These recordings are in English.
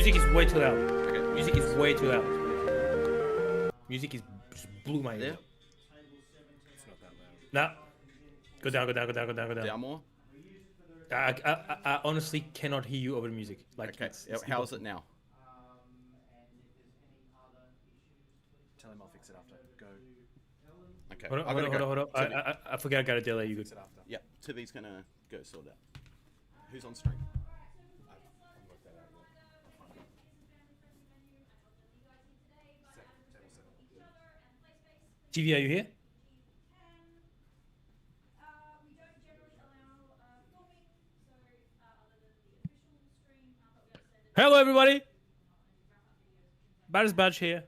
Music is way too loud. Okay. Music is way too loud. Music is just blew my ear. There? It's not that loud. Nah. Go down, go down, go down, go down, go down. Down more? I honestly cannot hear you over the music. Like, Okay. it's How is it now? Tell him I'll fix it after. Go. Okay. Hold on, I hold gotta on, hold on, go. hold on. I forgot I got a delay. You Fix good? it after. Yep. Tibi's gonna go sort that. Who's on stream? I haven't worked that out yet. I'll find it. Table 7. TV, are you here? Hello, everybody. Batter's Badge here.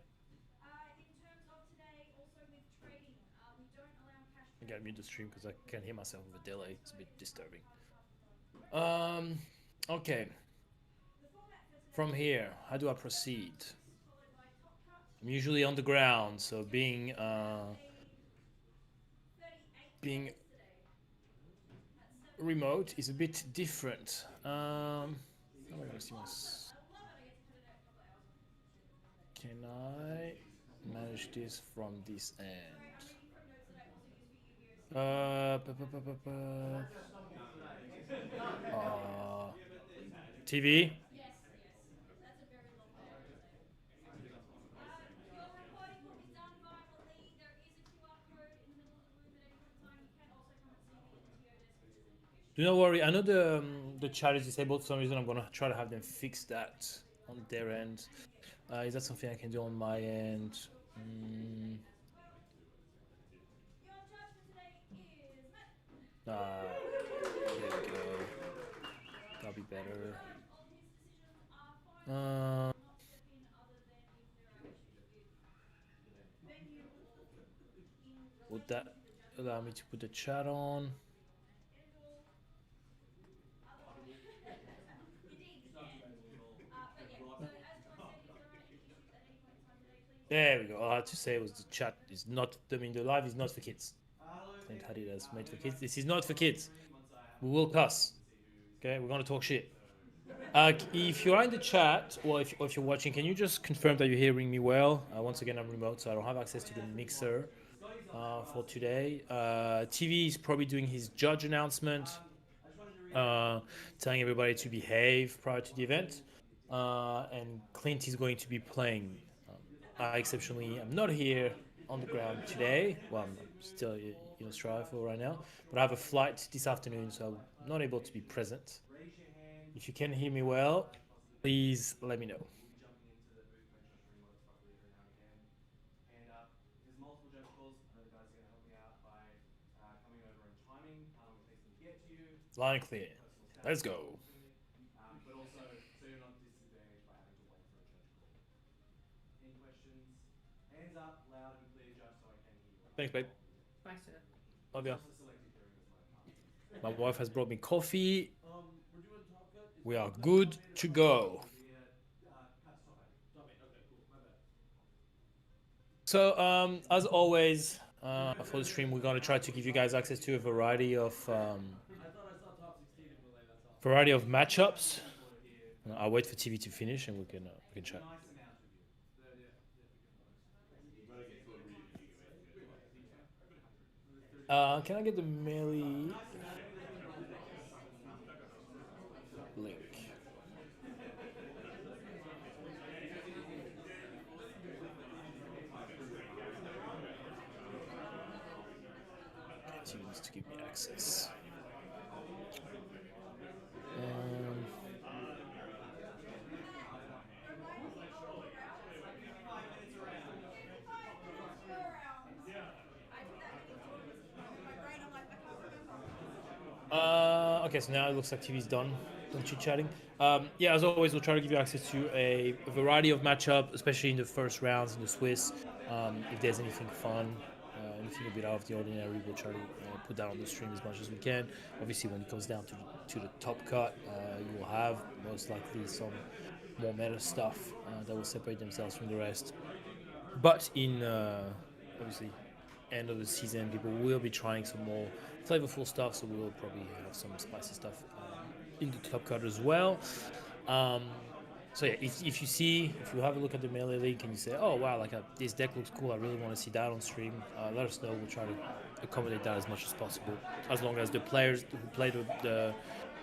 I gotta mute the stream because I can't hear myself with a delay. It's a bit disturbing. Okay. From here, how do I proceed? I'm usually on the ground, so being remote is a bit different. How am I gonna see my? Can I manage this from this end? TV. Do not worry. I know the chat is disabled for some reason. I'm gonna try to have them fix that on their end. Is that something I can do on my end? There we go. That'll be better. Would that allow me to put the chat on? There we go. All I had to say was the chat is not, I mean, the live is not for kids. Clint had it as made for kids. This is not for kids. We will cuss. Okay, we're gonna talk shit. If you are in the chat or if you're watching, can you just confirm that you're hearing me well? Once again, I'm remote, so I don't have access to the mixer for today. TV is probably doing his judge announcement, telling everybody to behave prior to the event. And Clint is going to be playing. I exceptionally am not here on the ground today. Well, I'm still in Australia for right now, but I have a flight this afternoon, so I'm not able to be present. If you can hear me well, please let me know. It's line clear. Let's go. Thanks, babe. Thanks, sir. Love ya. My wife has brought me coffee. We are good to go. So, as always, for the stream, we're going to try to give you guys access to a variety of matchups. I'll wait for TV to finish and we can chat. Can I get the melee link? TV needs to give me access. Okay, so now it looks like TV's done chit-chatting. Yeah, as always, we'll try to give you access to a variety of matchup, especially in the first rounds in the Swiss. If there's anything fun, anything a bit out of the ordinary, we'll try to put that on the stream as much as we can. Obviously, when it comes down to the top cut, you will have most likely some more meta stuff that will separate themselves from the rest. But in obviously end of the season, people will be trying some more flavorful stuff, so we will probably have some spicy stuff in the top cut as well. So yeah, if you have a look at the melee league and you say, oh wow, like this deck looks cool, I really want to see that on stream, let us know. We'll try to accommodate that as much as possible, as long as the players who play the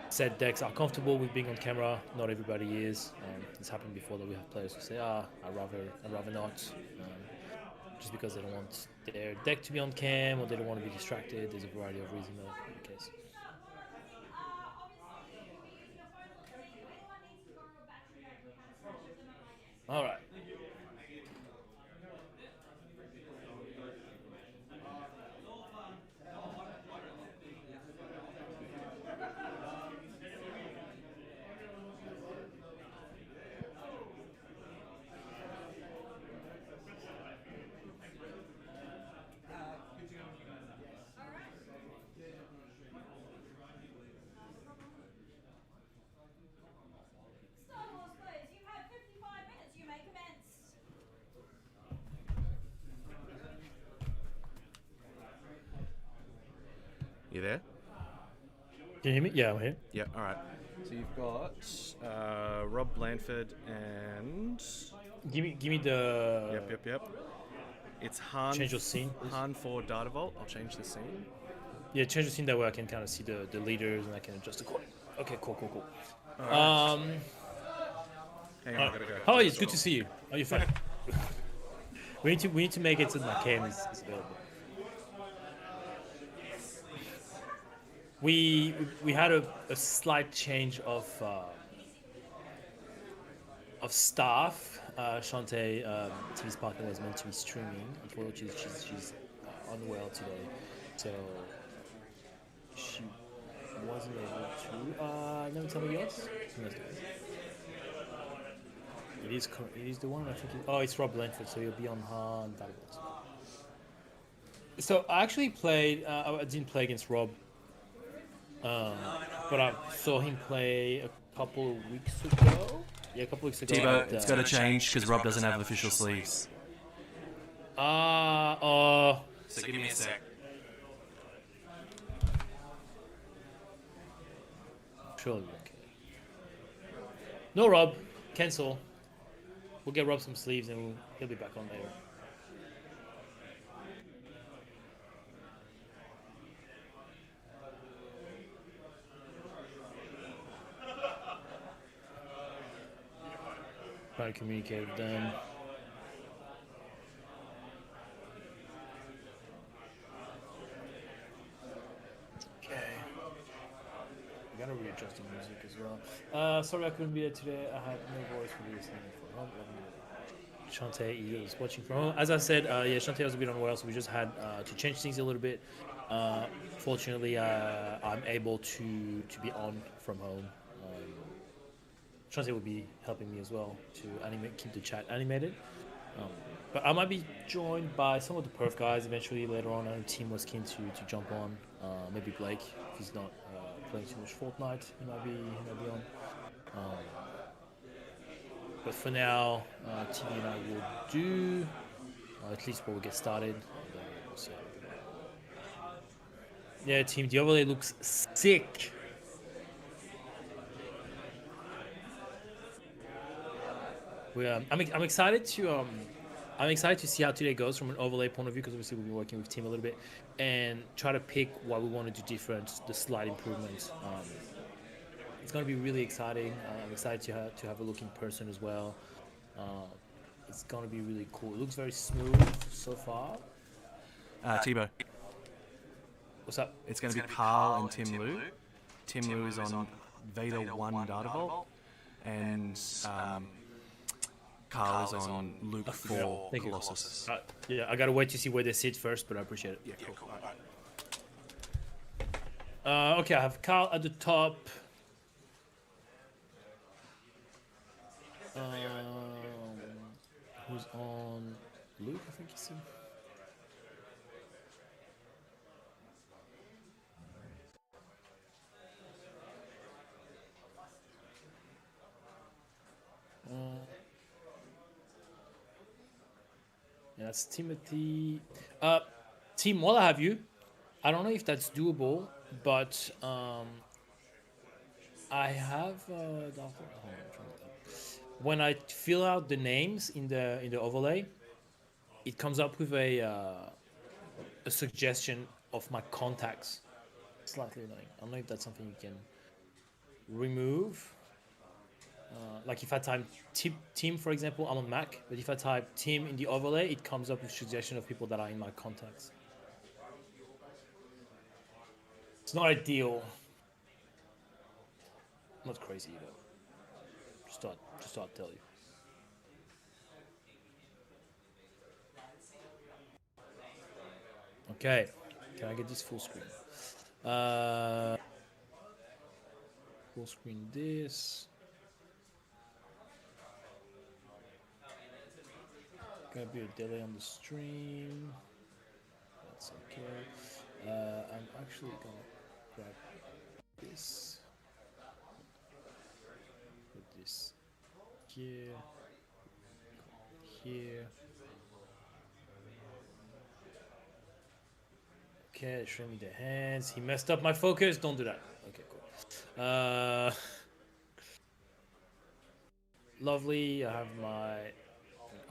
said decks are comfortable with being on camera. Not everybody is. It's happened before that we have players who say, I'd rather not, just because they don't want their deck to be on cam or they don't want to be distracted. There's a variety of reasons that could be the case. All right. You there? Can you hear me? Yeah, I'm here. Yeah. All right. So you've got Rob Blanford and. Give me the. Yep. It's Han. Change your scene, please. Han for Data Vault. I'll change the scene. Yeah, change the scene that way I can kind of see the leaders and I can adjust the court. Okay, cool. Hang on, I gotta go. How are you? It's good to see you. Are you fine? we need to make it so that my cam is available. We had a slight change of staff. Shantae, TV's partner, was meant to be streaming. Unfortunately, she's unwell today, so she wasn't able to. Never tell me yours. It is the one I think. It's Rob Blanford, so you'll be on Han. So I actually played. I didn't play against Rob, but I saw him play a couple of weeks ago. Yeah, a couple weeks ago. Tebow, it's got to change because Rob doesn't have official sleeves. So So give me a sec. Surely okay. No, Rob, cancel. We'll get Rob some sleeves and he'll be back on later. Trying to communicate with them. Okay. I gotta readjust the music as well. Sorry I couldn't be there today. I had no voice for listening from home. Shantae is watching from home. As I said, Shantae was a bit unwell, so we just had to change things a little bit. Fortunately, I'm able to be on from home. Shantae will be helping me as well to keep the chat animated. But I might be joined by some of the perf guys eventually later on. I know Team was keen to jump on. Maybe Blake, if he's not playing too much Fortnite, he might be on. But for now, TV and I will do at least while we get started. We'll see. Yeah, Team, the overlay looks sick. I'm excited to see how today goes from an overlay point of view, because obviously we'll be working with Team a little bit and try to pick what we want to do different, the slight improvements. It's going to be really exciting. I'm excited to have a look in person as well. It's going to be really cool. It looks very smooth so far. Tebow, What's up? it's going to be Carl and Tim Liu. Tim Liu is on Vader 1 Data Vault, and Carl is on Luke 4 Thank you. Colossus. Yeah, I got to wait to see where they sit first, but I appreciate it. Yeah, cool. Okay, I have Carl at the top. Who's on Luke, I think he said. Yeah, that's Timothy. Team, while I have you, I don't know if that's doable, but I have when I fill out the names in the overlay, it comes up with a suggestion of my contacts. Slightly annoying. I don't know if that's something you can remove. Like if I type team, for example, I'm on Mac, but if I type team in the overlay, it comes up with suggestion of people that are in my contacts. It's not ideal. Not crazy though. Just thought I'd tell you. Okay, can I get this full screen? Full screen this. Gonna be a delay on the stream. That's okay. I'm actually gonna grab this. Put this here. Here. Okay, show me the hands. He messed up my focus. Don't do that. Okay, cool. Lovely. I have my.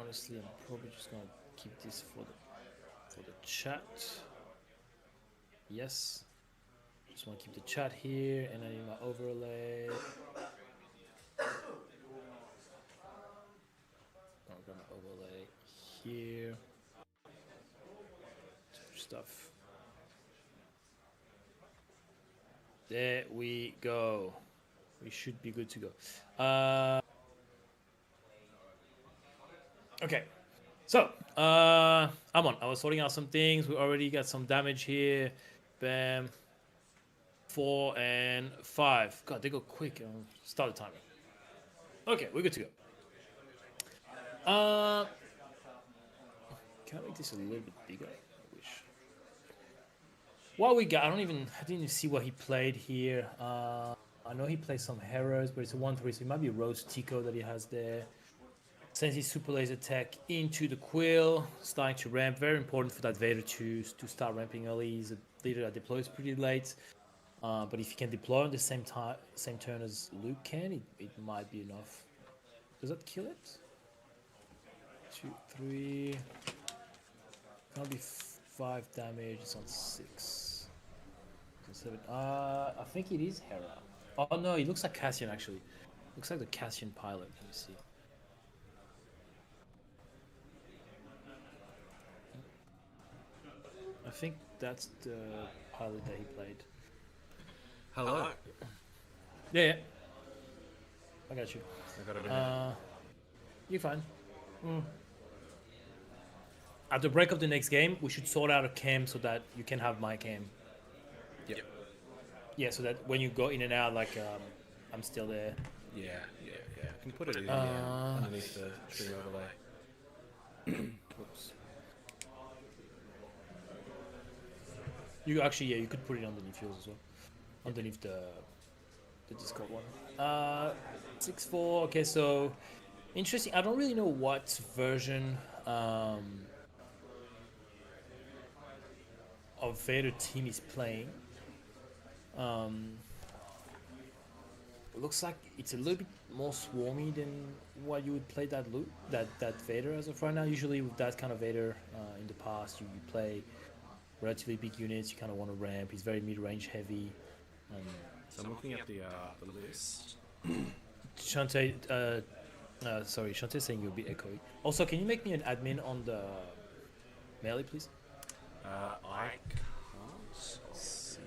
Honestly, I'm probably just gonna keep this for the chat. Yes. Just want to keep the chat here, and I need my overlay. I'll grab my overlay here. Stuff. There we go. We should be good to go. Okay, so I'm on. I was sorting out some things. We already got some damage here. Bam. 4 and 5. God, they go quick. Start the timer. Okay, we're good to go. Can I make this a little bit bigger? I wish. What we got? I didn't even see what he played here. I know he plays some heroes, but it's a 1/3, so it might be a Rose Tico that he has there. Sends his super laser tech into the Quill, starting to ramp. Very important for that Vader to start ramping early. He's a leader that deploys pretty late, but if he can deploy on the same turn as Luke can, it might be enough. Does that kill it? 2, 3. That'll be 5 damage. It's on 6. So 7. I think it is Hera. Oh no, it looks like Cassian actually. Looks like the Cassian pilot. Let me see. I think that's the pilot that he played. Hello. Yeah. I got you. I got it in here. You're fine. At the break of the next game, we should sort out a cam so that you can have my cam. Yep. Yeah, so that when you go in and out, like I'm still there. Yeah. Can you put it in underneath the stream overlay? Oops. You actually, yeah, you could put it underneath yours as well. Underneath the Discord one. 6-4. Okay, so interesting. I don't really know what version of Vader team is playing. It looks like it's a little bit more swarmy than what you would play that Vader as of right now. Usually with that kind of Vader in the past, you play relatively big units. You kind of want to ramp. He's very mid-range heavy. So I'm looking at the list. Shantae, sorry, Shantae's saying you'll be echoey. Also, can you make me an admin on the melee, please? I can't. I'll see.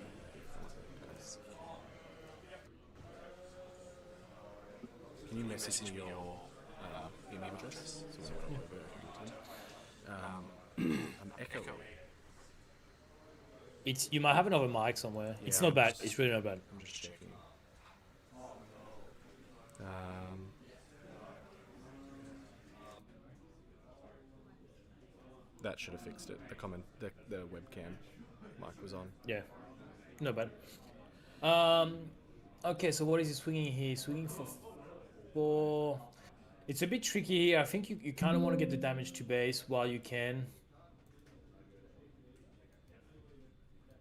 Can you message me your email address? So I'm echoing. You might have another mic somewhere. Yeah, it's not I'm bad. just- It's really not bad. I'm just checking. That should have fixed it. The webcam mic was on. Yeah, not bad. Okay, so what is he swinging here? He's swinging for 4. It's a bit tricky here. I think you kind of want to get the damage to base while you can.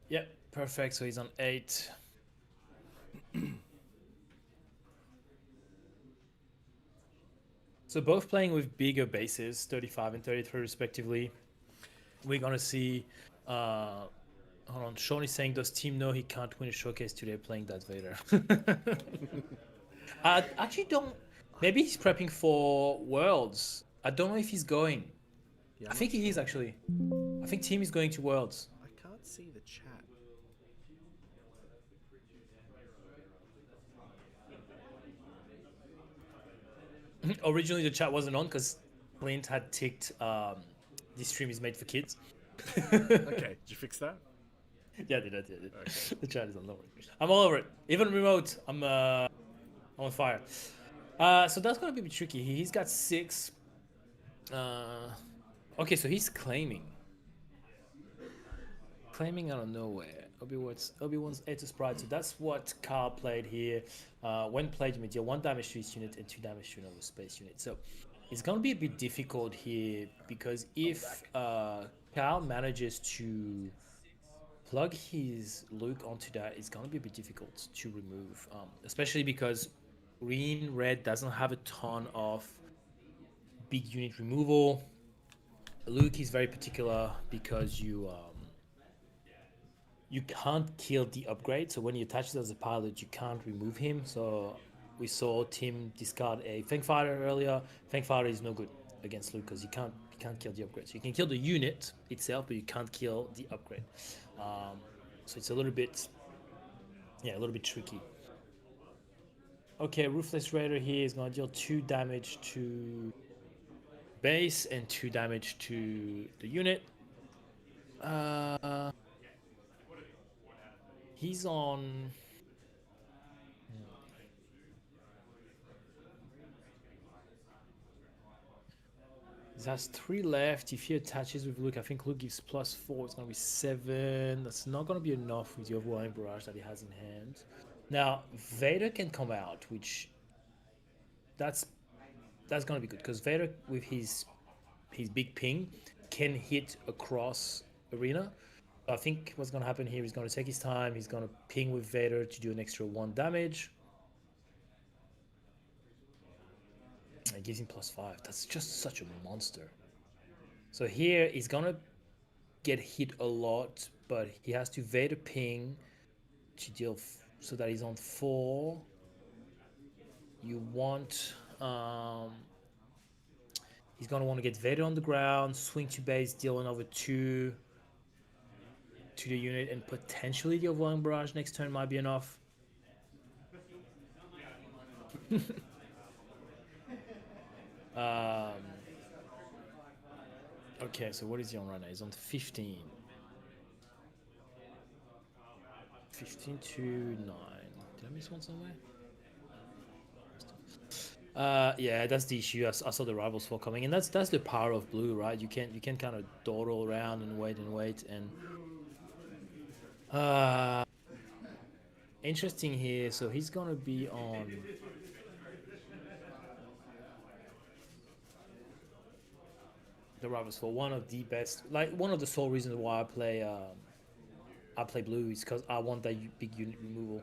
Yep, perfect. So he's on 8. So both playing with bigger bases, 35 and 33 respectively. We're gonna see. Hold on, Sean is saying, does Team know he can't win a showcase today playing that Vader? I actually don't. Maybe he's prepping for Worlds. I don't know if he's going. Yeah, I think he is actually. I think Team is going to Worlds. I can't see the chat. Originally, the chat wasn't on because Clint had ticked this stream is made for kids. Okay, did you fix that? Yeah, I did. Okay. The chat is on. Don't worry. I'm all over it. Even remote, I'm on fire. So that's gonna be a bit tricky. He's got 6. Okay, so he's claiming out of nowhere. Obi-Wan's Eta Sprite. So that's what Carl played here. When played, you deal 1 damage to his unit and 2 damage to another space unit. So it's gonna be a bit difficult here because if Carl manages to plug his Luke onto that, it's gonna be a bit difficult to remove, especially because green red doesn't have a ton of big unit removal. Luke is very particular because you can't kill the upgrade. So when you attach it as a pilot, you can't remove him. So we saw Tim discard a Fang Fighter earlier. Fang Fighter is no good against Luke because you can't kill the upgrade. So you can kill the unit itself, but you can't kill the upgrade. So it's a little bit tricky. Okay, Ruthless Raider here is gonna deal 2 damage to base and 2 damage to the unit. He's on. He has 3 left. If he attaches with Luke, I think Luke gives +4. It's gonna be 7. That's not gonna be enough with the overwhelming barrage that he has in hand. Now Vader can come out, which that's gonna be good because Vader with his big ping can hit across arena. I think what's gonna happen here is gonna take his time. He's gonna ping with Vader to do an extra 1 damage. It gives him +5. That's just such a monster. So here he's gonna get hit a lot, but he has to Vader ping to deal so that he's on 4. You want he's gonna want to get Vader on the ground, swing to base, deal another 2 to the unit, and potentially the overwhelming barrage next turn might be enough. Okay, so what is he on right now? He's on 15. 15 to 9. Did I miss one somewhere? Yeah, that's the issue. I saw the rivals fall coming, and that's the power of blue, right? You can kind of dawdle around and wait and interesting here. So he's gonna be on. The rivals fall, one of the best, like one of the sole reasons why I play blue is because I want that big unit removal.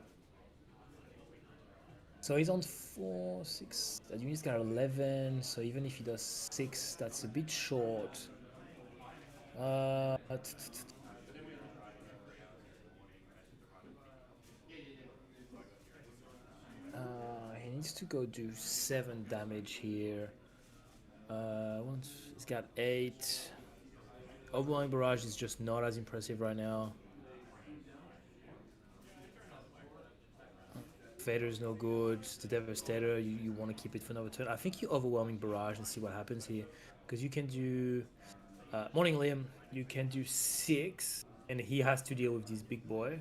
So he's on 4, 6. That unit's got 11. So even if he does 6, that's a bit short. He needs to go do 7 damage here. Once he's got 8. Overwhelming barrage is just not as impressive right now. Vader is no good. The Devastator, you want to keep it for another turn. I think you overwhelming barrage and see what happens here, because you can do Morning Liam. You can do 6, and he has to deal with this big boy,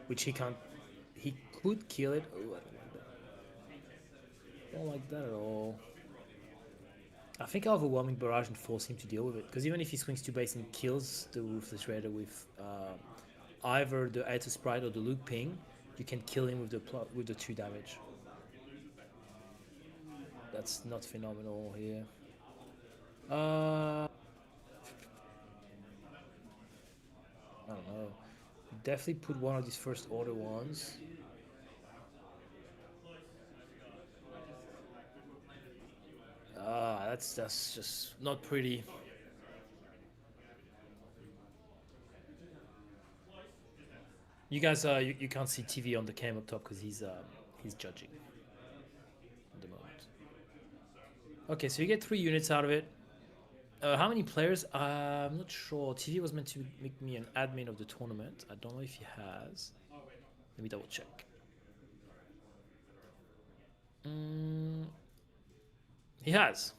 which he can't. He could kill it. Oh, I don't like that at all. I think overwhelming barrage and force him to deal with it, because even if he swings to base and kills the Ruthless Raider with either the Eta Sprite or the Luke ping, you can kill him with the 2 damage. That's not phenomenal here. I don't know. Definitely put one of these first order ones. That's just not pretty. You guys, you can't see TV on the cam up top because he's judging at the moment. Okay, so you get 3 units out of it. How many players? I'm not sure. TV was meant to make me an admin of the tournament. I don't know if he has. Let me double check. He has.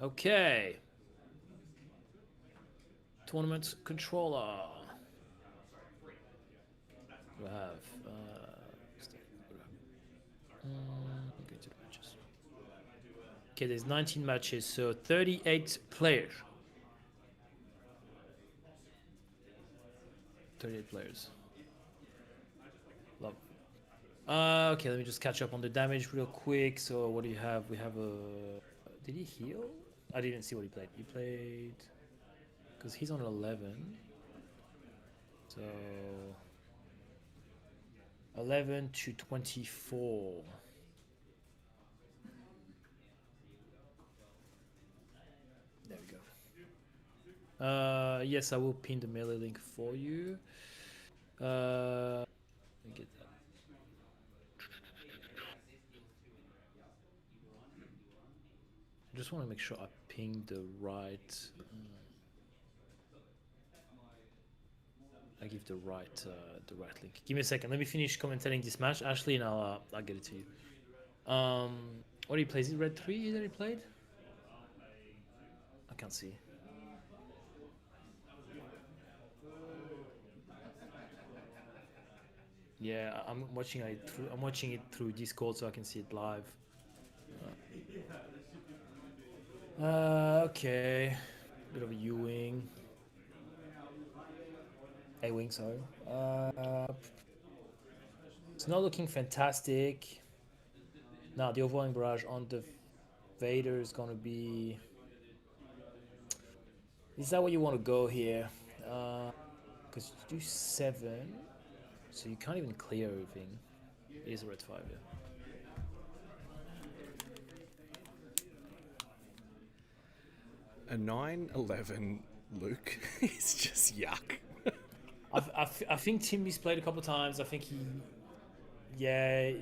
Okay. Tournament controller. We have. Go to the matches. Okay, there's 19 matches, so 38 players. 38 players. Love. Okay, let me just catch up on the damage real quick. So what do you have? We have a. Did he heal? I didn't see what he played. He played. Because he's on 11. So. 11 to 24. There we go. Yes, I will pin the melee link for you. Let me get that. I just want to make sure I ping the right. I give the right link. Give me a second. Let me finish commentating this match, Ashley, and I'll get it to you. What he plays? Is it red 3 that he played? I can't see. Yeah, I'm watching it through. I'm watching it through Discord so I can see it live. Okay, bit of a U-wing. A-wing, sorry. It's not looking fantastic. Now the overwhelming barrage on the Vader is gonna be. Is that where you want to go here? Because you do 7, so you can't even clear everything. It is a red 5, yeah. A 9-11 Luke is just yuck. I think Timmy's played a couple of times. I think he, yeah,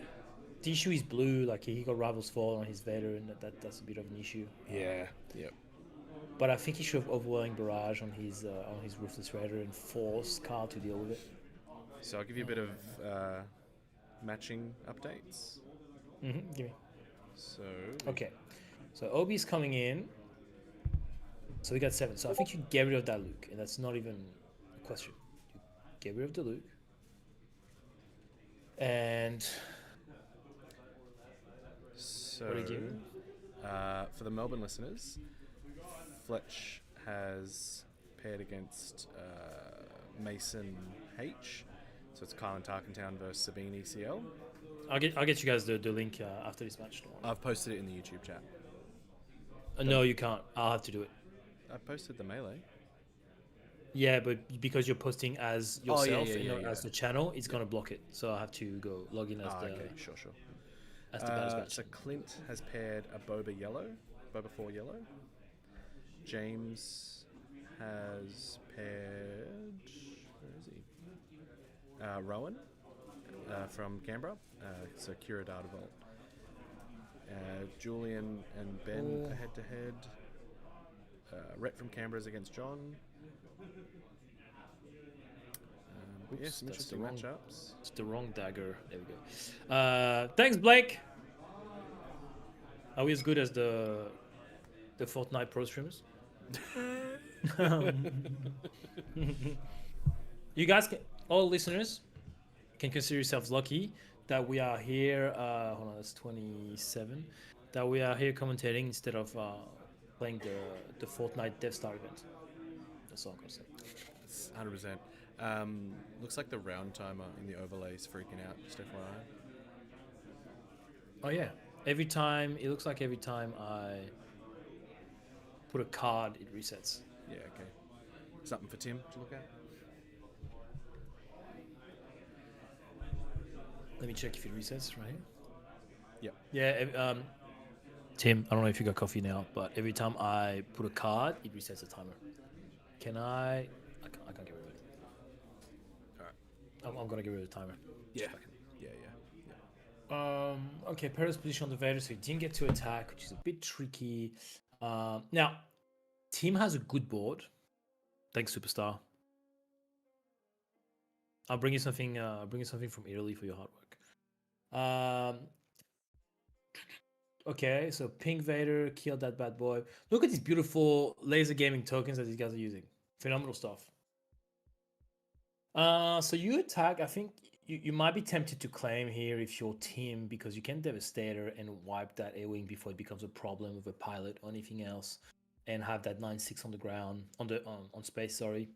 the issue is blue. Like he got Rival's Fall on his Vader, and that's a bit of an issue. Yeah. Yep. But I think he should have overwhelming barrage on his Ruthless Raider and force Carl to deal with it. So I'll give you a bit of matching updates. Give me. So Okay, so Obi's coming in. So we got 7. So I think you get rid of that Luke, and that's not even a question. You get rid of the Luke, and So what do you give? for the Melbourne listeners, Fletch has paired against Mason H. So it's Kylan Tarkentown versus Sabine ECL. I'll get you guys the link after this match. I've posted it in the YouTube chat. No, you can't. I'll have to do it. I posted the melee. Yeah, but because you're posting as yourself, yeah, as the channel, it's gonna block it. So I have to go log in as the Okay, sure. as the baddest match. So Clint has paired a Boba 4 yellow. James has paired, where is he? Rowan from Canberra. So Kira Dartavolt. Julian and Ben are head to head. Rhett from Canberra's against John. Oops, some that's interesting the wrong- matchups. It's the wrong dagger. There we go. Thanks, Blake. Are we as good as the Fortnite pro streamers? You guys, all listeners, can consider yourselves lucky that we are here. Hold on, that's 27. That we are here commentating instead of playing the Fortnite Death Star event. That's all I'm gonna say. It's 100%. Looks like the round timer in the overlay is freaking out. Just FYI. Oh yeah. Every time it looks like every time I put a card, it resets. Yeah. Okay. Something for Tim to look at. Let me check if it resets right here. Yep. Yeah. Tim, I don't know if you got coffee now, but every time I put a card, it resets the timer. Can I? I can't get rid of it. Alright. I'm gonna get rid of the timer. Yeah. Okay, Perez position on the Vader, so he didn't get to attack, which is a bit tricky. Now, Tim has a good board. Thanks, Superstar. I'll bring you something. Bring you something from Italy for your hard work. Okay, so Pink Vader killed that bad boy. Look at these beautiful laser gaming tokens that these guys are using. Phenomenal stuff. So you attack. I think you might be tempted to claim here if your team, because you can Devastator and wipe that A-Wing before it becomes a problem with a pilot or anything else, and have that 9/6 on the ground on space. Sorry.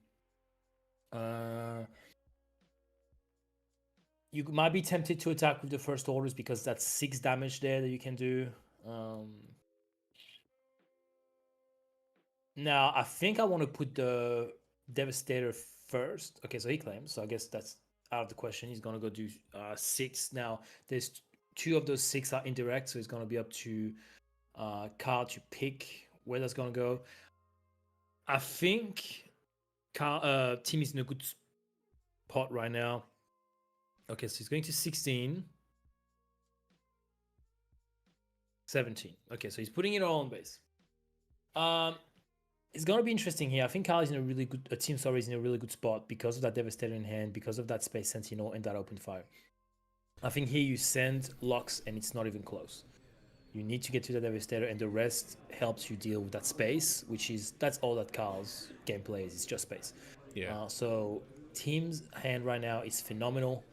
You might be tempted to attack with the first orders because that's 6 damage there that you can do. Now, I think I want to put the Devastator first. Okay, so he claims. So I guess that's out of the question. He's going to go do 6. Now, there's 2 of those 6 are indirect, so it's going to be up to Carl to pick where that's going to go. I think Tim is in a good spot right now. Okay, so he's going to 16. 17. Okay, so he's putting it all on base. It's going to be interesting here. I think Carl is in a really good, Team Sorry is in a really good spot because of that Devastator in hand, because of that Space Sentinel and that open fire. I think here you send locks and it's not even close. You need to get to the Devastator and the rest helps you deal with that space, that's all that Carl's gameplay is. It's just space. Yeah. So Team's hand right now is phenomenal.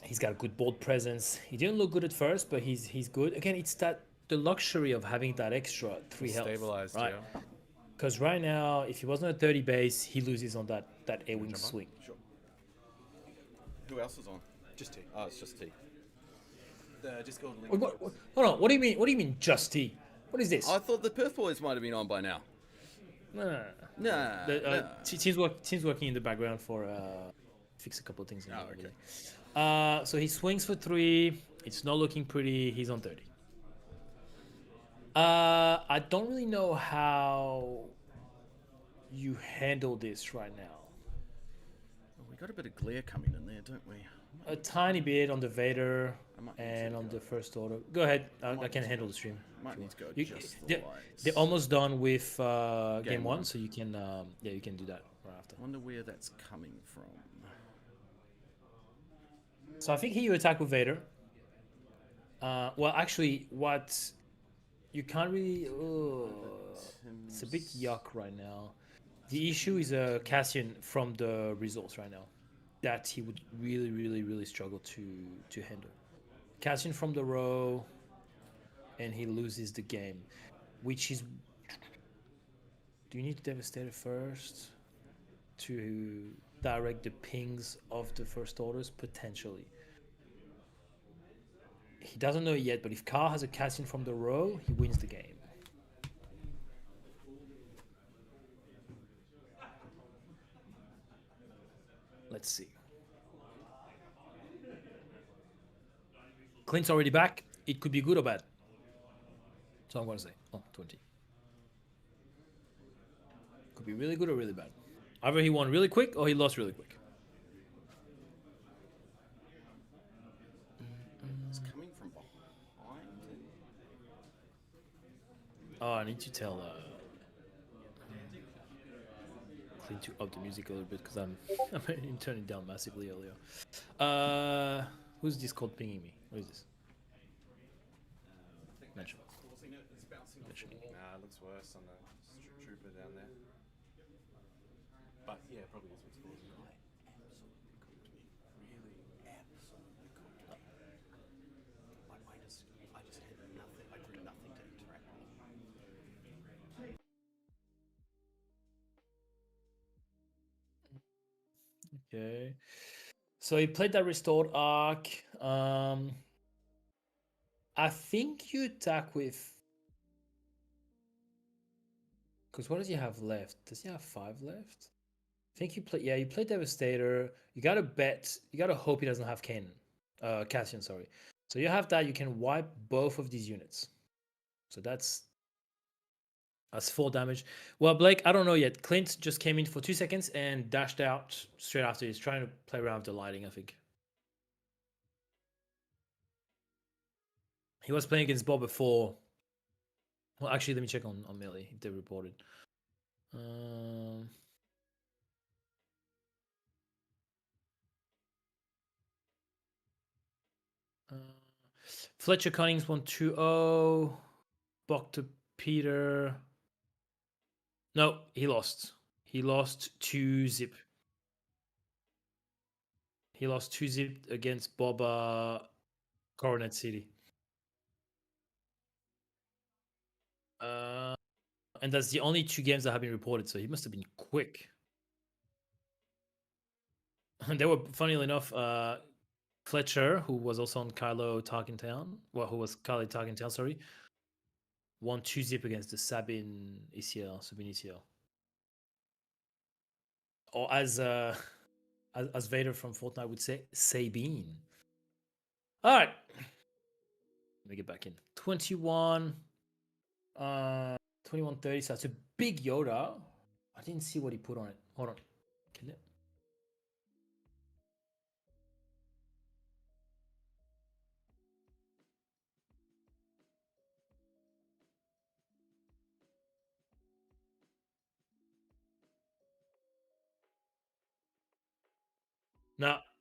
He's got a good board presence. He didn't look good at first, but he's good. Again, it's the luxury of having that extra 3 health. Stabilized, right? yeah. Because right now, if he wasn't at 30 base, he loses on that A-Wing swing. Sure. Who else is on? Just T. Oh, it's just T. The Discord link. Hold on. What do you mean? What do you mean just T? What is this? I thought the Perth boys might have been on by now. No. Nah. Team's working in the background for fix a couple of things. Oh, okay. Really. So he swings for 3. It's not looking pretty. He's on 30. I don't really know how you handle this right now. Well, we got a bit of glare coming in there, don't we? A tiny bit on the Vader and on the First Order. Go ahead. I can handle the stream. Might need to go just the they're, lights. they're almost done with game 1, one. so you can you can do that right after. Wonder where that's coming from. So I think here you attack with Vader. Well, actually, what you can't really. It's a bit yuck right now. The issue is Cassian from the results right now, that he would really struggle to handle. Cassian from the row, and he loses the game, which is. Do you need to devastate it first to direct the pings of the First Orders? Potentially. He doesn't know it yet, but if Carl has a Cassian from the row, he wins the game. Let's see. Clint's already back. It could be good or bad. So I'm going to say, 20. Could be really good or really bad. Either he won really quick or he lost really quick. It's coming from behind. Oh, I need to tell Clint to up the music a little bit because I'm turning it down massively earlier. Who's this called pinging me? What is this? Mention. Mentioning me. Nah, it looks worse on the trooper down there. But yeah, probably is what's causing it. I just had nothing. I drew nothing to interact with. Okay. So he played that restored arc. I think you attack with. Because what does he have left? Does he have 5 left? I think you play. Yeah, you play Devastator. You gotta bet. You gotta hope he doesn't have Cassian. Sorry. So you have that. You can wipe both of these units. So that's 4 damage. Well, Blake, I don't know yet. Clint just came in for 2 seconds and dashed out straight after. He's trying to play around with the lighting, I think. He was playing against Bob before. Well, actually, let me check on Melee if they reported. Fletcher Cunnings 1-2-0. Bok to Peter. No, he lost. He lost 2-zip. He lost 2-zip against Boba Coronet City. And that's the only 2 games that have been reported, so he must have been quick. They were, funnily enough, Fletcher, who was also on Kylo Tarkentown, well, who was Kylo Tarkentown, sorry, won 2-zip against the Sabine ECL. Or as Vader from Fortnite would say, Sabine. All right. Let me get back in. 21. 2130. So it's a big Yoda. I didn't see what he put on it. Hold on. Kill it.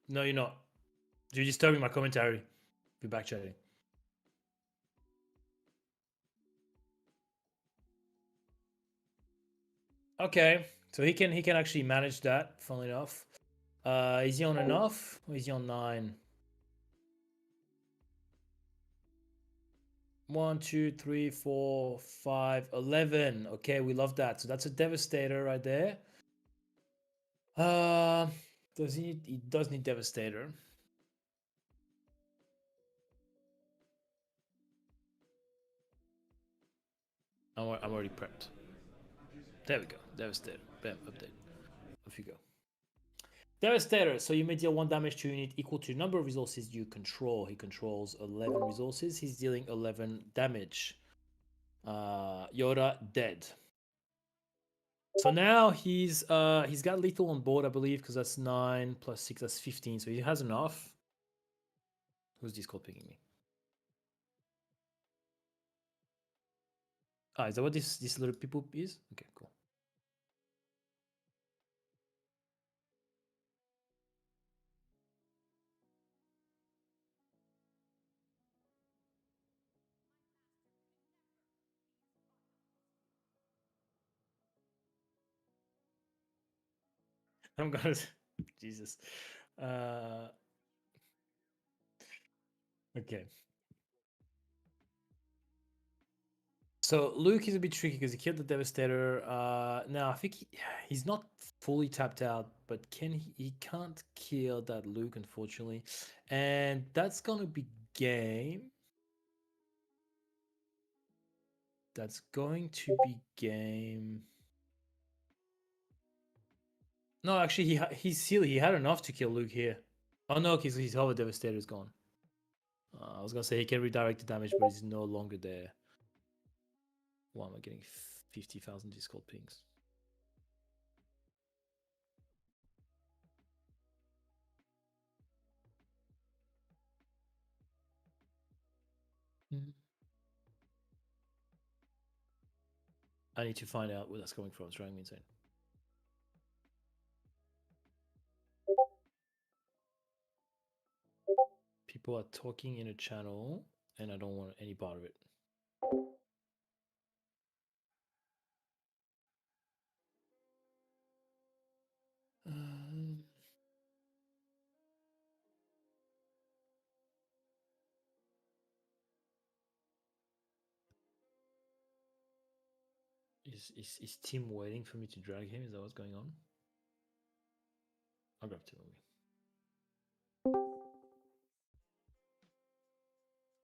No, you're not. You're disturbing my commentary. Be back chatting. Okay, so he can actually manage that. Funnily enough, is he on enough? Or is he on 9? 1, 2, 3, 4, 5, 11. Okay, we love that. So that's a Devastator right there. Does he need? He does need Devastator. I'm already prepped. There we go. Devastator. Bam, update. Off you go. Devastator. So you may deal 1 damage to a unit equal to the number of resources you control. He controls 11 resources. He's dealing 11 damage. Yoda dead. So now he's got lethal on board, I believe, because that's 9 plus 6, that's 15. So he has enough. Who's Discord picking me? Ah, is that what this little people is? Okay, cool. I'm gonna Jesus. Okay. So Luke is a bit tricky because he killed the Devastator. Now I think he's not fully tapped out, but he can't kill that Luke, unfortunately. And that's gonna be game. That's going to be game. No, actually, he had enough to kill Luke here. Oh no, because his Hover Devastator is gone. I was gonna say he can redirect the damage, but he's no longer there. Why am I getting 50,000 Discord pings? I need to find out where that's coming from. It's driving me insane. People are talking in a channel, and I don't want any part of it. Is Tim waiting for me to drag him? Is that what's going on? I'll grab Tim away.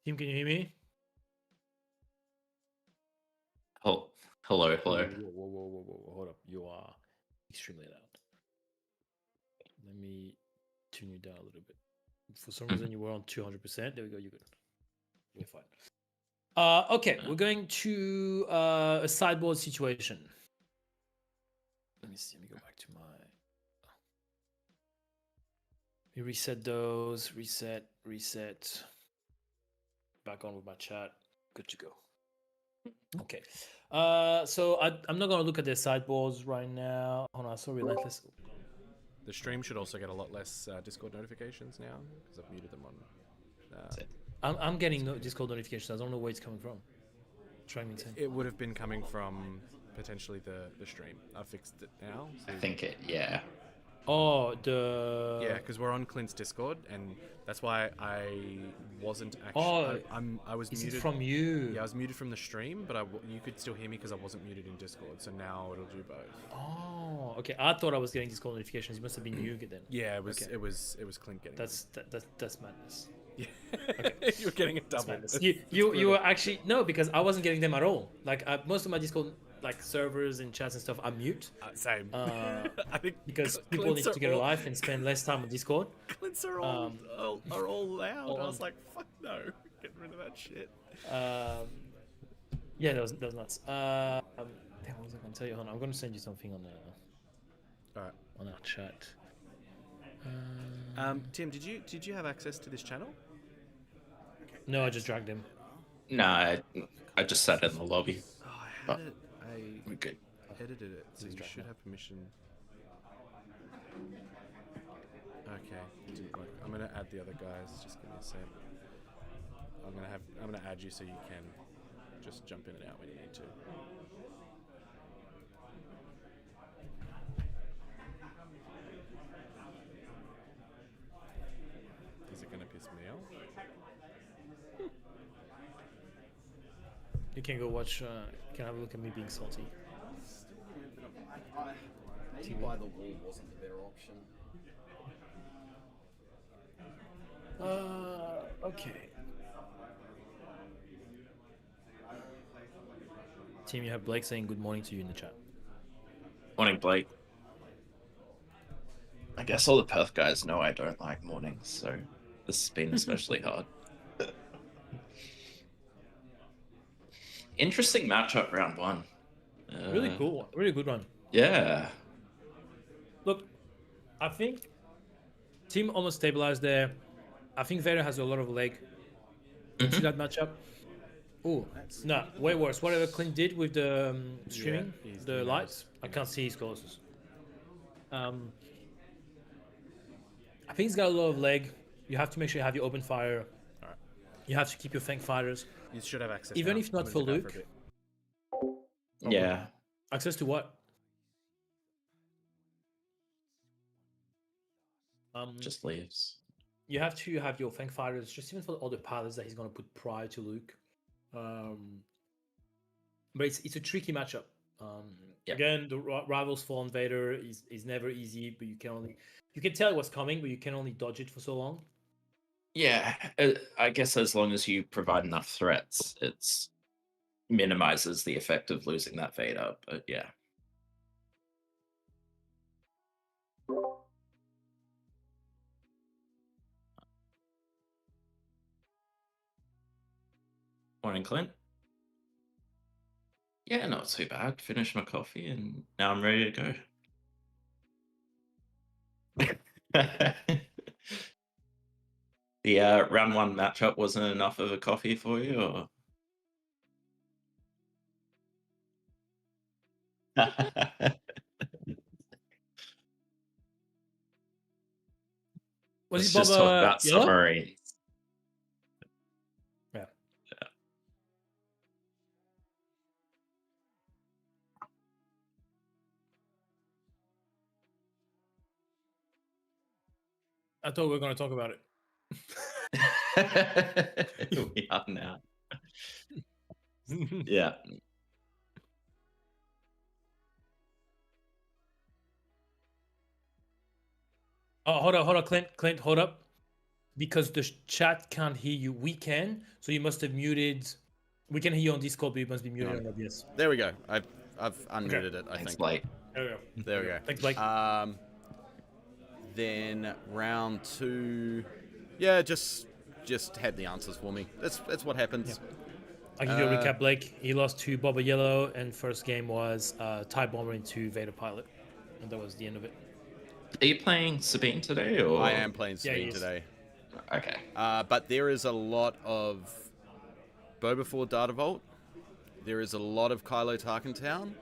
Tim, can you hear me? Oh, hello. Whoa, hold up. You are extremely loud. Let me tune you down a little bit. For some reason, you were on 200%. There we go. You're good. We're fine. Okay, we're going to a sideboard situation. Let me see. Let me go back to my. We reset those. Reset. Back on with my chat. Good to go. Okay. So I'm not gonna look at their sideboards right now. Hold on. So relentless. The stream should also get a lot less Discord notifications now because I've muted them on. I'm getting Discord notifications. I don't know where it's coming from. Trying me insane. It would have been coming from potentially the stream. I fixed it now. I think it, yeah. Oh, the Yeah, because we're on Clint's Discord, and that's why I wasn't actually. Oh, I was is muted it from you? Yeah, I was muted from the stream, but you could still hear me because I wasn't muted in Discord. So now it'll do both. Oh, okay. I thought I was getting Discord notifications. It must have been you then. Yeah, it was. Okay. It was Clint getting. That's madness. Yeah. You're getting a double. You were actually no, because I wasn't getting them at all. Like most of my Discord like servers and chats and stuff, I mute. Same. I think because people need to get a life and spend less time on Discord. Clint's are all loud. I was like, fuck no, get rid of that shit. Yeah, that was nuts. Damn, what was I gonna tell you? Hold on, I'm gonna send you something on the. All right. On our chat. Tim, did you have access to this channel? No, I just dragged him. Nah, I just sat in the lobby. Oh, I had it. We're good. I edited it, so you should have permission. Okay, it didn't work. I'm gonna add the other guys. Just give me a sec. I'm gonna add you so you can just jump in and out when you need to. Is it gonna piss me off? You can go watch. You can have a look at me being salty. Maybe why the wall wasn't the better option. Okay. Team, you have Blake saying good morning to you in the chat. Morning, Blake. I guess all the Perth guys know I don't like mornings, so this has been especially hard. Interesting matchup round one. Really cool. Really good one. Yeah. Look, I think team almost stabilized there. I think Vader has a lot of leg into that matchup. Oh, no, way worse. Whatever Clint did with the streaming, the lights, I can't see his closest. I think he's got a lot of leg. You have to make sure you have your open fire. All right. You have to keep your Fang fighters. You should have access. Even now. if not I'm for gonna do that Luke. a bit. Yeah. Access to what? Just leaves. You have to have your Fang fighters, just even for the other pilots that he's going to put prior to Luke. But it's a tricky matchup. Again, the rivals fall on Vader is never easy, but you can tell what's coming, but you can only dodge it for so long. Yeah, I guess as long as you provide enough threats, it's minimizes the effect of losing that Vader. But yeah. Morning, Clint. Yeah, not too bad. Finished my coffee and now I'm ready to go. The round one matchup wasn't enough of a coffee for you, or? Let's just talk about submarines. Yeah. I thought we were going to talk about it. We are now. Yeah. Oh, hold on, Clint, hold up. Because the chat can't hear you, we can. So you must have muted. We can hear you on Discord, but you must be muted on OBS. There we go. I've unmuted it. I Thanks, think. Blake. There we go. There we go. Thanks, Blake. Then round two, yeah, just just had the answers for me. That's what happens. I can do a recap, Blake. He lost to Boba Yellow, and first game was TIE Bomber into Vader Pilot. And that was the end of it. Are you playing Sabine today? Or I am playing Yeah, he Sabine is. today. Okay. But there is a lot of Boba 4 Data Vault. There is a lot of Kylo Tarkin,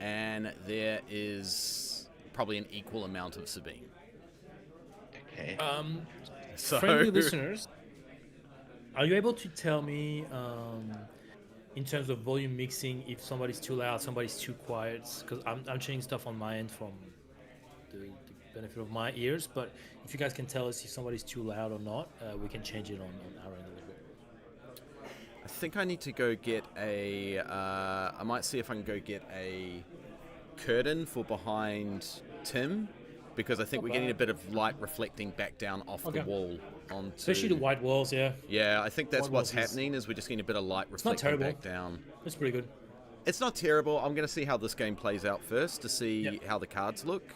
and there is probably an equal amount of Sabine. Okay. So Friendly listeners, are you able to tell me, in terms of volume mixing, if somebody's too loud, somebody's too quiet? Because I'm changing stuff on my end from the benefit of my ears, but if you guys can tell us if somebody's too loud or not, we can change it on our end a little bit. I think I need to go get a. I might see if I can go get a curtain for behind Tim, because I think we're getting a bit of light reflecting back down off the wall onto. Especially the white walls, yeah. Yeah, I think that's White what's walls is- happening. Is we're just getting a bit of light not reflecting terrible. back down. It's pretty good. It's not terrible. I'm going to see how this game plays out first to see how the cards look.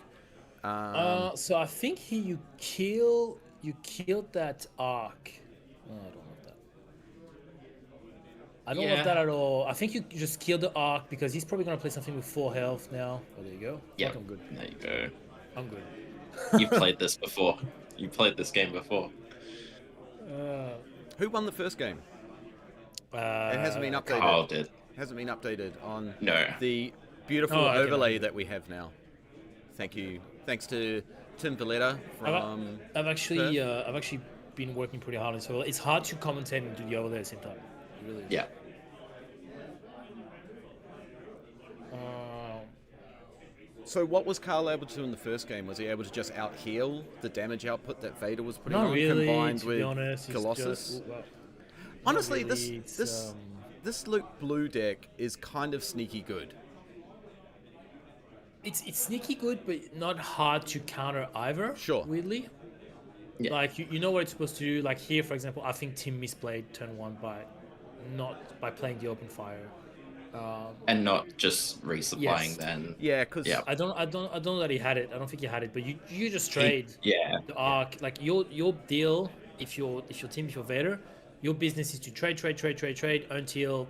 So I think you killed that arc. Oh, I don't love that. I don't love that at all. I think you just killed the arc because he's probably gonna play something with 4 health now. Oh, there you go. Yeah. I'm good. There you go. I'm good. You've played this before. You played this game before. Who won the first game? It hasn't been updated. Carl did. Hasn't been updated on No. the beautiful Oh, okay. overlay that we have now. Thank you. Thanks to Tim Valletta from. I've actually been working pretty hard on it, so it's hard to commentate and do the overlay at the same time. It really is. Yeah. So what was Carl able to do in the first game? Was he able to just out-heal the damage output that Vader was putting Not on, really, combined to with be honest. It's Colossus? just- well, Honestly, not really, it's, this Luke Blue deck is kind of sneaky good. It's sneaky good, but not hard to counter either. Sure. Weirdly. Yeah. Like you know what it's supposed to do. Like here, for example, I think Tim misplayed turn 1 by playing the open fire. And not just resupplying Yes. then. Yeah, because Yeah. I don't know that he had it. I don't think he had it. But you just trade Yeah. the arc. Like your deal, if you're Vader, your business is to trade until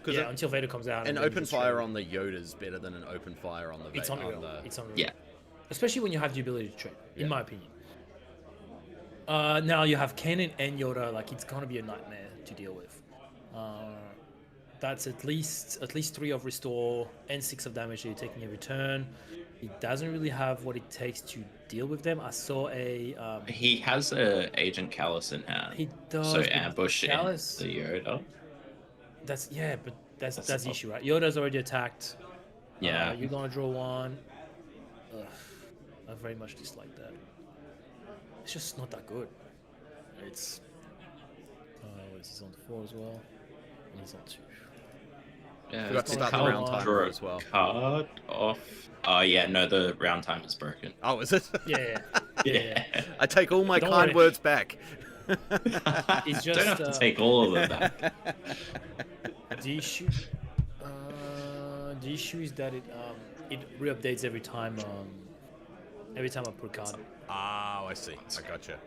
until Vader comes out. an and then you open just fire trade. on the Yoda's better than an open fire on the It's Vader. unreal. It's unreal. Yeah. Especially when you have the ability to trade, Yeah. in my opinion. Now you have Kanan and Yoda, like it's gonna be a nightmare to deal with. That's at least 3 of restore and 6 of damage that you're taking every turn. He doesn't really have what it takes to deal with them. I saw a He has a Agent Callus in hand. he does So but ambush in Callus- the Yoda. That's but that's That's the the issue, right? Yoda's already attacked. Yeah. You're gonna draw 1. Ugh, I very much dislike that. It's just not that good. It's he's on 4 as well, and he's on 2. Yeah. Forgot to start the Card round draw timer as well. Card off. Oh yeah, no, the round time is broken. Oh, is it? Yeah. I take all my Don't kind worry. words back. It's Don't just have to take all of them back. the issue. The issue is that it re-updates every time I put a card. Oh, I see. I gotcha.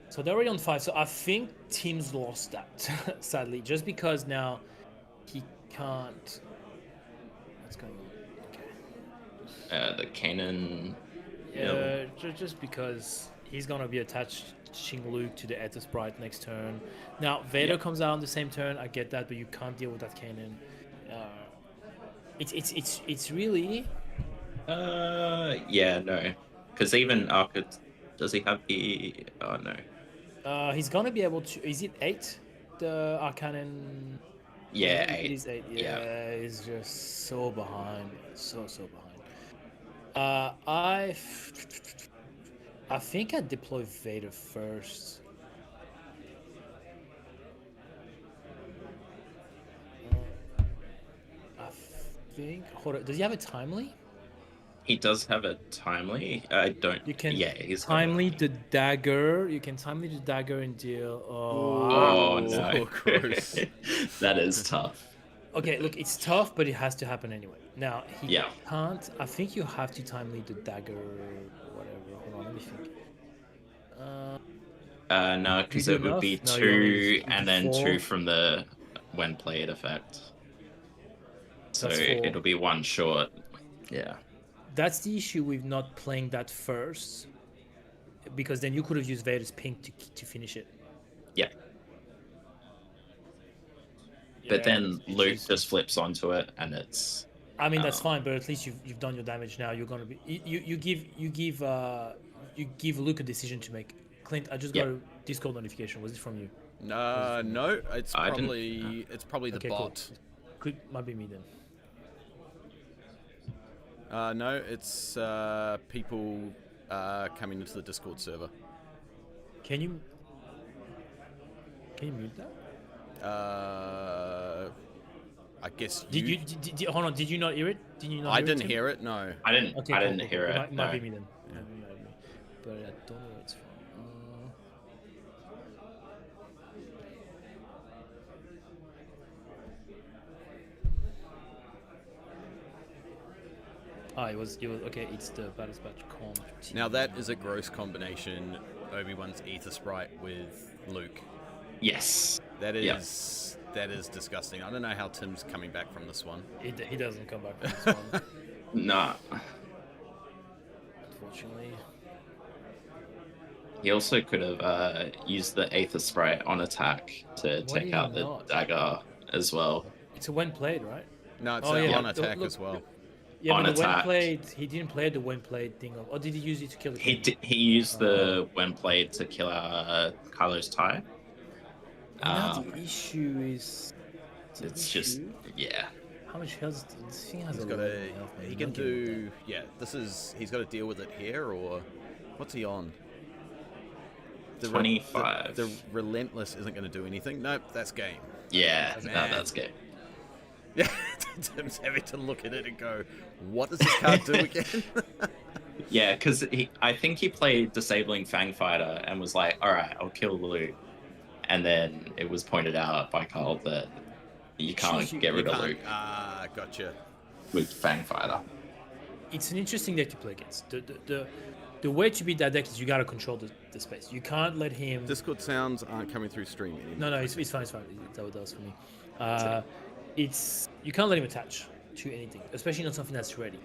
So they're already on 5. So I think Tim's lost that, sadly, just because now he can't. What's going on? Okay. The Kanan. Yeah, just because he's gonna be attaching Luke to the Eta Sprite next turn. Now Vader comes out on the same turn. I get that, but you can't deal with that Kanan. It's really. Yeah, no, because even Arca, does he have the? Oh no. He's gonna be able to. Is it 8? The Arcanon. Yeah, It 8. is 8. Yeah. Yeah, he's just so behind. So behind. I think I'd deploy Vader first. I think. Hold on. Does he have a timely? He does have a timely. I don't. You can Yeah, he's got timely the dagger. You can timely the dagger and deal. Oh no, Oh, gross. that is tough. Okay, look, it's tough, but it has to happen anyway. Now he Yeah. can't. I think you have to timely the dagger. Whatever. Hold on, let me think. No, because do it would be enough? No, you only two you do and then 4. two from the when played effect. So That's 4. it'll be one short. Yeah. That's the issue with not playing that first, because then you could have used Vader's pink to finish it. Yeah. But then Luke just flips onto it, and it's. I mean, that's fine, but at least you've done your damage now. You're gonna be you give Luke a decision to make. Clint, I just got a Discord notification. Was it from you? No, it's I didn't- probably the Okay, bot. Cool. Might be me then. No, it's people coming into the Discord server. Can you mute that? I guess Did you hold on? Did you not hear it? Did you not? I hear didn't Tim? hear it. No. I didn't. Okay, I cool, didn't cool, hear cool. it. Might, might no. be me then. Might be me. But I don't know where it's from. It was okay. It's the Battles Batch comp. Now that is a gross combination. Obi-Wan's Ether Sprite with Luke. Yes. That is disgusting. I don't know how Tim's coming back from this one. He doesn't come back from this one, Nah. unfortunately. He also could have used the Aether Sprite on attack to Why take did out he the not? dagger as well. It's a when played, right? No, it's Oh, yeah, on look, attack look, as well. Yeah, On but the when attack. played, he didn't play the when played thing. Or did he use it to kill the king? He used the when played to kill Carlos Tai. Now the issue is. It's just How much health? This thing has He's a got lot a. of health, man. He You're can not getting do. Yeah, this is. He's got to deal with it here, or what's he on? The 25. The relentless isn't going to do anything. Nope, that's game. Yeah, no, Man. that's good. Yeah, Tim's having to look at it and go, "What does this card do again?" Yeah, because I think he played Disabling Fang Fighter and was like, all right, I'll kill Luke. And then it was pointed out by Carl that you can't get rid of Luke Ah, gotcha. with Fang Fighter. It's an interesting deck to play against. The way to beat that deck is you gotta control the space. You can't let him. Discord sounds aren't coming through stream anymore. No, it's fine. It's fine. That's what it does for me. You can't let him attach to anything, especially not something that's ready.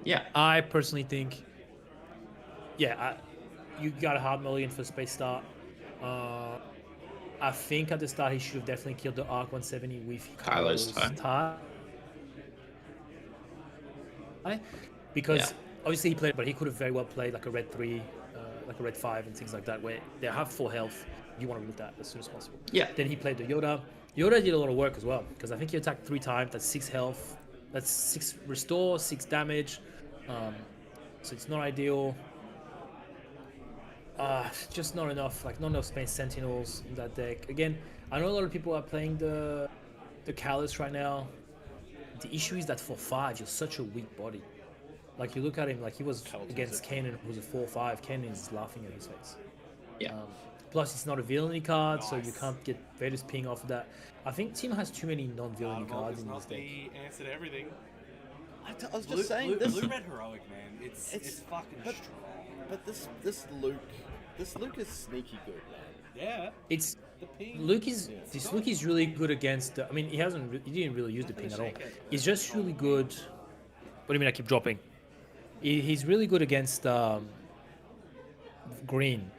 Yeah. I personally think, you got a hard mulligan for space start. I think at the start he should have definitely killed the Arc 170 with Kylo's tie. Because obviously he played, but he could have very well played like a red 3, like a red 5 and things like that, where they have full health. You want to remove that as soon as possible. Yeah. Then he played the Yoda. Yoda did a lot of work as well, because I think he attacked 3 times. That's 6 health. That's 6 restore, 6 damage. So it's not ideal. Just not enough. Like not enough Space Sentinels in that deck. Again, I know a lot of people are playing the Callus right now. The issue is that for 5, you're such a weak body. Like you look at him, like he was against Kanan, who's a 4/5. Kanan is laughing at his face. Yeah. Plus, it's not a villainy card, so you can't get Vader's ping off of that. I think Team has too many non-villainy cards in this deck. the answer to everything. I was just saying this. Blue Red Heroic, man. It's fucking but- strong. But this Luke is sneaky good. Yeah. It's The ping. Luke is really good against. I mean, he didn't really use the ping at all. He's just really good. What do you mean? I keep dropping. He's really good against green.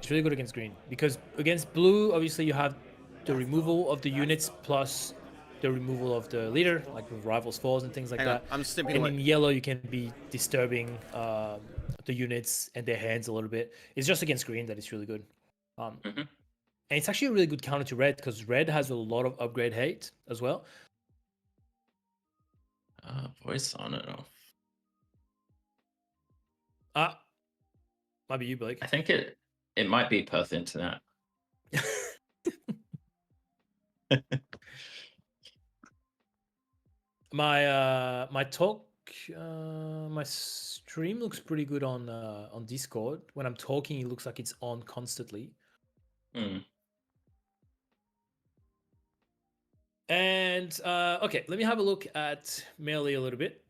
He's really good against green because against blue, obviously you have the removal of the units plus the removal of the leader, like with rivals falls and things like Hang on, that. I'm stepping And away. in yellow, you can be disturbing the units and their hands a little bit. It's just against green that it's really good. And it's actually a really good counter to red because red has a lot of upgrade hate as well. Voice on and off. Might be you, Blake. I think it might be Perth Internet. My talk, my stream looks pretty good on Discord. When I'm talking, it looks like it's on constantly. And okay, let me have a look at Melee a little bit.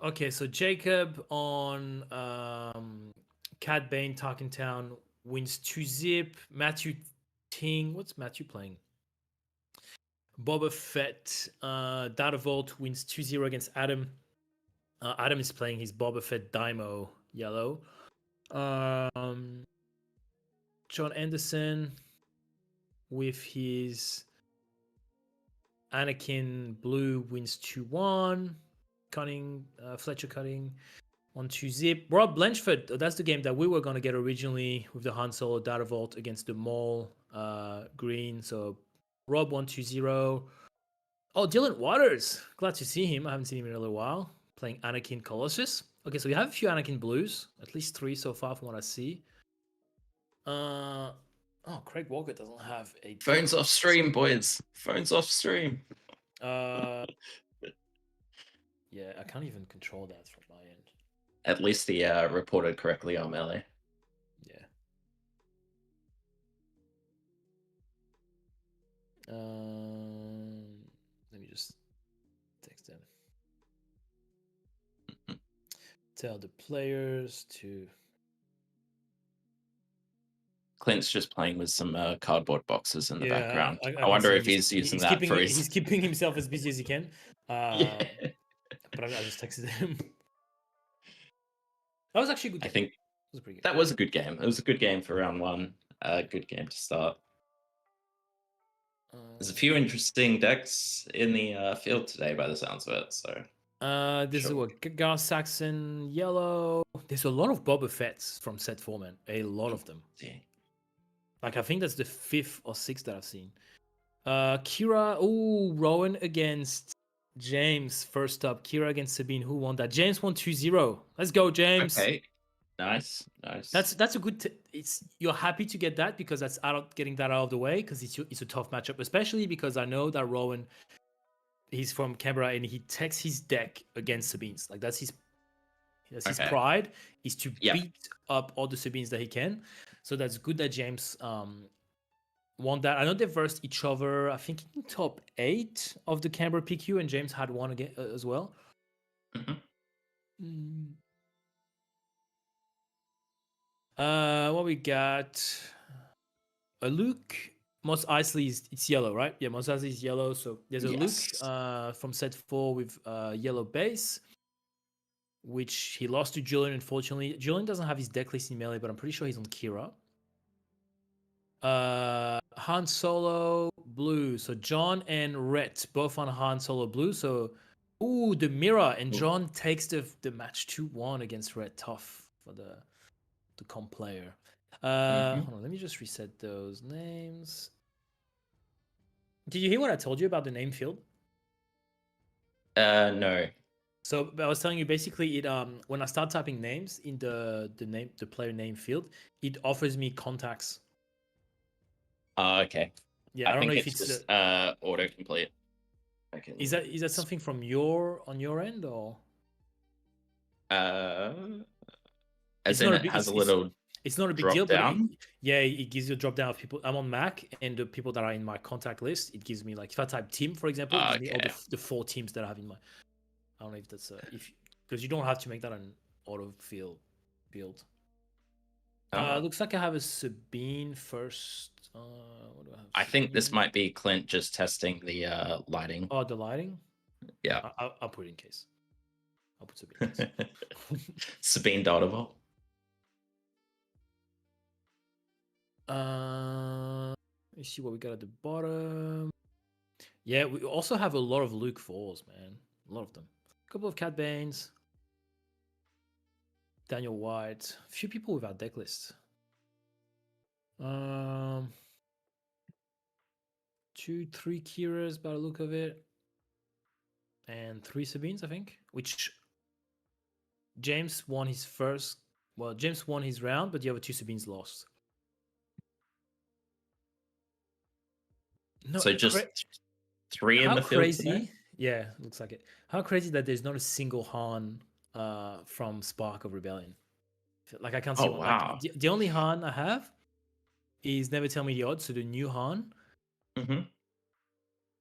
Okay, so Jacob on Cad Bane Tarkentown wins 2-zip. Matthew Ting, what's Matthew playing? Boba Fett Data Vault wins 2-0 against Adam. Adam is playing his Boba Fett Daimo yellow. John Anderson with his Anakin blue wins 2-1. Cutting, Fletcher cutting 1-2-zip. Rob Blanchford, that's the game that we were going to get originally with the Han Solo Data Vault against the Maul green. So Rob 1-2-0. Oh, Dylan Waters. Glad to see him. I haven't seen him in a little while. Playing Anakin Colossus. Okay, so we have a few Anakin blues. At least 3 so far from what I see. Oh, Craig Walker doesn't have a... Phones off stream, boys. Phones off stream. Yeah, I can't even control that from my end. At least he reported correctly on Melee. Yeah. Let me just text them. Tell the players to... Clint's just playing with some cardboard boxes in the background. I can wonder see if he's using that keeping, for his... He's keeping himself as busy as he can. Yeah. But I just texted him. That was actually a good game. I think was pretty good. That was a good game. It was a good game for round one. A good game to start. There's a few interesting decks in the field today, by the sounds of it. So this is what Gar Saxon yellow. There's a lot of Boba Fett's from set 4, man. A lot of them. Yeah. Like I think that's the 5th or 6th that I've seen. Kira, Rowan against James first up. Kira against Sabine. Who won that? James won 2-0. Let's go, James. Okay. Nice. That's a good. You're happy to get that because that's getting that out of the way because it's a tough matchup, especially because I know that Rowan, he's from Canberra and he takes his deck against Sabines. Like that's his pride is to beat up all the Sabines that he can. So that's good that James won that. I know they versed each other. I think in top 8 of the Canberra PQ, and James had one again as well. What we got? A Luke. Mos Eisley it's yellow, right? Yeah, Mos Eisley is yellow. So there's a Luke from set 4 with yellow base, which he lost to Julian, unfortunately. Julian doesn't have his deck list in Melee, but I'm pretty sure he's on Kira. Han Solo blue. So John and Rhett both on Han Solo blue. So the mirror, and John takes the match 2-1 against Rhett. Tough for the comp player. Hold on, let me just reset those names. Did you hear what I told you about the name field? No. So I was telling you basically it when I start typing names in the player name field, it offers me contacts. Okay. Yeah, I don't know if it's it's just autocomplete. Is that something from on your end or? As in it has a little. It's not a big deal, but it gives you a drop down of people. I'm on Mac, and the people that are in my contact list, it gives me like if I type team, for example, it gives me all the 4 teams that I have in my. I don't know if that's because you don't have to make that an auto field build. Looks like I have a Sabine first. What do I have? I think this might be Clint just testing the lighting. Oh, the lighting. Yeah, I'll put it in case. I'll put Sabine in case. Sabine Dotterville. Let's see what we got at the bottom. Yeah, we also have a lot of Luke 4s, man. A lot of them. A couple of Cat Banes. Daniel White. A few people without deck lists. 2-3 Kiras by the look of it. And 3 Sabines, I think. Which James won his first. Well, James won his round, but the other 2 Sabines lost. No, so just 3 in the field. Crazy. Today? Yeah, looks like it. How crazy that there's not a single Han from Spark of Rebellion. Like I can't see one. Wow. Like, the only Han I have is Never Tell Me the Odds, so the new Han.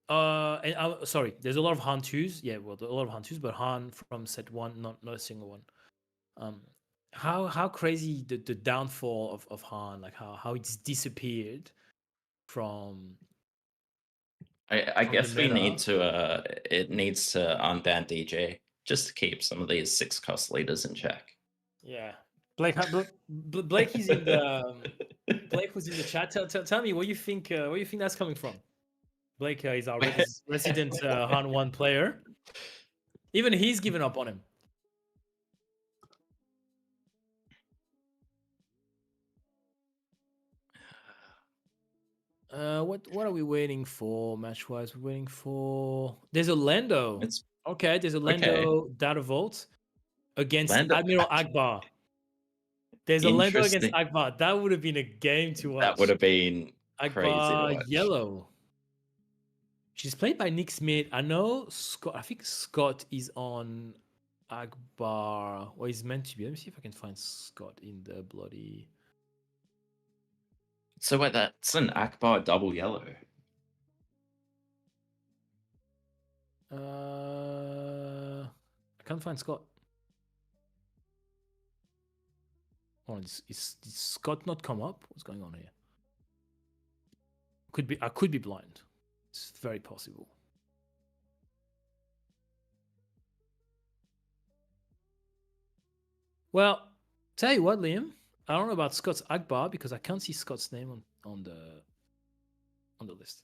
And sorry, there's a lot of Han 2s. Yeah, well, a lot of Han 2s, but Han from set 1, not a single one. How crazy the downfall of Han, like how it's disappeared from I from the guess we meta. need to it needs to unban DJ just to keep some of these 6-cost leaders in check. Yeah, Blake Blake is in the Blake was in the chat. Tell me what you think. Where you think that's coming from? Blake is our resident Han 1 player. Even he's given up on him. What are we waiting for match wise? We're waiting for. There's a Lando. Okay, there's a Lando data vault against Lando- Admiral Akbar. There's a Lando against Interesting. Akbar. That would have been a game to watch. That would have been crazy to Akbar watch. yellow. She's played by Nick Smith. I know Scott. I think Scott is on Akbar. Or he's meant to be. Let me see if I can find Scott in the bloody. So wait, that's an Akbar double yellow. I can't find Scott. Oh, is Scott not come up? What's going on here? I could be blind. It's very possible. Well, tell you what, Liam. I don't know about Scott's Akbar because I can't see Scott's name on the list.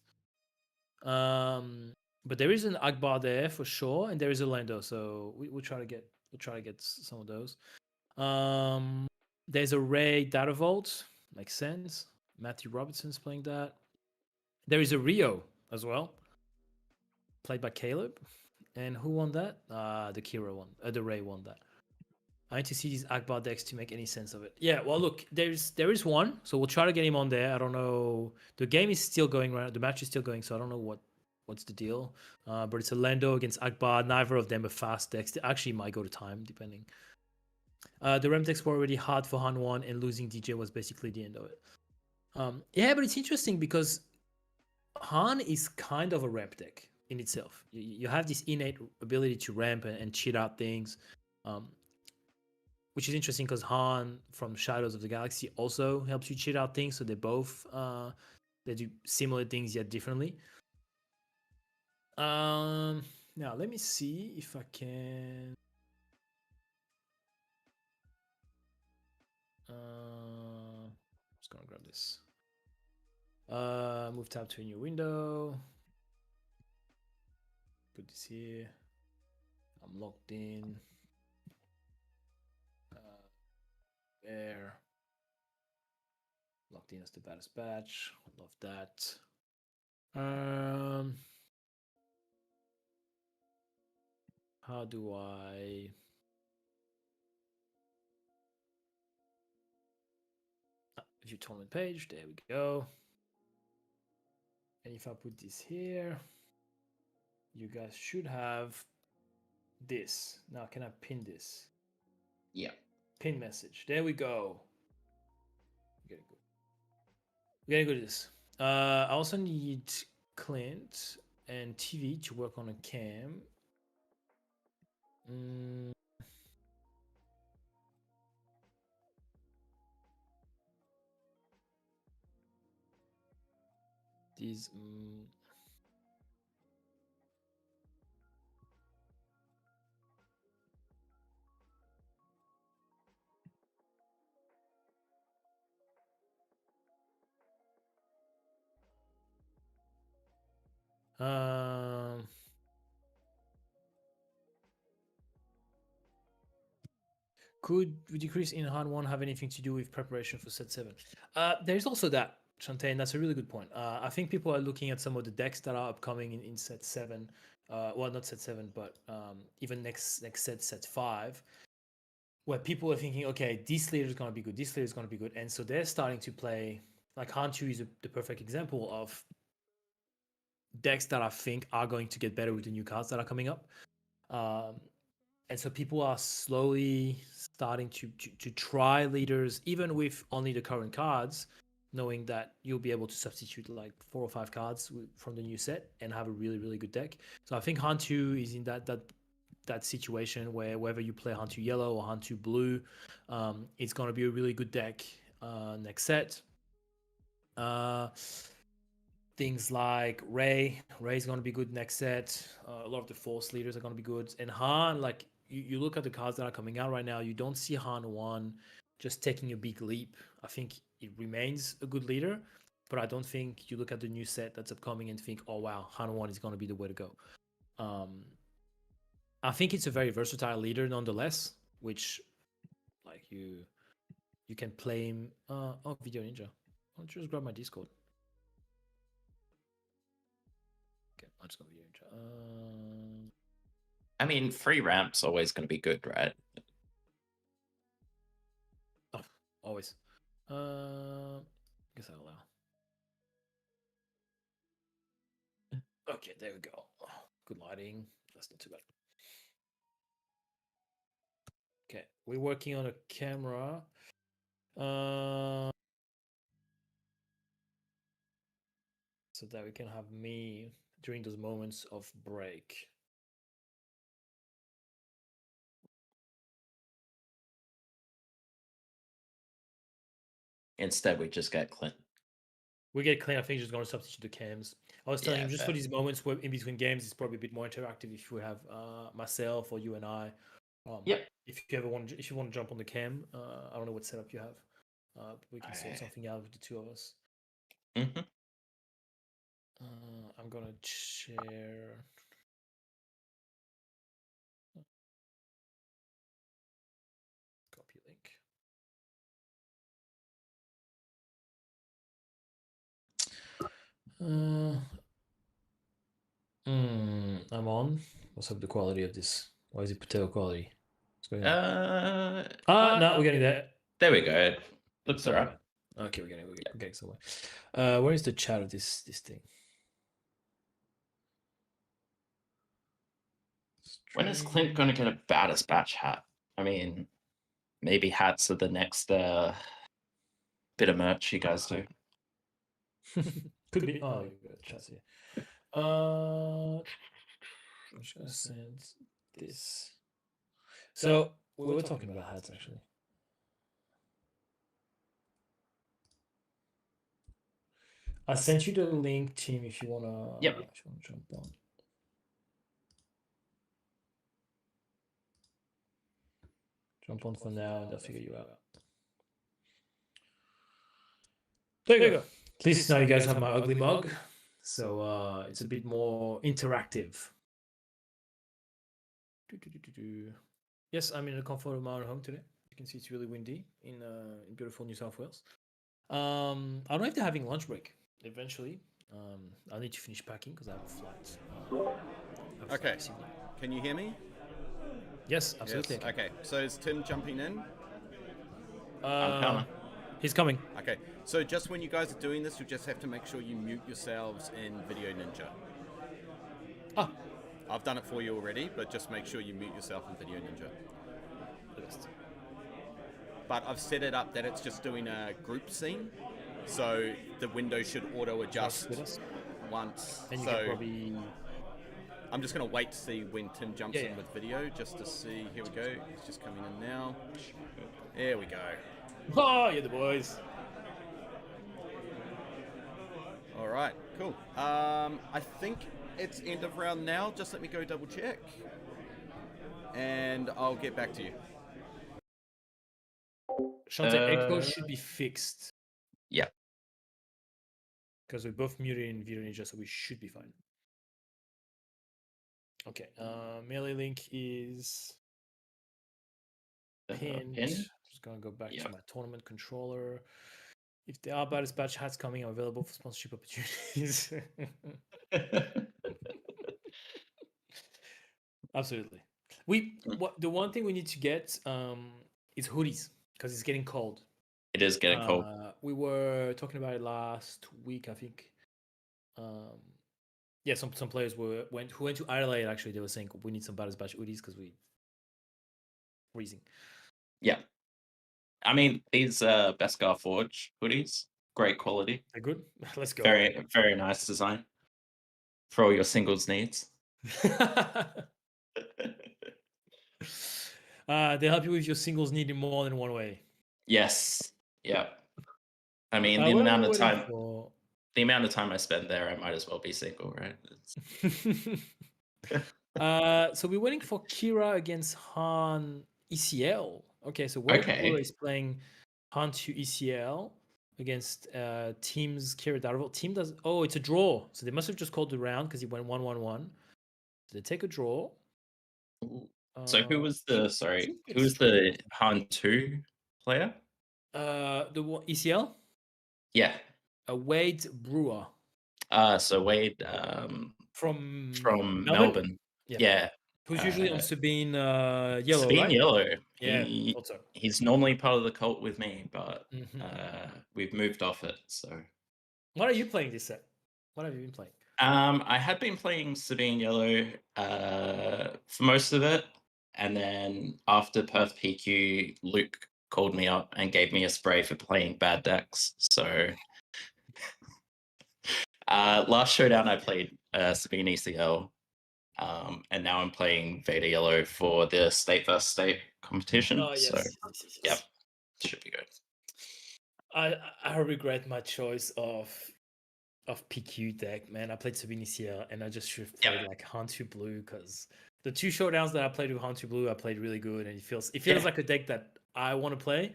But there is an Akbar there for sure, and there is a Lando. So we'll try to get some of those. There's a Ray Data Vault, makes sense. Matthew Robertson's playing that. There is a Rio as well, played by Caleb. And who won that? The Kira won. The Ray won that. I need to see these Akbar decks to make any sense of it. Yeah, well, look, there is one, so we'll try to get him on there. I don't know. The game is still going right. The match is still going, so I don't know what's the deal. But it's a Lando against Akbar. Neither of them are fast decks. They actually might go to time, depending. The Rem decks were already hard for Han 1, and losing DJ was basically the end of it. Yeah, but it's interesting because Han is kind of a ramp deck in itself. You have this innate ability to ramp and cheat out things, which is interesting because Han from Shadows of the Galaxy also helps you cheat out things. So they both they do similar things yet differently. Now let me see if I can. Just gonna grab this. Move tab to a new window. Put this here. I'm logged in. There. Logged in as the baddest batch. Love that. How do I? View tournament page. There we go. And if I put this here, you guys should have this. Now, can I pin this? Yeah. Pin message. There we go. We're getting good at this. I also need Clint and TV to work on a cam. These. Could the decrease in Han 1 have anything to do with preparation for set 7? There's also that, Shantae, that's a really good point. I think people are looking at some of the decks that are upcoming in set 7. Well, not set 7, but even next set 5, where people are thinking, okay, this leader is going to be good, this leader is going to be good. And so they're starting to play, like Han 2 is the perfect example of decks that I think are going to get better with the new cards that are coming up. And so people are slowly starting to try leaders, even with only the current cards, knowing that you'll be able to substitute like 4 or 5 cards from the new set and have a really, really good deck. So I think Hantu is in that situation where whether you play Hantu Yellow or Hantu Blue, it's going to be a really good deck next set. Things like Ray's going to be good next set. A lot of the Force leaders are going to be good. And Han, like, you look at the cards that are coming out right now, you don't see Han 1 just taking a big leap. I think it remains a good leader, but I don't think you look at the new set that's upcoming and think, oh wow, Han 1 is going to be the way to go. I think it's a very versatile leader nonetheless, which like you can play him. Oh, Video Ninja. Why don't you just grab my Discord? Okay, I'll just go Video Ninja. I mean, free ramp's always going to be good, right? Oh, always. Guess I'll allow. Okay, there we go. Good lighting. That's not too bad. Okay, we're working on a camera. So that we can have me during those moments of break. Instead, we just get Clint. We get Clint. I think he's going to substitute the cams. I was telling Yeah, him just fair. for these moments where in between games, it's probably a bit more interactive if we have myself or you and I. Yep. If you want to jump on the cam, I don't know what setup you have. We can sort something out with the two of us. Mm-hmm. I'm gonna share. Copy link. I'm on. What's up the quality of this? Why is it potato quality? What's going on? No, we're getting there. There we go. Looks alright. Okay, we're getting somewhere. Where is the chat of this thing? When is Clint going to get a baddest batch hat? I mean, maybe hats are the next bit of merch you guys do. Could be. Oh, you got chat's here. I'm just gonna send this. So we were talking about hats actually. I sent you the link, team, if you wanna. Yep. If you wanna jump on. Jump on for now, and they'll figure you out. There you go. At least now you guys have my ugly mug, so it's a bit more interactive. Yes, I'm in the comfort of my own home today. You can see it's really windy in beautiful New South Wales. I don't know if they're having lunch break eventually. I need to finish packing because I have a flight. Okay. Can you hear me? Yes, absolutely. Yes. Okay. So is Tim jumping in? I'm coming. He's coming. Okay. So just when you guys are doing this, you just have to make sure you mute yourselves in Video Ninja. Ah. I've done it for you already, but just make sure you mute yourself in Video Ninja. But I've set it up that it's just doing a group scene, so the window should auto-adjust once. And you so can probably... I'm just going to wait to see when Tim jumps in with video, just to see. Here we go. He's just coming in now. There we go. Oh, you're the boys. All right, cool. I think it's end of round now. Just let me go double check, and I'll get back to you. Shante, echo should be fixed. Yeah. Because we're both muted in Video Ninja, so we should be fine. Okay, melee link is pinned. Just gonna go back to my tournament controller. If there are baddest batch hats coming, I'm available for sponsorship opportunities. Absolutely. The one thing we need to get is hoodies because it's getting cold. It is getting cold. We were talking about it last week, I think. Yeah, some players who went to Adelaide. Actually, they were saying we need some baddest batch hoodies because we freezing. Yeah, I mean these Beskar Forge hoodies great quality. They're good. Let's go. Very, very nice design for all your singles needs. They help you with your singles need in more than one way. Yes. Yeah. I mean, What are we waiting for? the amount of time I spend there, I might as well be single, right? So we're waiting for Kira against Han ECL. Okay, so Wade Okay. Brewer is playing Han to ECL against Team's Kira Darvel. Team does. Oh, it's a draw. So they must have just called the round because he went 1-1-1. So they take a draw. So who was the who was Han 2 player? The ECL? Yeah. Wade Brewer So Wade from Melbourne. Yeah. Who's usually on Sabine Yellow, Sabine right? Yellow. Yeah, thought so. He's normally part of the cult with me, but Mhm. we've moved off it. So What are you playing this set? What have you been playing? I had been playing Sabine Yellow for most of it, and then after Perth PQ, Luke called me up and gave me a spray for playing bad decks. So last showdown I played Sabine ECL, and now I'm playing Veda Yellow for the state vs state competition. Oh yes, So yes. yep, should be good. I regret my choice of PQ deck, man. I played Sabine ECL and I just should have played like Hantu Blue, because the two showdowns that I played with Hantu Blue, I played really good, and it feels like a deck that I want to play.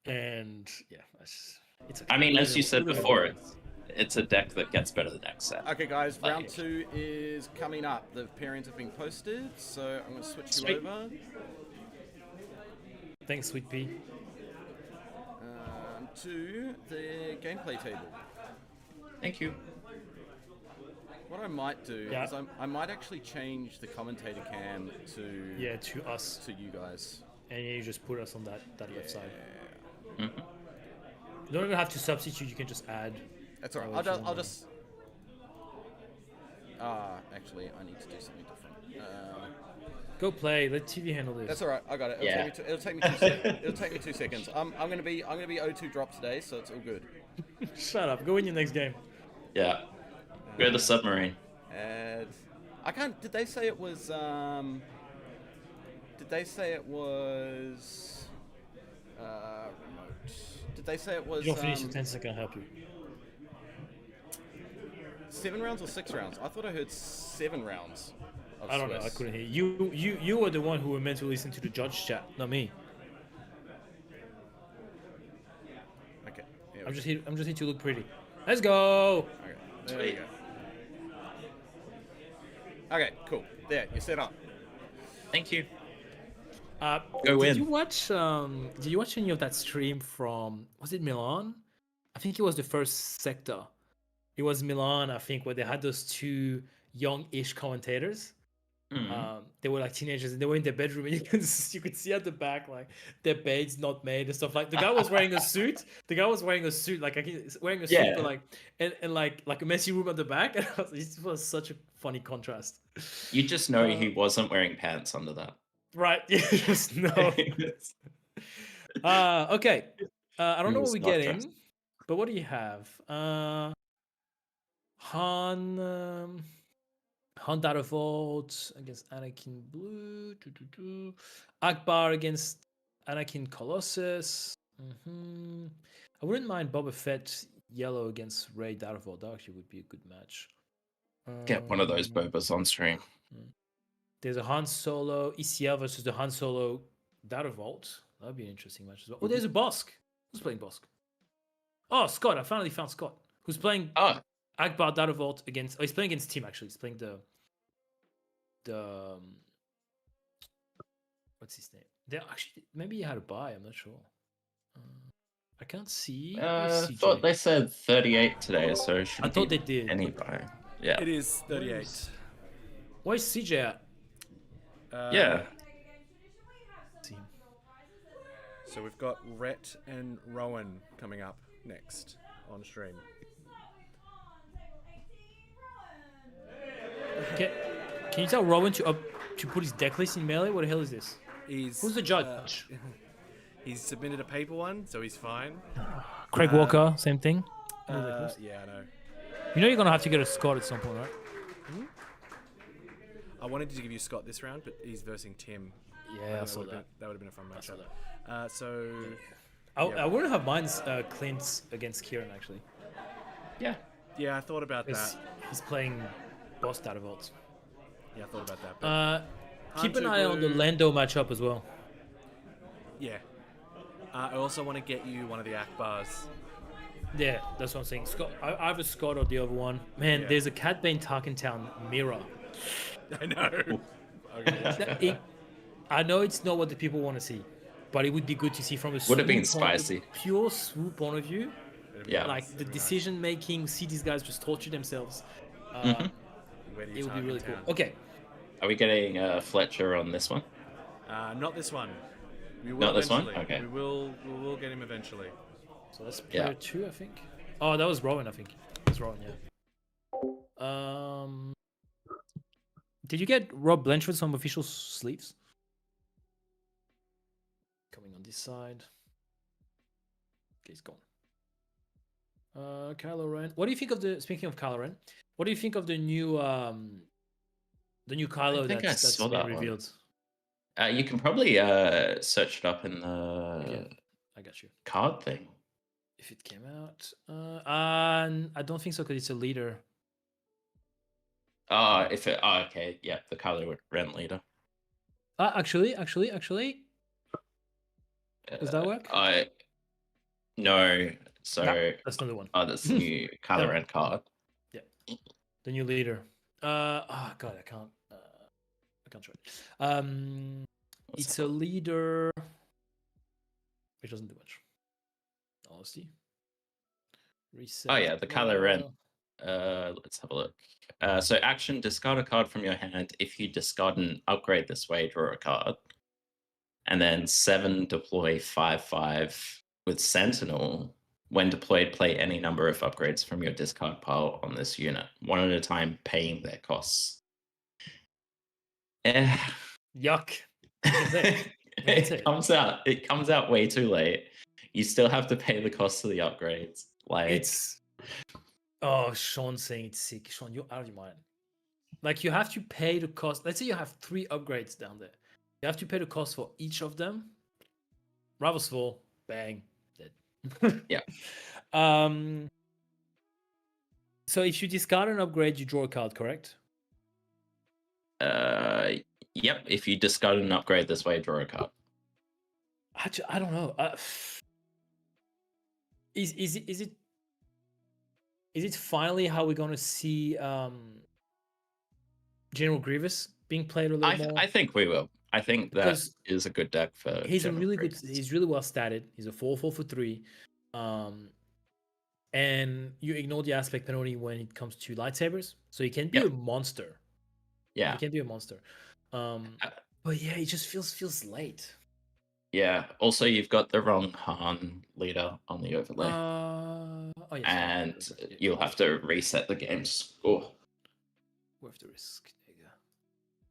And yeah, it's okay. I mean, as you said before, it's a deck that gets better the next set. Okay, guys, round 2 is coming up. The pairings have been posted, so I'm going to switch you over. Thanks, Sweet Pea. To the gameplay table. Thank you. What I might do is I might actually change the commentator cam to us, to you guys, and you just put us on that left side. Mm-hmm. You don't even have to substitute. You can just add. That's alright. I'll just. Actually, I need to do something different. Go play. Let TV handle this. That's alright. I got it. It'll take me 2 seconds. It'll take me 2 seconds. I'm gonna be O2 drop today, so it's all good. Shut up. Go in your next game. Yeah. Go to the submarine. And I can't. Did they say it was? Did they say it was? Remote. Did they say it was? You'll finish in 10 seconds. I can help you. 7 rounds or 6 rounds? I thought I heard 7 rounds. I don't know. I couldn't hear you. You were the one who were meant to listen to the judge chat, not me. Okay. I'm just here to look pretty. Let's go. Okay. There you go. Okay. Cool. There. You're set up. Thank you. Go win. Did you watch any of that stream from? Was it Milan? I think it was the first sector. It was Milan, I think, where they had those two young-ish commentators. They were like teenagers, and they were in their bedroom, and you could see at the back like their bed's not made and stuff. Like the guy was wearing a suit. Like he's wearing a suit, but like and like a messy room at the back. And it was such a funny contrast. You just know he wasn't wearing pants under that. Right. You just know. Okay. I don't know what we're getting, but what do you have? Han Daravolt against Anakin Blue. Akbar against Anakin Colossus. I wouldn't mind Boba Fett Yellow against Ray Daravolt. That actually would be a good match. Get one of those Bobas on stream. There's a Han Solo ECL versus the Han Solo Daravolt. That would be an interesting match as well. Oh, there's a Bosk. Who's playing Bosk? Oh, Scott. I finally found Scott. Who's playing Akbar Daravolt against... Oh, he's playing against Team, actually. He's playing the what's his name? Actually, maybe he had a buy. I'm not sure. I can't see. Thought they said 38 today, so I thought they did. Any buy? Yeah. It is 38. Where's CJ at? Yeah. So we've got Rhett and Rowan coming up next on stream. Can you tell Rowan to put his deck list in melee? What the hell is this? Who's the judge? He's submitted a paper one, so he's fine. Craig Walker, same thing. Yeah, I know. You know you're gonna have to get a Scott at some point, right? I wanted to give you Scott this round, but he's versing Tim. Yeah, I saw that. That would have been a fun saw matchup. So I wouldn't have minds Clint against Kieran actually. Yeah. yeah, I thought about Because that. he's playing boss data vaults. Yeah, I thought about that. But Keep an Hunter eye on the Blue- Lando matchup as well. yeah. I also want to get you one of the Akbars. Yeah, that's what I'm saying. Scott, I have a Scott or the other one. Man, Yeah. there's a Cat Bane Tarkentown mirror. I know. I know it's not what the people want to see, but it would be good to see from a Would have been swoop point- spicy. pure swoop point of view. Yeah. Like the decision making, see these guys just torture themselves. Where do you It would be really cool. Tarkentown? Okay, Are we getting Fletcher on this one? Not this one. We will Not this one? eventually. Okay. We will get him eventually. so that's player Yeah. 2, I think. Oh, that was Rowan, I think. It was Rowan, yeah. Did you get Rob Blanchard some official sleeves? Coming on this side. Okay, he's gone. Kylo Ren. What do you think of the? Speaking of Kylo Ren, what do you think of the new Kylo think I that's saw been that one. revealed? You can probably search it up in the Yeah, I got you. card thing. If it came out, I don't think so because it's a leader. Okay, yeah, the Kylo Ren leader. Actually, does that work? No. So That's not the one. that's the new Kylo Ren card. The new leader. Oh god, I can't show it. It's a leader which doesn't do much. Honesty. Reset. Oh yeah, the Kylo Ren. Let's have a look. So action, discard a card from your hand. If you discard an upgrade this way, draw a card. And then 7 deploy 5/5 with Sentinel. When deployed, play any number of upgrades from your discard pile on this unit, one at a time, paying their costs. Yuck. It comes out way too late. You still have to pay the cost of the upgrades. Like It's Sean's saying it's sick. Sean, you're out of your mind. Like you have to pay the cost. Let's say you have 3 upgrades down there. You have to pay the cost for each of them. Rivals fall, bang, dead. Yeah. So if you discard an upgrade, you draw a card, correct? Yep. If you discard an upgrade this way, draw a card. I don't know. Is it finally how we're gonna see General Grievous being played a little more? I think we will. I think that Because is a good deck for. he's a General really Grievous. good. He's really well statted. He's a 4/4 for 3, and you ignore the aspect penalty when it comes to lightsabers, so he can be Yep. a monster. Yeah. He can be a monster. But yeah, it just feels late. Yeah. Also, you've got the wrong Han leader on the overlay, Oh yes, and yeah. you'll have to reset the game score. Worth the risk. There you go.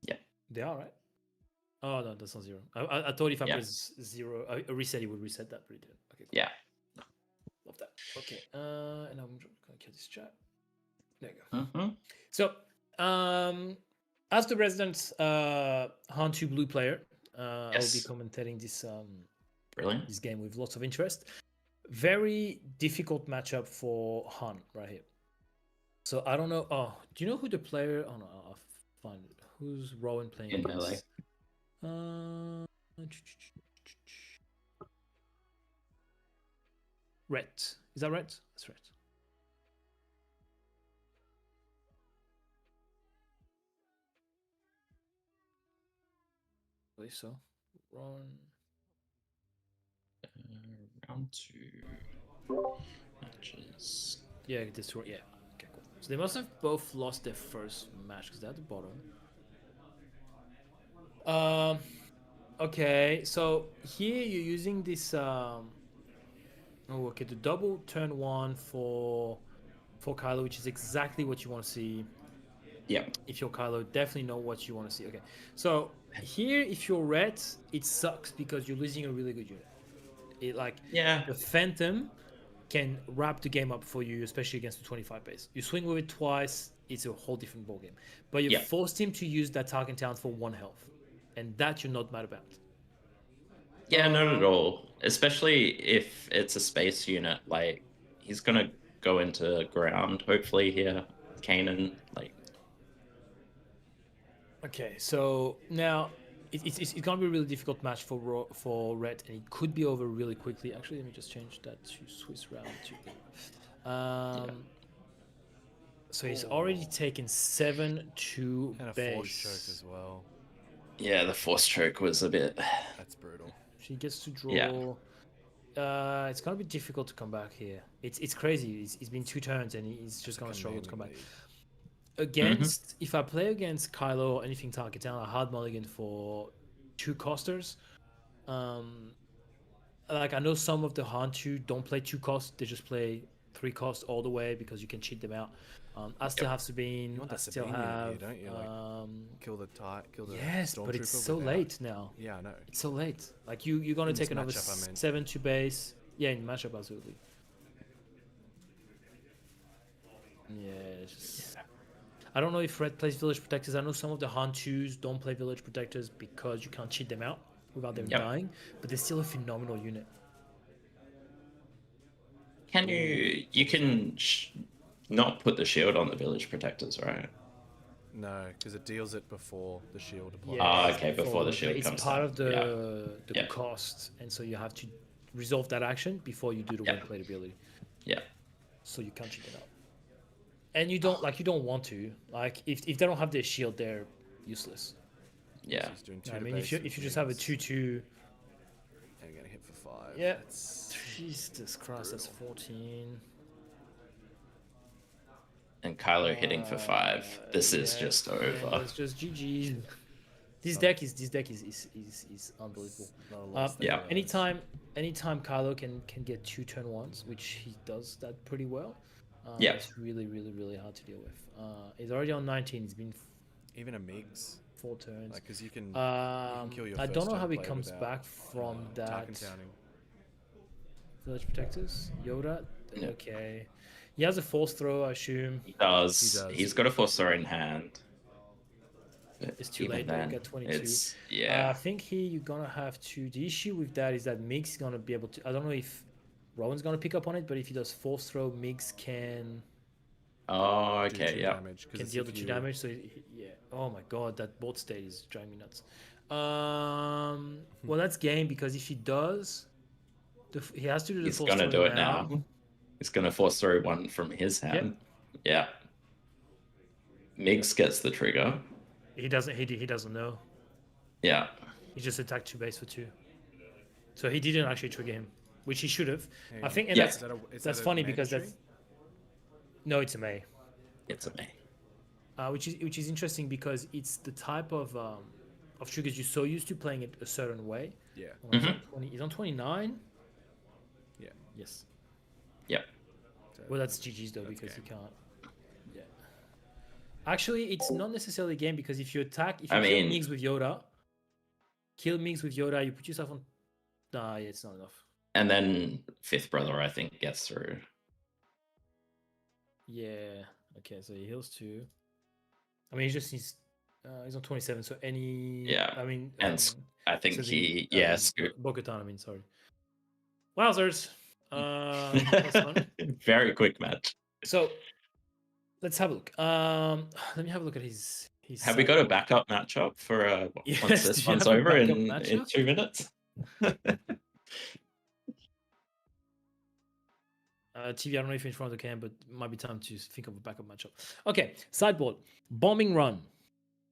Yeah. They are, right? Oh no, that's not 0. I thought if I Yeah. press 0, a reset, it would reset that, but it didn't. Okay, cool. Yeah. Love that. Okay, and I'm gonna kill this chat. There you go. Mhm. So, as the resident Han 2 blue player, I will be Yes. commentating this Brilliant. this game with lots of interest. Very difficult matchup for Han right here. So I don't know. Oh, do you know who the player? Oh no, I'll find it. Who's Rowan playing In against? melee. Ret. Is that right? That's right. I believe so. Rowan. Round 2 matches. Yeah, this one. Yeah. Okay, cool. So they must have both lost their first match because they're at the bottom. Okay, so here you're using this. Oh, okay, the double turn 1 for Kylo, which is exactly what you want to see. Yeah. If you're Kylo, definitely know what you want to see. Okay, so here if you're red, it sucks because you're losing a really good unit. Yeah. the Phantom can wrap the game up for you, especially against the 25 base. You swing with it twice, it's a whole different ballgame. But you Yeah. forced him to use that Target Talent for 1 health, and that you're not mad about. Yeah, not at all. Especially if it's a space unit, like he's gonna go into ground, hopefully here. Kanan, like Okay, so now it's gonna be a really difficult match for Red, and it could be over really quickly. Actually, let me just change that to Swiss round 2. So he's already taken 7-2 And a force choke base. as well. yeah, the force choke was a bit That's brutal. She gets to draw. Yeah. It's gonna be difficult to come back here. It's crazy. It's been 2 turns, and he's just gonna struggle to come back. Against if I play against Kylo or anything target down, a hard mulligan for 2 costers. Like I know some of the Hantu don't play 2 cost, they just play 3 cost all the way because you can cheat them out. I still have Sabine. You want I that still Sabine unit have here, don't you? Like, kill the yes, but it's Stormtrooper so without- late now. Yeah, I know. It's so late. Like you're gonna In this take another matchup, I meant. 7-2 base. Yeah, in matchup absolutely. Yeah, it's just... I don't know if Red plays Village Protectors. I know some of the Hantus don't play Village Protectors because you can't cheat them out without them dying, but they're still a phenomenal unit. Can you can not put the shield on the village protectors, right? No, because it deals it before the shield applies. Ah, it's okay, before the but shield it's comes part down. of the Yeah. cost, and so you have to resolve that action before you do the Yeah. win plate ability. Yeah. So you can't cheat them out. And you don't want to. Like if they don't have their shield, they're useless. Yeah. He's doing I 2 to mean, base if you just have a with 2-2, and you're gonna hit for 5. yeah. That's Jesus Christ, that's 14. And Kylo hitting for 5. This is just Yeah, over. it's just GG. This deck is unbelievable. not a loss there, yeah. guys. Anytime Kylo can get 2 turn ones, which he does that pretty well. Yeah. It's really hard to deal with. He's already on 19. It's been Even a Migs, 4 turns. like, because you can kill your I first don't know turn how he play comes without, back from that. Tarkin Towning. Village Protectors, Yoda. Yeah. Okay, he has a force throw, I assume. He does. He does. He's got a force throw in hand. But It's too even late, though, then, got 22. It's I yeah. think you're gonna have to. The issue with that is that Migs is gonna be able to. I don't know if Rowan's gonna pick up on it, but if he does force throw, Migs can Oh, Do okay, 2 yeah. damage, 'cause it's deal if the 2 you- damage. So yeah. Oh my god, that board state is driving me nuts. Well, that's game because if he does, he has to do the He's force gonna throw do it now. He's gonna force through one from his hand. Yeah. Migs gets the trigger. He doesn't. He doesn't know. Yeah. He just attacked 2 base for 2. So he didn't actually trigger him, which he should have. Hang I on. think, and Yeah. Is that's that a funny because mandatory? no, it's a May. It's a me. Which is interesting because it's the type of triggers you're so used to playing it a certain way. Yeah. Oh, he's on 20. He's on 29. Yeah. Yes. Yep. So Well, that's GG's though That's because game. he can't. Yeah. Actually, it's not necessarily a game because if you attack, if you I kill mean- Migs with Yoda, you put yourself on. Nah, yeah, it's not enough. And then fifth brother, I think, gets through. Yeah. Okay, so he heals 2. I mean, he's on 27. So any. Yeah, I mean, and I think he yes. Bo-Katan, I mean, sorry. Wowzers. That's fun. Very quick match. So let's have a look. Let me have a look at his. Have we got a backup matchup for Yes, once do this you one's have a over backup in matchup? 2 minutes? TV, I don't know if you're in front of the cam, but it might be time to think of a backup matchup. Okay, sideboard. Bombing Run.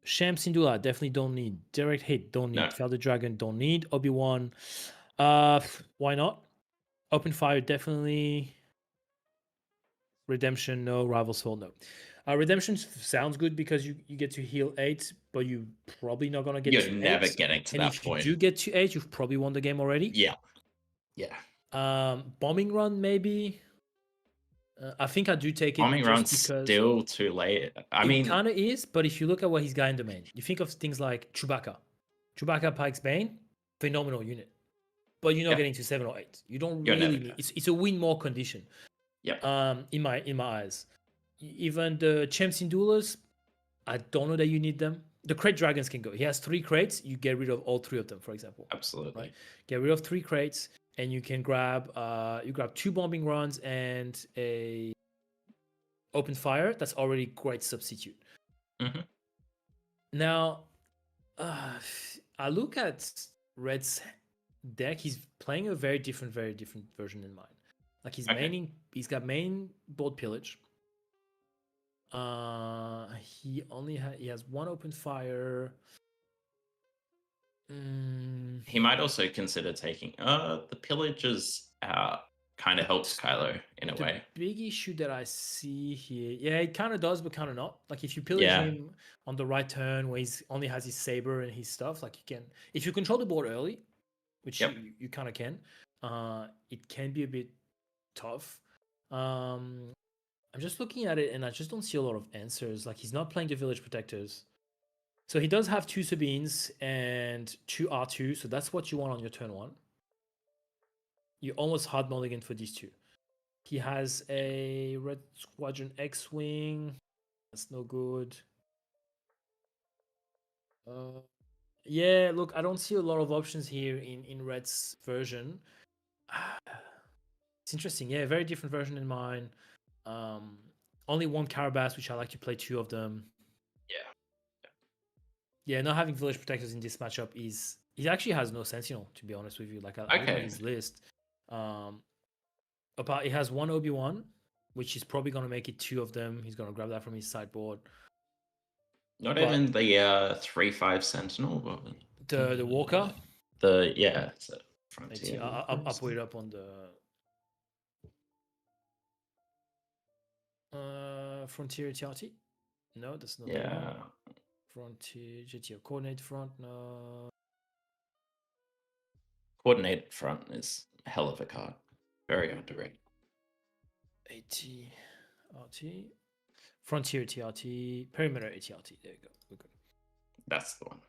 Sham Syndulla, definitely don't need. Direct Hit, don't need. No. Fel the Dragon, don't need. Obi-Wan, why not? Open Fire, definitely. Redemption, no. Rival's Fall, no. Redemption sounds good because you get to heal 8, but you're probably not going to get You're to never 8. getting to And that if point. you do get to 8, you've probably won the game already. Yeah. Yeah. Bombing Run, maybe. I think I do take it. Bombing just run's because still too late. I it mean, kind of is, but if you look at what he's got in domain, you think of things like Chewbacca, Pike's Bane, phenomenal unit. but you're not Yep. getting to 7 or 8. You don't You're never really need. It's a win more condition. Yep. In my eyes, even the champs in duelers, I don't know that you need them. The crate dragons can go. He has 3 crates. You get rid of all 3 of them, for example. Absolutely. Right? Get rid of 3 crates, and you can grab 2 bombing runs and a open fire. That's already great substitute. Mhm. Now, I look at Red's deck. He's playing a very different version than mine. Like he's Okay. he's got main board pillage. He has 1 open fire. He might also consider taking the pillages kind of helps Kylo in a The way. big issue that I see here, yeah, it kind of does, but kind of not. Like if you pillage Yeah. him on the right turn where he's only has his saber and his stuff, like you can, if you control the board early, which Yep. you kind of can, it can be a bit tough. I'm just looking at it and I just don't see a lot of answers. Like he's not playing the village protectors. So he does have 2 Sabines and 2 R2, so that's what you want on your turn 1. You almost hard mulligan for these 2. He has a Red Squadron X-Wing. That's no good. Yeah, look, I don't see a lot of options here in Red's version. It's interesting. Yeah, very different version in mine. Only 1 Carabas, which I like to play 2 of them. Yeah, not having village protectors in this matchup is he actually has no sentinel, to be honest with you. Like I look at Okay. his list. Apart he has 1 Obi-Wan, which is probably gonna make it 2 of them. He's gonna grab that from his sideboard. Not But- even the 3/5 Sentinel. But The Walker. It's a Let's Frontier. see, I'll put it up on the Frontier TRT. No, that's not the one. Yeah. Frontier GTO coordinate front. No. Coordinated front is a hell of a card. Very underrated. AT RT. Frontier TRT. Perimeter ATRT. There you go. We're good. That's the one.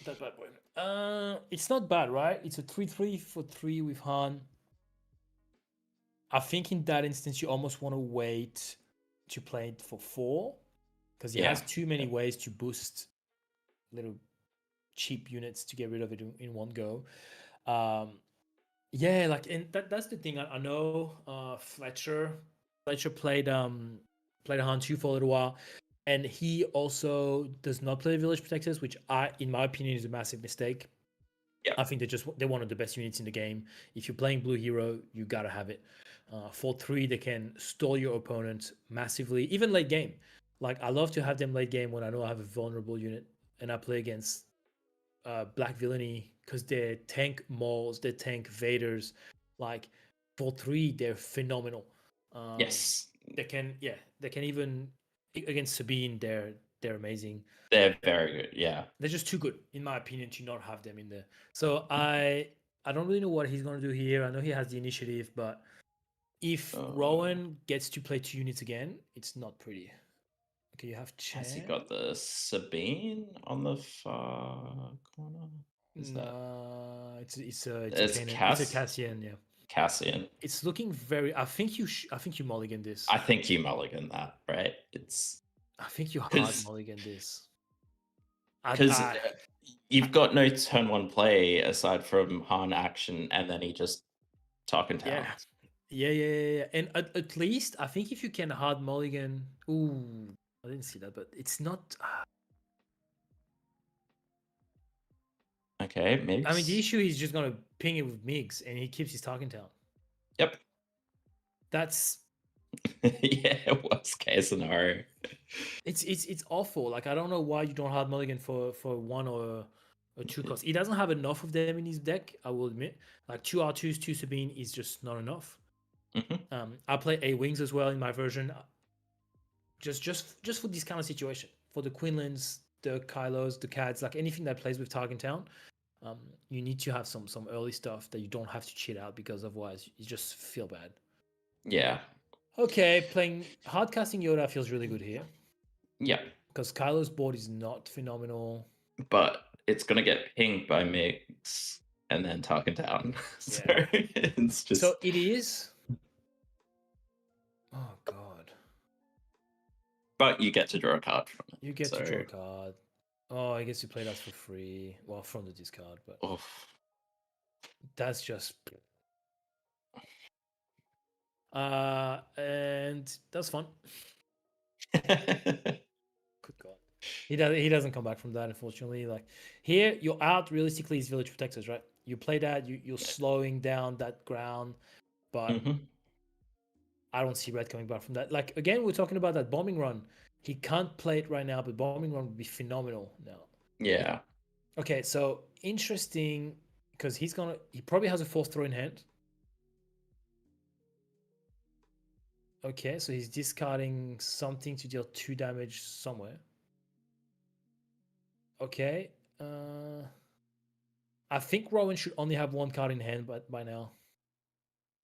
That bad boy. It's not bad, right? It's a 3/3 for 3 with Han. I think in that instance you almost want to wait to play it for 4 because he has too many ways to boost little cheap units to get rid of it in one go. Yeah, like, and that's the thing. I know Fletcher played a Han 2 for a little while, and he also does not play Village Protectors, which in my opinion is a massive mistake. Yeah. I think they're one of the best units in the game. If you're playing Blue Hero, you gotta have it. For 3, they can stall your opponent massively, even late game. Like I love to have them late game when I know I have a vulnerable unit and I play against Black Villainy because they're tank Mauls, they're tank Vaders. Like for 3, they're phenomenal. Yes. They can even against Sabine, they're amazing. They're very good. Yeah. They're just too good, in my opinion, to not have them in there. So I don't really know what he's gonna do here. I know he has the initiative, but if Rowan gets to play 2 units again, it's not pretty. Okay, you have Chan. Has he got the Sabine on the far corner? Is that? It's a It's Kanan. Cass? It's a Cassian, yeah. Cassian? It's looking very. I think you mulligan this. I think you mulligan that, right? I think you hard 'Cause- mulligan this. Because you've got no turn 1 play aside from Han action, and then he just talking town. Yeah. And at least I think if you can hard mulligan. Ooh, I didn't see that, but it's not. Okay, Migs. I mean, the issue is just gonna ping it with Migs, and he keeps his talking town. Yep. That's yeah, worst case scenario. it's awful. Like I don't know why you don't hard mulligan for 1 or 2 costs. He doesn't have enough of them in his deck, I will admit. Like 2 R2s, 2 Sabine is just not enough. I play A wings as well in my version. Just for this kind of situation, for the Quinlans, the Kylos, the Cads, like anything that plays with Target Town, you need to have some early stuff that you don't have to cheat out because otherwise you just feel bad. Yeah. Okay, playing hard casting Yoda feels really good here Yeah. because Kylo's board is not phenomenal. But it's gonna get pinged by Migs, and then Tarkin down. So Yeah. it's just So it is. Oh God. but you get to draw a card from it. You get so, to draw a card. Oh, I guess you play that for free. Well, from the discard, but oof. that's just. And that's fun. Good God. He doesn't come back from that, unfortunately. Like here, you're out realistically is Village Protectors, right? You play that, you're slowing down that ground, but Mhm. I don't see red coming back from that. Like again, we're talking about that bombing run. He can't play it right now, but bombing run would be phenomenal now. Yeah. Okay, so interesting because he probably has a force throw in hand. Okay, so he's discarding something to deal 2 damage somewhere. Okay. I think Rowan should only have 1 card in hand by now.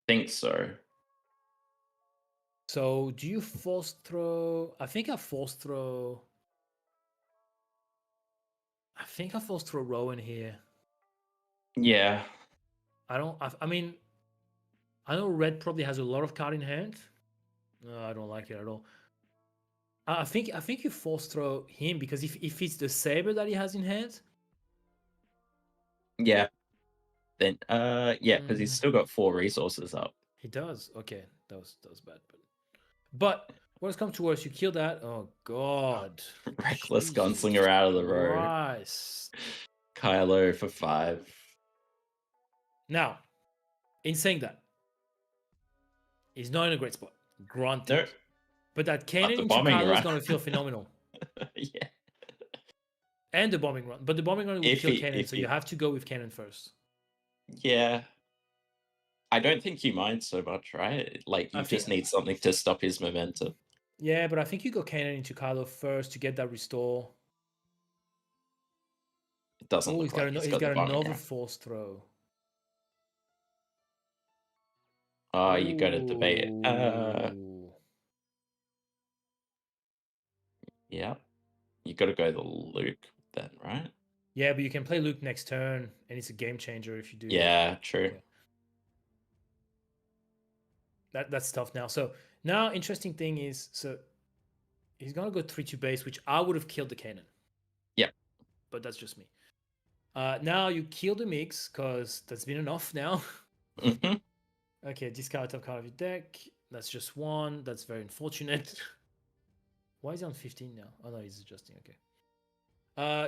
Think so. So do you force throw? I think I force throw Rowan here. Yeah. I mean, I know red probably has a lot of card in hand. No, I don't like it at all. I think you force throw him because if it's the saber that he has in hand, Yeah. Then yeah, because he's still got 4 resources up. he does. Okay, that was bad, but worst comes to worst, you kill that. Oh God, Reckless Jesus gunslinger out of the road. Christ. Kylo for 5. Now, in saying that, he's not in a great spot. Granted. No. But that cannon the into bombing Kylo is run. going to feel phenomenal. Yeah. And the bombing run. But the bombing run will kill cannon, so you have to go with cannon first. Yeah. I don't think you mind so much, right? Like, you just need something to stop his momentum. Yeah, but I think you go cannon into Kylo first to get that restore. It doesn't look like he's got another force throw. Oh, you got to debate it. Yeah. You got to go the Luke then, right? Yeah, but you can play Luke next turn, and it's a game changer if you do. Yeah, true. Okay. That's tough now. So now, interesting thing is, so he's gonna go 3-2 base, which I would have killed the cannon. Yeah. But that's just me. Now you kill the mix because that's been enough now. Mm-hmm. Okay, discard top card of your deck. That's just 1. That's very unfortunate. Why is he on 15 now? Oh no, he's adjusting. Okay.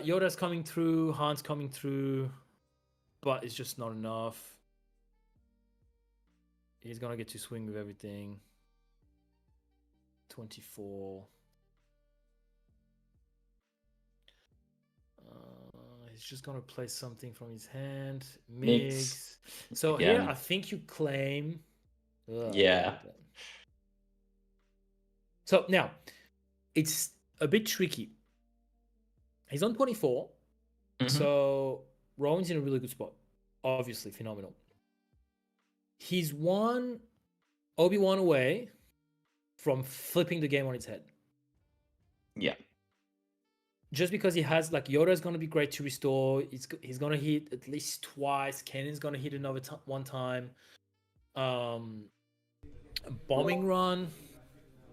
Yoda's coming through. Han's coming through, but it's just not enough. He's gonna get to swing with everything. 24. He's just gonna play something from his hand. Mix. So here, I think you claim. Yeah. So now, it's a bit tricky. He's on 24. So Rowan's in a really good spot. Obviously, phenomenal. He's one Obi-Wan away from flipping the game on its head. Yeah. Just because he has, like, Yoda's going to be great to restore. He's going to hit at least twice. Cannon's going to hit another one time. Bombing run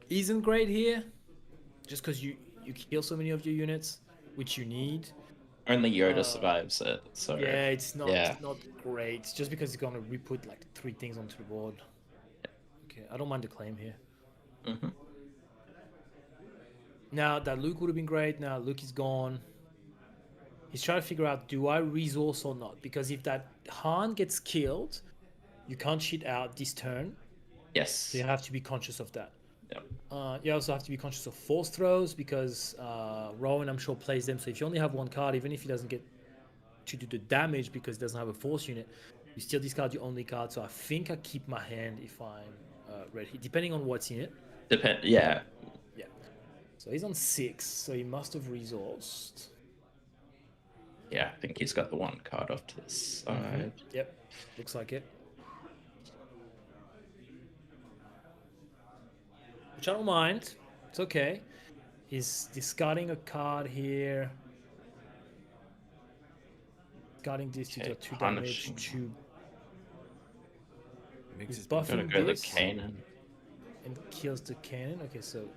isn't great here. Just because you kill so many of your units, which you need. Only Yoda survives it. So yeah, it's not great. Just because he's going to re-put like 3 things onto the board. Okay, I don't mind the claim here. Mm-hmm. Now, that Luke would have been great. Now, Luke is gone. He's trying to figure out, do I resource or not? Because if that Han gets killed, you can't shit out this turn. Yes. So you have to be conscious of that. Yep. You also have to be conscious of force throws because Rowan, I'm sure, plays them. So if you only have 1 card, even if he doesn't get to do the damage because he doesn't have a force unit, you still discard your only card. So I think I keep my hand if I'm red, depending on what's in it. Yeah. Yeah. So he's on 6, so he must have resourced. Yeah, I think he's got the 1 card off to the side. Yep, looks like it. Which I don't mind. It's okay. He's discarding a card here. discarding this to Okay, deal 2 punishing. damage to Mix He's is buffing Gotta go the this cannon. and kills the cannon. Okay, so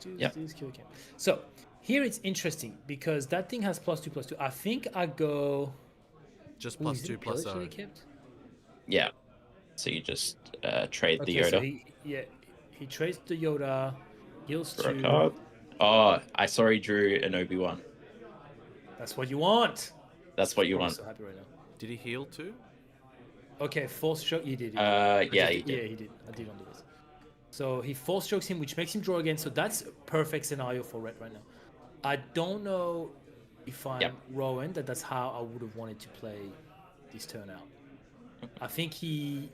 do Yep. this, kill the cannon. So here it's interesting because that thing has +2/+2. I think I go. just Ooh, is it a +2/+0. pillage that he kept? Yeah. So you just trade the Okay, so Yoda he trades the Yoda, heals for a 2. card. Oh, I saw he drew an Obi-Wan. That's what you want. That's what you I'm want. so happy right now. Did he heal too? Okay, force stroke. You did. Yeah, he Yeah, did. he did. I did undo this. So he force strokes him, which makes him draw again. So that's a perfect scenario for red right now. I don't know if I'm Yep. Rowan that's how I would have wanted to play this turn out. I think he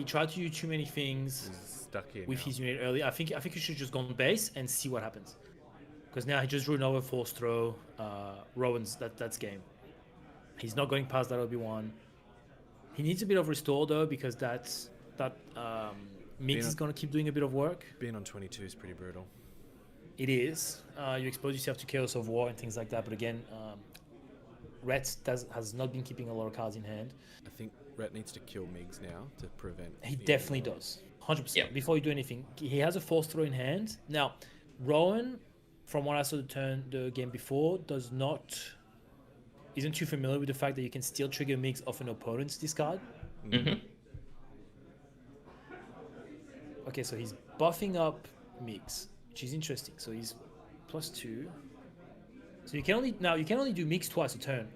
tried to do too many things He's stuck here with now. his unit early. I think he should just gone base and see what happens. Because now he just drew another force throw. Rowan's that's game. He's not going past that Obi-Wan. He needs a bit of restore though because that mix is gonna keep doing a bit of work. Being on 22 is pretty brutal. It is. You expose yourself to Chaos of War and things like that. But again, Ret has not been keeping a lot of cards in hand. I think Ret needs to kill Migs now to prevent. He the definitely overlord. does. 100%. Yeah. Before you do anything, he has a force throw in hand. Now, Rowan, from what I saw the game before, isn't too familiar with the fact that you can still trigger mix off an opponent's discard. Mm-hmm. Okay, so he's buffing up mix, which is interesting. So he's +2. So you can only do mix once a turn.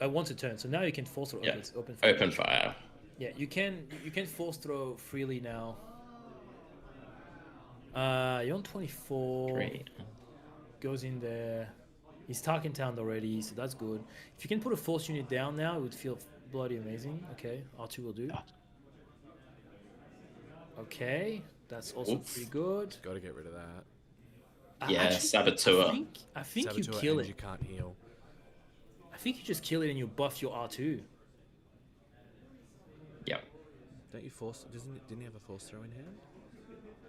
So now you can force throw. Yeah. Okay, it's open fire. Open fire. Yeah, you can force throw freely now. You're on 24. Great. Goes in there. He's Tarkin Town already, so that's good. If you can put a force unit down now, it would feel bloody amazing. Okay, R2 will do. Okay, that's also Oof. pretty good. Got to get rid of that. Yeah, Actually, Saboteur. I think you Saboteur kill and it. you can't heal. I think you just kill it and you buff your R2. Yep. Don't you force? Didn't he have a force throw in hand?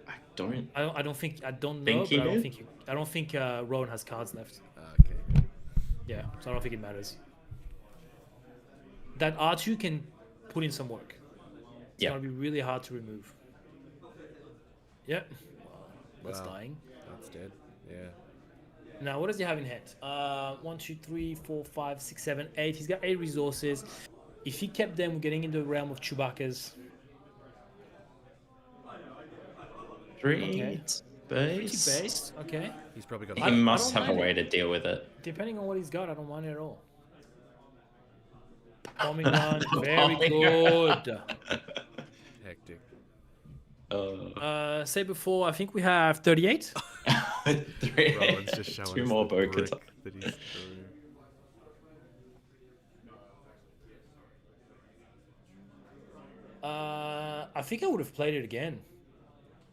I don't. I don't know, Think he but did? I don't think Rowan has cards left. Okay. Yeah, so I don't think it matters. That R2 can put in some work. It's Yeah. gonna be really hard to remove. Yep. That's Wow. dying. That's dead. Yeah. Now, what does he have in hand? 1, 2, 3, 4, 5, 6, 7, 8. He's got 8 resources. If he kept them, we're getting into the realm of Chewbacca's. 3 Okay. base. Pretty based. Okay. He's probably got. He I don't must have a mind way it. to deal with it. Depending on what he's got, I don't mind it at all. Bombing run, very Bombing good. Hectic. Say before, I think we have 38. 3. Rowan's just showing 2 us more the Bo brick Katan. that he's through. I think I would have played it again.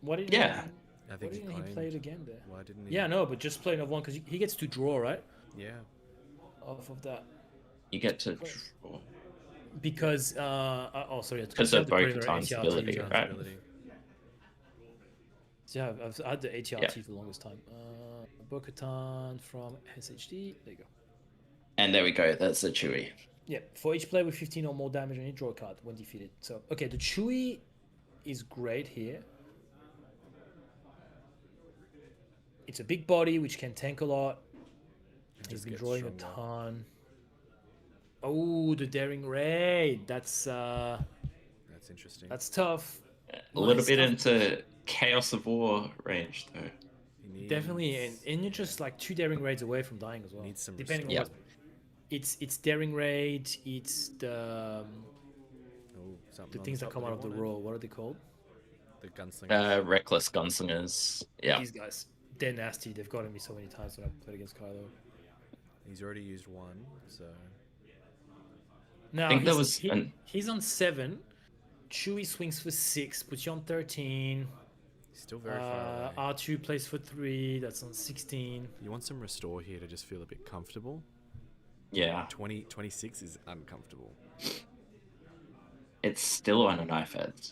What did Yeah. I Why think he didn't he claimed. play it again there? Why didn't he? Yeah, no, but just play another one because he gets to draw, right? Yeah. Off of that. You get to draw. Because, oh, sorry. Because of Bo-Katan's ability, Chance right? ability. Yeah, I've had the ATRT Yeah. for the longest time. Bo-Katan from SHD. There you go. And there we go. That's the Chewie. Yeah, for each player with 15 or more damage on each draw card when defeated. So, okay, the Chewie is great here. It's a big body which can tank a lot. He's just been gets drawing a stronger. ton. Oh, the Daring Raid. That's That's interesting. tough. A little Nice bit stuff. into Chaos of War range, though. He needs, Definitely, and you're just like 2 Daring Raids away from dying as well. Needs some Depending on restore. what. It's Daring Raid. It's the something on things that top come out he of the wanted. raw. What are they called? The gunslinger. Reckless Gunslingers. Yeah. These guys. They're nasty. They've gotten me so many times when I played against Kylo. He's already used one, so Now think there he's, was he- an- he's on 7. Chewie swings for 6, puts you on 13. he's still very far away. R2 plays for 3, that's on 16. You want some restore here to just feel a bit comfortable. Yeah. 26 is uncomfortable. It's still on a knife edge.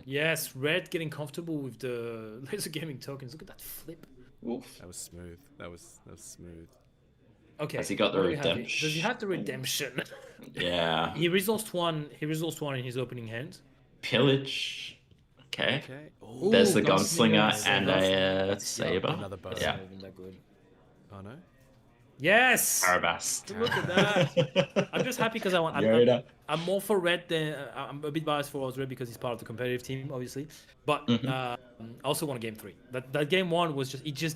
Yes, Red getting comfortable with the laser gaming tokens. Look at that flip. Oof. That was smooth. That was smooth. Okay. Has he got the what do we have here? redemption? Does he have the redemption? Yeah. He resourced one. He resourced one in his opening hand. Pillage. Okay. Okay. Ooh, There's the Gunslinger gunslinger and a It's saber. Another bow. It's Yeah. not even that good. Oh no. Yes. Arabast. Look at that. I'm just happy because I want. Yoda. I'm more for red than I'm a bit biased for red because he's part of the competitive team, obviously. But I also won game 3. That game 1 was just It's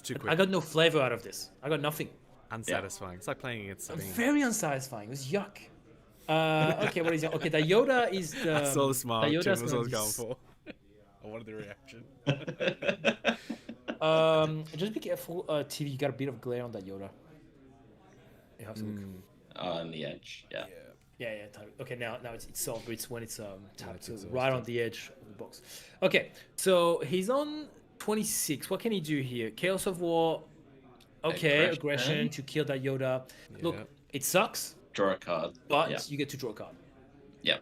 too quick. I got no flavor out of this. I got nothing. Unsatisfying. It's like playing against Sabine. Very unsatisfying. It was yuck. Okay, what is it? Okay, the Yoda is the. I saw the smile. The Tim Yoda's was what I was gonna going for. I wanted the reaction. Just be careful, TV. You got a bit of glare on that Yoda. You have to look. On the edge. Yeah. Yeah. Okay, now it's soft, but it's when it's tapped, so exhausted. right on the edge of the box. Okay, so he's on 26. What can he do here? Chaos of War. Okay, aggression to kill that Yoda. Look, Yeah. it sucks, Draw a card. but Yeah. you get to draw a card. Yeah.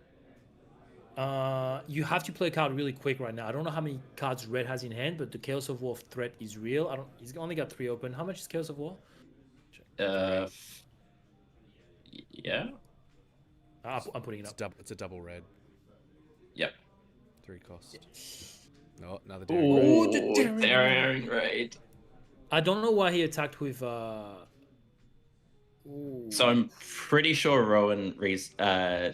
You have to play a card really quick right now. I don't know how many cards Red has in hand, but the Chaos of War threat is real. He's only got 3 open. How much is Chaos of War? Yeah. I'm putting it up. It's a double red. Yep. 3 cost. No, another Oh, daring. the daring Daring raid. I don't know why he attacked with. So I'm pretty sure Rowan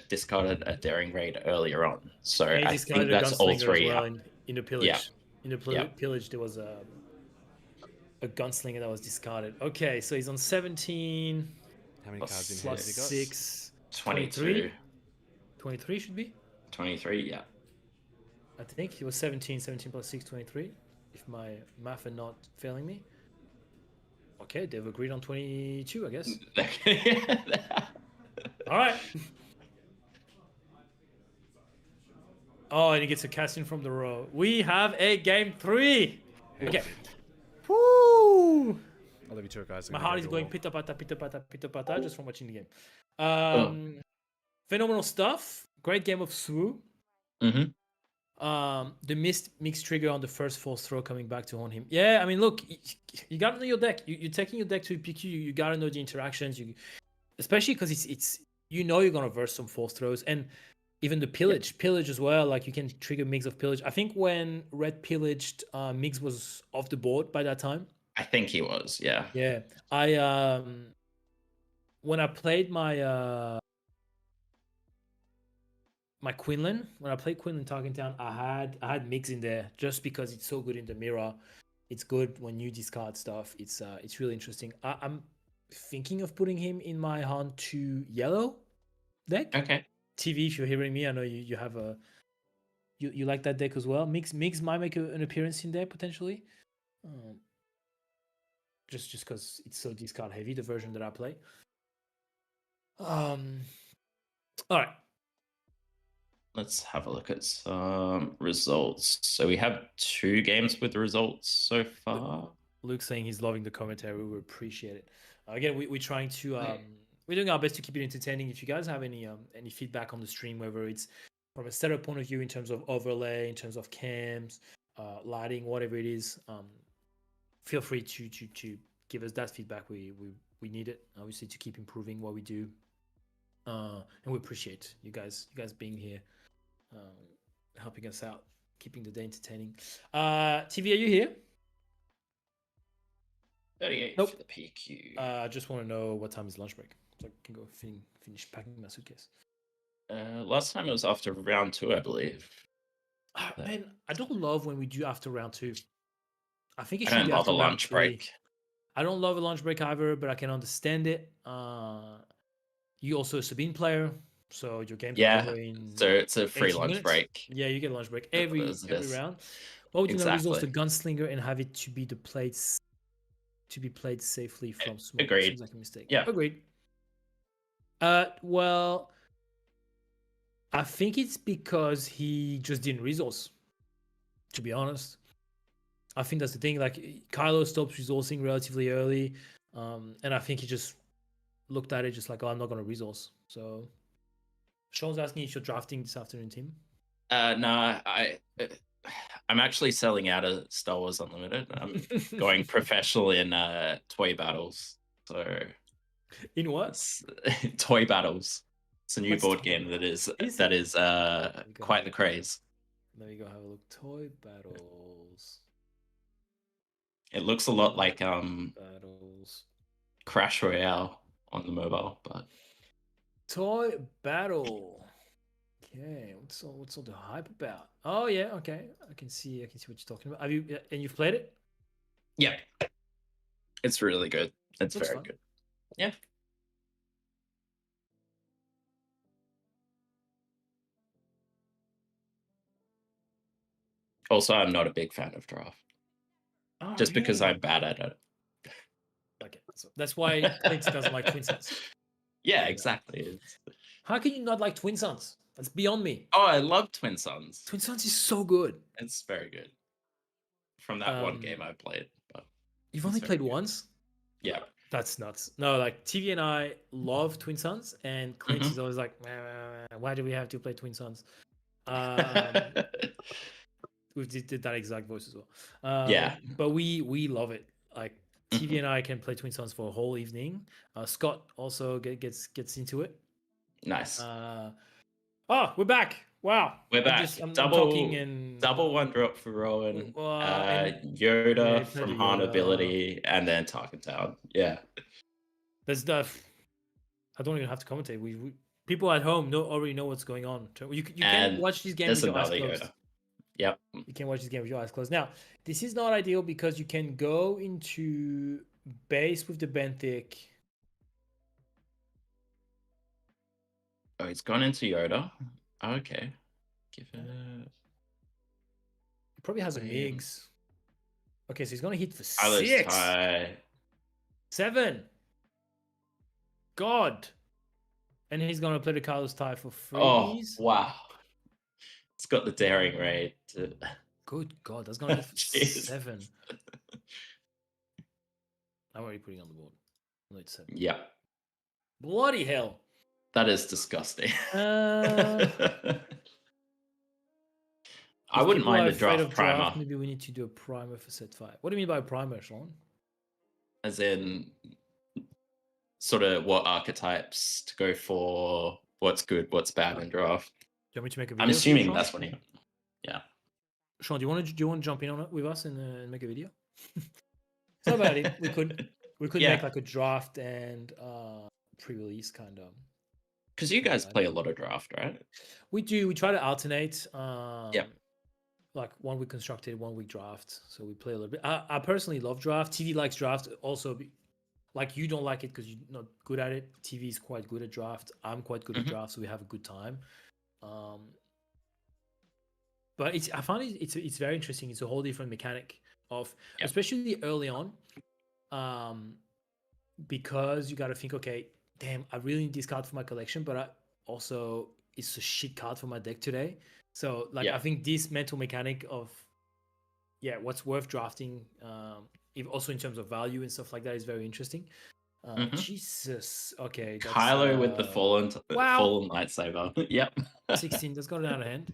discarded a daring raid earlier on. So And he I discarded think a that's all gunslinger as 3. well in the pillage. Yeah. In the pillage, there was a gunslinger that was discarded. Okay, so he's on 17 How many cards in hand plus has he got? 6. 22. 23 should be. 23, yeah. I think he was 17 plus 6, 23. If my math are not failing me. Okay, they've agreed on 22, I guess. All right. Oh, and he gets a cast in from the row. We have a game 3. Okay. Woo! I'll leave you to it, guys. My heart is going pita pata just from watching the game. Oh. Phenomenal stuff. Great game of Swu. Mm-hmm. The mixed trigger on the first force throw coming back to haunt him. Yeah, I mean, look, you gotta know your deck. You're taking your deck to PQ. You gotta know the interactions. Especially because it's you're gonna verse some force throws and even the pillage as well. Like you can trigger Migs of pillage. I think when Red pillaged, Migs was off the board by that time. I think he was, yeah. Yeah, when I played my Quinlan, when I played Quinlan Tarkentown, I had Migs in there just because it's so good in the mirror. It's good when you discard stuff. It's really interesting. I'm thinking of putting him in my Hunt 2 yellow deck. Okay. TV, if you're hearing me, I know you have you like that deck as well. Migs might make an appearance in there potentially. Just because it's so discard heavy, the version that I play. All right. Let's have a look at some results. So we have 2 games with the results so far. Luke saying he's loving the commentary. We appreciate it. Again, we're trying to we're doing our best to keep it entertaining. If you guys have any feedback on the stream, whether it's from a setup point of view in terms of overlay, in terms of cams, lighting, whatever it is, feel free to give us that feedback. We need it, obviously, to keep improving what we do. And we appreciate you guys being here, helping us out, keeping the day entertaining. TV, are you here? 38 Nope. for the PQ. I just want to know what time is lunch break, so I can go finish packing my suitcase. Last time it was after round 2, I believe. Man, I don't love when we do after round 2. I think it I should don't be love after a round lunch 3. break. I don't love a lunch break either, but I can understand it. You also a Sabine player, so your game's Yeah, over in so it's a free 18 lunch minutes. break. Yeah, you get a lunch break every Yes. round. What would you know? Resource the Exactly. gunslinger and have it to be played safely from smoke. Agreed. Seems like a mistake. Yeah. Agreed. Well, I think it's because he just didn't resource. To be honest, I think that's the thing. Like Kylo stops resourcing relatively early, and I think he just looked at it just like, oh, I'm not going to resource. So, Sean's asking if you're drafting this afternoon, Tim. No, I'm actually selling out of Star Wars Unlimited. I'm going professional in toy battles. So In what? it's Toy Battles. It's a new What's board Toy game that is Is that it? is go quite have the a- craze. Let me go have a look. Toy battles. It looks a lot like Battles. Crash Royale on the mobile, but Toy battle. Okay, what's all the hype about? Oh yeah, okay. I can see what you're talking about. Have you and you've played it? yeah, it's really good. It's Looks very fun. good. Yeah. Also, I'm not a big fan of draft, Oh, just because really? I'm bad at it. Okay, so that's why Clint doesn't like Twin Sons. Yeah, exactly. How can you not like Twin Sons? That's beyond me. Oh, I love Twin Sons. Twin Sons is so good. It's very good. From that one game I played, but You've it's only very played good. once? Yeah. That's nuts. No, like TV and I love Twin Sons, and Clint Mhm. is always like, why do we have to play Twin Sons? We did that exact voice as well. Yeah. But we love it. Like TV Mhm. and I can play Twin Sons for a whole evening. Scott also gets into it. Nice. Oh, we're back. Wow. We're back. I'm double talking and double one drop for Rowan. and Yoda yeah, from played Han Yoda. Ability, and then Talking Town. Yeah. There's stuff. I don't even have to commentate. We people at home already know what's going on. You can And watch this game there's with your eyes another closed. Yoda. Yep. You can watch this game with your eyes closed. Now, this is not ideal because you can go into base with the benthic. Oh, he's gone into Yoda. Okay. Give it. He probably has a Wait. MiGs. Okay, so he's gonna hit for Tyler's 6. tie. 7. God. And he's gonna play the Carlos tie for Oh, freebies. wow. It's got the daring raid. Good God, that's gonna hit for Jeez. 7. I'm already putting on the board. No, it's 7. Yeah. Bloody hell. That is disgusting. Uh, I If wouldn't people mind are a afraid draft of primer, maybe we need to do a primer for set 5. What do you mean by primer, Sean? as in sort of what archetypes to go for, what's good, what's bad in draft. Do you want me to make a video? I'm for you, assuming Sean? that's what he. Yeah. Sean, do you want to jump in on it with us and make a video? It's not bad. We could Yeah. make like a draft and pre-release kind of. Because you guys play a lot of draft, right? We do. We try to alternate. Yep. Like 1 week constructed, 1 week draft. So we play a little bit. I personally love draft. TV likes draft. Also, like you don't like it because you're not good at it. TV is quite good at draft. I'm quite good at draft, so we have a good time. But I find it's very interesting. It's a whole different mechanic of, especially early on, because you got to think, okay, damn, I really need this card for my collection, but it's a shit card for my deck today. So like I think this mental mechanic of what's worth drafting, if also in terms of value and stuff like that, is very interesting. Jesus, okay, that's, Kylo with the fallen wow. lightsaber. Yep. 16. That's got it out of hand.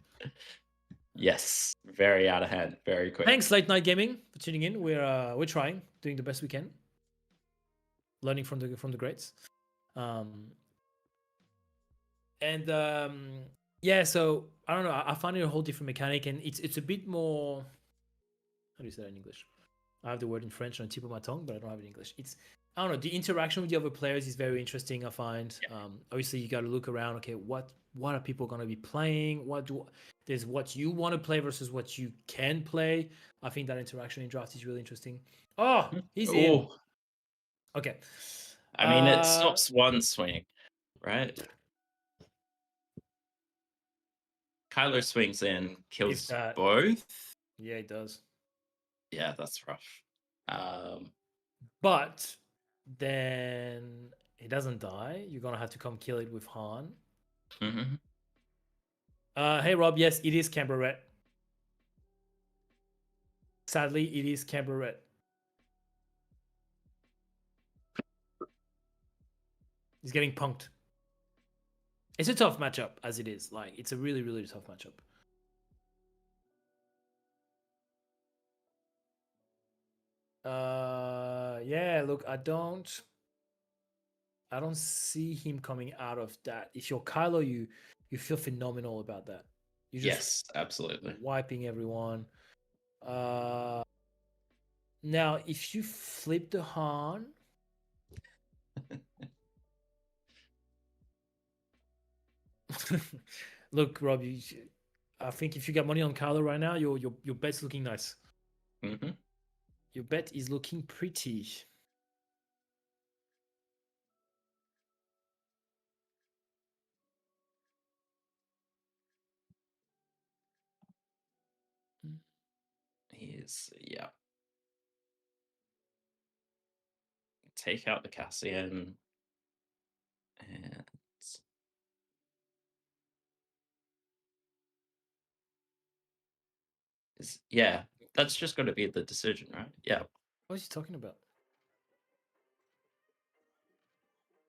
Yes, very out of hand, very quick. Thanks, Late Night Gaming, for tuning in. We're trying, doing the best we can, learning from the greats. So I don't know. I find it a whole different mechanic, and it's a bit more. How do you say that in English? I have the word in French on the tip of my tongue, but I don't have it in English. I don't know. The interaction with the other players is very interesting, I find. Obviously, you got to look around. Okay, what are people going to be playing? There's what you want to play versus what you can play. I think that interaction in draft is really interesting. Oh, he's in. Okay. I mean, it stops one swing, right? Kylo swings in, kills both. Yeah, it does. Yeah, that's rough. But then he doesn't die. You're gonna have to come kill it with Han. Hey Rob, yes, it is Canberra Red. Sadly, it is Canberra Red. He's getting punked. It's a tough matchup as it is. Like, it's a really, really tough matchup. Yeah, look, I don't I don't see him coming out of that. If you're Kylo, you feel phenomenal about that. You're just Yes, absolutely. wiping everyone. Now, if you flip the Han, look, Rob, I think if you got money on Kylo right now, your bet's looking nice. Hmm. Your bet is looking pretty. He's yeah. Take out the Cassian and yeah, that's just got to be the decision, right? Yeah. What is he talking about?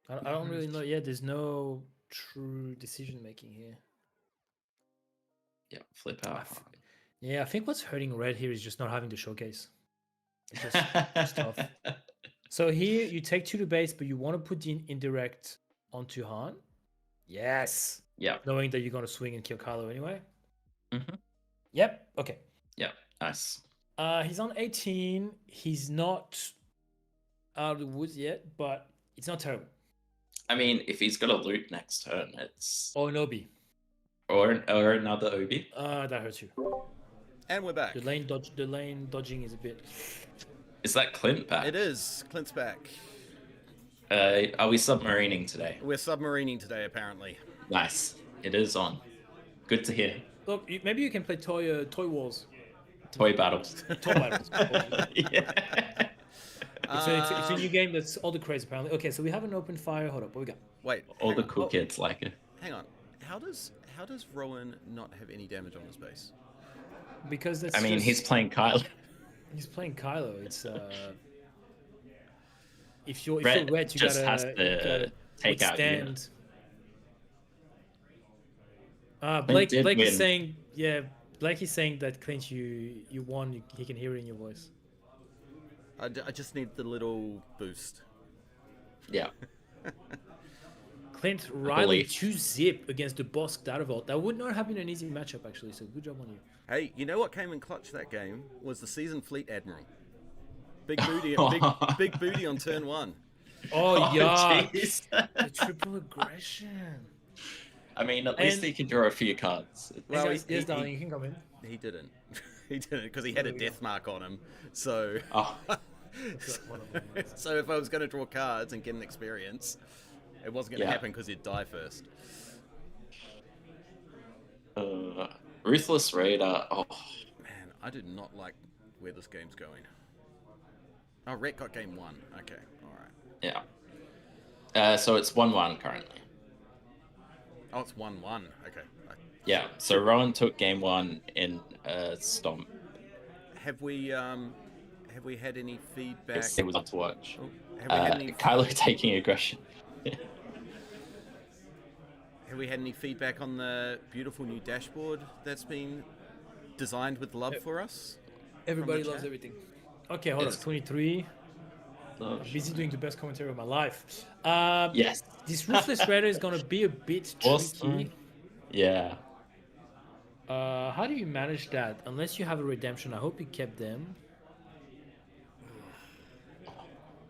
I don't really know. Yeah, there's no true decision making here. Yeah, flip out. Yeah, I think what's hurting Red here is just not having the showcase. It's just tough. So here you take 2 to base, but you want to put the indirect onto Han. Yes. Yeah. Knowing that you're going to swing and kill Kylo anyway. Mm-hmm. Yep. Okay. Yeah. Nice. He's on 18. He's not out of the woods yet, but it's not terrible. I mean, if he's got a loot next turn, it's or an Obi. Or another Obi. That hurts you. And we're back. The lane dodging is a bit. Is that Clint back? It is. Clint's back. Are we submarining today? We're submarining today, apparently. Nice. It is on. Good to hear. Look, maybe you can play toy wars. Toy battles. Toy battles. Yeah. It's a new game that's all the craze apparently. Okay, so we have an open fire. Hold up, what we got? Wait. All the cool kids like it. Hang on. How does Rowan not have any damage on his base? Because that's. I mean, he's playing Kylo. He's playing Kylo. It's if you're Red red, you just gotta, has to take out you. Blake is win. saying, yeah, Blake is saying that Clint, you won. He can hear it in your voice. I just need the little boost. Yeah. Clint Riley 2-zip against the boss Datavolt. That would not have been an easy matchup actually. So good job on you. Hey, you know what came in clutch that game was the seasoned Fleet Admiral. Big booty, big booty on turn 1. Oh yeah, jeez. the triple aggression. I mean, at least he can draw a few cards. Well, yes, darling, you can come in. He didn't. He didn't because he had a death mark on him. So, Oh. so if I was going to draw cards and get an experience, it wasn't going to happen because he'd die first. Ruthless Raider. Oh. Man, I did not like where this game's going. Oh, Rhett got game 1. Okay, all right. Yeah. So it's 1-1 currently. Oh, it's 1-1. Okay. Yeah. So Rowan took game 1 in Stomp. Have we had any feedback? It was up to watch. Oh, have we had any Kylo taking aggression. Have we had any feedback on the beautiful new dashboard that's been designed with love for us? Everybody From the loves chat? everything. Okay, hold on. 23. I'm busy doing the best commentary of my life. Yes. This Ruthless Raider is going to be a bit tricky. Yeah. How do you manage that? Unless you have a redemption. I hope you kept them.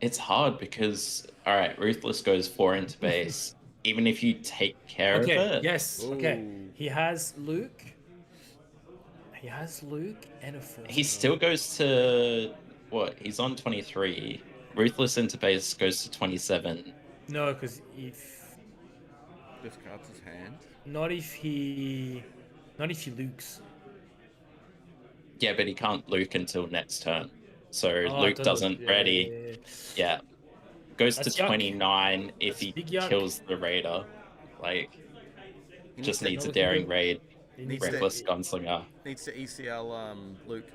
It's hard because, all right, Ruthless goes 4 into base. Even if you take care of it. Yes. Ooh. Okay. He has Luke. He has Luke and a 4. He still goes to, what? He's on 23. Ruthless into base goes to 27. No, because if... Discards his hand. Not if he Lukes. Yeah, but he can't Luke until next turn. So Oh, Luke doesn't ready. Yeah. Goes That's to yuck. 29 if That's he big yuck. kills the Raider. Like, He just needs needs a to- daring raid. He needs Reckless gunslinger. Needs to ECL Luke.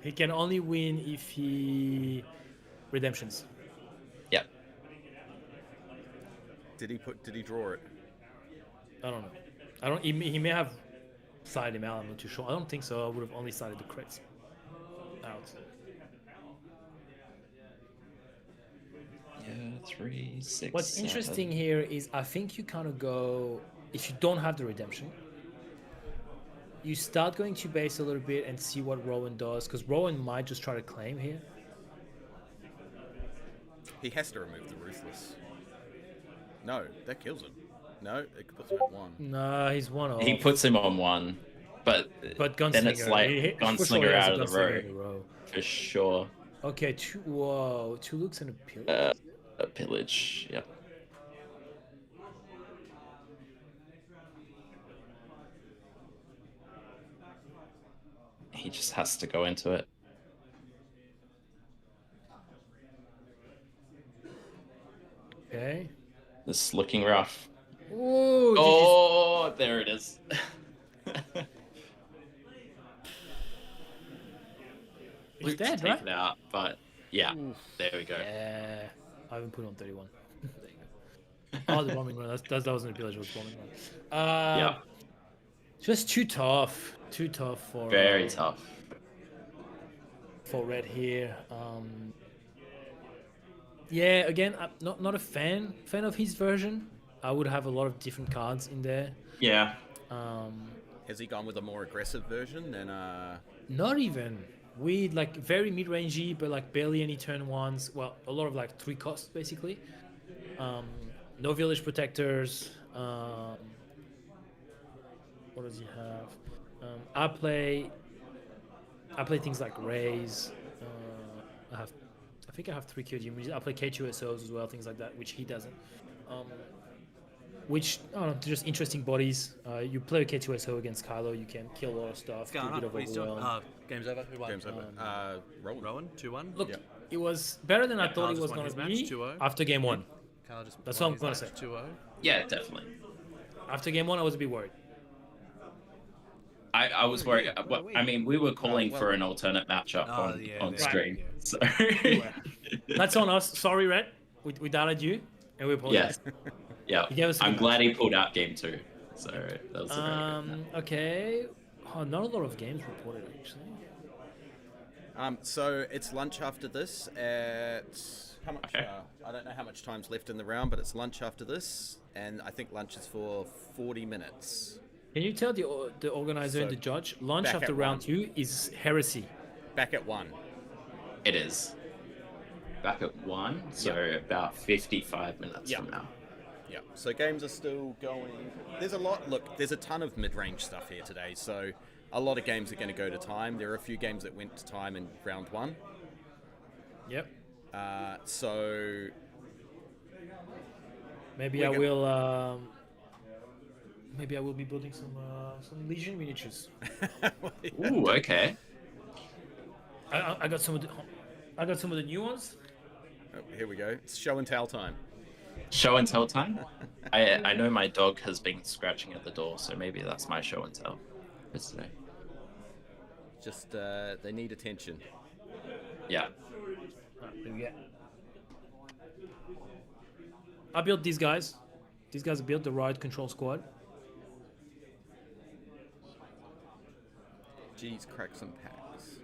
He can only win if he redemptions. Yep. Did he draw it? I don't know. He may have sided him out. I'm not too sure. I don't think so. I would have only sided the crits out. Yeah, 3, 6. What's 7. interesting here is I think you kind of go, if you don't have the redemption, you start going to base a little bit and see what Rowan does, because Rowan might just try to claim here. He has to remove the Ruthless. No, that kills him. No, it puts him at 1. No, he's one off. He puts him on 1, but Gunslinger, then it's like for sure he Gunslinger has out a of the Gunslinger in a row row. for sure. Okay, 2 looks and a pillage. A pillage, yep. He just has to go into it. Okay. This is looking rough. Ooh, Oh, there it is. He's Luke's dead, taken right? out, but yeah, there we go. Yeah, I haven't put on 31. There you go. Oh, the bombing run. That wasn't a pillage, it was bombing run. Yeah, Just too tough. Too tough for very tough. for red here. Yeah, again, I'm not a fan of his version. I would have a lot of different cards in there. Yeah, Has he gone with a more aggressive version than Not even. We like very mid-rangey, but like barely any turn ones. Well, a lot of like 3 costs basically. No village protectors. What does he have? I play things like Rays. I think I have 3 KD images. I play K2SOs as well, things like that, which he doesn't. Which, I don't know, just interesting bodies. You play a K2SO against Kylo, you can kill a lot of stuff, do a bit of What are you doing? overwhelm. Game's over. Who won? games over? Rowan. Rowan, 2-1. Look, Yeah. it was better than I thought Carl it just was won going his to match, be 2-0. after game 1. Carl just That's won all I'm his gonna match, say. 2-0. yeah, definitely. After game 1, I was a bit worried. I was worried. I mean, we were calling well- for an alternate matchup on yeah. stream. Right. So That's on us. Sorry, Red. We doubted you, and we apologize. yes, yeah. He gave us a I'm good glad he pulled out game 2. So that was a very good. Okay. Oh, not a lot of games reported actually. So it's lunch after this at how much? Okay. I don't know how much time's left in the round, but it's lunch after this, and I think lunch is for 40 minutes. Can you tell the organizer and So, the judge lunch back after at round 1. 2 is heresy? Back at 1. It is back at 1, so about 55 minutes Yeah. from now. Yeah. So games are still going. There's a lot. Look, there's a ton of mid-range stuff here today. So a lot of games are going to go to time. There are a few games that went to time in round 1. Yep. So Maybe We're I gonna- will. Maybe I will be building some Legion miniatures. Ooh, okay. I got some of the. I got some of the new ones. oh, here we go. It's show and tell time. Show and tell time. I know my dog has been scratching at the door, so maybe that's my show and tell for today. Just they need attention. Yeah. Here we go. I built these guys. These guys built the Riot Control Squad. Jeez, crack some packs.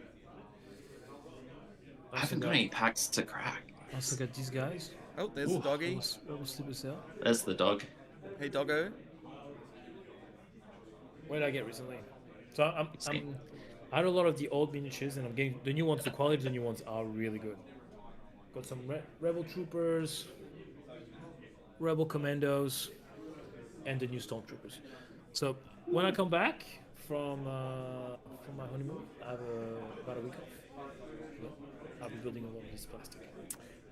I haven't got any packs to crack. I also got these guys. Oh, there's the doggy. Rebel Sleeper Cell. There's the dog. Hey, doggo. What did I get recently? So Same. I had a lot of the old miniatures, and I'm getting the new ones. The quality of the new ones are really good. Got some Rebel Troopers, Rebel Commandos, and the new Stormtroopers. So when I come back from my honeymoon, I have about a week off. Yeah, I'll be building a lot of this plastic.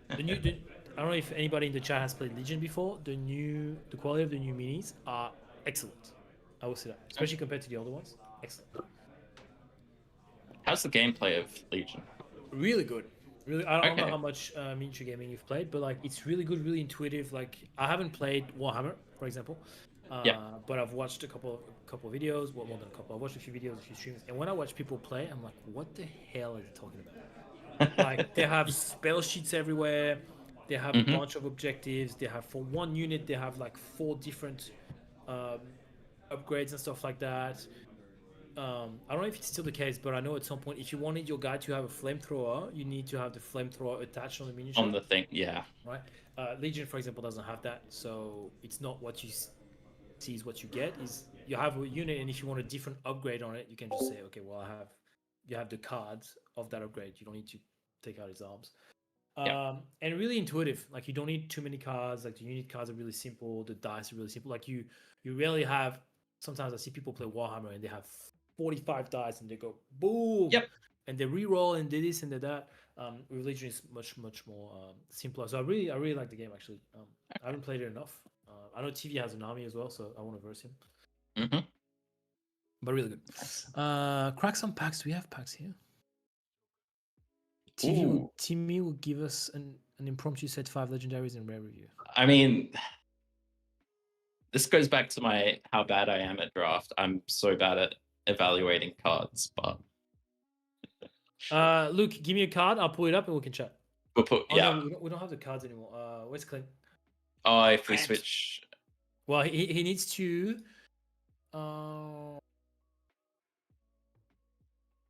I don't know if anybody in the chat has played Legion before. The quality of the new minis are excellent. I will say that, especially compared to the older ones. Excellent. How's the gameplay of Legion? Really good. Really, I don't know Okay. how much miniature gaming you've played, but like it's really good, really intuitive. Like I haven't played Warhammer, for example, but I've watched a couple of videos. Well, more than a couple. I've watched a few videos, a few streams, and when I watch people play, I'm like, what the hell are they talking about? Like they have spell sheets everywhere. They have a bunch of objectives. They have for one unit, they have like 4 different upgrades and stuff like that. I don't know if it's still the case, but I know at some point, if you wanted your guy to have a flamethrower, you need to have the flamethrower attached on the miniature. On the thing, yeah. Right. Legion, for example, doesn't have that, so it's not what you see is what you get. Is you have a unit, and if you want a different upgrade on it, you can just say, okay, well, you have the cards of that upgrade. You don't need to take out his arms. And really intuitive. Like you don't need too many cards. Like the unit cards are really simple. The dice are really simple. Like you rarely have. Sometimes I see people play Warhammer and they have 45 dice and they go boom. Yep. And they re-roll and do this and do that. Religion is much more simpler. So I really like the game actually. I haven't played it enough. I know TV has an army as well, so I want to verse him. Mm-hmm. But really good. Crack some packs. Do we have packs here? Timmy will give us an impromptu set 5 legendaries and rare review. I mean, this goes back to how bad I am at draft. I'm so bad at evaluating cards, but Luke, give me a card. I'll pull it up and we can chat. we'll put No, we don't have the cards anymore. Where's Clint? Oh, if we switch, well, he needs to.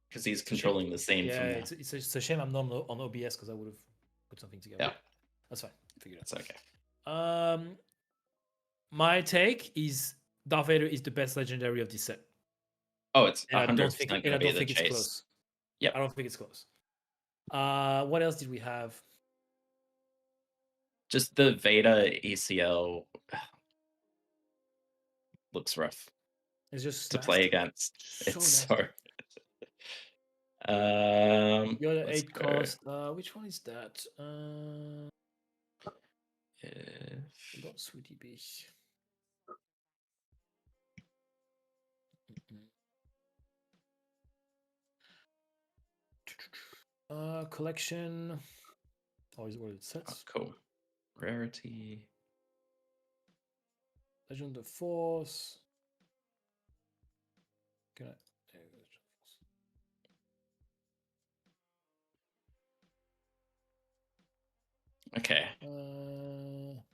Because he's controlling the scene. Yeah, from there. it's a shame I'm not on OBS because I would have put something together. Yeah, that's fine. Figure it out. It's okay. My take is Darth Vader is the best legendary of this set. Oh, it's And 100% I don't think it's it's close. Yep. I don't think it's close. What else did we have? Just the Vader ECL looks rough. It's just to play against. So It's nasty. so. You're the let's 8 go. cost. Which one is that? Not Sweetie Bee. Collection. Oh, is what it says. Oh, cool. Rarity. Legend of the Force. Can I? There we go, Okay. Force.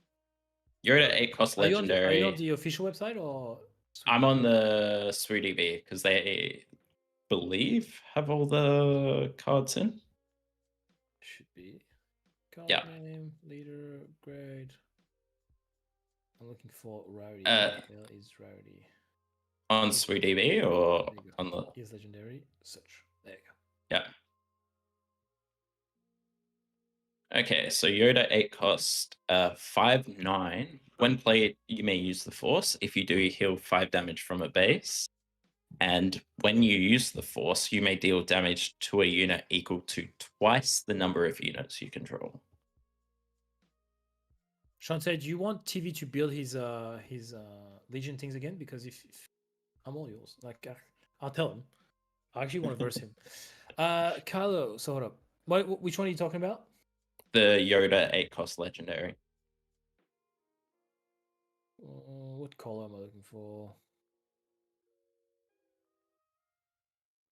You're at 8 cost Are legendary. you on the official website or? I'm on the SweetDB because they believe have all the cards in. Should be. Card Yeah. name, leader, grade. I'm looking for rarity. Uh, There is rarity. On SweetDB or There you go. on the. Is legendary. Search. There you go. Yeah. Okay, so Yoda 8 cost 5/9. When played, you may use the Force. If you do, you heal 5 damage from a base. And when you use the Force, you may deal damage to a unit equal to twice the number of units you control. Sean said, "Do you want TV to build his Legion things again? Because if I'm all yours, like I'll tell him. I actually want to verse him." Carlo, so hold up. Which one are you talking about? The Yoda 8 cost legendary. What color am I looking for?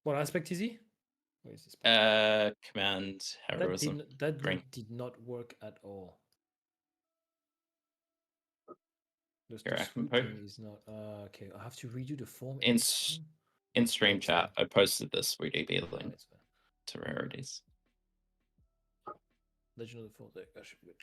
What aspect is he? Where is this? Command heroism. That green. did not work at all. The Here, I can swoop poke. thing is not okay. I have to redo the form. In stream chat, I posted this SweetDB link That's fine. to rarities. Legend of the Force. That should be good.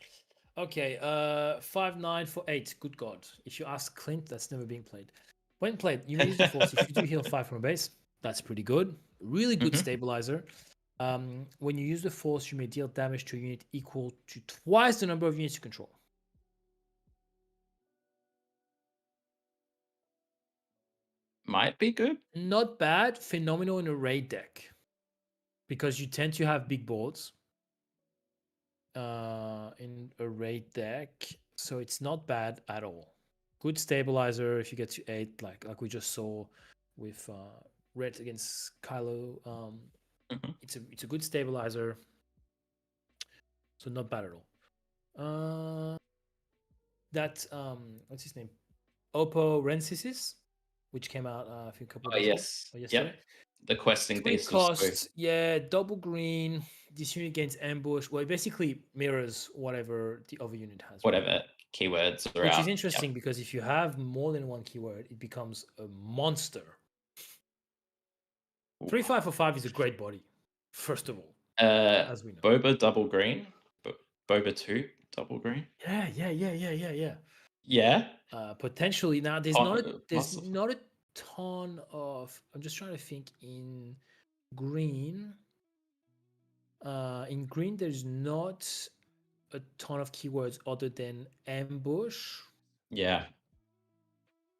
Okay, 5/9 for 8. Good God! If you ask Clint, that's never being played. When played, you may use the Force. If you do heal 5 from a base, that's pretty good. Really good stabilizer. When you use the Force, you may deal damage to a unit equal to twice the number of units you control. Might be good. Not bad. Phenomenal in a raid deck, because you tend to have big boards in a raid deck, so it's not bad at all. Good stabilizer if you get to 8, like we just saw with Red against Kylo. It's a good stabilizer, so not bad at all. That what's his name? Oppo Rensis, which came out a couple days Yes. ago, or yesterday. Yep. The questing Three beast. costs, yeah, double green. This unit gains ambush. Well, it basically mirrors whatever the other unit has. Whatever keywords are Which out. is interesting because if you have more than one keyword, it becomes a monster. 3/5 for 5 is a great body. First of all, Uh, as we know. Boba double green. Boba 2 double green. Yeah. Yeah. Potentially now there's Massive. not a ton of. I'm just trying to think in green. In green, there's not a ton of keywords other than ambush. Yeah.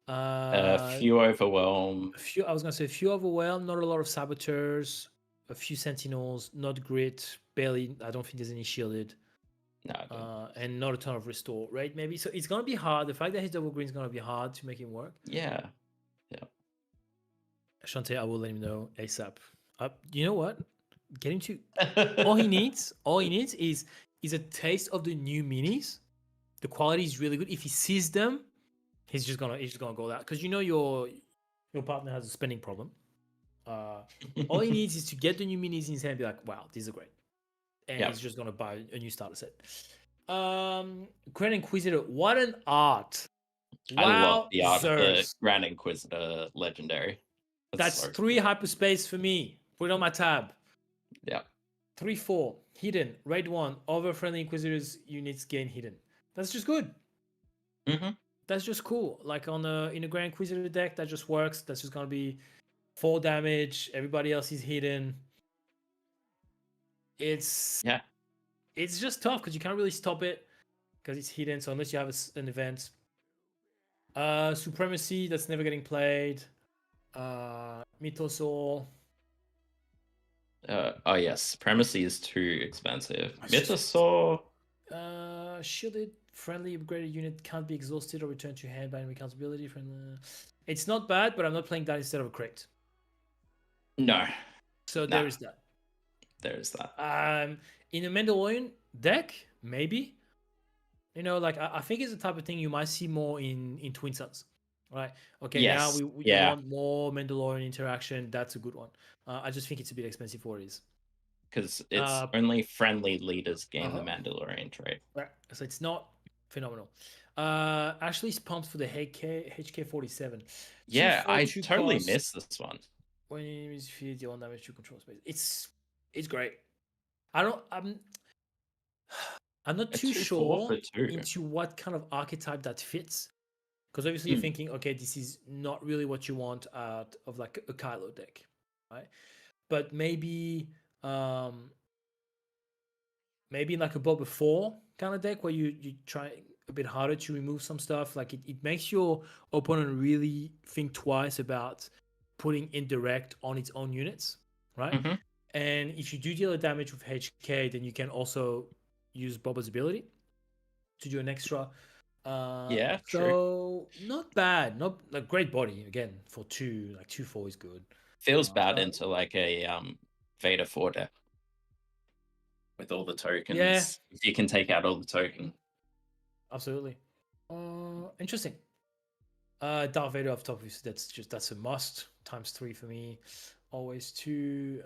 Uh, Few overwhelm. a few. I was gonna say a few overwhelm. Not a lot of saboteurs. A few sentinels. Not grit. Barely. I don't think there's any shielded. No, I don't. And not a ton of restore. Right? Maybe. So it's gonna be hard. The fact that he's double green is gonna be hard to make him work. Yeah. Shantae, I will let him know ASAP. You know what? Get him to. All he needs is a taste of the new minis. The quality is really good. If he sees them, he's just gonna go that because you know your partner has a spending problem. All he needs is to get the new minis in his hand and be like, wow, these are great. And Yep. he's just gonna buy a new starter set. Grand Inquisitor, what an art. I love the art of the Wowzers. Grand Inquisitor legendary. That's so 3 hyperspace for me. Put it on my tab. Yeah. 3/4 hidden. Raid 1 over friendly Inquisitors units gain hidden. That's just good. Mm-hmm. That's just cool. Like in a Grand Inquisitor deck, that just works. That's just gonna be 4 damage. Everybody else is hidden. It's just tough because you can't really stop it because it's hidden. So unless you have an event, Supremacy that's never getting played. Mythosaur. Oh yes, Supremacy is too expensive. Mythosaur. Shielded friendly upgraded unit can't be exhausted or returned to hand by enemy accountability from the... It's not bad, but I'm not playing that instead of a crate. No. So there is that. There is that. In a Mandalorian deck, maybe. You know, like I think it's the type of thing you might see more in Twin Suns. Right. Okay. Yes. Now we Yeah. want more Mandalorian interaction. That's a good one. I just think it's a bit expensive for what it is. Because it's only friendly leaders gain the Mandalorian trait. Right. So it's not phenomenal. Ashley's pumped for the HK47. Yeah, I 2/4, totally 2 missed this one. When you use feed, deal damage to control space. It's great. I'm not too 2/4 sure for 2. into what kind of archetype that fits. Because obviously you're thinking, okay, this is not really what you want out of like a Kylo deck, right? But maybe maybe like a Boba 4 kind of deck where you try a bit harder to remove some stuff. Like it makes your opponent really think twice about putting indirect on its own units, right? Mm-hmm. And if you do deal a damage with HK, then you can also use Boba's ability to do an extra. Yeah, so not bad, not like great body again for 2, like 2/4 is good. Feels bad into like a Vader 4 deck with all the tokens. Yeah. If you can take out all the token. Absolutely. Interesting. Darth Vader up top, that's a must. ×3 for me. Always 2.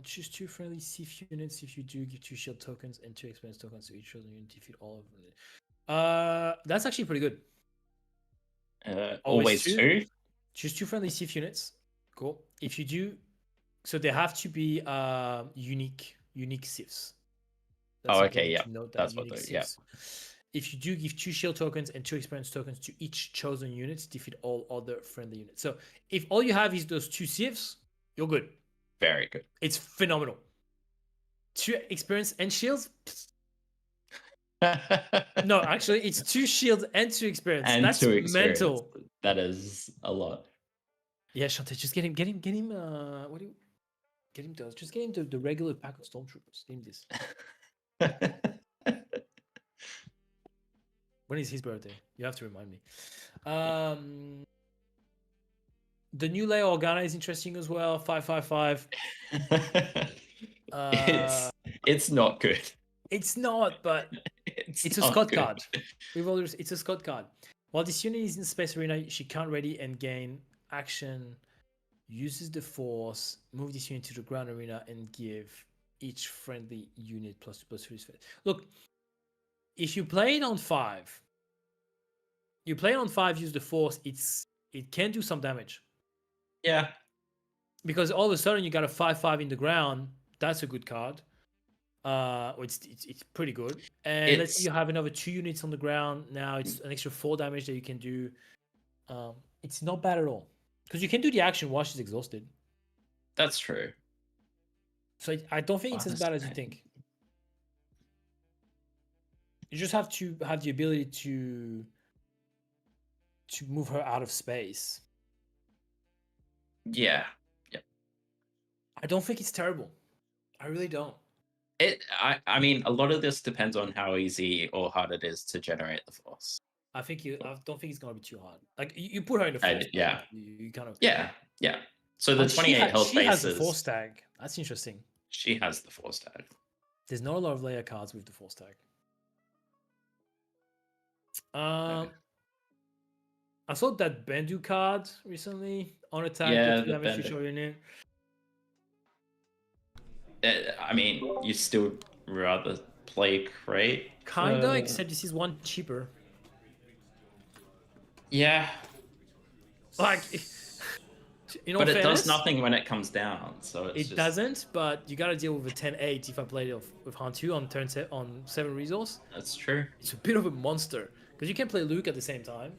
Choose 2 friendly Sith units. If you do, give 2 shield tokens and 2 experience tokens to each chosen unit. Defeat all of them. That's actually pretty good. Always 2. Choose 2 friendly Sith units. Cool. If you do, so they have to be unique Siths. Okay, yeah. That's what they. Yeah. If you do, give 2 shield tokens and 2 experience tokens to each chosen unit to defeat all other friendly units. So if all you have is those 2 Siths, you're good. Very good. It's phenomenal. 2 experience and shields. No, actually, it's 2 shields and 2 experience. And that's 2 experience. Mental. That is a lot. Yeah, Shantae, just get him. What do you get him? Just get him the regular pack of stormtroopers. Get him this. When is his birthday? You have to remind me. The new Leia Organa is interesting as well. 5/5/5. It's not good. It's not, but it's a Scott card. It's a Scott card. While this unit is in Space Arena, she can't ready and gain action. Uses the Force. Move this unit to the ground arena and give each friendly unit +2/+3 his face. Look, if you play it on 5, use the Force. It can do some damage. Yeah. because all of a sudden you got a 5/5 in the ground. That's a good card. It's pretty good. And let's say It's you have another 2 units on the ground. Now it's an extra 4 damage that you can do. It's not bad at all because you can do the action while she's exhausted. that's true. So I don't think it's as bad as you think. You just have to have the ability to move her out of space. Yeah. I don't think it's terrible. I really don't. I mean, a lot of this depends on how easy or hard it is to generate the force. I don't think it's gonna be too hard. Like you put her in the force. Yeah. You kind of. Yeah. So the And 28 health she has the bases. force tag. That's interesting. She has the force tag. There's not a lot of layer cards with the force tag. I saw that Bendu card recently on attack. Yeah, the the damage to Bendu. show unit. I mean, you still rather play Crate. Kinda, except this is one cheaper. Yeah. Like, in all But it fairness, does nothing when it comes down, so it's It just... doesn't, but you gotta deal with a 10/8 if I played it with Han2 on turn on 7 resource. That's true. It's a bit of a monster because you can play Luke at the same time.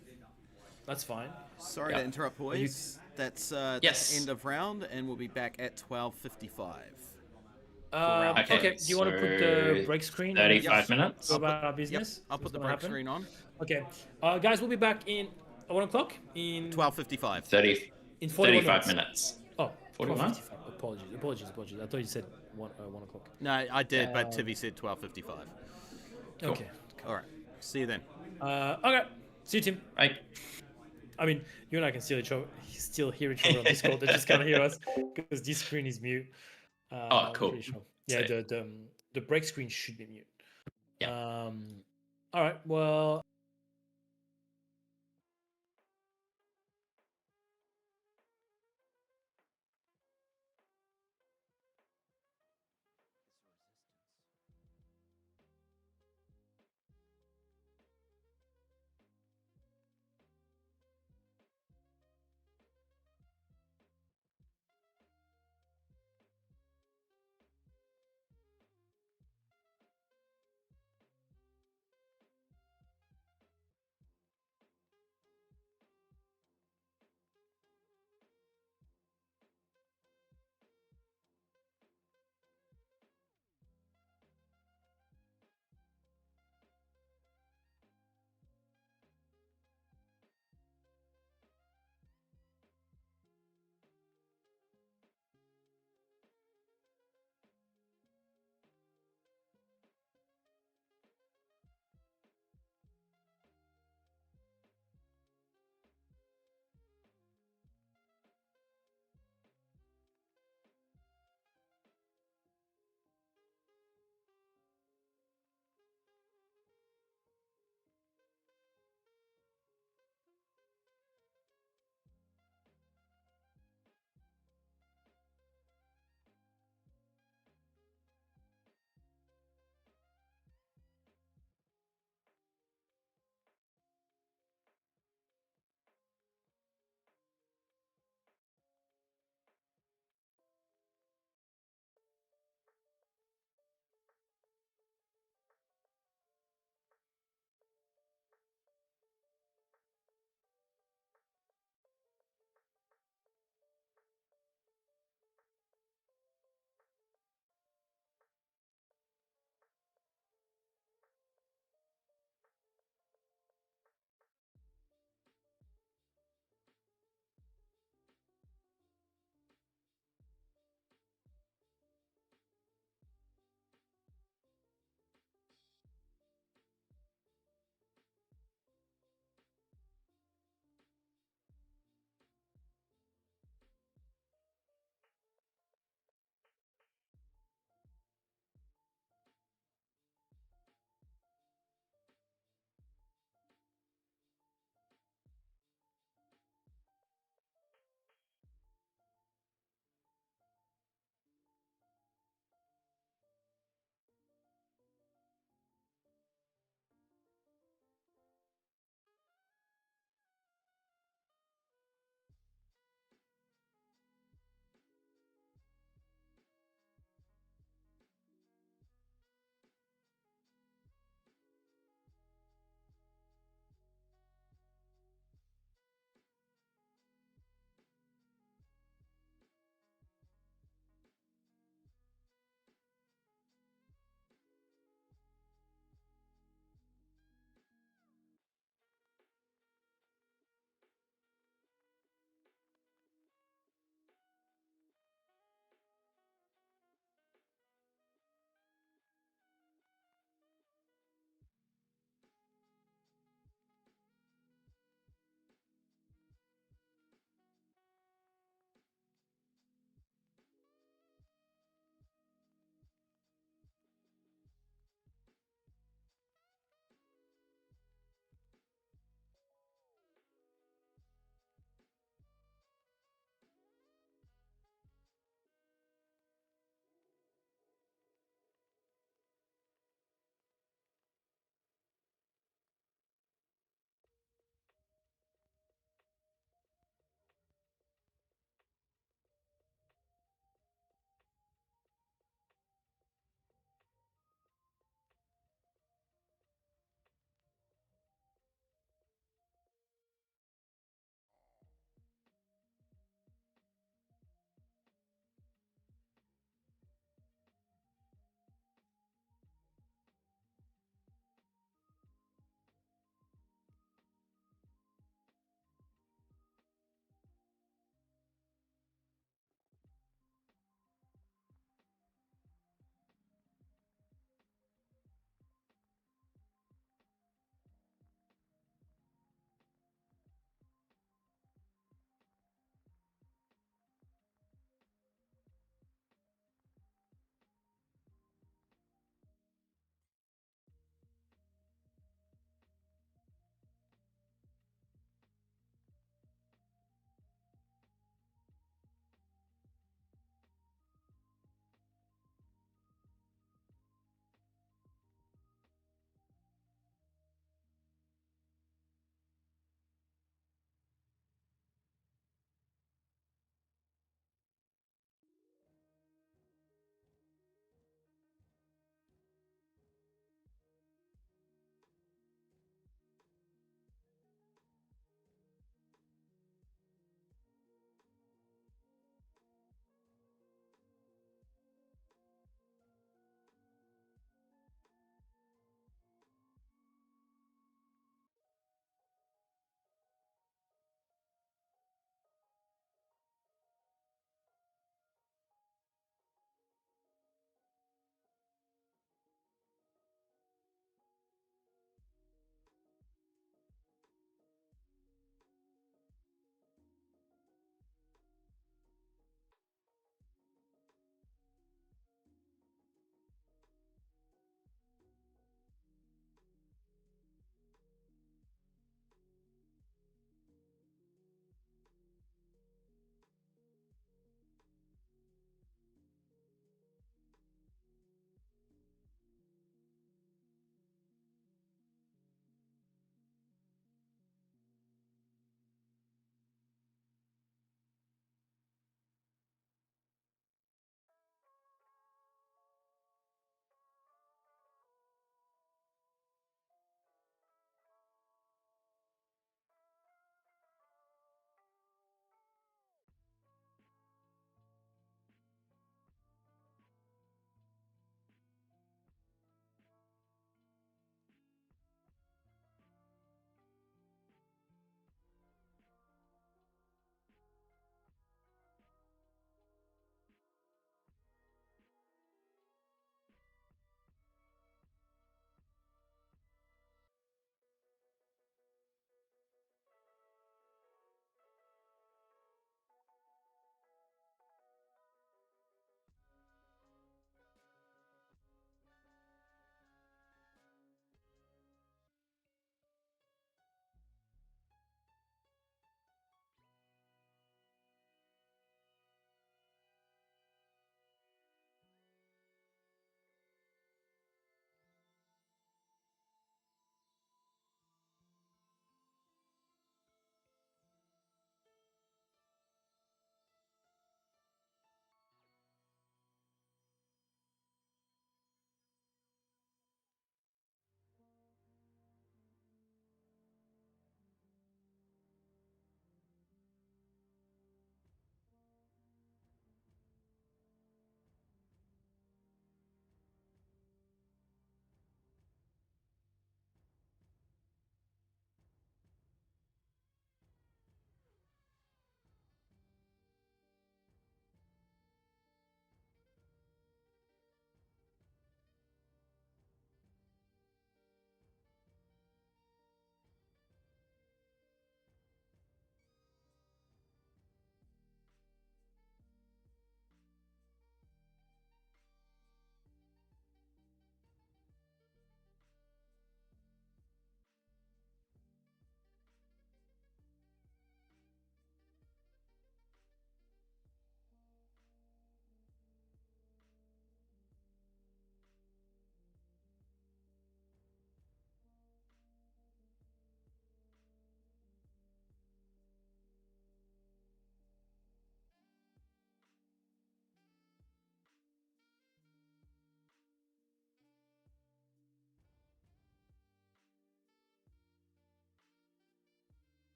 That's fine. Sorry Yeah. to interrupt, boys. That's Yes. the end of round, and we'll be back at 12:55. Okay, do you want to put the so break screen? 35 minutes. Go about our business. I'll put the break screen on. Okay, guys, we'll be back in 1 o'clock in 12:55. 30, in 41 35 minutes. minutes. Oh, 41? 12:55. Apologies. I thought you said 1 o'clock. No, I did, but Tivi said 12:55. Okay. All right. See you then. Okay. See you, Tim. Right. I mean, you and I can still hear each other on Discord. They just can't hear us because this screen is mute. I'm Cool. pretty sure. Yeah, the break screen should be mute. Yeah. All right. Well,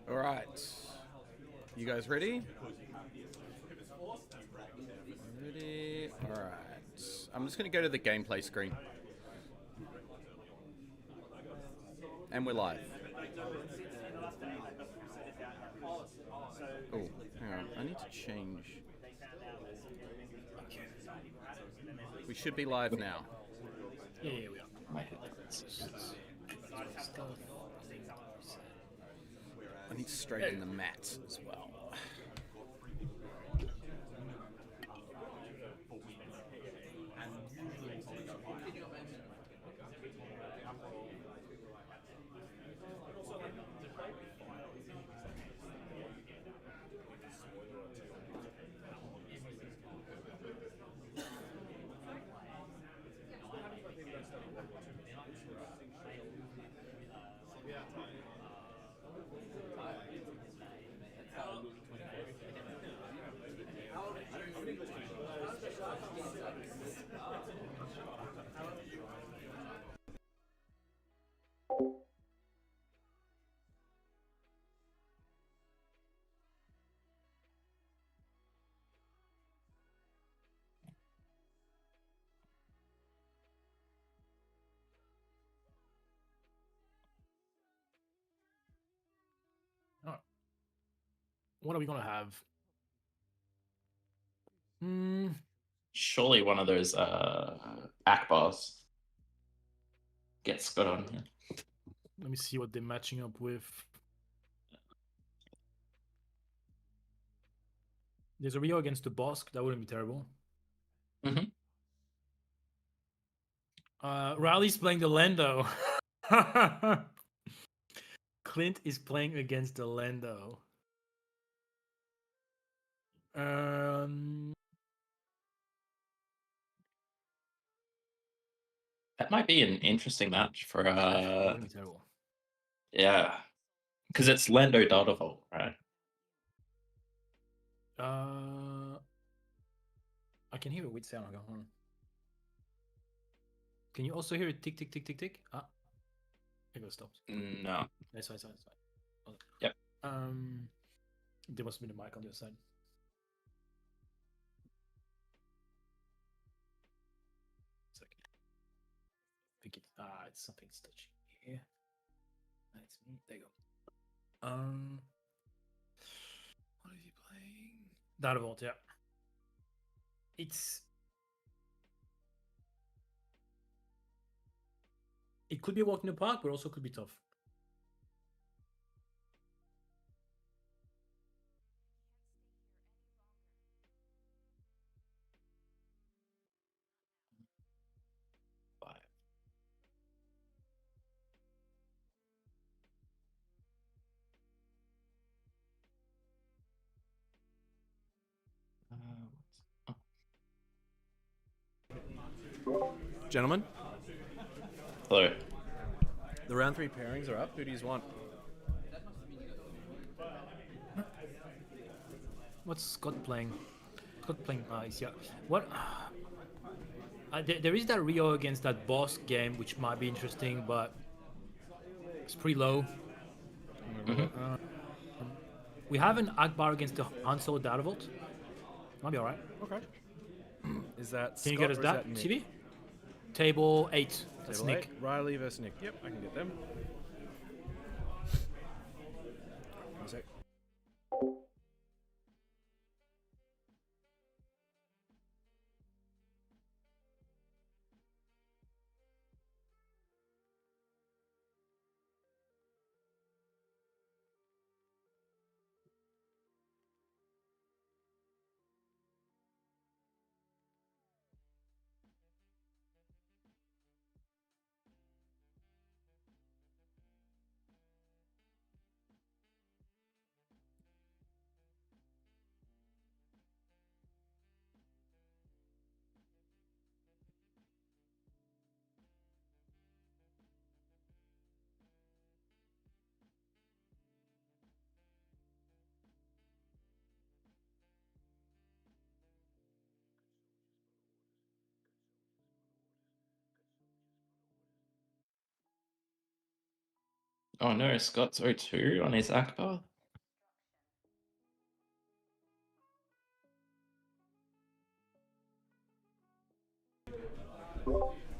All right. You guys ready? Ready? All right. I'm just going to go to the gameplay screen. And we're live. Oh, hang on. I need to change. We should be live now. Yeah, we are. My headphones. I need to straighten the mat as well. Alright. What are we gonna have? Hmm. Surely one of those Akbars gets got on here. Let me see what they're matching up with. There's a Rio against the Bosk. That wouldn't be terrible. Mhm. Riley's playing the Lendo. Clint is playing against the Lendo. That might be an interesting match for Wouldn't be terrible. yeah, because it's Lando Doddervolt, right? I can hear a weird sound. Hold on. Can you also hear it tick tick tick tick tick? Ah, it goes stopped. No. That's fine. Okay. Yep. There must have been a mic on the other side. Second. Pick it. It's something's touching here. That's me. There you go. What is he playing? Darvolt, yeah. It could be a walk in the park, but also could be tough. Gentlemen, Hello. the round 3 pairings are up. Who do you want? What's Scott playing? Scott playing ice, yeah. What? There is that Rio against that boss game, which might be interesting, but it's pretty low. We have an Akbar against the Hansel Darvolt. Might be alright. Okay. Is that Can you Scott get us or is that, Nick? CB? Table 8. That's Table Nick. 8, Riley versus Nick. Yep, I can get them. One sec. Oh no, Scott's 0-2 on his Akbar.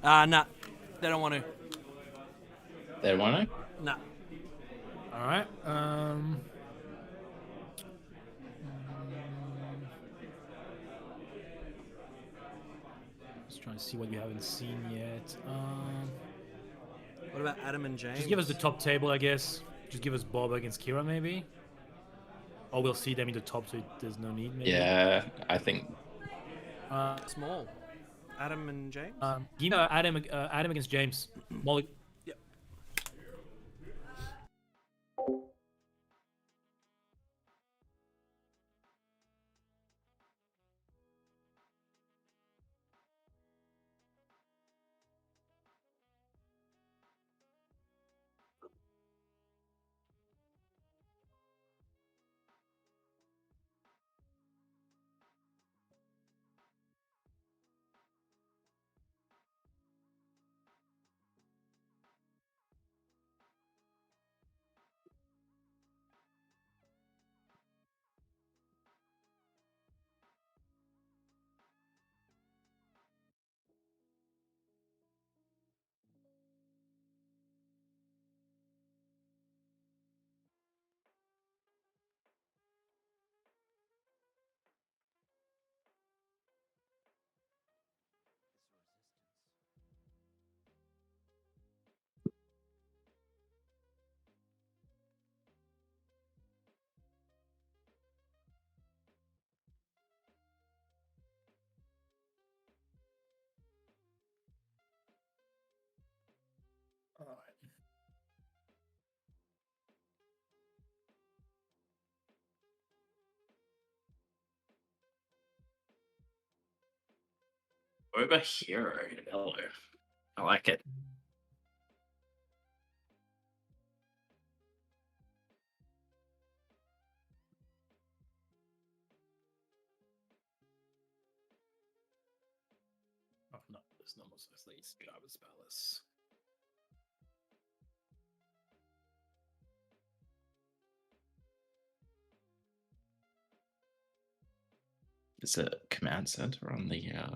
Nah, they don't want to. They want to? Nah. All right. Just trying to see what you haven't seen yet. What about Adam and James? Just give us the top table, I guess. Just give us Bob against Kira, maybe. Or we'll see them in the top, so there's no need, maybe. Yeah, I think. Small. Adam and James? Give me Adam against James. Molly. Yep. All right. Over Hero. Hello. I like it. Oh, no, there's no more such thing as Java's Palace. It's a command center on the. Yeah.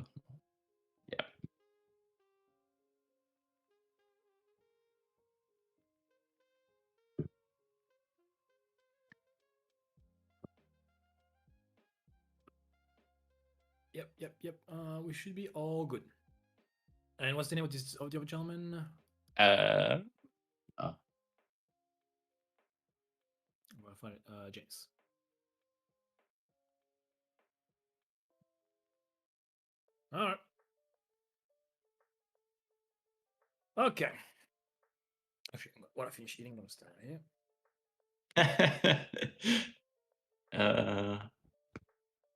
Yep. We should be all good. And what's the name of this of the other gentleman? Oh. I'm gonna find it. James. All right. Okay. Actually, when I finish eating, I'm gonna start here.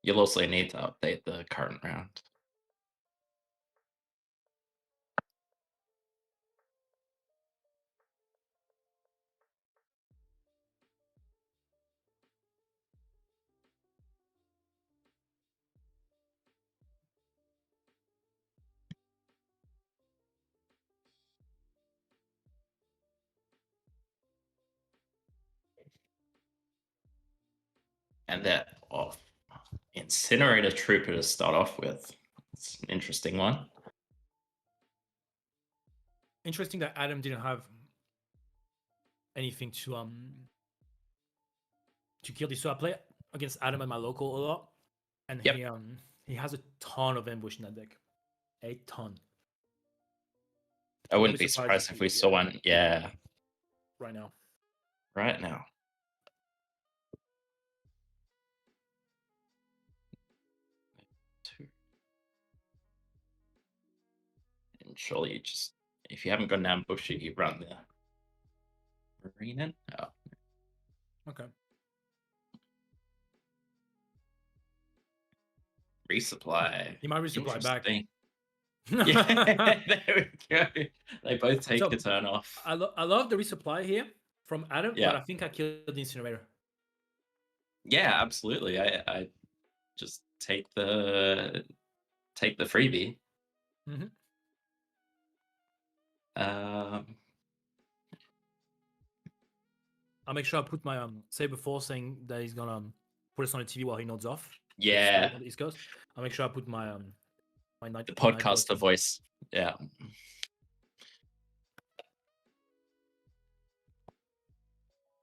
You'll also need to update the current round. And that Incinerator Trooper to start off with. It's an interesting one. Interesting that Adam didn't have anything to kill this. So I play against Adam at my local a lot, and Yep. he has a ton of ambush in that deck. A ton. I wouldn't be surprised if we saw one. Yeah. Right now. Right now. Two. And surely you just, if you haven't got an ambush, you run the Marine. Oh. Okay. Resupply. He might resupply back. Yeah, there we go. They both take a turn off. I love the resupply here from Adam, Yeah. but I think I killed the Incinerator. Yeah, absolutely. I just take the freebie. I'll make sure I put my say before saying that he's gonna put us on the TV while he nods off. Yeah, On the East Coast. I'll make sure I put my my night the my night podcaster voice. Yeah.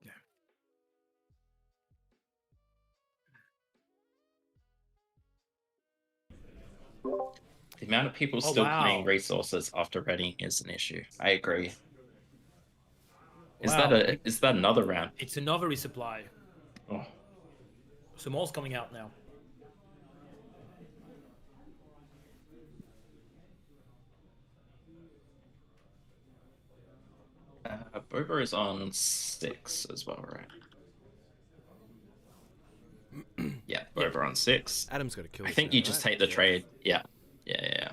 Yeah. The amount of people Oh, still wow. playing resources after reading is an issue. I agree. Is Wow. that another ramp? It's another resupply. Oh. So more's coming out now. Boba is on 6 as well, right? Yeah, Boba on 6. Adam's got to kill. I this think now, you just right? take the trade. Yeah. Yeah.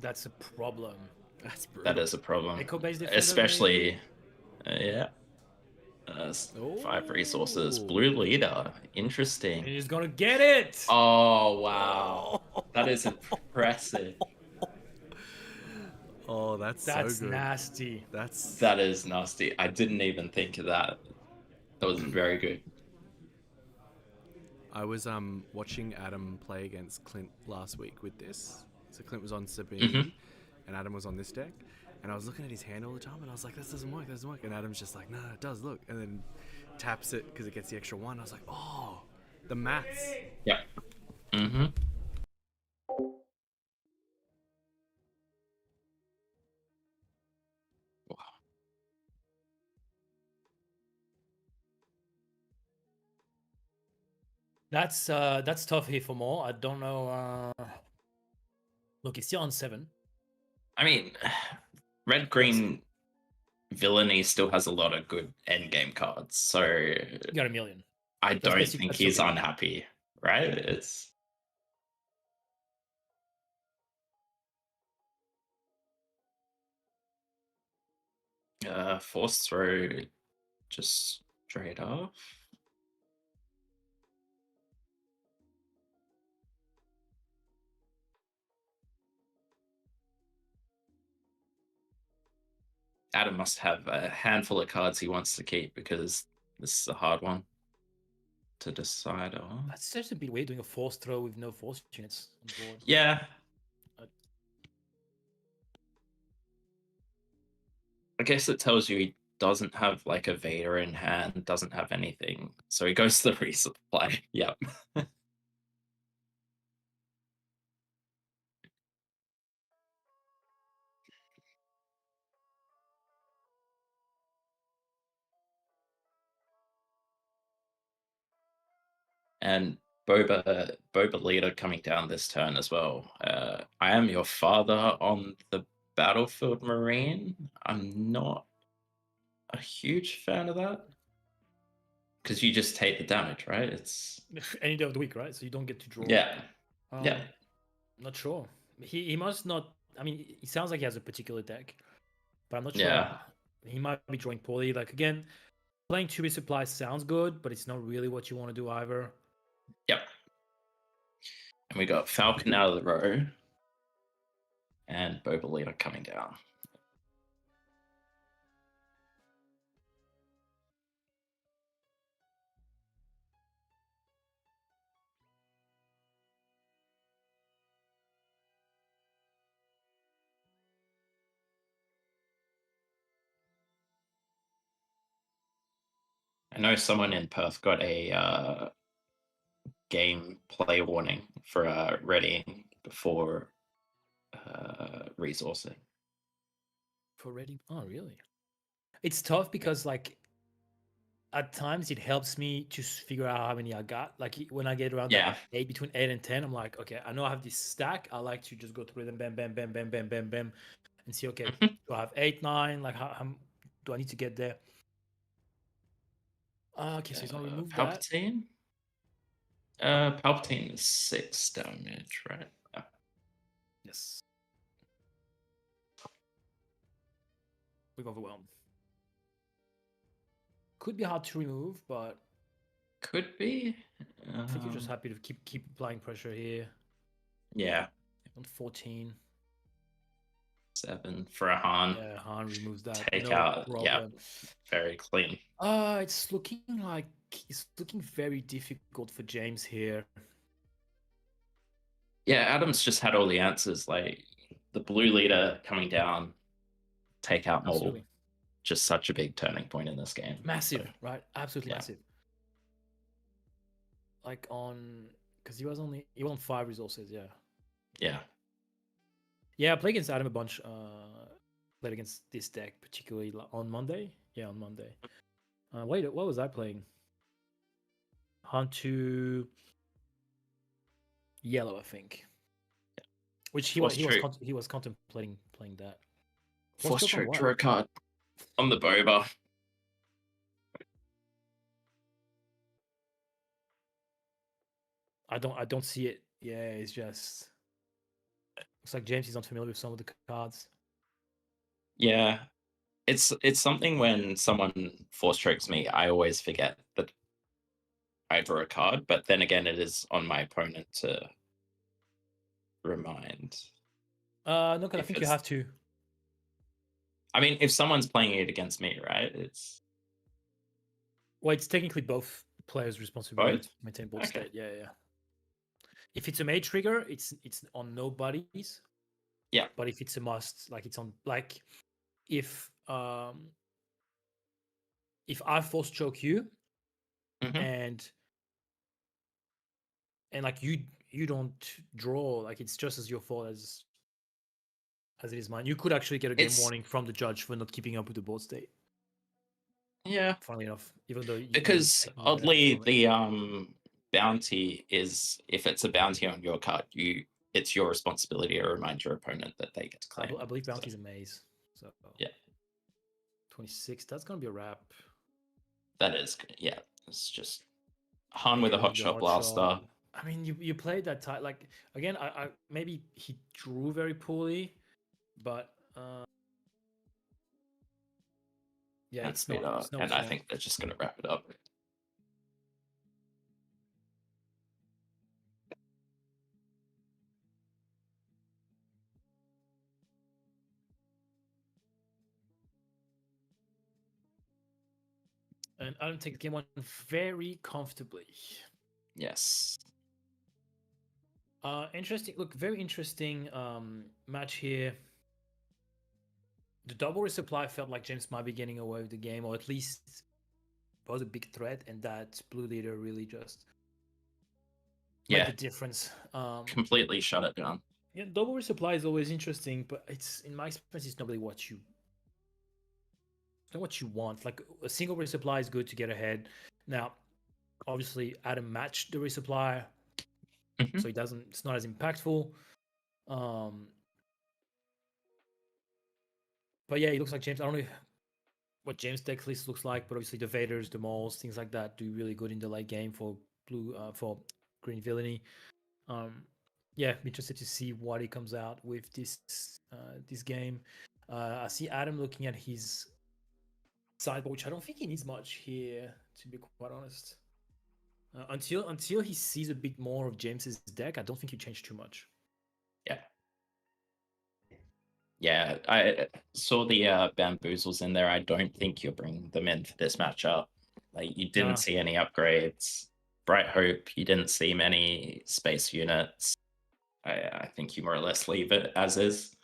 That's a problem. That's brutal. That is a problem. Echo-based defender, Especially, yeah. 5 resources. Blue leader. Interesting. And he's gonna get it. Oh, wow. That is impressive. Oh, that's so good. Nasty. That is nasty. I didn't even think of that. That was very good. I was watching Adam play against Clint last week with this. So Clint was on Sabine, and Adam was on this deck. And I was looking at his hand all the time, and I was like, "This doesn't work. That doesn't work." And Adam's just like, "No, it does. Look." And then taps it because it gets the extra 1. I was like, "Oh, the maths." Yep. Mm-hmm. That's tough here for more. I don't know. Look, he's still on 7. I mean, red green villainy still has a lot of good endgame cards, so You got a million. I don't basically- think that's he's okay. unhappy, right? It's force throw just straight off. Adam must have a handful of cards he wants to keep because this is a hard one to decide on. That's just a bit weird doing a force throw with no force units on board. Yeah. I guess it tells you he doesn't have like a Vader in hand, doesn't have anything. So he goes to the resupply. Yep. And Boba leader coming down this turn as well. I am your father on the battlefield marine. I'm not a huge fan of that because you just take the damage, right? It's any day of the week, right? So you don't get to draw. yeah. Yeah. Not sure. He must not. I mean, it sounds like he has a particular deck, but I'm not sure. Yeah. He might be drawing poorly. Like again, playing 2 resupply sounds good, but it's not really what you want to do either. Yep. And we got Falcon out of the row and Boba leader coming down. I know someone in Perth got a game play warning for readying before resourcing. For ready? Oh, really? It's tough because like at times it helps me to figure out how many I got. Like when I get around Yeah. 8 between 8 and 10, I'm like, okay, I know I have this stack. I like to just go through them, bam, bam, bam, bam, bam, bam, bam, and see, okay, do I have 8, 9? Like how do I need to get there? Okay, so he's gonna remove that. Palpatine? Palpatine is 6 damage, right? Yeah. Yes. We've overwhelmed. Could be hard to remove, but Could be. I think you're just Um, happy to keep applying pressure here. yeah, On 14. 7 for a Han. Yeah, Han removes that. Take No out. Yeah, problem. very clean. It's looking very difficult for James here. Yeah, Adam's just had all the answers. Like the blue leader coming down, take out Maul. Absolutely. Just such a big turning point in this game. Massive, So, right? Absolutely yeah. massive. Like because he was on 5 resources, yeah. Yeah. Yeah, I played against Adam a bunch. Played against this deck, particularly on Monday. Yeah, on Monday. Wait, what was I playing? Hunt to yellow, I think. Yeah. Which he was contemplating playing that. Force stroke, draw a card on the Boba. I don't see it. Yeah, it's just looks like James is unfamiliar with some of the cards. Yeah. It's something when someone force strokes me, I always forget that I draw a card, but then again it is on my opponent to remind. No, because I think you have to. I mean, if someone's playing it against me, right? It's technically both players' responsibility to maintain board state. Yeah. If it's a mage trigger, it's on nobody's. Yeah. But if it's a must, like it's on if I force choke you, and like you don't draw, like it's just as your fault as it is mine. You could actually get a game warning from the judge for not keeping up with the board state. Yeah. Funnily enough, even though because oddly the bounty is, if it's a bounty on your card, it's your responsibility to remind your opponent that they get to claim. I believe bounty's a maze. So yeah. 26. That's gonna be a wrap. That is, yeah. It's just Han with a hot shot blaster. I mean, you played that tight. Like again, I maybe he drew very poorly, but yeah, it's not. And I think they're just gonna wrap it up. And Adam takes game 1 very comfortably. Yes. Interesting. Look, very interesting match here. The double resupply felt like James might be getting away with the game, or at least was a big threat, and that blue leader really just made the difference. Completely shut it down. Yeah, double resupply is always interesting, but it's, in my experience, it's not really what you want. Like a single resupply is good to get ahead. Now, obviously, Adam matched the resupply, so it's not as impactful. But yeah, it looks like James. I don't know what James' deck list looks like, but obviously the Vaders, the Mauls, things like that do really good in the late game for green villainy. Yeah, I'm interested to see what he comes out with this game. I see Adam looking at his sideboard, which I don't think he needs much here, to be quite honest. Until he sees a bit more of James's deck, I don't think he changed too much. Yeah. Yeah, I saw the bamboozles in there. I don't think you're bringing them in for this matchup. Like, you didn't see any upgrades. Bright Hope, you didn't see many space units. I think you more or less leave it as is.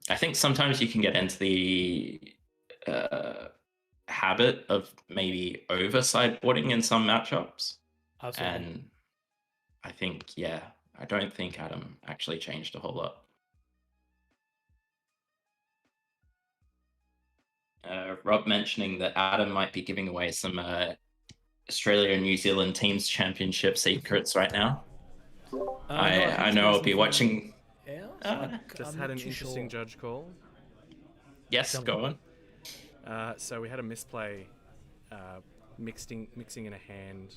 I think sometimes you can get into the habit of maybe over sideboarding in some matchups. Absolutely. And I think, yeah, I don't think Adam actually changed a whole lot. Rob mentioning that Adam might be giving away some Australia and New Zealand Teams Championship secrets right now. I know I'll be watching. Just had an interesting judge call. Yes, go on. So we had a misplay, mixing in a hand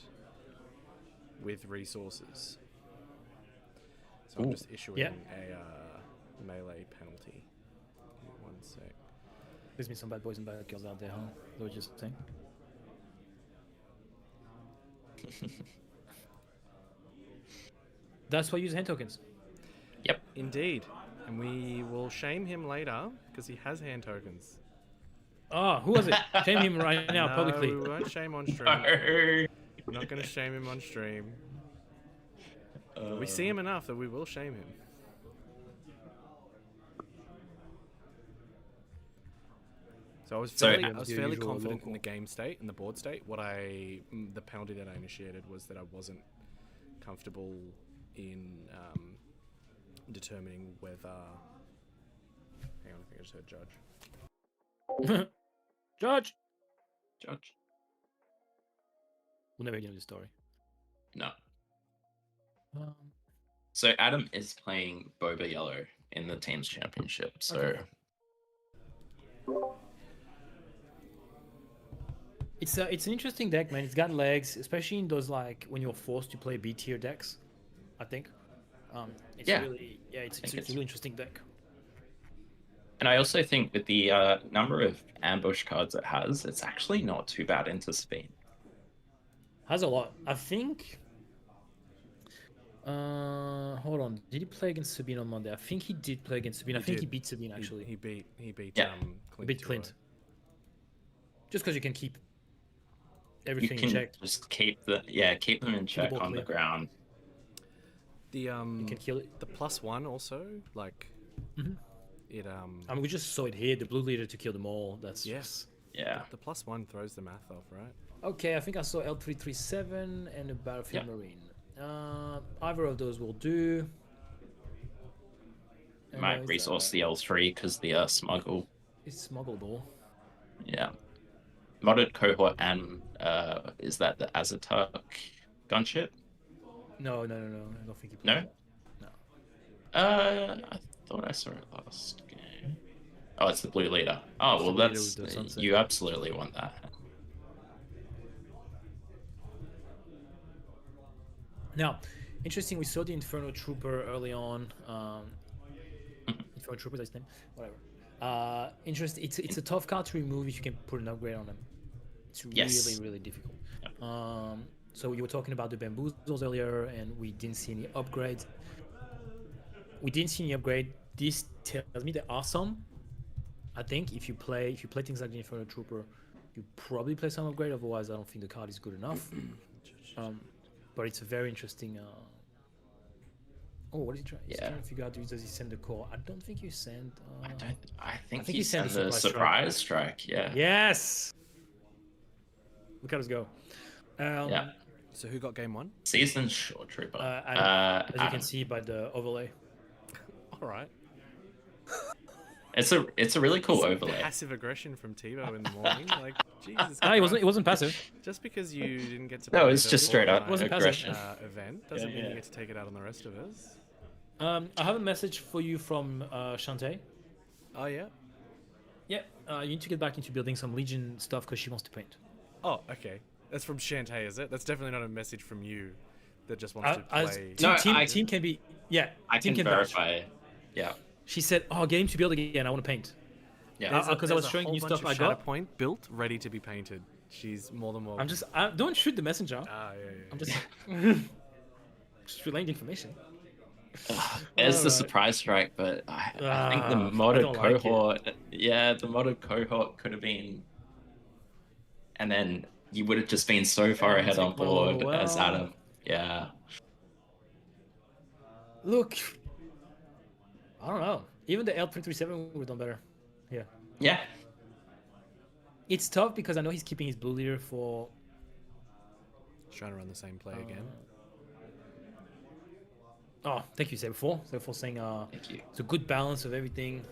with resources. So I'm just issuing a melee penalty. Give me 1 sec. There's been some bad boys and bad girls out there, huh? Is that what you're saying? That's why I use hand tokens. Yep. Indeed. And we will shame him later because he has hand tokens. Oh, who was it? Shame him right now, No, publicly. we won't shame on stream. No. We're not going to shame him on stream. But we see him enough that we will shame him. So I was fairly, confident in the game state and the board state. The penalty that I initiated was that I wasn't comfortable in determining whether. Hang on, I think I just heard judge. Judge. Judge. We'll never get into the story. No. So Adam is playing Boba Yellow in the team's championship. So. Okay. It's an interesting deck, man. It's got legs, especially in those like when you're forced to play B tier decks. I think. It's Yeah. really it's a really interesting deck. And I also think with the number of ambush cards it has, it's actually not too bad into Sabine. Has a lot. I think. Hold on. Did he play against Sabine on Monday? I think he did play against Sabine. I think he beat Sabine actually. He beat Yeah. Clint. He beat Clint. Just because you can keep You everything can in check. just keep them in check ball on the clear. ground. The You can kill it. the +1 also like it I mean, we just saw it here. The blue leader to kill them all. That's yes. Yeah. The +1 throws the math off, right? Okay, I think I saw L337 and a Battlefield Marine. Either of those will do. And Might there's, resource the L3 because the smuggle. It's smuggleable. Yeah. Modded cohort and is that the Azatuk gunship? No. I don't think he No? played. No. I thought I saw it last game. Oh, it's the blue leader. Oh, well, the leader that's with the sunset. you absolutely want that. Now, interesting. We saw the Inferno Trooper early on. Inferno Trooper, that's his name. Whatever. Interesting. It's a tough card to remove if you can put an upgrade on him. It's Yes. really difficult. So you were talking about the bamboozles earlier, and we didn't see any upgrades. This tells me there are some. I think if you play things like the Inferno Trooper, you probably play some upgrade. Otherwise, I don't think the card is good enough. But it's a very interesting. Oh, what is he trying? He's Yeah. trying to figure out. Does he send the core? I don't think you send. I think think he he sent sent a the surprise surprise strike. Yeah. Yes. Look at us go. Yeah. So who got game 1? Seasoned short trooper. As you Adam. can see by the overlay. All right. It's a really cool overlay. Passive aggression from TiVo in the morning. Like Jesus. Ah, it Christ. wasn't passive. Just because you didn't get to No, play it's the just straight up Fortnite, wasn't passive. aggression. Event doesn't mean Yeah. you get to take it out on the rest of us. I have a message for you from Shantae. Oh yeah. Yeah, you need to get back into building some Legion stuff because she wants to paint. Oh okay. That's from Shantae, is it? That's definitely not a message from you that just wants to As play. No, team can be. Yeah, I team can vouch. verify. Yeah. She said, "Oh, get him to build again. I want to paint." Yeah. Because I was showing you stuff I got. Point built, ready to be painted. She's more than welcome. Don't shoot the messenger. Yeah. I'm just relaying the information. There's the Alright. surprise strike, but I think the I modded don't like it. cohort. Yeah, the modded cohort could have been. And then you would have just been so far ahead on board as well. Adam. Yeah. Look, I don't know. Even the L337 would have done better. Yeah. Yeah. It's tough because I know he's keeping his blue leader for. He's trying to run the same play again. Oh, thank you, Saber4. Saber4 saying Thank you. it's a good balance of everything.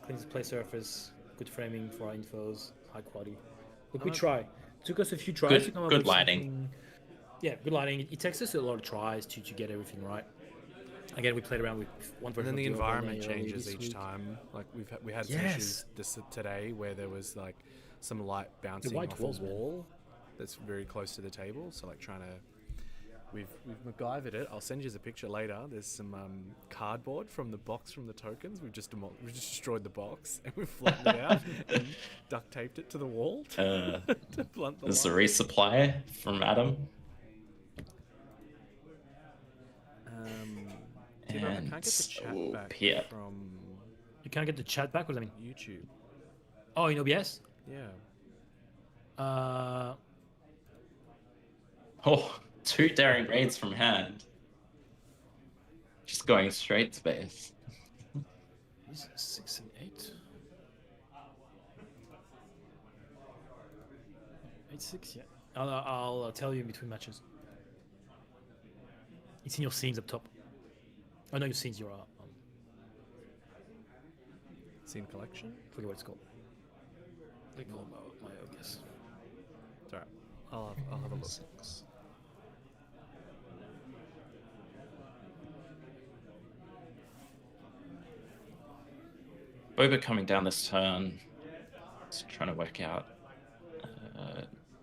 Clean play surface, good framing for our infos, high quality. Look, we try. Took us a few tries to come up Good with lighting. something- Yeah, good lighting. It takes us a lot of tries to get everything right. Again, we played around with one And version then the of environment overlay earlier changes this each week. time. Like we had some Yes. issues today where there was like some light bouncing white off walls, a man. wall that's very close to the table. So like trying to, we've MacGyvered it. I'll send you a picture later. There's some cardboard from the box from the tokens. We've just destroyed the box and we've flattened it out and duct taped it to the wall to blunt the There's a light. resupply from Adam. Can't get the chat Oh, back Piet. from You can't get the chat back. What does that mean? YouTube. Oh, in OBS. Yeah. Uh, Oh, 2 daring raids from hand. Just going straight to base. He's 6 and 8. 8-6, yeah. I'll tell you in between matches. It's in your scenes up top. Oh no, your scenes. Your Scene collection? forget what it's called. They call my OBS. It's alright. I'll have a look. 6. Boba coming down this turn. Just trying to work out.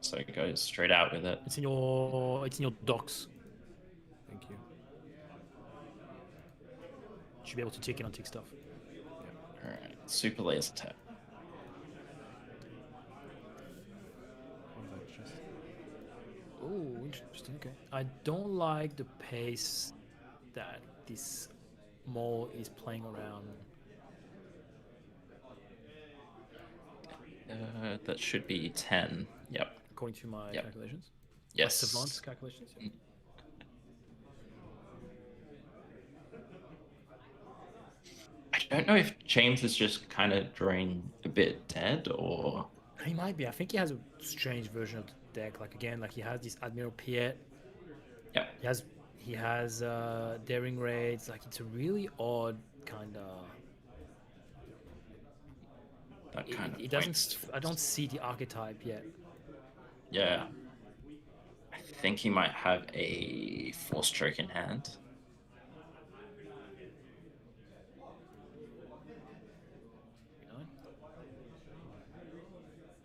So it goes straight out with it. It's in your docs. Thank you. You should be able to check in on tick stuff. Alright, super laser tap. What was that just? Oh, interesting. Okay. I don't like the pace that this mole is playing around. That should be 10. Yep. According to my Yep. calculations. Yes. My savant calculations. Yeah. I don't know if James is just kind of drawing a bit dead, or He might be. I think he has a strange version of the deck. Like again, like he has this Admiral Piet. yeah. He has daring raids. Like it's a really odd kind of. That kind of It doesn't. points I don't towards- see the archetype yet. Yeah. I think he might have a force choke in hand. You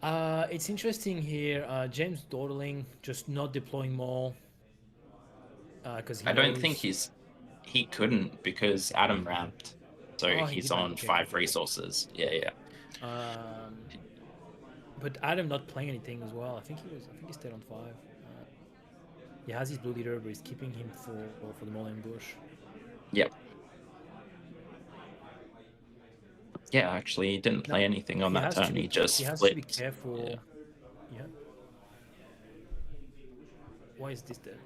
know? It's interesting here. James dawdling, just not deploying more. Because I don't think he couldn't because Adam ramped. So Oh, he he's did ramp, on okay. 5 resources. Yeah. But Adam not playing anything as well. I think he stayed on 5. He has his blue leader, but he's keeping him for the mole ambush. Yep. Yeah, actually, he didn't play anything on He that has to turn. be- He just he has flipped. to be careful. Yeah. Yeah. Why is this dead?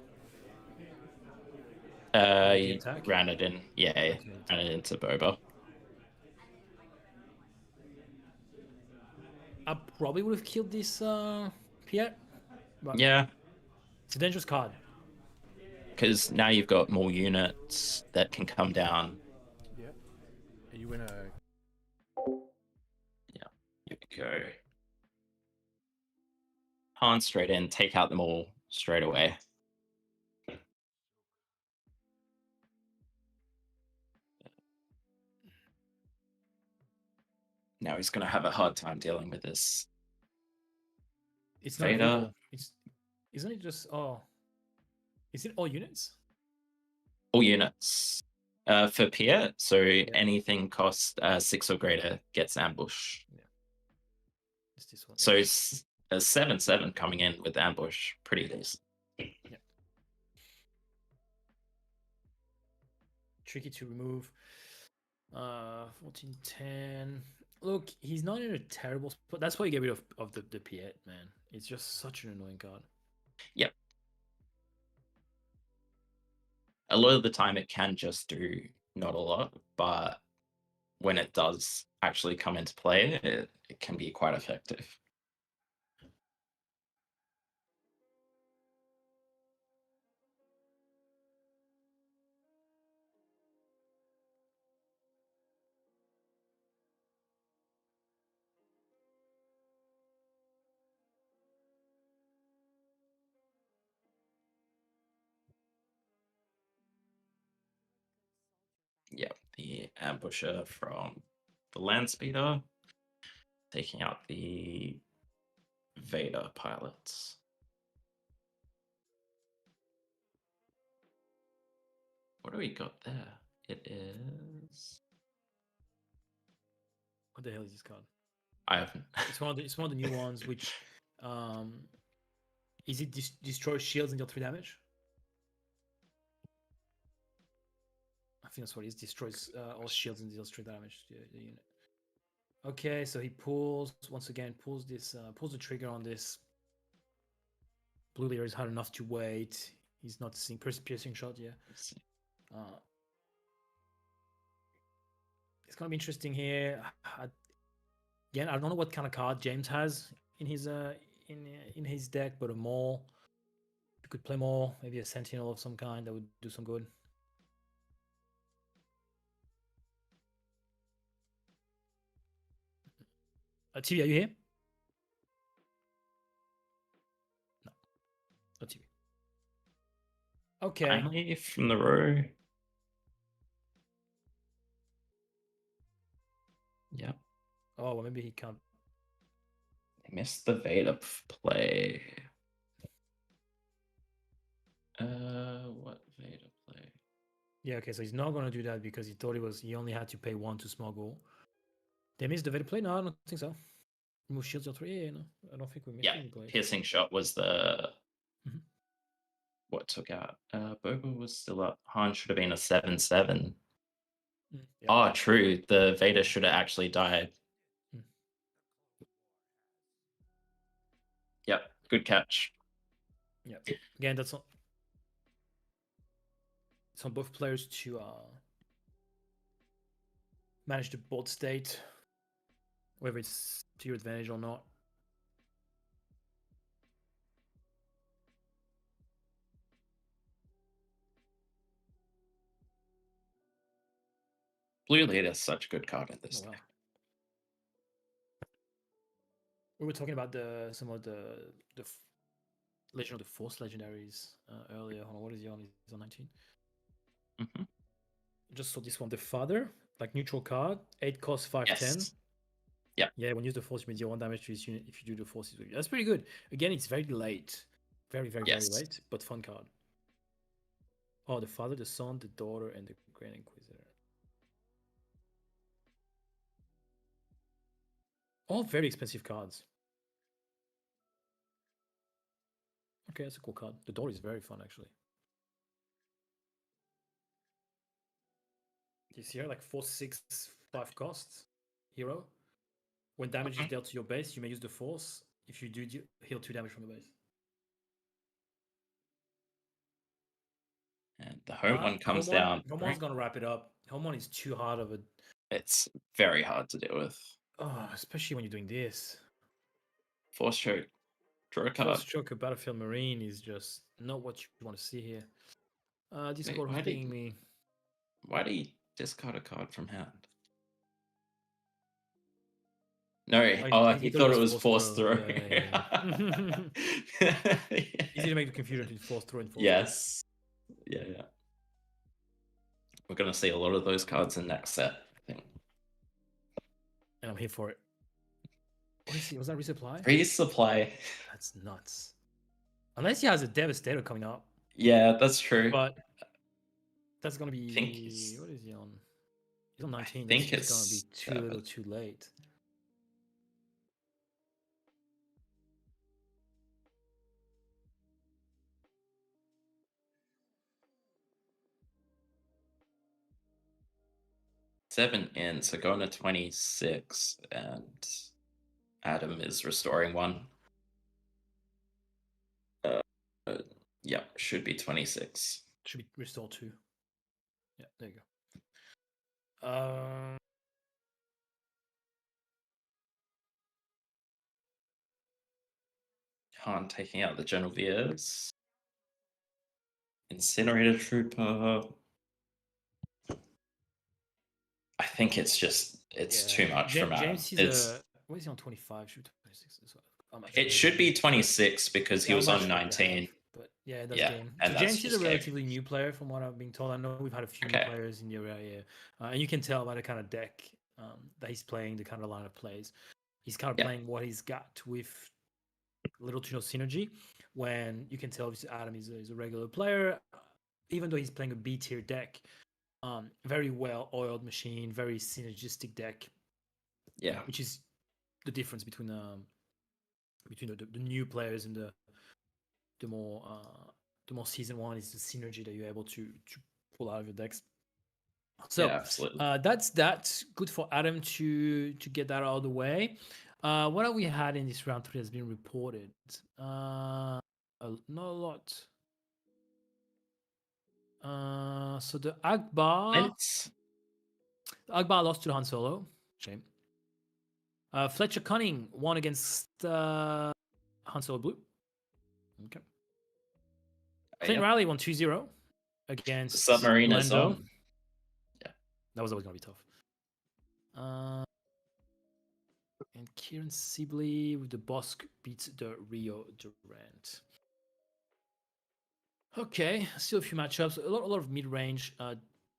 He attack? ran it in. Yeah, he ran it into Boba. I probably would have killed this Piet. But Yeah, it's a dangerous card. because now you've got more units that can come down. Yeah. Are you in a Here we go. Han straight in, take out them all straight away. Now he's going to have a hard time dealing with this. It's not Vader. Vader. Isn't it just is it all units? All units. For Piet, so anything cost 6 or greater gets ambush. It's this one. So it's a 7/7 coming in with ambush. Pretty decent. Tricky to remove. 14-10. Look, he's not in a terrible spot. That's why you get rid of the Piet, man. It's just such an annoying card. Yep. A lot of the time it can just do not a lot, but when it does actually come into play, it can be quite effective. Yep, the ambusher from the land speeder, taking out the Vader pilots. What do we got there? It is. What the hell is this card? I haven't. It's one of the new ones. Which, is it destroy shields and deal 3 damage? I think that's what it is. Destroys all shields and deals 3 damage to the unit. Okay, so he pulls once again. Pulls this. Pulls the trigger on this. Blue layer is hard enough to wait. He's not seeing piercing shot. Yeah. It's gonna be interesting here. Again, I don't know what kind of card James has in his deck, but a Maul. You could play Maul, maybe a Sentinel of some kind that would do some good. TV, are you here? No. No TV. Okay. Finally from the row. Yep. Oh, well, maybe he can't. I missed the Vader play. What Vader play? Yeah, okay, so he's not going to do that because he thought he only had to pay 1 to smuggle. They missed the Vader play? No, I don't think so. Remove shields or 3? Yeah, no, I don't think we missed any plays. Piercing shot was the what took out. Boba was still up. Han should have been a 7/7. Yeah. Oh, true. The Vader should have actually died. Yep, good catch. Yeah. Again, it's on both players to manage the board state, whether it's to your advantage or not. Blue Leader is such a good card in this Oh, wow. deck. We were talking about some of the Legend of the Force legendaries earlier. Hold on, what is he on? He's on 19. Just saw this one, the Father, like neutral card, 8 cost 5/10. Yes. Yeah. Yeah, when you use the Force, you deal 1 damage to his unit if you do the Forces with you. That's pretty good. Again, it's very late. Very, very, very late, but fun card. Oh, the Father, the Son, the Daughter, and the Grand Inquisitor. All very expensive cards. Okay, that's a cool card. The Daughter is very fun, actually. You see here, like 4, 6, 5 costs. Hero. When damage is dealt to your base, you may use the Force. If you do, heal 2 damage from the base. And the home one comes down. Home one's gonna wrap it up. Home one is too hard of a. It's very hard to deal with. Oh, especially when you're doing this. Force choke. Draw a card. Force choke, a Battlefield Marine is just not what you want to see here. Discord was pinging me. Why do you discard a card from hand? No, he thought it was force throw. Yeah. Easy to make the confusion between force throw and force. Yes. Yeah. We're gonna see a lot of those cards in next set, I think. And I'm here for it. What is he? Was that resupply? Resupply. That's nuts. Unless he has a Devastator coming up. Yeah, that's true. But that's gonna be. He's, what is he on? He's on 19. I think it's it's gonna be too little, too late. Seven in, so going to 26, and Adam is restoring 1. Yeah, should be 26. Should be restore 2. Yeah, there you go. Han taking out the Genoviers. Incinerator Trooper. I think it's too much from Adam. What is he on 25? Should be 26 as well. It should be 26, because he was on 19. But yeah, that's game. And so James is a game. relatively new player from what I've been told. I know we've had a few new players in the area, and you can tell by the kind of deck that he's playing, the kind of line of plays. He's kind of playing what he's got with little to no synergy. When you can tell, obviously, Adam is a regular player, even though he's playing a B tier deck. Very well oiled machine, very synergistic deck. Yeah, which is the difference between the new players and the more season one is the synergy that you're able to pull out of your decks. So absolutely. that's good for Adam to get that out of the way. What have we had in this round 3 has been reported? Not a lot. So the Akbar lost to Han Solo. Shame. Fletcher Cunning won against Han Solo Blue. Okay. Clint Riley won 2-0 against Submarine is Lando. on. Yeah. That was always going to be tough. And Kieran Sibley with the Bosk beats the Rio Durant. Okay, still a few matchups. A lot of mid-range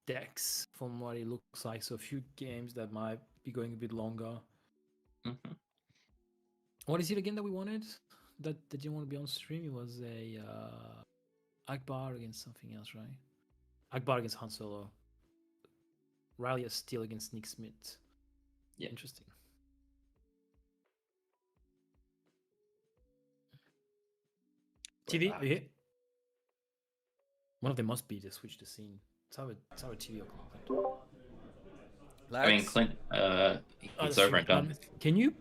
decks from what it looks like. So a few games that might be going a bit longer. Mm-hmm. What is it again that we wanted? That didn't want to be on stream? It was a Akbar against something else, right? Akbar against Han Solo. Riley as Steele against Nick Smith. Yeah. Interesting. TV, are you here? One of them must be to switch the scene. It's our TV or I mean, Clint, he's over and done. Can you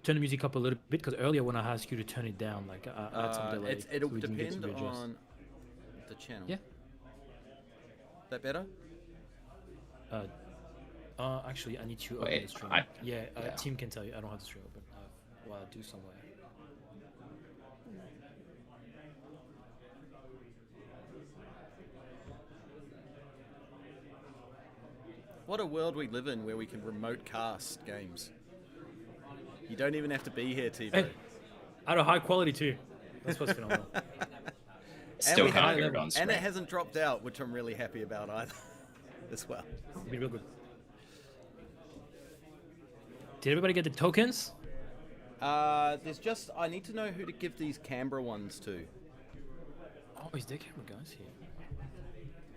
turn the music up a little bit? Because earlier when I asked you to turn it down, like I had some delay. It'll so we didn't get to depend readjust. on the channel. Yeah. That better? Actually, I need to open Wait, the stream. yeah. Team can tell you. I don't have the stream open. While I do somewhere. What a world we live in where we can remote cast games. You don't even have to be here, TV. Hey, at a high quality too. That's what's phenomenal. Still we can't have- hear it on screen. And it hasn't dropped out, which I'm really happy about either, as well. It's been real good. Did everybody get the tokens? There's just, I need to know who to give these Canberra ones to. Oh, is there camera guys here?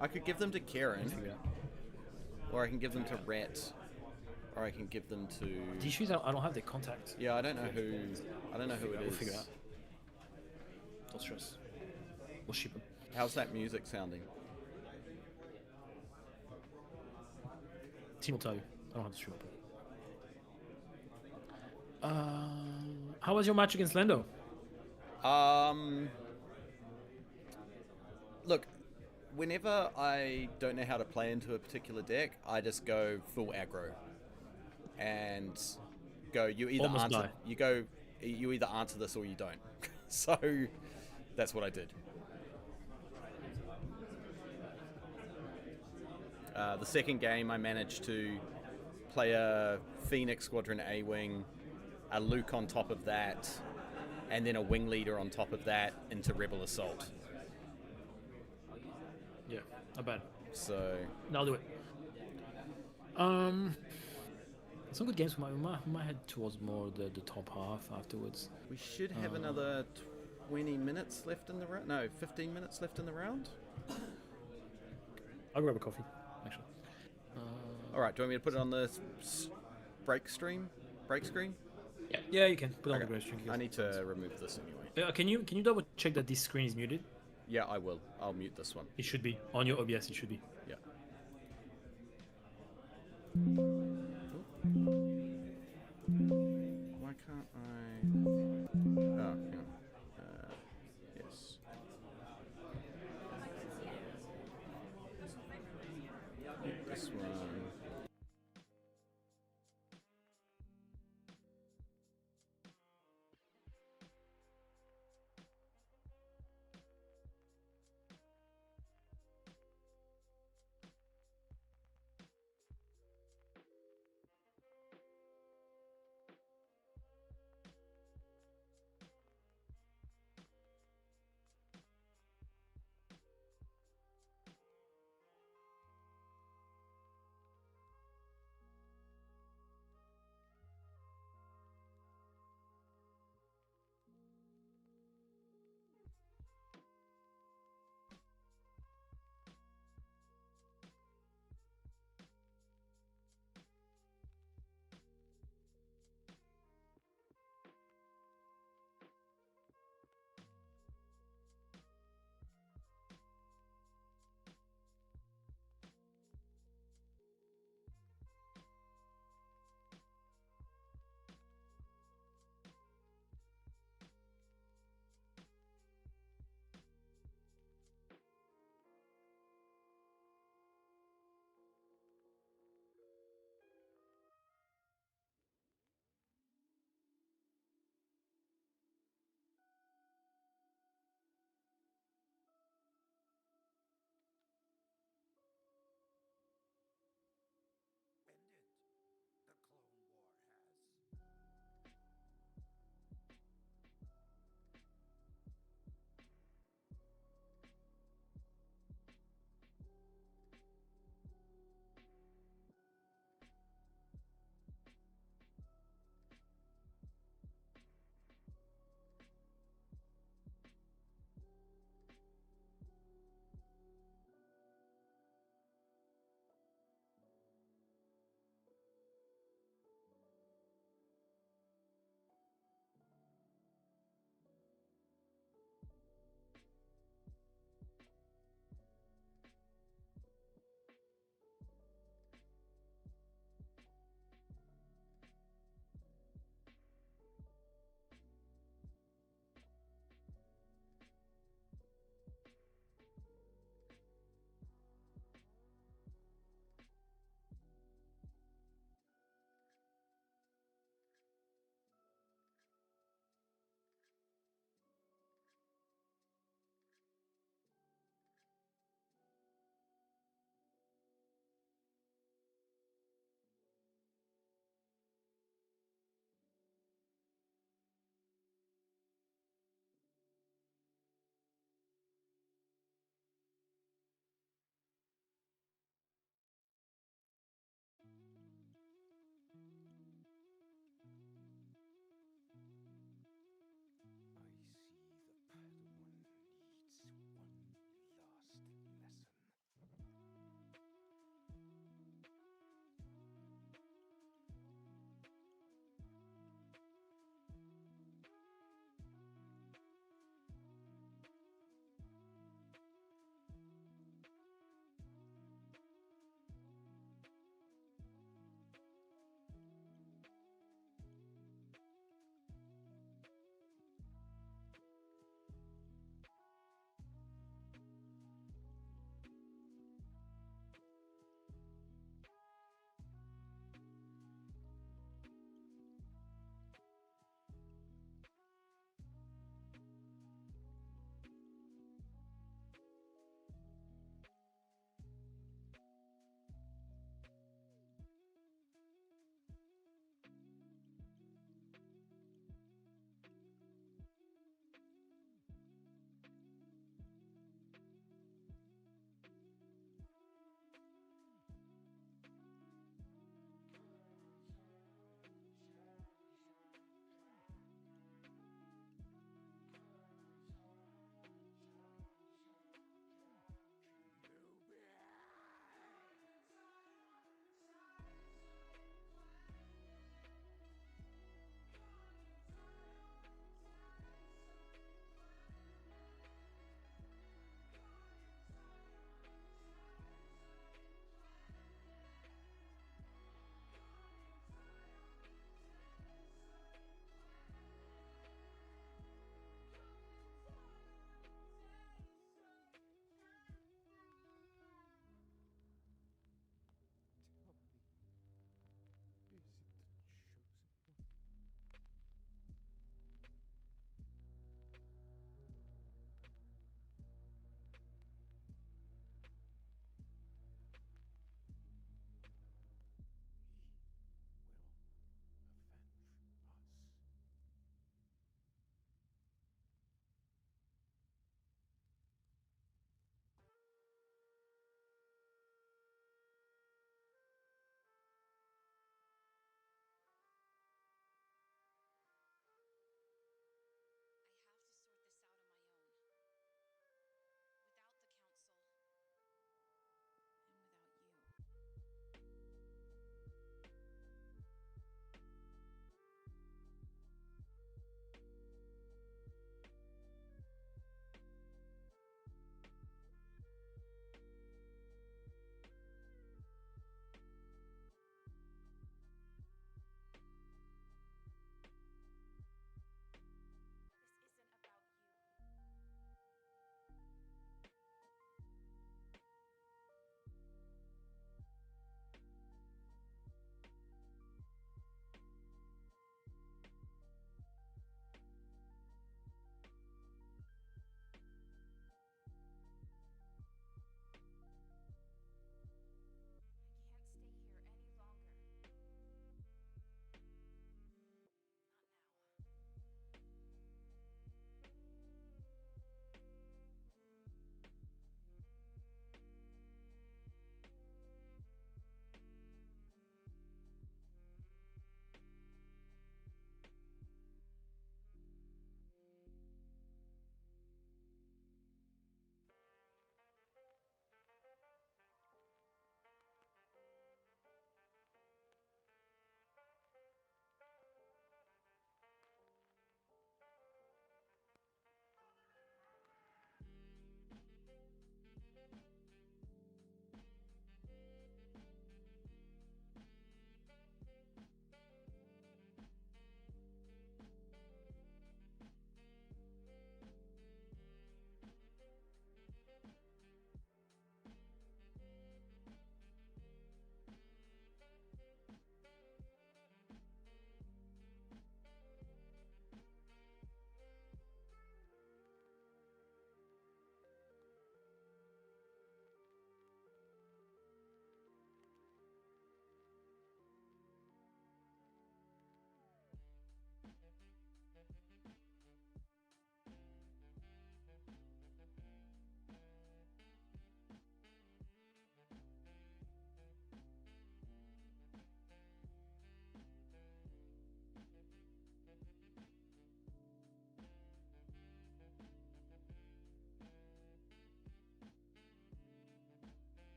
I could give them to Karen, Figure it out. or I can give them to Rat, or I can give them to... The issue is I don't have their contact. Yeah, I don't know who it We'll is. figure it out. Don't stress. We'll ship them. How's that music sounding? Team will tell you. I don't have the stream open. How was your match against Lando? Look, whenever I don't know how to play into a particular deck, I just go full aggro, and go. You either Almost answer. die. You either answer this or you don't. So that's what I did. The second game, I managed to play a Phoenix Squadron A-Wing, a Luke on top of that, and then a Wing Leader on top of that into Rebel Assault. Yeah, not bad. So No, I'll do it. Some good games. We might head towards more the top half afterwards. we should have another 20 minutes left in the round. No, 15 minutes left in the round. I'll grab a coffee, actually. All right, do you want me to put it on the break screen? Yeah, you can put it on the Okay. grey screen. I need to remove this anyway. Can you double check that this screen is muted? Yeah, I will. I'll mute this one. It should be on your OBS. It should be. Yeah. Why can't I? Oh, hang on. Yes. This one.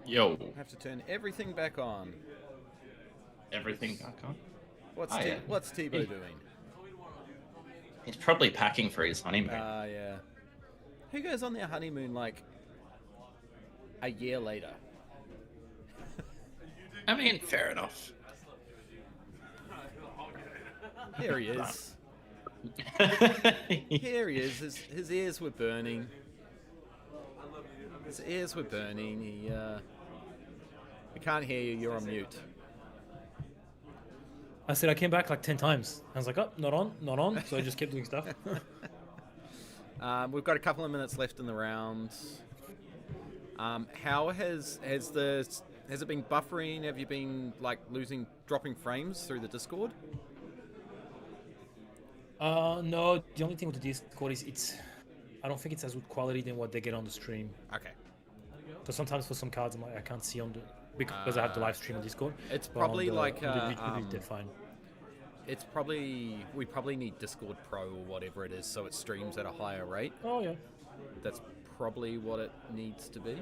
Yo, have to turn everything back on. everything back on? What's Oh, yeah. What's Tebow doing? He's probably packing for his honeymoon. Yeah. Who goes on their honeymoon like a year later? I mean, fair enough. Here he is. Here he is. His ears were burning. His ears were burning. We can't hear you. You're on mute. I said I came back like 10 times. I was like, oh, not on, not on. So I just kept doing stuff. We've got a couple of minutes left in the round. How has it been buffering? Have you been like dropping frames through the Discord? No, the only thing with the Discord is I don't think it's as good quality than what they get on the stream. Okay. So sometimes for some cards I can't see on the because I have the live stream on Discord. It's But probably on like they're fine. we probably need Discord Pro or whatever it is, so it streams at a higher rate. Oh yeah. That's probably what it needs to be.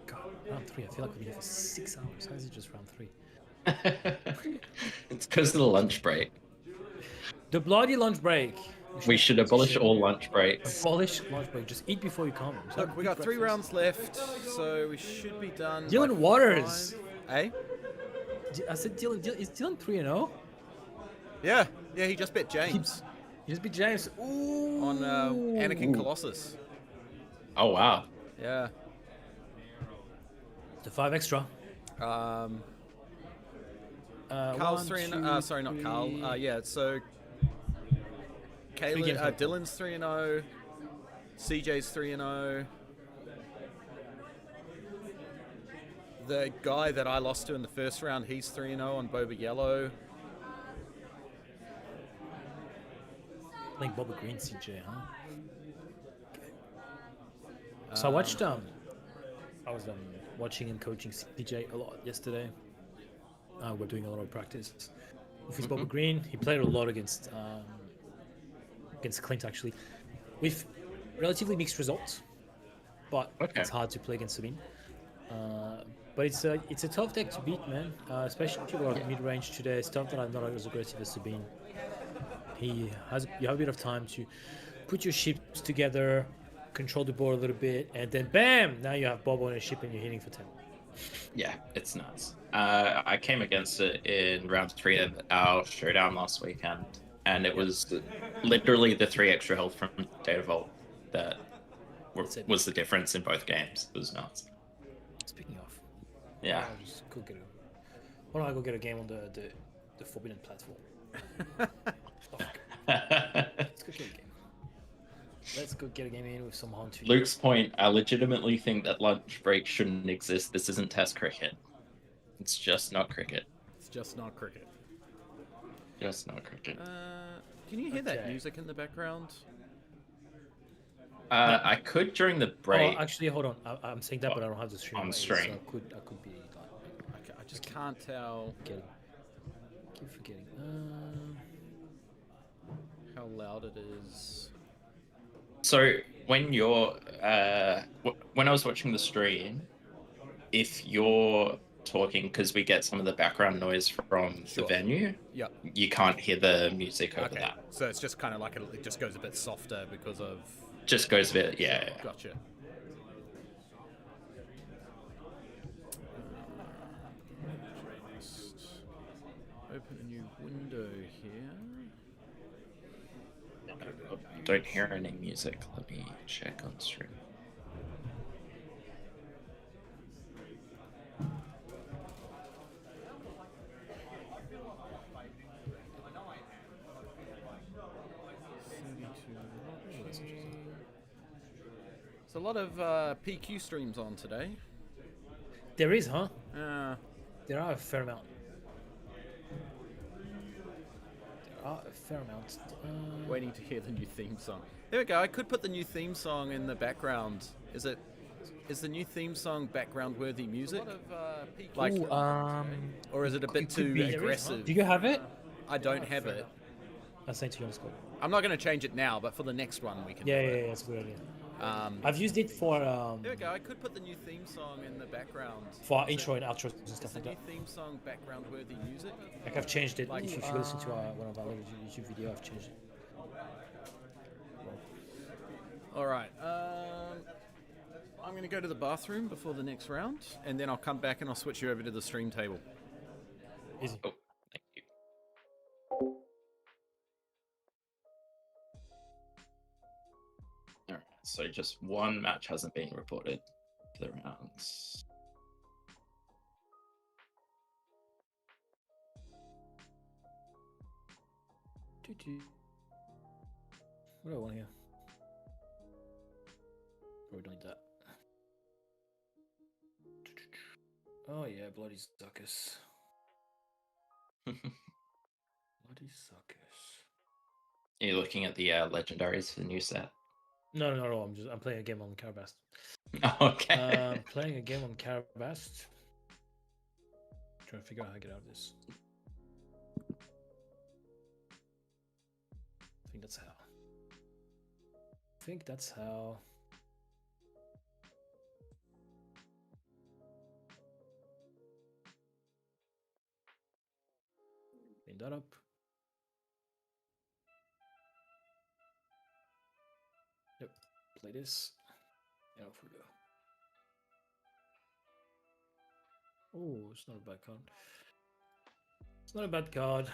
God, round 3. I feel like we've been here for 6 hours. How is it just round 3? It's because of the lunch break. The bloody lunch break. We should abolish all lunch breaks. Abolish lunch break. Just eat before you come. Look, we got 3 rounds left, so we should be done. Dylan by Waters. 5. I said Dylan. Is Dylan 3-0? Yeah, he just bet James You just beat James. Ooh. on Anakin Colossus. Oh wow. Yeah. The 5 extra. Carl's 1, 3 2, and sorry, not 3. Carl. Yeah, so Three games left. Dylan's 3-0, CJ's 3-0. The guy that I lost to in the first round, he's 3-0 on Boba Yellow. Playing Boba Green CJ, huh? Okay. So I watched I was watching and coaching CJ a lot yesterday. We're doing a lot of practice with his Boba Green. He played a lot against Clint actually, with relatively mixed results, but it's hard to play against Sabine. But it's a tough deck to beat, man. Especially if you got mid-range today. Stuff that I'm not as aggressive as Sabine. You have a bit of time to put your ships together, control the board a little bit, and then bam! Now you have Bob on a ship and you're hitting for 10. Yeah, it's nuts. I came against it in round 3 of our showdown last weekend, and it was literally the 3 extra health from Data Vault that was the difference in both games. It was nuts. Speaking of, Yeah. I'll just go get why don't I go get a game on the Forbidden platform? Let's go get a game. Let's go get a game in with some Hunt. Luke's point, I legitimately think that lunch break shouldn't exist. This isn't Test cricket. It's just not cricket. It's just not cricket. Just not cricket. Can you hear that Okay. music in the background? I could during the break. Oh, actually, hold on. I'm saying that, but I don't have the stream. On right, stream. So I could be like, I just can't tell keep forgetting. how loud it is. So when you're when I was watching the stream, if you're talking, because we get some of the background noise from the venue, Yep. you can't hear the music over Okay. that. So it's just kind of like it just goes a bit softer because of. Just goes a bit, yeah. Gotcha. Just open a new window here. Don't hear any music. Let me check on stream. There's a lot of PQ streams on today. There is, huh? Uh, There are a fair amount. waiting to hear the new theme song. There we go. I could put the new theme song in the background. Is the new theme song background worthy music? Like, Ooh, or is it a bit it could too be. aggressive? Do you have it? I don't have it. I'll send it to you on Discord. I'm not going to change it now, but for the next one we can Yeah, do yeah, it. yeah, that's a good idea. Um, I've used it for there we go. I could put the new theme song in the background. for Is intro it- and outros and Is stuff the like new that. theme song background worthy music? Like I've changed it. Like, If you listen to one of our little YouTube video, I've changed it. All right. I'm going to go to the bathroom before the next round, and then I'll come back and I'll switch you over to the stream table. Easy. Oh, thank you. All right, so just one match hasn't been reported for the rounds. What do I want here? Oh, we don't need that. Oh yeah, bloody suckers. Bloody suckers. Are you looking at the legendaries for the new set? No. I'm playing a game on Carabast. Oh, okay. Playing a game on Carabast. Trying to figure out how to get out of this. I think that's how. Clean that up. Yep. Play this. And off we go. Oh, it's not a bad card. It's not a bad card.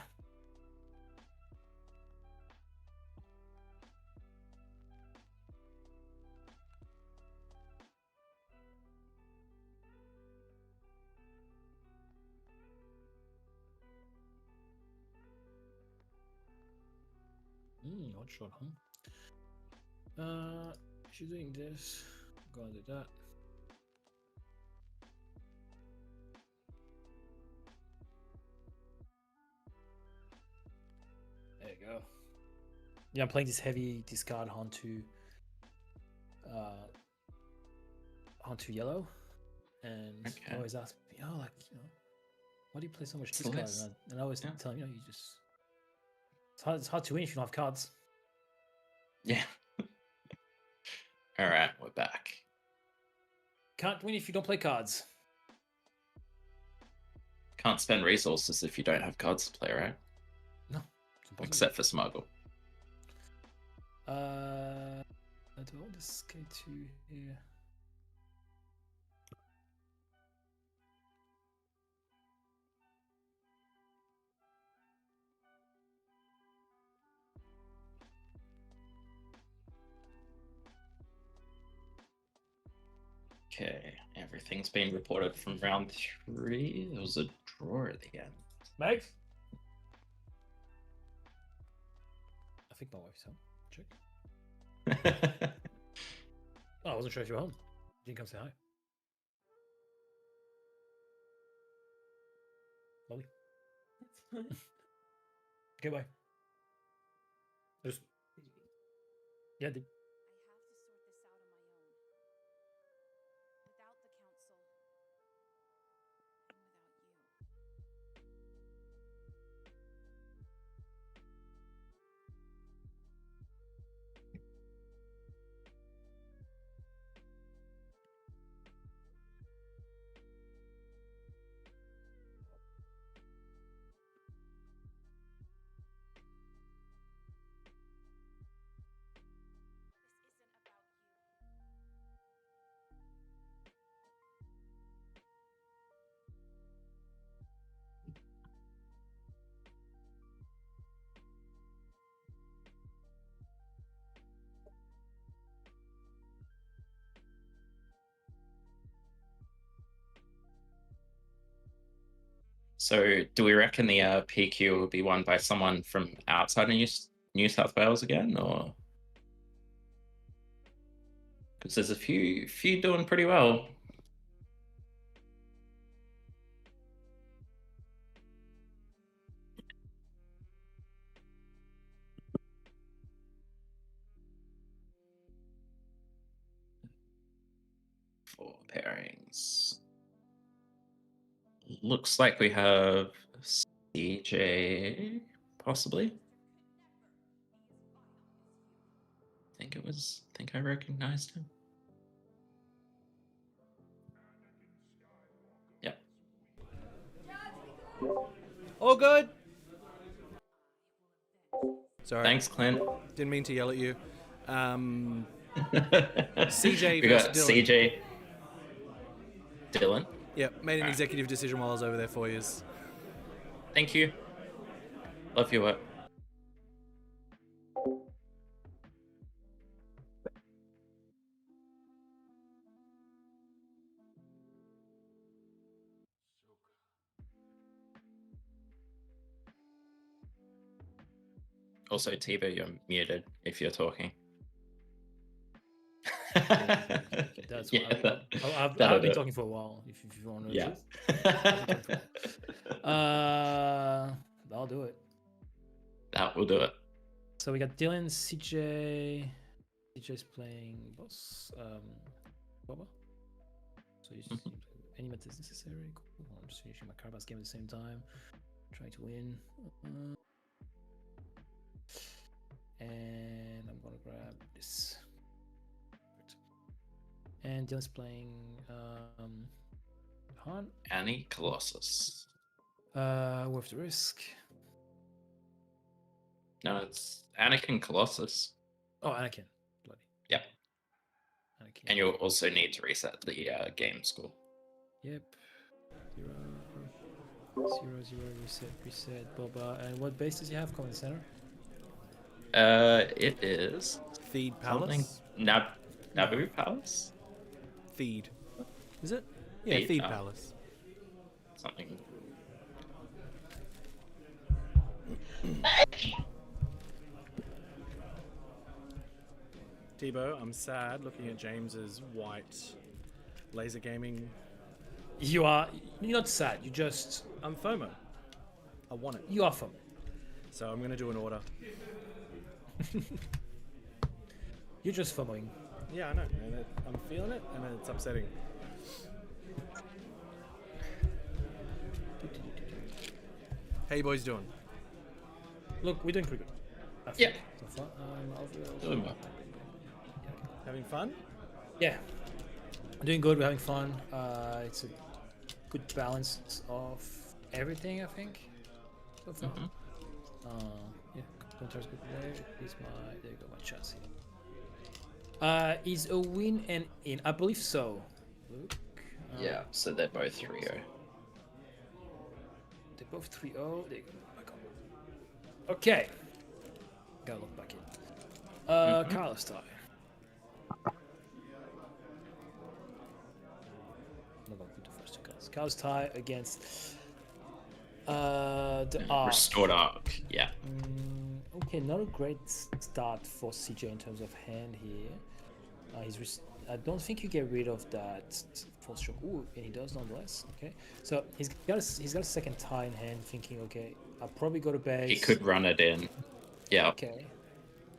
Hot shot, huh? She's doing this. Go and do that. There you go. Yeah, I'm playing this heavy discard onto yellow, and Okay. I always ask me, why do you play so much It's discard? less. And I always Yeah. tell them, it's hard to win if you don't have cards. Yeah. All right, we're back. Can't win if you don't play cards. Can't spend resources if you don't have cards to play, right? No, it's impossible. Except for Smuggle. Do I want this K2 here? Okay, everything's been reported from round 3. There was a draw at the end. Meg? I think my wife's home. Check. Oh, I wasn't sure if you were home. You didn't come say hi. Lovely. Okay, bye. Just... Yeah, I did. So, do we reckon the PQ will be won by someone from outside of New South Wales again, or because there's a few doing pretty well? Four pairings. Looks like we have CJ, possibly. think I recognized him. Yep. All good. Sorry. Thanks, Clint. Didn't mean to yell at you. CJ We versus got Dylan. CJ. Dylan. Yep, made an executive decision while I was over there 4 years. Thank you. Love your work. Also, Tiba, you're muted if you're talking. That's Yeah, what I've that'll been do it. talking for a while. If you want to know Yeah. the truth. I'll do it. That will do it. So we got Dylan, CJ. CJ's playing boss. Boba. So he's any meta is necessary. Cool. I'm just finishing my Carbas game at the same time, trying to win. And I'm gonna grab this. And Dylan's playing Han. Annie Colossus. Worth the risk. No, it's Anakin Colossus. Oh, Anakin. Bloody. Yep. Anakin. And you'll also need to reset the game score. Yep. 0, 0, reset, Boba. And what base does he have? Command center? It is Theed something Palace? Naboo Palace? Theed. Is it? Yeah, Theed, Theed oh. Palace. Something. Tebow, I'm sad looking at James's white laser gaming. You're not sad. You just I'm FOMO. I want it. you are FOMO. So I'm going to do an order. You're just FOMOing. Yeah, I know. And I'm feeling it, and it's upsetting. How you boys doing? Look, we're doing pretty good. I Yeah. think, so far. Doing well. Having fun? Yeah. Doing good. We're having fun. It's a good balance of everything, I think. So far. Yeah. Contour's good there. There you go, my chassis. Is a win and in? I believe so. Luke. Yeah, so they're both 3-0. They're both 3-0. There you go. Back on. Okay. Gotta look back in. Carlos tie. I'm not gonna put the first two cards. Carlos tie against the Arc. Restored Arc, yeah. Okay, not a great start for CJ in terms of hand here. I don't think you get rid of that false shock. Ooh, and he does nonetheless. Okay, so he's got a second tie in hand, thinking, okay, I'll probably go to base. He could run it in. Yeah. Okay.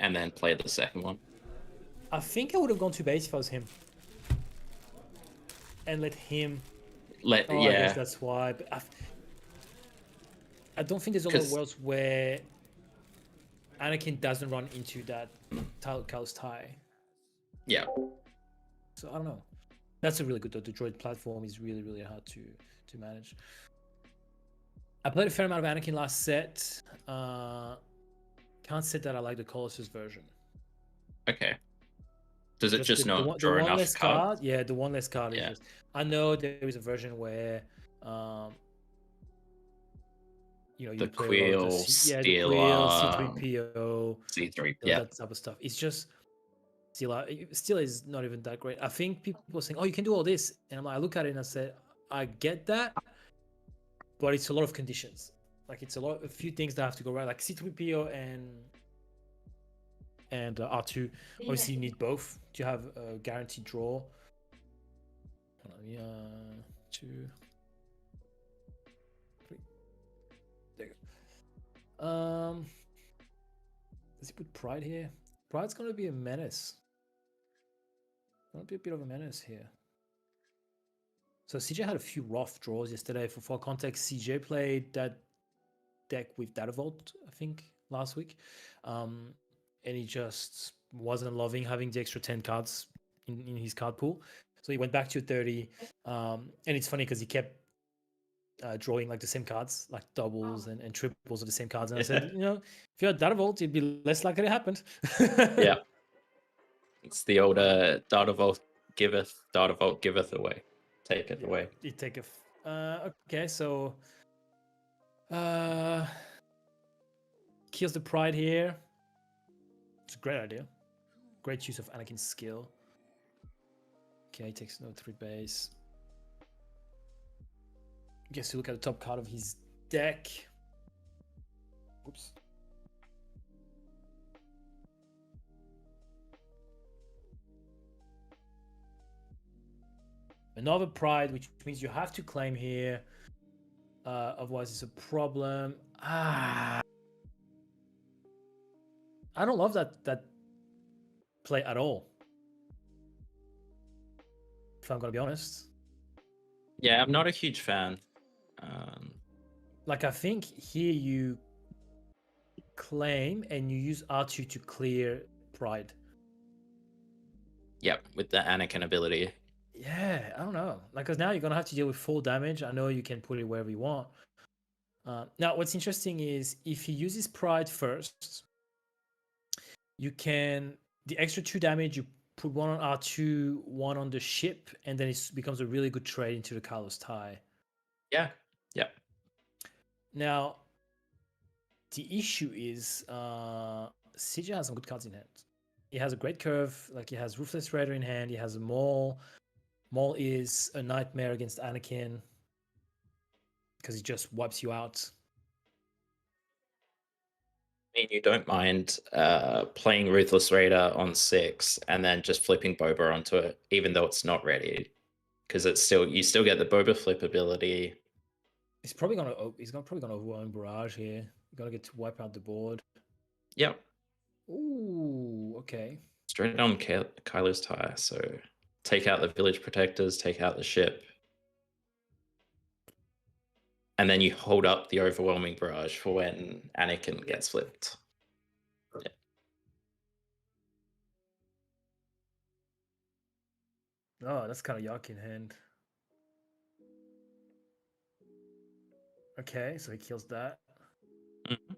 And then play the second one. I think I would have gone to base if I was him. And let him. I guess that's why. But I don't think there's a lot of worlds where Anakin doesn't run into that Carlos tie. Yeah. So I don't know. That's a really good though. The droid platform is really, really hard to manage. I played a fair amount of Anakin last set. Can't say that I like the Colossus version. Okay. Does it just not the draw one enough less cards? card? Yeah, the one less card. Yeah. Is just, I know there is a version where, you The play a lot of Quill, the Stealer, C3PO, C3, that yeah. type of stuff. It's just still is not even that great. I think people are saying, "Oh, you can do all this," and I'm like, I look at it and I said, "I get that, but it's a lot of conditions. Like it's a few things that have to go right. Like C3PO and R2. Obviously, you need both to have a guaranteed draw. Hold on, 2, 3. There you go. Does he put Pride here? Pride's gonna be a menace. Gonna be a bit of a menace here. So CJ had a few rough draws yesterday. For context, CJ played that deck with Datavolt, I think, last week. And he just wasn't loving having the extra 10 cards in his card pool. So he went back to 30. And it's funny because he kept drawing like the same cards, like doubles and triples of the same cards. And I said, you know, if you had Data Vault, it'd be less likely it happened. Yeah. It's the old Data Vault giveth away. Taketh away. You take okay, so kills the Pride here. It's a great idea. Great use of Anakin's skill. Okay, takes no 3 base. Gets to look at the top card of his deck. Oops. Another Pride, which means you have to claim here. Otherwise, it's a problem. I don't love that play at all. If I'm gonna be honest. Yeah, I'm not a huge fan. Like, I think here you claim and you use R2 to clear Pride. Yep, with the Anakin ability. Yeah, I don't know. Like, because now you're gonna have to deal with full damage. I know you can put it wherever you want. Now, what's interesting is if he uses Pride first, you can the extra 2 damage you put 1 on R2, 1 on the ship, and then it becomes a really good trade into the Carlos tie. Yeah. Yeah. Now, the issue is CJ has some good cards in hand. He has a great curve, like he has Ruthless Raider in hand, he has a Maul. Maul is a nightmare against Anakin because he just wipes you out. I mean, you don't mind playing Ruthless Raider on 6 and then just flipping Boba onto it, even though it's not ready, because it's still you still get the Boba flip ability. He's probably gonna overwhelm Barrage here. You're gonna get to wipe out the board. Yep. Ooh, okay. Straight on Kylo's tie. So take out the village protectors, take out the ship, and then you hold up the overwhelming barrage for when Anakin gets flipped. Yeah. Oh, that's kind of yuck in hand. Okay, so he kills that. Mhm.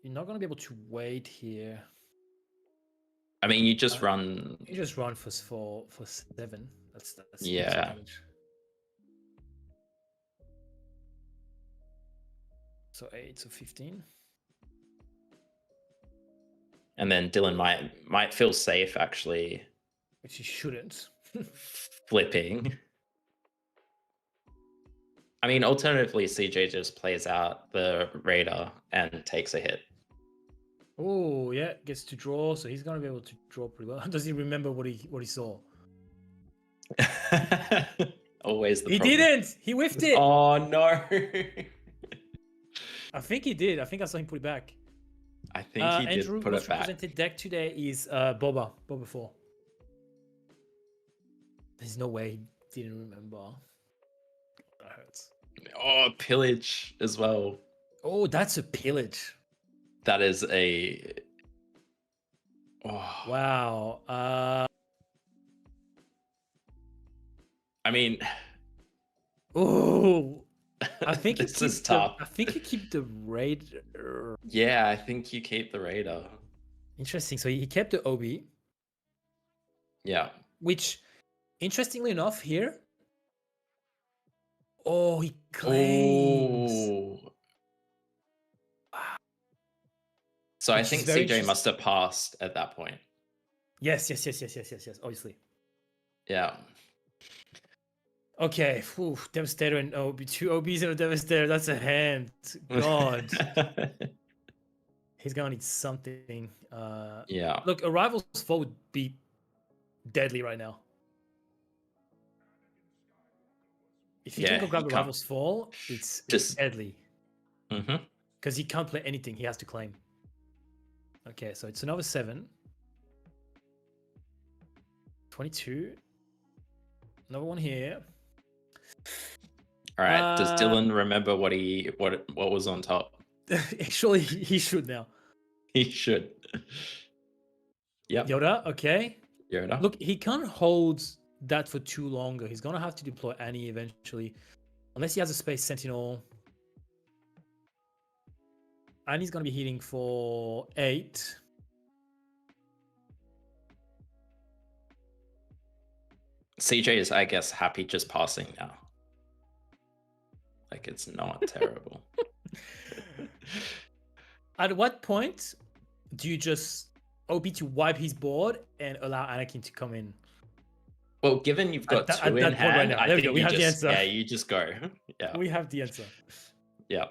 You're not gonna be able to wait here. I mean, you just run. You just run for 7. That's Yeah. damage. So 8, so 15. And then Dylan might feel safe actually Which he shouldn't. flipping. I mean, alternatively, CJ just plays out the Raider and takes a hit. Oh yeah, gets to draw, so he's gonna be able to draw pretty well. Does he remember what he saw? Always the He problem. didn't. He whiffed it. Oh no. I think he did. I think I saw him put it back. I think he did Andrew, put most it back. represented deck today is Boba 4. There's no way he didn't remember. That hurts. Oh, pillage as well. Oh, that's a pillage. That is a. Oh. Wow. I mean. Oh. I think this is tough. I think you keep the Raider. Yeah, I think you keep the Raider. Interesting. So he kept the OB, Yeah. which, interestingly enough, here. Oh, he claims. Oh. So I Which think is very CJ must have passed at that point. Yes. Obviously. Yeah. Okay. Whew, Devastator and OB. 2 OBs and a Devastator. That's a hand. God. He's gonna need something. Yeah. Look, Arrival's Fall would be deadly right now. If you can go grab Arrival's Fall, it's deadly. Mm-hmm. Because he can't play anything. He has to claim. Okay, so it's another 7. 22. Another one here. All right. Does Dylan remember what was on top? Actually, he should now. He should. Yep. Yoda, okay. Yoda. Look, he can't hold that for too longer. He's gonna have to deploy Annie eventually, unless he has a Space Sentinel. Annie's gonna be hitting for 8. CJ is, I guess, happy just passing now. Like, it's not terrible. At what point do you just OB to wipe his board and allow Anakin to come in? Well, given you've got At two in that point right hand, now. I There we think go. We you have the just, answer. yeah, you just go. Yeah. We have the answer. Yeah.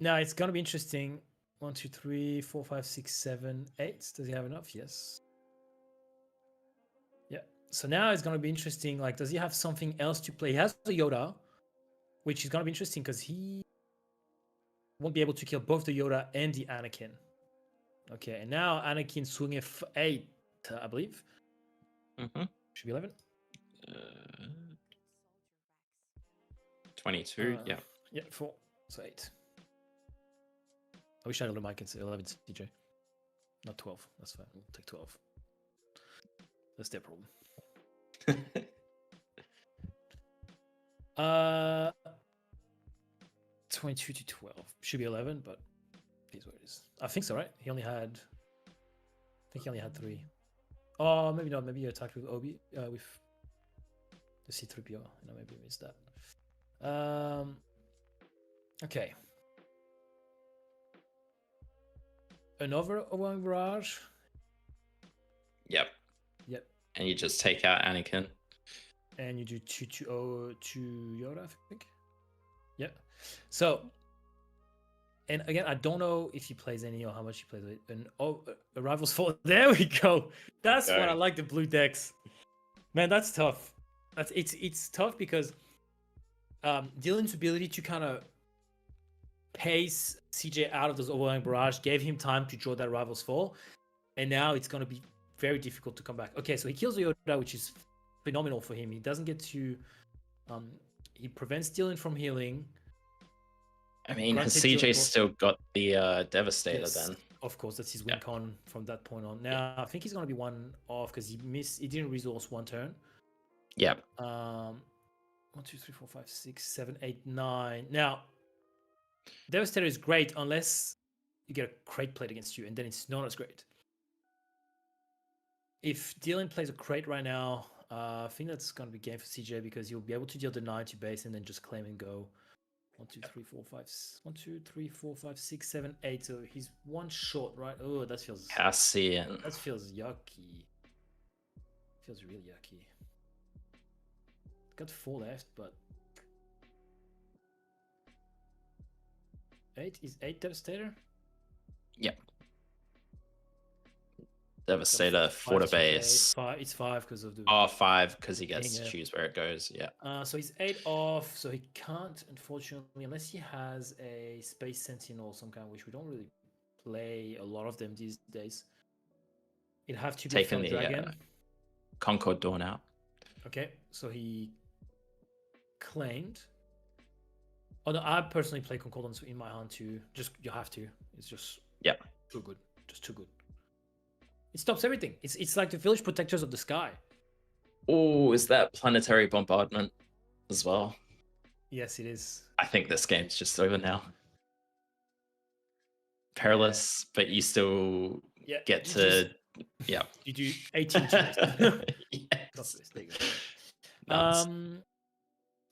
Now it's gonna be interesting. 1, 2, 3, 4, 5, 6, 7, 8. Does he have enough? Yes. Yeah. So now it's gonna be interesting. Like, does he have something else to play? He has the Yoda, which is gonna be interesting because he won't be able to kill both the Yoda and the Anakin. Okay, and now Anakin swinging 8, I believe. Mm-hmm. Should be 11. 22. Yeah. Yeah, 4. So 8. I wish I had a mic and say 11 CJ. Not 12. That's fine. We'll take 12. That's their problem. 22 to 12. Should be 11, but it is what it is. I think so, right? He only had... I think he only had 3. Oh, maybe not. Maybe he attacked with Obi, with the C-3PO. Maybe I missed that. Okay. Another overwhelming barrage. Yep. Yep. And you just take out Anakin. And you do 2 Yoda, I think. Yeah. So, and again, I don't know if he plays any or how much he plays it. And Arrival's Fall. There we go. That's what I like the blue decks. Man, that's tough. It's tough because Dylan's ability to kind of pace CJ out of those overwhelming barrage gave him time to draw that Rival's Fall, and now it's going to be very difficult to come back. Okay, so he kills the Yoda, which is phenomenal for him. He doesn't get to he prevents Dylan from healing. I mean, has Granted, CJ still got the Devastator then? Of course, that's his win con from that point on. Now I think he's going to be 1 off because he didn't resource 1 turn. Yep. 1, 2, 3, 4, 5, 6, 7, 8, 9. Now Devastator is great unless you get a crate plate against you, and then it's not as great. If Dylan plays a crate right now, I think that's going to be game for CJ because he'll be able to deal the 9 to base and then just claim and go. 1, 2, 3, 4, 5. 1, 2, 3, 4, 5, 6, 7, 8. So he's 1 short, right? Oh, that feels. Cassian. That feels yucky. Feels really yucky. Got 4 left, but 8 is 8 Devastator. Yep. Devastator for the base. 5. It's 5 because of the. Oh, 5 because he gets to choose where it goes. Yeah. So he's 8 off, so he can't, unfortunately, unless he has a Space Sentinel of some kind, which we don't really play a lot of them these days. It'd have to be Taking the Dragon. Concord Dawn out. Okay, so he claimed. Oh no, I personally play Concordance in my hand too. Just you have to. It's just too good. Just too good. It stops everything. It's like the Village Protectors of the Sky. Oh, is that Planetary Bombardment as well? Yes, it is. I think this game's just over now. Perilous, but you still get to You do 18 checks. Yes. There you go.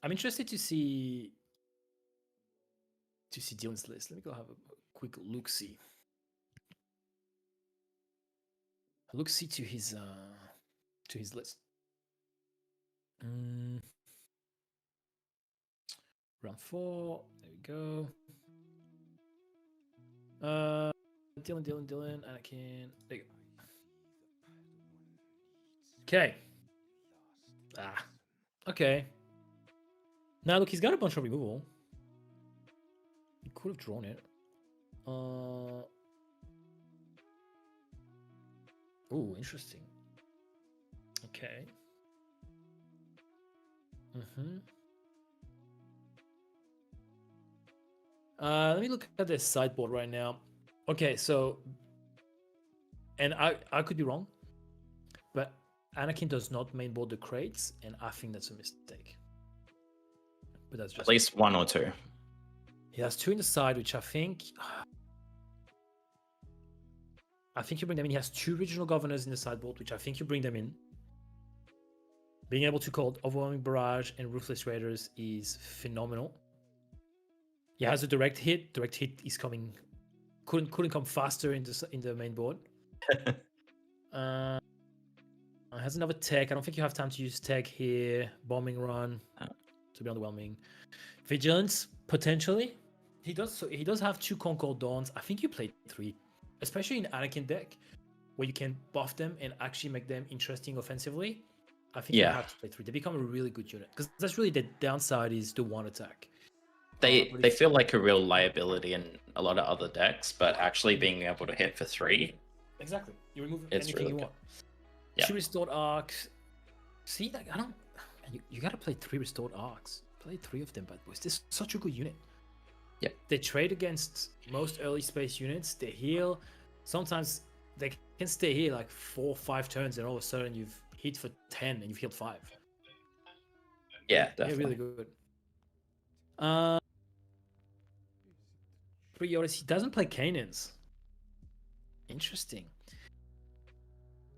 I'm interested to see Dylan's list. Let me go have a quick look-see. Look-see to his list. Round 4. There we go. Dylan, Anakin. There you go. Okay. Okay. Now look, he's got a bunch of removal. He could have drawn it. Oh, interesting. Okay. Let me look at this sideboard right now. Okay, so, and I could be wrong, but Anakin does not mainboard the crates, and I think that's a mistake. But that's At just least one or two. he has two in the side, which I think you bring them in. He has two regional governors in the sideboard, which I think you bring them in. Being able to call Overwhelming Barrage and Ruthless Raiders is phenomenal. He has a direct hit. Direct hit is coming. Couldn't come faster in the main board. Has another tech. I don't think you have time to use tech here. Bombing run. To be underwhelming. Vigilance potentially. He does have two Concord Dawns. I think you play 3, especially in Anakin deck, where you can buff them and actually make them interesting offensively. I think you have to play 3. They become a really good unit because that's really the downside is the 1 attack. They feel like a real liability in a lot of other decks, but actually being able to hit for 3. Exactly. You remove It's anything really you good. want. Yeah. 2 restored arcs. See, like I don't. You gotta play 3 restored arcs. Play 3 of them, bad boys. This is such a good unit. Yeah. They trade against most early space units. They heal. Sometimes they can stay here like 4 or 5 turns, and all of a sudden you've hit for 10 and you've healed 5. Yeah, definitely. Yeah, really good. He doesn't play Canaans. Interesting.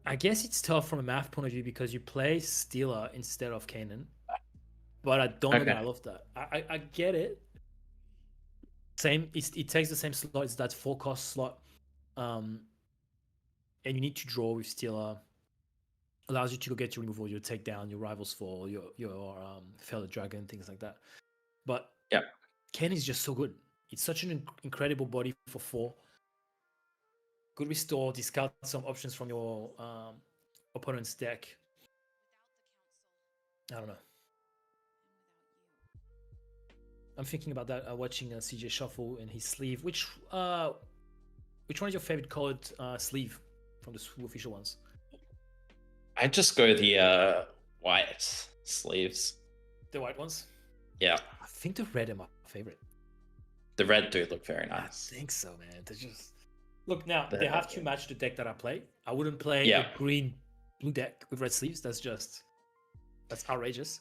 I guess it's tough from a math point of view because you play Stealer instead of Canaan. But I don't know that I love that. I get it. Same, it takes the same slot. It's that 4 cost slot. And you need to draw with Stealer. Allows you to go get your removal, your takedown, your Rival's Fall, your Feather Dragon, things like that. But yeah, Ken is just so good. It's such an incredible body for 4. Good restore, discard some options from your opponent's deck. I don't know. I'm thinking about that. Watching CJ shuffle in his sleeve. Which one is your favorite colored sleeve from the 2 official ones? I just go the white sleeves. The white ones? Yeah. I think the red are my favorite. The red do look very nice. I think so, man. They're just look now. They have to match the deck that I play. I wouldn't play a green blue deck with red sleeves. That's outrageous.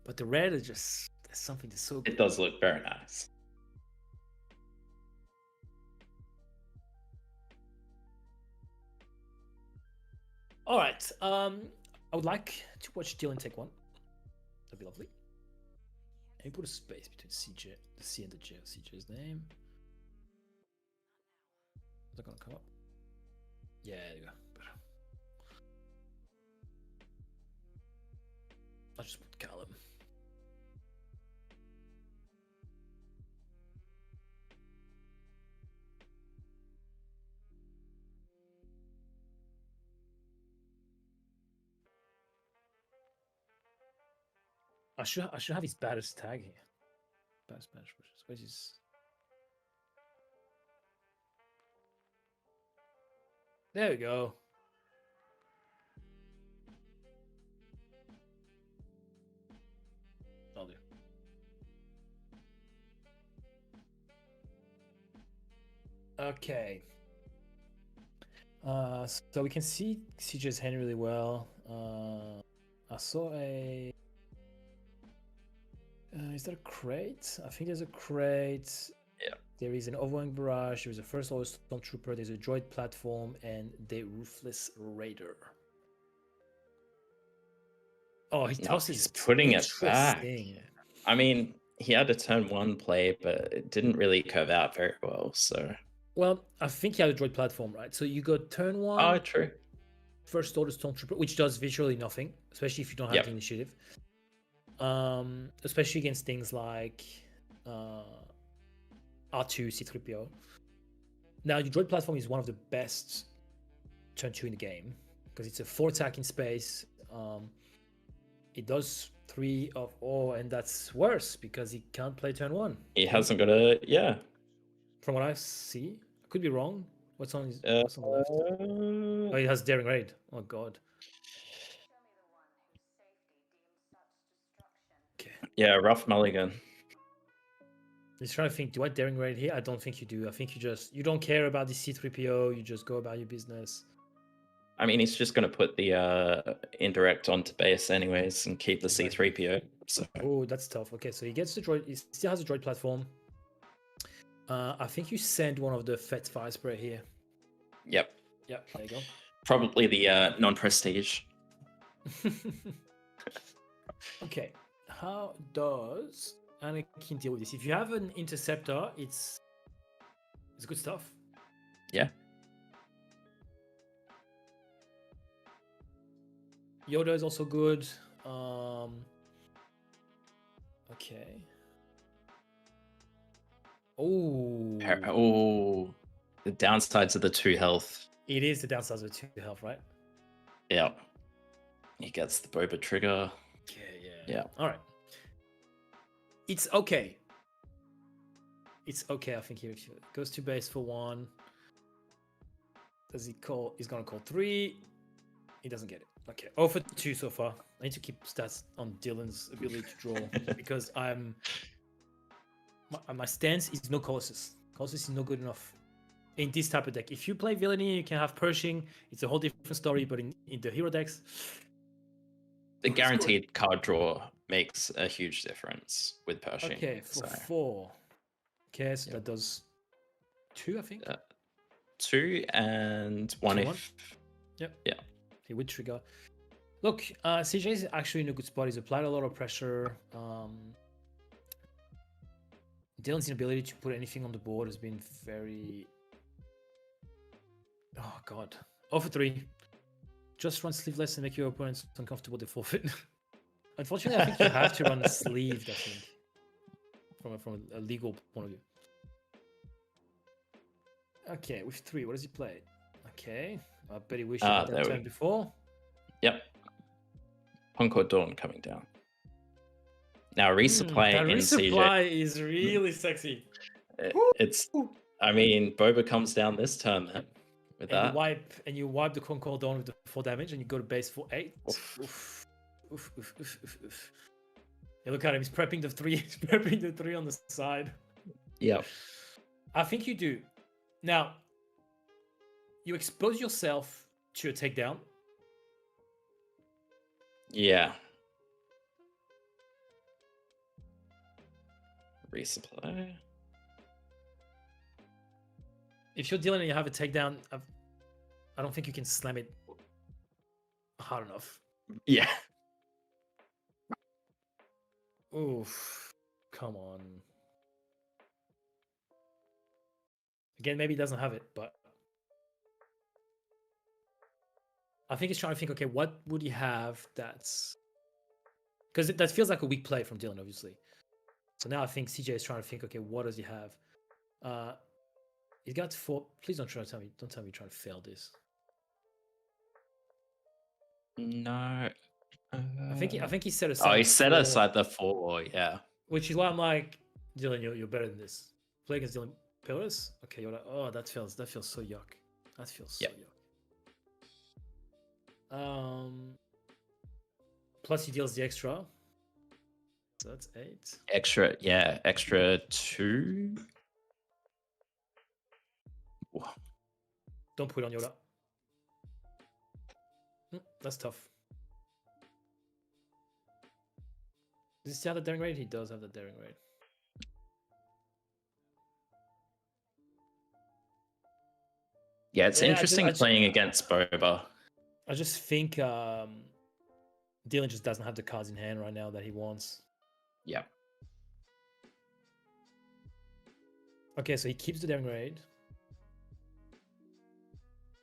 But the red is just something that's so good. It does look very nice. All right. I would like to watch Dylan take 1. That'd be lovely. And put a space between CJ, the C and the J of CJ's name. Is that gonna come up? Yeah, there you go. Better. I'll just put Callum. I should have his baddest tag here. Baddest Spanish versions. Where's his? There we go. I'll do. Okay. So we can see CJ's hand really well. I saw a. Is that a crate? I think there's a crate. Yeah. There is an Overwhelming Barrage. There's a First Order Stormtrooper. There's a Droid Platform and the Ruthless Raider. Oh, he tosses. He's putting it back. I mean, he had a turn 1 play, but it didn't really curve out very well. So. Well, I think he had a Droid Platform, right? So you got turn 1. Oh, true. First Order Stormtrooper, which does visually nothing, especially if you don't have the initiative. Especially against things like R2, C3PO. Now, your Droid Platform is one of the best turn 2 in the game because it's a 4 attack in space. It does 3 of all, and that's worse because he can't play turn 1. He hasn't got a From what I see, I could be wrong. What's on the left? Oh, he has Daring Raid. Oh god. Okay. Yeah, rough mulligan. He's trying to think, do I daring raid here? I don't think you do. I think you don't care about the C3PO, you just go about your business. I mean, he's just going to put the indirect onto base anyways and keep the C3PO. So Oh, that's tough. Okay, so he gets the droid. He still has a droid platform. I think you send one of the Fett fire spray here. yep, Yep, there you go. probably the non-prestige. Okay, how does Anakin deal with this? If you have an interceptor, it's good stuff. Yeah. Yoda is also good. Okay. Oh, Oh, the downsides of the 2 health. it is the downsides of 2 health, right? Yeah. He gets the Boba trigger. Okay, Yeah. All right. It's okay. It's okay, I think. Here goes to base for 1. Does he call? He's gonna call 3. He doesn't get it. Okay. 0 for 2 so far. I need to keep stats on Dylan's ability to draw because my stance is no Colossus. Colossus is no good enough in this type of deck. If you play villainy, you can have Pershing. It's a whole different story. But in the hero decks, The guaranteed card draw makes a huge difference with Pershing. okay, for 4. Okay, so that does 2, I think. 2 and 1 2, if 1. Yep. Yeah. He would trigger. Look, CJ is actually in a good spot. He's applied a lot of pressure. Dylan's inability to put anything on the board has been very... Oh, God. 0 for 3. Just run sleeveless and make your opponents uncomfortable to forfeit. Unfortunately, I think you have to run sleeved, I think. From a legal point of view. Okay, with 3, what does he play? Okay. I bet he wished he had that turn before. Yep. Concord Dawn coming down. Now resupply that in resupply CJ. is really sexy. It's. I mean, Boba comes down this turn then. With And that, you wipe the Concord Dawn with the 4 damage, and you go to base for 8. Oof. Oof. Oof, oof, oof, oof, oof. Yeah, look at him. He's prepping the 3. He's prepping the 3 on the side. Yep. I think you do. Now, you expose yourself to a takedown. Yeah. Resupply. If you're dealing and you have a takedown, I don't think you can slam it hard enough. Yeah. Oof. Come on. Again, maybe he doesn't have it, but I think he's trying to think, okay, what would he have that's... Because that feels like a weak play from Dylan, obviously. So now I think CJ is trying to think, okay, what does he have? He's got 4... Please don't try to tell me. Don't tell me you're trying to fail this. No. I think he set aside. Oh, he the set 4, aside the 4. Yeah. which is why I'm like, Dylan, you're better than this. Play against Dylan Pillars. Okay, you're like, oh, that feels so yuck. That feels so yuck. Plus he deals the extra. So that's 8. Extra 2. Don't put it on Yoda. That's tough. Does he still have the daring raid? He does have the daring raid. Yeah, it's interesting playing against Boba. I just think Dylan just doesn't have the cards in hand right now that he wants. Yeah. Okay, so he keeps the daring raid.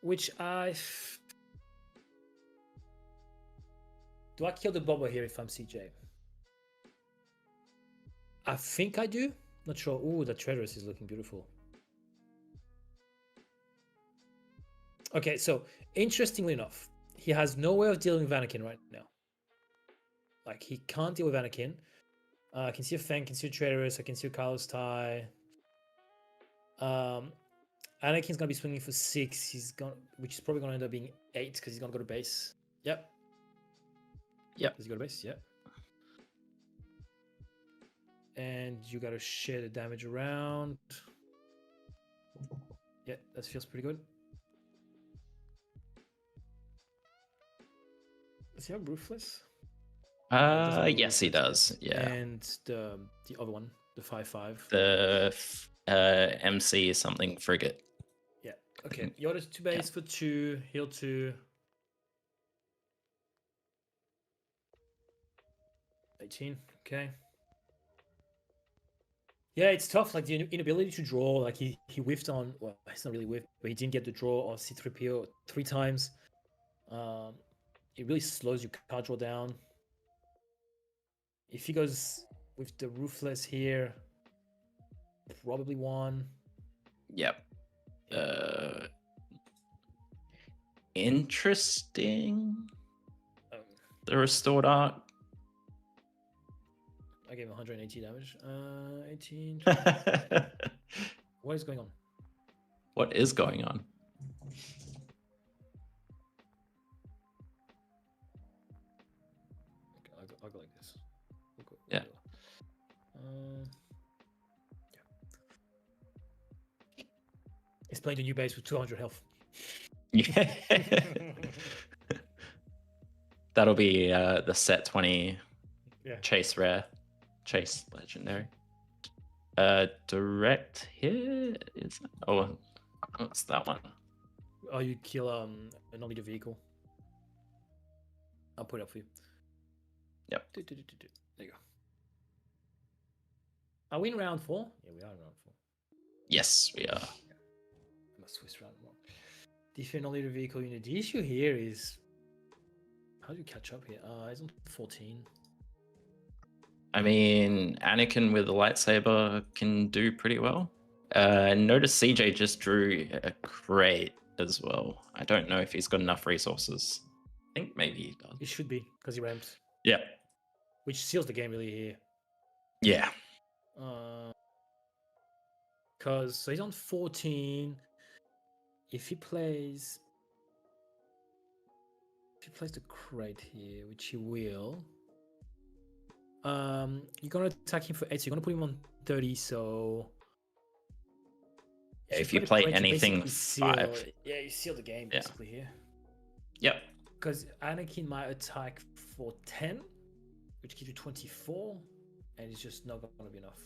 Which do I kill the Boba here if I'm CJ? I think I do. Not sure. Ooh, the Traitorous is looking beautiful. Okay, so interestingly enough, he has no way of dealing with Anakin right now. Like, he can't deal with Anakin. I can see a Fang, I can see a Traitorous, I can see a Carlos tie. Anakin's gonna be swinging for 6. Which is probably gonna end up being 8 because he's gonna go to base. Yep. Yep. Does he go to base? Yep. and you gotta share the damage around. Yeah, that feels pretty good. Does he have Ruthless? Yes, he does. Yeah. And the other one, the 5/5. The MC something frigate. Yeah. Okay. Yoda's 2 base for 2, heal 2. 18. Okay. Yeah, it's tough. Like the inability to draw. Like he whiffed on. Well, it's not really whiffed, but he didn't get the draw of C3PO 3 times. It really slows your card draw down. If he goes with the Ruthless here, probably 1. Yep. Interesting. The restored art. I gave him 180 damage. 18. What is going on? What is going on? Okay, I'll go like this. Yeah. He's playing the new base with 200 health. Yeah. That'll be the set 20 chase rare, chase legendary. Direct hit is what's that one? Oh, you kill an unleader vehicle. I'll put it up for you. Yep. There you go. Are we in round 4? Yeah, we are in round 4. Yes, we are. I must Swiss round 1. Defend unleader vehicle unit. The issue here is how do you catch up here? He's on 14. I mean, Anakin with a lightsaber can do pretty well. Notice CJ just drew a crate as well. I don't know if he's got enough resources. I think maybe he does. He should be, because he ramps. Yeah. Which seals the game really here. Yeah. Because so he's on 14. If he plays the crate here, which he will, you're gonna attack him for 8, so you're gonna put him on 30, so if you play anything 5. Yeah, you seal the game basically here. Yep. Because Anakin might attack for 10, which gives you 24, and it's just not gonna be enough.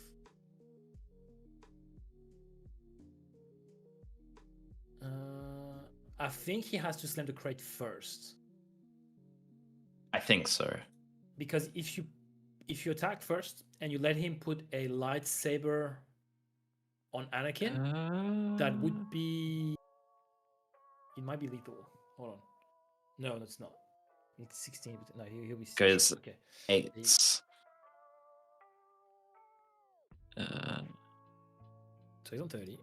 I think he has to slam the crate first. I think so. Because if you attack first and you let him put a lightsaber on Anakin, that would be... It might be lethal. Hold on. No, that's not. It's 16. No, he'll be 16. Goes Okay. 8. So he's on 30.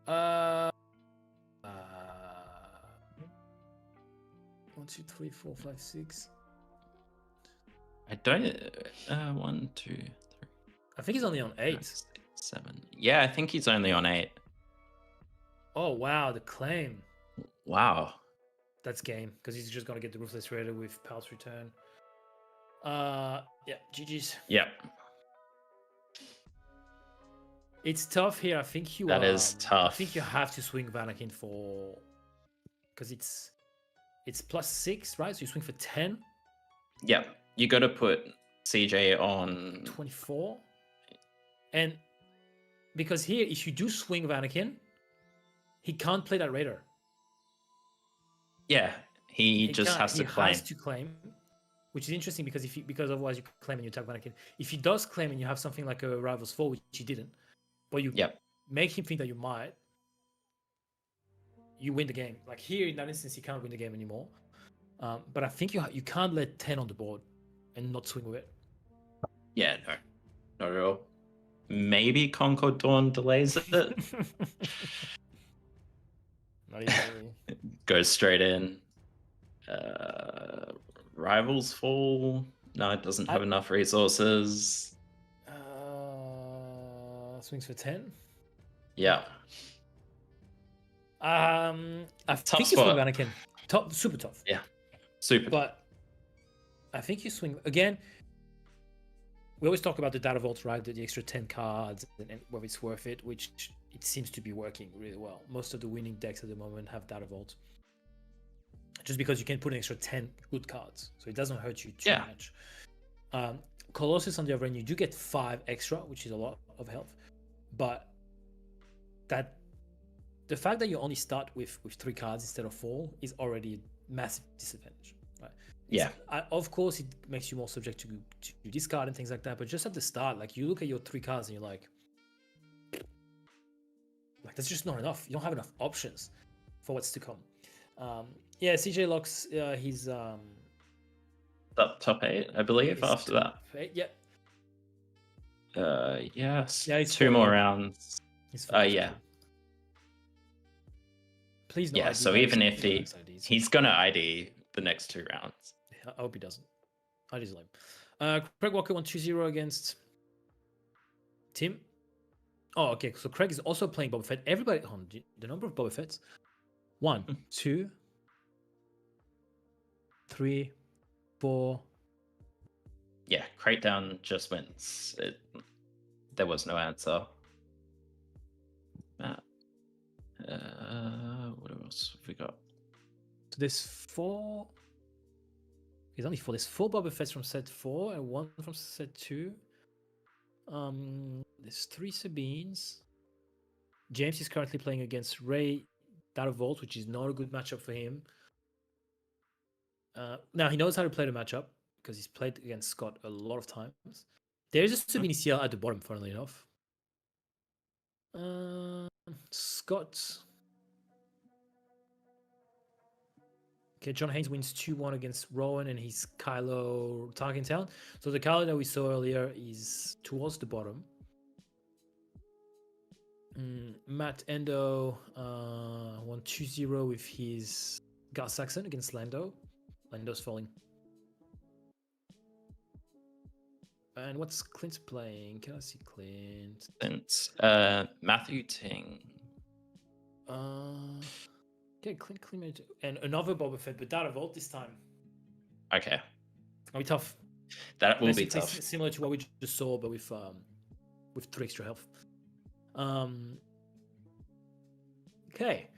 1, 2, 3, 4, 5, 6. I don't. 1, 2, 3. I think he's only on 8. 6, 7. Yeah, I think he's only on 8. Oh wow, the claim. Wow. That's game because he's just gonna get the Ruthless Raider with Pulse Return. Yeah, GG's. Yep. It's tough here. I think you. That is tough. I think you have to swing Vanakin for, because it's +6, right? So you swing for 10. Yep. You got to put CJ on 24. And because here, if you do swing Vanakin, he can't play that Raider. Yeah, he just has to claim. He has to claim, which is interesting because because otherwise you claim and you attack Vanakin. If he does claim and you have something like a Rivals 4, which he didn't, but you make him think that you might, you win the game. Like here in that instance, he can't win the game anymore. But I think you can't let 10 on the board and not swing with it. Yeah, no, not at all. Maybe Concord Dawn delays it. Not even really. Goes straight in. Rivals fall. No, it doesn't have enough resources. Swings for 10. Yeah. I Tough think he's spot. Anakin. Super tough. Yeah. Super. But I think you swing again. We always talk about the data vault, right? The extra 10 cards and whether it's worth it, which it seems to be working really well. Most of the winning decks at the moment have data vault. Just because you can put an extra 10 good cards. So it doesn't hurt you too much. Colossus on the other end, you do get 5 extra, which is a lot of health. But the fact that you only start with 3 cards instead of 4 is already a massive disadvantage. Right? Of course, it makes you more subject to discard and things like that. But just at the start, like you look at your 3 cards and you're like that's just not enough. You don't have enough options for what's to come. CJ locks his top 8, I believe. After that, 8, yeah. Yes. Yeah, it's 2 more 4. rounds. Yeah. Please no. Yeah. ID So even if IDs. he's gonna ID the next 2 rounds. I hope he doesn't. ID's lame. Craig Walker 1-2-0 against Tim. Oh, okay. So Craig is also playing Boba Fett. Everybody, the number of Boba Fett's 1, 2, 3, 4. Yeah, crate down just wins. There was no answer. Matt. What else have we got? So there's 4. There's only 4. There's 4 Boba Fett's from set 4 and 1 from set 2. There's 3 Sabines. James is currently playing against Ray Data Vault, which is not a good matchup for him. Now he knows how to play the matchup because he's played against Scott a lot of times. There's a Sabine CL at the bottom, funnily enough. Scott. Okay, John Haynes wins 2-1 against Rowan and he's Kylo Tarkentown. So the Kylo that we saw earlier is towards the bottom. Matt Endo won 2-0 with his Gar Saxon against Lando. Lando's falling. And what's Clint playing? Can I see Clint? Matthew Ting. Okay, Clint and another Boba Fett, but Data Vault this time. Okay. It's gonna be tough. That will be tough. Similar to what we just saw, but with 3 extra health. Okay.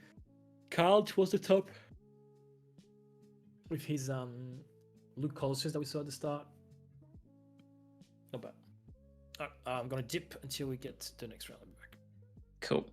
Carl towards the top with his Luke Colossus that we saw at the start. Not bad. Alright, I'm gonna dip until we get to the next round. I'll be back. Cool.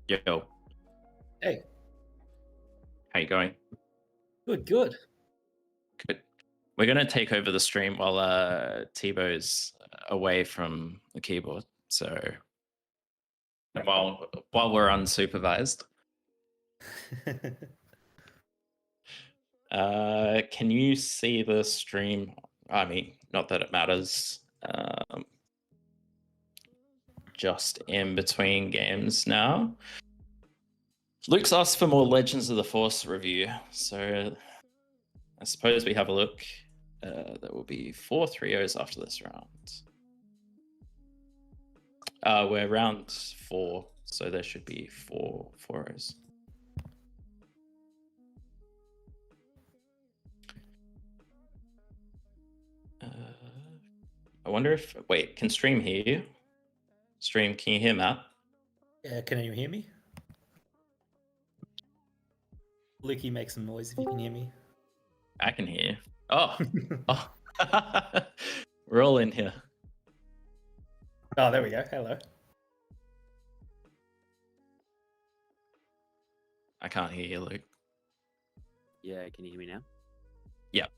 Yo, Hey, how you going? good. Good. We're gonna take over the stream while Tebow's away from the keyboard. So while we're unsupervised, can you see the stream? I mean, not that it matters. Just in between games now. Luke's asked for more Legends of the Force review, so I suppose we have a look. There will be 4 trios after this round. We're round 4, so there should be 4 fours. I wonder if... Wait, can stream hear you? Stream, can you hear Matt? Yeah, can you hear me? Licky, make some noise if you can hear me. I can hear you. Oh, oh. We're all in here. Oh, there we go. Hello. I can't hear you, Luke. Yeah, can you hear me now? Yep,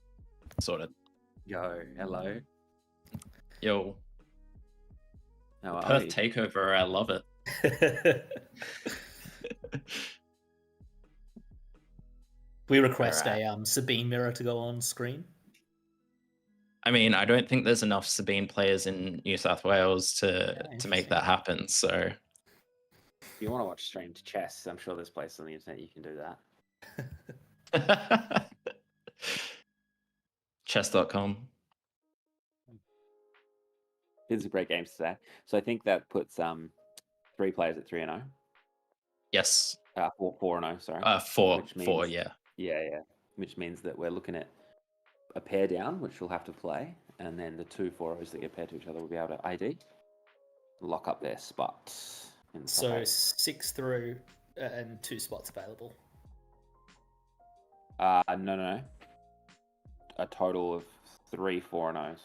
sorted. Yo, hello. Yo, How are Perth you? takeover. I love it. We request Alright. a Sabine mirror to go on screen. I mean, I don't think there's enough Sabine players in New South Wales to make that happen. So If you want to watch streamed chess, I'm sure there's places on the internet you can do that. chess.com. These are great games today. So I think that puts 3 players at 3-0. Yes. 4-0, sorry. 4. Which means, 4. Yeah. Yeah. Which means that we're looking at a pair down, which we'll have to play, and then the 2 4-0s that get paired to each other will be able to ID, lock up their spot. In the top So 8. 6 through and 2 spots available. No. A total of 3 4-0s.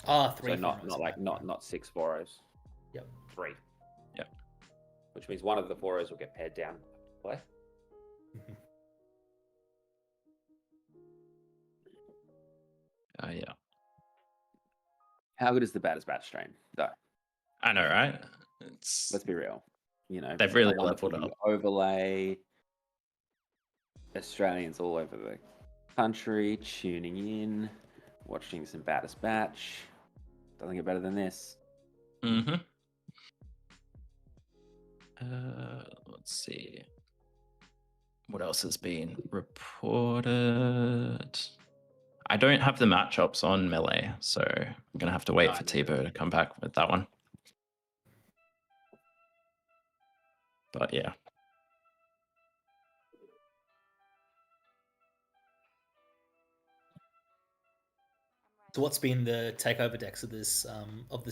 Ah, 3. So not 6 4-0s. Yep. 3. Yep. Which means one of the 4-0s will get paired down to play. Yeah. How good is the Batters Batch stream, though? I know, right? It's Let's be real. You know, they've really a wonderful leveled up. overlay. Australians all over the country tuning in, watching some Batters Batch. Doesn't get better than this. Mm-hmm. Let's see. What else has been reported? I don't have the matchups on Melee, so I'm gonna have to wait for Tebow to come back with that one. But yeah. So what's been the takeover decks of this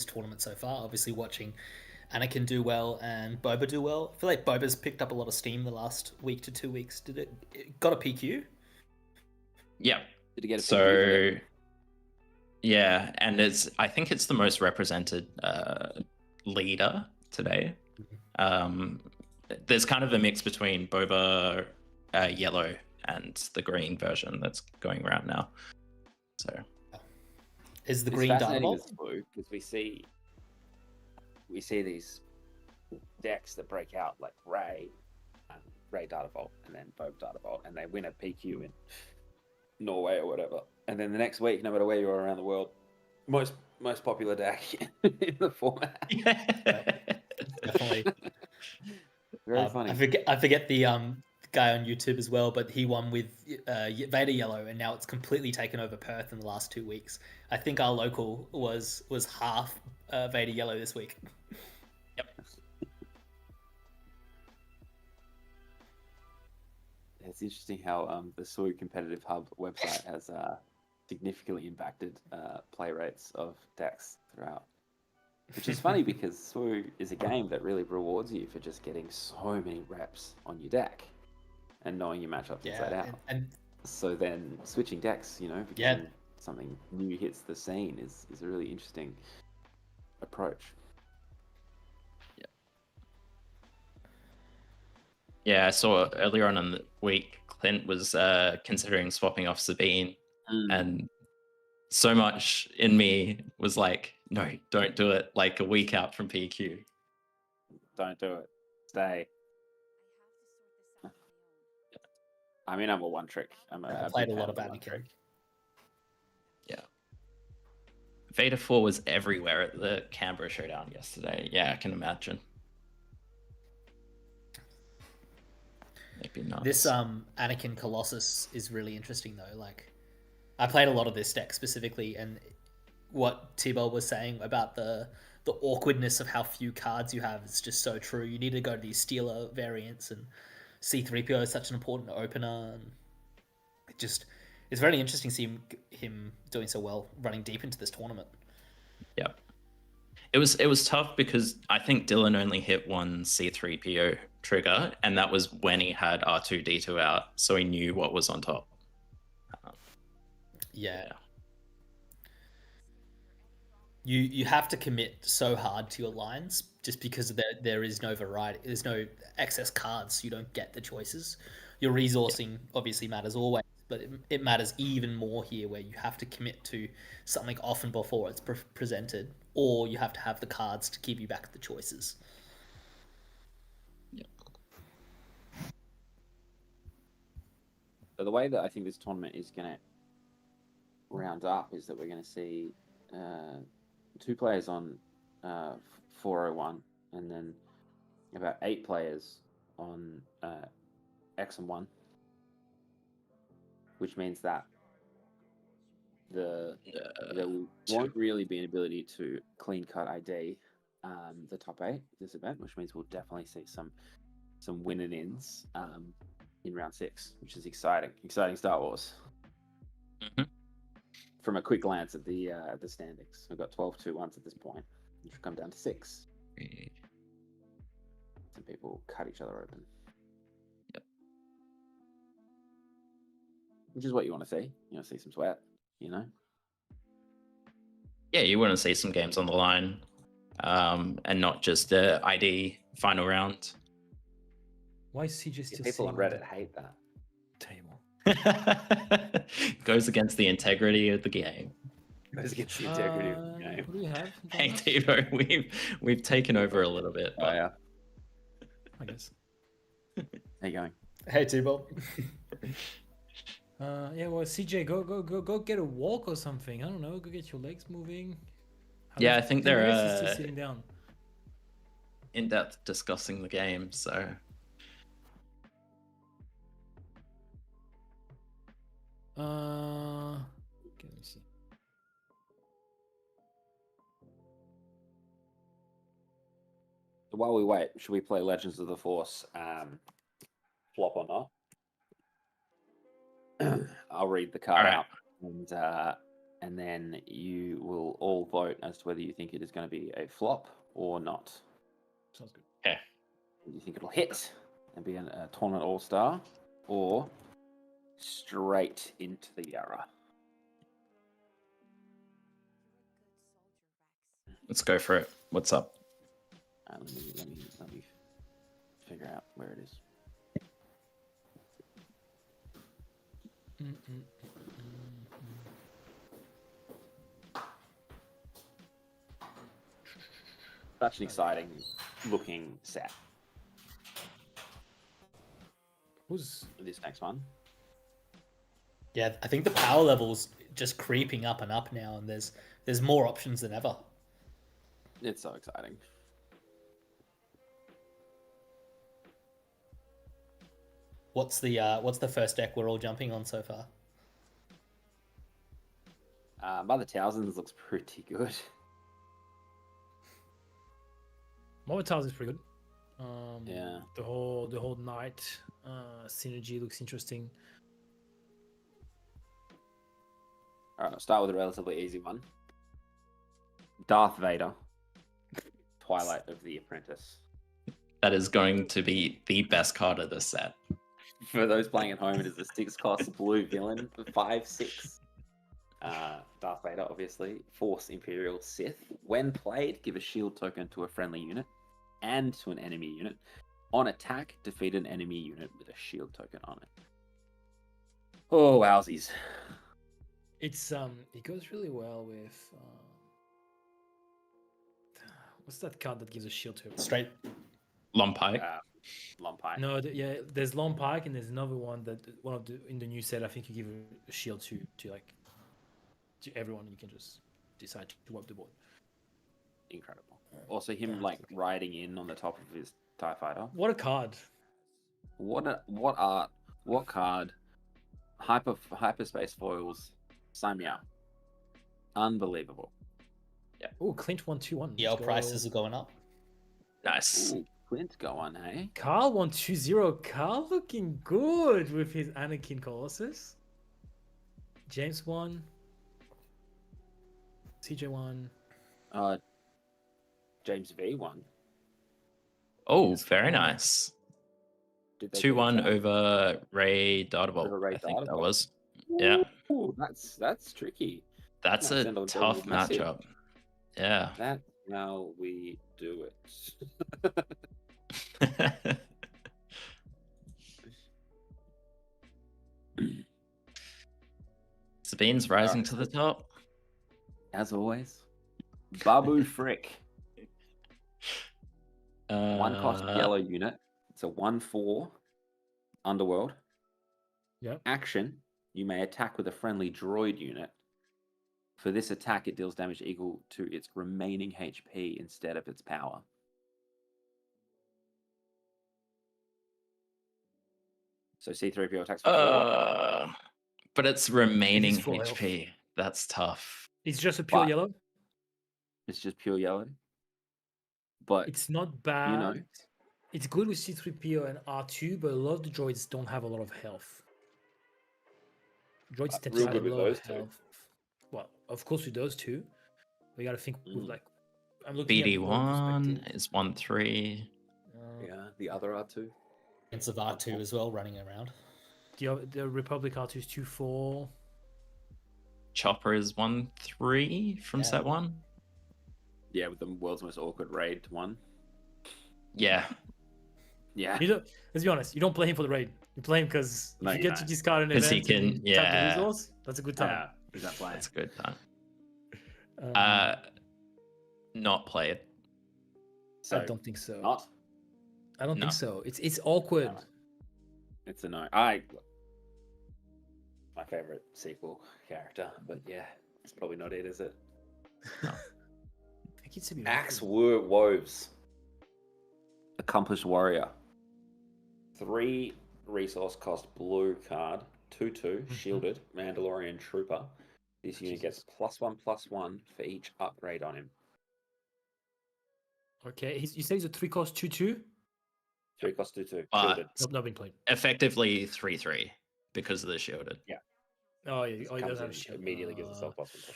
tournament so far? Obviously watching Anakin do well and Boba do well. I feel like Boba's picked up a lot of steam the last week to 2 weeks. Did it got a PQ? Yeah. Did it get a So yeah, and I think it's the most represented leader today. There's kind of a mix between Boba yellow and the green version that's going around now. So is the It's green fascinating Dark because we see these decks that break out like Ray Data Vault, and then Boba Data Vault, and they win a PQ in Norway or whatever. And then the next week, no matter where you are around the world, most popular deck in the format. Definitely. Very funny. I forget the guy on YouTube as well, but he won with Vader Yellow, and now it's completely taken over Perth in the last 2 weeks. I think our local was half Vader Yellow this week. Yep. It's interesting how the Soy Competitive Hub website has significantly impacted play rates of decks throughout. Which is funny because Soy is a game that really rewards you for just getting so many reps on your deck and knowing your matchups inside out. And so then switching decks, because something new hits the scene is a really interesting approach. Yeah, I saw earlier on in the week, Clint was considering swapping off Sabine, and so much in me was like, no, don't do it. Like a week out from PQ. Don't do it. Stay. I mean, I'm a one trick. I a played big a lot fan of the one Anakin. trick. Yeah. Vader 4 was everywhere at the Canberra showdown yesterday. Yeah, I can imagine. Maybe not. This Anakin Colossus is really interesting though. Like, I played a lot of this deck specifically, and what T-Ball was saying about the awkwardness of how few cards you have is just so true. You need to go to these Steeler variants, and C-3PO is such an important opener, and it's very interesting to see him doing so well, running deep into this tournament. Yeah. It was tough because I think Dylan only hit one C-3PO trigger, and that was when he had R2-D2 out, so he knew what was on top. Yeah. You have to commit so hard to your lines just because there is no variety. There's no excess cards, so you don't get the choices. Your resourcing obviously matters always, but it matters even more here where you have to commit to something often before it's presented, or you have to have the cards to give you back the choices. So the way that I think this tournament is going to round up is that we're going to see 2 players on 401, and then about 8 players on X and 1, which means that there won't really be an ability to clean cut ID the top 8 this event, which means we'll definitely see some win and ins in round 6, which is exciting Star Wars. From a quick glance at the standings, we've got 12-2-1s at this point, which will come down to 6. Some people cut each other open. Yep. Which is what you want to see. You want to see some sweat, Yeah, you want to see some games on the line, and not just the ID final round. Why is CJ still people on saying Reddit hate that. table? Goes against the integrity of the game. Goes against the integrity of the game. What do we have? Hey Tivo, we've taken over a little bit. Oh yeah. I guess. How you going? Hey, T-Ball. Yeah, well, CJ, go get a walk or something. I don't know. Go get your legs moving. Yeah, I think they're still sitting down. In depth discussing the game. So okay, let me see. While we wait, should we play Legends of the Force flop or not? I'll read the card out, and then you will all vote as to whether you think it is going to be a flop or not. Sounds good. Okay. Do you think it'll hit and be a tournament all-star, or straight into the Yarra? Let's go for it. What's up? Let me figure out where it is. Such an exciting looking set. Who's This next one? Yeah, I think the power level's just creeping up and up now, and there's more options than ever. It's so exciting. What's the first deck we're all jumping on so far? Mother Towson's looks pretty good. Mobitas is pretty good. Yeah. The whole night synergy looks interesting. All right, I'll start with a relatively easy one. Darth Vader, Twilight of the Apprentice. That is going to be the best card of this set. For those playing at home, it is a 6-cost blue villain for 5/6. Darth Vader, obviously. Force Imperial Sith. When played, give a shield token to a friendly unit and to an enemy unit. On attack, defeat an enemy unit with a shield token on it. Oh, wowsies. It's it goes really well with what's that card that gives a shield to it? Straight. Long pike. Long pike. No, yeah, there's Long Pike and there's another one that in the new set. I think you give a shield to like to everyone. You can just decide to wipe the board. Incredible. Also, him like riding in on the top of his TIE fighter. What a card! What card? Hyperspace foils. Sign me up. Unbelievable. Yeah. Oh, Clint 121. EL prices are going up. Nice. Ooh, Clint go on, hey? Carl 120. Carl looking good with his Anakin Colossus. James 1. CJ 1. James V1. Oh, very nice. Did they 2-1 get that? over Ray Dardabolt. Over Ray I think that Dardabolt. was. Yeah. Ooh, that's tricky. That's Yeah, a send on tough Jordan Massive. matchup. Yeah. That's how we do it. Sabine's rising to the top. As always, Babu Frick. One cost yellow unit. It's a 1/4 underworld. Yep. Action. You may attack with a friendly droid unit. For this attack, it deals damage equal to its remaining HP instead of its power. So C-3PO attacks for 4. But it's remaining It is foil. HP. That's tough. It's just a pure But- yellow. It's just pure yellow. But It's not bad. know. It's good with C3PO and R2, but a lot of the droids don't have a lot of health. Droids tend to real have good a with lot those of two. health. Well, of course with those two. We gotta think with like I'm looking BD1 at is 1-3. yeah, the other R2. It's of R2 as well running around. the Republic R2 is 2-4. Chopper is 1-3 from Yeah. set 1. Yeah, with the world's most awkward raid one. Yeah. Yeah. You don't, let's be honest, you don't play him for the raid. You play him because No, if you you get to don't. discard an 'Cause he event and can- you tap the yeah. resource, that's a good time. Yeah, he's not playing. That's a good time. Um, Not played. So I don't think so. not. I don't No. think so. It's awkward. No. It's a no. My favorite sequel character, but yeah, it's probably not it, is it? I think it's to be Axe awkward. Woves. Accomplished Warrior. 3 resource cost blue card. 2/2 shielded Mandalorian Trooper. This unit gets +1/+1 for each upgrade on him. Okay, you say he's a 3 cost 2/2? 3 cost 2/2 But- shielded. Nope, not been played. Effectively 3-3 because of the shielded. Oh yeah, he Comes does have in, a shield. immediately gives itself +1/+1.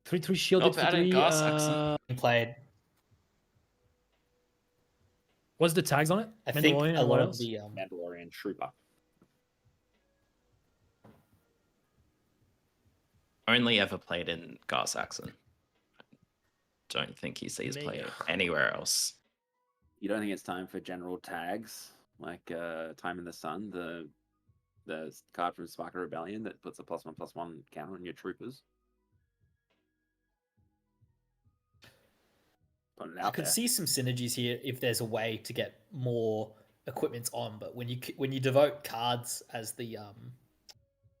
3/3 shielded Not for bad at 3. Gas Saxon. Played. What's the tags on it? I think Mandalorian a and what lot of else? the Mandalorian Trooper. Only ever played in Gar Saxon. Don't think he sees play Mega. anywhere else. You don't think it's time for general tags like Time in the Sun, the card from Spark of Rebellion that puts a +1/+1 counter on your troopers? Put it I out could there. see some synergies here if there's a way to get more equipments on, but when you devote cards as the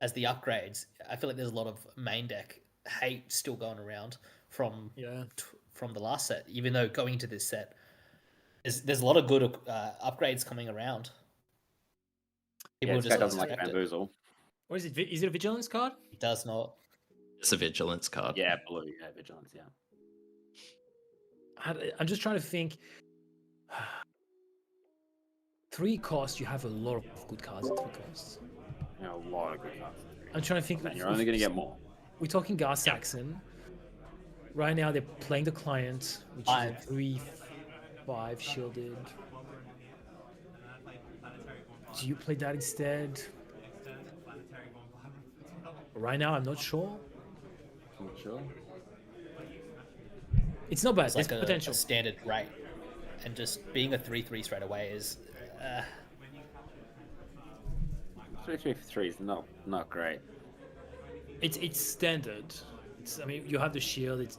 upgrades, I feel like there's a lot of main deck hate still going around from the last set. Even though going into this set, there's a lot of good upgrades coming around. Yeah, will this guy just doesn't like expect it. bamboozle. Or is it a vigilance card? It does not. It's a vigilance card. Yeah, blue. Yeah, vigilance. Yeah. I'm just trying to think. 3 costs, you have a lot of good cards at 3 costs. Yeah, a lot of good cards. I'm trying to think. And you're only going to get more. We're talking Gar Saxon. Right now, they're playing the client, which is a 3/5 shielded. Do you play that instead? Right now, I'm not sure. Not sure. It's not bad. It's There's like potential. a standard rate. and just being a 3/3 straight away is 3/3 for 3 is not great. It's standard. I mean, you have the shield.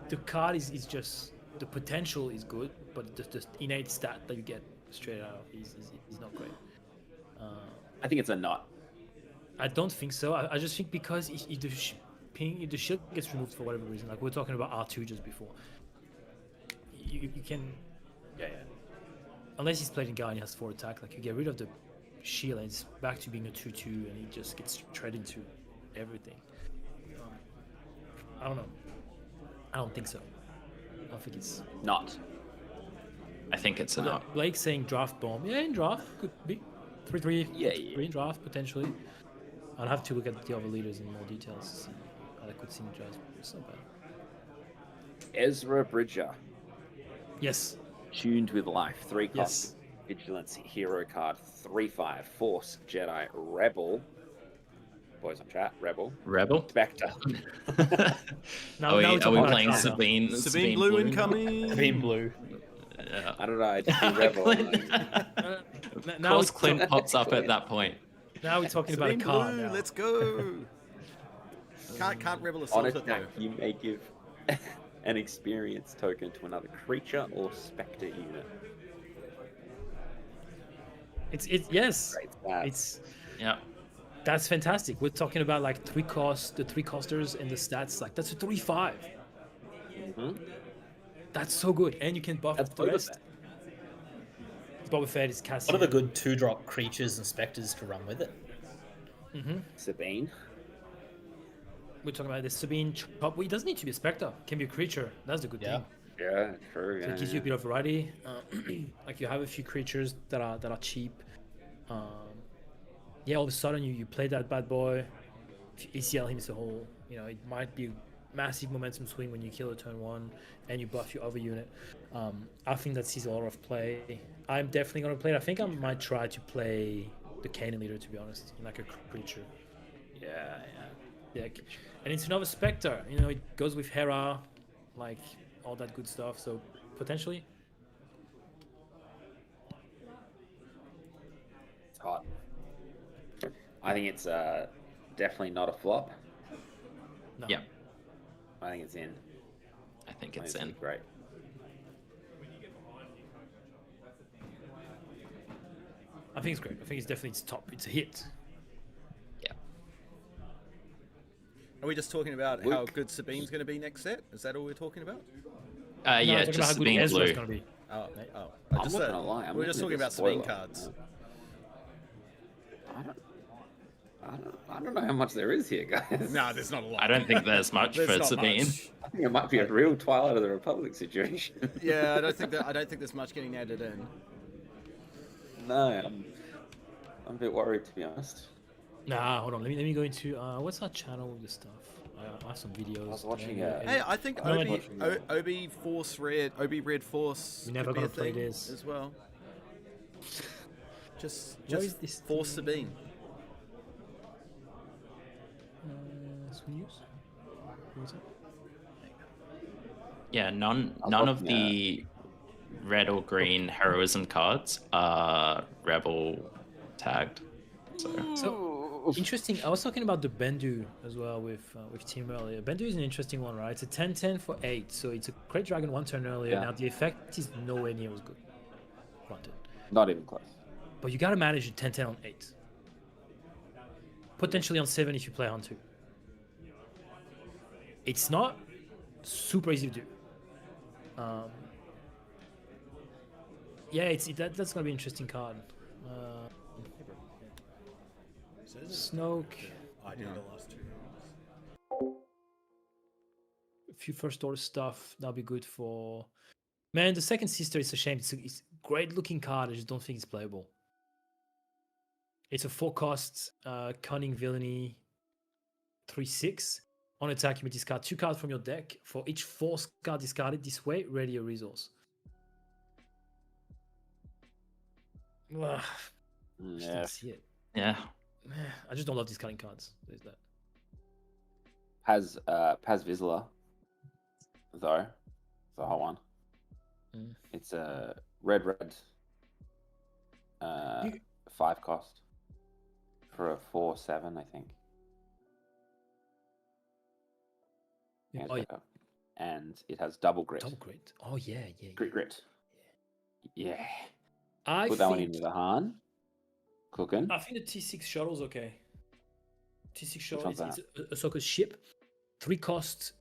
The card is just, the potential is good, but the innate stat that you get straight out is not great. I think it's a not. I don't think so. I just think because if the shield gets removed for whatever reason, like we were talking about R2 just before, you can, unless he's played in guy and he has 4 attack, like you get rid of the shield and it's back to being a 2/2 and he just gets shredded into everything. I don't know. I don't think so. I don't think it's Not. I think it's a no. Blake saying draft bomb. Yeah, in draft could be 3/3. Yeah. 3 in draft potentially. I'll have to look at the other leaders in more details to see how they could see in draft. It's not bad. Ezra Bridger, Yes. tuned with life. 3 cost. Yes. Vigilance hero card. 3/5. Force Jedi Rebel. Boys on chat. Rebel. Rebel. Spectre. Now, Are now we we're talking about playing card. Sabine? Sabine Blue incoming. being blue. Yeah. I don't know. I just think Rebel. Of Now course, it's Clint pops up at that point. Now we're talking about a Sabine card. Blue, Now. let's go. Can't Rebel On assault it attack, though. you may give an experience token to another creature or Spectre unit. It's yes. Great stat. It's Yeah. that's fantastic. We're talking about like the 3 costers and the stats. Like that's a 3/5. Mhm. That's so good, and you can buff That's the Boba rest. Fett. Boba Fett is Cassian. What are the good 2-drop creatures and specters to run with it? Sabine. We're talking about the Sabine chop. Well, it doesn't need to be a Spectre. It can be a creature. That's the good Yeah. thing. Yeah, true. So Yeah, it gives you a bit of variety. Like you have a few creatures that are cheap. Yeah, all of a sudden you play that bad boy. If you ACL him as a whole, it might be a massive momentum swing when you kill a turn 1 and you buff your other unit. I think that sees a lot of play. I'm definitely going to play it. I think I might try to play the Cannon Leader, to be honest, like a creature. yeah. Yeah, and it's another Spectre. It goes with Hera, like all that good stuff. So potentially, It's hot. I think it's definitely not a flop. no. Yeah. I think it's in. I think I it's think in. Great. I think it's great. I think it's definitely top. It's a hit. Yeah. Are we just talking about how Luke. good Sabine's going to be next set? Is that all we're talking about? No, I'm Yeah, talking about just how good Sabine Ezra's Blue. gonna be. Oh, I'm not gonna lie. we're just talking about Sabine cards. I don't know how much there is here, guys. No, there's not a lot. I don't think there's much There's for not Sabine. much. I think it might be a real Twilight of the Republic situation. Yeah, I don't think there's much getting added in. No, I'm a bit worried, to be honest. Nah, hold on. Let me go into what's our channel with this stuff. I have some videos. I was watching today. a- Hey, I think No, Obi Red Force. We're never could be gonna a play thing this. as well. Just What is this Force thing? Sabine. Swing use? What was it? Yeah, none I'm of looking the red or green heroism cards are rebel tagged. So interesting. I was talking about the Bendu as well with Tim earlier. Bendu is an interesting one, right? It's a 10/10 for 8, so it's a Great Dragon 1 turn earlier. Yeah. Now the effect is nowhere near as good. Granted. Not even close. But you gotta manage a 10/10 on 8. Potentially on 7 if you play on 2. It's not super easy to do. Yeah, that's gonna be an interesting card. Snoke. I did the last 2 rounds. A few first order stuff that'll be good for. Man, the second sister is a shame. It's a great looking card. I just don't think it's playable. It's a 4 cost, cunning villainy, 3/6. On attack, you may discard 2 cards from your deck. For each force card discarded this way, ready a resource. Ugh, I just Yeah. don't see it. Yeah. I just don't love discarding cards. There's that. Paz Vizsla, though. The whole one. Mm. It's a red, 5 cost for a 4/7, I think. Yeah, Oh, yeah. And it has double grit. Double grit. Oh yeah, yeah. Grit. Yeah. I Put that one think into the Han. Cooking. I think the T6 shuttle's okay. T6 shuttle one's it's a Ahsoka's ship, 3 cost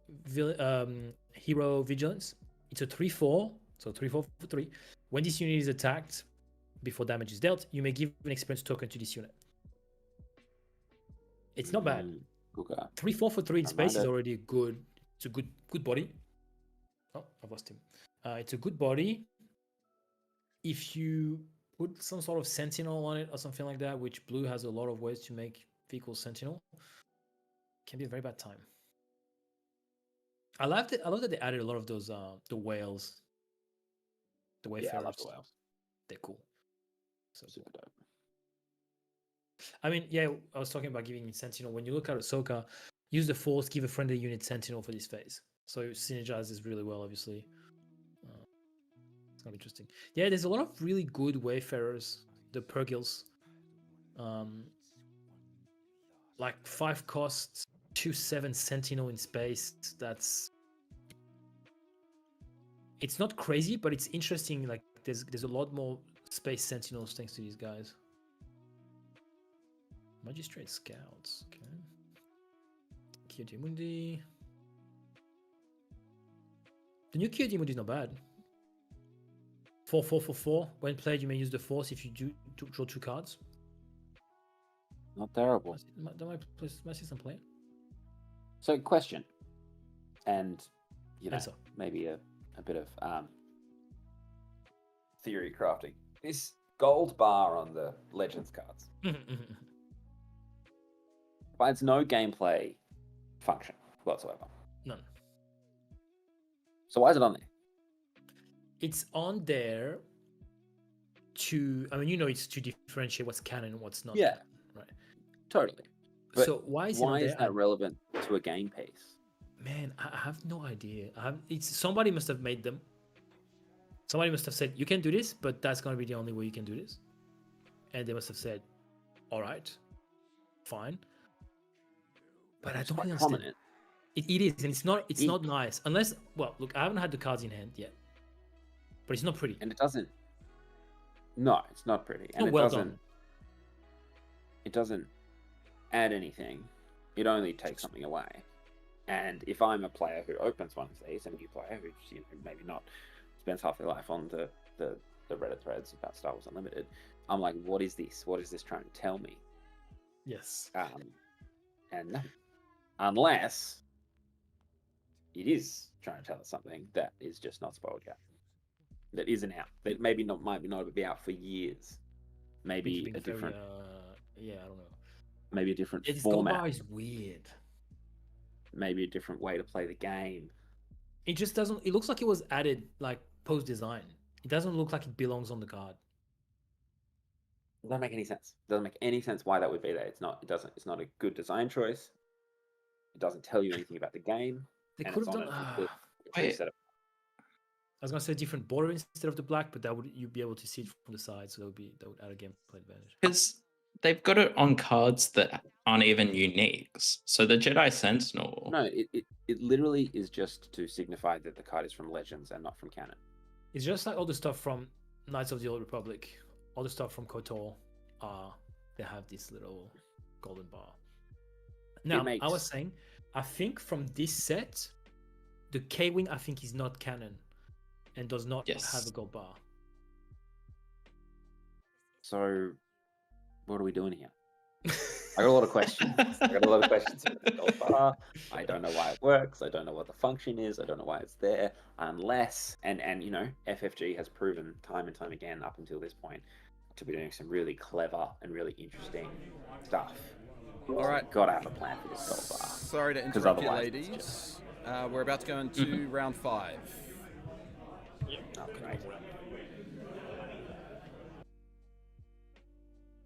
hero vigilance. It's a 3/4, so 3/4 for 3. When this unit is attacked, before damage is dealt, you may give an experience token to this unit. It's not bad. Okay. 3/4 for 3 in space is Reminder. already good. It's a good body. Oh, I've lost him. It's a good body. If you put some sort of sentinel on it or something like that, which blue has a lot of ways to make vehicle sentinel, can be a very bad time. I love that they added a lot of those the whales. The Yeah, I wayfarers. love the whales. They're cool. So Super dope. I mean, yeah, I was talking about giving sentinel. When you look at Ahsoka, use the force, give a friendly unit sentinel for this phase. So it synergizes really well, obviously. It's not interesting. Yeah, there's a lot of really good wayfarers. The Purgils. Like 5 costs, 2/7 sentinel in space. It's not crazy, but it's interesting. Like there's a lot more space sentinels thanks to these guys. Magistrate Scouts, okay. Kiyotimundi. The new Kiyotimundi is not bad. 4/4 for 4. When played, you may use the force if you do draw 2 cards. Not terrible. That might see some play. So, question, and Answer. maybe a bit of theory crafting. This gold bar on the Legends cards provides no gameplay function whatsoever. None. So why is it on there? It's on there to, I mean, it's to differentiate what's canon and what's not. Yeah. canon, right. Totally. But So why is it on why is there? that relevant to a game piece? Man, I have no idea. It's somebody must have made them. Somebody must have said you can do this, but that's going to be the only way you can do this. And they must have said, "All right, fine." But I It's don't quite really understand. prominent. It is, and it's not. It's not nice unless. Well, look, I haven't had the cards in hand yet, but it's not pretty. And it doesn't. No, it's not pretty. And not it well doesn't. done. It doesn't add anything. It only takes something away. And if I'm a player who opens one of these, and a new player who maybe not spends half their life on the Reddit threads about Star Wars Unlimited, I'm like, what is this? What is this trying to tell me? Yes. And unless it is trying to tell us something that is just not spoiled yet, that isn't out, that might not be out for years, maybe a different, yeah, I don't know. maybe a different This format, bar is weird. maybe a different way to play the game. It just doesn't. It looks like it was added like post design. It doesn't look like it belongs on the card. It doesn't make any sense. It doesn't make any sense why that would be there. It's not. It doesn't. It's not a good design choice. It doesn't tell you anything about the game. They and could it's have on done. a complete Wait. setup. I was gonna say different border instead of the black, but you'd be able to see it from the side, so that would add a gameplay advantage. Because they've got it on cards that aren't even uniques. So the Jedi Sentinel. No, it literally is just to signify that the card is from Legends and not from canon. It's just like all the stuff from Knights of the Old Republic, all the stuff from KOTOR. They have this little golden bar. Now, I was saying, I think from this set, the K-Wing I think is not canon and does not have a gold bar. So, what are we doing here? I got a lot of questions. about the gold bar. I don't know why it works. I don't know what the function is. I don't know why it's there. Unless, and FFG has proven time and time again up until this point to be doing some really clever and really interesting stuff. All right. Gotta have a plan for this gold bar. Sorry to 'Cause interrupt you, otherwise it's ladies. We're about to go into round 5. Oh, great.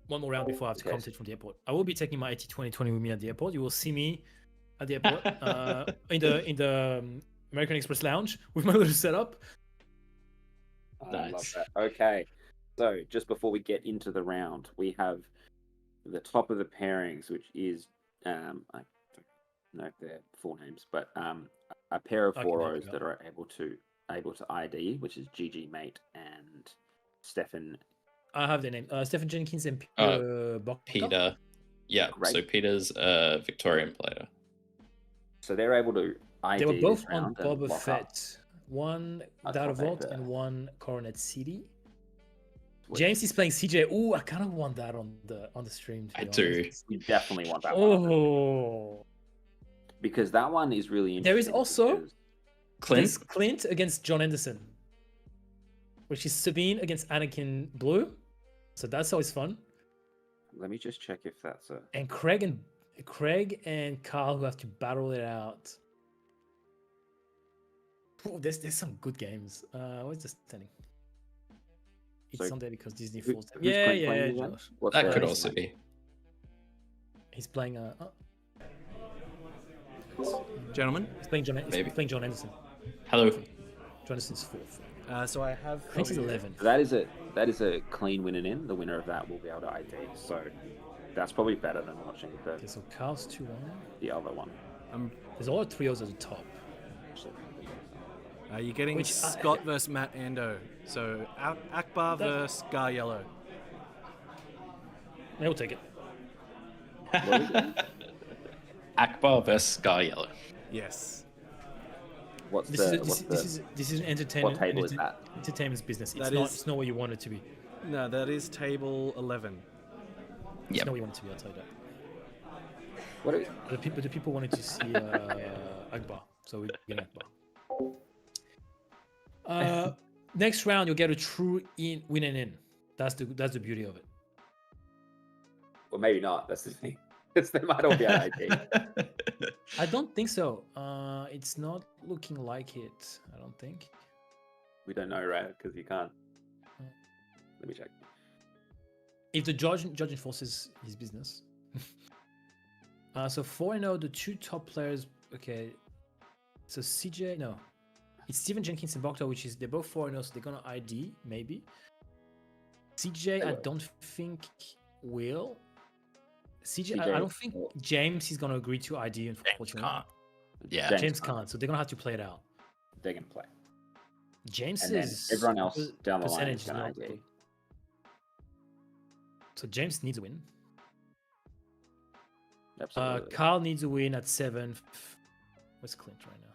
One more round before I have to commentate from the airport. I will be taking my 80-20-20 with me at the airport. You will see me at the airport in the American Express lounge with my little setup. I love Nice. that. Okay, so just before we get into the round, we have the top of the pairings, which is I don't know their full names, but a pair of I can help 4-0s you that are able to ID, which is GG Mate and Stefan. I have the name. Stephen Jenkins and Uh, Peter Bocca. Peter. Yeah, Great. so Peter's a Victorian player. So they're able to ID They were both this on round and Boba lock up. Fett. One A Data top eight Vault berth. and one Coronet City. Sweet. James is playing CJ. Ooh, I kind of want that on the stream. To I be do. honest. We definitely want that one Oh, because that one is really interesting. there is also because- Clint. there's Clint against John Anderson, which is Sabine against Anakin Blue. So that's always fun. Let me just check if that's a. And Craig and Carl who have to battle it out. Ooh, there's some good games. What's the standing? It's So, Sunday because Disney who- Falls. who's Yeah, Clint yeah, playing again? Josh. What's That their could name? also be. He's playing Gentlemen, he's playing John. Maybe. He's playing John Anderson. Hello. John Anderson's fourth. so I have. Clint is 11. So that is a clean win and in. The winner of that will be able to ID. So that's probably better than watching Okay, so Carl's 2-1. the other one. There's all trios at the top. You're getting Which, Scott versus Matt Ando. So Akbar versus Gar Yellow. We'll take it. Akbar versus Scar Yellow. Yes. What's This the is what's the this is an entertainment. what table is that? Entertainment's business. It's That not. is- It's not what you want it to be. No, that is table 11. It's Yep. not what you want it to be. I'll tell you that. What are, The people wanted to see Akbar, so we get Akbar. Next round, you'll get a true win and in. That's the beauty of it. well, maybe not. That's the thing. They might all be on ID. I don't think so. It's not looking like it. I don't think. We don't know, right? Because you can't. Let me check. If the judge enforces his business. So 4-0, the two top players. Okay. So CJ, no, it's Steven Jenkins and Boctor, which is they're both 4-0, so they're gonna ID maybe. CJ, I will. don't think will. CJ, I CJ don't think James is gonna agree to ID. Unfortunately, can't. Yeah. James can't. So they're gonna have to play it out. They're gonna play, James and then is everyone else down the line percentage is gonna not ID. good. So James needs a win. Absolutely. Carl needs a win at 7. Where's Clint right now?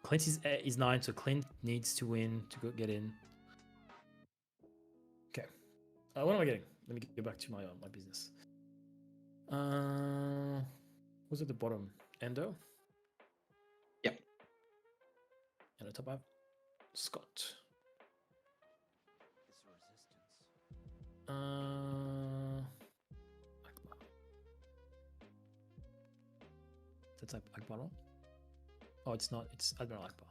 Clint is 9, so Clint needs to win to get in. Okay. What am I getting? Let me get back to my business. Who's at the bottom? Endo? Yep. And at the top I have Scott. Akbar. That's Akbar. Oh, it's not. It's Admiral Akbar.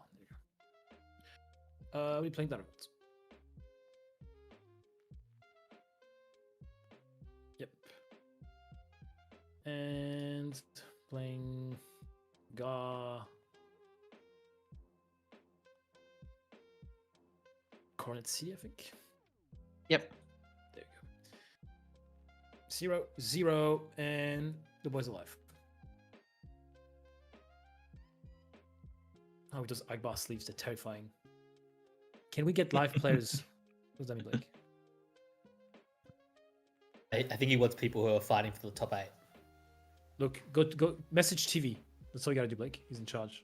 There you go. We're playing Darabots. Yep. And playing Gar. Coronet C, I think. Yep. There you go. 0-0, and the boy's alive. Oh, he does Akbar sleeves. They're terrifying. Can we get live players? What does that mean, Blake? I think he wants people who are fighting for the top 8. Look, go message TV. That's all you gotta do, Blake. He's in charge.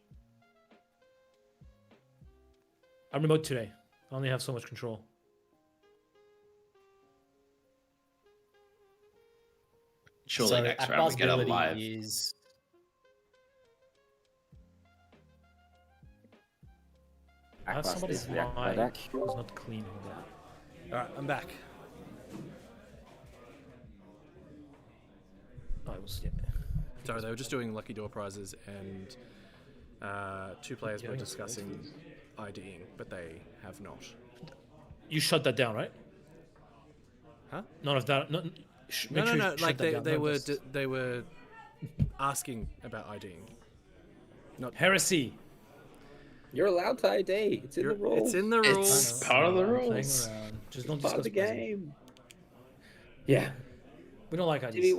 I'm remote today. I only have so much control. Surely so next round Akbar's we get a ability live. is I have Akbar somebody's stays the Akbar mic deck. who's not clean. Hold on. All right, I'm back. Oh, it was yeah. Sorry, they were just doing lucky door prizes, and two players were discussing IDing, but they have not. You shut that down, right? Huh? None of that. No, Like they were asking about IDing. heresy. You're allowed to ID. It's in the rules. It's in the It's rules. part of the I'm playing rules. around. Just don't part of discuss the Brazil. game. Yeah. We don't like Jimmy, IDs.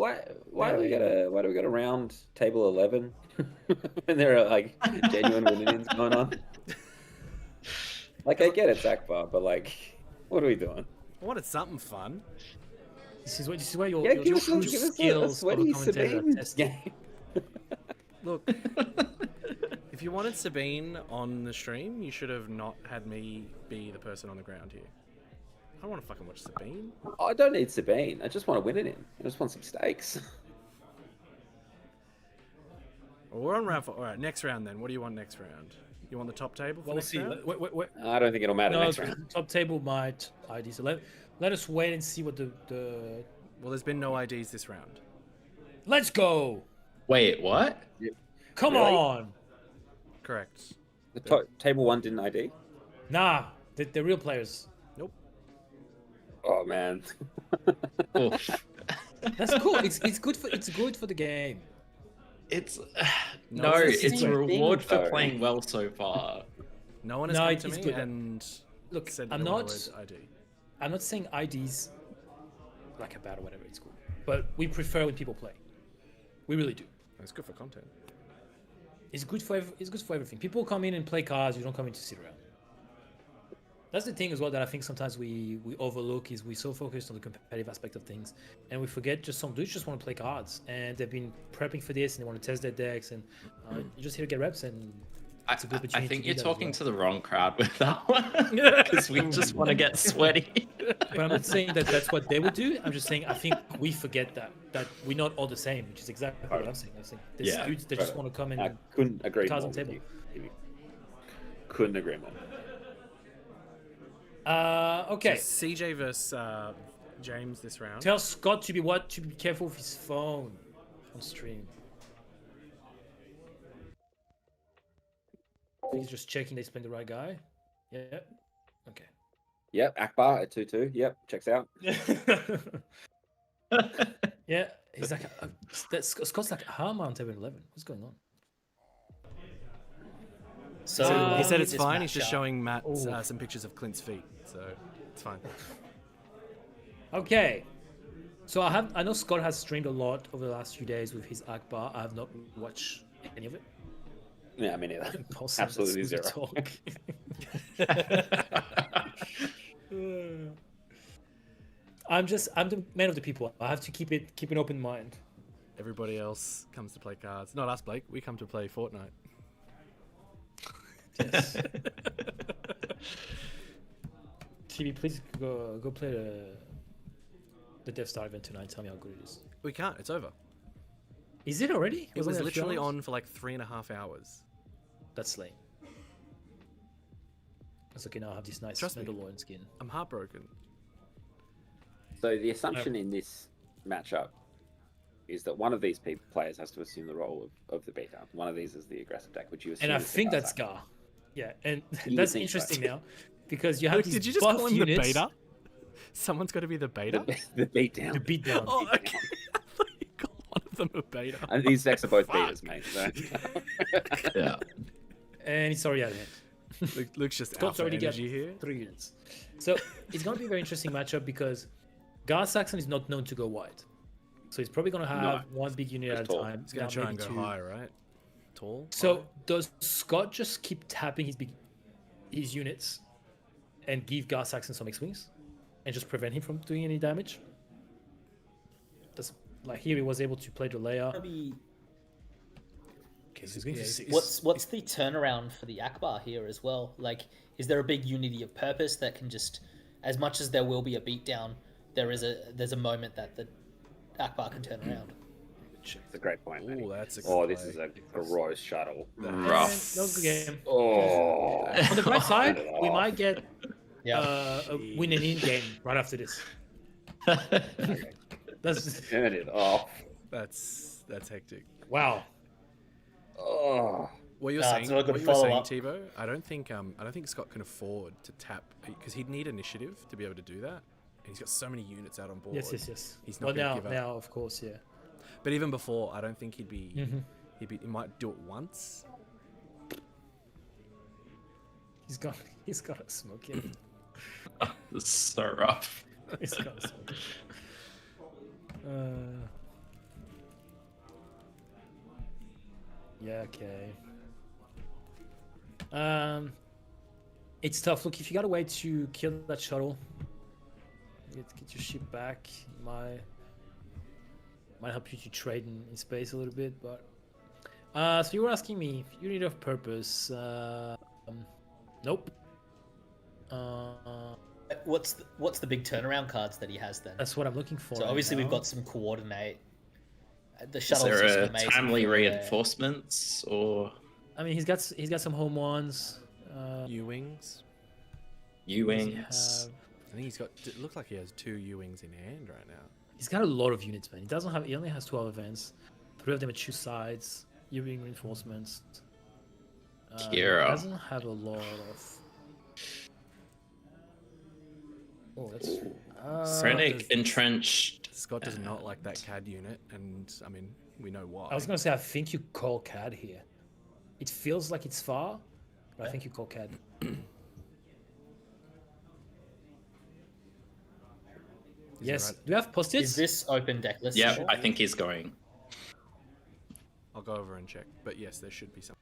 why do we got a round table 11 when there are like genuine win-ins going on? Like I get it's Akbar, but like, what are we doing? I wanted something fun. This is where your, Yeah, your give us true a skills of sweaty a commentator are Sabine tested. game. Look, if you wanted Sabine on the stream, you should have not had me be the person on the ground here. I don't want to fucking watch Sabine. I don't need Sabine. I just want to win it in. I just want some stakes. Well, we're on round 4. All right, next round then. What do you want next round? You want the top table for Well, we'll next see. round? Wait. I don't think it'll matter No, next round. top table might ID. So let us wait and see what the. Well, there's been no IDs this round. Let's go! Wait, what? Come Really? on! Correct. The table 1 didn't ID? Nah, they're real players. Nope. Oh man. Oof. That's cool. It's good for the game. It's No, no, it's the it's a same thing, reward for though. playing well so far. No one has No, come it's to me good. and Look, said that I'm they not. wanted ID. I'm not saying IDs like a bad or whatever. It's cool, but we prefer when people play. We really do. It's good for content. It's good for everything. People come in and play cards. You don't come in to sit around. That's the thing as well that I think sometimes we overlook is we're so focused on the competitive aspect of things and we forget just some dudes just want to play cards and they've been prepping for this and they want to test their decks and you just here to get reps and it's a good I opportunity. think to you're do that as talking well. to the wrong crowd with that one because we just want to get sweaty. But I'm not saying that that's what they would do. I'm just saying I think we forget that we're not all the same, which is exactly what I'm saying. I'm saying there's Yeah. dudes that just want to come in. I couldn't agree cards more on with table. you. Couldn't agree more. Okay. So CJ versus James this round. Tell Scott to be careful with his phone on stream. He's just checking they playing the right guy. Yeah. Okay. Yep, Akbar at 2-2. Yep, checks out. Yeah. He's like Scott's like how Mount 11. What's going on? So He said it's this fine. He's just matchup- showing Matt Ooh. some pictures of Clint's feet, so it's fine. Okay. So I know Scott has streamed a lot over the last few days with his Akbar. I have not watched any of it. Yeah, I mean, neither. Impossible. Absolutely Smooth zero. talk. I'm the man of the people. I have to keep an open mind. Everybody else comes to play cards. Not us, Blake. We come to play Fortnite. Yes. TV, please go play the Death Star event tonight. Tell me how good it is. We can't. It's over. Is it already? It was only a few literally hours? on for like 3.5 hours. That's lame. That's okay. Now I have this nice Trust me. Mandalorian skin. I'm heartbroken. So the assumption in this matchup is that one of these players has to assume the role of the beta. One of these is the aggressive deck, which you assume. And I is the think Gar that's Saxon. Gar. Yeah, and You that's think so. interesting now because you have Look, these did you just buff call him the units. beta? Someone's got to be the beta? The beatdown. The beatdown. Oh, okay. I thought you called one of them a beta. And these decks are both Fuck. betas, mate. So. Yeah. And it's already out of hand. Luke's just Scott's alpha already got energy here. 3 units. So it's going to be a very interesting matchup because Gar Saxon is not known to go wide. So he's probably going to have one big unit He's at a tall. time. He's going now to try and maybe go two. high, right? Tall? So high? does Scott just keep tapping his units and give Gar Saxon some X-Wings and just prevent him from doing any damage? That's like here he was able to play Delaya. Maybe Okay, so he's going for 6. what's the turnaround for the Akbar here as well? Like, is there a big unity of purpose that can just, as much as there will be a beatdown, there's a moment that the Akbar can turn around. It's a great point, Manny. Ooh, that's a good Oh, this play. is a gross shuttle. Rough. That was a good game. Oh. On the bright side, we off. might get Yeah. a win and in game right after this. That's Turn it off. That's hectic. wow. Oh. What you're Nah, saying, it's not a good what you were saying, follow-up. Tebow, I don't think Scott can afford to tap because he'd need initiative to be able to do that, and he's got so many units out on board. Yes. He's not Well, gonna now, give up. now, of course, yeah. But even before, I don't think he Mm-hmm. might do it once. He's got a smoke in. This is so rough. He's got a smoke in. Yeah, okay. It's tough. Look, if you got a way to kill that shuttle, get your ship back, might help you to trade in space a little bit. But so you were asking me if unit of purpose. Nope. What's the big turnaround cards that he has then? That's what I'm looking for. So right obviously we've now. got some coordinate. The Is shuttle's there just a amazing. timely for, reinforcements or I mean, he's got some home ones. U-wings. U-wings? I think he's got. It looks like he has 2 U-wings in hand right now. He's got a lot of units, man. He only has 12 events. 3 of them at 2 sides. U-wing reinforcements. He Kira. doesn't have a lot of. Oh, that's. Phrenic entrenched. Scott does not like that CAD unit, and I mean, we know why. I was gonna say, I think you call CAD here. It feels like it's far, but I think you call CAD. Yes. right? Do you have post-its? Is this open deck list? Yeah, Sure. I think he's going. I'll go over and check, but yes, there should be some.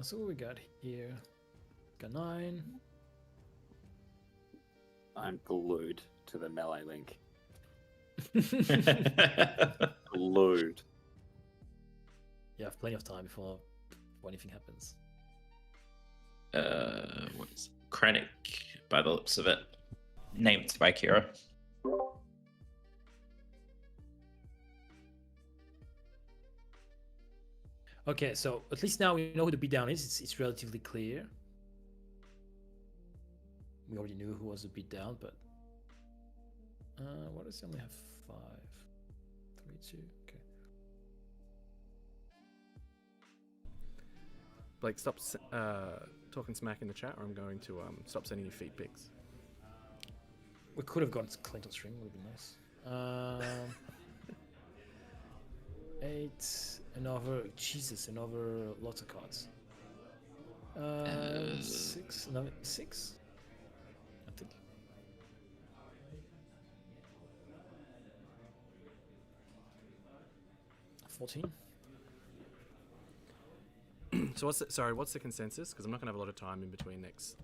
So what we got here? Got 9. I'm glued to the melee link. Glued. You have plenty of time before anything happens. What is it? Krennic, by the looks of it. Named by Kira. Okay, so at least now we know who the beatdown is. It's relatively clear. We already knew who was the beatdown, but what does he only have? 5, 3, 2. Okay. Blake, stop talking smack in the chat, or I'm going to stop sending you feed pics. We could have gone to Clinton string. Would be nice. 8. Another lots of cards. 6. No, 6. I think. $14. So what's the consensus? Because I'm not going to have a lot of time in between next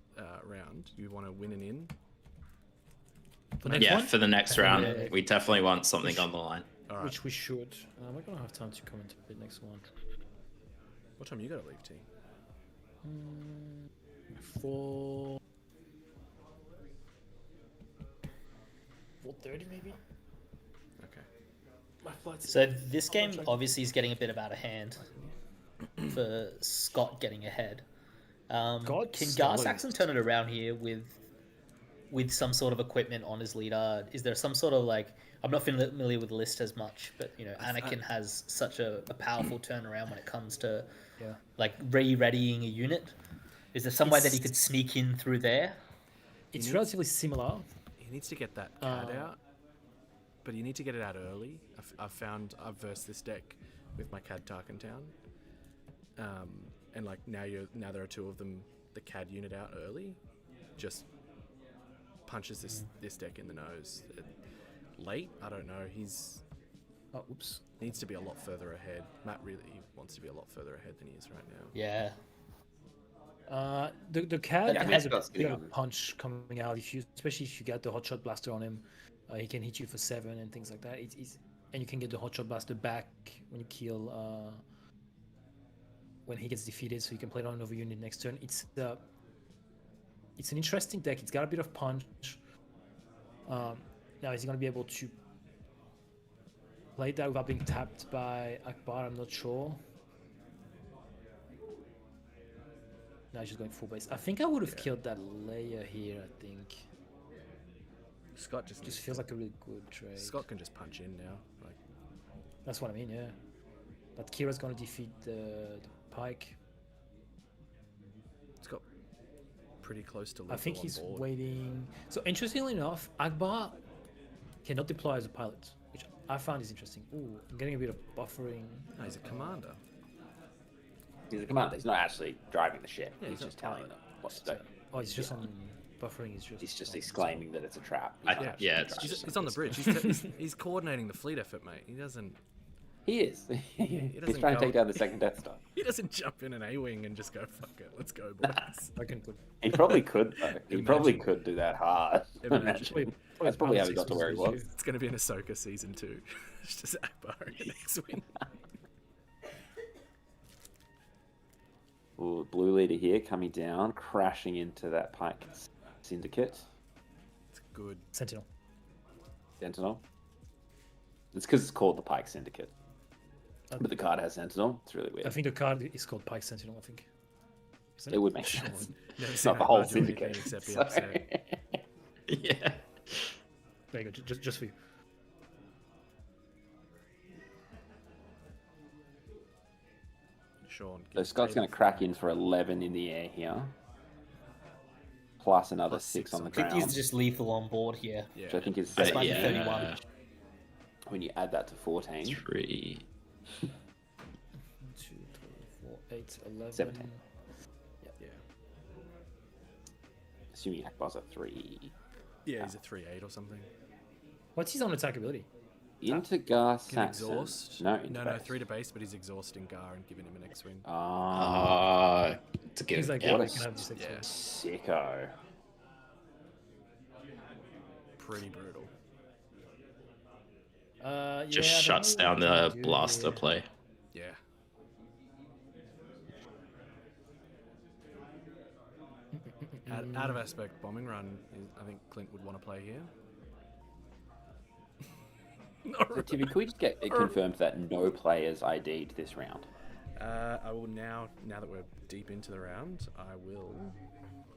round. You want to win and in? For next Yeah, one? for the next round, Yeah. we definitely want something on the line. All right. Which we should. We're gonna have time to come into the next one. What time you got to leave, T? 4. 4:30 maybe. Okay. My flight's. So this game obviously is getting a bit of out of hand for Scott getting ahead. Can Gar Saxon turn it around here with some sort of equipment on his leader? Is there some sort of like, I'm not familiar with the list as much, but you know, Anakin has such a powerful turnaround when it comes to like re-readying a unit. Is there some way that he could sneak in through there? It's relatively similar. He needs to get that CAD out, but you need to get it out early. I've versed this deck with my CAD Tarkin Town, and like now there are 2 of them. The CAD unit out early, just punches this deck in the nose. Late, I don't know. He's needs to be a lot further ahead. Matt really wants to be a lot further ahead than he is right now. Yeah. The CAD Yeah, has a Scott's bit getting of on it. punch coming out. Especially if you get the hotshot blaster on him, he can hit you for 7 and things like that. And you can get the hotshot blaster back when you kill when he gets defeated, so you can play it on another unit next turn. It's an interesting deck. It's got a bit of punch. Now is he going to be able to play that without being tapped by Akbar? I'm not sure. No, he's just going full base. I think I would have killed that layer here, I think. Scott Just feels like a really good trade. Scott can just punch in now. Like, That's what I mean, yeah. But Kira's going to defeat the Pike. it's got pretty close to lethal I think on he's board. waiting. So interestingly enough, Akbar cannot deploy as a pilot, which I found is interesting. Ooh, I'm getting a bit of buffering. No, he's a commander. He's a commander. He's not actually driving the ship. Yeah, he's he's just not telling them what to do. Oh, he's just on buffering. He's exclaiming that it's a trap. He's not Yeah, actually it's driving. He's on the bridge. He's coordinating the fleet effort, mate. He doesn't. He is. He's doesn't trying to go- take down the second Death Star. He doesn't jump in an A-wing and just go, fuck it, let's go, boys. I can put. He probably could, though. He probably Imagine. could do that hard. Imagine. Imagine. That's probably how he got to where he was. It's going to be an Ahsoka season 2. It's just Akbar in an X-wing. Ooh, blue leader here coming down, crashing into that Pike Syndicate. It's good. Sentinel. Sentinel. It's because it's called the Pike Syndicate. But the card has Sentinel. It's really weird. I think the card is called Pike Sentinel. I think. Isn't It would make sense. Never It's seen not the whole Akbar do anything syndicate. except be so- upset. Yeah. There you go. Just for you. Sean. So Scott's going to crack in for 11 in the air here. Plus another Plus 6 six on the on I think ground. he's just lethal on board here. Yeah. Which I think is That's like yeah. 31. when you add that to 14. 3. 2, 3, 4, 8, 11. 17. Yeah. Assuming Akbar's a 3. Yeah, he's a 3-8 or something. What's his own attack ability? Into Gar Can Saxon. exhaust. No, into no, base. 3 to base, but he's exhausting Gar and giving him an X-wing. Ah, To give He's like, yeah. yeah, what I a can have this Yeah. sicko. Pretty brutal. Yeah, Just I don't shuts know down what the to do blaster here. play. Yeah. Out of aspect bombing run, I think Clint would want to play here. So, Timmy, can we just get it confirmed that no players ID'd this round? I will now that we're deep into the round, I will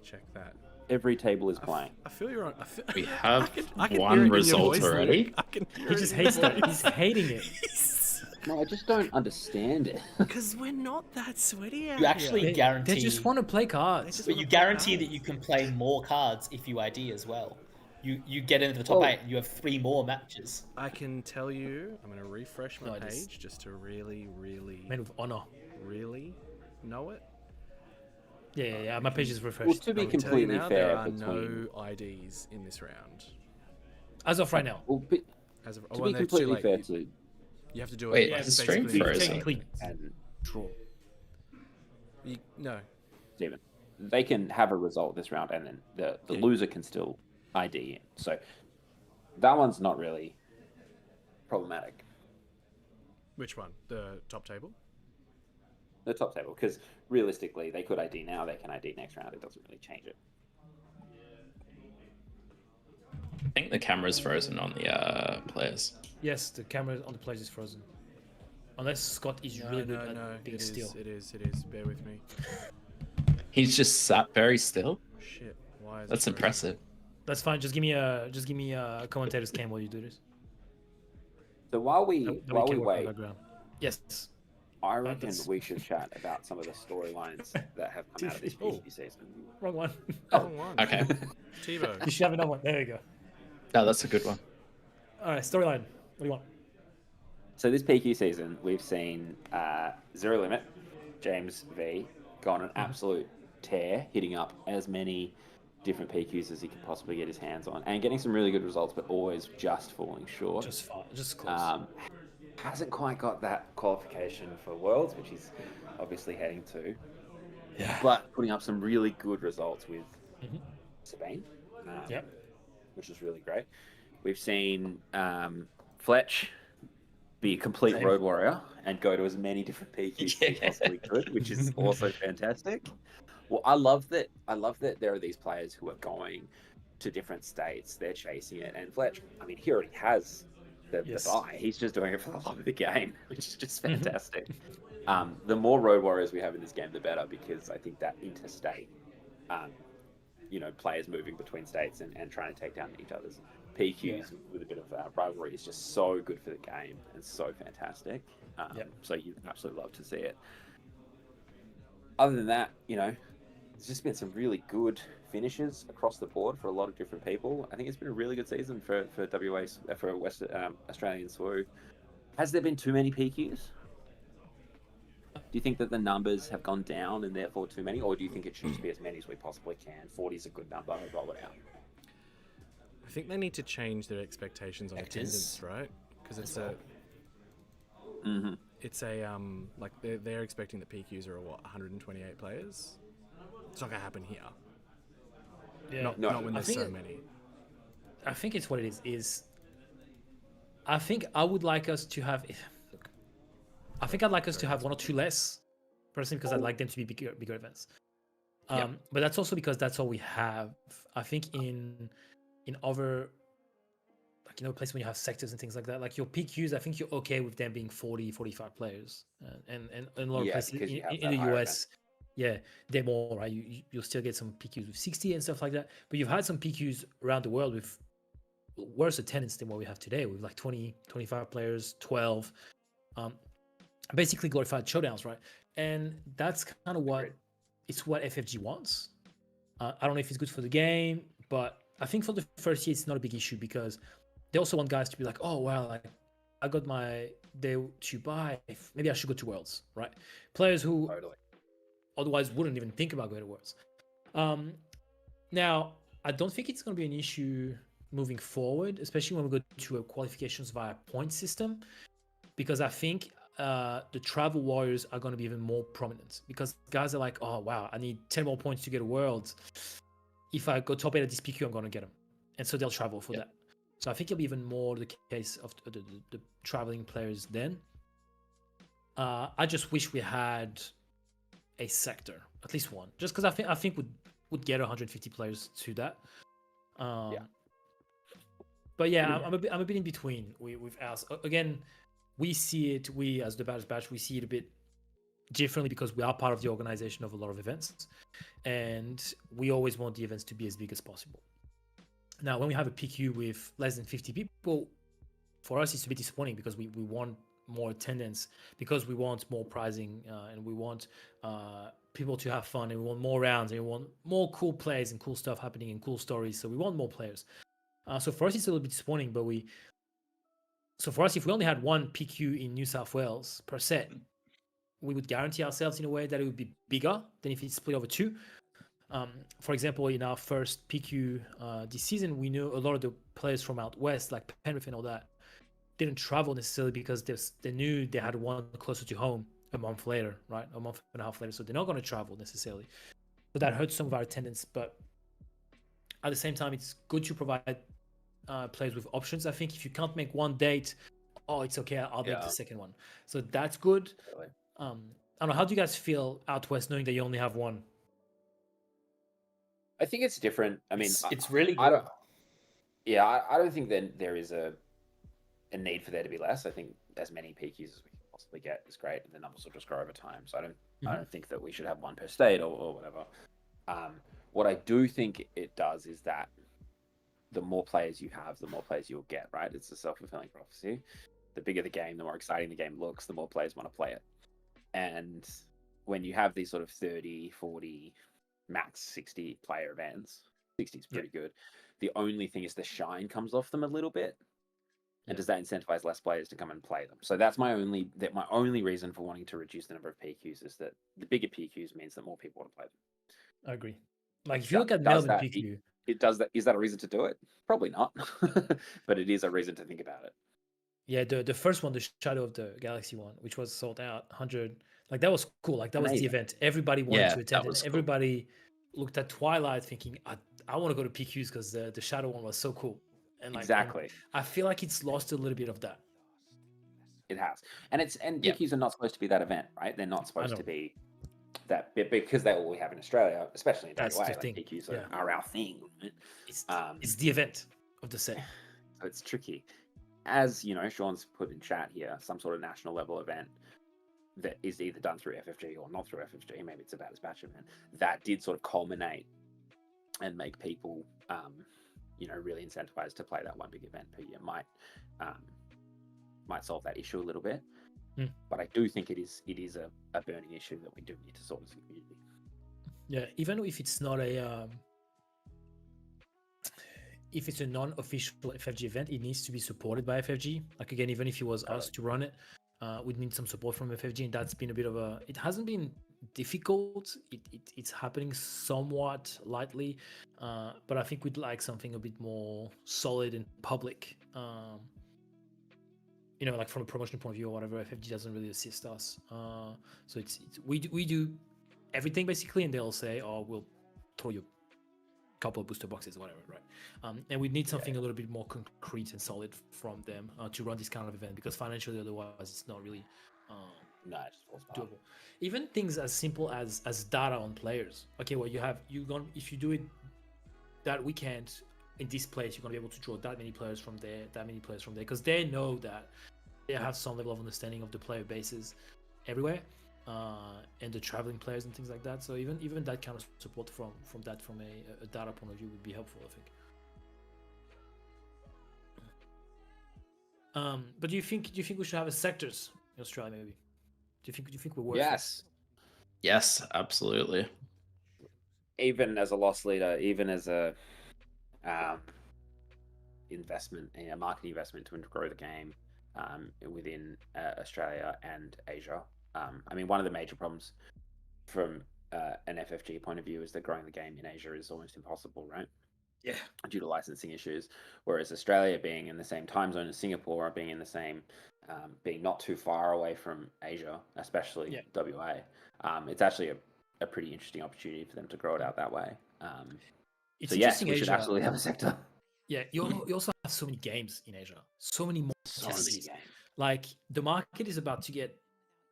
check that. Every table is playing. I feel you're on. We have I can hear one it in your result voice, already. Luke. I can hear He it just in your hates that. voice. He's hating it. No, I just don't understand it. Because we're not that sweaty out You actually here. They guarantee. just want to play cards. just But wanna you play guarantee that cards. you can play more cards if you ID as well. You get into the top Well- 8 and you have 3 more matches. I can tell you, I'm going to refresh my No, it is. page just to really, really, Men with honor. really know it. Yeah. My page is Well, refreshed. to be I will tell you completely now, fair, there are between no IDs in this round. As of right now. well, As of, to well, be no, it's too completely fair. fair to You have to do Wait, it. like, the stream basically- frozen. Technically, and draw. No. Steven, they can have a result this round, and then the Yeah. loser can still ID in. So that one's not really problematic. Which one? The top table? The top table, because realistically, they could ID now, they can ID next round. It doesn't really change it. I think the camera's frozen on the players. Yes, the camera on the players is frozen. Unless Scott is really good at being It still. is. Bear with me. He's just sat very still. Shit. Why is That's it frozen? impressive. That's fine. Just give me a commentator's cam while you do this. So while we That while we can work in the wait, background. Yes. I reckon that's- we should chat about some of the storylines that have come out of this Oh. PvP season. Wrong one. Wrong one. Okay. TiVo. You should have another one. There you go. No, that's a good one. All right, storyline. What do you want? So this PQ season, we've seen Zero Limit, James V, gone an absolute tear, hitting up as many different PQs as he could possibly get his hands on, and getting some really good results, but always just falling short. Just close. Hasn't quite got that qualification for Worlds, which he's obviously heading to. Yeah. But putting up some really good results with Mhm. Sabine. Yep. Which is really great. We've seen Fletch be a complete Same. road warrior and go to as many different PQs as he Yeah. possibly could, which is also fantastic. Well, I love that there are these players who are going to different states. They're chasing it, and Fletch, I mean, he already has the Yes. buy. He's just doing it for the love of the game, which is just Mhm. fantastic. The more road warriors we have in this game, the better, because I think that interstate, players moving between states and trying to take down each other's PQs with a bit of rivalry is just so good for the game and so fantastic. Yep. So you'd absolutely love to see it. Other than that, there's just been some really good finishes across the board for a lot of different people. I think it's been a really good season for WA, for West Australian SWU. Has there been too many PQs? you think that the numbers have gone down and therefore too many, or do you think it should just be as many as we possibly can? 40 is a good number. Roll it out. I think they need to change their expectations on attendance, right? Because it's like they're expecting that PQs are 128 players. It's not gonna happen here. Yeah. Not when there's think so many. I think it's what it is. I think I would like us to have. Look, I think I'd like us to have 1 or 2 less, personally, because I'd like them to be bigger events. But that's also because that's all we have. I think in other, like, places when you have sectors and things like that, like your PQs, I think you're okay with them being 40, 45 players, and a lot of places in the US. Yeah, they're more, right? You'll still get some PQs with 60 and stuff like that. But you've had some PQs around the world with worse attendance than what we have today, with like 20, 25 players, 12. Basically glorified showdowns, right? And that's kind of what FFG wants. I don't know if it's good for the game, but I think for the first year, it's not a big issue because they also want guys to be like, oh, well, like, I got my day to buy. Maybe I should go to Worlds, right? Players who otherwise wouldn't even think about going to Worlds. Now, I don't think it's going to be an issue moving forward, especially when we go to a qualifications via point system, because I think the travel warriors are going to be even more prominent because guys are like, oh, wow, I need 10 more points to get a Worlds. If I go top 8 at this PQ, I'm going to get them. And so they'll travel for that. So I think it'll be even more the case of the traveling players then. I just wish we had a sector, at least one, just because I think would get 150 players to that. But yeah, I'm a bit in between with us. Again, we see it, we as the Batters Batch, we see it a bit differently because we are part of the organization of a lot of events, and we always want the events to be as big as possible. Now, when we have a PQ with less than 50 people, for us it's a bit disappointing because we want more attendance, because we want more prizing, and we want people to have fun, and we want more rounds, and we want more cool plays and cool stuff happening and cool stories. So we want more players. So for us, it's a little bit disappointing, but so for us, if we only had one PQ in New South Wales per set, we would guarantee ourselves in a way that it would be bigger than if it's split over 2. For example, in our first PQ this season, we knew a lot of the players from out west, like Penrith and all that, didn't travel necessarily because they knew they had one closer to home a month later, right? A month and a half later. So they're not going to travel necessarily. So that hurts some of our attendance. But at the same time, it's good to provide players with options. I think if you can't make one date, it's okay, I'll make the second one. So that's good. Really? I don't know. How do you guys feel out west knowing that you only have one? I think it's different. I mean, it's really good. I don't think that there is a need for there to be less. I think as many PQs as we can possibly get is great, and the numbers will just grow over time. So I don't think that we should have one per state or whatever. What I do think it does is that the more players you have, the more players you'll get, right? It's a self-fulfilling prophecy. The bigger the game, the more exciting the game looks, the more players want to play it. And when you have these sort of 30, 40, max 60 player events, 60 is pretty good. The only thing is the shine comes off them a little bit. And does that incentivize less players to come and play them? So that's my only reason for wanting to reduce the number of PQs is that the bigger PQs means that more people want to play them. I agree. Like if you look at Melbourne PQ, it does that. Is that a reason to do it? Probably not, but it is a reason to think about it. Yeah, the first one, the Shadow of the Galaxy one, which was sold out 100, like that was cool. Like that was the event. Everybody wanted to attend it. Everybody looked at Twilight thinking, I want to go to PQs because the Shadow one was so cool. And exactly. I feel like it's lost a little bit of that. It has. And PQs are not supposed to be that event, right? They're not supposed to be that bit because they're all we have in Australia, especially in WA. Like PQs are our thing. Right? It's the event of the set. So it's tricky. As you know, Sean's put in chat here, some sort of national level event that is either done through FFG or not through FFG. Maybe it's about a batch event that did sort of culminate and make people, really incentivized to play that one big event per year. Might solve that issue a little bit. But I do think it is a burning issue that we do need to solve as a community. Yeah, even if it's not if it's a non-official FFG event, it needs to be supported by FFG. Like again, even if it was us to run it, we need some support from FFG, and that's been a bit of a. It hasn't been difficult. It's happening somewhat lightly, but I think we'd like something a bit more solid and public. Like from a promotion point of view or whatever, FFG doesn't really assist us. So we do everything basically, and they'll say, "Oh, we'll throw you a couple of booster boxes, whatever," right? And we need something a little bit more concrete and solid from them to run this kind of event, because financially, otherwise, it's not really No, it just falls apart. doable. Even things as simple as data on players. Okay, well, if you do it that weekend in this place, you're gonna be able to draw that many players from there, because they know that they have some level of understanding of the player bases everywhere, and the traveling players and things like that. So even that kind of support from a data point of view would be helpful, I think. But do you think we should have a sectors in Australia? Maybe. Do you think we're worth it? Yes, absolutely. Even as a loss leader, even as a marketing investment to grow the game within Australia and Asia. I mean, one of the major problems from an FFG point of view is that growing the game in Asia is almost impossible, right? Yeah. Due to licensing issues, whereas Australia being in the same time zone as Singapore, being in the same, being not too far away from Asia, especially WA, it's actually a pretty interesting opportunity for them to grow it out that way. So yes, we should absolutely have a sector. Yeah, you also have so many games in Asia, so many more. So many games. Like the market is about to get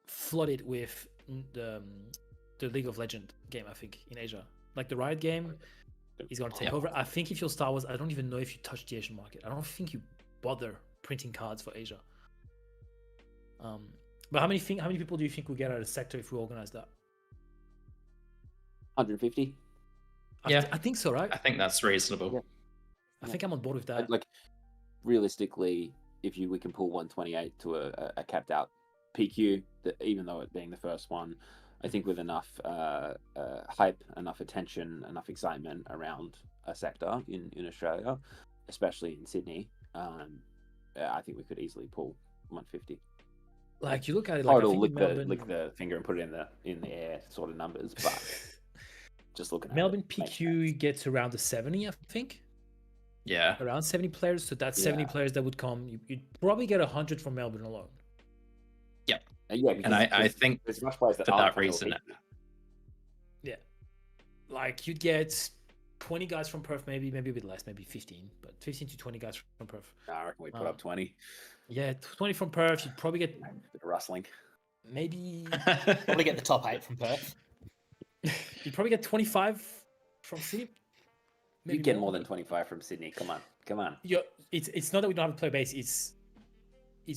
flooded with the League of Legends game, I think, in Asia. Like the Riot game is going to take over. I think if you're Star Wars, I don't even know if you touch the Asian market. I don't think you bother printing cards for Asia. But how many people do you think we get out of the sector if we organize that? 150. I think so, right? I think that's reasonable. Yeah. I think I'm on board with that. Like realistically, if we can pull 128 to a capped out PQ, even though it being the first one, I think with enough hype, enough attention, enough excitement around a sector in Australia, especially in Sydney, I think we could easily pull 150. Like you look at it, like total lick the finger and put it in the air sort of numbers, but just looking at Melbourne PQ gets around the 70, I think. Yeah, around 70 players. So that's 70 players that would come. You'd probably get 100 from Melbourne alone. Yep. Yeah, and I think there's much players that for aren't that reason. Yeah, like you'd get 20 guys from Perth, maybe a bit less, maybe 15, but 15 to 20 guys from Perth. I reckon we put up 20. Yeah, 20 from Perth. You'd probably get a bit of rustling. Maybe probably get the top 8 from Perth. You'd probably get 25 from Sydney. Maybe you get more than 25 from Sydney. Come on. It's not that we don't have a player base. It's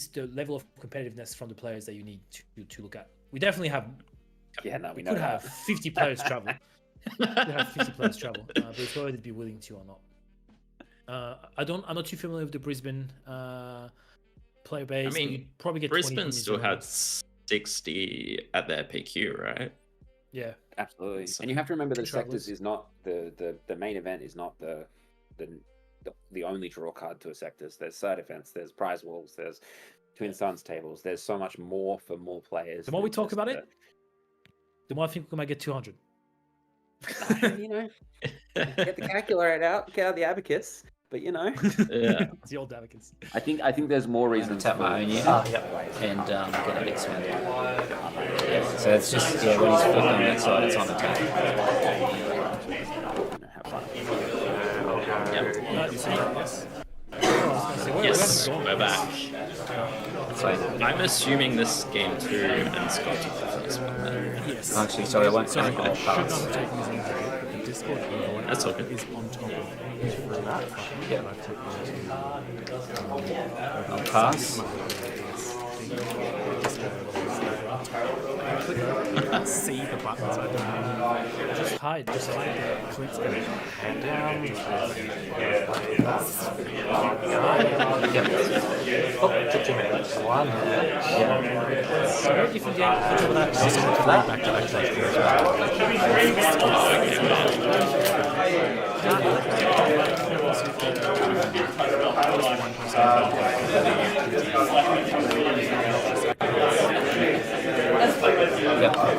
the level of competitiveness from the players that you need to look at. We definitely have. Yeah, no, we could have 50 players travel. We have 50 players travel, but it's whether they'd be willing to or not. I'm not too familiar with the Brisbane player base. I mean, you'd probably get Brisbane still had 60 at their PQ, right? Yeah, absolutely. And you have to remember that sectors is not the main event is not the only draw card to a sectors. There's side events, there's prize walls, there's Twin Suns tables. There's so much more for more players. The more we talk about it, the more I think we might get 200. You know, get the calculator out, get out the abacus. But you know, yeah, it's the old abacus. I think there's more reasons. Tap my own unit and get it expanded. Yeah, so it's just when he's flipping on that side, it's on the tap. Have fun. Yes, we're back. So I'm assuming this game 2 and Scott took the first one then. Yes. Actually, sorry, I won't say all parts. That's okay. I'll pass. See the buttons. I don't know. Just hide. Clint's gonna head down. So if you get Back to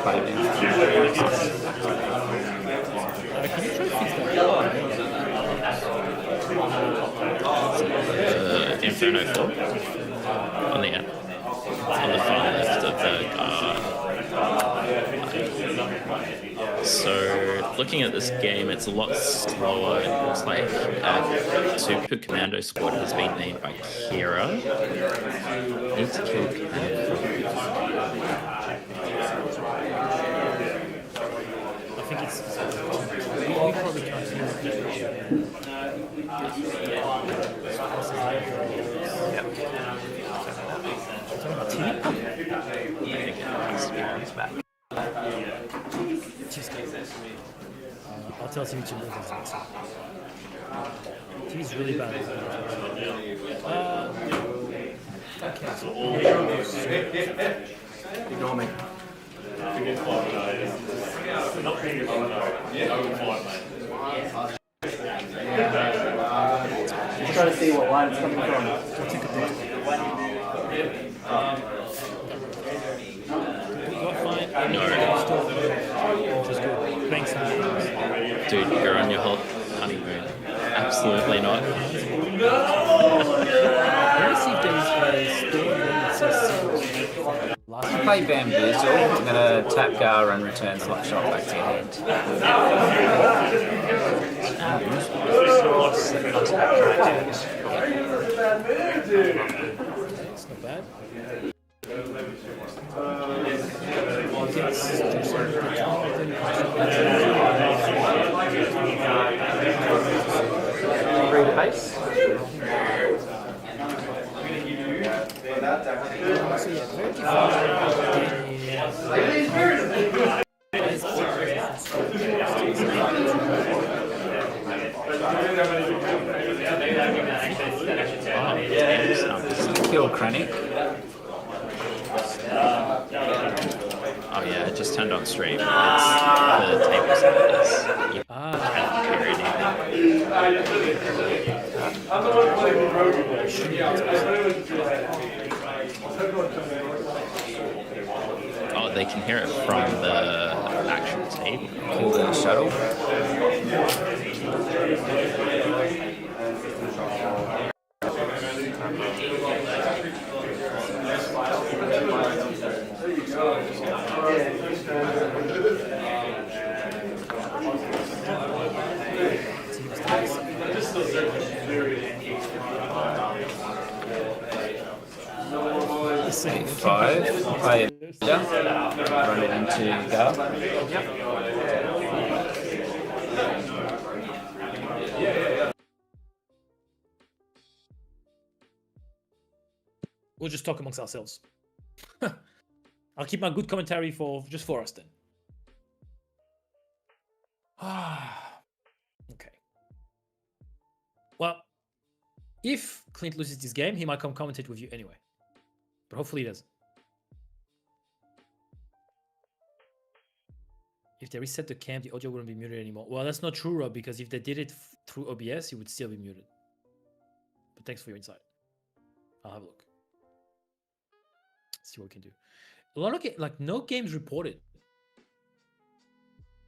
player there. Can you try to fix that? Inferno 4 on the far left of the card. So, looking at this game, it's a lot slower. It looks like Super Commando Squad has been named by Kira. Need to kill Commando. I think it's. We probably can't see I'll tell Timmy to move his Timmy's really bad. Ignore me. I'm trying to see what line it's coming from. Dude, you're on your whole honeymoon. Absolutely not. You play Bamboozle, I'm going to tap Gar and return slot shot back to your hand. It's not bad. Read the base. Kill Krennic. Oh yeah, it just turned on stream. It's the table setters. You can't carry Oh, they can hear it from the actual table. Kill the shuttle. Five. Play it down. Run it into Gar. Yep. We'll just talk amongst ourselves. I'll keep my good commentary just for us then. Okay. Well, if Clint loses this game, he might come commentate with you anyway. But hopefully he doesn't. If they reset the camp, the audio wouldn't be muted anymore. Well, that's not true, Rob, because if they did it through OBS, it would still be muted. But thanks for your insight. I'll have a look. See what we can do. A lot of no games reported.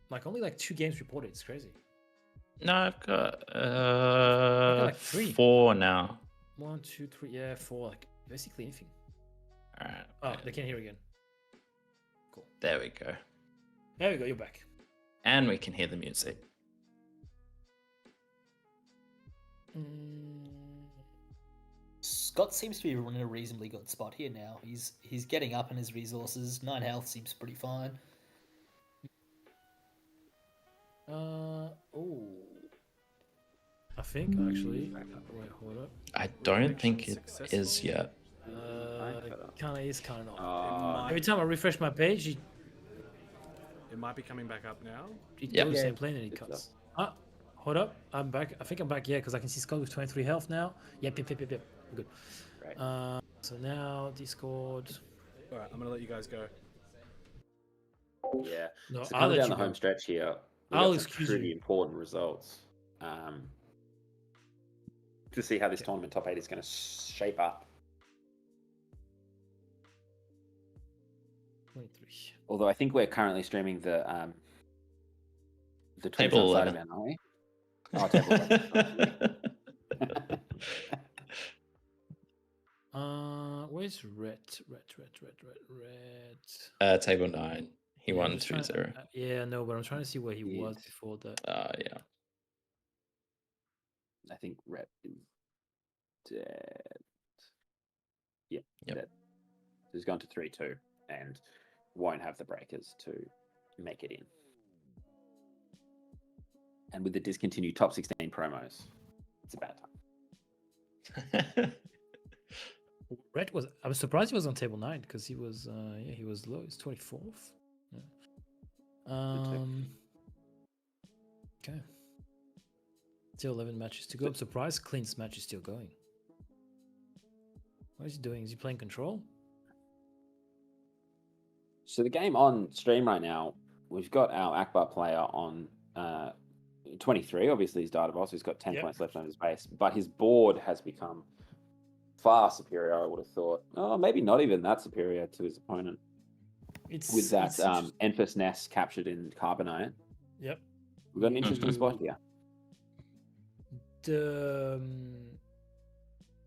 Like only 2 games reported. It's crazy. No, I've got like 3. 4 now. 1, 2, 3, yeah, 4. Basically anything. All right. Oh, they can hear again. Cool. There we go. There we go. You're back. And we can hear the music. Scott seems to be in a reasonably good spot here now. He's getting up in his resources. 9 health seems pretty fine. I think actually. Wait, hold up. I don't think it is yet. Kind of is, kind of not. Every time I refresh my page, It might be coming back up now. it goes the same plane and it cuts. Hold up. I'm back. I think I'm back, yeah, because I can see Scott with 23 health now. Yep. We're good. Right. So now Discord. All right, I'm gonna let you guys go. Yeah. No, So I'll coming let down you the home go. stretch here, we I'll got some excuse pretty you. important results. To see how this tournament top 8 is going to shape up. 23. Although I think we're currently streaming the Twitch Table on 11. Side event, aren't we? Oh, table 11. Where's Red? Red. Table 9. He Yeah, I'm won just trying- 2-0. Yeah, no, but I'm trying to see where he was Yes. before that. Yeah. I think Rep is dead. Yeah, Yep. dead. So he's gone to 3-2 and won't have the breakers to make it in. And with the discontinued top 16 promos, it's a bad time. Red was. I was surprised he was on table 9 because he was. He was low. He's 24th. Yeah. Okay. Still 11 matches to go. I'm surprised Clint's match is still going. What is he doing? Is he playing control? So the game on stream right now, we've got our Akbar player on 23. Obviously, he's Data Boss. He's got 10 points left on his base, but his board has become far superior, I would have thought. Oh, maybe not even that superior to his opponent. With that Enfys Nest captured in Carbonite. Yep. We've got an interesting spot here.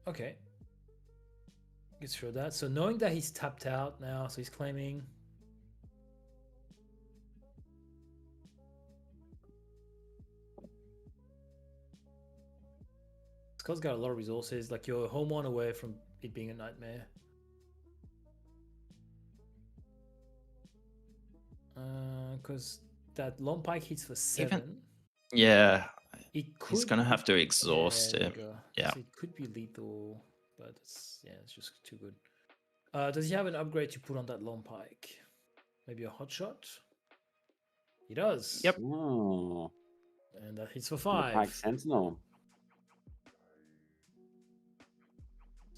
Okay. Let's show that. So knowing that he's tapped out now, so he's claiming. Scott's got a lot of resources. Like you're home one away from it being a nightmare. Because that long pike hits for 7. Yeah. It could, He's gonna have to exhaust there him. you go. Yeah. So it could be lethal, but it's just too good. Does he have an upgrade to put on that long pike? Maybe a hot shot? He does. Yep. Oh. And that hits for The 5. Pike Sentinel.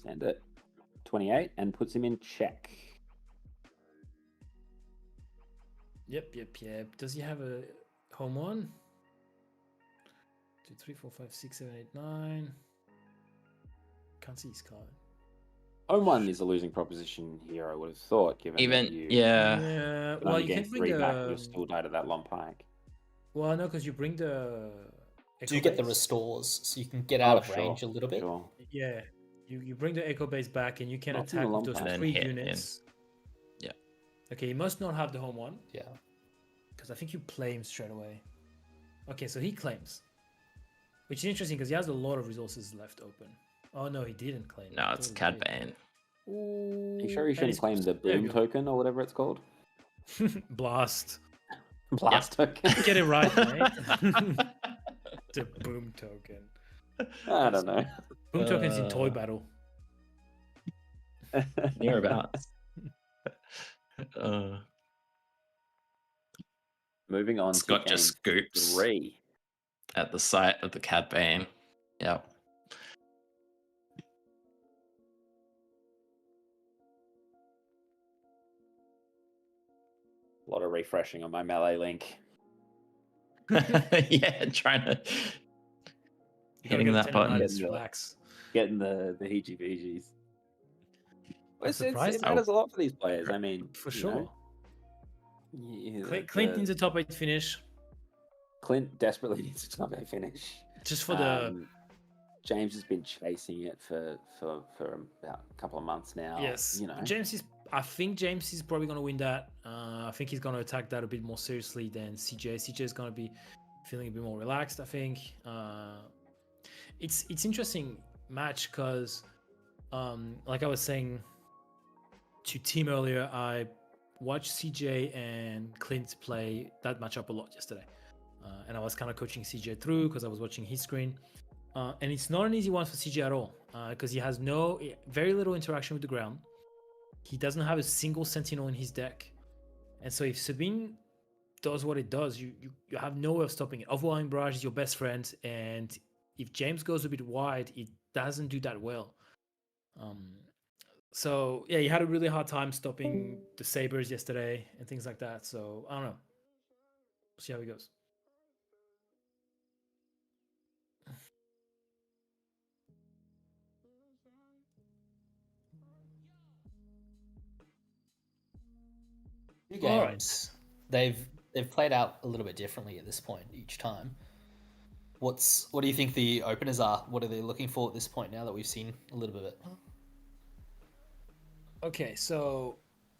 Send it. 28 and puts him in check. Yep. Does he have a home one? 2, 3, 4, 5, 6, 7, 8, 9. Can't see his card. Home one is a losing proposition here, I would have thought, given Even that you Yeah. can Well, only you gain can bring 3 back, the. you'll still die to that long pike. Well, no, because you bring the. Do you get the Echo Base. restores so you can get out of sure, range a little bit? Sure. Yeah. You bring the Echo Base back and you can Not from attack the with those long pike. 3 And then hit units. Yeah. Okay, you must not have the home one. Yeah. Because I think you play him straight away. Okay, so he claims. Which is interesting because he has a lot of resources left open. Oh no, he didn't claim. No, it's Cad Bane. Are you sure you shouldn't claim the boom token or whatever it's called? Blast. Blast token. Get it right, mate. The boom token. I don't know. Boom token's in toy battle. Near about. Moving on Scott to just game scoops 3. at the site of the Cad Bane. Yep. A lot of refreshing on my melee link. Yeah, trying to hitting that button. Relax. Getting the heebie-jeebies. It surprised. matters a lot for these players. I mean, For you sure. know, yeah, Clint needs a top 8 finish. Clint desperately needs a top 8 finish. Just for the. James has been chasing it for about a couple of months now. Yes. You know. I think James is probably going to win that. I think he's going to attack that a bit more seriously than CJ. CJ is going to be feeling a bit more relaxed, I think. It's interesting match because, like I was saying to Tim earlier, I watched CJ and Clint play that matchup a lot yesterday. And I was kind of coaching CJ through because I was watching his screen. And it's not an easy one for CJ at all because he has very little interaction with the ground. He doesn't have a single Sentinel in his deck. And so if Sabine does what it does, you have no way of stopping it. Overwhelming Barrage is your best friend. And if James goes a bit wide, it doesn't do that well. So, yeah, he had a really hard time stopping the Sabres yesterday and things like that. So, I don't know. We'll see how he goes. Two All right. games. They've played out a little bit differently at this point each time. What do you think the openers are? What are they looking for at this point now that we've seen a little bit of it? Okay, so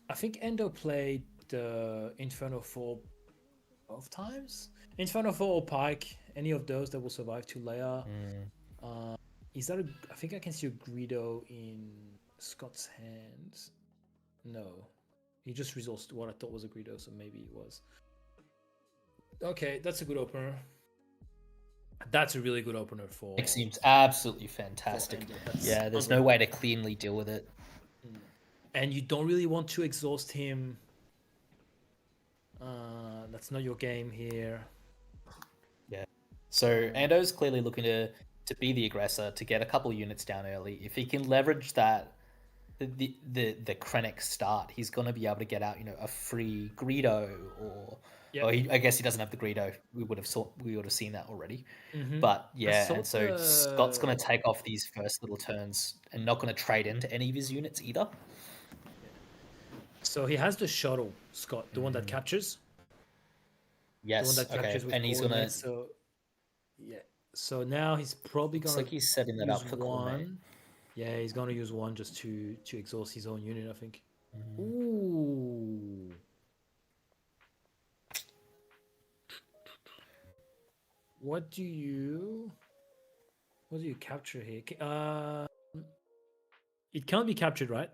I think Endo played the Inferno 4 both times. Inferno 4 or Pike, any of those that will survive to layer. Is that I think I can see a Greedo in Scott's hands. No. He just resourced what I thought was a Greedo, so maybe it was. Okay, that's a good opener. That's a really good opener for... It seems absolutely fantastic. Yeah, there's no way to cleanly deal with it. And you don't really want to exhaust him. That's not your game here. Yeah. So Ando's clearly looking to be the aggressor, to get a couple of units down early. If he can leverage that, the Krennic start, he's going to be able to get out, a free Greedo, or I guess he doesn't have the Greedo. We would have seen that already. But yeah, and so Scott's going to take off these first little turns and not going to trade into any of his units either. So he has the shuttle, Scott, the one that captures. Yes. The one that captures with and he's going to. So yeah. So now he's probably going to. Looks like he's setting that up for one. Yeah, he's going to use one just to exhaust his own unit, I think. Ooh. What do you capture here? It can't be captured, right?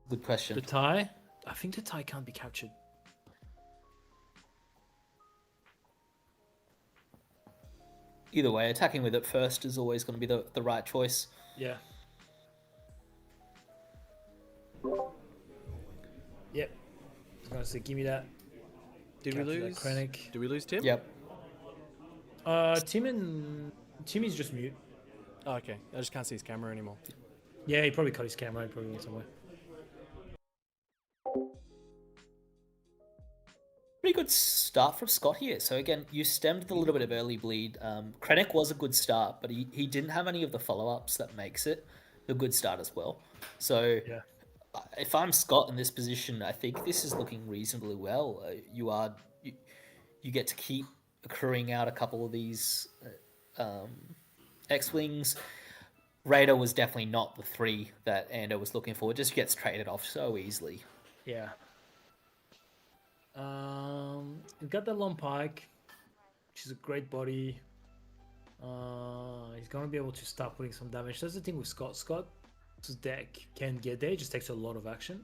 Good question. The tie? I think the tie can't be captured. Either way, attacking with it first is always going to be the right choice. Yeah. Yep. I was going to say, give me that. Did we lose? Krennic. Did we lose Tim? Yep. Timmy's just mute. Oh, okay. I just can't see his camera anymore. Yeah, he probably cut his camera. He probably went somewhere. Pretty good start from Scott here. So again, you stemmed the little bit of early bleed. Krennic was a good start, but he didn't have any of the follow-ups that makes it a good start as well. So yeah. If I'm Scott in this position, I think this is looking reasonably well. You get to keep accruing out a couple of these X-Wings. Raider was definitely not the 3 that Ando was looking for. It just gets traded off so easily. Yeah. He's got the long pike, which is a great body. He's gonna be able to start putting some damage. That's the thing with Scott. Scott's deck can get there. It just takes a lot of action.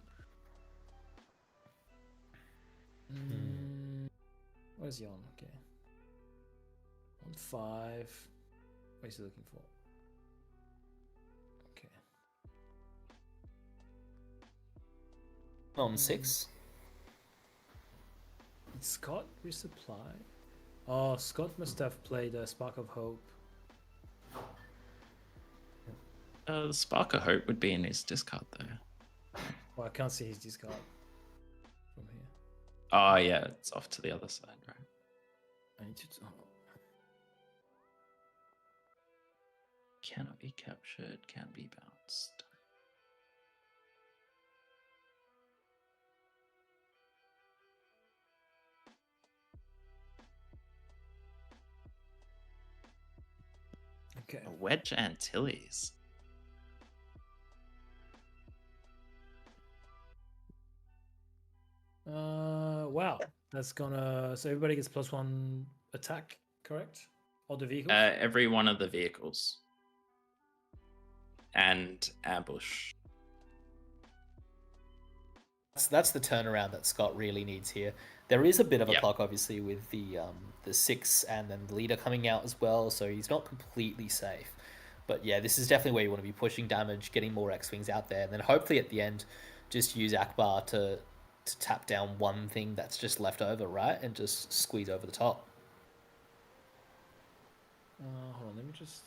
Where's he on? Okay. On 5. What is he looking for? Okay. On 6. Did Scott resupply? Oh, Scott must have played a Spark of Hope. The Spark of Hope would be in his discard though. Well, I can't see his discard from here. Oh yeah, it's off to the other side, right? I need to. Cannot be captured, can be bounced. Okay. A Wedge Antilles. Wow. That's gonna. So everybody gets +1 attack, correct? All the vehicles? Every one of the vehicles. And ambush. That's the turnaround that Scott really needs here. There is a bit of a clock, obviously, with the 6 and then the leader coming out as well, so he's not completely safe. But yeah, this is definitely where you want to be pushing damage, getting more X-Wings out there, and then hopefully at the end, just use Akbar to tap down one thing that's just left over, right? And just squeeze over the top. Hold on, let me just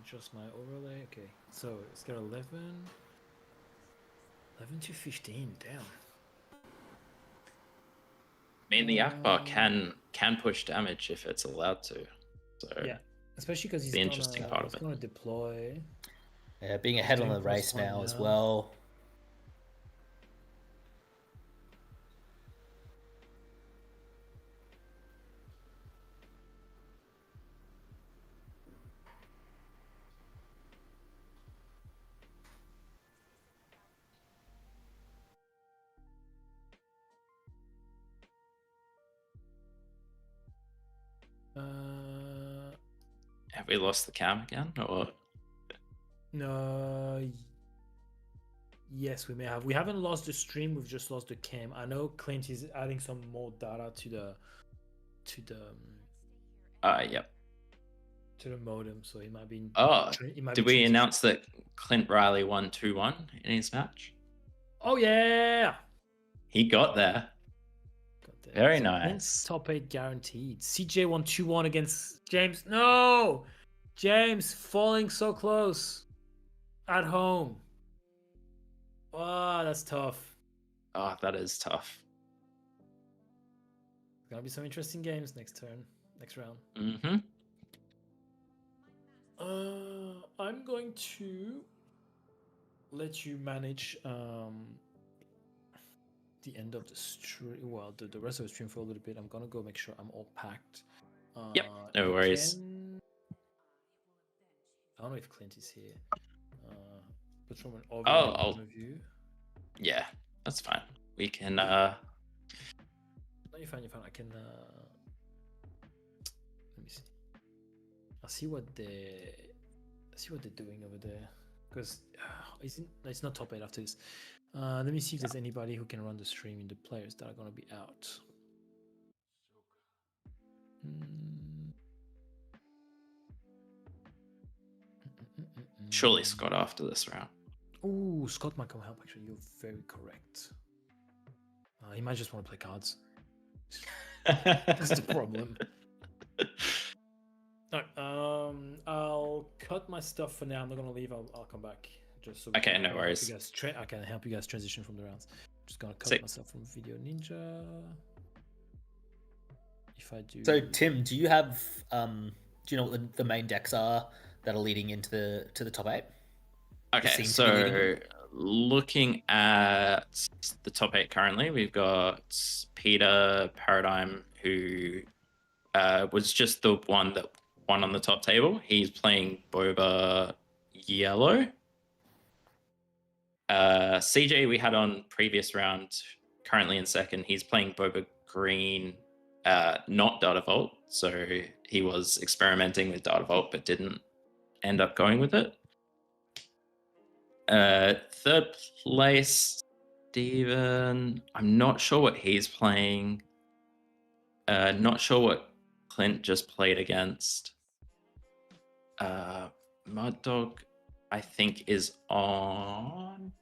adjust my overlay. Okay, so it's got 11 to 15, damn. I mean, the Akbar can push damage if it's allowed to. So yeah, especially because he's the interesting part of it. Going to deploy. Yeah, being ahead on the race now as well. Have we lost the cam again? Or No. Yes, we may have. We haven't lost the stream. We've just lost the cam. I know Clint is adding some more data to the yep. to the modem, so he might be. Oh, he might did be we transitioning. announce that Clint Riley won 2-1 in his match? Oh yeah. He got there. Got that. Very So nice. Clint's top 8 guaranteed. CJ won 2-1 against James. No, James falling so close at home. Oh, that's tough. Oh, that is tough. Gonna be some interesting games next round. Mm-hmm. I'm going to let you manage the end of the stream. Well, the rest of the stream for a little bit. I'm gonna go make sure I'm all packed. Yep, no worries. I don't know if Clint is here. But from an Oh, overall point of view. Yeah, that's fine. We can. No, you're fine. I can. Let me see. I'll see what they're doing over there. Because it's not top 8 after this. Let me see if there's anybody who can run the stream in the players that are gonna be out. Surely Scott after this round. Oh, Scott might come help. Actually, you're very correct. He might just want to play cards. That's the problem. Alright, I'll cut my stuff for now. I'm not gonna leave. I'll come back. Just so Okay, no worries. I can help you guys transition from the rounds. Just gonna cut Sick. myself from Video Ninja. If I do. So Tim, do you have do you know what the main decks are that are leading into the top 8? Okay, seem to be leading so looking at the top 8 currently, we've got Peter Paradigm, who was just the one that won on the top table. He's playing Boba Yellow. CJ we had on previous round, currently in second. He's playing Boba Green, not Data Vault. So he was experimenting with Data Vault, but didn't end up going with it. Third place, Steven. I'm not sure what he's playing. Not sure what Clint just played against. Mud Dog, I think, is on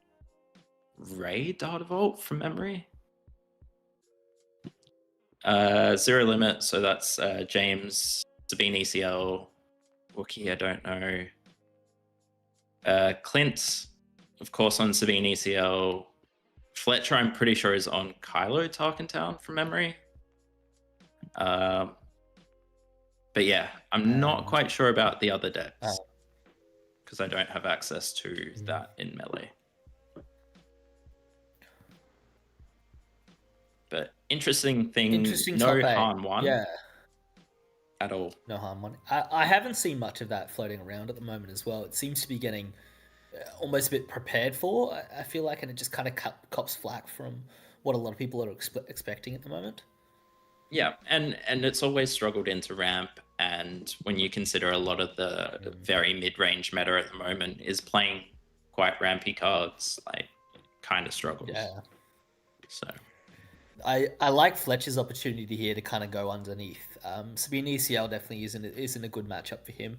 Ray Data Vault from memory. Zero Limit, so that's James, Sabine ECL, Wookie, I don't know. Clint, of course, on Sabine ECL. Fletcher, I'm pretty sure, is on Kylo Tarkentown from memory. But yeah, I'm not quite sure about the other decks because I don't have access to that in Melee. But interesting thing, no top 8. Han 1 Yeah. at all. No harm one. I haven't seen much of that floating around at the moment as well. It seems to be getting almost a bit prepared for, I feel like, and it just kind of cops flack from what a lot of people are expecting at the moment. Yeah, and it's always struggled into ramp, and when you consider a lot of the very mid-range meta at the moment is playing quite rampy cards, like, kind of struggles. Yeah. So I like Fletcher's opportunity here to kind of go underneath. Sabine ECL definitely isn't a good matchup for him,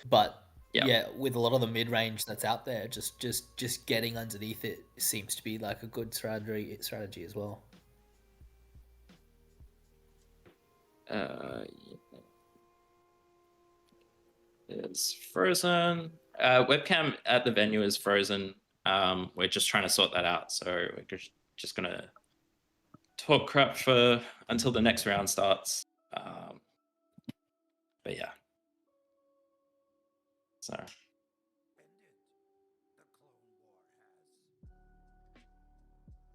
but yeah, with a lot of the mid range that's out there, just getting underneath it seems to be like a good strategy as well. It's frozen. Webcam at the venue is frozen. We're just trying to sort that out, so we're just gonna talk crap until the next round starts. But yeah. So.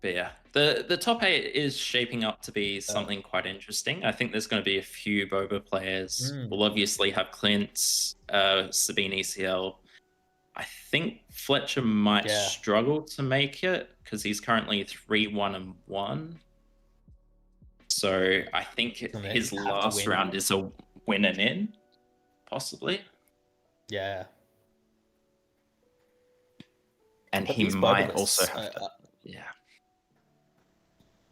But yeah, the top 8 is shaping up to be something quite interesting. I think there's going to be a few Boba players. We'll obviously have Clint, Sabine ECL. I think Fletcher might struggle to make it because he's currently 3-1-1. So I think his last round is a win and in, possibly. Yeah. And But he these might Boba also lists, have to. Yeah.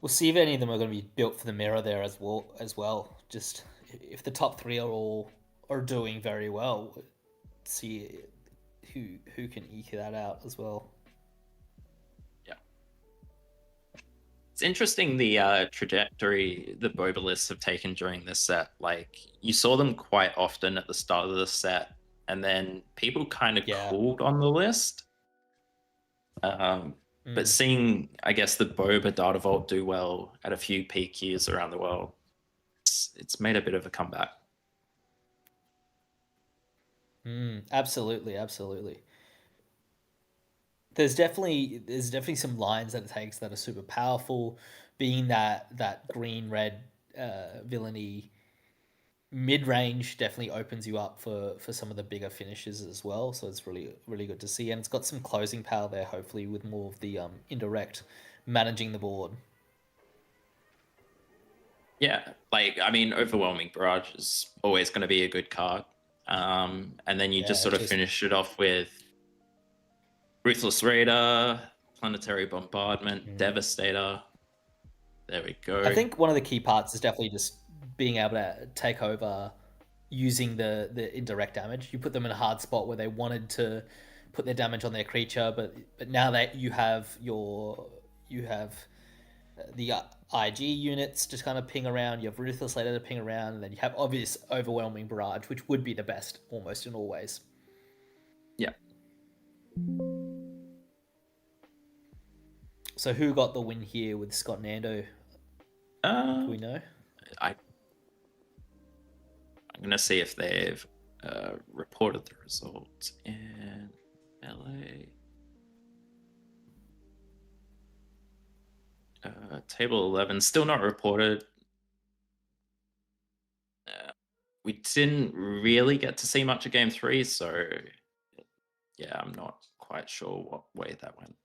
we'll see if any of them are going to be built for the mirror there as well. Just if the top three are doing very well, see who can eke that out as well. Yeah. It's interesting the trajectory the Boba lists have taken during this set. Like, you saw them quite often at the start of the set, and then people kind of cooled on the list. But seeing, I guess, the Boba Data Vault do well at a few peak years around the world, it's made a bit of a comeback. Absolutely. There's definitely some lines that it takes that are super powerful. Being that green red villainy mid range definitely opens you up for some of the bigger finishes as well. So it's really good to see, and it's got some closing power there. Hopefully, with more of the indirect managing the board. Yeah, like, I mean, Overwhelming Barrage is always going to be a good card. And then you just sort of finish it off with Ruthless Raider, Planetary Bombardment, Devastator. There we go. I think one of the key parts is definitely just being able to take over using the indirect damage. You put them in a hard spot where they wanted to put their damage on their creature, but now that you have the IG units just kind of ping around, you have Ruthless Raider to ping around, and then you have obvious Overwhelming Barrage, which would be the best almost in all ways. Yeah. So who got the win here with Scott and Ando? Do we know? I'm going to see if they've reported the results in LA. Table 11, still not reported. We didn't really get to see much of Game 3, so yeah, I'm not quite sure what way that went.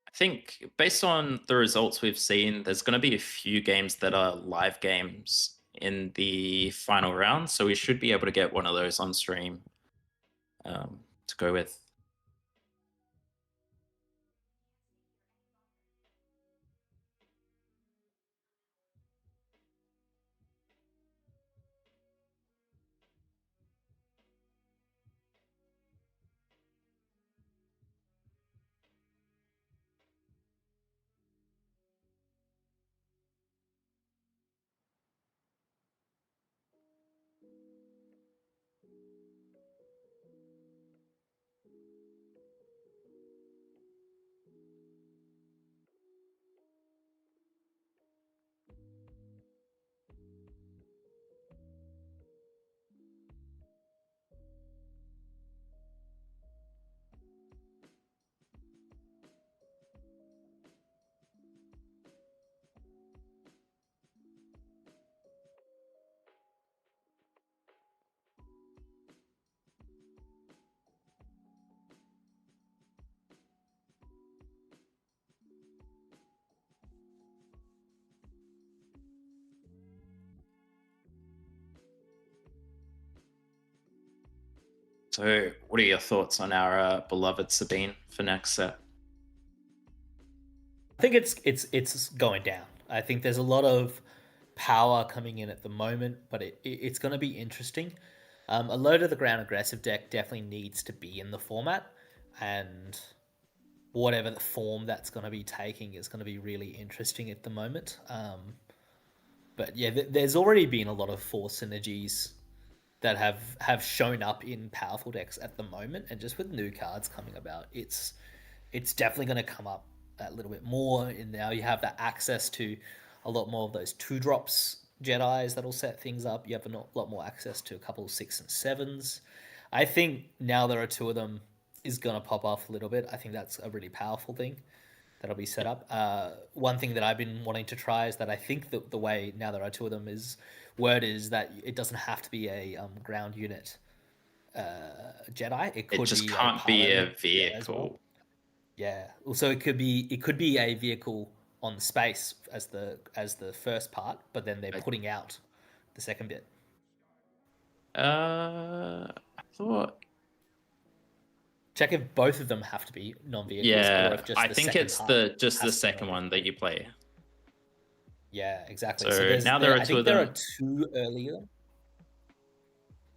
I think based on the results we've seen, there's going to be a few games that are live games in the final round, so we should be able to get one of those on stream to go with. So, what are your thoughts on our beloved Sabine for next set? I think it's going down. I think there's a lot of power coming in at the moment, but it's going to be interesting. A load of the ground aggressive deck definitely needs to be in the format, and whatever the form that's going to be taking is going to be really interesting at the moment. But yeah, there's already been a lot of force synergies that have shown up in powerful decks at the moment, and just with new cards coming about, it's definitely going to come up a little bit more. And now you have that access to a lot more of those 2-drops Jedis that'll set things up. You have a lot more access to a couple of 6 and 7s. I think now there are two of them is gonna pop off a little bit. I think that's a really powerful thing that'll be set up. One thing that I've been wanting to try is that I think that the way now there are two of them is that it doesn't have to be a ground unit Jedi. It could It just be can't be a pilot Jedi as well. vehicle. Yeah. Also, it could be a vehicle on the space as the first part, but then they're putting out the second bit. I thought. Check if both of them have to be non-vehicles. Or Yeah, if just I the think second it's part the has to be second one non-vehicle. that you play. Yeah, exactly. So now there are I two think of there them. are two earlier.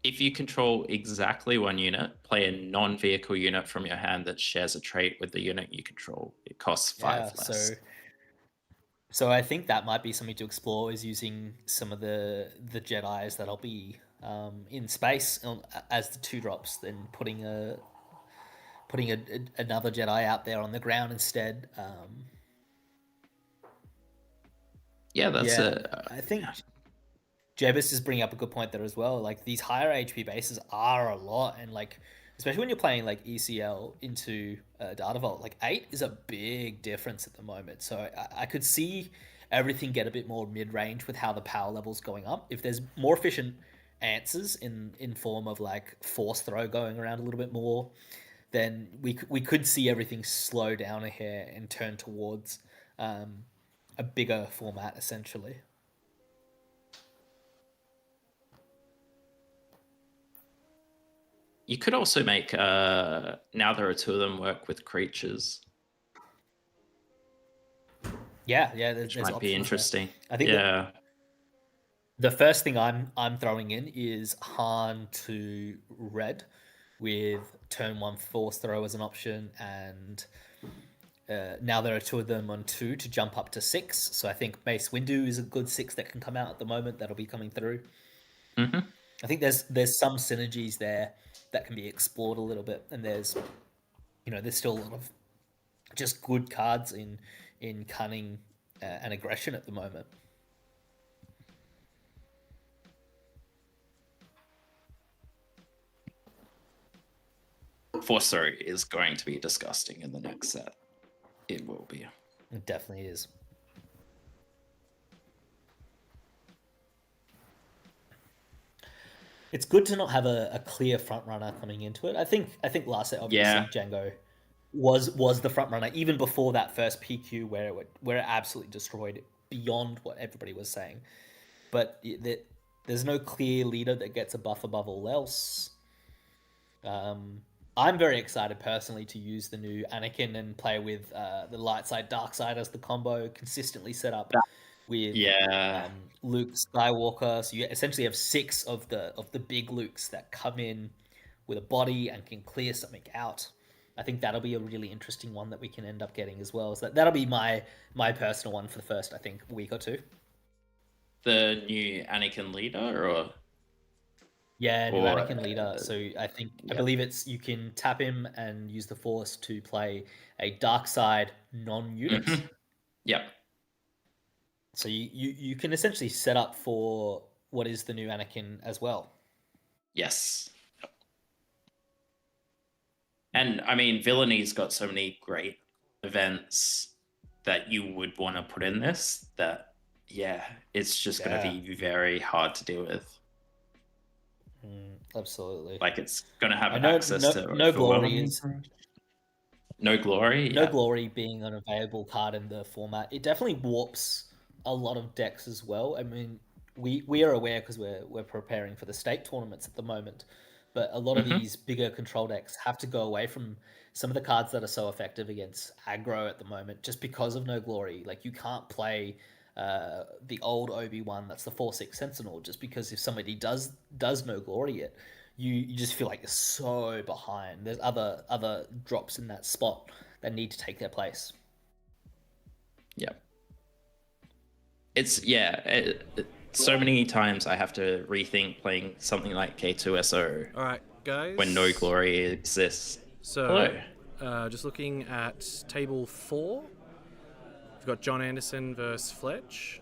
If you control exactly one unit, play a non-vehicle unit from your hand that shares a trait with the unit you control. It costs 5 less. So I think that might be something to explore, is using some of the Jedis that'll be in space as the 2-drops, then putting another Jedi out there on the ground instead. Yeah, that's it. I think Jebus is bringing up a good point there as well. Like, these higher HP bases are a lot, and like, especially when you're playing like ECL into Data Vault, like 8 is a big difference at the moment. So I could see everything get a bit more mid-range with how the power level's going up. If there's more efficient answers in form of like Force Throw going around a little bit more, then we could see everything slow down a hair and turn towards a bigger format, essentially. You could also make now there are two of them work with creatures. Yeah, which might be interesting. I think the first thing I'm throwing in is Han to red with turn 1 Force Throw as an option, and now there are two of them on 2 to jump up to 6. So I think Mace Windu is a good 6 that can come out at the moment. That'll be coming through. Mm-hmm. I think there's some synergies there that can be explored a little bit, and there's still a lot of just good cards in cunning and aggression at the moment. Force Throw is going to be disgusting in the next set. It will be. It definitely is. It's good to not have a clear front runner coming into it. I think last set, obviously, Django was the front runner even before that first PQ where it absolutely destroyed it beyond what everybody was saying. But there's no clear leader that gets a buff above all else. I'm very excited personally to use the new Anakin and play with the light side, dark side as the combo consistently set up with Luke Skywalker. So you essentially have 6 of the big Lukes that come in with a body and can clear something out. I think that'll be a really interesting one that we can end up getting as well. So that'll be my personal one for the first, I think, week or two. The new Anakin leader, or new Anakin leader. So I believe it's you can tap him and use the Force to play a dark side non-unit. Mm-hmm. Yep. So you can essentially set up for what is the new Anakin as well. Yes. And I mean, Villainy got so many great events that you would want to put in this that, it's just going to be very hard to deal with. Absolutely. Like, it's going to have access to... No Glory is... No Glory? No Glory being an available card in the format. It definitely warps a lot of decks as well. I mean, we are aware because we're preparing for the state tournaments at the moment. But a lot of these bigger control decks have to go away from some of the cards that are so effective against aggro at the moment just because of no Glory. Like, you can't play the old Obi-Wan that's the 4/6 Sentinel just because if somebody does no Glory it, you just feel like you're so behind. There's other drops in that spot that need to take their place. Yep. It's, so many times I have to rethink playing something like K2SO. All right, guys. When no Glory exists. So, just looking at table 4, we've got John Anderson versus Fletch.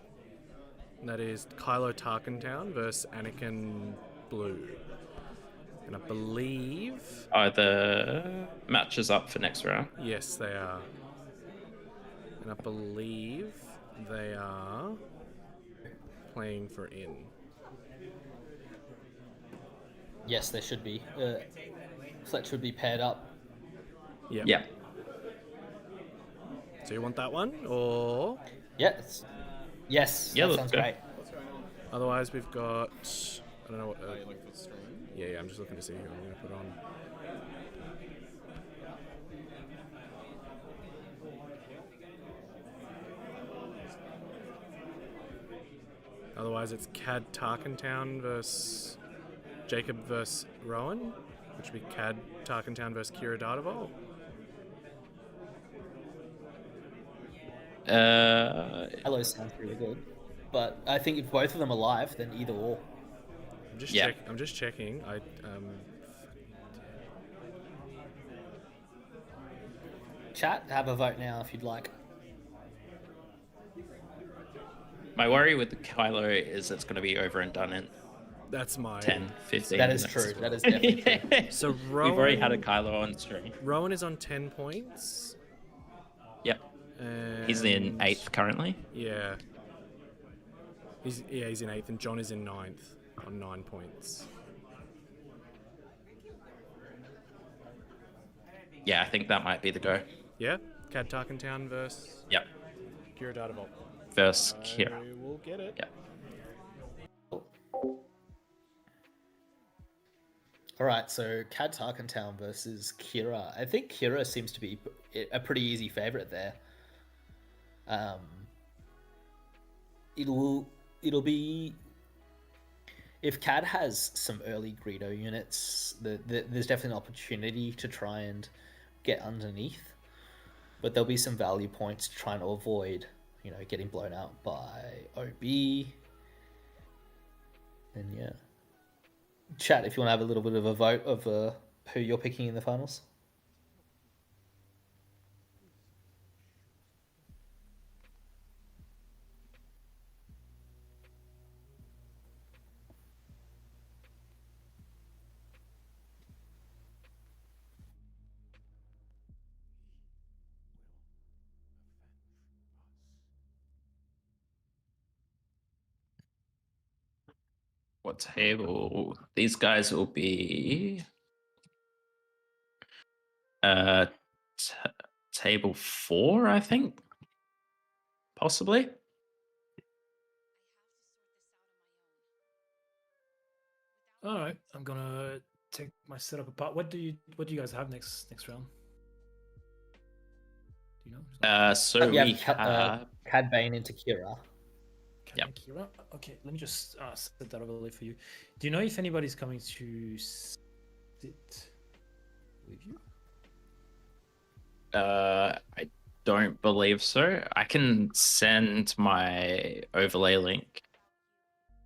And that is Kylo Tarkentown versus Anakin Blue. And I believe... Are the matches up for next round? Yes, they are. And I believe they are playing for in. Yes, they should be. Fletch would be paired up. Yep. Yeah. So you want that one, or Yeah. Yes. Yeah, that let's sounds go. great. otherwise we've got... I don't know what... yeah, I'm just looking to see who I'm going to put on. Otherwise, it's Cad Tarkentown versus Jacob versus Rowan, which would be Cad Tarkentown versus Kira Dadavol. Hello sounds really good. But I think if both of them are live, then either or. I'm just checking. Chat, have a vote now if you'd like. My worry with the Kylo is it's going to be over and done in That's my 10, 15 That is minutes. true. That is definitely true. So We've already had a Rowan, Kylo on stream. Rowan is on 10 points. Yep. He's in 8th currently. Yeah. He's in 8th, and John is in 9th on 9 points. Yeah, I think that might be the go. Yeah? Cad Tarkentown versus Yep. Kira Dadavol. Versus Kira. I will get it. Yep. All right, so Cad Tarkentown versus Kira. I think Kira seems to be a pretty easy favorite there. It'll be if Cad has some early Greedo units. There's definitely an opportunity to try and get underneath, but there'll be some value points trying to avoid, getting blown out by OB. And yeah. Chat, if you want to have a little bit of a vote of who you're picking in the finals. What table? These guys will be table 4, I think. Possibly. All right, I'm gonna take my setup apart. What do you guys have next round? Do you know? So Yeah, we have Cad Bane into Kira. Yep. Kira? Okay, let me just set that overlay for you. Do you know if anybody's coming to sit with you? I don't believe so. I can send my overlay link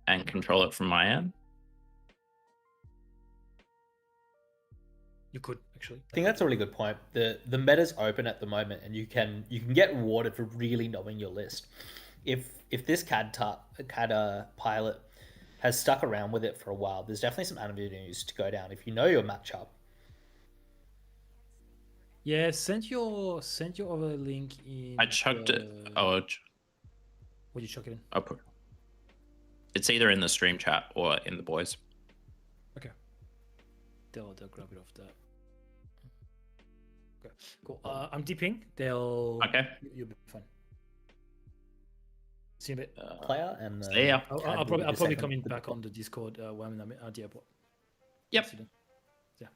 and control it from my end. You could actually. I think that's a really good point. The meta's open at the moment, and you can get rewarded for really knowing your list. If this CAD pilot has stuck around with it for a while, there's definitely some avenues to go down if you know your matchup. Yeah, send your overlay link in. I chucked it. Oh, What did you chuck it in? I'll put. It's either in the stream chat or in the boys. Okay. They'll grab it off that. Okay, cool. I'm deeping. They'll. Okay. You'll be fine. See you in a bit. Player and See ya. I'll probably come in back on the Discord when I'm at the airport. Yep. See you then. Yeah.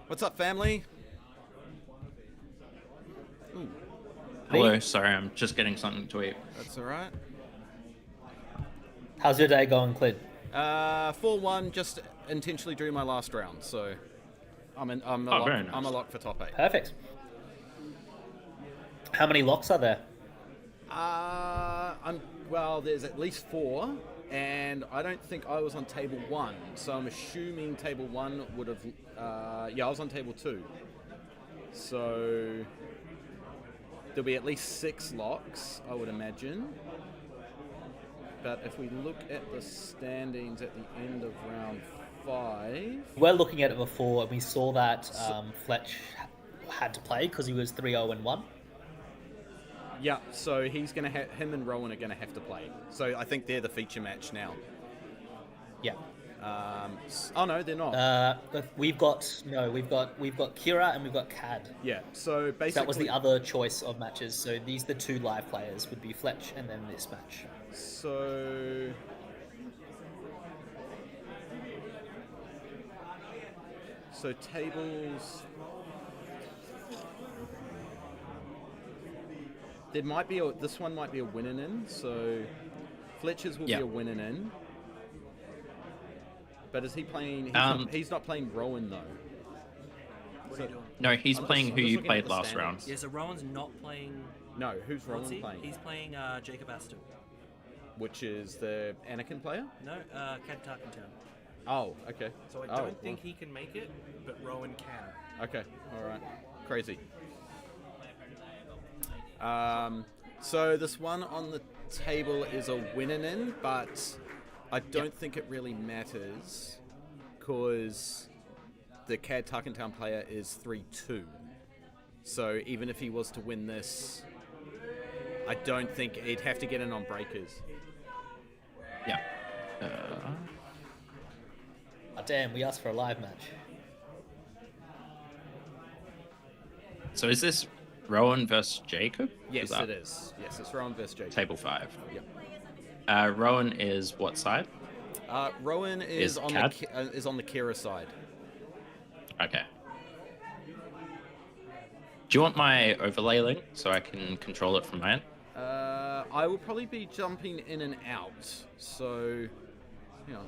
What's up, family? Ooh, Hello. Sorry, I'm just getting something to eat. that's all right. How's your day going, Clint? 4-1, just intentionally drew my last round, so I'm a Oh, lock. very nice. I'm a lock for top 8. Perfect. How many locks are there? Well, there's at least 4, and I don't think I was on table 1, so I'm assuming table 1 would have. I was on table 2, so there'll be at least 6 locks, I would imagine. But if we look at the standings at the end of round 5, We're looking at it before, and we saw that Fletch had to play because he was 3-0-1. yeah, so he's gonna him and Rowan are gonna have to play. So I think they're the feature match now. Yeah. Oh no, they're not. We've got Kira and we've got Cad. Yeah, so basically So that was the other choice of matches. So these the 2 live players would be Fletch and then this match. So tables. There might be this one might be a win and in. So Fletcher's will be a win and in. But is he playing? He's not playing Rowan though. What are you doing? No, he's playing who you played last round. Yeah, so Rowan's not playing. No, who's Rowan What's he? playing? He's playing Jacob Aston. Which is the Anakin player? No, Cad Tarkentown. Oh, okay. So I don't think he can make it, but Rowan can. Okay, all right. Crazy. So this one on the table is a win and in, but I don't think it really matters because the Cad Tarkentown player is 3-2. So even if he was to win this, I don't think he'd have to get in on breakers. Yeah. Oh, damn, we asked for a live match. So is this Rowan versus Jacob? Yes, it is. Yes, it's Rowan versus Jacob. Table 5. Yep. Rowan is what side? Rowan is on Cad? the Kira side. Okay. Do you want my overlay link so I can control it from my end? I will probably be jumping in and out. So,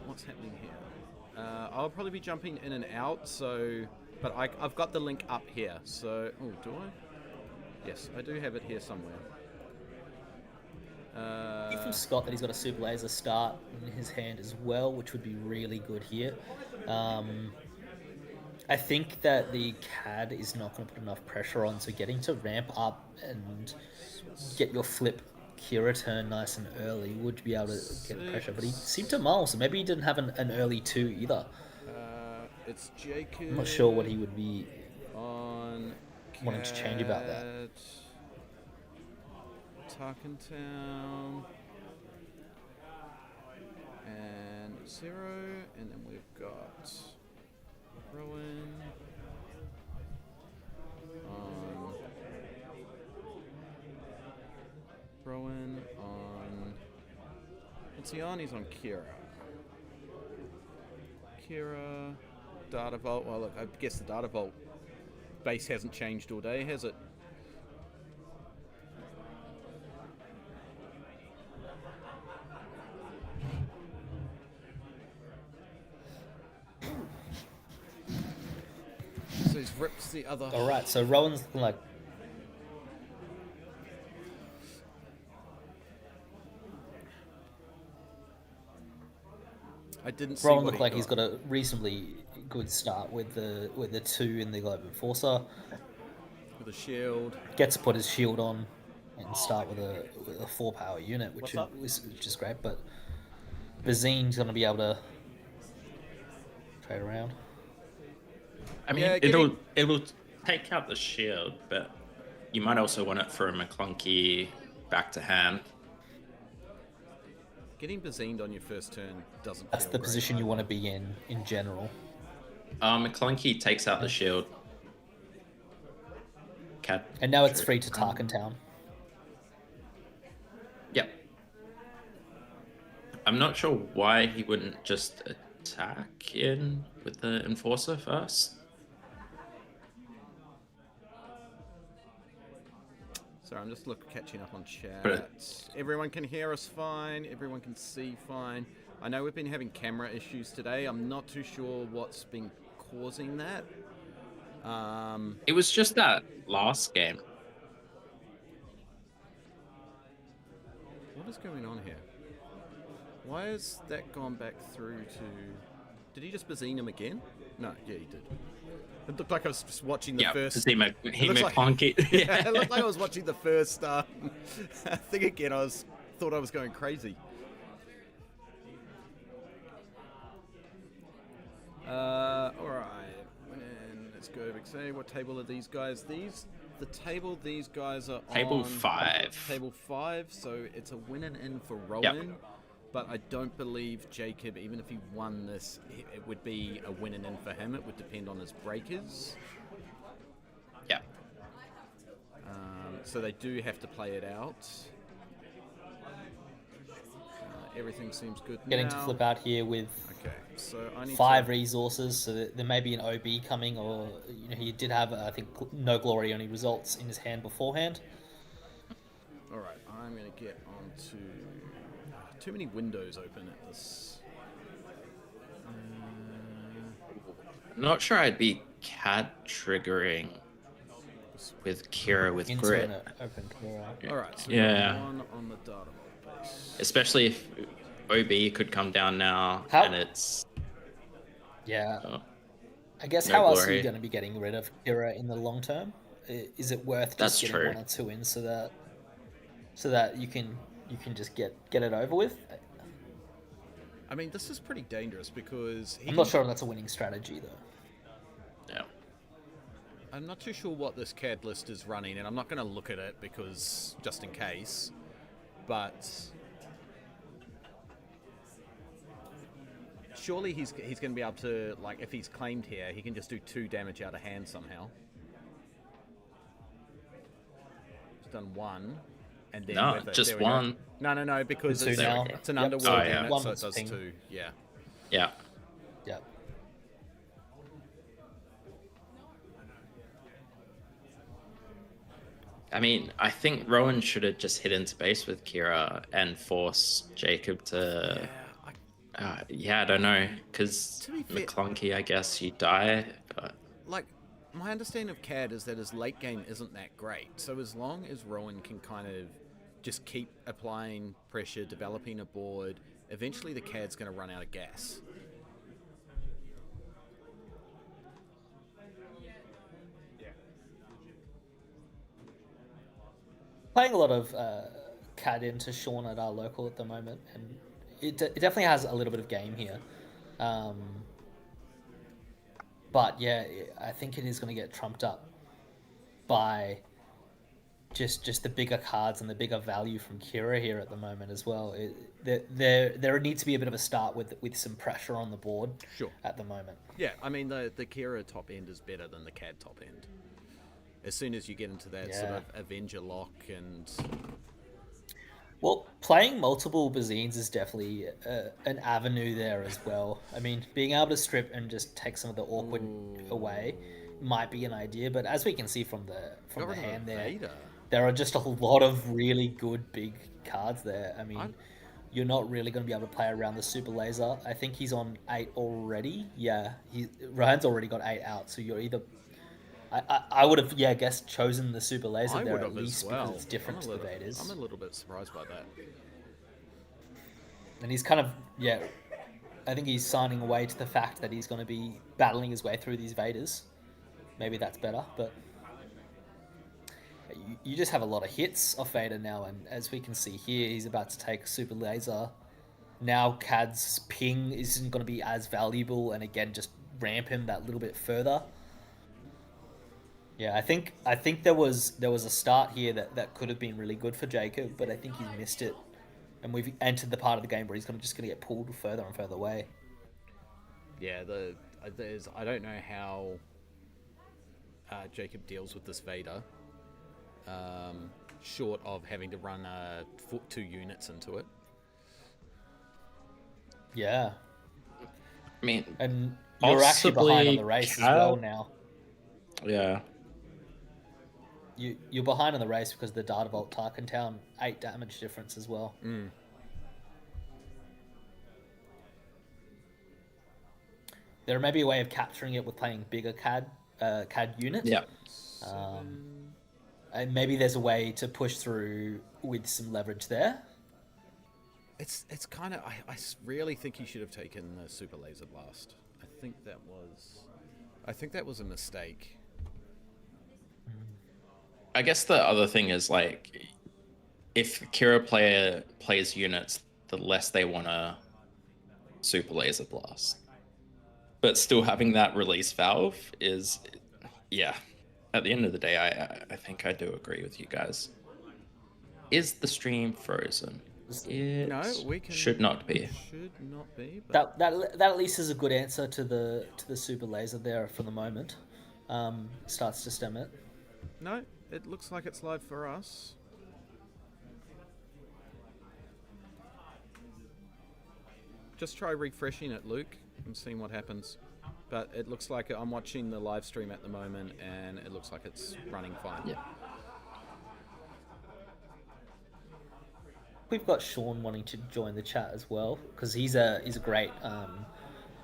what's happening here? I'll probably be jumping in and out. So, but I've got the link up here. So, do I? Yes, I do have it here somewhere. From Scott that he's got a super laser start in his hand as well, which would be really good here. I think that the CAD is not going to put enough pressure on, so getting to ramp up and get your flip Kira turn nice and early would be able to get the pressure. But he seemed to mull, so maybe he didn't have an early 2 either. It's Jacob. I'm not sure what he would be on wanting to change about that. Tarkentown and 0, and then we've got Rowan on what's he on? He's on Kira. Data Vault. Well, look, I guess the Data Vault base hasn't changed all day, has it? So he's ripped the other. All right, so Rowan's looking like. I didn't see Rowan what looked like he's got a reasonably good start with the 2 in the Globe Enforcer. with a shield. Gets to put his shield on and start with a 4-power unit, which is great. But Bazine's going to be able to trade around. I mean, it'll take out the shield, but you might also want it for a McClunky back to hand. Getting Bazined on your first turn doesn't. That's feel the great. position you want to be in general. McClunky takes out the shield. And now it's free to Tarkentown. Yep. I'm not sure why he wouldn't just attack in with the Enforcer first. Sorry, I'm just catching up on chat. But Everyone can hear us fine. Everyone can see fine. I know we've been having camera issues today. I'm not too sure what's been causing that. It was just that last game. What is going on here? Why has that gone back through to... Did he just bazine him again? No, yeah, he did. It looked like I was just watching the first... He McClunky. Yeah, it looked like I was watching the first thing again. Thought I was going crazy. Alright. Let's go over. Say, what table are these guys? The table these guys are Table on... 5. Table 5, so it's a win and in for Rowan. But I don't believe Jacob, even if he won this, it would be a win and in for him. It would depend on his breakers. Yeah. So they do have to play it out. Everything seems good Getting now. to flip out here with Okay, so I need 5 to... resources, so that there may be an OB coming, or he did have, I think, no glory only results in his hand beforehand. Alright, I'm going to get on to... Too many windows open at this. Not sure I'd be cat triggering with Kira with grit. Internet open Kira. Alright, so Yeah. one on the data vault base. Especially if OB could come down now How- and it's... Yeah. Oh, I guess no how else are glory. you going to be getting rid of Kira in the long term? Is it worth That's just getting true. 1 or 2 in so that you can just get it over with? I mean, this is pretty dangerous because... I'm not sure if that's a winning strategy though. No. I'm not too sure what this CAD list is running, and I'm not going to look at it because just in case. But surely he's going to be able to, like, if he's claimed here, he can just do 2 damage out of hand somehow. He's done 1, and then No, with it, just there we go. 1. No, because Two it's, now. it's an Yep. underworld Oh, yeah. unit, One so it does ping. 2. Yeah. Yeah. Yeah. I mean, I think Rowan should have just hit into base with Kira and forced Jacob to... I don't know, because To be fair- McClunky, I guess you die, but... Like, my understanding of CAD is that his late game isn't that great. So as long as Rowan can kind of just keep applying pressure, developing a board, eventually the CAD's going to run out of gas. Playing a lot of CAD into Sean at our local at the moment, and it definitely has a little bit of game here. But yeah, I think it is going to get trumped up by just the bigger cards and the bigger value from Kira here at the moment as well. There needs to be a bit of a start with some pressure on the board. Sure. At the moment. Yeah, I mean, the Kira top end is better than the CAD top end. As soon as you get into that sort of Avenger lock and... Well, playing multiple Bazines is definitely an avenue there as well. I mean, being able to strip and just take some of the awkward away might be an idea, but as we can see from the hand there are just a lot of really good big cards there. I mean, you're not really going to be able to play around the super laser. I think he's on 8 already. Yeah, Ryan's already got 8 out, so you're either... I would have, I guess, chosen the super laser there at least because it's different to the Vaders. I'm a little bit surprised by that. And he's kind of, I think he's signing away to the fact that he's going to be battling his way through these Vaders. Maybe that's better, but you just have a lot of hits off Vader now, and as we can see here, he's about to take super laser. Now CAD's ping isn't going to be as valuable, and again, just ramp him that little bit further. Yeah, I think there was a start here that could have been really good for Jacob, but I think he's missed it, and we've entered the part of the game where he's just going to get pulled further and further away. Yeah, I don't know how Jacob deals with this Vader, short of having to run 2 units into it. Yeah, I mean, and you're actually behind on the race as well Cal? now. Yeah. You're behind on the race because the Data Vault Tarkin Town 8 damage difference as well. There may be a way of capturing it with playing bigger CAD CAD unit. Yeah. And maybe there's a way to push through with some leverage there. It's kind of... I really think he should have taken the Super Laser Blast. I think that was a mistake. I guess the other thing is, like, if Kira player plays units, the less they want to Super Laser Blast. But still having that release valve is, yeah. At the end of the day, I think I do agree with you guys. Is the stream frozen? No, we can... Should not be. Should not be. But... That at least is a good answer to the super laser there for the moment. Starts to stem it. No, it looks like it's live for us. Just try refreshing it, Luke, and seeing what happens. But it looks like I'm watching the live stream at the moment, and it looks like it's running fine. Yeah. We've got Sean wanting to join the chat as well, because he's a great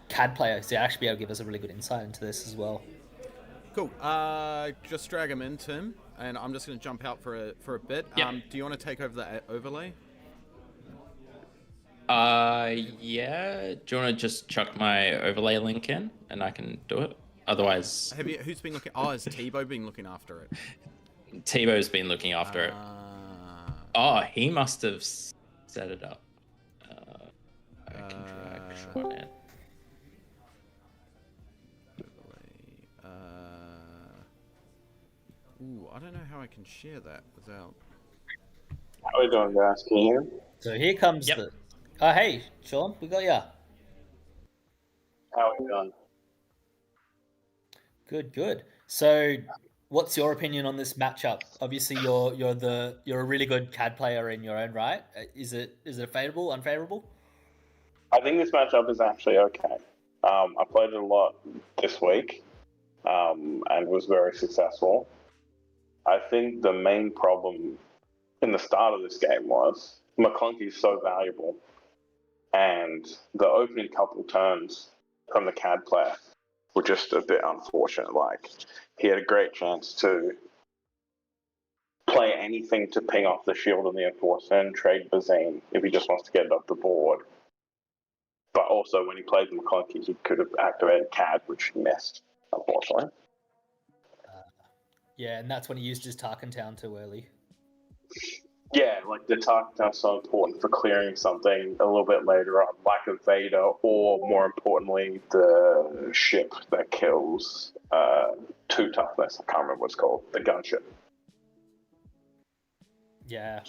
CAD player. So he'll actually be able to give us a really good insight into this as well. Cool. Just drag him in, Tim, and I'm just going to jump out for a bit. Yep. Do you want to take over the overlay? Yeah. Do you want to just chuck my overlay link in, and I can do it? Otherwise, Who's been looking? Oh, has Tebow been looking after it? Tebow's been looking after it. Oh, he must have set it up. I can drag Sean in. Ooh, I don't know how I can share that without... How are we doing, guys? Can you hear me? So here comes the... Oh, hey, Sean, we got ya. How are we doing? Good. So, what's your opinion on this matchup? Obviously, you're a really good CAD player in your own right. Is it favorable, unfavorable? I think this matchup is actually okay. I played it a lot this week, and was very successful. I think the main problem in the start of this game was McClunky is so valuable, and the opening couple turns from the CAD player were just a bit unfortunate. Like, he had a great chance to play anything to ping off the shield and the enforcer and trade Bazine if he just wants to get it off the board. But also, when he played the McClunky, he could have activated CAD, which he missed, unfortunately. Yeah, and that's when he used his Tarkin Town too early. Yeah, like the Tarkin Town's so important for clearing something a little bit later on, like a Vader, or more importantly, the ship that kills 2 toughness. I can't remember what it's called. The gunship. Yeah.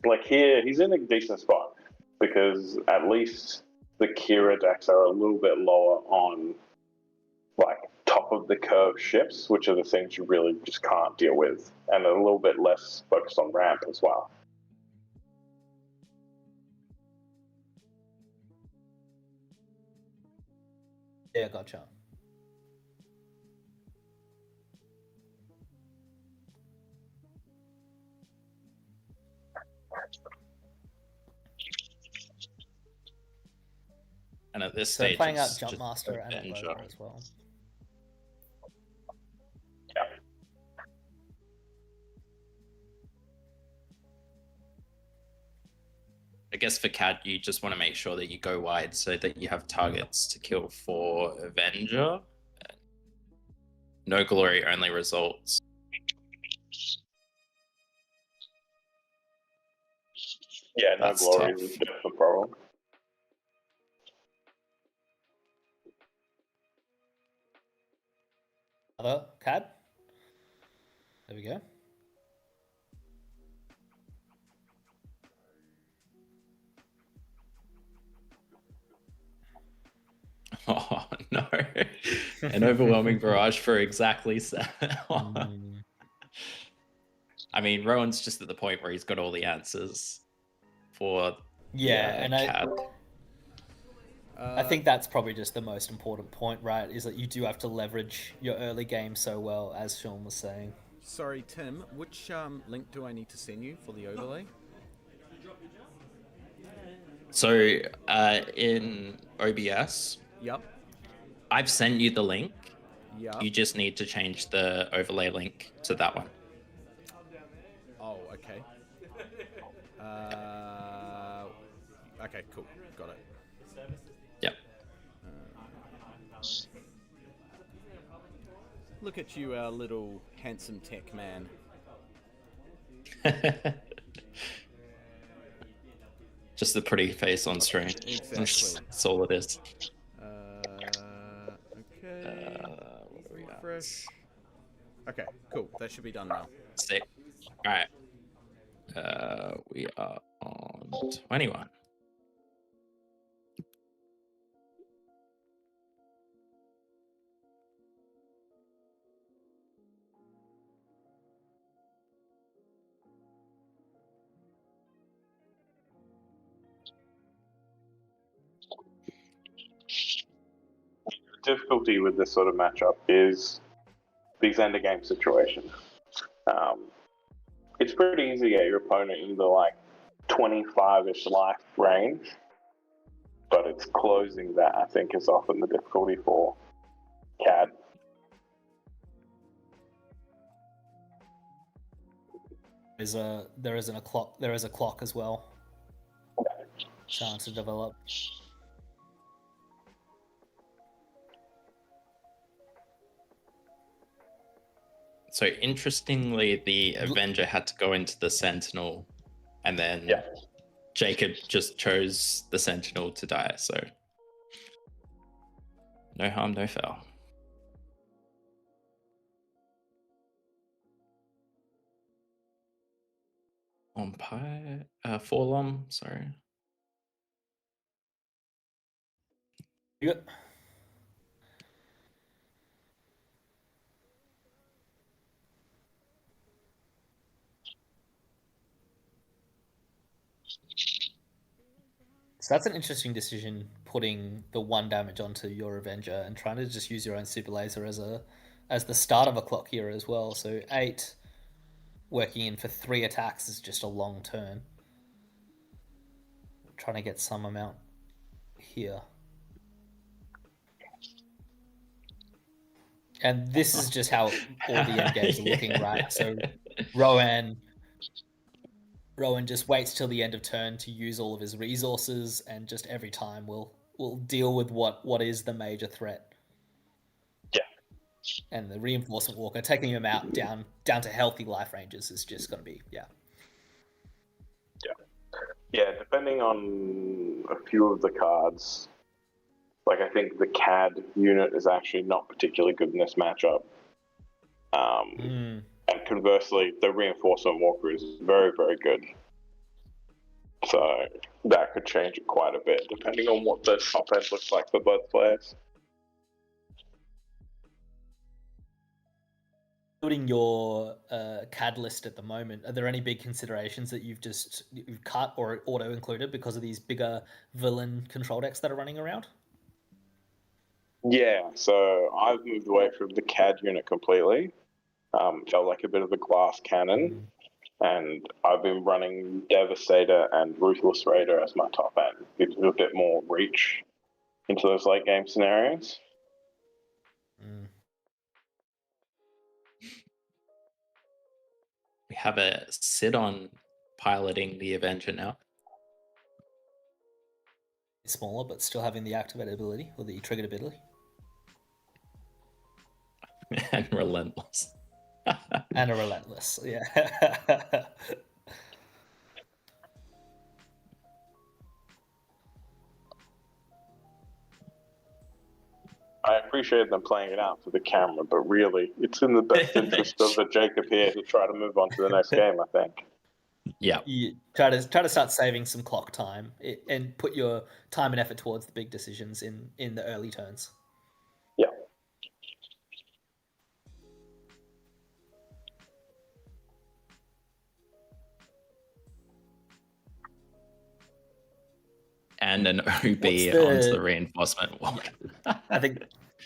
Like here, he's in a decent spot because at least the Kira decks are a little bit lower on like top of the curve ships, which are the things you really just can't deal with, and a little bit less focused on ramp as well. Yeah, gotcha. And at this So stage, playing out it's Jump just Master and Avenger. Boba as well. Yeah. I guess for CAD, you just want to make sure that you go wide so that you have targets to kill for Avenger. No glory, only results. Yeah, no That's glory tough. is a bit of a problem. Other CAD. There we go. Oh, no. An overwhelming barrage for exactly 7. I mean, Rowan's just at the point where he's got all the answers for and CAD. I think that's probably just the most important point, right? Is that you do have to leverage your early game so well, as Sean was saying. Sorry, Tim, which link do I need to send you for the overlay? So in OBS, Yep. I've sent you the link. Yeah. You just need to change the overlay link to that one. Oh, okay. Okay, cool. Got it. Yep. Look at you, our little handsome tech man. Just a pretty face on screen. Exactly. That's all it is. Okay. What do we got? Refresh. Okay, cool. That should be done now. Sick. All right. We are on 21. The difficulty with this sort of matchup is these end of game situations. It's pretty easy to get your opponent into like 25-ish life range, but it's closing that, I think, is often the difficulty for CAD. There is a clock as well. Chance to develop. So interestingly, the Avenger had to go into the Sentinel, and then Jacob just chose the Sentinel to die. So no harm, no foul. Umpire, Forlom, sorry. Yep. So that's an interesting decision, putting the 1 damage onto your Avenger and trying to just use your own super laser as the start of a clock here as well. So 8 working in for 3 attacks is just a long turn. Trying to get some amount here. And this is just how all the end games are looking, right? So Rowan just waits till the end of turn to use all of his resources, and just every time we'll deal with what is the major threat. Yeah. And the reinforcement walker taking him out down to healthy life ranges is just going to be Yeah, depending on a few of the cards, like I think the CAD unit is actually not particularly good in this matchup. And conversely, the reinforcement walker is very, very good. So that could change it quite a bit, depending on what the top end looks like for both players. Building your CAD list at the moment, are there any big considerations that you've cut or auto included because of these bigger villain control decks that are running around? Yeah, so I've moved away from the CAD unit completely. Felt like a bit of a glass cannon, and I've been running Devastator and Ruthless Raider as my top end. Gives me a bit more reach into those late game scenarios. We have a Sidon piloting the Avenger now. Smaller, but still having the activated ability or the triggered ability. And relentless. And a relentless, yeah. I appreciate them playing it out for the camera, but really, it's in the best interest of the Jacob here to try to move on to the next game, I think. Yeah. You try to start saving some clock time and put your time and effort towards the big decisions in the early turns. Yeah. And an OB onto the reinforcement walk. I think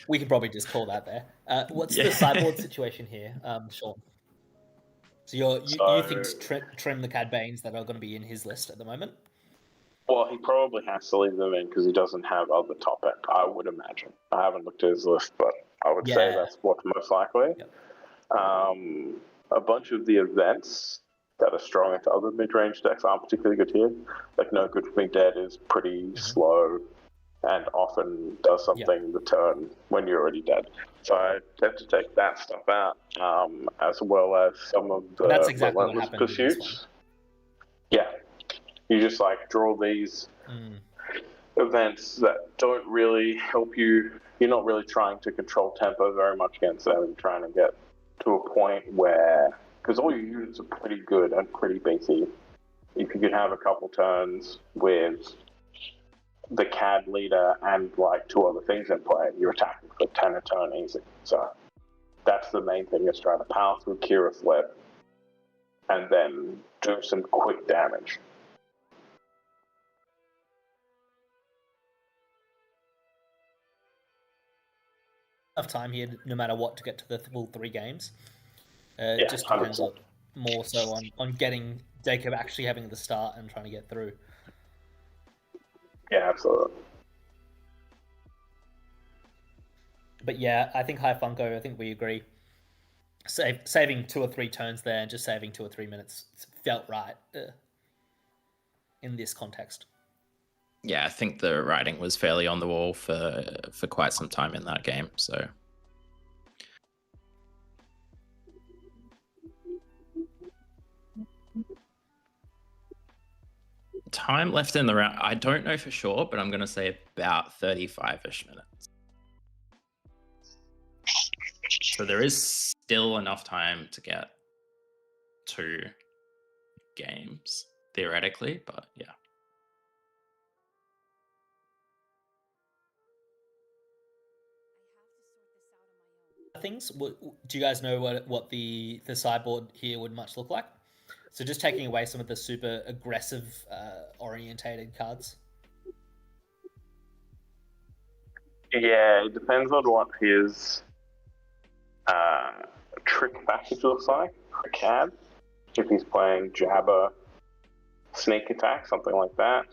we can probably just call that there. What's the sideboard situation here, Sean? So you think to trim the Cad Banes that are going to be in his list at the moment? Well, he probably has to leave them in because he doesn't have other top end, I would imagine. I haven't looked at his list, but I would say Yeah. that's what's most likely. Yep. A bunch of the events that are strong into other mid-range decks aren't particularly good here. Like No Good For Me Dead is pretty slow and often does something the turn when you're already dead. So I tend to take that stuff out, as well as some of the That's exactly what relentless happened in this pursuits. Yeah, you just like draw these events that don't really help you. You're not really trying to control tempo very much against them. You're trying to get to a point where, because all your units are pretty good and pretty beefy, if you could have a couple turns with the CAD leader and like 2 other things in play, you're attacking for 10 a turn easy. So that's the main thing, is trying to power through Kira Flip and then do some quick damage. Enough time here, no matter what, to get to the full 3 games. Yeah, It just depends 100%. more so on getting Jacob actually having the start and trying to get through. Yeah, absolutely. But yeah, I think High Funko, I think we agree. Saving 2 or 3 turns there and just saving 2 or 3 minutes felt right in this context. Yeah, I think the writing was fairly on the wall for quite some time in that game. So time left in the round, I don't know for sure, but I'm going to say about 35-ish minutes. So there is still enough time to get 2 games, theoretically, but yeah. Things. Do you guys know what the sideboard here would much look like? So just taking away some of the super aggressive orientated cards. Yeah, it depends on what his trick package looks like for CAD. If he's playing Jabber, Sneak Attack, something like that.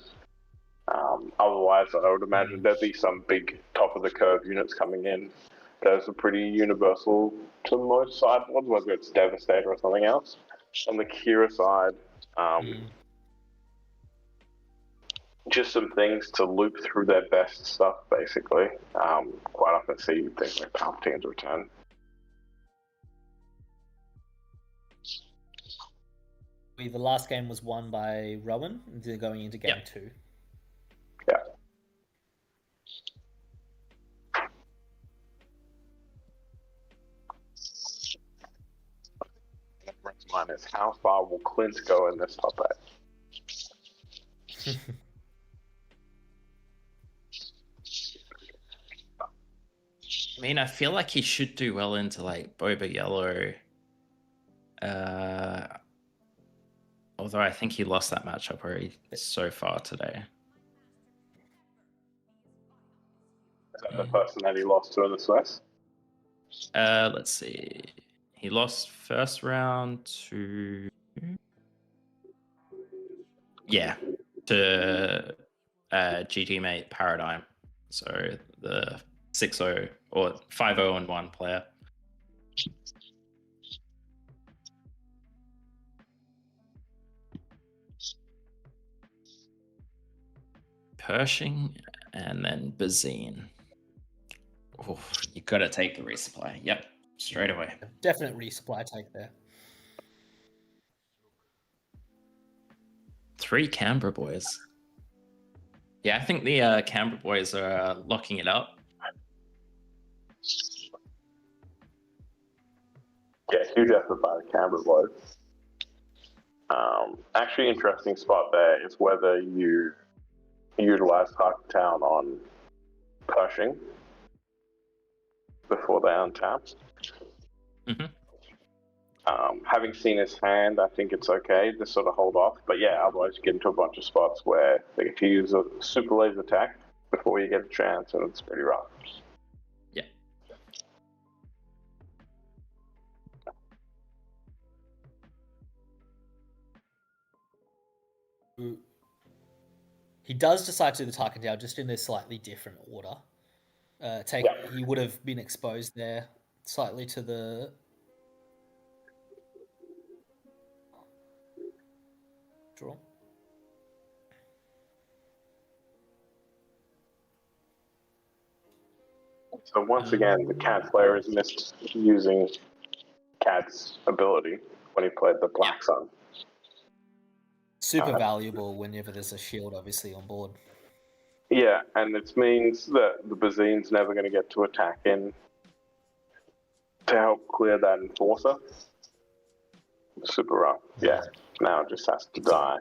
Otherwise, I would imagine there'd be some big top of the curve units coming in. Those are pretty universal to most sideboards, whether it's Devastator or something else. On the Kira side, just some things to loop through their best stuff, basically. Quite often see things like Palpatine's Return. The last game was won by Rowan, going into game 2. Yeah. Mine is, how far will Clint go in this top 8? I mean, I feel like he should do well into like Boba Yellow. Although I think he lost that matchup already so far today. Is that the person that he lost to in the Swiss? Let's see. He lost first round to... Yeah, to GG Mate Paradigm. So the 6-0 or 5-0-1 player. Pershing and then Bazine. Oh, you got to take the resupply. Yep, straight away. Definite resupply take there. 3 Canberra boys. Yeah, I think the Canberra boys are locking it up. Yeah, huge effort by the Canberra boys. Actually, interesting spot there is whether you utilize Harktown on Pershing before they untap. Having seen his hand, I think it's okay to sort of hold off. But yeah, otherwise you get into a bunch of spots where they get to use a super laser attack before you get a chance, and it's pretty rough. Yeah. He does decide to do the Tarkin down just in a slightly different order. He would have been exposed there slightly to the draw. So once again, the Cat player is misusing Cat's ability when he played the Black Sun. Super valuable whenever there's a shield, obviously, on board. Yeah, and it means that the Bazine's never going to get to attack in to help clear that Enforcer. Super rough. Yeah, now it just has to die.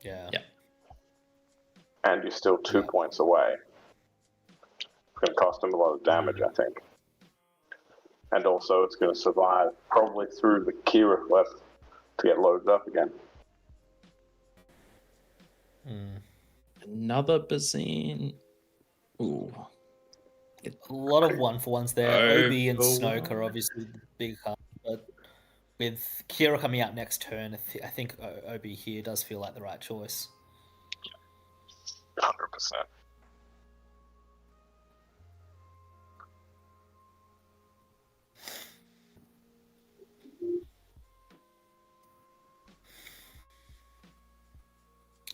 Yeah. And you're still 2 points away. It's going to cost him a lot of damage, I think. And also, it's going to survive probably through the Kira flip to get loaded up again. Another Bazine. Ooh. A lot of 1-for-1s there. OB and Snoke are 0-for-1. obviously the big cards, but with Kira coming out next turn, I think OB here does feel like the right choice. 100%.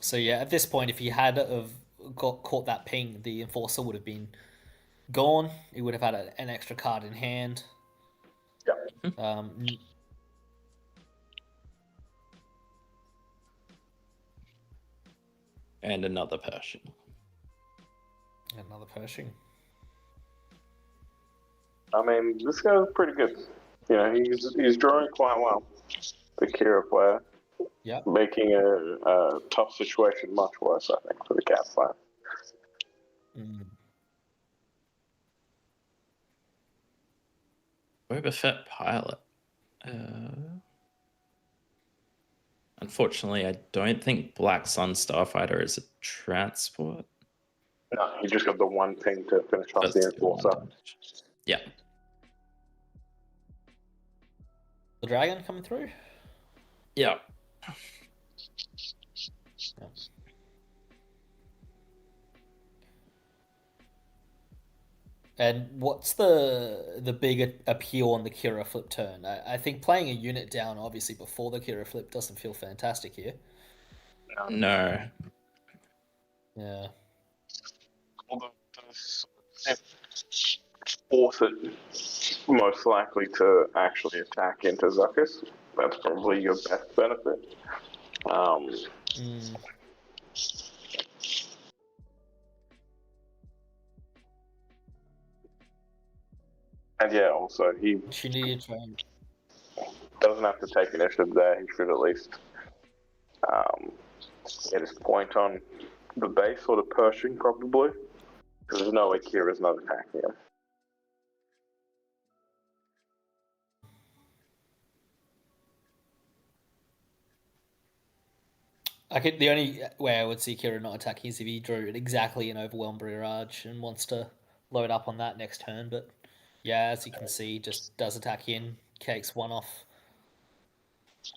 So yeah, at this point, if he had caught that ping, the Enforcer would have been gone. He would have had an extra card in hand. Yeah. And another Pershing. Another Pershing. I mean, this guy's pretty good. You know, he's drawing quite well. The Kira player. Yeah. Making a tough situation much worse, I think, for the Cat player. Boba Fett pilot. Unfortunately, I don't think Black Sun Starfighter is a transport. No, he just got the one ping to finish off the Enforcer. Yeah. The Dragon coming through? Yeah. And what's the big appeal on the Kira flip turn? I think playing a unit down, obviously, before the Kira flip doesn't feel fantastic here. No. Yeah. Force it most likely to actually attack into Zuckuss. That's probably your best benefit. And yeah, also he doesn't have to take initiative there. He should at least get his point on the base or the Pershing, probably. Because there's no way Kira's not attacking him. The only way I would see Kira not attacking is if he drew exactly an Overwhelmed Barrage and wants to load up on that next turn. But yeah, as you can see, just does attack in, takes one off.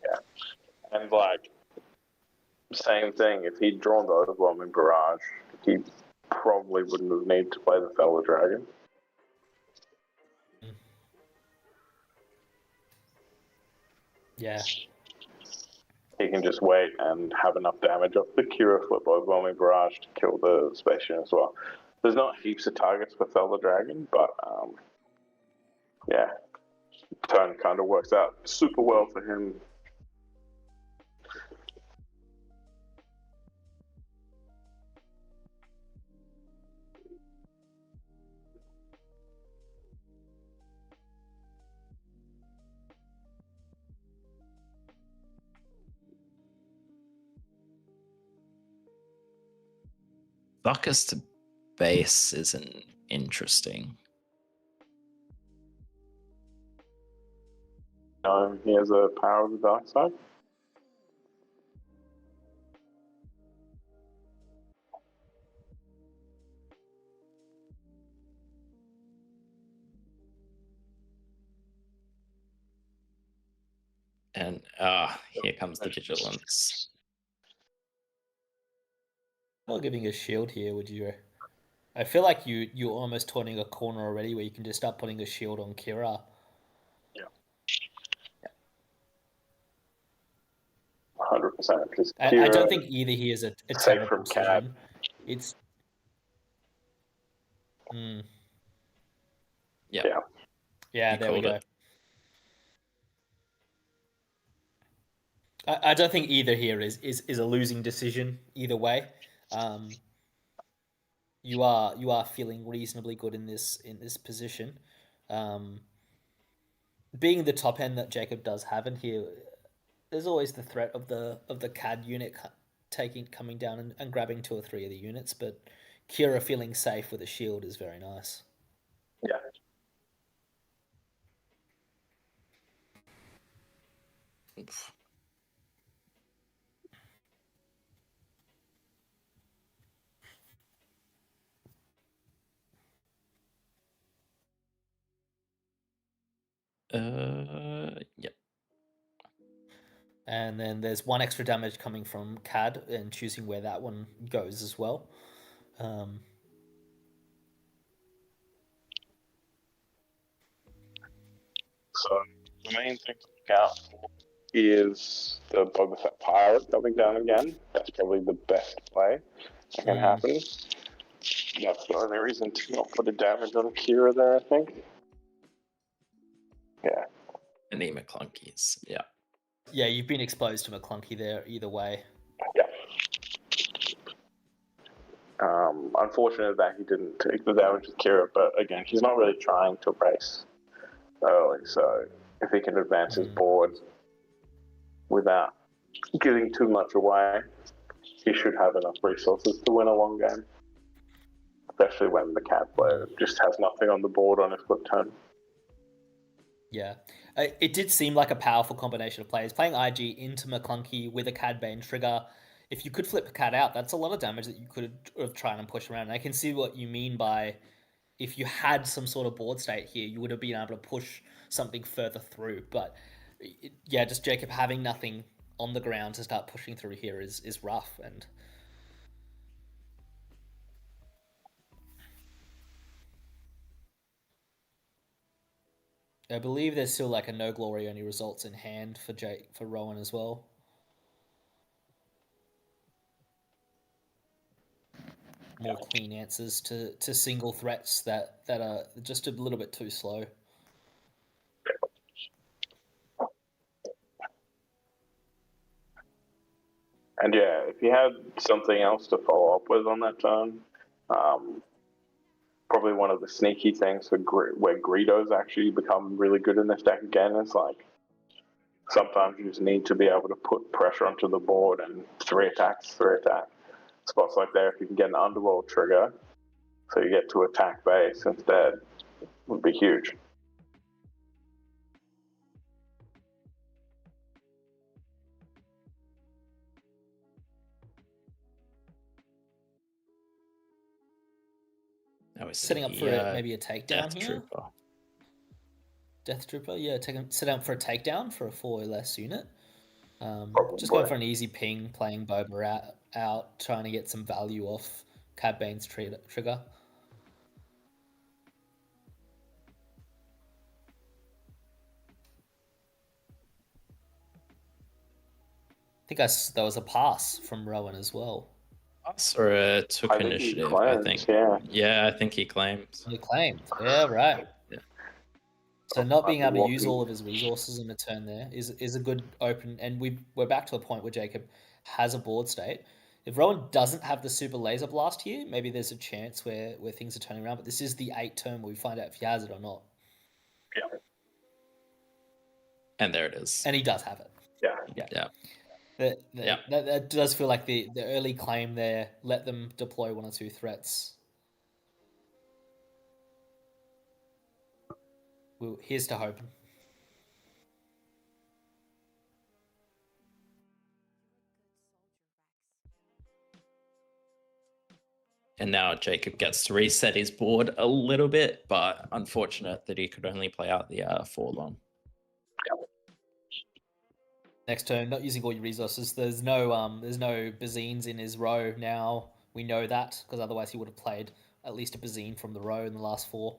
Yeah, and like same thing. If he'd drawn the Overwhelming Barrage, he probably wouldn't have needed to play the Fellow Dragon. Yeah. He can just wait and have enough damage off the Kira flip Overwhelming Barrage to kill the Station as well. There's not heaps of targets for Fellow Dragon, but yeah, turn kind of works out super well for him. Zuckuss to base isn't interesting. He has a Power of the Dark Side. And here comes the Vigilance. Not giving a shield here, would you? I feel like you're almost turning a corner already, where you can just start putting a shield on Kira. 100%. Because I don't think either here is a safe terrible from decision. cab. It's Yeah. yeah. There we called go. it. I don't think either here is a losing decision either way. You are feeling reasonably good in this position. Being the top end that Jacob does have in here, there's always the threat of the CAD unit coming down and grabbing 2 or 3 of the units, but Kira feeling safe with a shield is very nice. Yeah. Oof. Yep. And then there's 1 extra damage coming from CAD and choosing where that one goes as well. So the main thing to look out for is the Boba Fett pirate coming down again. That's probably the best play that can happen. That's the only reason to not put a damage on Kira there, I think. Yeah. Any McClunkies. Yeah. Yeah, you've been exposed to McClunky there either way. Yeah. Unfortunate that he didn't take the damage with Kira, but again, he's not really trying to race early, so if he can advance his board without giving too much away, he should have enough resources to win a long game. Especially when the cat player just has nothing on the board on his flip turn. Yeah. It did seem like a powerful combination of players. Playing IG into McClunky with a Cad Bane trigger, if you could flip a Cad out, that's a lot of damage that you could have tried and push around. And I can see what you mean by if you had some sort of board state here, you would have been able to push something further through. But yeah, just Jacob having nothing on the ground to start pushing through here is rough. And I believe there's still like a no glory only results in hand for Rowan as well. More clean answers to single threats that are just a little bit too slow. And yeah, if you had something else to follow up with on that turn, probably one of the sneaky things where Greedos actually become really good in this deck again is like sometimes you just need to be able to put pressure onto the board and 3 attacks. Spots like there, if you can get an underworld trigger, so you get to attack base instead, would be huge. That was Setting up for maybe a takedown Death here. Trooper. Death Trooper, yeah, set up for a takedown for a 4 or less unit. Just Probably. going for an easy ping, playing Boba out, trying to get some value off Cad Bane's trigger. I think there was a pass from Rowan as well. Us or took I think he initiative, claimed, I think. yeah. Yeah, I think he claims. He claimed. Yeah, right. Yeah. So not being able to use all of his resources in a turn there is a good open, and we're back to a point where Jacob has a board state. If Rowan doesn't have the super laser blast here, maybe there's a chance where things are turning around. But this is the 8 turn where we find out if he has it or not. Yeah. And there it is. And he does have it. Yeah. That does feel like the early claim there. Let them deploy 1 or 2 threats. Well, here's to hoping. And now Jacob gets to reset his board a little bit, but unfortunate that he could only play out the 4 long. Next turn, not using all your resources. There's no Bazines in his row now. We know that because otherwise he would have played at least a Bazine from the row in the last 4.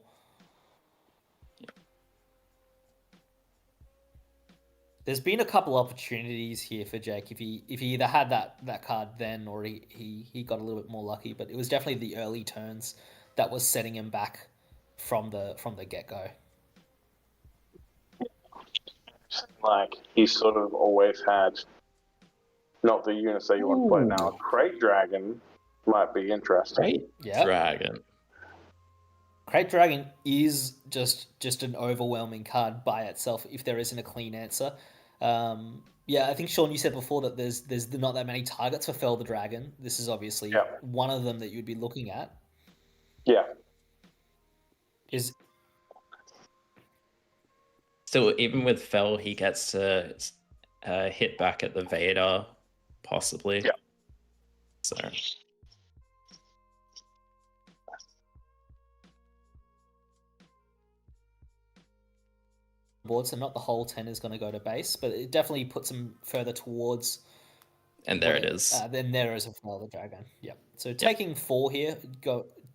There's been a couple opportunities here for Jake if he either had that card then or he got a little bit more lucky, but it was definitely the early turns that was setting him back from the get-go. Like, he's sort of always had, not the units that you want to play now, Crate Dragon might be interesting. Great Dragon. Crate Dragon is just an overwhelming card by itself if there isn't a clean answer. I think, Sean, you said before that there's not that many targets for Fell the Dragon. This is obviously one of them that you'd be looking at. Yeah. Still, even with Fell, he gets to hit back at the Vader, possibly. Yeah. So. Board, so not the whole 10 is going to go to base, but it definitely puts him further towards. And there it is. Then there is a Fell the Dragon. Yep. So taking 4 here,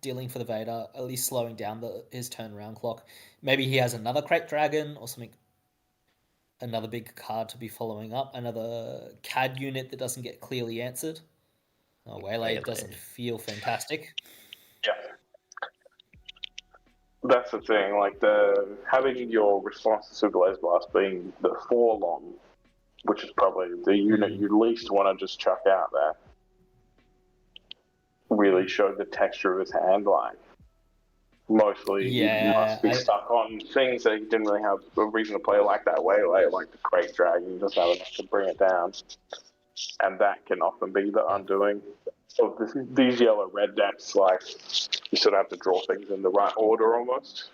dealing for the Vader, at least slowing down his turnaround clock. Maybe he has another Crate Dragon or something. Another big card to be following up. Another CAD unit that doesn't get clearly answered. Waylay doesn't feel fantastic. Yeah. That's the thing, like having your response to Super Laser Blast being the 4-long, which is probably the unit you least want to just chuck out there, really showed the texture of his hand. Like, mostly he must be stuck on things that he didn't really have a reason to play like that Waylay, like the Crate Dragon. He doesn't have enough to bring it down. And that can often be the undoing of these yellow-red decks. Like, you sort of have to draw things in the right order almost.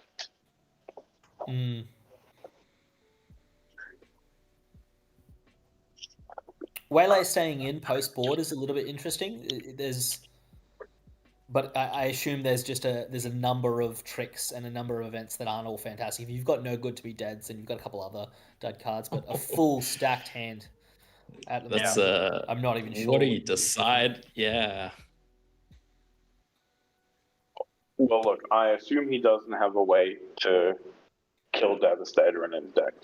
Waylay staying in post-board is a little bit interesting. But I assume there's a number of tricks and a number of events that aren't all fantastic. If you've got no good to be deads, and you've got a couple other dead cards, but a full stacked hand. That's I'm not even sure. What do you decide? Yeah. Well, look, I assume he doesn't have a way to kill Devastator in his deck.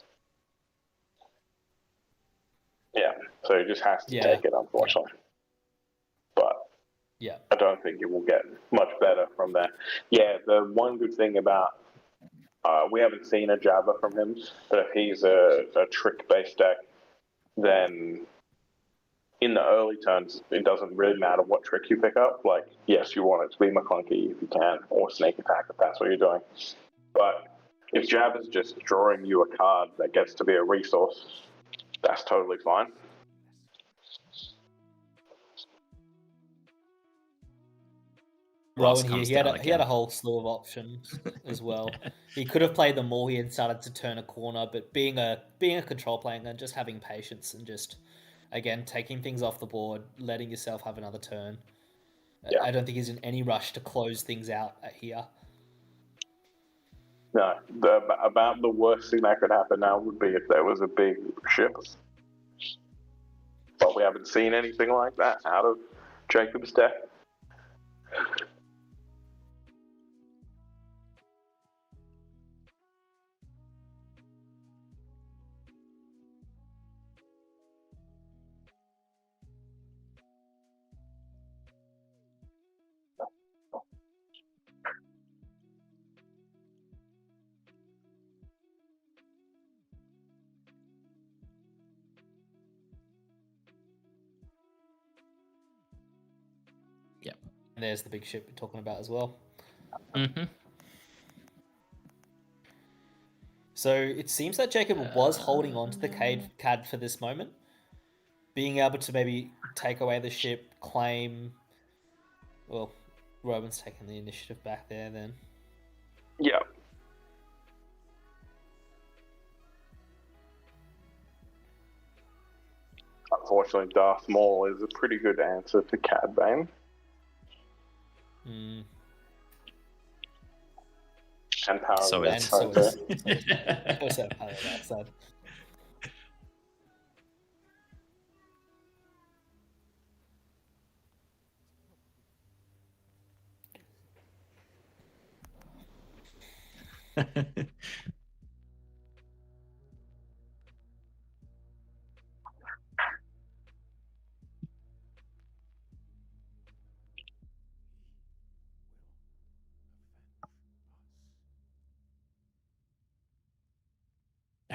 Yeah, so he just has to take it, unfortunately. But I don't think it will get much better from that. Yeah, the one good thing about we haven't seen a Jabba from him, but if he's a trick-based deck, then in the early turns, it doesn't really matter what trick you pick up. Like, yes, you want it to be McClunky if you can, or Sneak Attack if that's what you're doing. But if Jabba's just drawing you a card that gets to be a resource, that's totally fine. Rowan here, he had a whole slew of options as well. He could have played them all. He had started to turn a corner, but being a control player and just having patience and just, again, taking things off the board, letting yourself have another turn. I don't think he's in any rush to close things out here. No, about the worst thing that could happen now would be if there was a big ship. But we haven't seen anything like that out of Jacob's deck. And there's the big ship we're talking about as well. Mm-hmm. So it seems that Jacob was holding on to the CAD for this moment. Being able to maybe take away the ship, claim... Well, Roman's taking the initiative back there then. Yeah. Unfortunately, Darth Maul is a pretty good answer to Cad Bane. And power So of it's also power of that side. I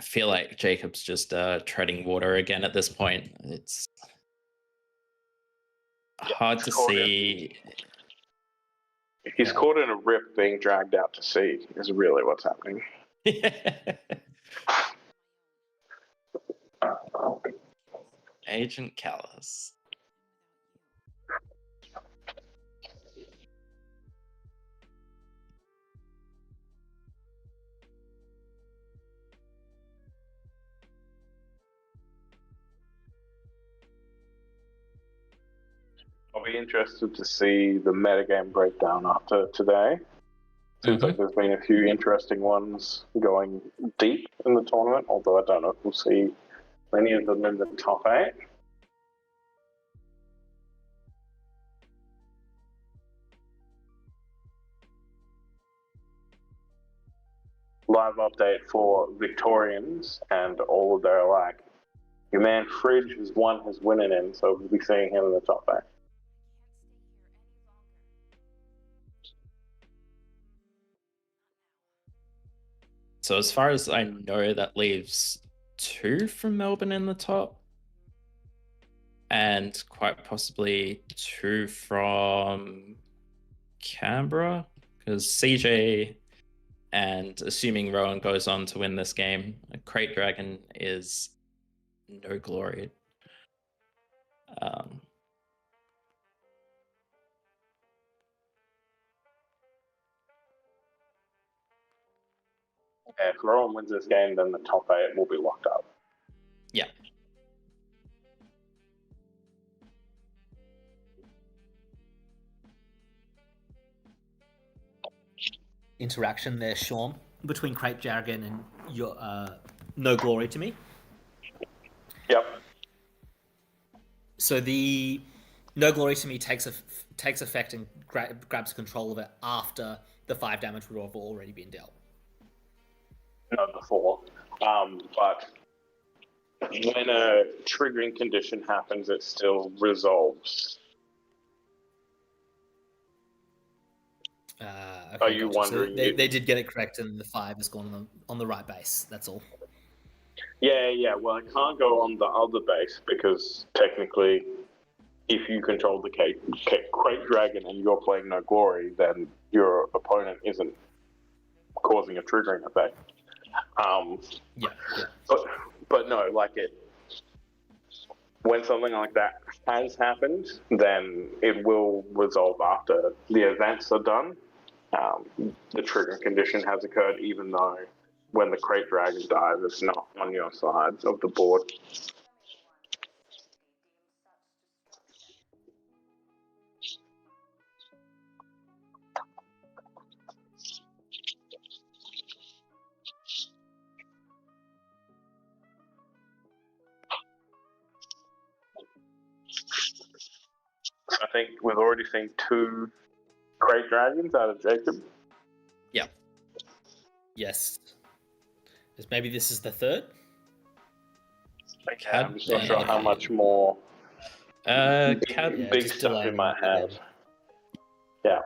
feel like Jacob's just treading water again at this point. It's hard to see. He's caught in a rip being dragged out to sea, is really what's happening. Agent Callus. I'll be interested to see the metagame breakdown after today. Seems like there's been a few interesting ones going deep in the tournament, although I don't know if we'll see many of them in the top 8. Live update for Victorians and all of their your man Fridge has won his winning in, so we'll be seeing him in the top 8. So as far as I know, that leaves 2 from Melbourne in the top, and quite possibly 2 from Canberra, because CJ, and assuming Rowan goes on to win this game, Crate Dragon is no glory. If Rowan wins this game, then the top 8 will be locked up. Yeah. Interaction there, Sean, between Crate Dragon and your No Glory to me. Yep. So the No Glory to me takes effect and grabs control of it after the 5 damage would have already been dealt. No, before. But when a triggering condition happens, it still resolves. Okay, Are you wondering? So they did get it correct, and the 5 has gone on the right base. That's all. Yeah. Well, it can't go on the other base because technically, if you control the Crate Dragon and you're playing No Glory, then your opponent isn't causing a triggering effect. Yeah. But no, when something like that has happened, then it will resolve after the events are done. The triggering condition has occurred, even though when the Crate Dragon dies, it's not on your side of the board. I think we've already seen 2 Crate Dragons out of Jacob. Yeah. Yes. Maybe this is the 3rd? Okay, I'm just not sure how much more big stuff we might have. Yeah.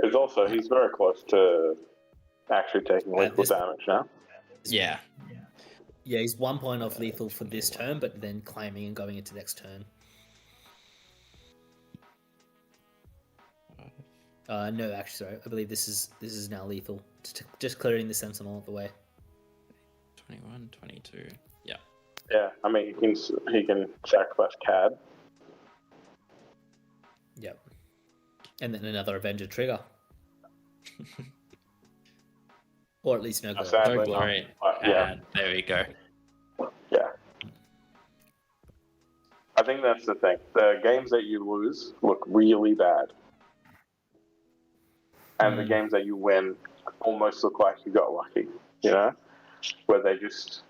It's also, he's very close to actually taking lethal damage now. Yeah. Yeah, he's 1 point off lethal for this turn, but then claiming and going into next turn. No, actually, sorry. I believe this is now lethal. Just clearing the Sentinel out of the way. 21, 22. Yeah. Yeah, I mean, he can sacrifice CAD. Yep. And then another Avenger trigger. Or at least no glory. Sadly, No glory. Yeah. And there we go. Yeah. I think that's the thing. The games that you lose look really bad. And the games that you win almost look like you got lucky, you know? Where they just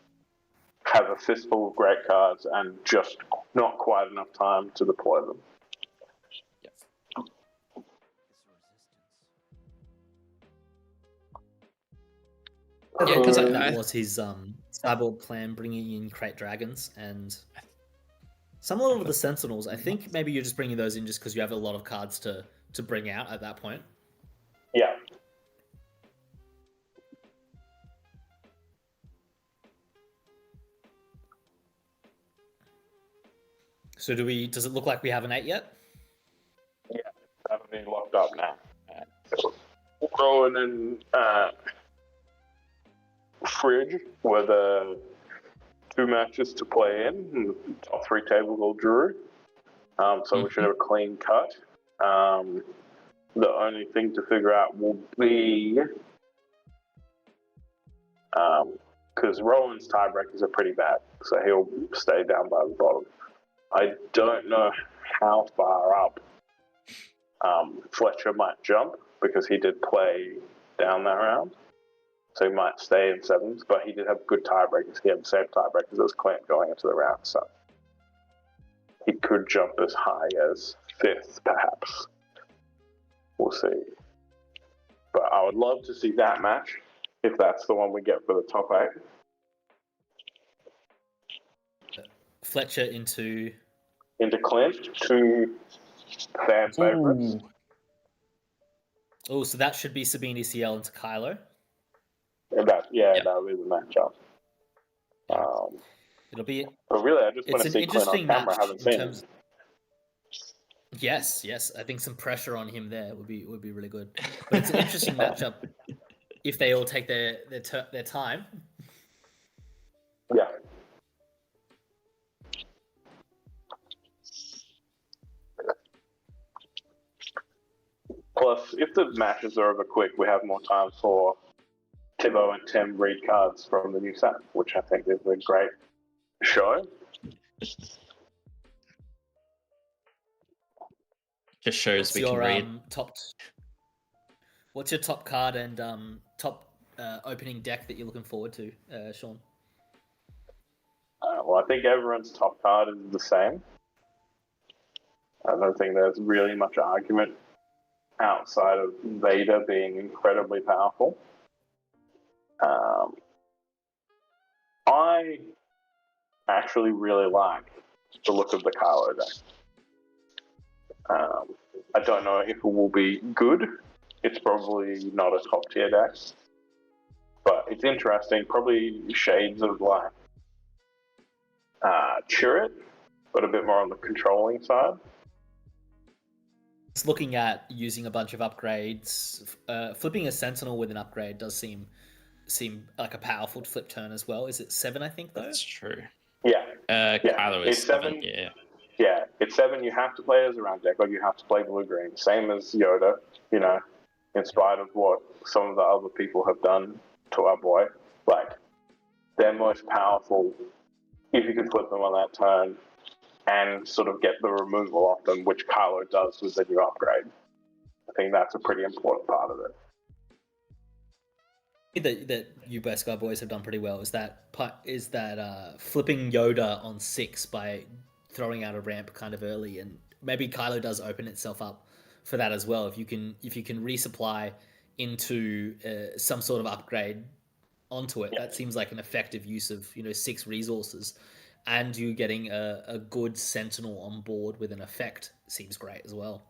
have a fistful of great cards and just not quite enough time to deploy them. Yeah, 'cause that was his sideboard plan, bringing in crate dragons and some of the sentinels. I think maybe you're just bringing those in just because you have a lot of cards to bring out at that point. Yeah. So does it look like we have an 8 yet? Yeah, haven't been locked up now. Rowan and Fridge were the 2 matches to play in. Top 3 tables all drew. So we should have a clean cut. The only thing to figure out will be because Rowan's tiebreakers are pretty bad, so he'll stay down by the bottom. I don't know how far up Fletcher might jump because he did play down that round. So he might stay in 7s, but he did have good tiebreakers. He had the same tiebreakers as Clint going into the round, so he could jump as high as 5th, perhaps. We'll see. But I would love to see that match, if that's the one we get for the top 8. Fletcher into Clint, 2 fan favorites. Oh, so that should be Sabine CL into Kylo. That'll be the matchup. It'll be. But really, I just want to see Clint on camera. I haven't seen him. Yes. I think some pressure on him there would be really good. But it's an interesting matchup if they all take their time. Yeah. Plus, if the matches are over quick, we have more time for Thibaut and Tim read cards from the new set, which I think is a great show. Just shows we can read. What's your top card and top opening deck that you're looking forward to, Sean? Well, I think everyone's top card is the same. I don't think there's really much argument outside of Vader being incredibly powerful. I actually really like the look of the Kylo deck. I don't know if it will be good. It's probably not a top tier deck, but it's interesting. Probably shades of like Chirrut, but a bit more on the controlling side. It's looking at using a bunch of upgrades. Flipping a Sentinel with an upgrade does seem like a powerful flip turn as well. Is it 7? I think though. That's true. Yeah. Kylo is it's 7. Yeah. Yeah, it's 7. You have to play as a round deck, or you have to play blue-green. Same as Yoda, you know, in spite of what some of the other people have done to our boy. Like, they're most powerful if you can flip them on that turn and sort of get the removal off them, which Kylo does with the new upgrade. I think that's a pretty important part of it. That you Best Guy boys have done pretty well is that flipping Yoda on 6 by throwing out a ramp kind of early, and maybe Kylo does open itself up for that as well. If you can resupply into some sort of upgrade onto it, that seems like an effective use of 6 resources, and you getting a good Sentinel on board with an effect seems great as well.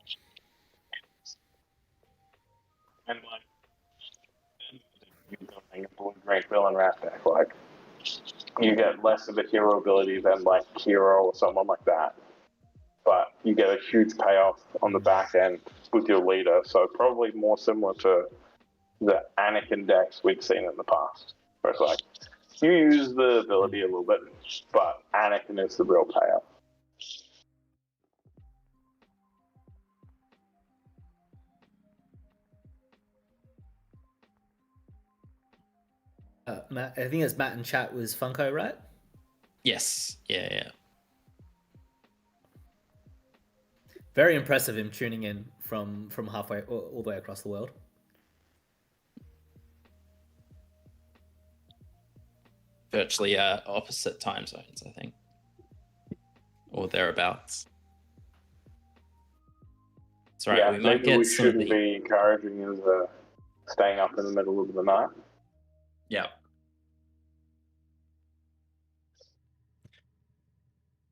And like, a blue-green villain rat deck, like, you get less of a hero ability than like Hero or someone like that, but you get a huge payoff on the back end with your leader. So probably more similar to the Anakin decks we'd seen in the past, where it's like you use the ability a little bit, but Anakin is the real payoff. Matt, I think it's Matt in chat was Funko, right? Yes. Yeah. Very impressive him tuning in from halfway all the way across the world. Virtually opposite time zones, I think, or thereabouts. That's right. Yeah, we might maybe get we some shouldn't be encouraging is staying up in the middle of the night. Yeah.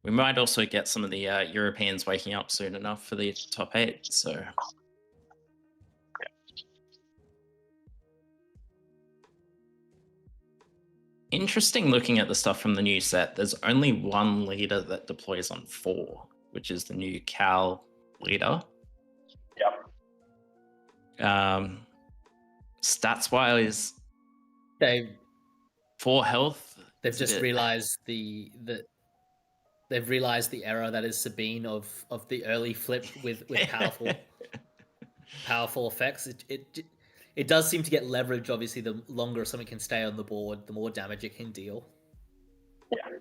We might also get some of the Europeans waking up soon enough for the top 8. So interesting looking at the stuff from the new set. There's only one leader that deploys on 4, which is the new Cal leader. Yep. Stats wise, They've 4 health. they've just realized they've realized the error that is Sabine of the early flip with powerful effects. It does seem to get leverage. Obviously, the longer something can stay on the board, the more damage it can deal. Yeah.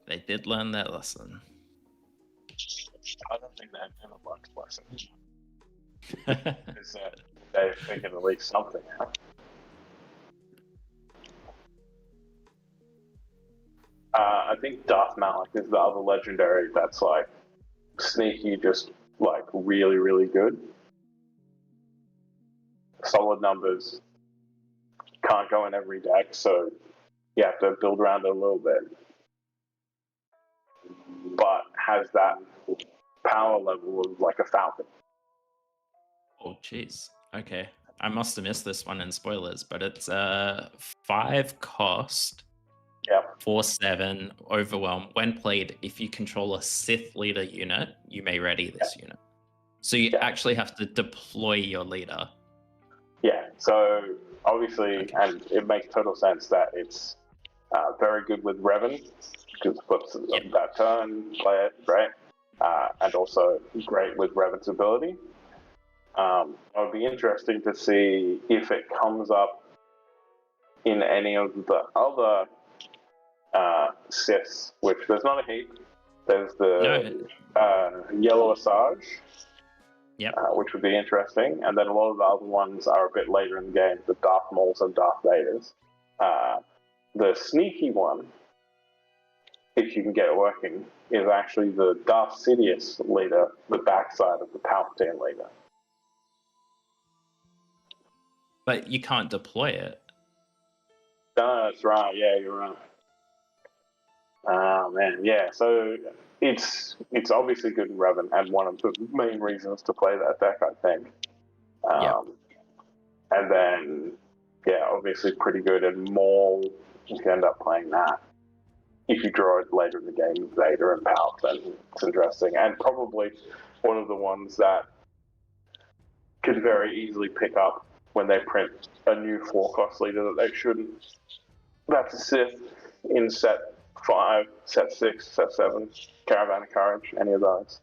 They did learn their lesson. I don't think they've ever learned a lesson. Because they've figured at least something out. I think Darth Malik is the other legendary that's like sneaky, just like really, really good. Solid numbers. Can't go in every deck, so you have to build around it a little bit. But has that power level of like a Falcon. Oh, jeez. Okay. I must have missed this one in spoilers, but it's 5 cost. Yeah. 4/7 overwhelm. When played, if you control a Sith leader unit, you may ready this unit. So you actually have to deploy your leader. Yeah. So obviously, and it makes total sense that it's very good with Revan because it puts that turn, play it, right? And also great with Revan's ability. It would be interesting to see if it comes up in any of the other Siths, which there's not a heap. There's the Yellow Asajj, which would be interesting, and then a lot of the other ones are a bit later in the game, the Darth Mauls and Darth Vaders. The sneaky one, if you can get it working, is actually the Darth Sidious leader, the backside of the Palpatine leader. But you can't deploy it. No, that's right. Yeah, you're right. Oh man, yeah. So it's obviously good in Revan, and one of the main reasons to play that deck, I think. And then, obviously pretty good in Maul. You can end up playing that. If you draw it later in the game with Vader and Palp, then it's interesting. And probably one of the ones that could very easily pick up when they print a new 4-cost leader that they shouldn't. That's a Sith in set 5, set 6, set 7, Caravan of Courage, any of those.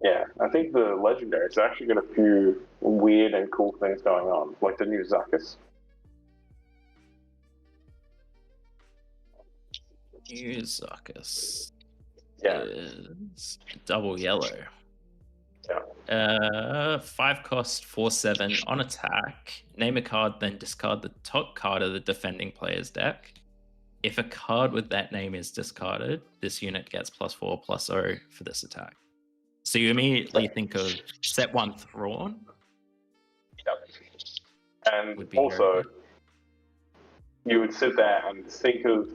Yeah, I think the Legendary's actually got a few weird and cool things going on, like the new Zuckuss. New Zuckuss Yeah. is double yellow. Yeah. 5 cost, 4/7 on attack. Name a card, then discard the top card of the defending player's deck. If a card with that name is discarded, this unit gets +4/+0 for this attack. So you immediately think of set 1 Thrawn. Yep. And also, you would sit there and think of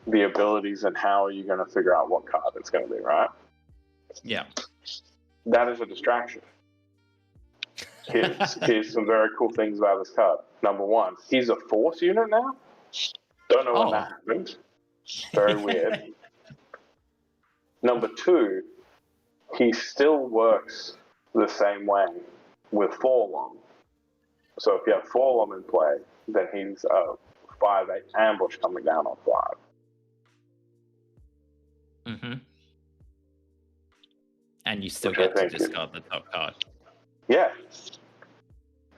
the abilities and how are you going to figure out what card it's going to be, right? Yeah. That is a distraction. Here's some very cool things about this card. Number 1, he's a Force unit now. Don't know when that happened. Very weird. Number 2, he still works the same way with Forlom. So if you have Forlom in play, then he's a 5/8 ambush coming down on 5. Mm-hmm. And you still get to discard the top card. Yeah.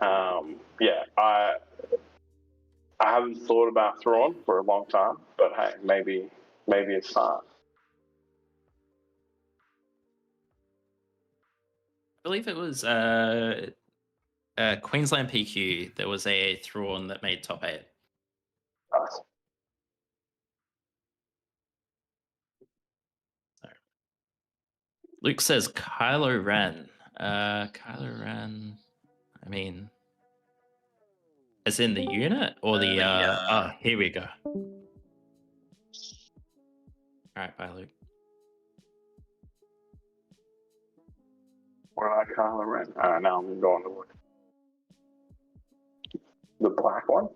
I haven't thought about Thrawn for a long time, but hey, maybe it's time. I believe it was Queensland PQ. There was a Thrawn that made top 8. Luke says Kylo Ren. Kylo Ren. I mean, as in the unit or the? Oh, here we go. All right, bye, Luke. What about Kylo Ren? Now I'm going to look. The black one?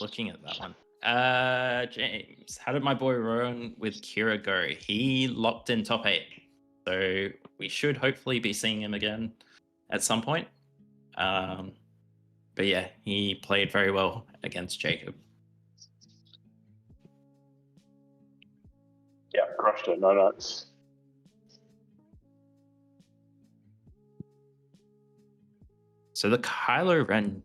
Looking at that one. James, how did my boy Rowan with Kira go? He locked in top 8. So we should hopefully be seeing him again at some point. But yeah, he played very well against Jacob. Yeah, crushed it. No notes. So the Kylo Ren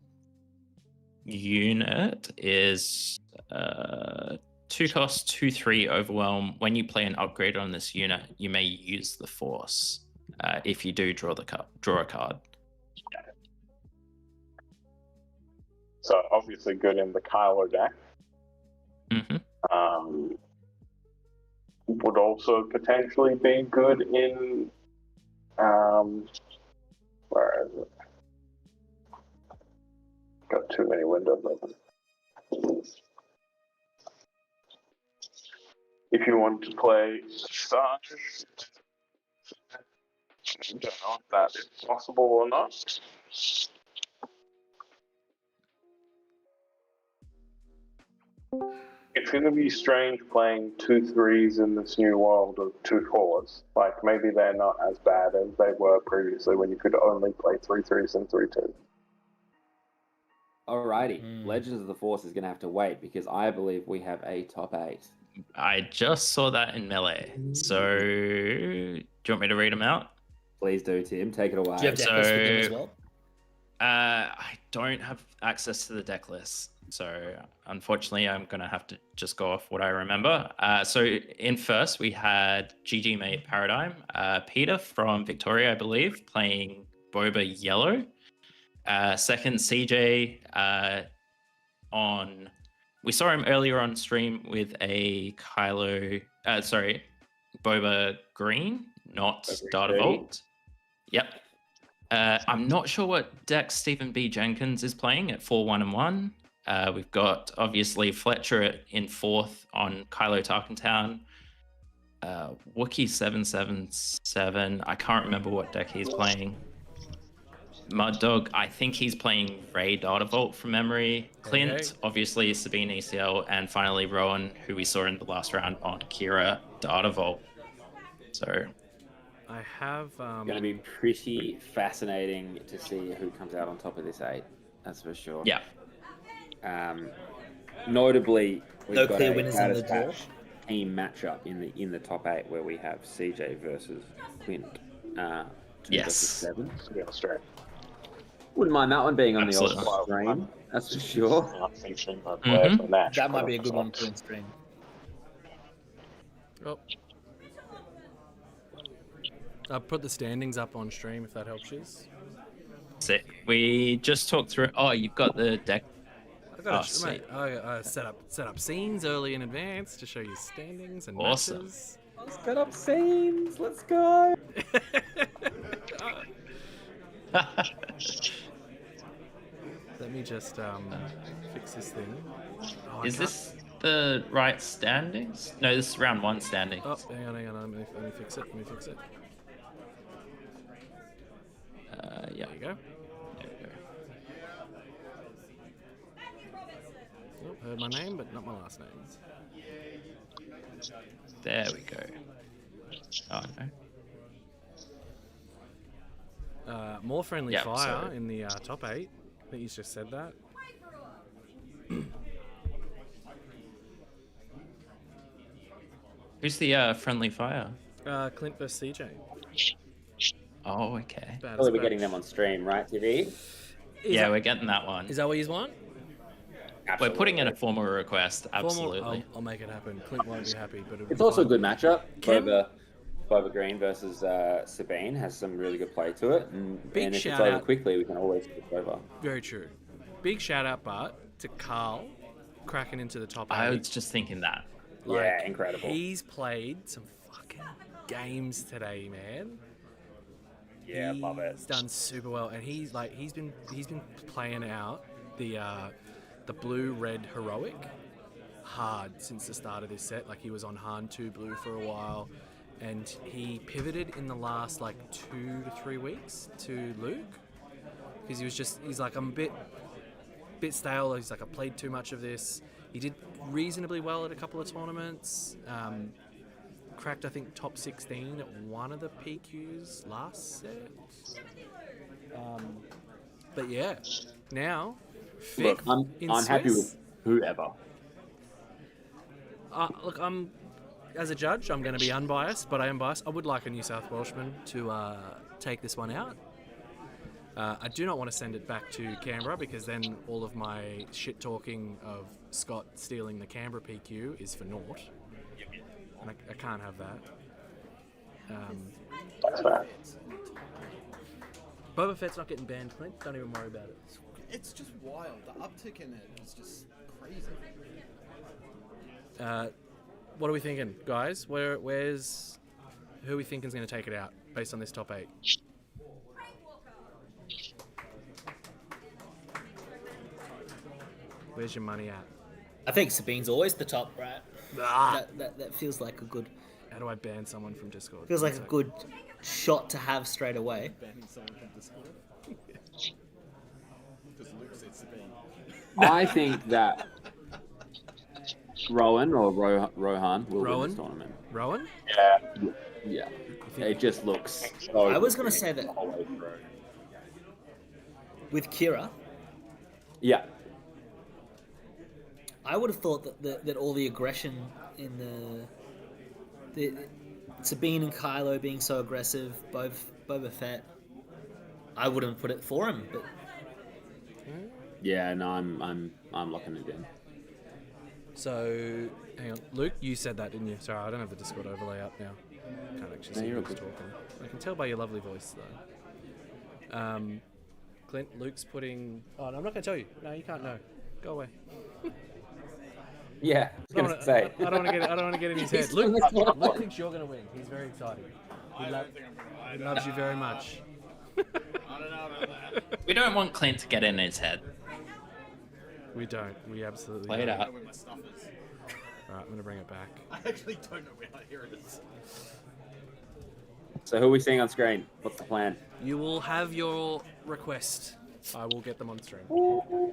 unit is 2 cost, 2/3 overwhelm. When you play an upgrade on this unit, you may use the Force if you do draw a card. So obviously good in the Kylo deck. Mm-hmm. Would also potentially be good in where is it? Got too many windows open. If you want to play Sarge, I don't know if that is possible or not. It's going to be strange playing 2 3s in this new world of 2 4s. Like, maybe they're not as bad as they were previously when you could only play 3 3s and 3 2s. Alrighty, Legends of the Force is going to have to wait because I believe we have a top 8. I just saw that in Melee. So, do you want me to read them out? Please do, Tim. Take it away. Do you have deck lists with them as well? I don't have access to the deck list. So, unfortunately, I'm going to have to just go off what I remember. So, in first, we had GG Mate Paradigm. Peter from Victoria, I believe, playing Boba Yellow. Second, CJ we saw him earlier on stream with a Boba Green, not Data Vault. Yep. I'm not sure what deck Stephen B. Jenkins is playing at 4-1-1. We've got obviously Fletcher in 4th on Kylo Tarkentown. Wookie 777. I can't remember what deck he's playing. Mud Dog, I think he's playing Ray Data Vault from memory. Clint, obviously Sabine ECL, and finally Rowan, who we saw in the last round on Kira Data Vault. So I have Going to be pretty fascinating to see who comes out on top of this 8. That's for sure. Yeah. Notably, we've No got clear a winners in the draw. dispatch team matchup in the top 8 where we have CJ versus Clint. 2 Yes. versus 7. Yeah, straight. Wouldn't mind that one being on Absolutely. the old stream. That's for sure. That might be a good one to put in stream. Oh. I'll put the standings up on stream if that helps you. So we just talked through. Oh, you've got the deck. Mate, I set up scenes early in advance to show you standings and Awesome. matches. Set up scenes. Let's go. Let me just fix this thing. Oh, Is this the right standings? No, this is round 1 standings. Oh, hang on. Let me fix it. Yeah. There you go. Oh, heard my name, but not my last name. There we go. Oh, no. More friendly Yep, fire so- in the top 8. I think he's just said that. Who's the friendly fire? Clint versus CJ. Oh, okay. Probably we're getting them on stream, right, TV? Yeah, we're getting that one. Is that what you want? We're putting in a formal request, absolutely. I'll make it happen. Clint won't be happy, but it'll It's be also a fine. good matchup. Kim? Boba Green versus Sabine has some really good play to it. And Big if it's shout over out. quickly, we can always put it over. Very true. Big shout out, Bart, to Carl cracking into the top 8. I was just thinking that. Yeah, incredible. He's played some fucking games today, man. Yeah, love it. He's done super well, and he's been playing out the blue-red heroic hard since the start of this set. Like, he was on Han 2 blue for a while, and he pivoted in the last 2 to 3 weeks to Luke, because he's like, I'm a bit stale. He's like, I played too much of this. He did reasonably well at a couple of tournaments. Cracked, I think, top 16 at one of the PQs last set. But yeah, now Look, I'm happy with whoever. Look, as a judge, I'm going to be unbiased, but I am biased. I would like a New South Welshman to take this one out. I do not want to send it back to Canberra, because then all of my shit talking of Scott stealing the Canberra PQ is for naught. And I can't have that. That's fair. Boba Fett's not getting banned, Clint. Don't even worry about it. It's just wild. The uptick in it is just crazy. What are we thinking, guys? Who are we thinking is going to take it out based on this top 8? Where's your money at? I think Sabine's always the top, right? That feels like a good. How do I ban someone from Discord? Feels like a good shot to have straight away. Banning someone from Discord. Because Luke said Sabine. I think that Rowan or Rohan will win this tournament. Rowan? Yeah. It just looks so I was going to say that with Kira, yeah. I would have thought that all the aggression in the Sabine and Kylo being so aggressive, both Boba Fett, I wouldn't put it for him. But Yeah, no, I'm locking it in. So, hang on. Luke, you said that, didn't you? Sorry, I don't have the Discord overlay up now. Can't actually see you're who's good. talking. I can tell by your lovely voice, though. Clint, Luke's putting... Oh, no, I'm not going to tell you. No, you can't know. Go away. Yeah, I was gonna say. I don't want to get in his head. Luke thinks you're going to win. He's very excited. He loves you very much. I don't know about that. We don't want Clint to get in his head. We don't. We absolutely Play it don't. out. Where my stuff is. Alright, I'm going to bring it back. I actually don't know where. Here it is. So who are we seeing on screen? What's the plan? You will have your request. I will get them on stream.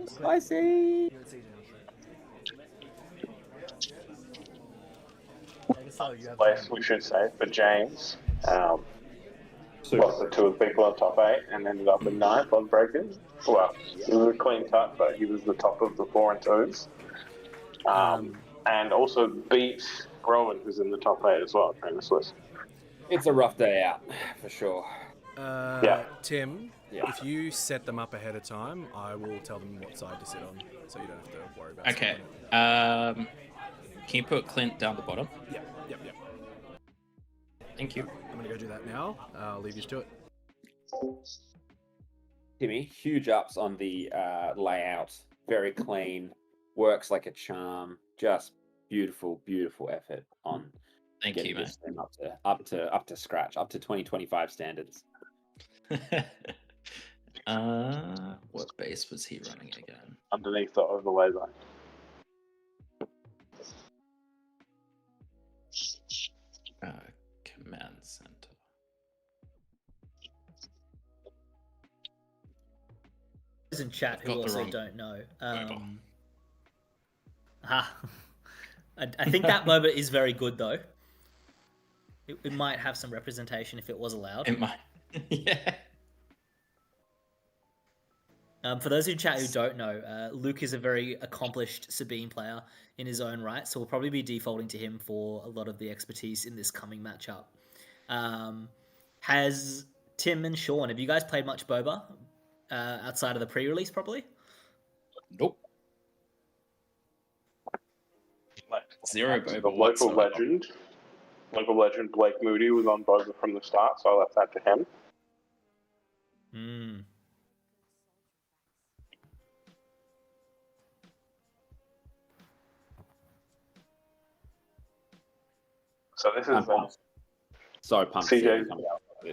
Spicy! Place we should say for James. Lost the two of the people on top 8 and ended up in 9th on breakers. Well, it was a clean cut, but he was the top of the 4 and 2s. And also beat Rowan, who's in the top 8 as well, in the Swiss. It's a rough day out, for sure. Tim, Yeah. if you set them up ahead of time, I will tell them what side to sit on, so you don't have to worry about it. Okay. Can you put Clint down the bottom? Yep. Thank you. I'm going to go do that now. I'll leave you to it. Timmy, huge ups on the layout. Very clean. Works like a charm. Just beautiful, beautiful effort on Thank getting you, man. this thing up to scratch, up to 2025 standards. What base was he running again? Underneath the overlay line. Command center. those in chat who Got the also wrong don't know. mobile. I think that MOBA is very good though. It might have some representation if it was allowed. It might. Yeah. For those in chat who don't know, Luke is a very accomplished Sabine player in his own right, so we'll probably be defaulting to him for a lot of the expertise in this coming matchup. Has Tim and Sean, have you guys played much Boba outside of the pre-release probably? Nope. Zero The Boba local whatsoever. legend Blake Moody was on Boba from the start, so I left that to him. Hmm. So this is So pumped to see CJ. what comes out of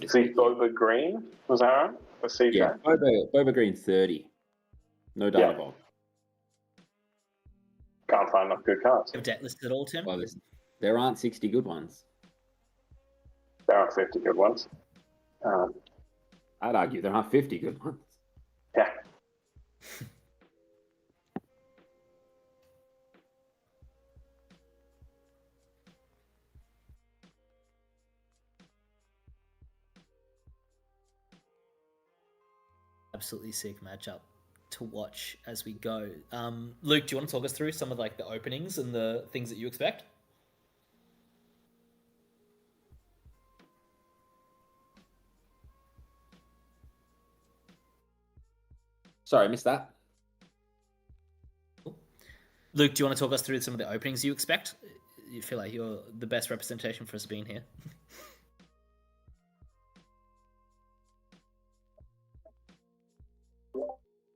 this. See Boba Green, was that right? For CJ? Yeah, Boba Green 30. No doubt about it. Can't find enough good cards. You have deck listed at all, Tim? Well, there aren't 60 good ones. There are 50 good ones. I'd argue there aren't 50 good ones. Yeah. Absolutely sick matchup to watch as we go. Luke, do you want to talk us through some of like the openings and the things that you expect? Sorry, I missed that. Luke, do you want to talk us through some of the openings you expect? You feel like you're the best representation for us being here.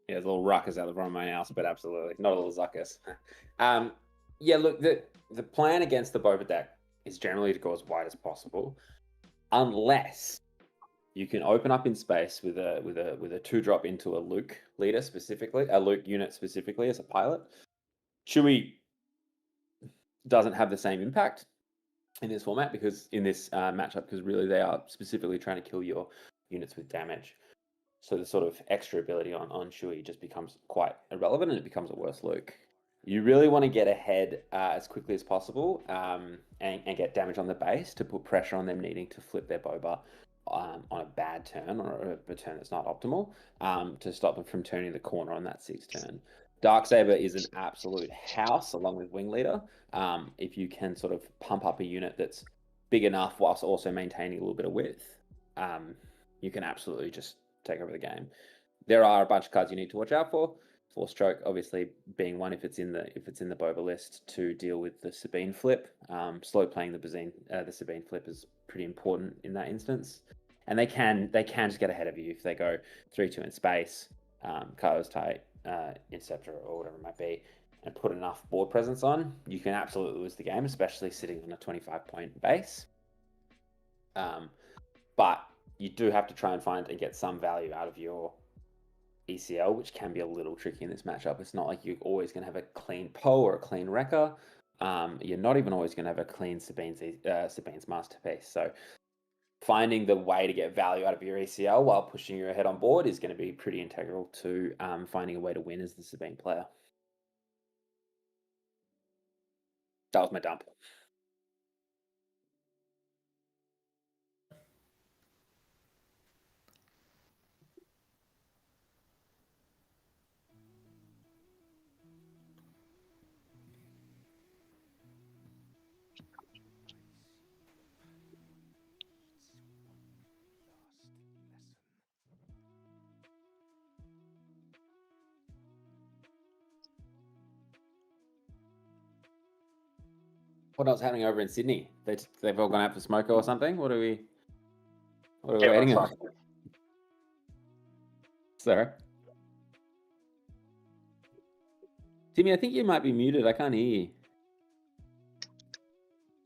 Yeah, there's a little ruckus out the front of my house, but absolutely not a little zuckus. Yeah, look, the plan against the Boba deck is generally to go as wide as possible, unless you can open up in space with a 2-drop into a Luke leader specifically, a Luke unit specifically as a pilot. Chewie doesn't have the same impact in this format because in this matchup, because really they are specifically trying to kill your units with damage. So the sort of extra ability on Chewie just becomes quite irrelevant and it becomes a worse Luke. You really want to get ahead as quickly as possible and get damage on the base to put pressure on them needing to flip their Boba on a bad turn or a turn that's not optimal to stop them from turning the corner on that 6th turn. Darksaber is an absolute house along with Wing Leader. If you can sort of pump up a unit that's big enough whilst also maintaining a little bit of width, you can absolutely just take over the game. There are a bunch of cards you need to watch out for. Force Choke, obviously, being one if it's in the Boba list to deal with the Sabine flip. Slow playing the Sabine flip is pretty important in that instance. And they can just get ahead of you if they go 3-2 in space, Carlos tight, Interceptor or whatever it might be, and put enough board presence on. You can absolutely lose the game, especially sitting on a 25-point base. But you do have to try and find and get some value out of your ECL, which can be a little tricky in this matchup. It's not like you're always going to have a clean Poe or a clean Wrecker. You're not even always going to have a clean Sabine's Masterpiece. So finding the way to get value out of your ECL while pushing your head on board is going to be pretty integral to finding a way to win as the Sabine player. That was my dump. What else happening over in Sydney? They've all gone out for smoko or something? What are we waiting on? Sorry. Timmy, I think you might be muted. I can't hear you.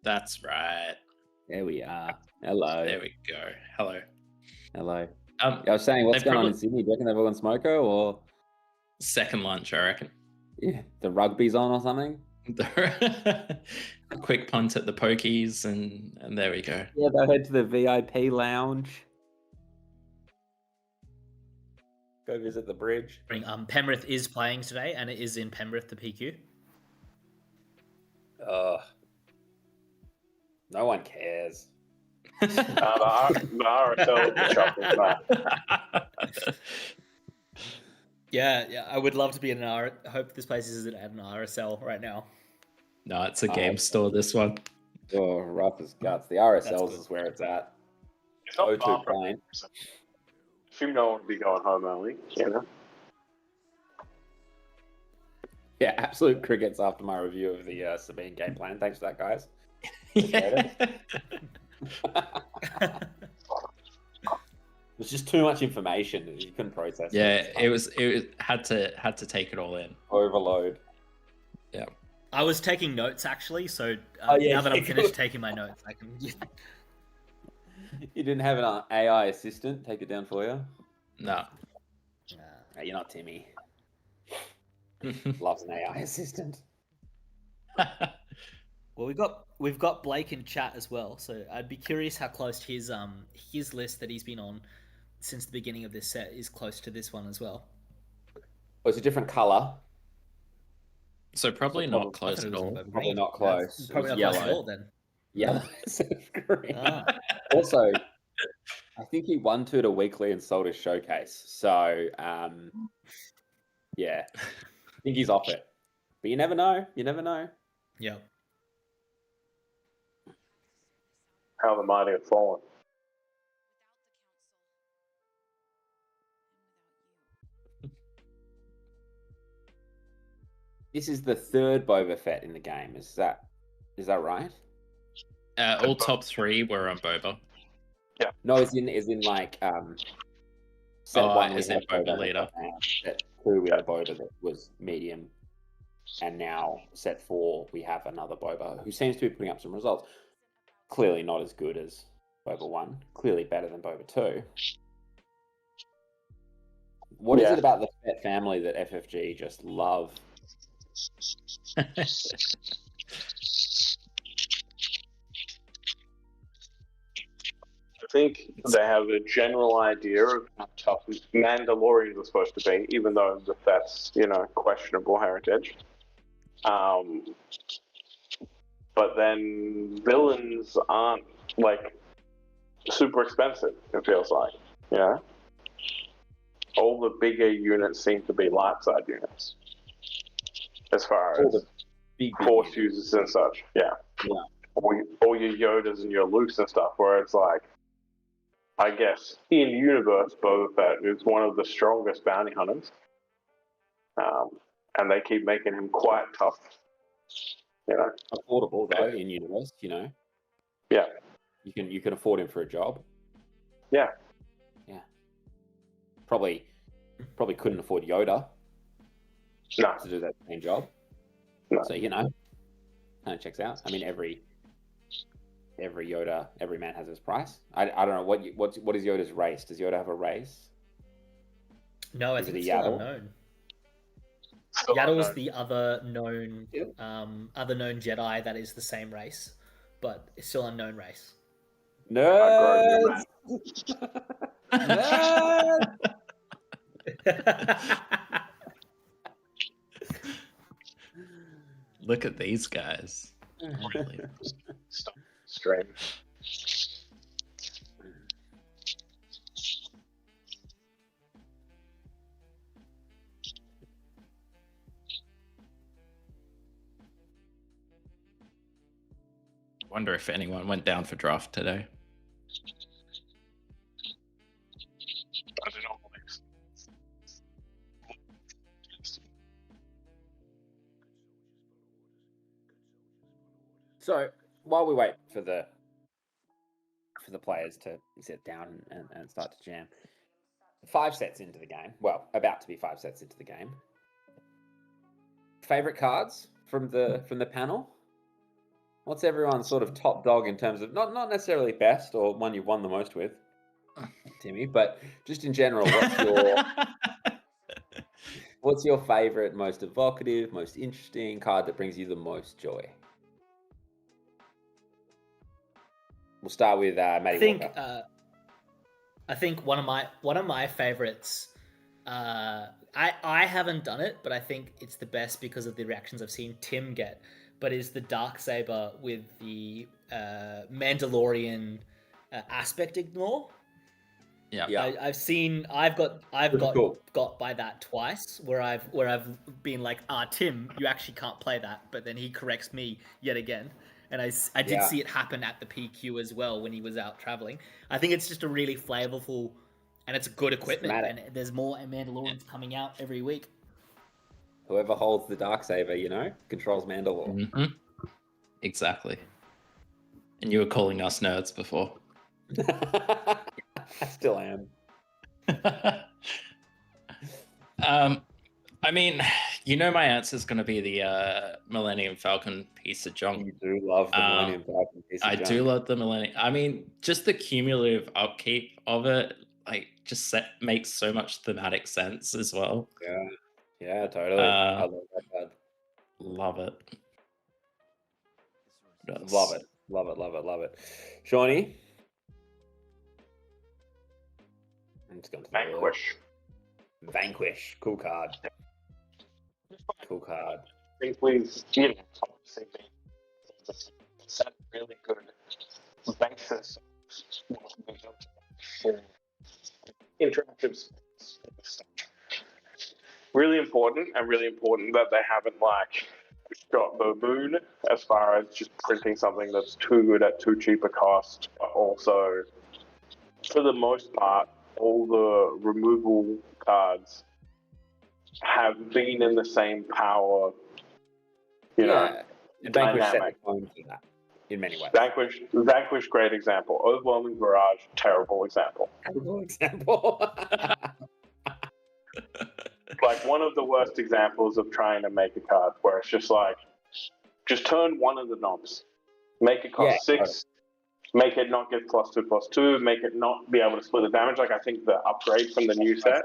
That's right. There we are. Hello. There we go. Hello. Hello. I was saying, what's going on in Sydney? Do you reckon they've all gone smoko or second lunch? I reckon. Yeah, the rugby's on or something. A quick punt at the pokies, and there we go. Yeah, they'll head to the VIP lounge. Go visit the bridge. Penrith is playing today, and it is in Penrith, the PQ. No one cares. The RSL is shocking. Yeah, I would love to be in an I hope this place isn't at an RSL right now. No, it's a game store, this one. Oh, rough as guts. The RSLs is where it's at. It's not O2 far from playing. Assume no one will be going home early. Yeah, absolute crickets after my review of the Sabine game plan. Thanks for that, guys. Yeah. It was just too much information that you couldn't process. Yeah, it was had to take it all in. Overload. Yeah. I was taking notes actually, so yeah, now that I'm yeah, finished good. taking my notes, I can. You didn't have an AI assistant take it down for you? No. Hey, you're not Timmy. Loves an AI assistant. Well, we've got Blake in chat as well, so I'd be curious how close his list that he's been on since the beginning of this set is close to this one as well. Oh, it's a different color. So probably So not probably- close at all. Probably not close. It Probably was not close at yellow. all then. Yellow instead of green. Ah. Also, I think he won two to weekly and sold his showcase. So, yeah, I think he's off it. But you never know. You never know. Yeah. How the mighty have fallen. This is the third Boba Fett in the game. Is that right? All top 3 were on Boba. No, as in like set one we as in had Boba that leader. got down, set 2 we had a Boba that was medium, and now set 4 we have another Boba who seems to be putting up some results. Clearly not as good as Boba 1. Clearly better than Boba 2. What is it about the Fett family that FFG just love? I think they have a general idea of how tough Mandalorians are supposed to be, even though that's, questionable heritage. But then villains aren't, super expensive, it feels like, All the bigger units seem to be light side units, as far as big force users and such, all your Yodas and your Lukes and stuff, where it's like, I guess, in universe, Boba Fett is one of the strongest bounty hunters. And they keep making him quite tough, Affordable though in universe, Yeah. You can afford him for a job. Yeah. Yeah. Probably couldn't afford Yoda No. to do that same job. No. So kind of checks out. I mean, every Yoda, every man has his price. I don't know what is Yoda's race. Does Yoda have a race? No, I Is think it it's a still Yaddle? unknown. Still Yaddle's unknown. the other known Jedi that is the same race, but it's still unknown race. Nerds! Nerds! Look at these guys. Really. Strange. Wonder if anyone went down for draft today. I don't know. So while we wait for the players to sit down and start to jam, 5 sets into the game. Well, about to be 5 sets into the game. Favorite cards from the panel? What's everyone's sort of top dog in terms of not necessarily best or one you've won the most with, Timmy, but just in general, what's your favorite, most evocative, most interesting card that brings you the most joy? We'll start with Matty Walker. I think one of my favorites. I haven't done it, but I think it's the best because of the reactions I've seen Tim get. But is the Darksaber with the Mandalorian aspect ignore? Yeah. I've got by that twice where I've been like, Tim, you actually can't play that, but then he corrects me yet again. And I did see it happen at the PQ as well when he was out traveling. I think it's just a really flavorful, and it's good equipment. And there's more Mandalorians coming out every week. Whoever holds the Darksaber, controls Mandalore. Mm-hmm. Exactly. And you were calling us nerds before. I still am. I mean, You know my answer is going to be the Millennium Falcon piece of junk. You do love the Millennium Falcon piece of I junk. do love the Millennium. I mean, just the cumulative upkeep of it, like, just makes so much thematic sense as well. Yeah, totally. I love that card. Love it. Love it. Love it. Love it. Love it. Shawnee? I'm just going to Vanquish. Vanquish. Cool card. Cool card. I think we've, you know, obviously been set really good basis for interactive space. Really important that they haven't like got the boon as far as just printing something that's too good at too cheap a cost, but also for the most part all the removal cards have been in the same power, you know, Vanquish set the dynamic. tone for that in many ways. Vanquish, great example. Overwhelming Barrage, terrible example. Terrible example. Like one of the worst examples of trying to make a card where it's just like, just turn one of the knobs, make it cost 6, make it not get +2/+2, make it not be able to split the damage. Like I think the upgrade from the new set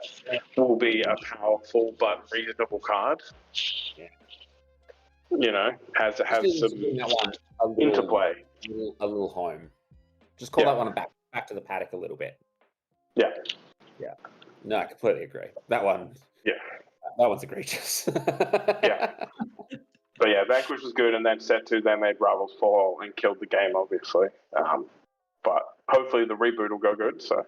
will be a powerful but reasonable card. Yeah. You know, has some interplay. A little home. Just call that one back to the paddock a little bit. Yeah. Yeah. No, I completely agree. That one. Yeah. That one's egregious. Yeah. But yeah, Vanquish was good, and then set 2 they made Rivals Fall and killed the game, obviously. But hopefully the reboot will go good. So.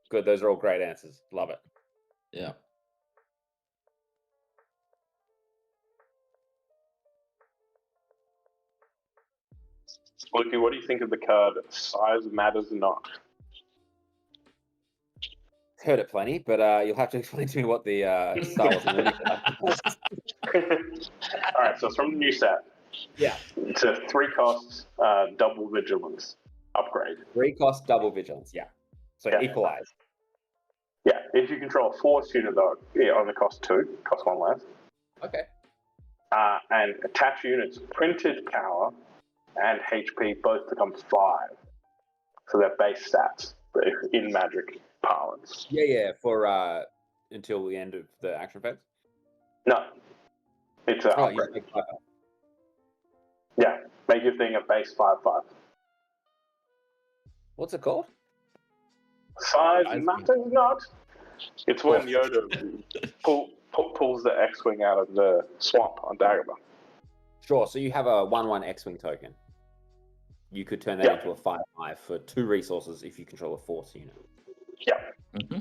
Good. Those are all great answers. Love it. Yeah. Lukey, what do you think of the card Size Matters Not? Heard it plenty, but you'll have to explain to me what the Star Wars movie was. All right, so it's from the new set. Yeah. It's a 3 cost double vigilance upgrade. 3 cost double vigilance, yeah. So equalize. Yeah, if you control a Force unit though, it only costs 2, costs 1 less. Okay. And attach units, printed power and HP both become 5. So they're base stats in Magic parlance. Yeah, for until the end of the action phase? No. It's an upgrade. Yeah, make your thing a base 5/5. What's it called? Size Matters Not. It's when Yoda pulls the X-Wing out of the swamp on Dagobah. Sure, so you have a 1/1 X-Wing token. You could turn that into a 5/5 for 2 resources if you control a Force unit. Yeah. Mm-hmm.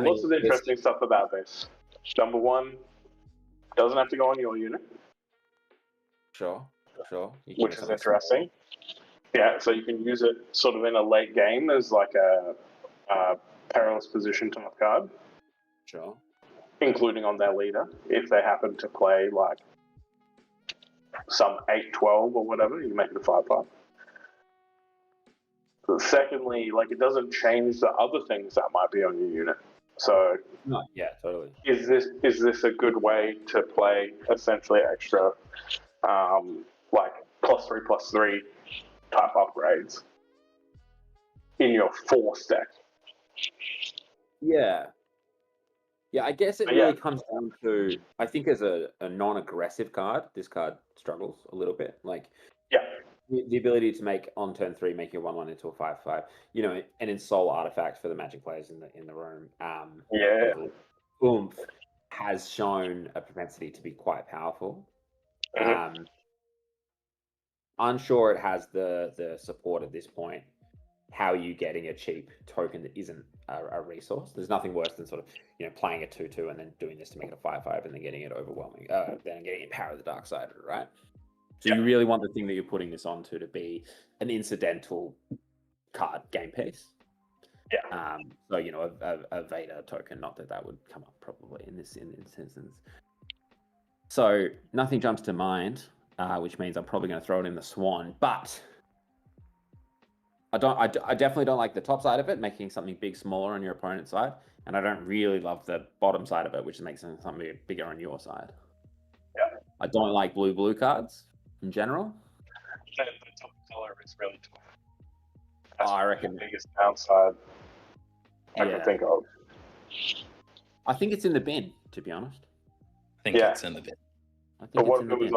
Lots of interesting stuff about this. Number 1, doesn't have to go on your unit. Sure. Which is interesting. Yeah, so you can use it sort of in a late game as like a perilous position type card. Sure. Including on their leader, if they happen to play like some 8/12 or whatever, you make it a 5/5. But secondly, like it doesn't change the other things that might be on your unit. So no, yeah, totally. Is this a good way to play essentially extra like +3/+3 type upgrades in your Force deck? Yeah, I guess it really comes down to, I think as a non-aggressive card, this card struggles a little bit. Like, the ability to make on turn 3, make your 1/1 into a 5/5, you know, an Ensoul artifact for the Magic players in the room. Oomph has shown a propensity to be quite powerful. Unsure it has the support at this point. How are you getting a cheap token that isn't a resource? There's nothing worse than sort of, you know, playing a 2/2 and then doing this to make it a 5/5 and then getting it overwhelming, then getting it Power of the Dark Side, right? So you really want the thing that you're putting this onto to be an incidental card game piece. Yeah. So, you know, a Vader token, not that would come up probably in this instance. So nothing jumps to mind, which means I'm probably going to throw it in the Swan, but I definitely don't like the top side of it, making something big smaller on your opponent's side, and I don't really love the bottom side of it, which is making something bigger on your side. Yeah. I don't like blue cards in general. The top color is really tough. I reckon the biggest downside I can think of. I think it's in the bin, to be honest. I think it's in the bin. But what if it was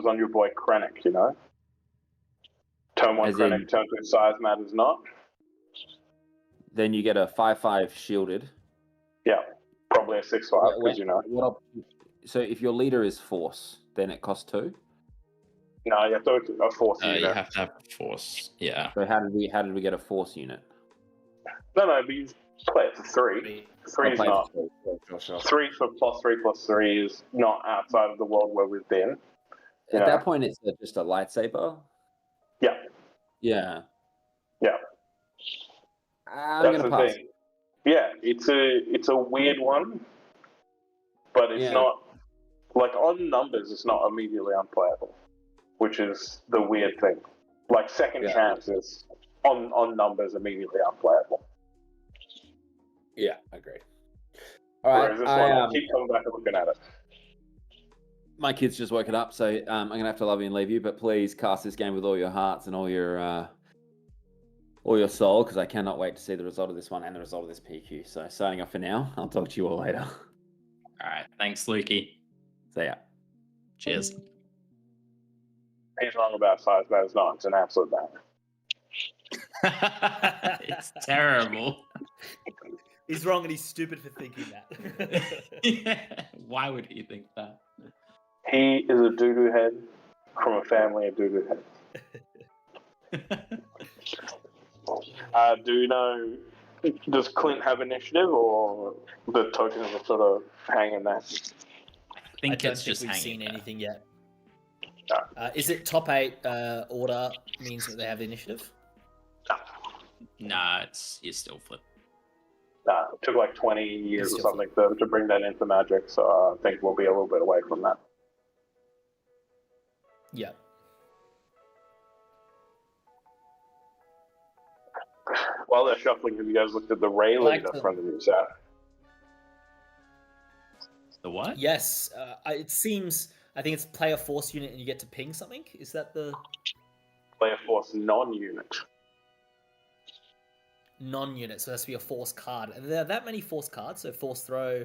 on your boy Krennic, you know? Turn 1 Krennic, turn 2 size matters not. Then you get a 5/5 shielded. Yeah, probably a 6/5 because you know. So if your leader is Force, then it costs 2. No, you have to a Force unit. You have to have Force. Yeah. So how did we get a Force unit? No, but you play it for 3. 3 is not. 3 for +3/+3 is not outside of the world where we've been. At that point, it's just a lightsaber. Yeah. Yeah. Yeah. I'm gonna pass. Thing. Yeah, it's a weird one, but it's not like on numbers. It's not immediately unplayable, which is the weird thing. Like second chances on numbers immediately unplayable. Yeah, agreed. All right, whereas this one, I keep coming back and looking at it. My kid's just woken up, so I'm gonna have to love you and leave you. But please cast this game with all your hearts and all your soul, because I cannot wait to see the result of this one and the result of this PQ. So signing off for now. I'll talk to you all later. All right. Thanks, Lukey. See ya. Cheers. He's wrong about size matters not. It's an absolute bad. It's terrible. He's wrong and he's stupid for thinking that. Yeah. Why would he think that? He is a doo-doo head from a family of doo-doo heads. Do you know, does Clint have initiative or the tokens are sort of hanging there? I think it's just we've hanging seen there. anything yet. No. Is it top 8 order means that they have the initiative? Nah, you're still flip. Nah, it took like 20 years or something to bring that into Magic, so I think we'll be a little bit away from that. Yeah. While they're shuffling, have you guys looked at the Ray leader from the new set? The what? Yes. It seems, I think it's player force unit and you get to ping something. Is that the... Player force non-unit. Non-unit, so it has to be a force card. Are there that many force cards? So force throw...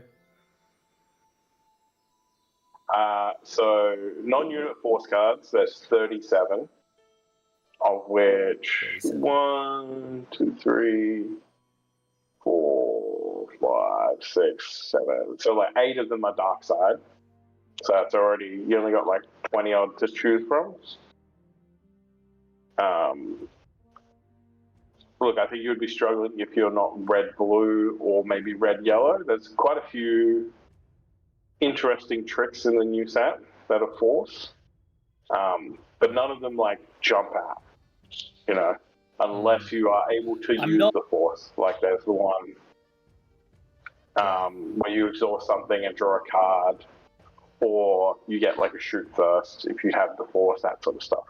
So non-unit force cards, there's 37. Of which 1, 2, 3, 4, 5, 6, 7. So like 8 of them are dark side. So that's already, you only got like 20 odd to choose from. Look, I think you would be struggling if you're not red-blue or maybe red-yellow. There's quite a few interesting tricks in the new set that are force, but none of them like jump out. You know, unless you are able to use the force. Like there's the one where you exhaust something and draw a card, or you get like a shoot first if you have the force, that sort of stuff.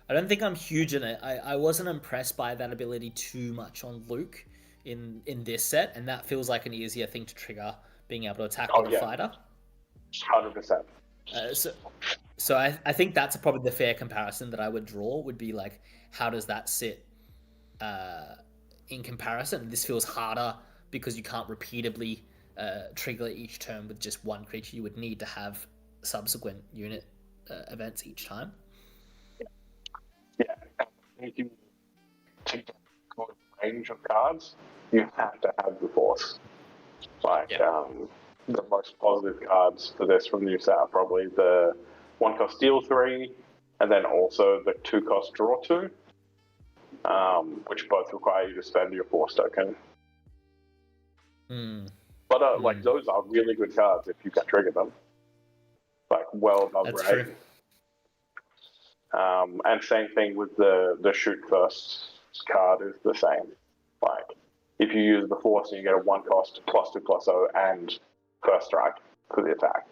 I don't think I'm huge in it. I wasn't impressed by that ability too much on Luke in this set, and that feels like an easier thing to trigger, being able to attack with a fighter. 100%. So I think that's probably the fair comparison that I would draw, would be like, how does that sit in comparison? This feels harder because you can't repeatedly trigger each turn with just one creature. You would need to have subsequent unit events each time. Yeah, if you take a good range of cards, you have to have the force. Like, the most positive cards for this from the new set are probably the 1-cost steal 3, and then also the 2-cost draw 2, which both require you to spend your force token. But like those are really good cards if you can trigger them, like well above That's rate. true. And same thing with the shoot first card is the same. Like if you use the force and you get a 1-cost +2/+0 and first strike for the attack.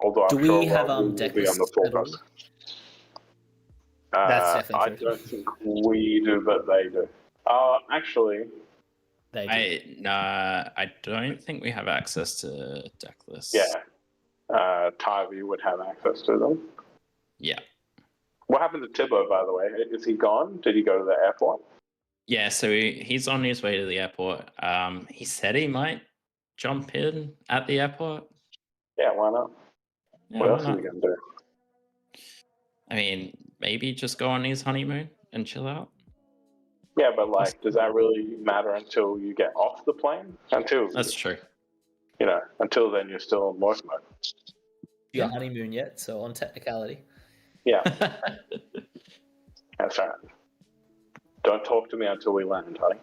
Although Do I'm sure we have Rob will deck be on the lists at all? forecast. That's I definitely true. don't think we do, but they do. Actually, They do. I don't think we have access to deck lists. yeah. Tyree would have access to them. Yeah. What happened to Tibbo, by the way? Is he gone? Did he go to the airport? Yeah, so he's on his way to the airport. He said he might jump in at the airport. Yeah, why not? Yeah, What why else is not? he going to do? I mean, maybe just go on his honeymoon and chill out. Yeah, but like, does that really matter until you get off the plane? That's true. Until then, you're still in work mode. Your honeymoon yet? So on technicality. Yeah, that's right. Don't talk to me until we land, honey.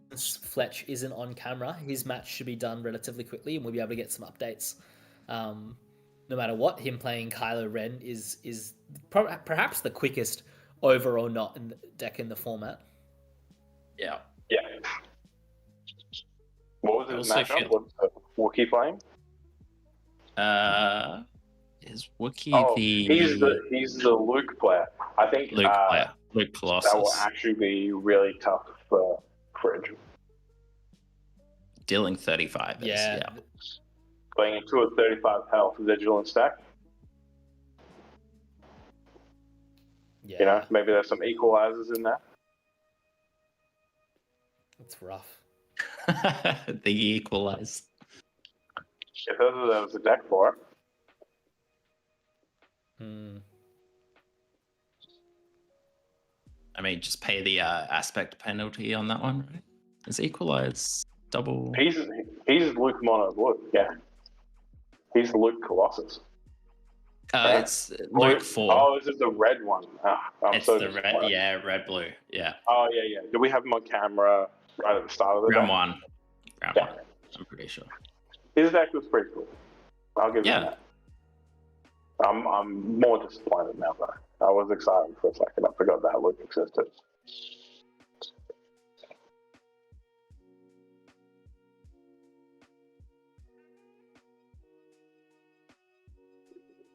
Since Fletch isn't on camera, his match should be done relatively quickly, and we'll be able to get some updates. No matter what, him playing Kylo Ren is perhaps the quickest over or not in the deck in the format. Yeah. Yeah. What was his matchup? What's Wookiee playing? Is Wookiee he's the Luke player. I think Luke player. Luke Colossus. That will actually be really tough for Fridge. Dealing 35. Yeah. Playing into a 35 health Vigilance stack. Yeah. Maybe there's some equalizers in there. It's rough. The equalized. If there was a deck for it. I mean, just pay the aspect penalty on that one, right? It's equalized double. He's Luke Mono Blue, yeah. He's Luke Colossus. It's Luke 4. Oh, is it the red one? It's the red, red blue, yeah. Oh, yeah. Do we have him on camera right at the start of the round day? one? Round one, I'm pretty sure. His deck was pretty cool. I'll give him that. I'm more disappointed now, though. I was excited for a second. I forgot that Luke existed.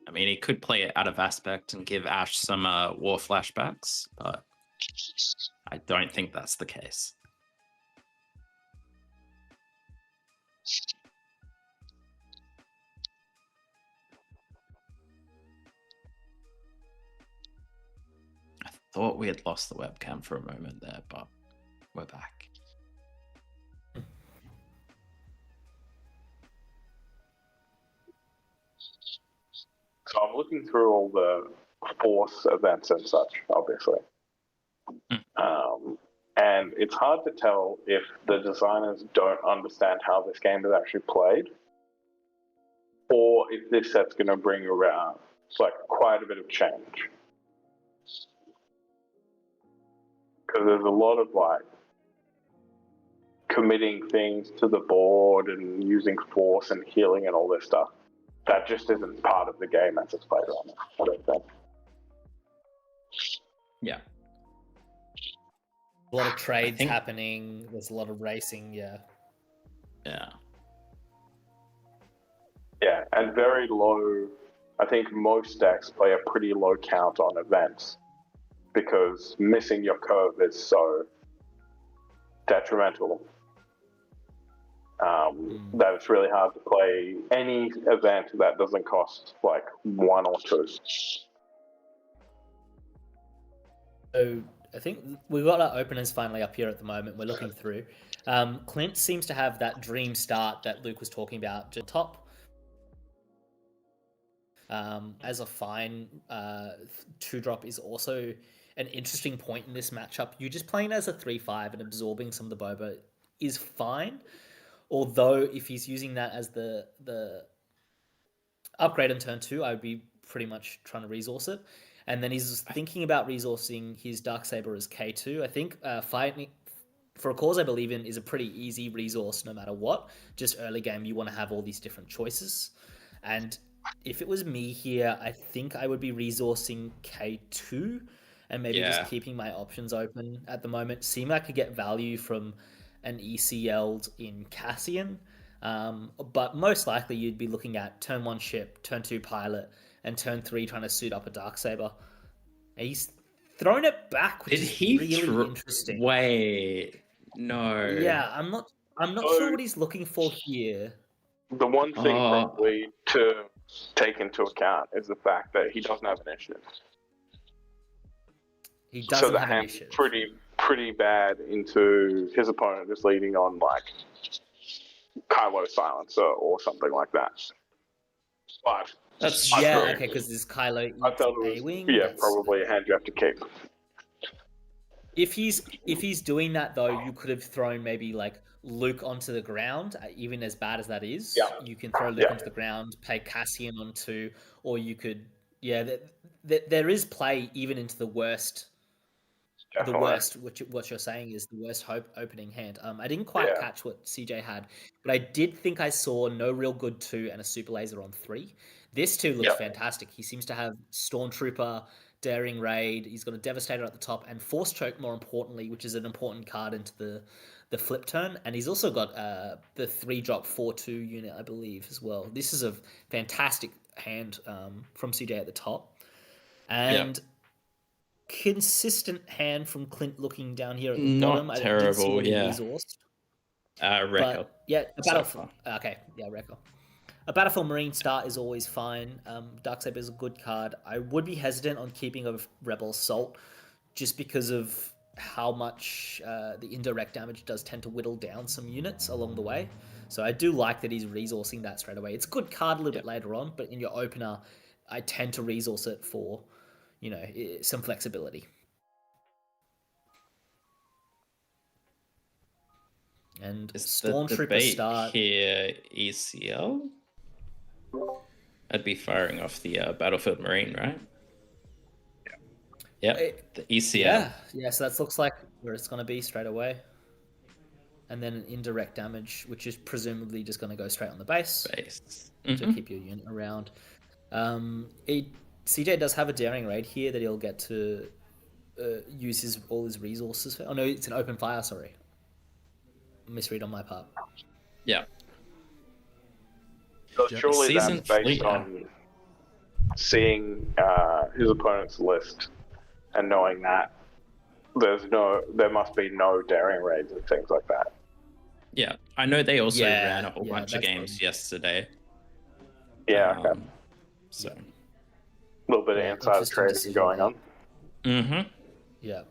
I mean, he could play it out of aspect and give Ash some war flashbacks, but I don't think that's the case. I thought we had lost the webcam for a moment there, but we're back. So I'm looking through all the Force events and such, obviously. And it's hard to tell if the designers don't understand how this game is actually played, or if this set's going to bring around quite a bit of change. Because there's a lot of committing things to the board and using force and healing and all this stuff. That just isn't part of the game as it's played right now, I don't think. Yeah. A lot of trades happening. There's a lot of racing, yeah. Yeah. Yeah, and very low. I think most decks play a pretty low count on events because missing your curve is so detrimental that it's really hard to play any event that doesn't cost 1 or 2. So I think we've got our openers finally up here at the moment. We're looking through. Clint seems to have that dream start that Luke was talking about just top. As a fine 2-drop is also an interesting point in this matchup. You just playing as a 3/5 and absorbing some of the boba is fine. Although if he's using that as the upgrade in turn 2, I would be pretty much trying to resource it. And then he's thinking about resourcing his Darksaber as K2. I think for a cause I believe in, is a pretty easy resource no matter what. Just early game, you want to have all these different choices. And if it was me here, I think I would be resourcing K2 and maybe just keeping my options open at the moment. Seem like I could get value from an ECL'd in Cassian. But most likely you'd be looking at turn 1 ship, turn 2 pilot, and turn 3 trying to suit up a Darksaber. He's thrown it back, which is really interesting. Wait, no. Yeah, I'm not sure what he's looking for here. The one thing probably to take into account is the fact that he doesn't have initiative. He doesn't have initiative. Pretty bad into his opponent just leading on like Kylo Silencer or something like that. But okay, because this Kylo A-wing. Yeah, probably a hand you have to keep. If he's doing that though, you could have thrown maybe like Luke onto the ground, even as bad as that is. Yeah. You can throw Luke onto the ground, play Cassian onto, or you could, there is play even into the worst. Definitely. The worst, what you're saying is the worst opening hand. I didn't quite catch what CJ had, but I did think I saw no real good 2 and a super laser on 3. This 2 looks fantastic. He seems to have Stormtrooper, Daring Raid. He's got a Devastator at the top and Force Choke, more importantly, which is an important card into the flip turn. And he's also got the 3-drop 4/2 unit, I believe, as well. This is a fantastic hand from CJ at the top. And consistent hand from Clint looking down here at the bottom. Not terrible, resourced. Wrecker. A Battlefield. Wrecker. A Battlefield Marine start is always fine. Darksaber is a good card. I would be hesitant on keeping a Rebel Assault just because of how much the indirect damage does tend to whittle down some units along the way. So I do like that he's resourcing that straight away. It's a good card a little bit later on, but in your opener, I tend to resource it for some flexibility. And Stormtrooper start here ECL. I'd be firing off the Battlefield Marine, right? Yeah. The ECL. Yeah. So that looks like where it's going to be straight away. And then an indirect damage, which is presumably just going to go straight on the base. To keep your unit around. CJ does have a Daring Raid here that he'll get to use all his resources for. Oh no, it's an open fire, sorry. Misread on my part. Yeah. So surely that's based on seeing his opponent's list and knowing that there must be no Daring Raids and things like that. Yeah, I know they also ran a whole bunch of games yesterday. Yeah, okay. So a little bit of insider trading going on. Mm-hmm. Yeah.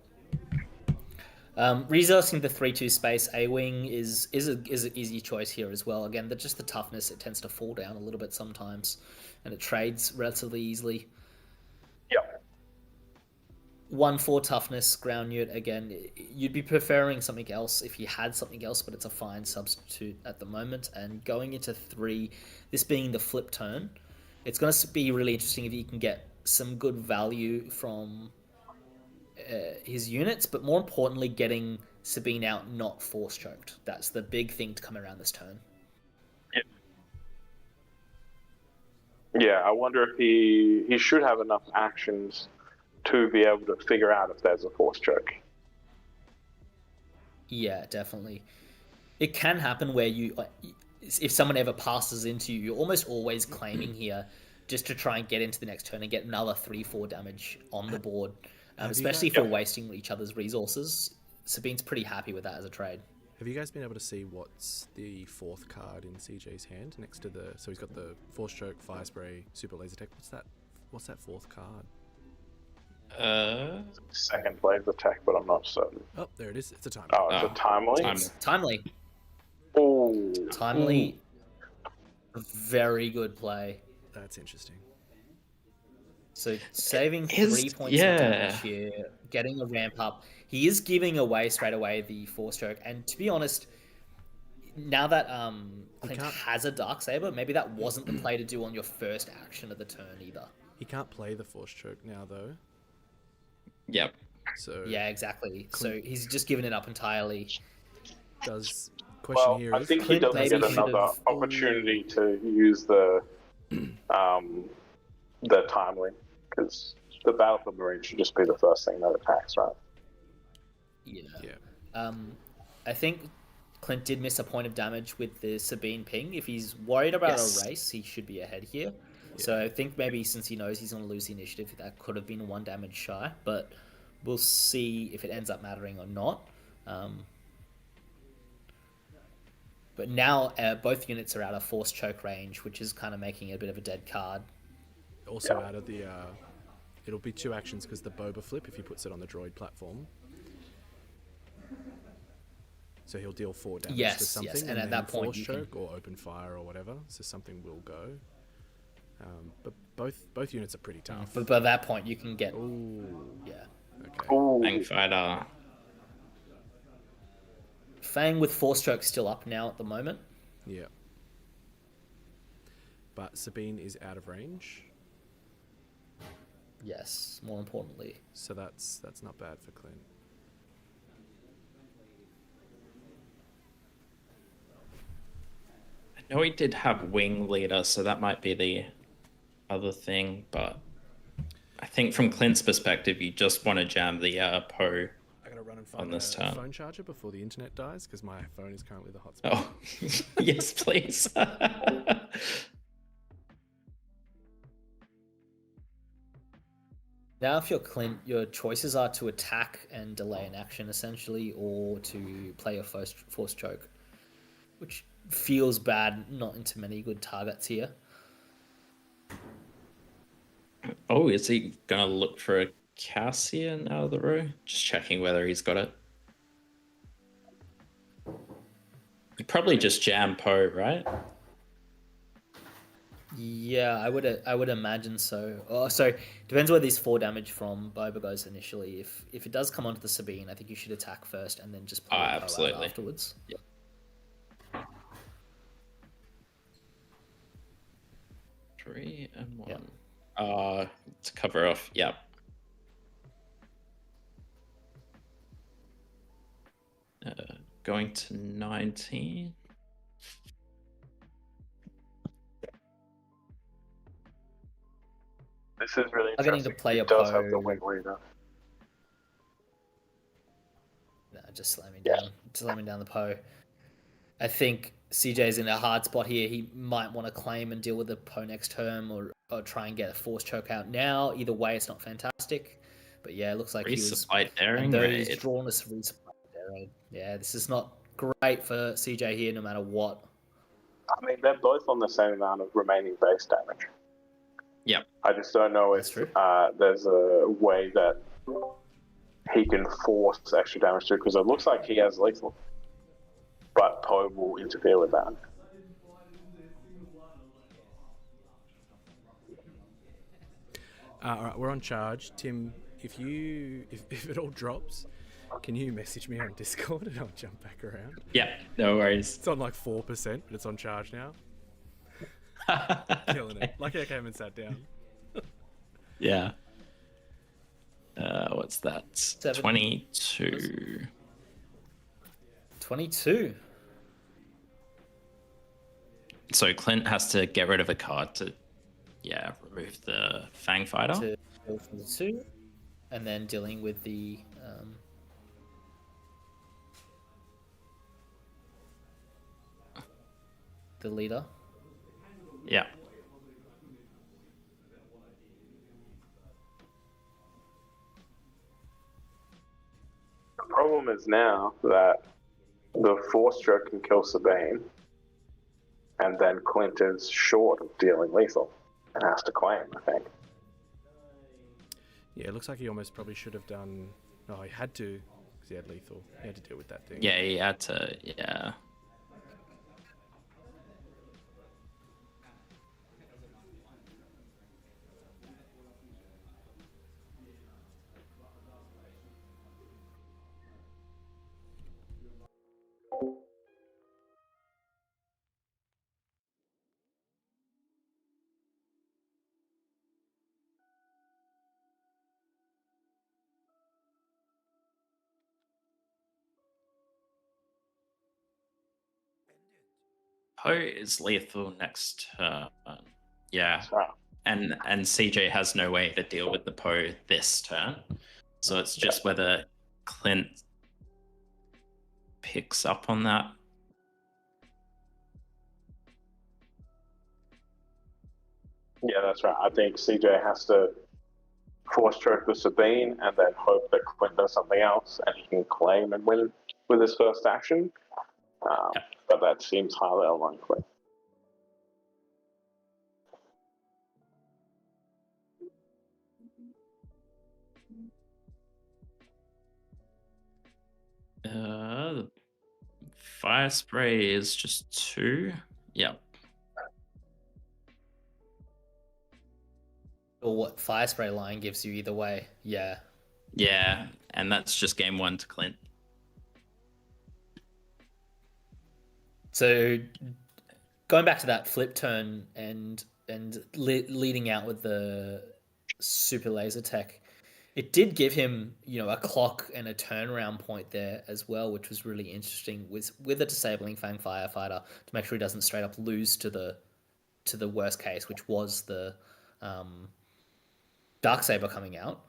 Resourcing the 3/2 space A-wing is an easy choice here as well. Again, just the toughness, it tends to fall down a little bit sometimes, and it trades relatively easily. Yep. 1/4 toughness ground unit. Again, you'd be preferring something else if you had something else, but it's a fine substitute at the moment. And going into 3, this being the flip turn, it's going to be really interesting if you can get some good value from his units, but more importantly, getting Sabine out not force choked. That's the big thing to come around this turn. Yeah, I wonder if he should have enough actions to be able to figure out if there's a force choke. Yeah, definitely. It can happen where if someone ever passes into you, you're almost always claiming here just to try and get into the next turn and get another 3/4 damage on the board. Especially if you're wasting each other's resources. Sabine's pretty happy with that as a trade. Have you guys been able to see what's the 4th card in CJ's hand next to so he's got the Force Choke, Fire Spray, Super Laser Tech. What's that 4th card? Second laser tech, but I'm not certain. Oh, there it is. It's a Timely. Oh, it's a Timely? It's Timely. Ooh. Timely. Very good play. That's interesting. So saving 3 points of damage here, getting a ramp up. He is giving away straight away the Force Choke. And to be honest, now that Clint has a Darksaber, maybe that wasn't the play to do on your first action of the turn either. He can't play the Force Choke now, though. Yep. So Yeah, exactly. So he's just given it up entirely. does question Well, here I is think he Clint doesn't maybe get should another have- opportunity to use the timely, because the Battle of the Marine should just be the first thing that attacks, right? Yeah. yeah. I think Clint did miss a point of damage with the Sabine ping. If he's worried about Yes. a race, he should be ahead here. So I think maybe since he knows he's going to lose the initiative, that could have been 1 damage shy. But we'll see if it ends up mattering or not. But now both units are out of force choke range, which is kind of making it a bit of a dead card. Also out of the it'll be 2 actions because the Boba flip if he puts it on the droid platform. So he'll deal 4 damage Yes, to something, yes, and at then that point force you can- choke or open fire or whatever. So something will go. But both units are pretty tough. But by that point, you can get Ooh, yeah. okay. Ooh, Fang Fighter. Fang with force choke still up now at the moment. Yeah. But Sabine is out of range, Yes, more importantly. so that's not bad for Clint. I know he did have Wing Leader, so that might be the other thing, but I think from Clint's perspective, you just want to jam the Poe. I gotta run and On find this a turn. phone charger before the internet dies because my phone is currently the hotspot. Oh, yes, please. Now, if you're Clint, your choices are to attack and delay an action, essentially, or to play a force choke, which feels bad, not into many good targets here. Oh, is he gonna look for a Cassian out of the row? Just checking whether he's got it. He'd probably just jam Poe, right? Yeah, I would imagine so. Oh, so depends where these 4 damage from Boba goes initially. If it does come onto the Sabine, I think you should attack first and then just play the Poe out Absolutely. afterwards. Yeah. 3 and 1. Yeah. To cover off. Yep. Going to 19. this is really I'm getting interesting. to play He a does have Poe. the Wing Leader. No, just slamming down the Poe. I think CJ's in a hard spot here. He might want to claim and deal with the Poe next turn, or try and get a force choke out now. Either way, it's not fantastic. But yeah, it looks like he was. Resupply daring And though he's raid. drawn a resupply raid. Yeah, this is not great for CJ here, no matter what. I mean, they're both on the same amount of remaining base damage. Yep. I just don't know That's if true. there's a way that he can force extra damage to, because it looks like he has lethal. But Poe will interfere with that. All right, we're on charge. Tim, if it all drops, can you message me on Discord and I'll jump back around? Yeah, no worries. It's on like 4%, but it's on charge now. Killing it. Lucky I came and sat down. Yeah. What's that? 7. 22. 22. So Clint has to get rid of a card to, remove the Fang Fighter. To go for the 2. And then dealing with the leader. Yeah. The problem is now that the force stroke can kill Sabine, and then Clint is short of dealing lethal and has to claim, I think. Yeah, it looks like he almost probably should have done. Oh, he had to, because he had lethal. He had to deal with that thing. Yeah, he had to, yeah. Poe is lethal next turn. Yeah. So, And CJ has no way to deal with the Poe this turn. So it's just whether Clint picks up on that. yeah, that's right. I think CJ has to force choke with Sabine and then hope that Quinn does something else and he can claim and win with his first action. But that seems highly unlikely. The fire spray is just 2. Yep. Or what fire spray line gives you either way. Yeah. Yeah, and that's just game 1 to Clint. So going back to that flip turn and leading out with the super laser tech, it did give him, a clock and a turnaround point there as well, which was really interesting with a disabling Fang Firefighter to make sure he doesn't straight up lose to the worst case, which was the Darksaber coming out.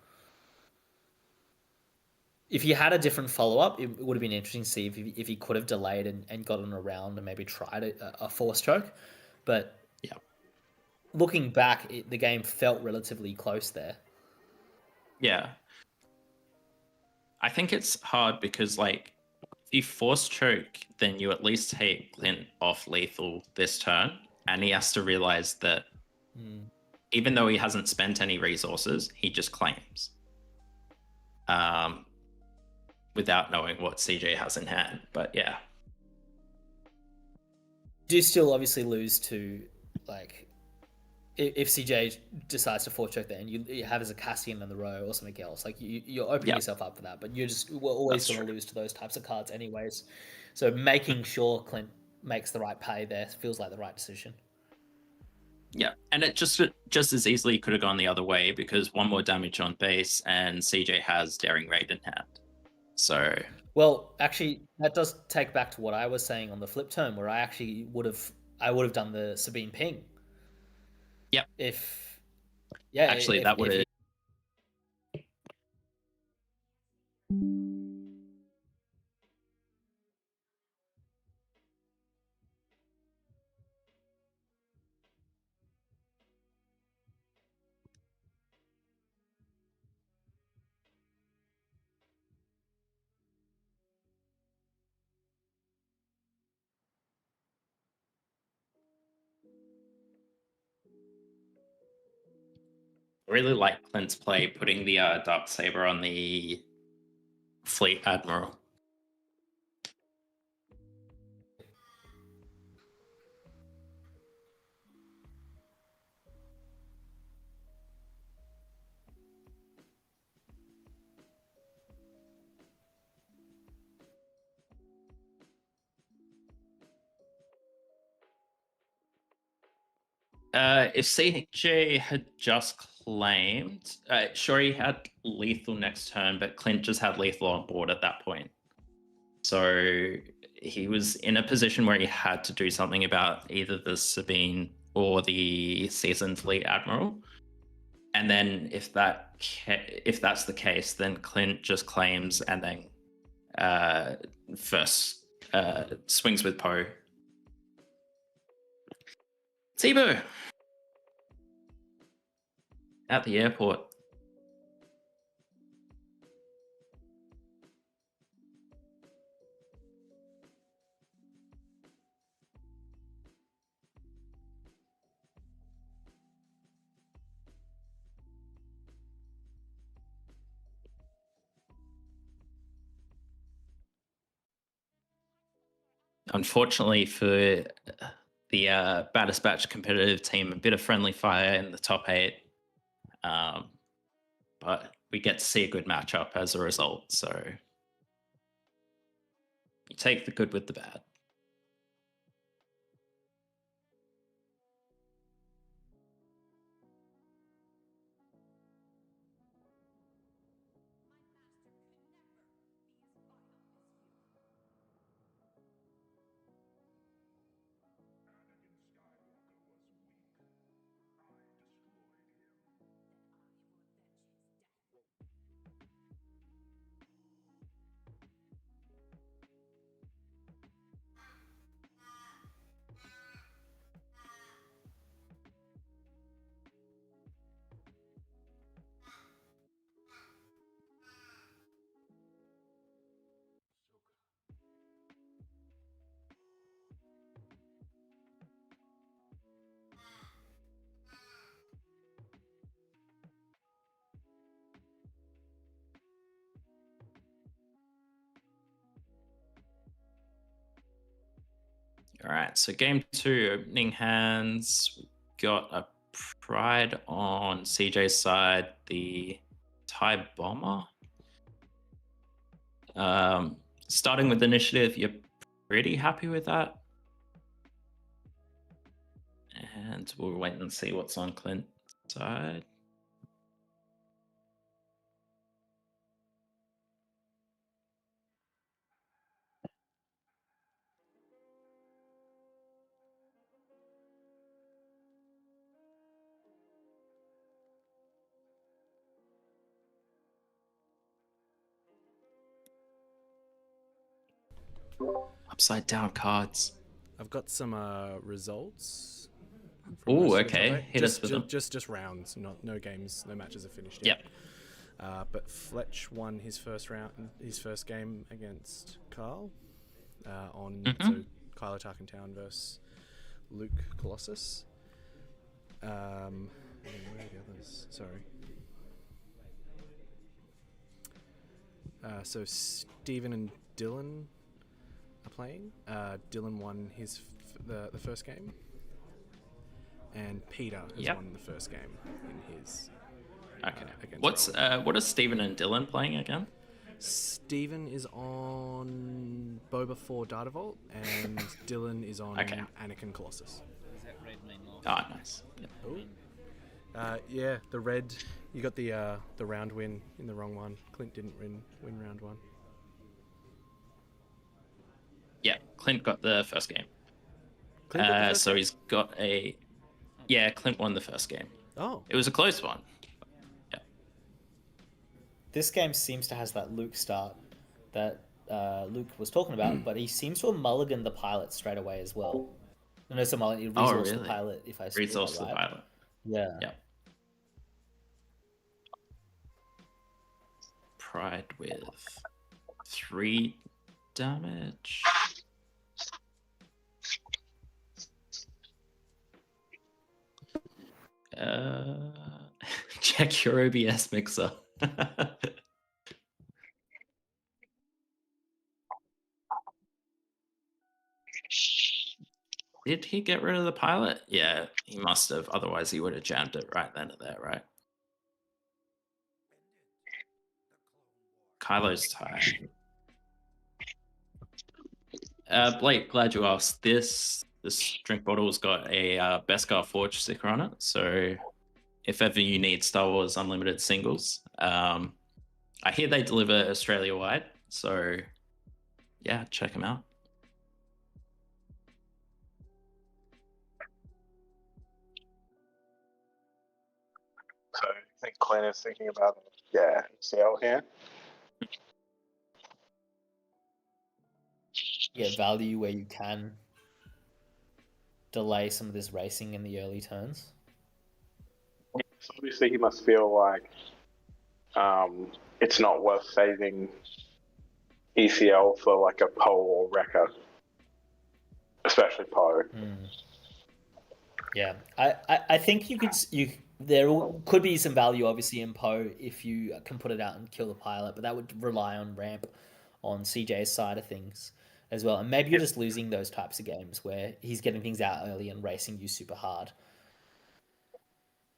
If he had a different follow-up, it would have been interesting to see if he could have delayed and gotten around and maybe tried a force choke. But yeah, looking back, the game felt relatively close there. Yeah. I think it's hard because, like, if you force choke, then you at least take Clint off lethal this turn, and he has to realize that even though he hasn't spent any resources, he just claims. Without knowing what CJ has in hand. But yeah. You do still obviously lose to, like, if CJ decides to force choke there and you have as a Cassian on the row or something else, like you're opening yourself up for that, but we're always going to lose to those types of cards anyways. So making sure Clint makes the right pay there feels like the right decision. Yeah, and it just as easily could have gone the other way because 1 more damage on base and CJ has Daring Raid in hand. So, well, actually, that does take back to what I was saying on the flip turn, where I actually would have done the Sabine ping. Yep. That would have. I really like Clint's play, putting the Darksaber on the Fleet Admiral. If CJ had just claimed, sure, he had lethal next turn, but Clint just had lethal on board at that point. So he was in a position where he had to do something about either the Sabine or the Seasoned Fleet Admiral. And then if that's the case, then Clint just claims and then first swings with Poe. Tibo at the airport. Unfortunately for the Baddest Batch competitive team, a bit of friendly fire in the top 8. But we get to see a good matchup as a result. So you take the good with the bad. All right, so game 2, opening hands. Got a Pride on CJ's side, the TIE Bomber. Starting with initiative, you're pretty happy with that. And we'll wait and see what's on Clint's side. Upside down cards. I've got some results. Oh, okay. Hit us with them. Just rounds, no games, no matches are finished yet. Yep. But Fletch won his first game against Carl. So Kylo Tarkentown versus Luke Colossus. Where are the others? Sorry. So Stephen and Dylan are playing. Dylan won the first game, and Peter has won the first game in his. Okay. Against What are Stephen and Dylan playing again? Stephen is on Boba 4 Data Vault, and Dylan is on Anakin Colossus. Does that red mean more? Oh, nice. Yep. Yeah, the red. You got the round win in the wrong one. Clint didn't win round 1. Yeah, Clint got the first game. Clint got the first so game? he's got a. Yeah, Clint won the first game. Oh. It was a close one. Yeah. This game seems to has that Luke start that Luke was talking about, but he seems to have mulliganed the pilot straight away as well. No, so mulligan, he resourced the pilot, if I saw Resource that the right. pilot. Yeah. Yeah. Pride with 3 damage. Check your OBS mixer. Did he get rid of the pilot? Yeah, he must have. Otherwise, he would have jammed it right then and there, right? Kylo's tired. Blake, glad you asked. This drink bottle's got a Beskar Forge sticker on it, so if ever you need Star Wars Unlimited singles, I hear they deliver Australia-wide, so yeah, check them out. So I think Clint is thinking about CL here. Get value where you can delay some of this racing in the early turns. So obviously he must feel like it's not worth saving ECL for like a Poe or Wrecker, especially Poe. Yeah, I think there could be some value obviously in Poe if you can put it out and kill the pilot, but that would rely on ramp on CJ's side of things as well. And maybe you're just losing those types of games where he's getting things out early and racing you super hard.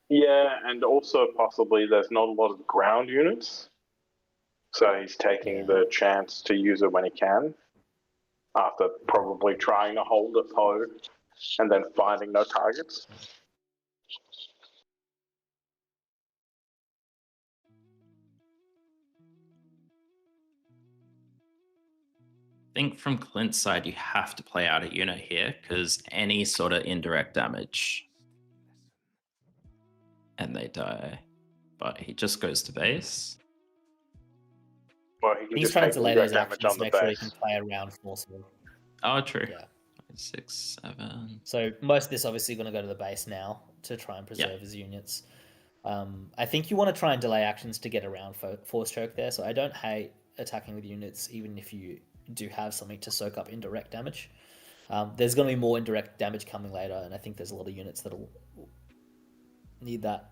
Yeah, and also possibly there's not a lot of ground units, so he's taking the chance to use it when he can, after probably trying to hold a Poe and then finding no targets. I think from Clint's side, you have to play out a unit here because any sort of indirect damage and they die. But he just goes to base. Well, he can He's just trying take to delay indirect those damage actions on to the make sure he base. can play around forcibly. Oh, true. Yeah. 6, 7. So most of this obviously going to go to the base now to try and preserve his units. I think you want to try and delay actions to get around force choke there. So I don't hate attacking with units, even if you do have something to soak up indirect damage. There's going to be more indirect damage coming later, and I think there's a lot of units that'll need that.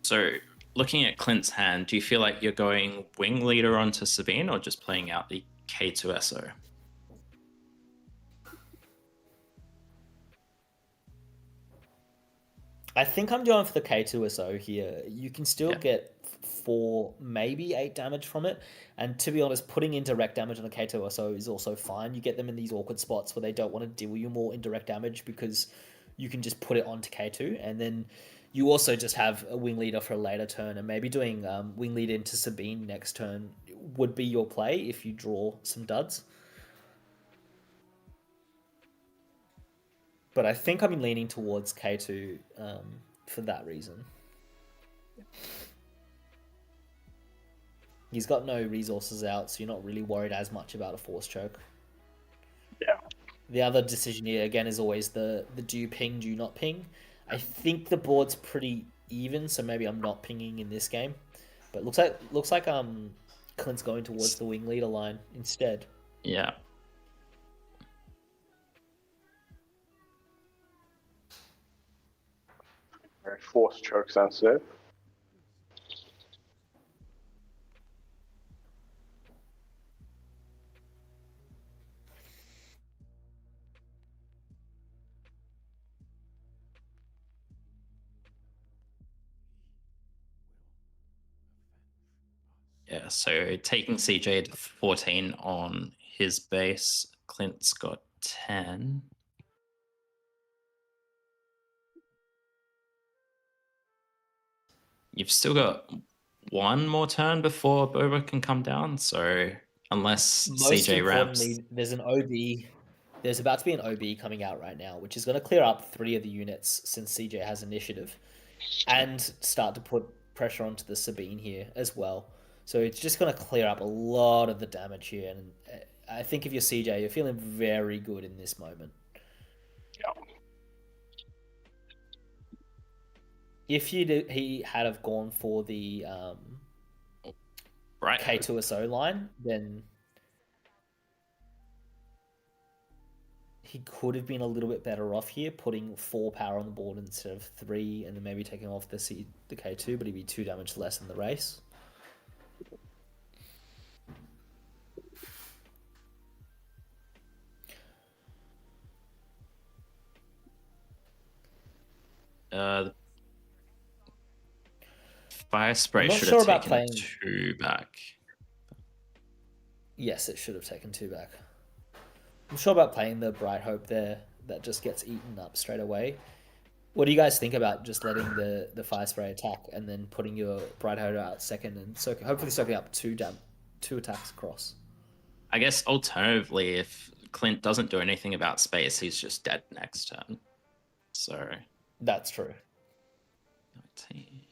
So looking at Clint's hand, do you feel like you're going wing leader onto Sabine or just playing out the K2SO? I think I'm going for the K2SO here. You can still Yeah. get 4, maybe 8 damage from it. And to be honest, putting indirect damage on the K2SO is also fine. You get them in these awkward spots where they don't want to deal you more indirect damage because you can just put it onto K2. And then you also just have a wing leader for a later turn. And maybe doing wing leader into Sabine next turn would be your play if you draw some duds. But I think I'm leaning towards K2 for that reason. He's got no resources out, so you're not really worried as much about a force choke. Yeah. The other decision here, again, is always the do you ping, do you not ping? I think the board's pretty even, so maybe I'm not pinging in this game. But looks like Clint's going towards the wing leader line instead. Yeah. Very force choke sensitive. Yeah, so taking CJ to 14 on his base, Clint's got 10. You've still got one more turn before Boba can come down, so unless Most CJ ramps. importantly, there's an OB. There's about to be an OB coming out right now, which is going to clear up 3 of the units since CJ has initiative, and start to put pressure onto the Sabine here as well. So it's just going to clear up a lot of the damage here, and I think if you're CJ, you're feeling very good in this moment. Yeah. If he had have gone for the Right. K2SO line, then he could have been a little bit better off here, putting 4 power on the board instead of 3, and then maybe taking off the K2, but he'd be 2 damage less in the race. Fire spray I'm not should sure have about taken playing- 2 back. Yes, it should have taken 2 back. I'm sure about playing the Bright Hope there. That just gets eaten up straight away. What do you guys think about just letting the Fire Spray attack and then putting your Bright Hope out second and hopefully soaking up 2 attacks across? I guess alternatively, if Clint doesn't do anything about space, he's just dead next turn. So That's true. 19.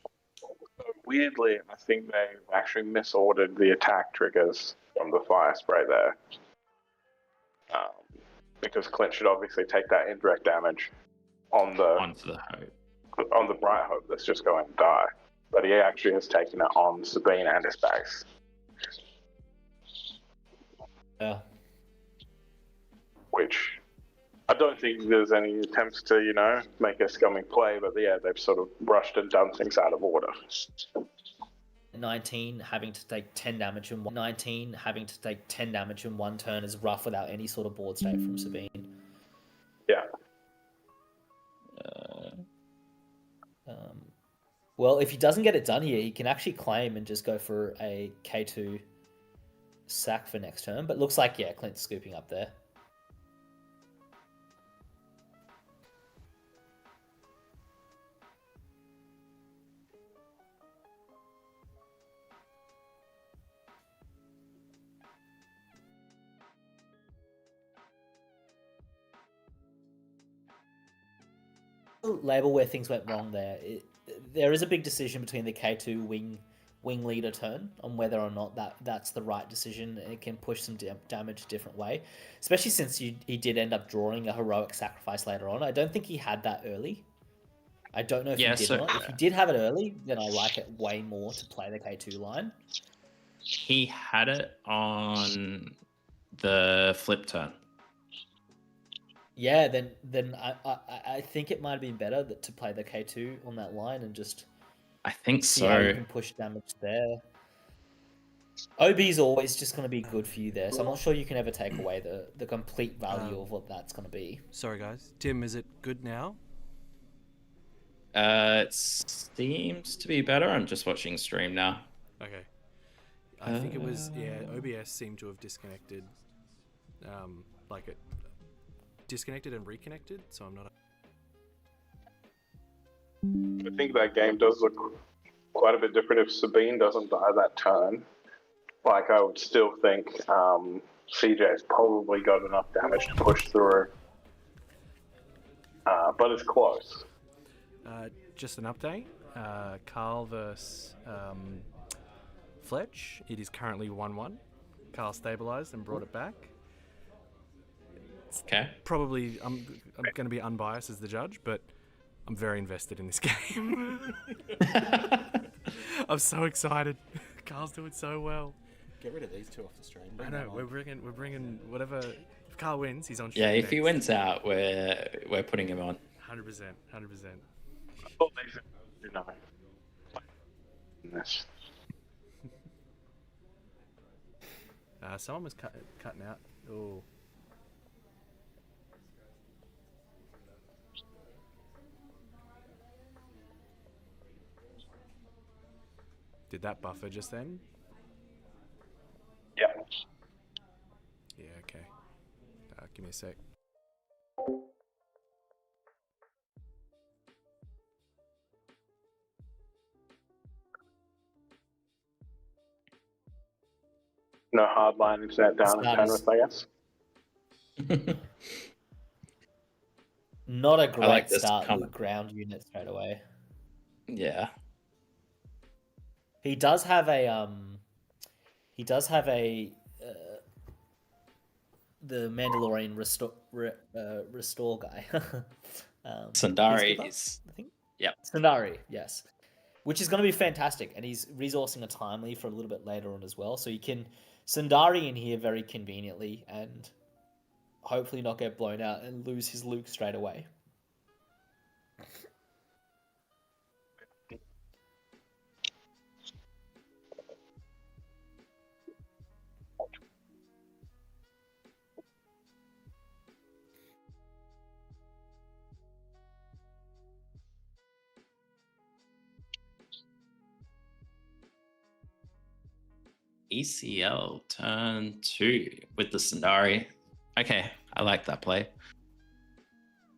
Weirdly, I think they've actually misordered the attack triggers from the fire spray there. Because Clint should obviously take that indirect damage on the Onto the hope. on the Bright Hope that's just going to die. But he actually has taken it on Sabine and his base. Yeah. Which I don't think there's any attempts to, make a scummy play, but yeah, they've sort of rushed and done things out of order. 19 having to take 10 damage in 19 having to take 10 damage in 1 turn is rough without any sort of board state from Sabine. Yeah. Well, if he doesn't get it done here, he can actually claim and just go for a K2 sack for next turn. But looks like, yeah, Clint's scooping up there. Label where things went wrong there. There is a big decision between the K2 wing leader turn on whether or not that's the right decision. It can push some damage a different way, especially since he did end up drawing a heroic sacrifice later on. I don't think he had that early. I don't know if he did not. If he did have it early, then I like it way more to play the K2 line. He had it on the flip turn. Yeah, then I think it might have been better to play the K2 on that line and just I think see how you so. can push damage there. OB is always just going to be good for you there, so I'm not sure you can ever take away the complete value of what that's going to be. Sorry, guys. Tim, is it good now? It seems to be better. I'm just watching stream now. Okay. I think it was, OBS seemed to have disconnected, disconnected and reconnected, so I'm not... I think that game does look quite a bit different if Sabine doesn't die that turn. Like, I would still think CJ's probably got enough damage to push through. But it's close. Just an update. Carl versus Fletch. It is currently 1-1. Carl stabilized and brought it back. Okay. Probably, I'm going to be unbiased as the judge, but I'm very invested in this game. I'm so excited. Carl's doing so well. Get rid of these two off the stream. I know. We're bringing whatever. If Carl wins, he's on. Yeah, if next. he wins out, we're putting him on. 100%. Oh, they do nothing. Yes. Someone was cutting out. Oh. Did that buffer just then? Yeah. Yeah, okay. Give me a sec. No hardline internet down in Penrith, I guess. Not a great like this start comment. with ground unit straight away. Yeah. He does have a the Mandalorian restore guy. Sundari Peacekeeper, is. I think. Yep. Sundari, yes. Which is going to be fantastic, and he's resourcing a timely for a little bit later on as well, so you can Sundari in here very conveniently and hopefully not get blown out and lose his Luke straight away. ECL turn 2 with the Sundari. Okay, I like that play.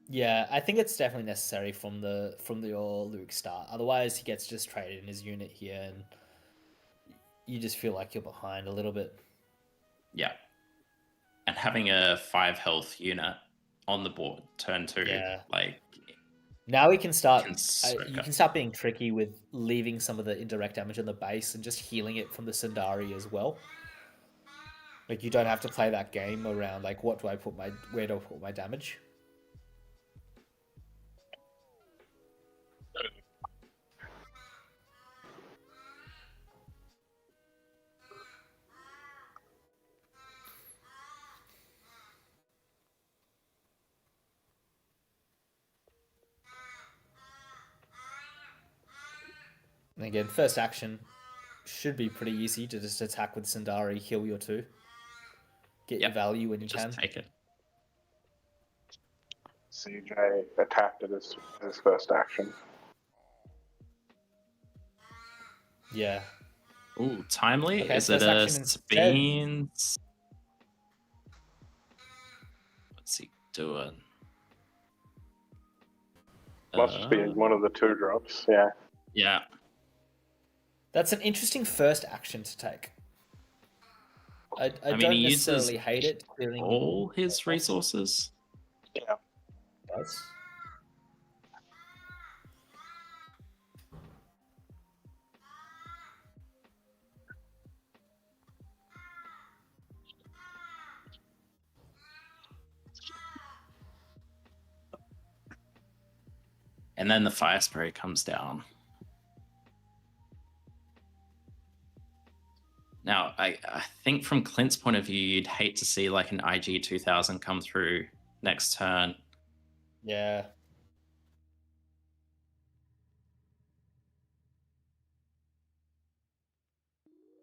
Yeah, I think it's definitely necessary from your Luke start. Otherwise, he gets just traded in his unit here, and you just feel like you're behind a little bit. Yeah. And having a 5 health unit on the board turn 2, Yeah. like Now we can start. Can You can start being tricky with leaving some of the indirect damage on the base and just healing it from the Sundari as well. Like, you don't have to play that game around like where do I put my damage? And again, first action should be pretty easy to just attack with Sundari, heal your 2. Get your value when you just can. take it. CJ attacked it as his first action. Yeah. Ooh, timely? Okay, Is it first a action instead. Sabines? What's he doing? Must just be one of the 2 drops, yeah. Yeah. That's an interesting first action to take. I mean, don't he necessarily uses hate it. Clearing all his resources. Yeah. Does. And then the fire spray comes down. Now, I think from Clint's point of view, you'd hate to see like an IG 2000 come through next turn. Yeah.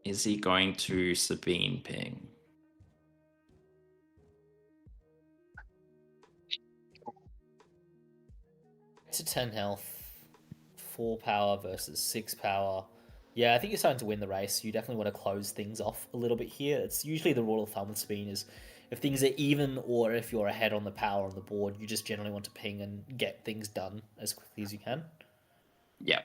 Is he going to Sabine ping? To 10 health. 4 power versus 6 power. Yeah, I think you're starting to win the race. You definitely want to close things off a little bit here. It's usually the rule of thumb with Sabine is if things are even or if you're ahead on the power on the board, you just generally want to ping and get things done as quickly as you can. Yeah.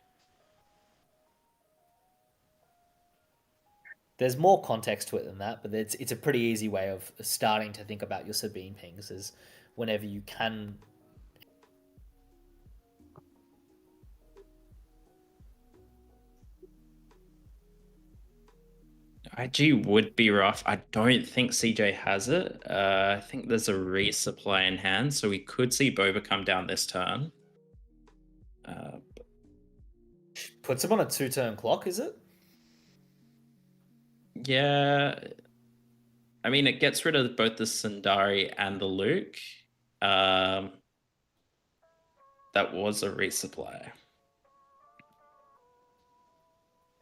There's more context to it than that, but it's a pretty easy way of starting to think about your Sabine pings is whenever you can. IG would be rough. I don't think CJ has it. I think there's a resupply in hand, so we could see Boba come down this turn. Puts him on a 2-turn clock, is it? Yeah. I mean, it gets rid of both the Sundari and the Luke. That was a resupply.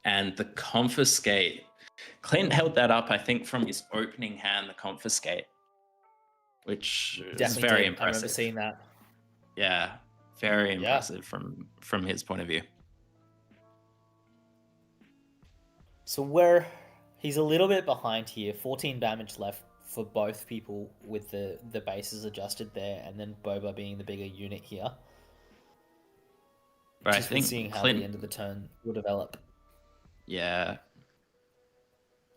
And the Confiscate. Clint held that up, I think, from his opening hand, the Confiscate, which is very impressive. I remember seeing that. Yeah, very impressive from his point of view. So he's a little bit behind here. 14 damage left for both people with the bases adjusted there, and then Boba being the bigger unit here. But I Just think seeing how Clint, the end of the turn will develop. Yeah.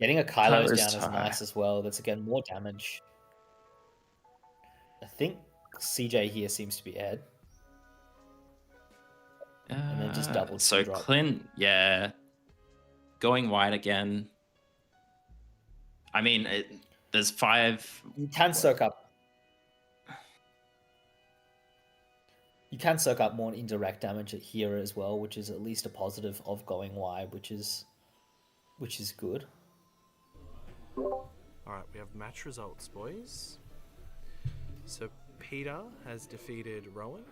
Getting a Kylo's Kylo's down is high. nice as well. That's again more damage. I think CJ here seems to be ahead. And then just double So drop. Clint, going wide again. I mean, there's 5. You can soak up. You can soak up more indirect damage here as well, which is at least a positive of going wide, which is good. Alright, we have match results, boys. So Peter has defeated Rowan,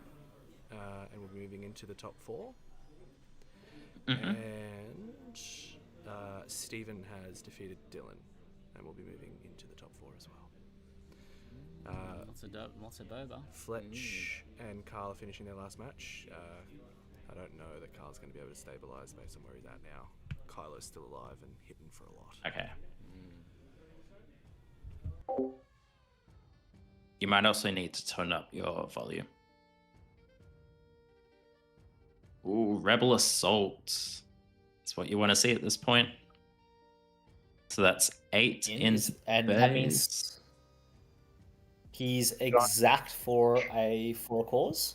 and we're moving into the top 4. And Stephen has defeated Dylan, and we'll be moving into the top 4 as well. What's a Boba? Fletch and Carl are finishing their last match. I don't know that Carl's going to be able to stabilise based on where he's at now. Kylo's still alive and hitting for a lot. Okay. You might also need to tone up your volume. Ooh, Rebel Assault. That's what you want to see at this point. So that's 8 in and that means he's exact for a 4 cause.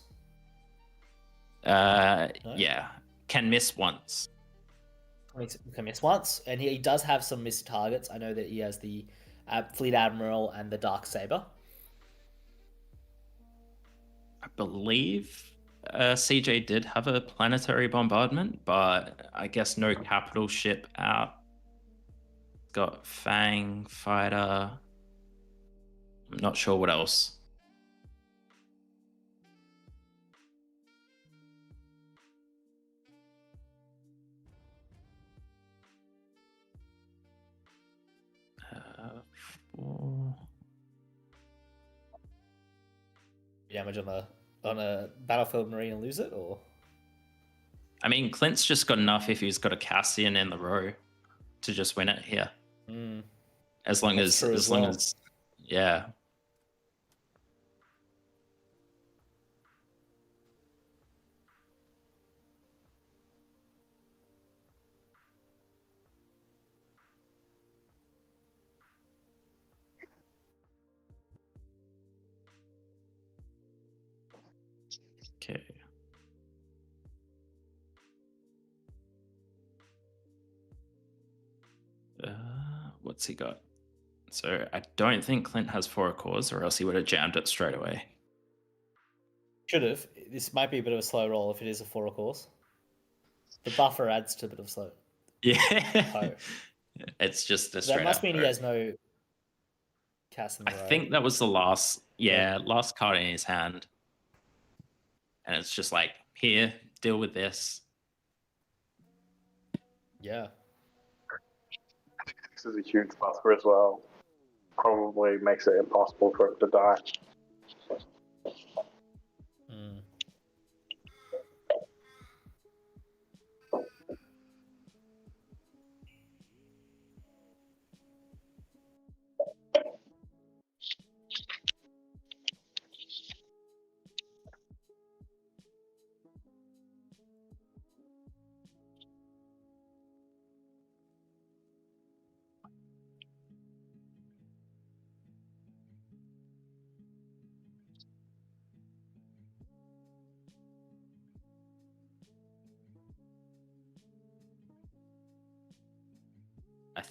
No? Yeah. Can miss once. Can miss once, and he does have some missed targets. I know that he has the Fleet Admiral and the Dark Saber. I believe CJ did have a planetary bombardment, but I guess no capital ship out. Got Fang, Fighter. I'm not sure what else. Damage on a battlefield marine and lose it, or I mean, Clint's just got enough if he's got a Cassian in the row to just win it here. As long as yeah. Okay. What's he got? So I don't think Clint has 4 cores, or else he would have jammed it straight away. should have. This might be a bit of a slow roll if it is a 4 course. The buffer adds to a bit of slow. Yeah. It's just a straight That must up mean he row. has no cast in the I row. think that was the last card in his hand. And it's just like, here, deal with this. Yeah. This is a huge buffer as well. Probably makes it impossible for it to die.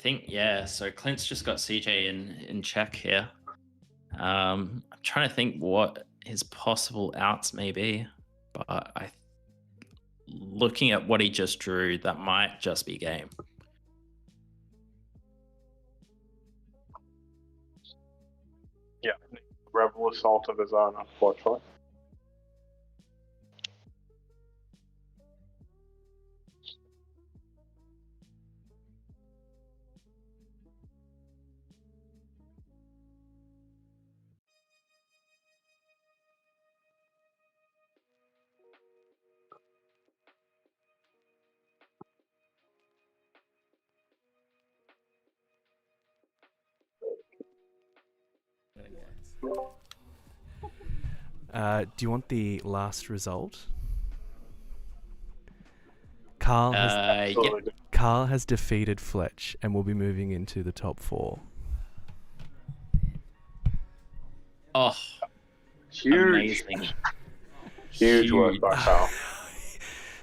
think, yeah. So Clint's just got CJ in check here. I'm trying to think what his possible outs may be, but looking at what he just drew, that might just be game. Yeah, Rebel assault of his own, unfortunately. Do you want the last result? Carl has Yep. Carl has defeated Fletch and will be moving into the top 4. Oh, Huge. amazing. Huge work by Carl.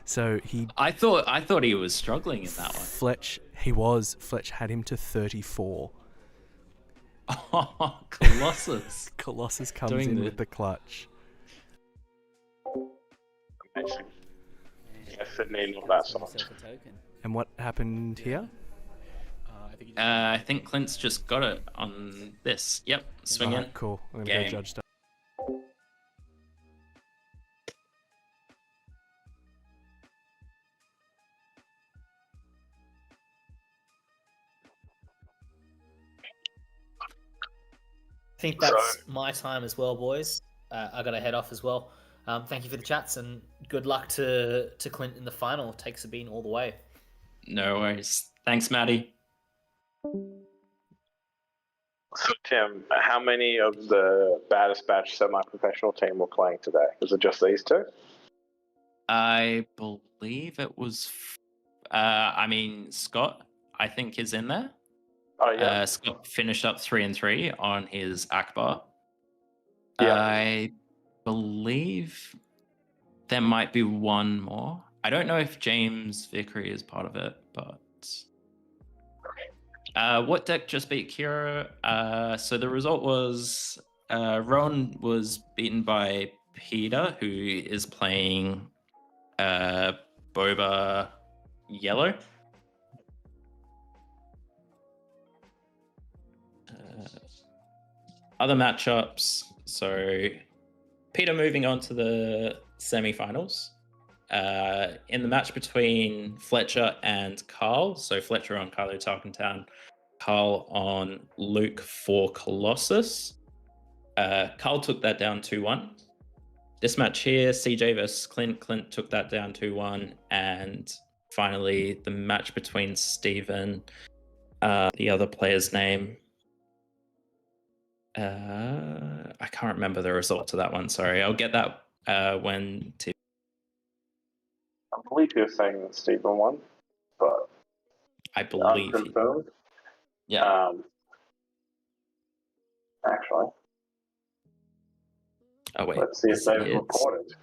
So I thought he was struggling in that one. Fletch had him to 34. Oh, Colossus. Colossus comes Doing in the- with the clutch. Amazing. Yes, Sydney, not that song. Himself a token. And what happened here? I think Clint's just got it on this. Yep, swing in. Alright, cool. I'm gonna Game. go judge stuff. I think that's my time as well, boys. I got to head off as well. Thank you for the chats and good luck to Clint in the final. Take Sabine all the way. No worries. Thanks, Maddie. So, Tim, how many of the baddest batch semi-professional team were playing today? Was it just these two? I believe it was. Scott, I think, is in there. Oh yeah. Scott finished up 3-3 on his Akbar. Yeah. I believe there might be one more. I don't know if James Vickery is part of it, but what deck just beat Kira? So the result was Rowan was beaten by Peter, who is playing Boba Yellow. Other matchups. So Peter moving on to the semi-finals. In the match between Fletcher and Carl, so Fletcher on Carlo Tarkentown, Carl on Luke for Colossus. Carl took that down 2-1. This match here, CJ versus Clint. Clint took that down 2-1. And finally, the match between Steven, the other player's name. I can't remember the result to that one. Sorry, I'll get that when Tim. I believe you're saying that Stephen won, but I believe. unconfirmed. Yeah. Actually, Oh wait. let's see if they've reported.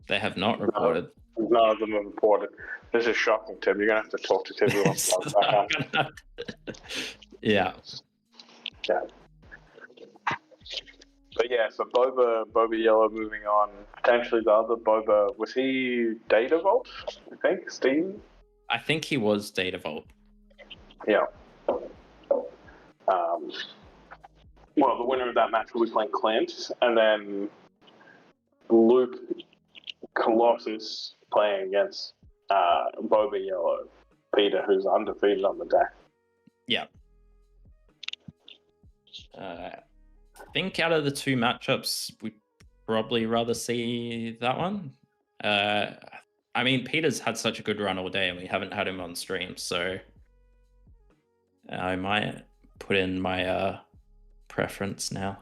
They have not reported. None of them have reported. This is shocking, Tim. You're gonna have to talk to Tim. Yeah. Yeah. But yeah, so Boba Yellow moving on. Potentially the other Boba, was he Data Vault? I think Steam. I think he was Data Vault. Yeah. Well, the winner of that match will be playing Clint, and then Luke Colossus playing against Boba Yellow Peter, who's undefeated on the deck. Yeah. I think out of the two matchups, we'd probably rather see that one. I mean, Peter's had such a good run all day, and we haven't had him on stream, so I might put in my preference now.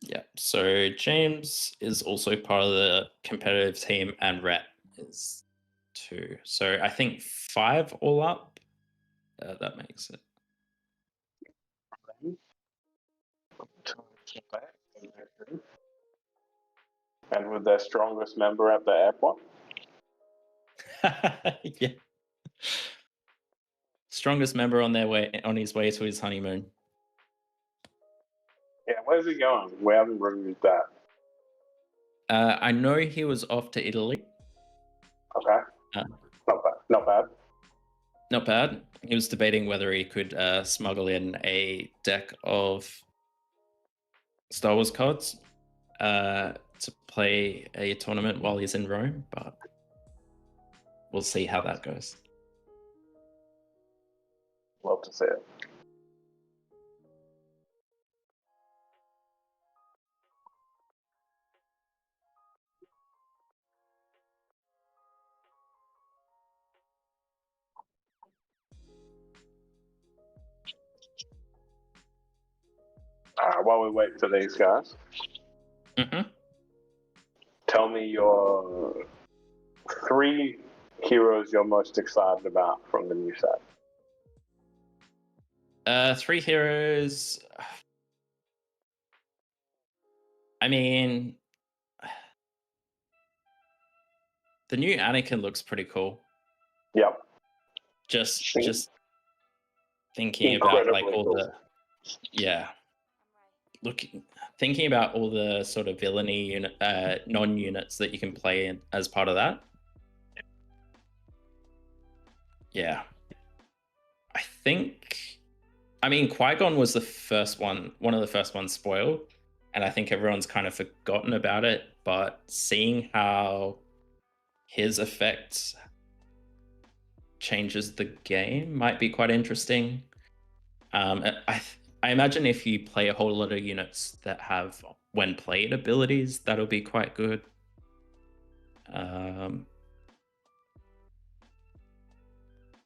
Yeah, so James is also part of the competitive team, and Rhett is 2. So I think 5 all up. That makes it. And with their strongest member at the airport. Yeah. Strongest member on his way to his honeymoon. Yeah, where's he going? We haven't reviewed that. I know he was off to Italy. Okay. Not bad. Not bad. Not bad. He was debating whether he could smuggle in a deck of Star Wars cards to play a tournament while he's in Rome, but we'll see how that goes. Love to see it. While we wait for these guys, tell me your 3 heroes you're most excited about from the new set. 3 heroes. I mean, the new Anakin looks pretty cool. Yep. Just thinking about like all the thinking about all the sort of villainy unit non-units that you can play in as part of that. Yeah. I mean, Qui-Gon was the first one of the first ones spoiled, and I think everyone's kind of forgotten about it, but seeing how his effect changes the game might be quite interesting. I imagine if you play a whole lot of units that have when played abilities, that'll be quite good. And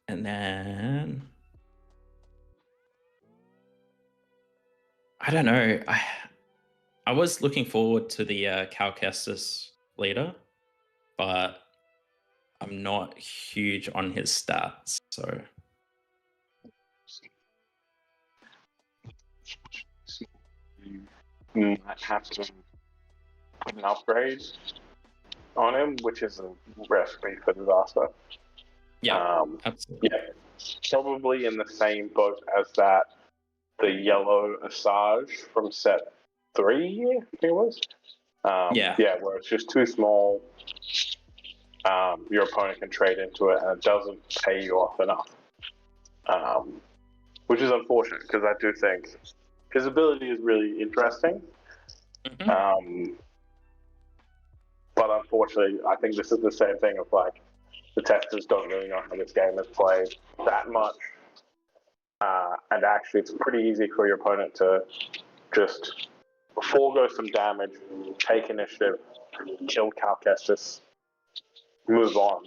then I don't know. I was looking forward to the Cal Kestis leader, but I'm not huge on his stats, so. Might have to put an upgrade on him, which is a recipe for disaster. Yeah, absolutely. Yeah, probably in the same boat as that, the yellow Asajj from set 3, I think it was. Yeah, where it's just too small. Your opponent can trade into it, and it doesn't pay you off enough. Which is unfortunate, because I do think his ability is really interesting. But unfortunately, I think this is the same thing of like, the testers don't really know how this game is played that much. And actually, it's pretty easy for your opponent to just forego some damage, take initiative, kill Cal Kestis, move on.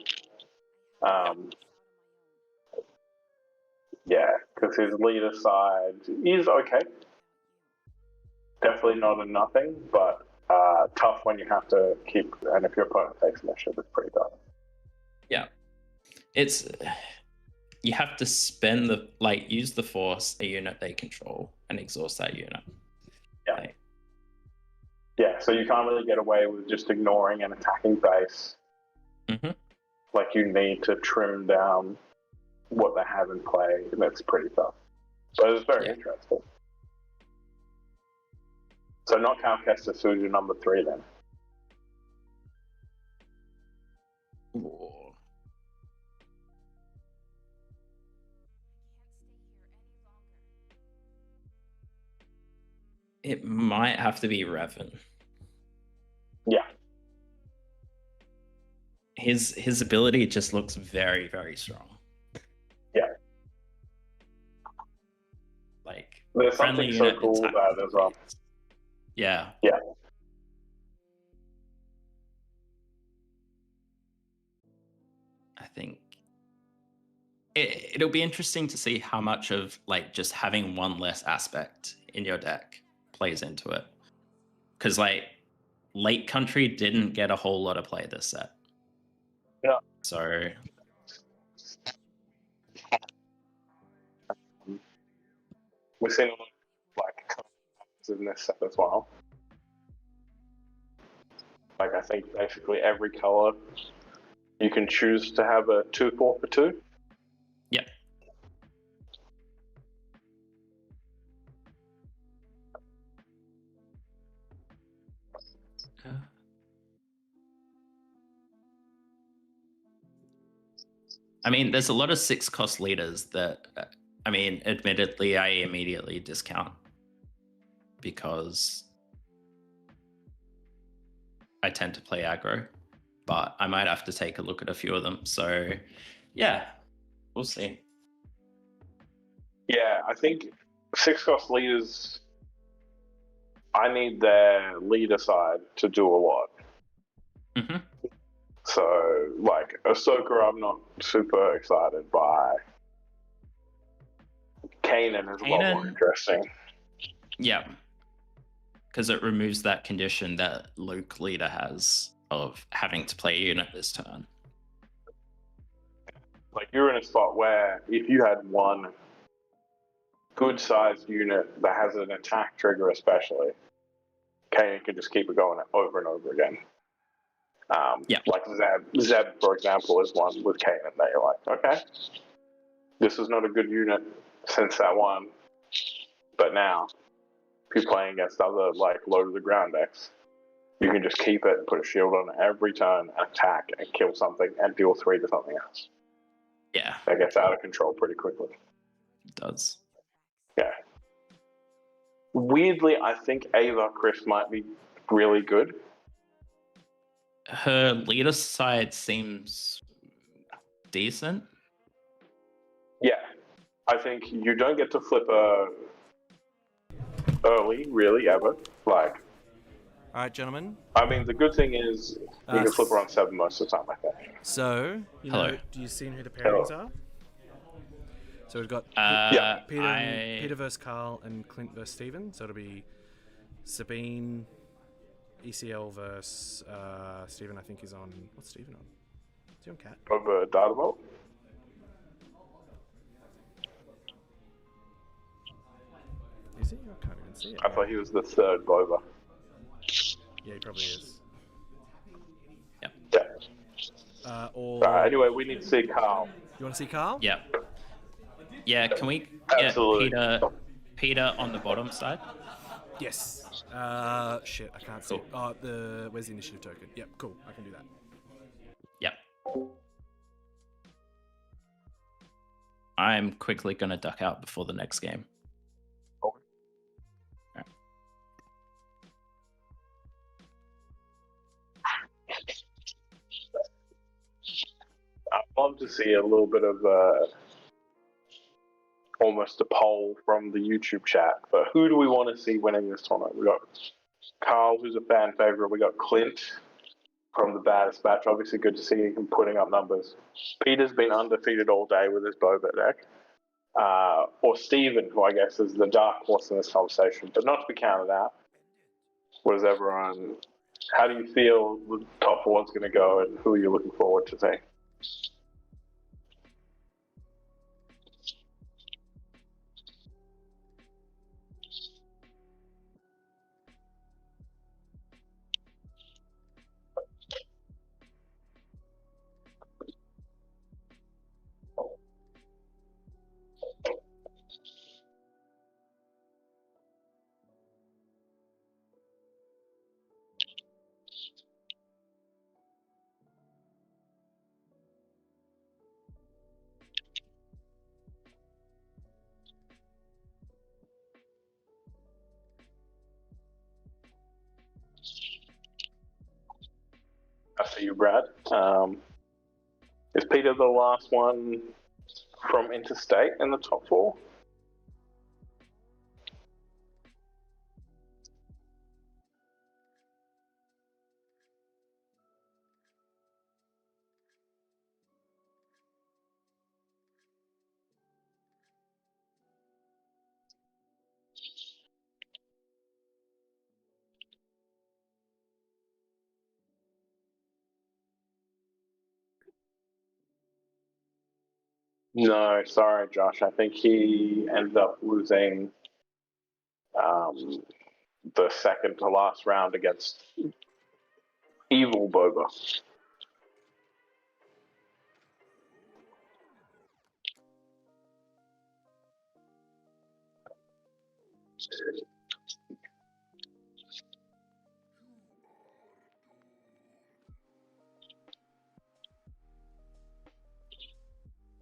Yeah, because his leader side is okay. Definitely not a nothing, but tough when you have to keep, and if your opponent takes initiative, it's pretty tough. Yeah. You have to spend use the force, a unit they control, and exhaust that unit. Yeah. Yeah, so you can't really get away with just ignoring an attacking base. Like, you need to trim down what they have in play, and that's pretty tough. So it's very interesting. So not Cal Kestis, who's your number 3 then? Ooh. It might have to be Revan. Yeah. His ability just looks very, very strong. Yeah. Like, there's something so cool about it as well. Yeah. Yeah. I think it'll be interesting to see how much of like just having one less aspect in your deck plays into it. Because like Lake Country didn't get a whole lot of play this set. Yeah. So we've seen a lot of like in this set as well. Like, I think basically every color you can choose to have a 2/4 for 2. Yep. I mean, there's a lot of 6-cost leaders that, I mean, admittedly, I immediately discount because I tend to play aggro, but I might have to take a look at a few of them. So, yeah, we'll see. Yeah, I think 6-cost leaders, I need their leader side to do a lot. Mm-hmm. So, like, Ahsoka, I'm not super excited by. Kanan is a lot more interesting. Yeah. Because it removes that condition that Luke leader has of having to play a unit this turn. Like, you're in a spot where if you had one good-sized unit that has an attack trigger especially, Kanan can just keep it going over and over again. Like Zeb, for example, is one with Kanan that you're like, okay, this is not a good unit since that one, but now, if you're playing against other, like, low-to-the-ground decks, you can just keep it, put a shield on every turn, attack, and kill something, and deal 3 to something else. Yeah. That gets out of control pretty quickly. It does. Yeah. Weirdly, I think Ava Chris might be really good. Her leader side seems decent. Yeah. I think you don't get to flip her early, really, ever. Like, All right, gentlemen. I mean, the good thing is you can flip her on 7 most of the time, I think. So, Hello. do you see who the pairings are? So we've got Peter versus Carl and Clint versus Steven. So it'll be Sabine, ECL versus Steven. I think is on. What's Steven on? Is he on Cat? Over Data Vault? Is he? I can't even see it. I thought he was the third Boba. Yeah, he probably is. Yep. Yeah. Or Anyway, we need to see Carl. you want to see Carl? Yeah. Yeah, can we get Absolutely. Peter on the bottom side? Yes. Shit, I can't see. It. Oh, where's the initiative token? Yep, cool. I can do that. Yep. I'm quickly going to duck out before the next game. Okay. Right. I'd love to see a little bit of almost a poll from the YouTube chat. But who do we want to see winning this tournament? We got Carl, who's a fan favorite. We got Clint from the Baddest Batch. Obviously, good to see him putting up numbers. Peter's been undefeated all day with his Boba deck. Or Steven, who I guess is the dark horse in this conversation, but not to be counted out. What is everyone? How do you feel the top 4's going to go, and who are you looking forward to seeing? I see you, Brad. Is Peter the last one from interstate in the top 4? No, sorry, Josh. I think he ended up losing the second to last round against Evil Boba.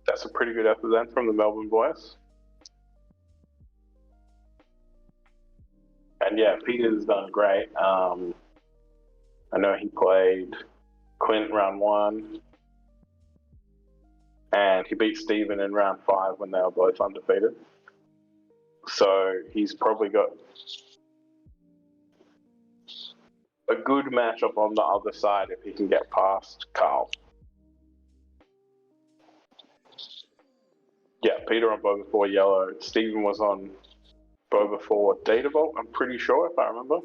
That's a pretty good episode from the Melbourne boys. And yeah, Peter's done great. I know he played Quint round 1, and he beat Steven in round 5 when they were both undefeated. So he's probably got a good matchup on the other side if he can get past Carl. Yeah, Peter on Boba 4 yellow. Steven was on Boba 4 Data Vault, I'm pretty sure, if I remember.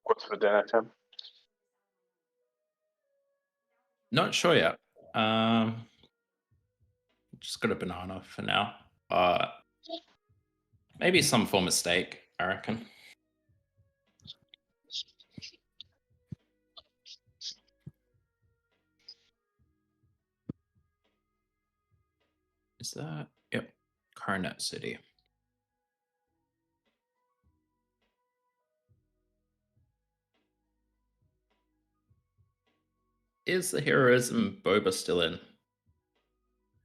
What's for dinner, Tim? Not sure yet. Just got a banana for now. Maybe some form of steak, I reckon. Is that? Yep. Coronet City. Is the heroism Boba still in?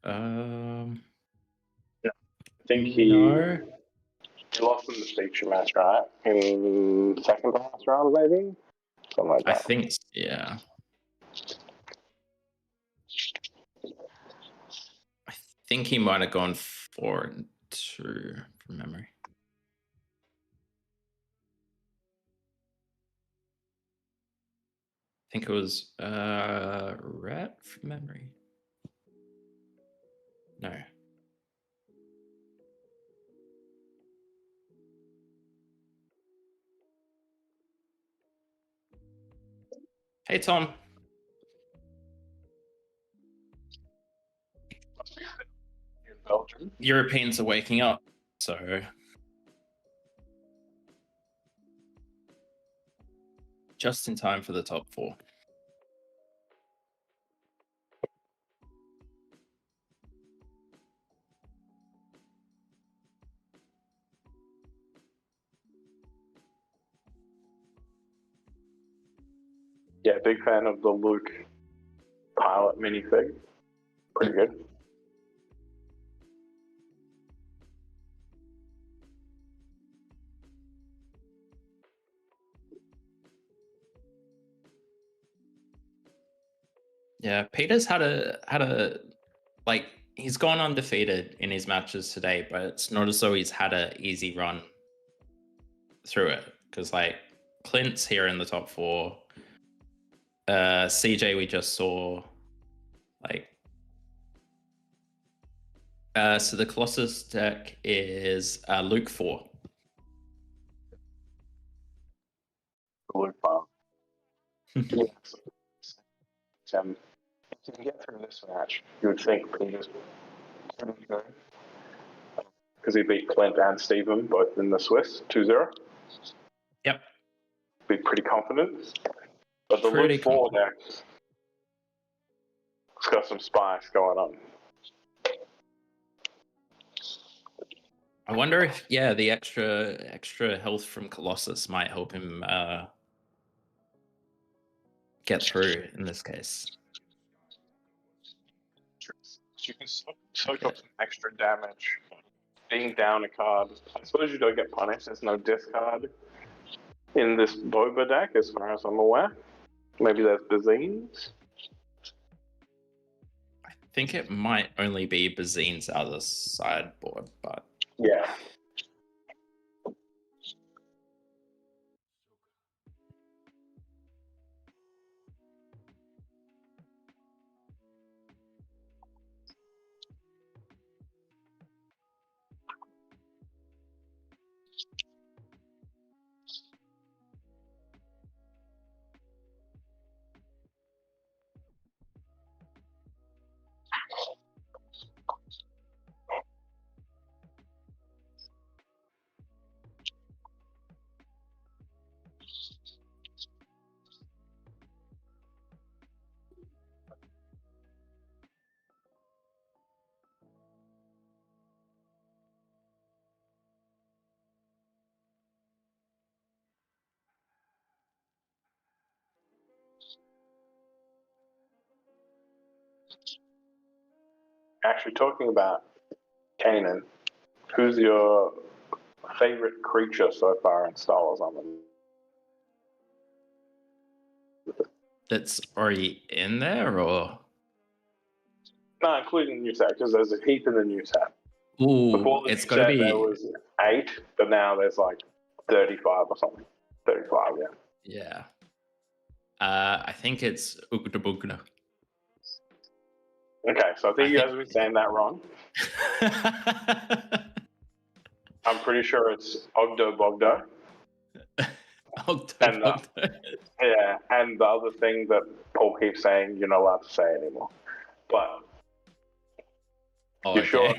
I think he lost in the feature match, right? In the second last round, maybe? Something like I that. think, yeah. I think he might have gone 4-2 from memory. I think it was Rat from memory. No. Hey, Tom. In Belgium. Europeans are waking up, so just in time for the top 4. Yeah, big fan of the Luke pilot minifig. Pretty good. Yeah, Peter's had a like he's gone undefeated in his matches today, but it's not as though he's had an easy run through it. Because like Clint's here in the top 4. CJ we just saw. Like so the Colossus deck is Luke 4. Luke pilot. Yeah. If you can get through this match, you would think Peter's pretty good. Because he beat Clint and Steven both in the Swiss 2-0. Yep. Be pretty confident. But the Pretty Luke 4 deck, it's got some spice going on. I wonder if the extra health from Colossus might help him get through in this case. You can soak up some extra damage. Being down a card, I suppose you don't get punished. There's no discard in this Boba deck, as far as I'm aware. Maybe there's Bazines. I think it might only be Bazine's other sideboard, but yeah. Actually, talking about Kanan, who's your favorite creature so far in Star Wars Unlimited? That's already in there, or No, including the new set, because there's a heap in the new set. ooh, Before the it's new got to set, be. there was 8, but now there's like 35 or something. 35, yeah. Yeah. I think it's Ugda Bugda. Okay, so I think I you think- guys have been saying that wrong. I'm pretty sure it's Ogdo Bogdo. And, yeah, and the other thing that Paul keeps saying you're not allowed to say anymore. But you sure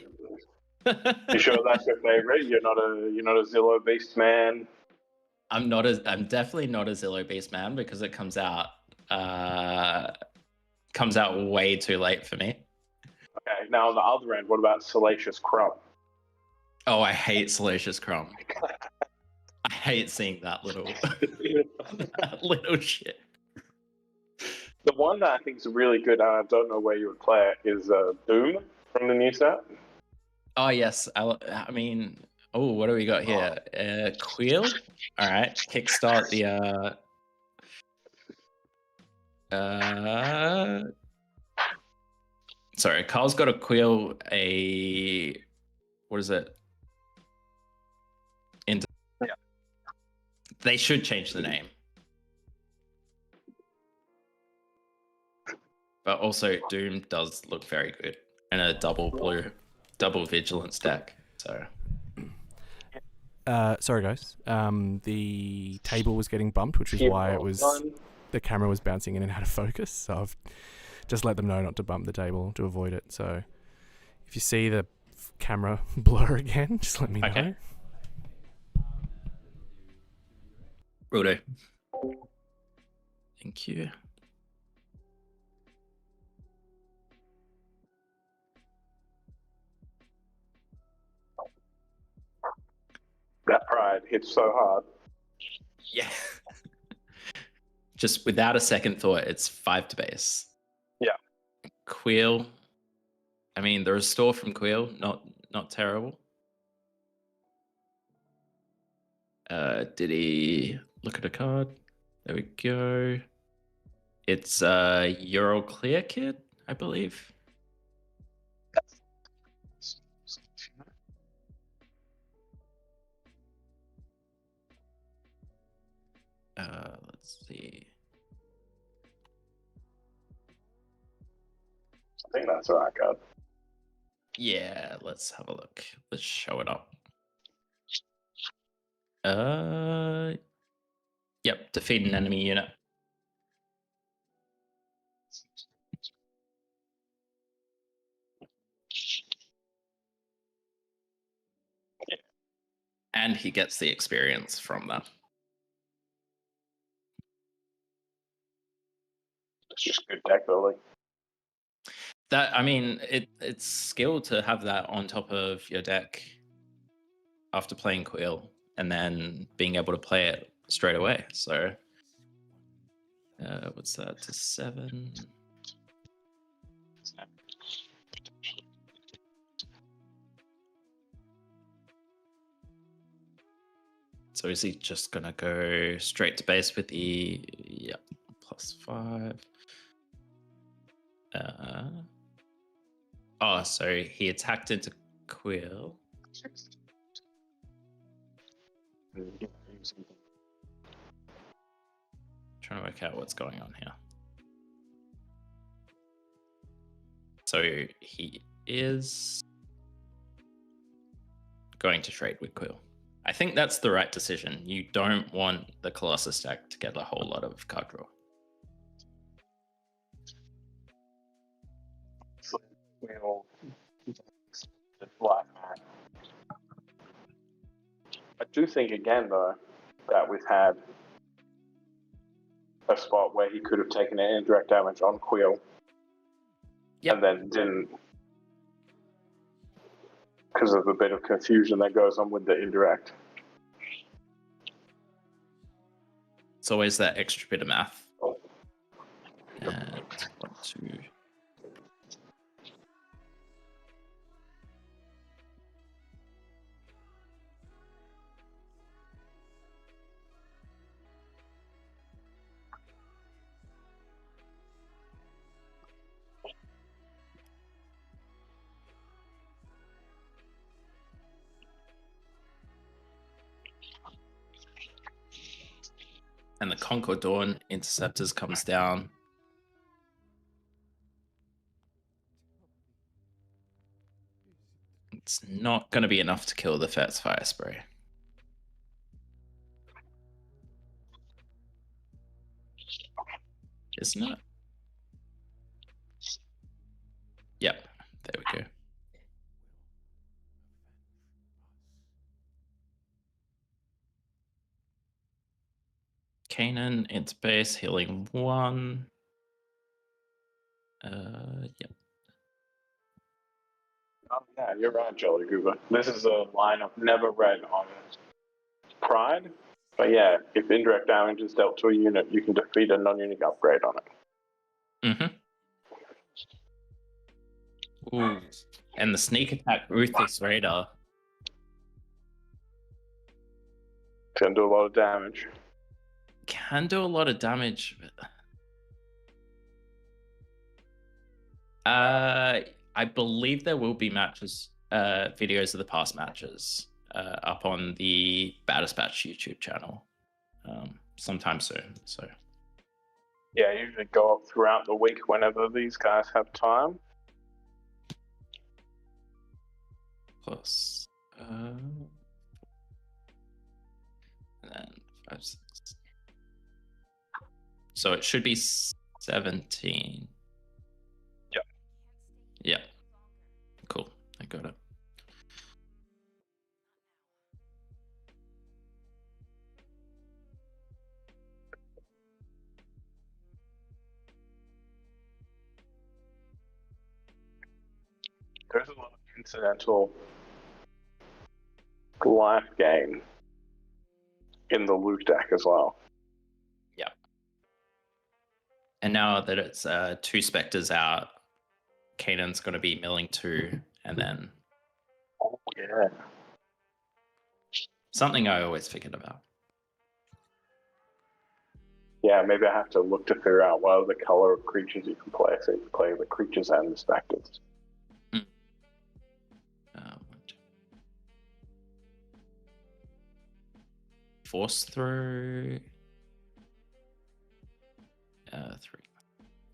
that's your favorite? You're not a Zillow Beast man? I'm definitely not a Zillow Beast man because it comes out way too late for me. Okay, now on the other end, what about Salacious Crumb? Oh, I hate Salacious Crumb. I hate seeing that little shit. The one that I think is really good, and I don't know where you would play it, is Doom from the new set. Oh yes, I mean, oh, what do we got here? Queel. All right, kickstart the. Sorry, Carl's got a Queel. What is it? Yeah. They should change the name. But also, Doom does look very good in a double vigilance deck. So. Sorry, guys. The table was getting bumped, which is why the camera was bouncing in and out of focus. So I've just let them know not to bump the table to avoid it. So if you see the camera blur again, just let me know. Okay. Rudo. Thank you. That pride hits so hard. Yeah. Just without a second thought, it's 5 to base. Yeah. Queel. I mean, the restore from Queel, not terrible. Did he look at a card? There we go. It's Euro Clear Kid, I believe. Let's see. I think that's the right card. Yeah, let's have a look. Let's show it up. Yep, defeat an enemy unit. And he gets the experience from that. It's just good deck building. That, I mean, it's skill to have that on top of your deck after playing Queel and then being able to play it straight away. So, what's that to 7? So is he just gonna go straight to base with the +5? Oh, so he attacked into Queel. Trying to work out what's going on here. So he is going to trade with Queel. I think that's the right decision. You don't want the Colossus deck to get a whole lot of card draw. I do think again though that we've had a spot where he could have taken an indirect damage on Queel, and then didn't because of a bit of confusion that goes on with the indirect. It's always that extra bit of math. And 1, 2. And the Concord Dawn Interceptors comes down. It's not going to be enough to kill the Fet's Fire Spray. Isn't it? Yep, there we go. Kanan into base, healing 1. Yep. Oh, yeah, you're right, Jolly Goober. This is a line I've never read on Pride. But yeah, if indirect damage is dealt to a unit, you can defeat a non-unique upgrade on it. Ooh. And the sneak attack Ruthless Raider. Can do a lot of damage. Can do a lot of damage. I believe there will be matches, videos of the past matches up on the Battlespatch YouTube channel sometime soon. So Yeah, usually go up throughout the week whenever these guys have time. plus, and then 5, 6. So it should be 17. Yep. Yeah. Cool. I got it. There's a lot of incidental life gain in the Luke deck as well. Yeah. And now that it's 2 Spectres out, Kanan's going to be milling 2, and then Oh, yeah. something I always figured about. Yeah, maybe I have to look to figure out what are the color of creatures you can play, so you can play the creatures and the specters. Force through 3.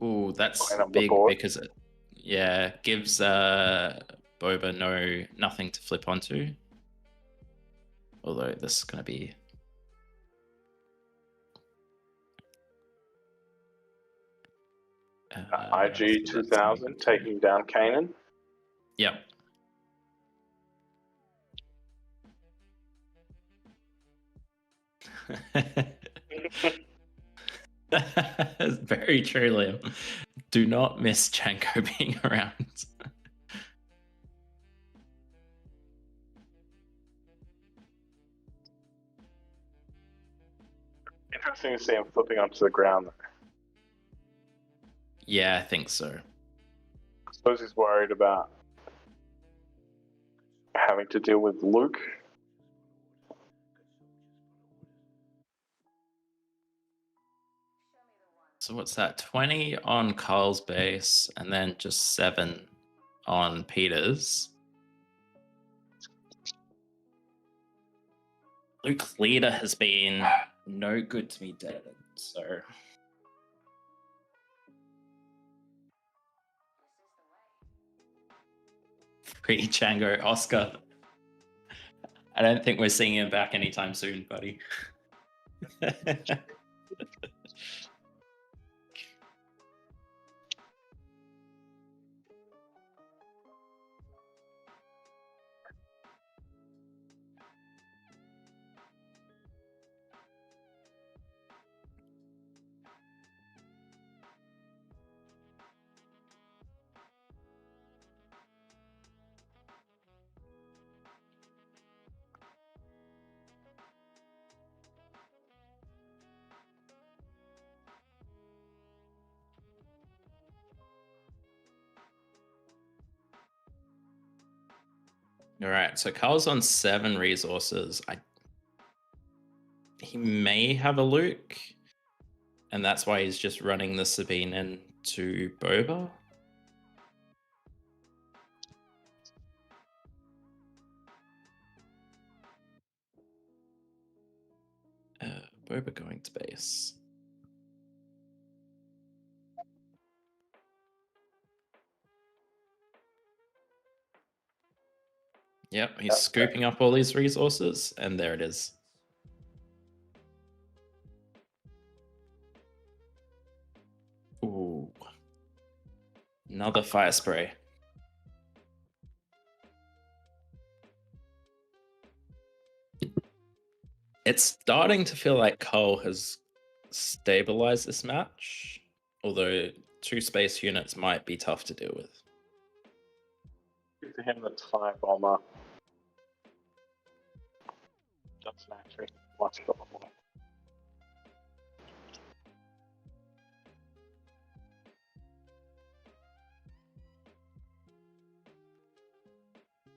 Ooh, that's big because it gives Boba nothing to flip onto. Although this is gonna be IG 2000 taking down Kanan. Yep. Very true, Liam. Do not miss Janko being around. Interesting to see him flipping onto the ground. Yeah, I think so. I suppose he's worried about having to deal with Luke. So what's that? 20 on Carl's base, and then just 7 on Peter's. Luke Leader has been no good to me dead, so free Django Oscar. I don't think we're seeing him back anytime soon, buddy. All right, so Carl's on 7 resources. He may have a Luke, and that's why he's just running the Sabine into Boba. Boba going to base. Yep, he's scooping up all these resources, and there it is. Ooh. Another fire spray. It's starting to feel like Cole has stabilized this match, although 2 space units might be tough to deal with. Give him the TIE bomber. That's actually much better.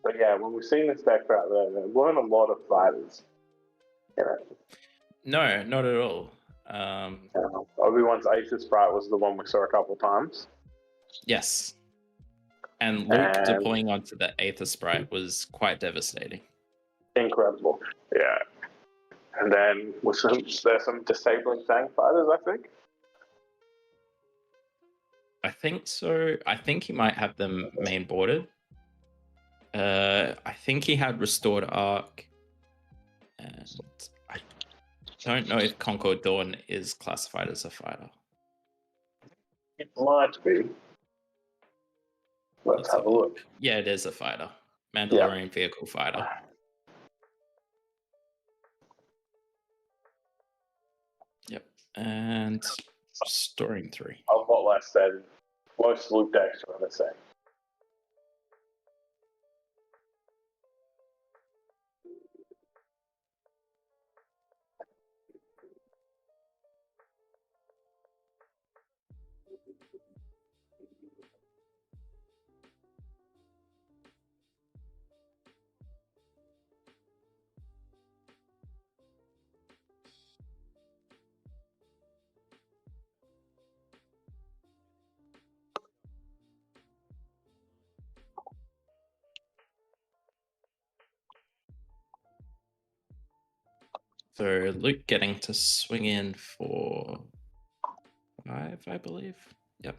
But yeah, when we've seen this deck out there weren't a lot of fighters. No, not at all. Obi-Wan's Aether Sprite was the one we saw a couple times. Yes. And Luke deploying onto the Aether Sprite was quite devastating. Incredible. Yeah. And then there's some disabling Fang fighters, I think. I think so. I think he might have them main boarded. I think he had Restored Arc. And I don't know if Concord Dawn is classified as a fighter. It might be. Let's have a look. Yeah, it is a fighter. Mandalorian vehicle fighter. Yep. And Restoring 3. A lot less than most Luke decks are the same. So Luke getting to swing in for 5, I believe. Yep.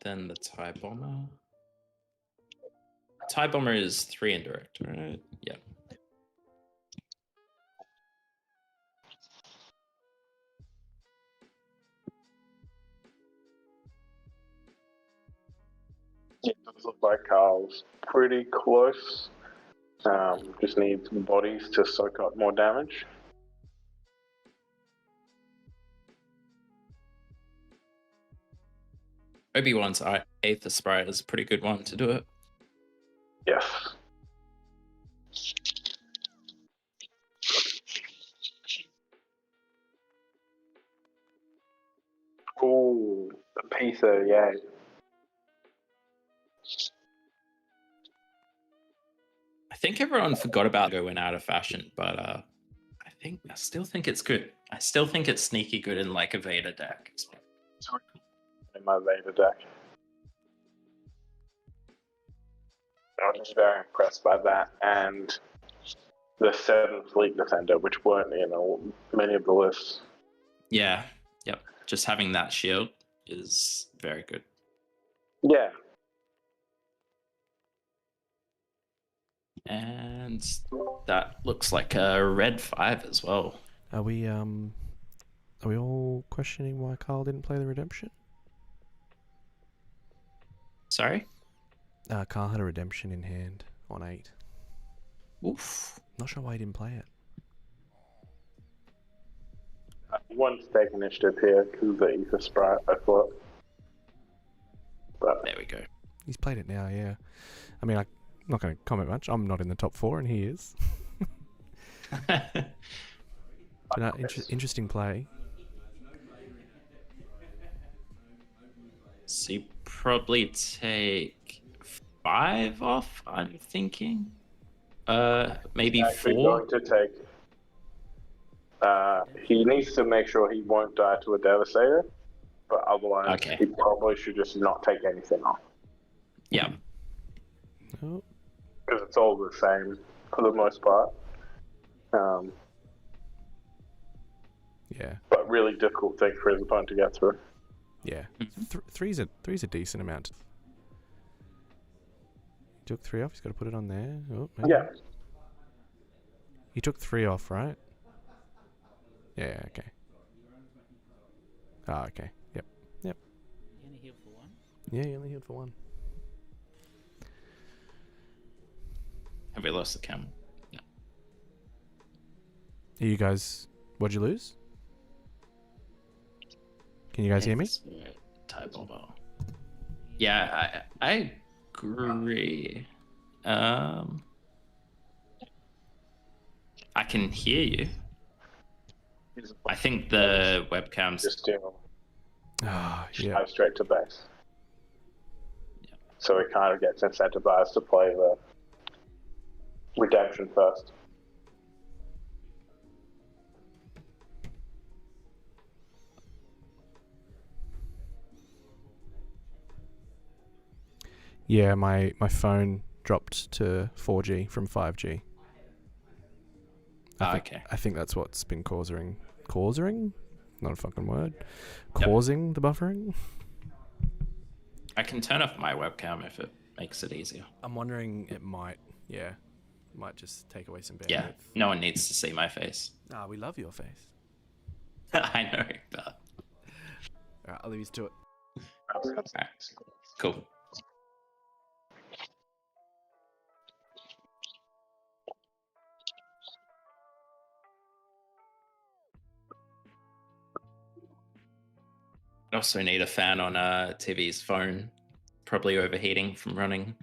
Then the TIE Bomber. TIE Bomber is 3 indirect, right? Yep. It does look like Carl's pretty close. Just needs bodies to soak up more damage. Obi-Wan's Aether Sprite is a pretty good one to do it. Yes. Ooh, the P-38. I think everyone forgot about it when out of fashion, but I still think it's good. I still think it's sneaky good in like a Vader deck. In my Vader deck. I was very impressed by that, and the 7 Fleet Defender, which weren't in many of the lists. Yeah, yep. Just having that shield is very good. Yeah. And that looks like a red 5 as well. Are we all questioning why Carl didn't play the Redemption? Sorry? Carl had a Redemption in hand on 8. Oof. Not sure why he didn't play it. One stake initiative here because of the Ether Sprite, I thought. But there we go. He's played it now, yeah. I mean, I'm not going to comment much. I'm not in the top 4, and he is. But interesting play. So you probably take 5 off, I'm thinking. Maybe 4. Going to take. He needs to make sure he won't die to a Devastator, but otherwise he probably should just not take anything off. Yeah. Oh. Because it's all the same for the most part. Yeah, But really difficult thing for his opponent to get through. yeah. Three's a decent amount. Took 3 off. He's got to put it on there. Oh, maybe. Yeah. He took 3 off, right? Yeah. Okay. Ah, okay. Yep. You only heal for one. Yeah, he only healed for 1. Have we lost the camera? No. Are you guys? What'd you lose? Can you guys hear me? Type of Yeah, I agree. I can hear you. I think the webcam's Just Ah, yeah. go straight to base. So he kind of gets incentivized to play the redemption first. Yeah, my phone dropped to 4G from 5G. okay. I think that's what's been causing? Not a fucking word. Yep. Causing the buffering? I can turn off my webcam if it makes it easier. I'm wondering it might just take away some bandwidth. Yeah, no one needs to see my face. Ah, we love your face. I know, but Alright, I'll leave you to it. alright, cool. I also need a fan on TV's phone, probably overheating from running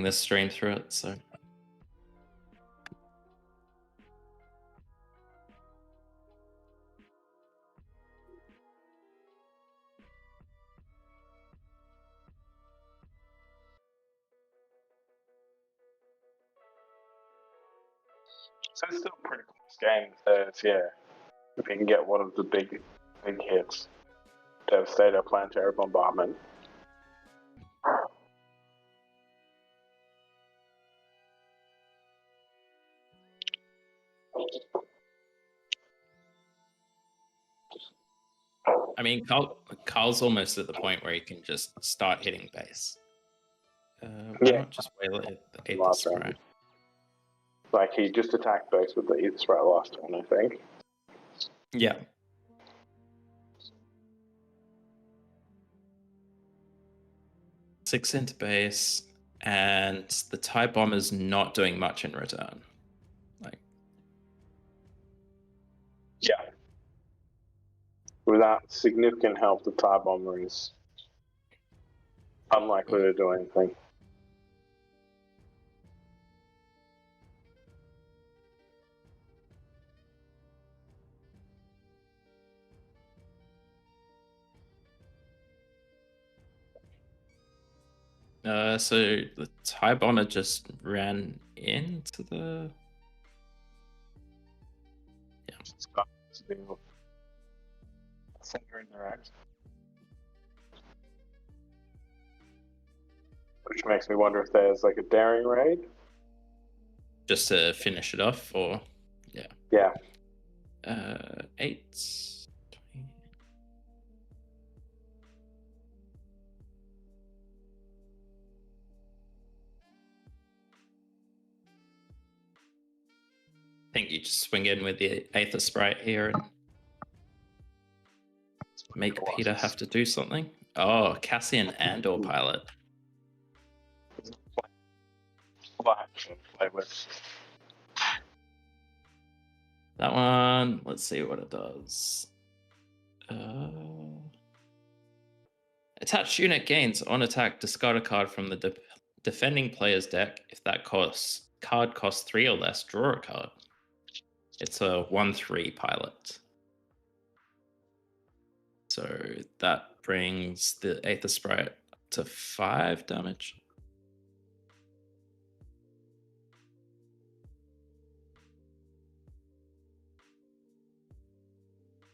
this stream through it. So So it's still a pretty close game. If you can get one of the big hits, Devastator, Planetary Bombardment. I mean, Carl's almost at the point where he can just start hitting base. Why not just whale it the Aether Last Sprite? round. Like he just attacked base with the Aether Sprite last one, I think. Yeah. Six into base, and the TIE Bomber's not doing much in return. Yeah. Without significant help, the TIE Bomber is unlikely to do anything. So the TIE Bomber just ran into the... It's got to be center interact. Which makes me wonder if there's like a daring raid. Just to finish it off, or... Yeah. 8... 20... I think you just swing in with the Aether Sprite here and make Peter have to do something. Oh, Cassian Andor pilot. Play with. That one, let's see what it does. Attached unit gains on attack, discard a card from the defending player's deck. If that card costs 3 or less, draw a card. It's a 1/3 pilot. So that brings the Aether Sprite to 5 damage.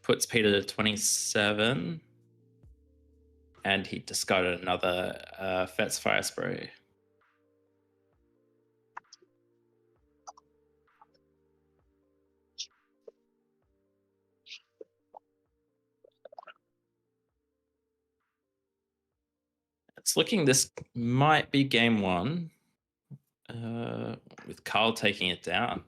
Puts Peter to 27. And he discarded another Fet's Fire Spray. It's looking this might be game one, with Carl taking it down.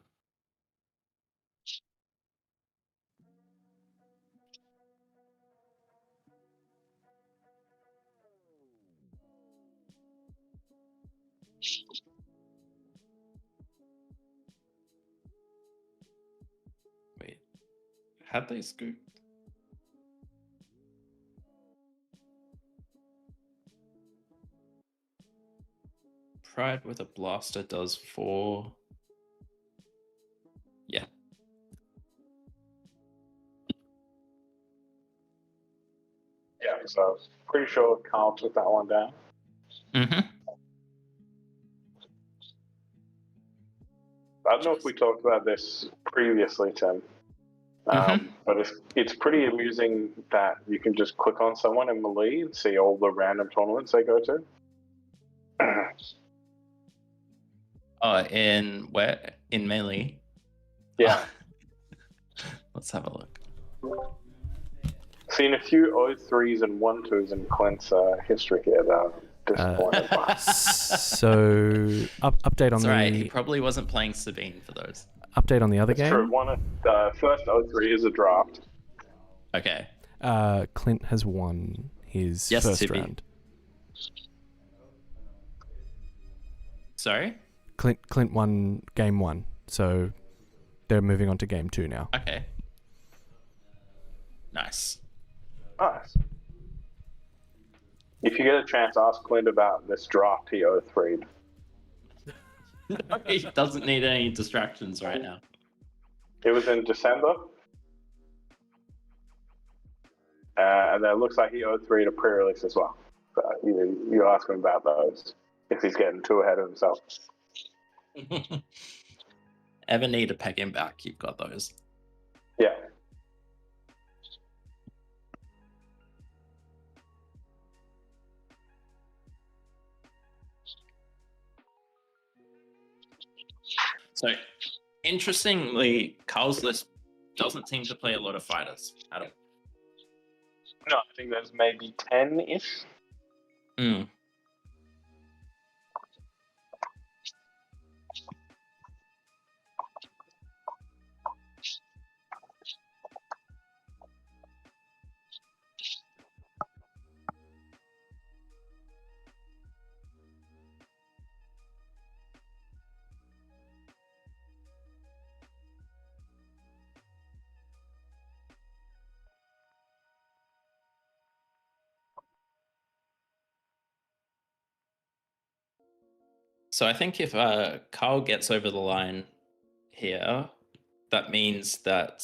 Wait, had they scooped? Pride with a blaster does 4. Yeah. Yeah, so I was pretty sure Carl took that one down. Mm-hmm. I don't know if we talked about this previously, Tim, but it's pretty amusing that you can just click on someone in Melee and see all the random tournaments they go to. Oh, in where? In Melee? Yeah. Let's have a look. Seen a few 0-3s and 1-2s in Clint's history here, though. Disappointed by. So, update on That's the right, he probably wasn't playing Sabine for those. update on the other It's game. true. First 0-3 is a draft. Okay. Clint has won his Yes, first Tippy. round. Sorry? Clint won game 1, so they're moving on to game 2 now. Okay. Nice. Nice. If you get a chance, ask Clint about this draft he 0-3'd. He doesn't need any distractions right now. It was in December. And then it looks like he 0-3'd a pre-release as well. So you ask him about those if he's getting too ahead of himself. Ever need to peg him back, you've got those. Yeah. So, interestingly, Carl's list doesn't seem to play a lot of fighters at all. No, I think there's maybe 10-ish. Hmm. So I think if Carl gets over the line here, that means that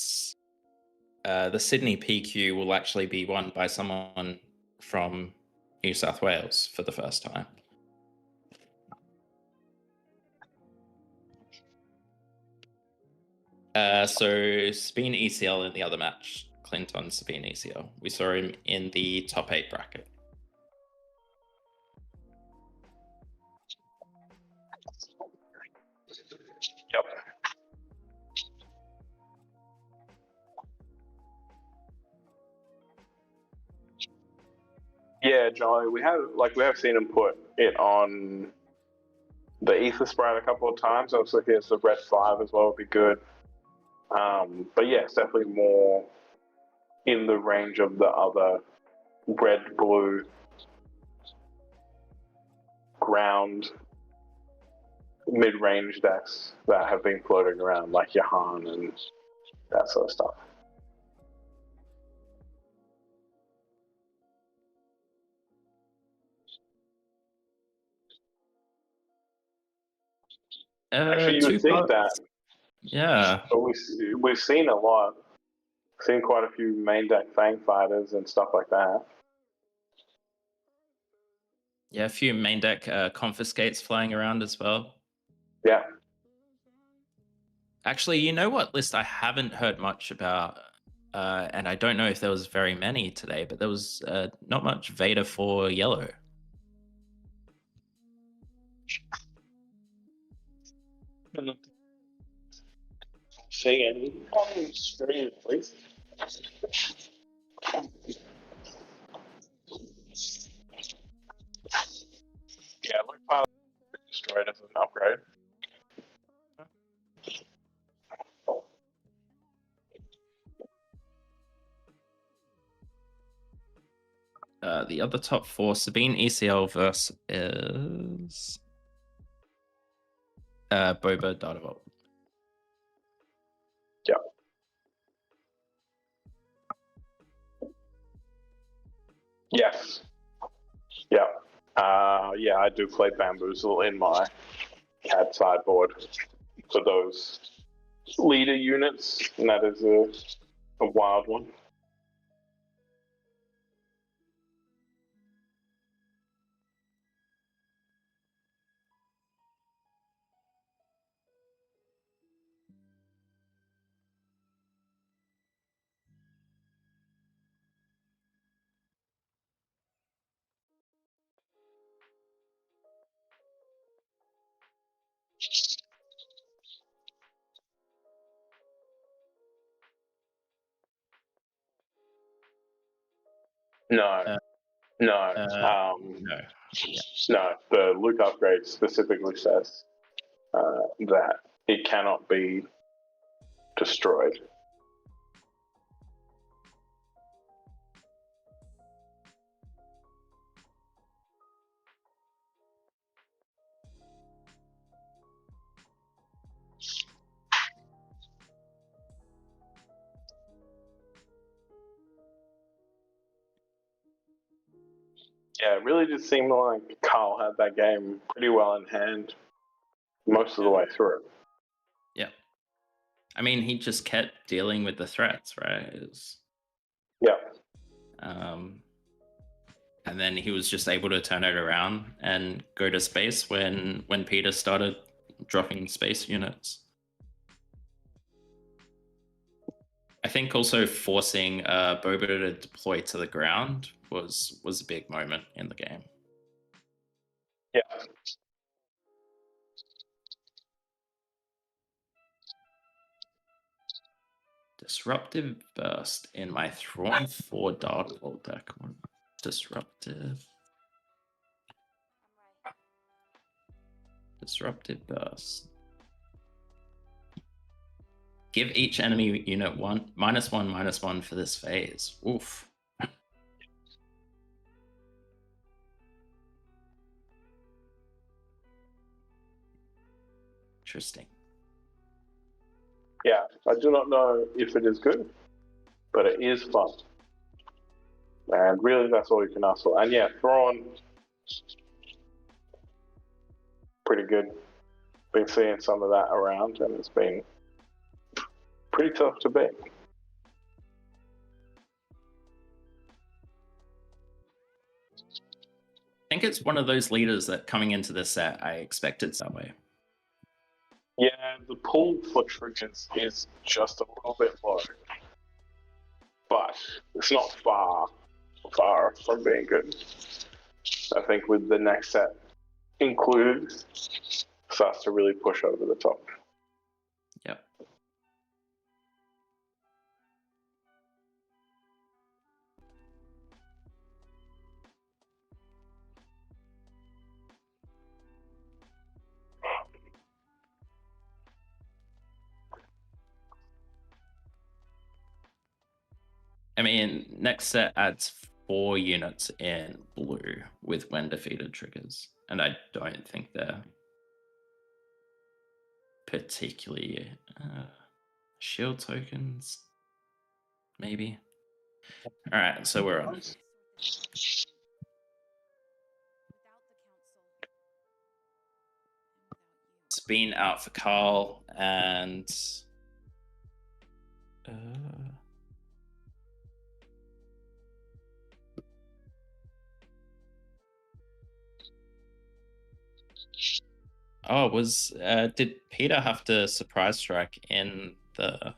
the Sydney PQ will actually be won by someone from New South Wales for the first time. So Sabine ECL in the other match, Clint on Sabine ECL. We saw him in the top 8 bracket. Yep. Yeah, Johnny, we have seen him put it on the Ether Sprite a couple of times. Obviously, here's the Red 5 as well, would be good. But yeah, it's definitely more in the range of the other red, blue, ground, mid-range decks that have been floating around, like Yahan and that sort of stuff. Actually, you would think that. Yeah. But we've seen a lot. Seen quite a few main deck Fang fighters and stuff like that. Yeah, a few main deck confiscates flying around as well. Yeah. Actually, you know what list I haven't heard much about, and I don't know if there was very many today, but there was not much Vader for yellow. Seeing any on screen, please. Destroyed as an upgrade. The other top four, Sabine ECL versus Boba Dardavolt. Yeah. Yes. Yeah. Yeah, I do play Bamboozle in my CAD sideboard for those leader units, and that is a wild one. No. No. No. Yeah. No. The Luke upgrade specifically says that it cannot be destroyed. Yeah, it really did seem like Carl had that game pretty well in hand most of the way through. Yeah. I mean, he just kept dealing with the threats, right? Yeah. And then he was just able to turn it around and go to space when Peter started dropping space units. I think also forcing Boba to deploy to the ground was a big moment in the game. Yeah. Disruptive Burst in my Thrawn 4 Dark Vault deck. Disruptive Burst. Give each enemy unit -1/-1 for this phase. Oof. Interesting. Yeah, I do not know if it is good, but it is fun. And really, that's all you can ask for. And yeah, Thrawn, pretty good. Been seeing some of that around, and it's been pretty tough to beat. I think it's one of those leaders that coming into this set, I expected some way. Yeah, the pull for triggers is just a little bit low, but it's not far from being good. I think with the next set included, starts to really push over the top. Yep. I mean, next set adds 4 units in blue with when defeated triggers, and I don't think they're particularly shield tokens. Maybe. All right, so we're on. Spin out for Carl and. Oh, did Peter have to surprise strike in the?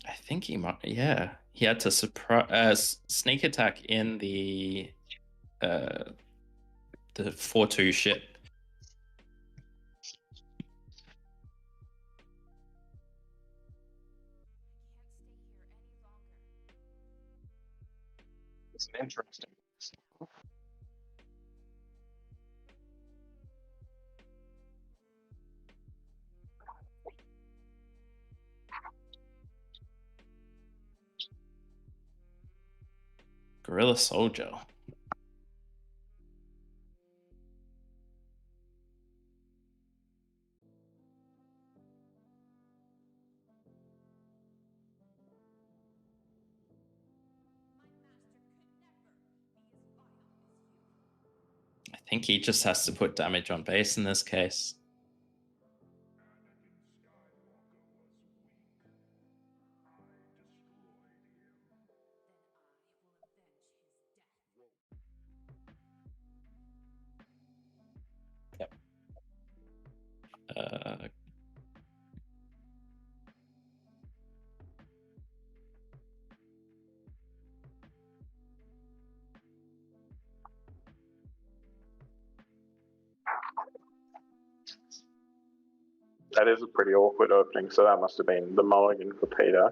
I think he might. Yeah, he had to surprise sneak attack in the 4-2 ship. It's an interesting. Gorilla Soldier. I think he just has to put damage on base in this case. Yep. That is a pretty awkward opening, so that must have been the mulligan for Peter.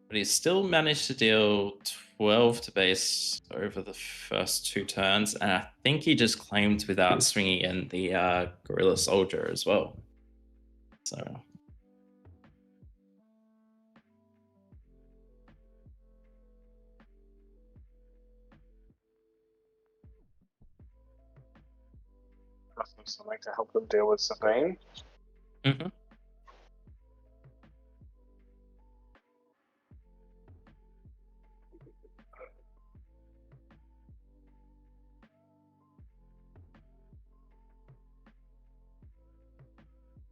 But he still managed to deal 12 to base over the first 2 turns, and I think he just claimed without swinging in the Gorilla Soldier as well. So Must have something to help them deal with Sabine.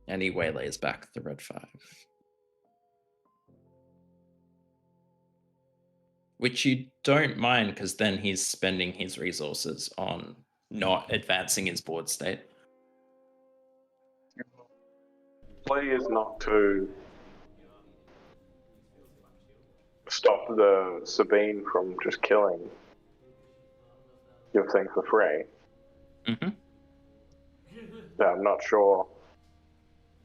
and he waylays back the red 5. Which you don't mind, because then he's spending his resources on not advancing his board state. Play is not to stop the Sabine from just killing your thing for free. Yeah, I'm not sure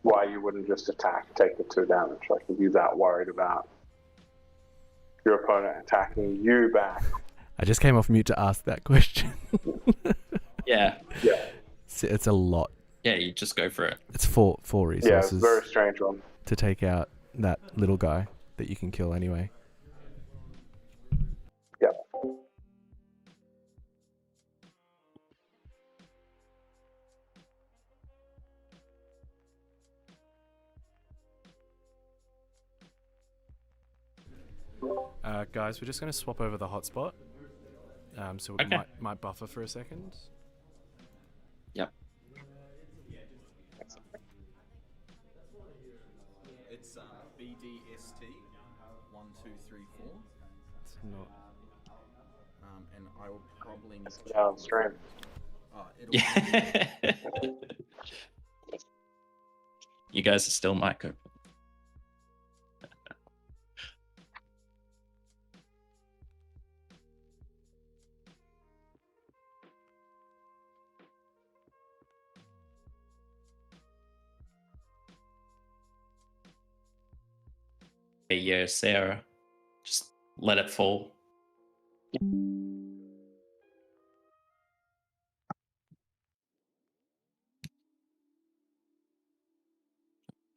why you wouldn't just attack, take the 2 damage. Like, if you're that worried about your opponent attacking you back. I just came off mute to ask that question. Yeah. It's a lot. Yeah, you just go for it. It's four resources. Yeah, it's a very strange one. To take out that little guy that you can kill anyway. Yeah. Guys, we're just going to swap over the hotspot. So we might buffer for a second. Yep. It's BDST 1 2 3 4. It's not. And I will probably need to Yeah, stream. Yeah. You guys are still mic open. Yeah, Sarah, just let it fall.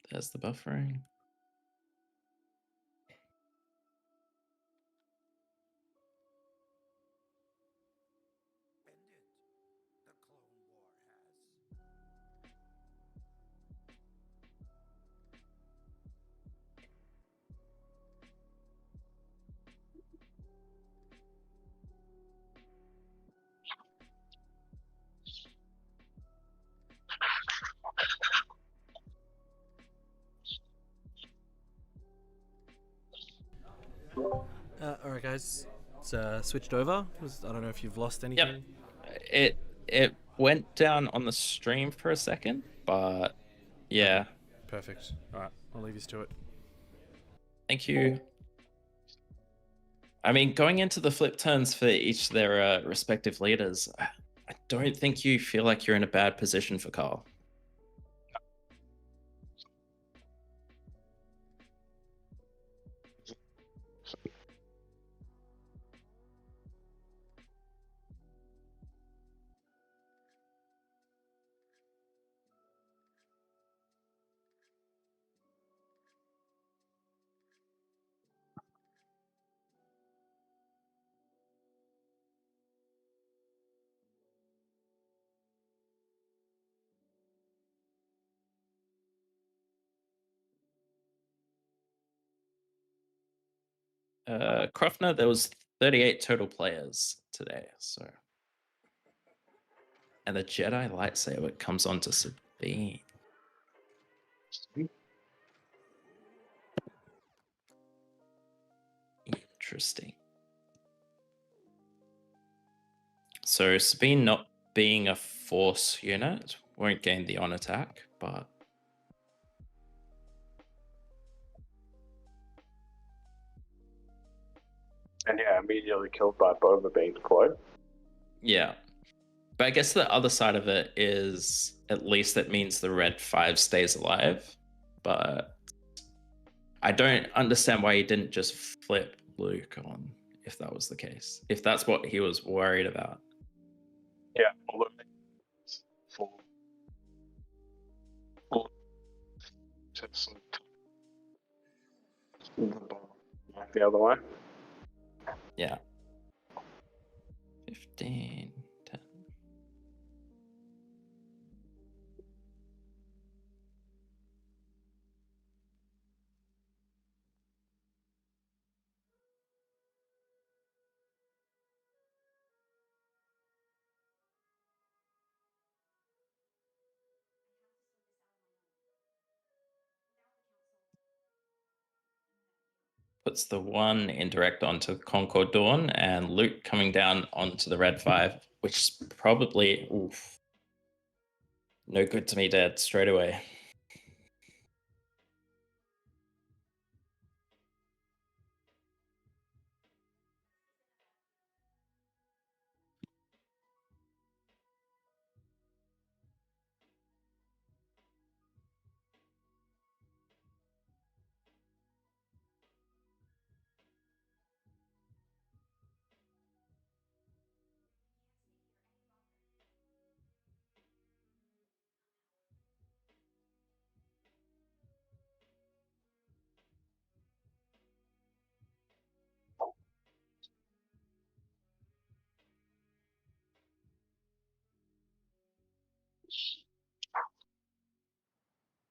There's the buffering. Alright guys, it's switched over. I don't know if you've lost anything. Yep. It went down on the stream for a second, but yeah. Perfect. Alright, I'll leave you to it. Thank you. I mean, going into the flip turns for each of their respective leaders, I don't think you feel like you're in a bad position for Carl. Krofner, there was 38 total players today, so. And the Jedi lightsaber comes on to Sabine. Interesting. So Sabine not being a force unit won't gain the on attack, but And yeah, immediately killed by Boba being deployed. yeah. But I guess the other side of it is at least that means the red 5 stays alive. But I don't understand why he didn't just flip Luke on if that was the case. If that's what he was worried about. Yeah, Luke. Just the other way. Yeah. 15, 10. Puts the 1 indirect onto Concord Dawn and Luke coming down onto the red 5, which is probably no good to me dead straight away.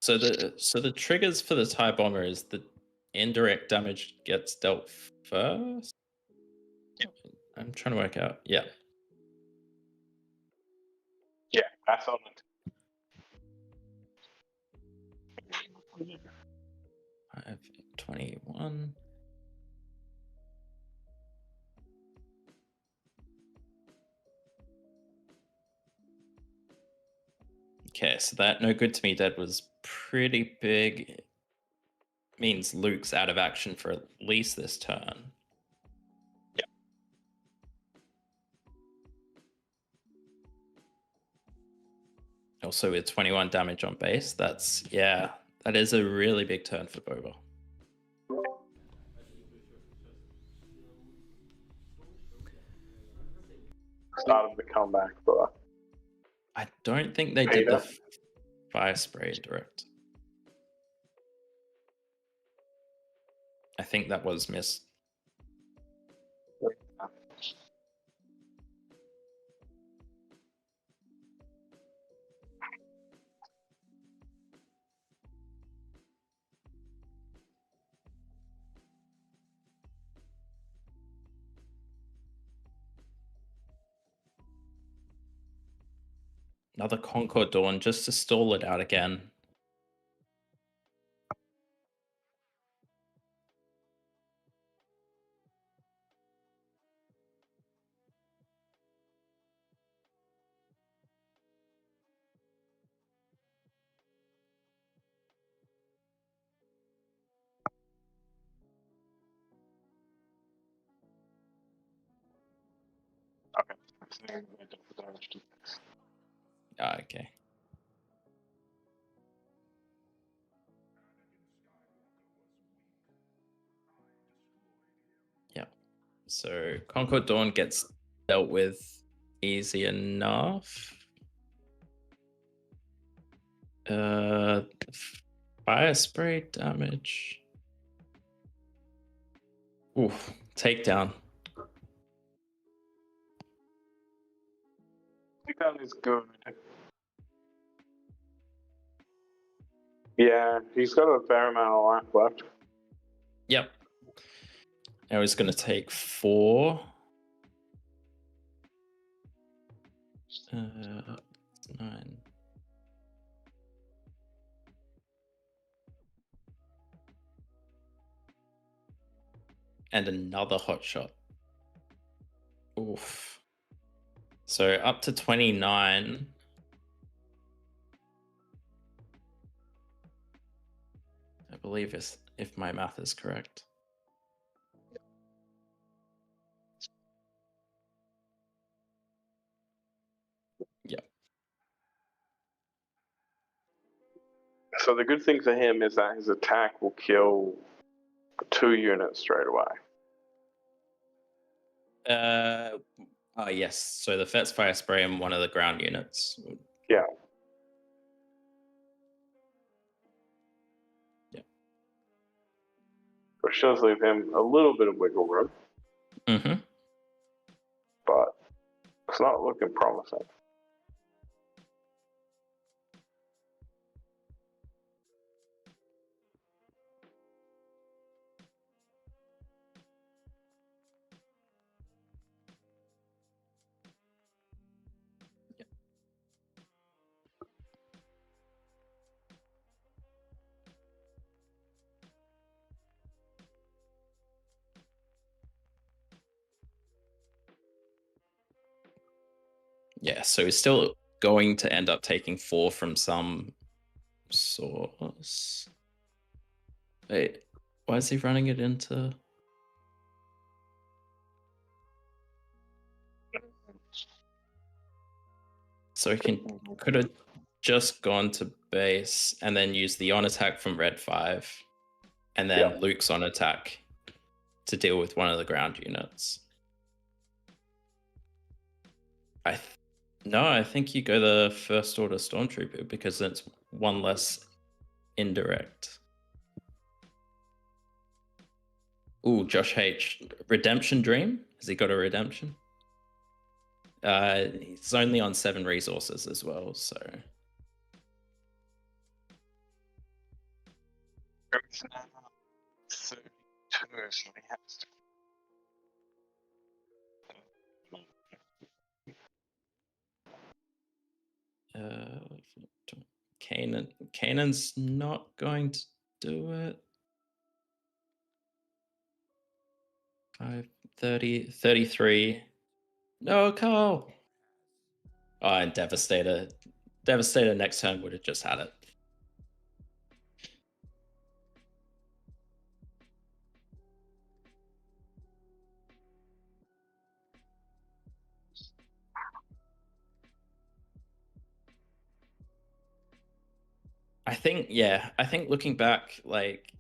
So the triggers for the TIE bomber is the indirect damage gets dealt first. I'm trying to work out. Yeah. Yeah, that's on it. 521. Okay, so that no good to me dead was pretty big. It means Luke's out of action for at least this turn. Yeah. Also with 21 damage on base, that is a really big turn for Boba. Started the comeback, but I don't think they did the fire spray direct. I think that was missed. Another Concord Dawn just to stall it out again. Okay. Yeah. So Concord Dawn gets dealt with easy enough. Fire spray damage. Oof, takedown. Takedown is good. Yeah, he's got a fair amount of life left. Yep. I was going to take 4. 9. And another hot shot. Oof. So up to 29. I believe if my math is correct. Yep. So the good thing for him is that his attack will kill 2 units straight away. Oh yes. So the Fet's Fire Spray and one of the ground units. Yeah. Yeah. Which does leave him a little bit of wiggle room, Mm-hmm. but it's not looking promising. Yeah, so he's still going to end up taking 4 from some source. Wait, why is he running it into? So he could have just gone to base and then used the on attack from red 5, and then Luke's on attack to deal with one of the ground units. No, I think you go the first order stormtrooper because it's one less indirect. Ooh, Josh H. Redemption Dream? Has he got a redemption? He's only on 7 resources as well, so. Kanan's not going to do it. 5, 30, 33. No, Carl. Oh, and Devastator. Devastator next turn would have just had it. I think looking back, like,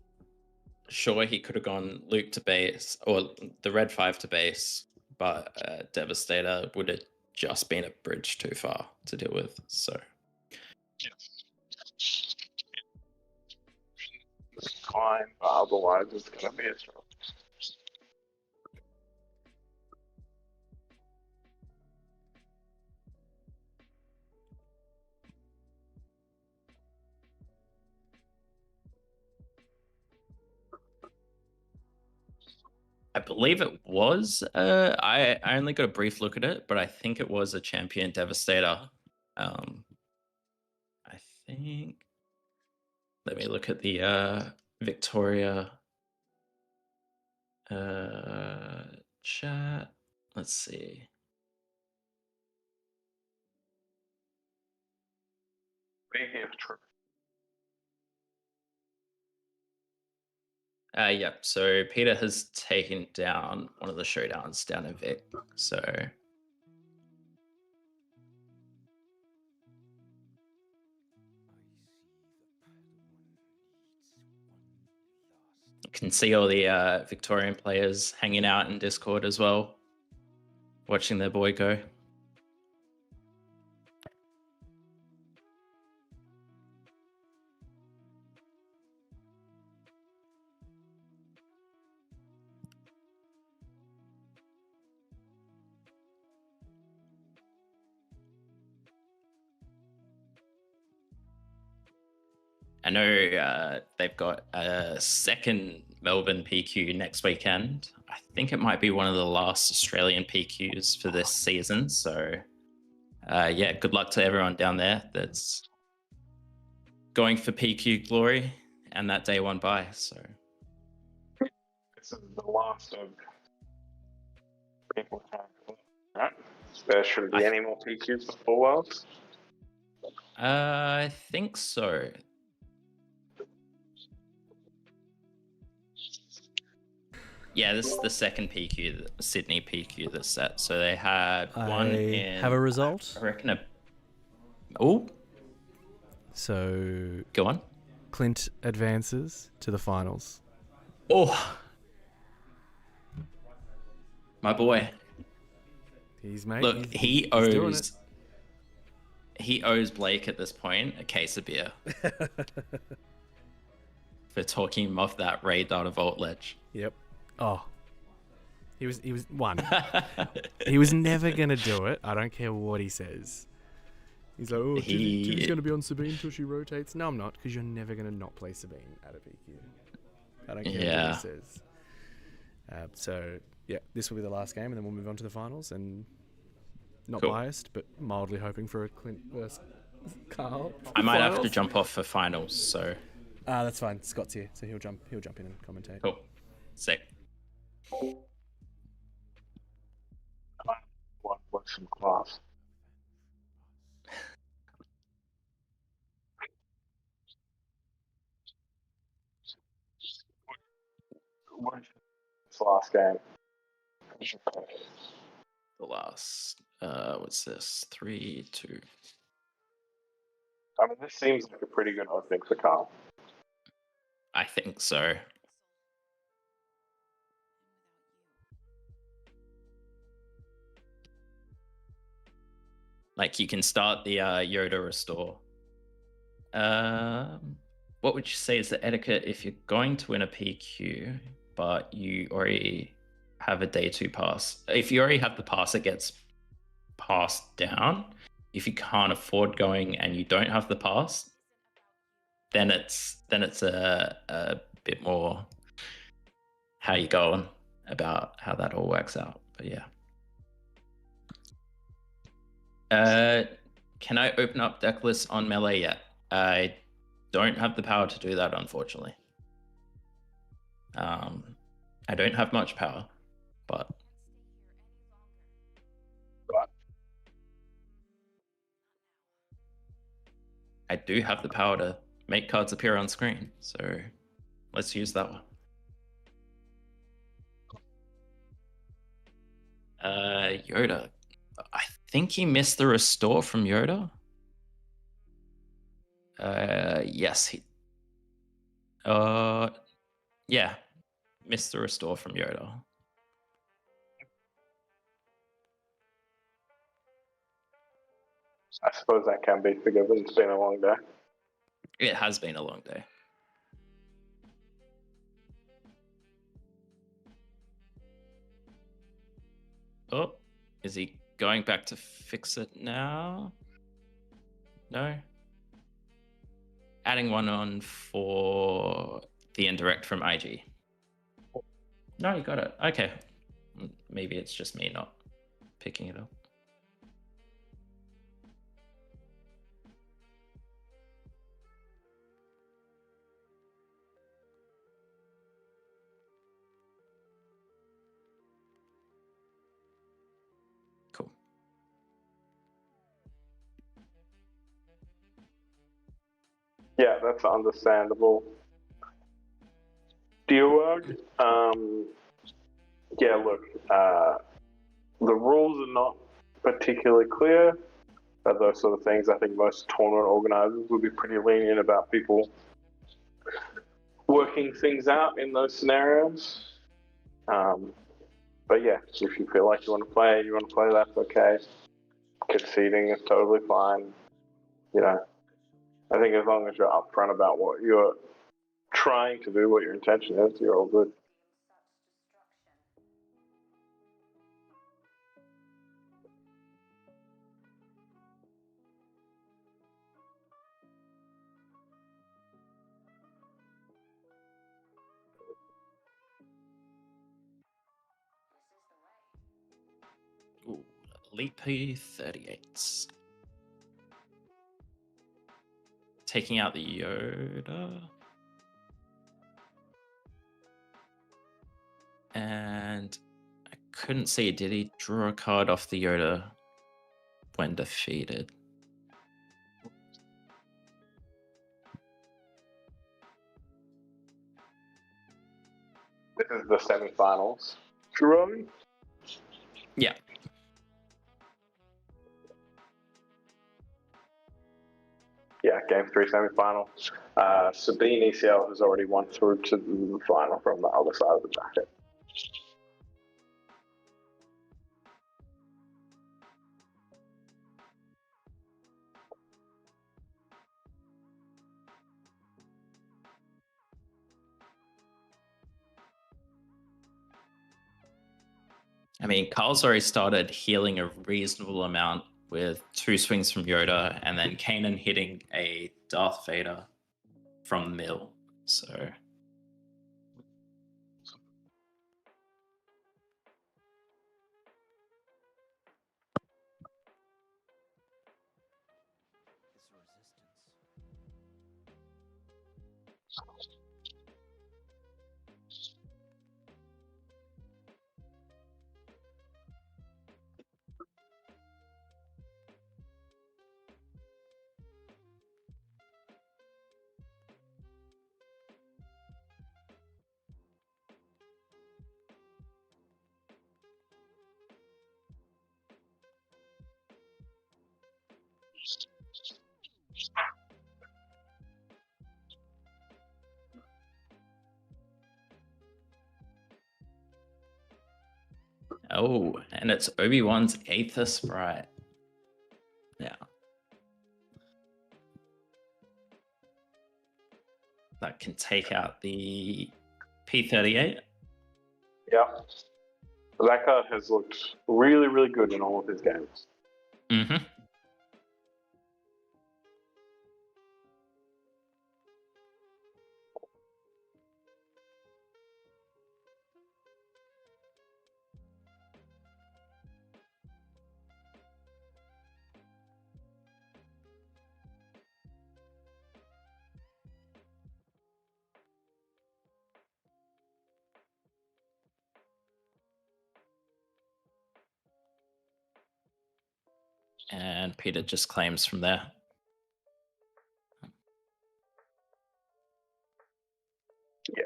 sure, he could have gone Luke to base or the red 5 to base, but Devastator would have just been a bridge too far to deal with. So It's fine, but otherwise it's going to be a struggle. I believe it was. I only got a brief look at it, but I think it was a champion Devastator. I think. Let me look at the Victoria chat. Let's see. True. Yep. So Peter has taken down one of the showdowns down in Vic. So you can see all the Victorian players hanging out in Discord as well, watching their boy go. I know they've got a second Melbourne PQ next weekend. I think it might be one of the last Australian PQs for this season. So, yeah, good luck to everyone down there that's going for PQ glory and that day one bye. So, This is the last of people trying to right? There shouldn't be any more PQs before Worlds. I think so. Yeah, this is the second PQ, the Sydney PQ that's set. So they had one in. Have a result. I reckon Oh, So go on. Clint advances to the finals. Oh, my boy. He's made. Look, he's doing it. he owes Blake at this point a case of beer for talking him off that Ray Data Vault ledge. Yep. Oh. He was one. He was never gonna do it. I don't care what he says. He's like, oh, Timmy's gonna be on Sabine until she rotates. No, I'm not, because you're never gonna not play Sabine at a PQ. I don't care what he says. So yeah, this will be the last game, and then we'll move on to the finals. And not biased, but mildly hoping for a Clint versus Carl. I might have to jump off for finals, so. That's fine. Scott's here, so he'll jump in and commentate. Cool. Sick. What's some class? This last game. The last, what's this? 3-2. I mean, this seems like a pretty good opening for Carl. I think so. Like, you can start the Yoda restore. What would you say is the etiquette if you're going to win a PQ, but you already have a day 2 pass? If you already have the pass that gets passed down, if you can't afford going and you don't have the pass, then it's a bit more how you going about how that all works out. But yeah. Can I open up deck lists on Melee yet? I don't have the power to do that, unfortunately. I don't have much power, but I do have the power to make cards appear on screen, so let's use that one. Yoda. I think he missed the restore from Yoda. Yes, he. Yeah, missed the restore from Yoda. I suppose that can be forgiven. It's been a long day. It has been a long day. Oh, is he going back to fix it now? No. Adding one on for the indirect from IG. No, you got it. Okay. Maybe it's just me not picking it up. Cool. Yeah, that's understandable. Dealwork, yeah, look, the rules are not particularly clear. But those sort of things, I think most tournament organisers would be pretty lenient about people working things out in those scenarios. But yeah, if you feel like you want to play, that's okay. Conceding is totally fine. You know, I think as long as you're upfront about what you're trying to do, what your intention is, you're all good. Leapy 38. Taking out the Yoda. And I couldn't see, did he draw a card off the Yoda when defeated? This is the semi-finals. Jerome? Yeah. Yeah, game 3 semi-final. Sabine ECL has already won through to the final from the other side of the bracket. I mean, Carl's already started healing a reasonable amount with 2 swings from Yoda, and then Kanan hitting a Darth Vader from Mill. So oh, and it's Obi-Wan's Aether Sprite. Yeah. That can take out the P-38. Yeah. That card has looked really, really good in all of his games. Mm-hmm. And Peter just claims from there. Yeah.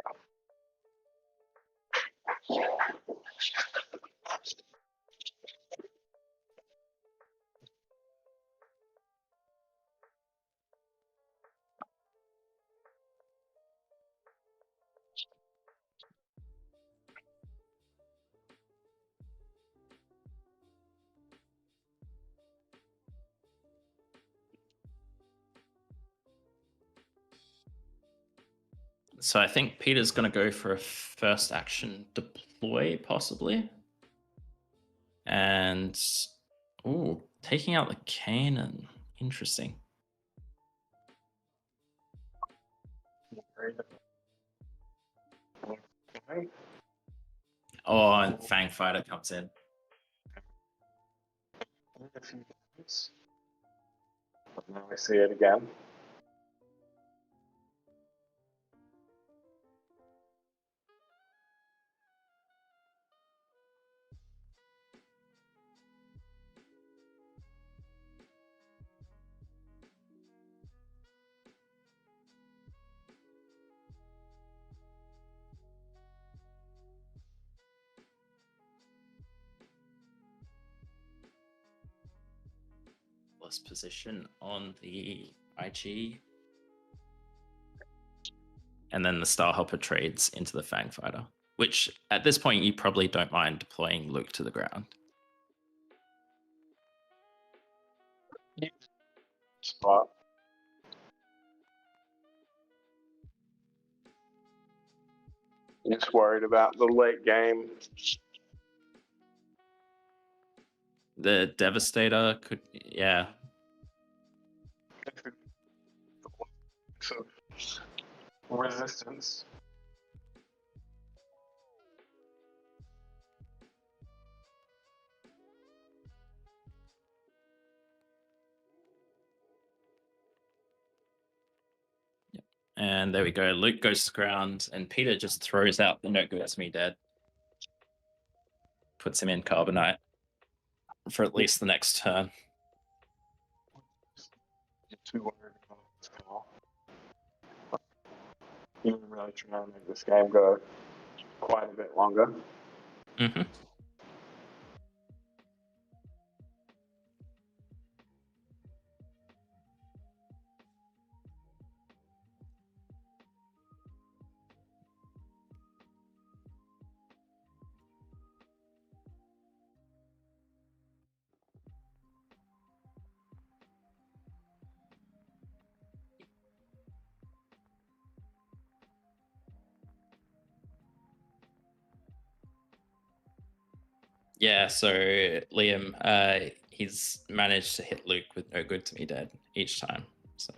So I think Peter's going to go for a first action deploy, possibly. And, ooh, taking out the Kanan. Interesting. Oh, and Fang Fighter comes in. Now we see it again. Lost position on the IG. And then the Starhopper trades into the Fang Fighter, which at this point you probably don't mind deploying Luke to the ground. Spot. Just worried about the late game. The Devastator could, yeah. So, resistance. And there we go. Luke goes to ground, and Peter just throws out the no good to me dead. Puts him in Carbonite for at least the next turn. Too worried about this call. You're really trying to make this game go quite a bit longer. Mm-hmm. Yeah, so Liam, he's managed to hit Luke with no good to me dead each time. So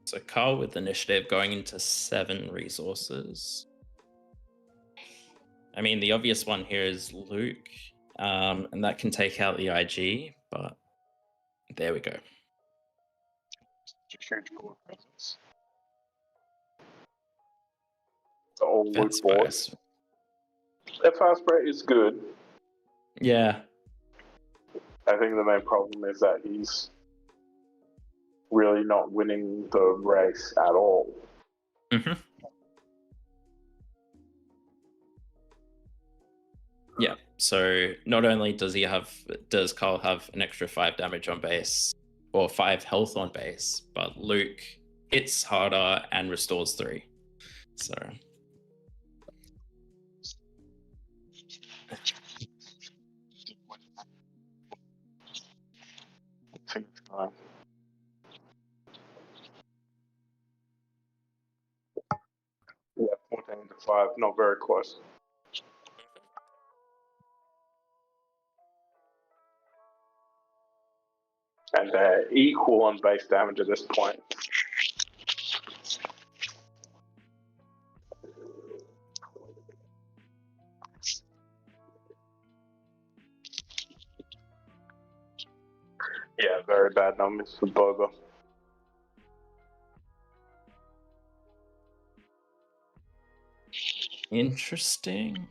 So Carl with initiative going into 7 resources. I mean, the obvious one here is Luke, and that can take out the IG, but there we go. Huge board presence. The all Luke That's board. nice. That fast rate is good. Yeah. I think the main problem is that he's really not winning the race at all. Mm-hmm. Yeah. So not only does Carl have an extra 5 damage on base or 5 health on base, but Luke hits harder and restores 3. So I think it's fine. Yeah, 14 to 5, not very close. And they're equal on base damage at this point. Yeah, very bad numbers for Boba. interesting.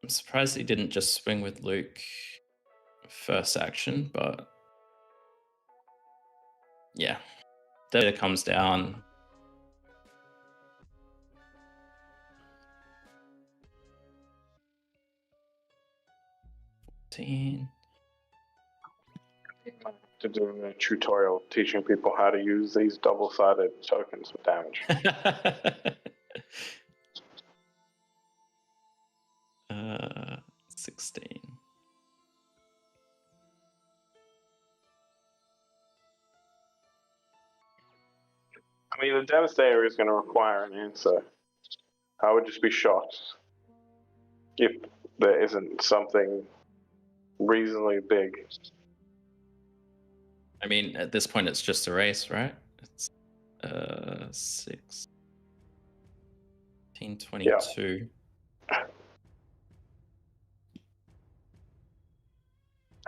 I'm surprised he didn't just swing with Luke first action, but yeah. There it comes down. To do a tutorial teaching people how to use these double-sided tokens for damage. 16. I mean, the Devastator is going to require an answer. I would just be shocked if there isn't something reasonably big. I mean, at this point, it's just a race, right? It's 6, 22.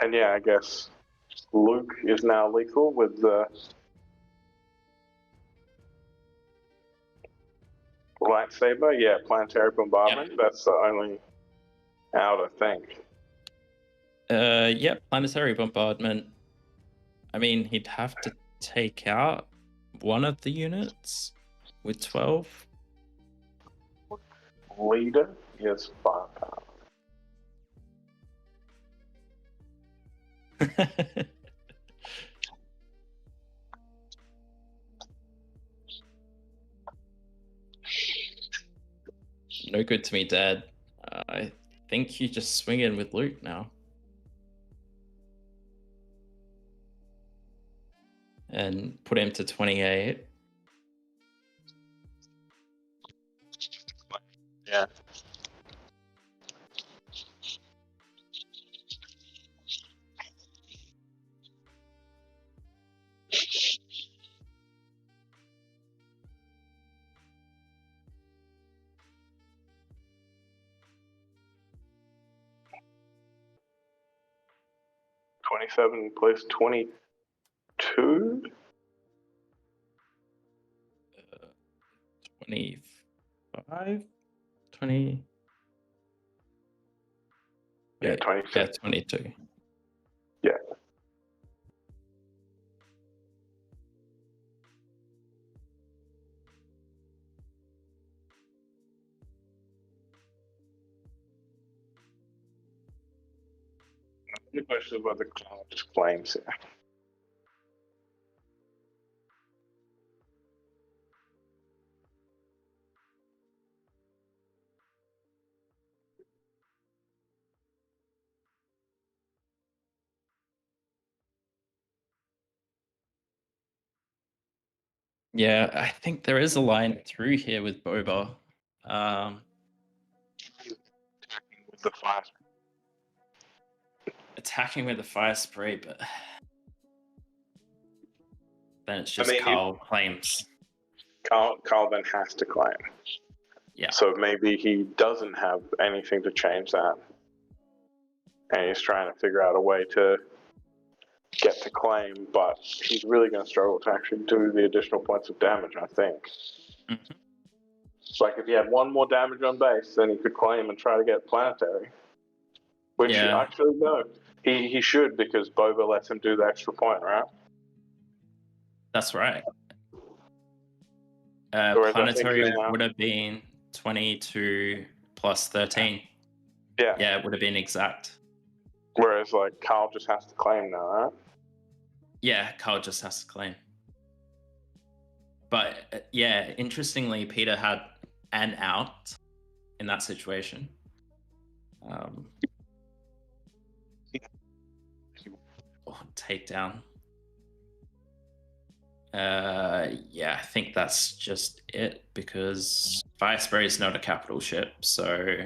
And yeah, I guess Luke is now lethal with the lightsaber. Yeah, planetary bombardment. Yeah. That's the only out, I think. Yep, planetary bombardment. I mean, he'd have to take out one of the units with 12. Leader is firepower. No good to me, Dad. think you just swing in with Luke now. And put him to 28. Yeah. $27 plus 22. 25? 20? Yeah, 22. Yeah, 22. Yeah. The question is whether Carl just claims it. Yeah, I think there is a line through here with Boba. With the fire. Attacking with a fire spray, but then it's just I mean, Carl claims. Carl then has to claim. Yeah. So maybe he doesn't have anything to change that. And he's trying to figure out a way to get to claim, but he's really going to struggle to actually do the additional points of damage, I think. Mhm. It's like if he had one more damage on base, then he could claim and try to get planetary. Which, Yeah. actually, no. He should, because Boba lets him do the extra point, right? That's right. Whereas I think Planetary now- would have been 22 plus 13. Yeah. Yeah, it would have been exact. Whereas, like, Carl just has to claim now, right? Yeah, Carl just has to claim. But yeah, interestingly, Peter had an out in that situation. Takedown. Yeah, I think that's just it, because Fire Spray is not a capital ship, so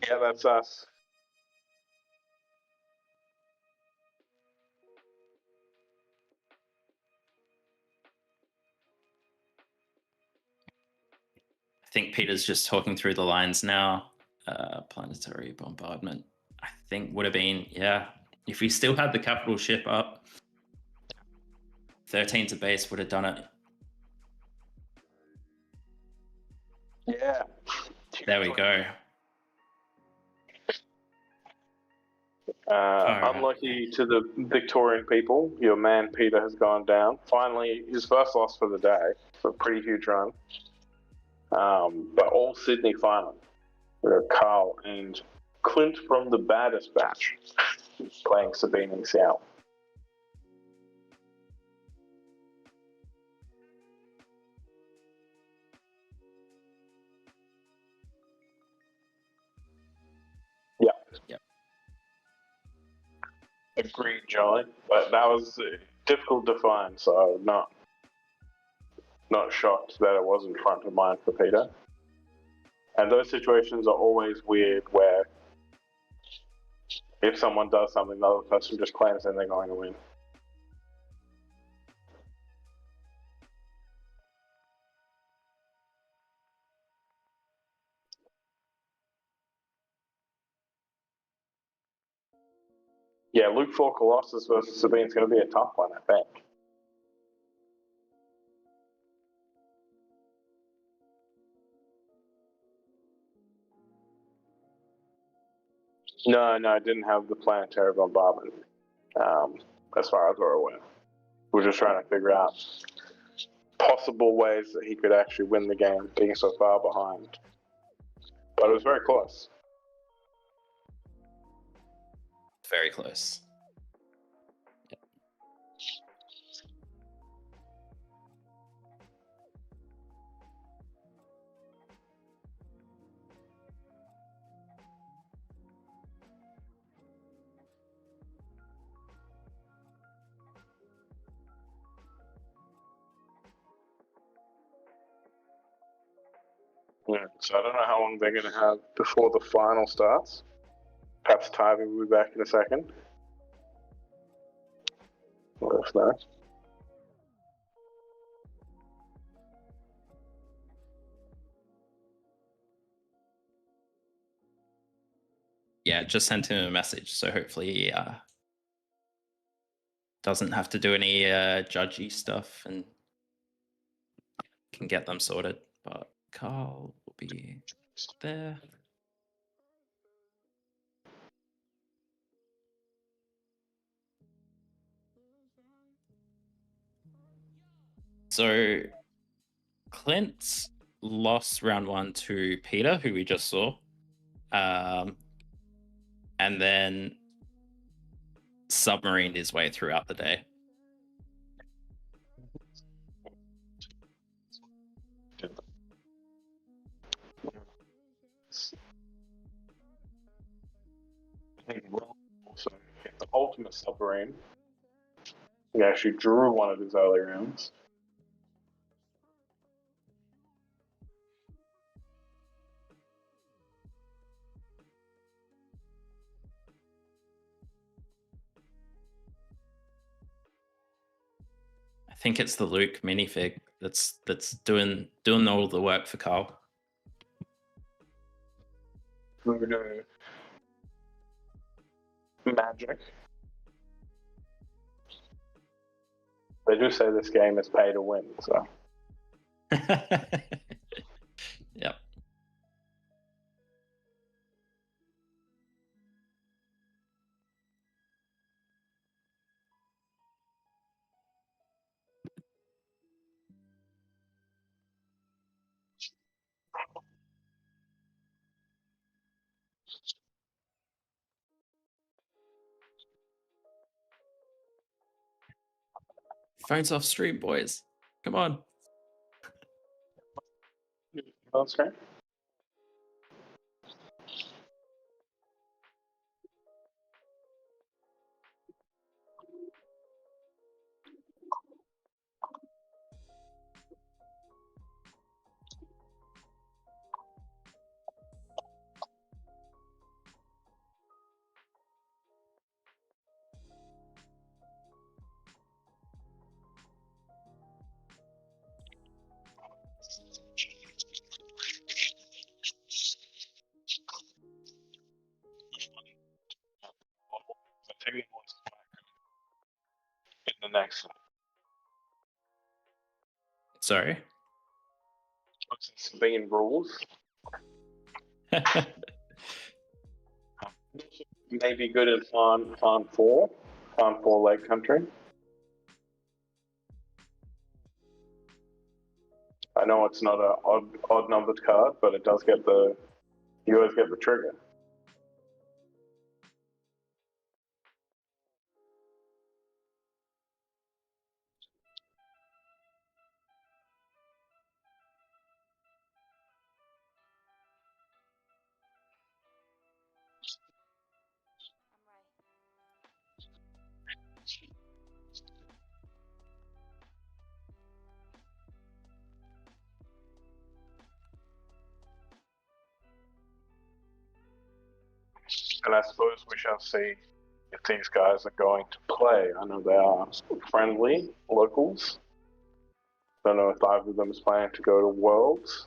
Yeah, that's us. I think Peter's just talking through the lines now. Planetary bombardment, I think, would have been, yeah, if we still had the capital ship up, 13 to base would have done it. Yeah. There we go. Unlucky to the Victorian people, your man Peter has gone down. Finally, his first loss for the day. So a pretty huge run. But all Sydney finally. We have Carl and Clint from the Baddest Batch playing Sabine in Seattle. Yeah. Yep. Agreed, John. But that was difficult to find, so not shocked that it wasn't front of mind for Peter. And those situations are always weird where if someone does something, the other person just claims and they're going to win. Yeah, Luke 4 Colossus versus Sabine is going to be a tough one, I think. No, I didn't have the planetary bombardment. As far as we're aware, we're just trying to figure out possible ways that he could actually win the game, being so far behind. But it was very close. Very close. So I don't know how long they're going to have before the final starts. Perhaps Tyver will be back in a second. Let us know. Yeah, just sent him a message, so hopefully he doesn't have to do any judgy stuff and can get them sorted. But Carl will be there. So Clint lost round 1 to Peter, who we just saw. And then submarined his way throughout the day. I think Will also hit the ultimate submarine. He actually drew one of his early rounds. I think it's the Luke minifig that's doing all the work for Carl. Voodoo. Magic. They do say this game is pay to win, so. Yep. Phones off stream, boys. Come on. On screen? In the next one. Sorry. Being rules. Maybe good in Farm 4 Lake Country. I know it's not an odd numbered card, but it does get you always get the trigger. And I suppose we shall see if these guys are going to play. I know they are friendly locals. Don't know if either of them is planning to go to Worlds.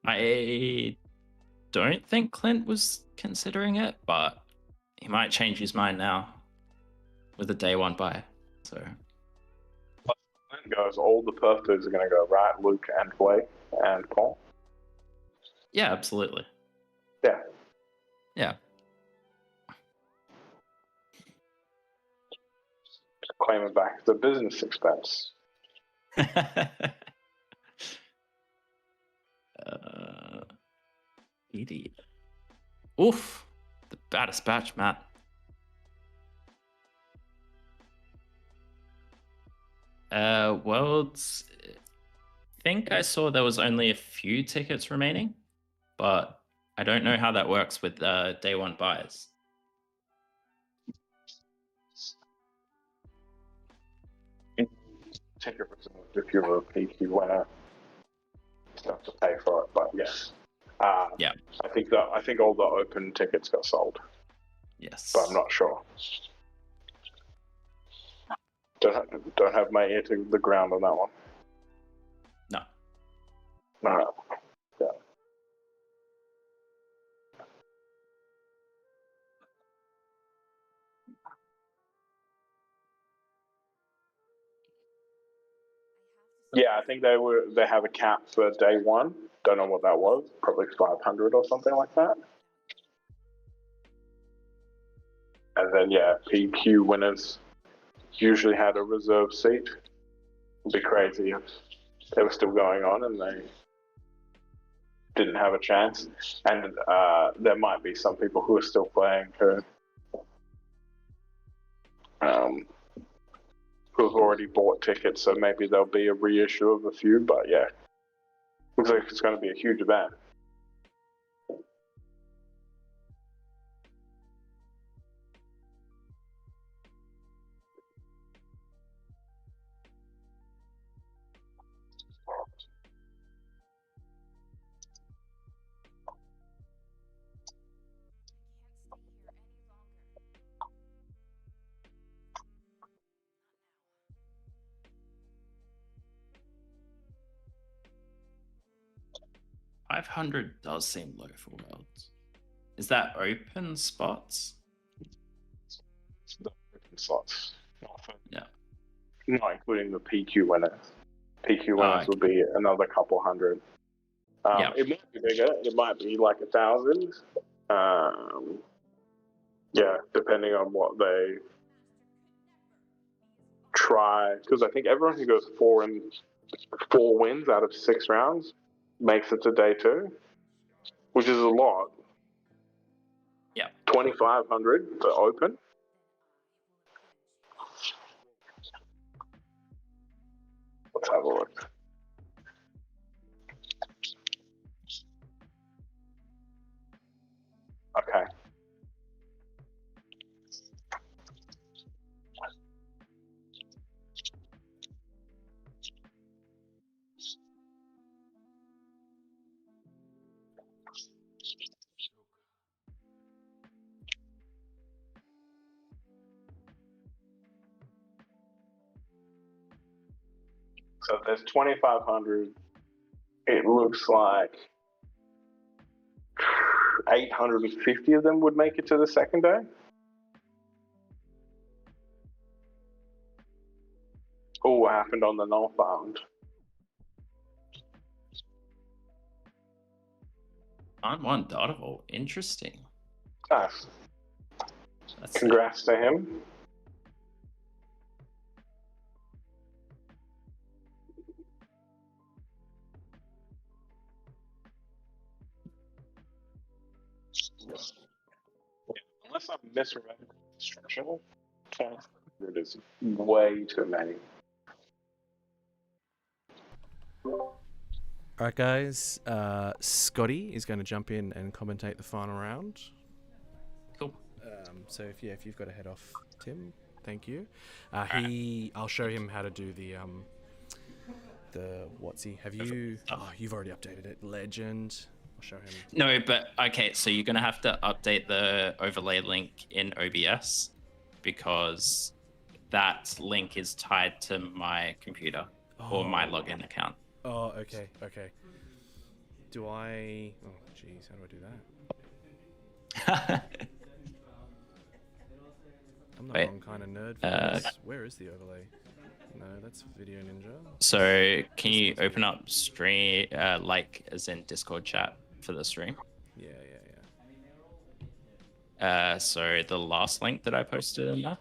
I don't think Clint was considering it, but he might change his mind now with a day 1 buy. So Clint goes, all the Perthers are going to go, right? Luke and Blake and Paul. yeah, absolutely. Yeah. Yeah. Claim it back as a business expense. Idiot. Oof. The baddest batch, Matt. Worlds. I think I saw there was only a few tickets remaining, but I don't know how that works with day 1 buys. Take it if you're a peaky winner. have to pay for it. But yes, Yeah. I think all the open tickets got sold, Yes. but I'm not sure. Don't have my ear to the ground on that one. No. No. Yeah. Yeah, I think they have a cap for day one. Don't know what that was. Probably 500 or something like that. And then yeah, PQ winners usually had a reserve seat. It'd be crazy if they were still going on and they didn't have a chance. And there might be some people who are still playing who've already bought tickets, so maybe there'll be a reissue of a few. But yeah, looks like it's going to be a huge event. $500 does seem low for Worlds. Is that open spots? The open slots, Yeah. not including the PQ winners. PQ winners will be another couple hundred. It might be bigger. It might be like 1,000. Yeah, depending on what they try. Because I think everyone who goes 4 wins out of 6 rounds makes it to day 2, which is a lot. Yeah. 2,500 to open. Let's have a look. Okay. So there's 2,500. It looks like 850 of them would make it to the second day. Oh, what happened on the North Island? On data vault. Interesting. Nice. That's Congrats to him. Unless I'm misremembering the structure, 1,200 is way too many. Alright guys, Scotty is going to jump in and commentate the final round. Cool. So if you've got to head off, Tim, thank you. I'll show him how to do the what's he? Have you? Oh, you've already updated it. Legend. I'll show him. No, but okay. So you're gonna have to update the overlay link in OBS because that link is tied to my computer or my login account. Oh, okay. Do I? Oh, jeez, how do I do that? I'm the wrong kind of nerd for this. Where is the overlay? No, that's Video Ninja. So can you open up stream, like as in Discord chat for the stream? Yeah. So the last link that I posted in there.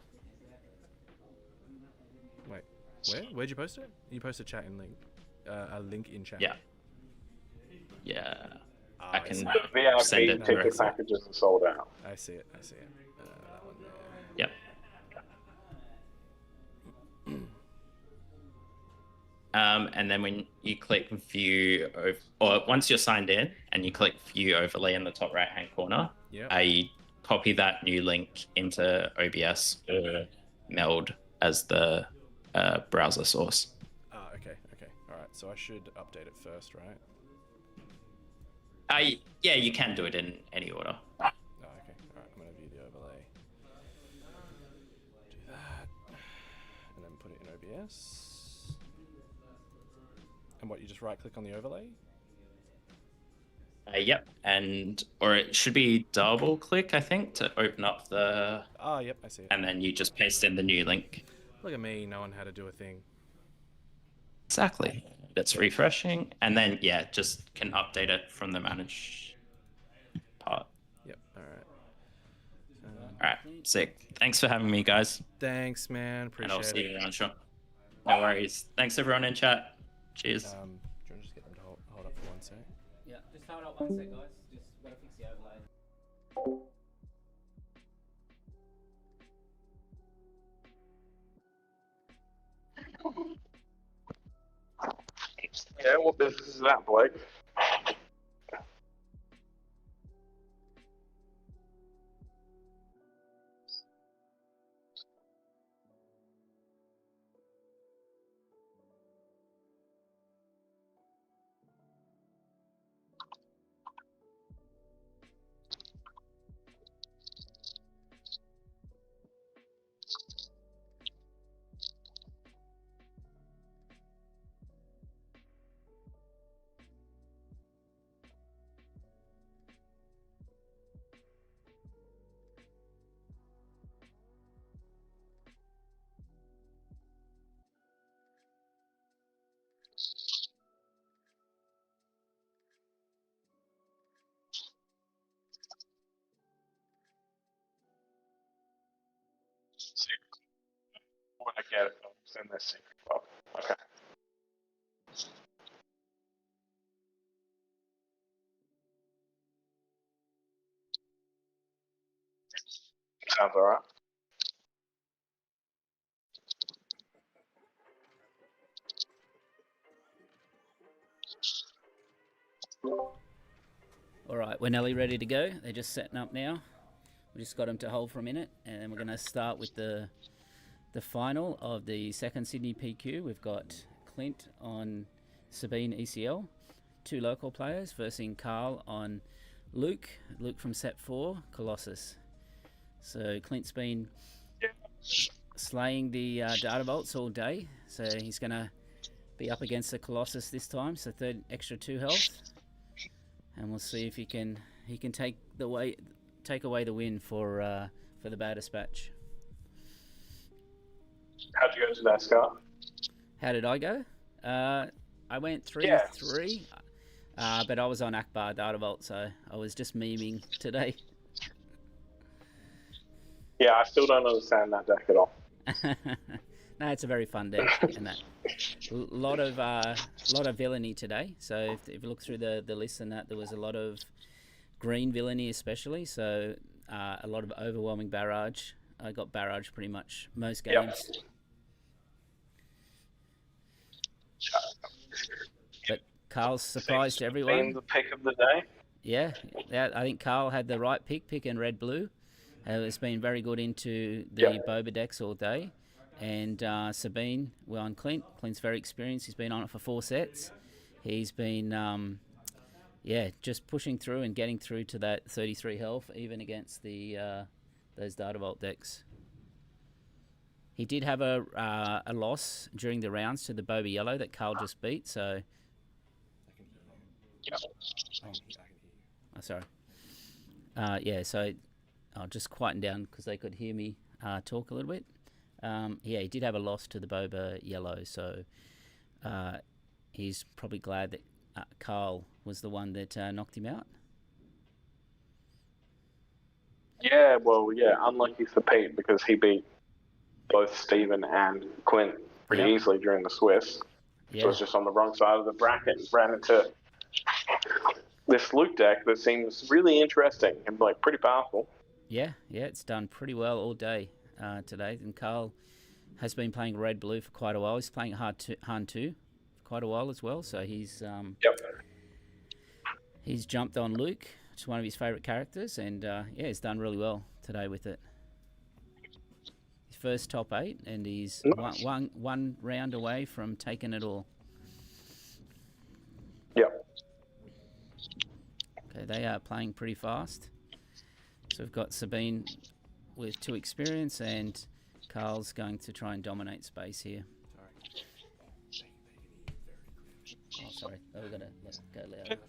Wait, where? Where'd you post it? You posted chat in link. A link in chat. Yeah. I can The VIP send it ticket directly. packages are sold out. I see it. That one there. Yep. And then when you click view, or once you're signed in and you click view overlay in the top right hand corner, you copy that new link into OBS or Meld as the browser source. Okay. All right. So I should update it first, right? Yeah, you can do it in any order. Oh, okay. Alright, I'm gonna view the overlay. Do that. And then put it in OBS. And what, you just right click on the overlay? Yep, or it should be double click, I think, to open up the. Oh, yep, I see it. And then you just paste in the new link. Look at me knowing how to do a thing. Exactly. That's refreshing, and then yeah, just can update it from the manage part. Yep. All right. All right. Sick. Thanks for having me, guys. Thanks, man. And I'll Appreciate see it. you around, sure. No worries. Thanks everyone in chat. Cheers. Do you want to just get them to hold up for 1 sec? Yeah, just hold up 1 sec, guys. Just gotta fix the overlay. Yeah, what business is that, Blake? When I get it, I'll send this secret club. Okay. Sounds alright. All right, we're nearly ready to go. They're just setting up now. We just got them to hold for a minute, and then we're going to start with the final of the second Sydney PQ. We've got Clint on Sabine ECL, 2 local players, versing Carl on Luke from Set 4, Colossus. So Clint's been slaying the data vaults all day, so he's going to be up against the Colossus this time, so extra 2 health. And we'll see if he can take away the win for the Bow Dispatch. How'd you go to that, Scott? How did I go? I went 3-3, but I was on Akbar Data Vault, so I was just memeing today. Yeah, I still don't understand that deck at all. No, it's a very fun deck, and that lot of villainy today. So if you look through the list and that, there was a lot of green villainy especially. So a lot of overwhelming barrage. I got barrage pretty much most games. But Carl's surprised everyone. Been the pick of the day. Yeah, I think Carl had the right pick in red blue. It's been very good into the Boba decks all day. And Sabine, we're on Clint. Clint's very experienced. He's been on it for 4 sets. He's been, just pushing through and getting through to that 33 health, even against those Data Vault decks. He did have a loss during the rounds to the Boba Yellow that Carl just beat, so... Sorry. So I'll just quieten down because they could hear me talk a little bit. He did have a loss to the Boba Yellow, so he's probably glad that Carl was the one that knocked him out. Yeah, unlucky for Pete because he beat both Stephen and Clint pretty easily during the Swiss. Yeah. So it's just on the wrong side of the bracket and ran into this Luke deck that seems really interesting and pretty powerful. Yeah, it's done pretty well all day today. And Carl has been playing red-blue for quite a while. He's playing Han 2 for quite a while as well. So he's jumped on Luke. It's one of his favourite characters, and he's done really well today with it. His first top 8, and he's one round away from taking it all. Yep. they are playing pretty fast. So we've got Sabine with 2 experience, and Carl's going to try and dominate space here. Oh, sorry. Oh, we're going to go louder.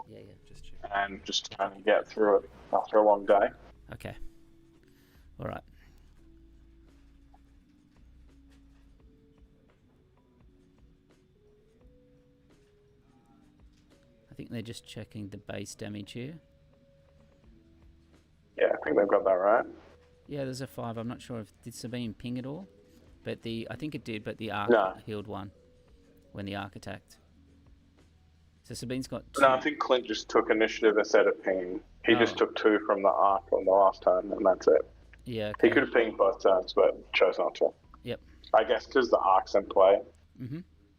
Yeah. And just trying to get through it after a long day. Okay. All right. I think they're just checking the base damage here. Yeah, I think they've got that right. Yeah, there's a 5. I'm not sure if did Sabine ping at all, but I think it did. But the arc healed 1 when the arc attacked. So Sabine's got 2. No, I think Clint just took initiative instead of pinging. He just took 2 from the arc on the last turn, and that's it. Yeah. Okay. He could have pinged both turns, but chose not to. Yep. I guess because the arc's in play,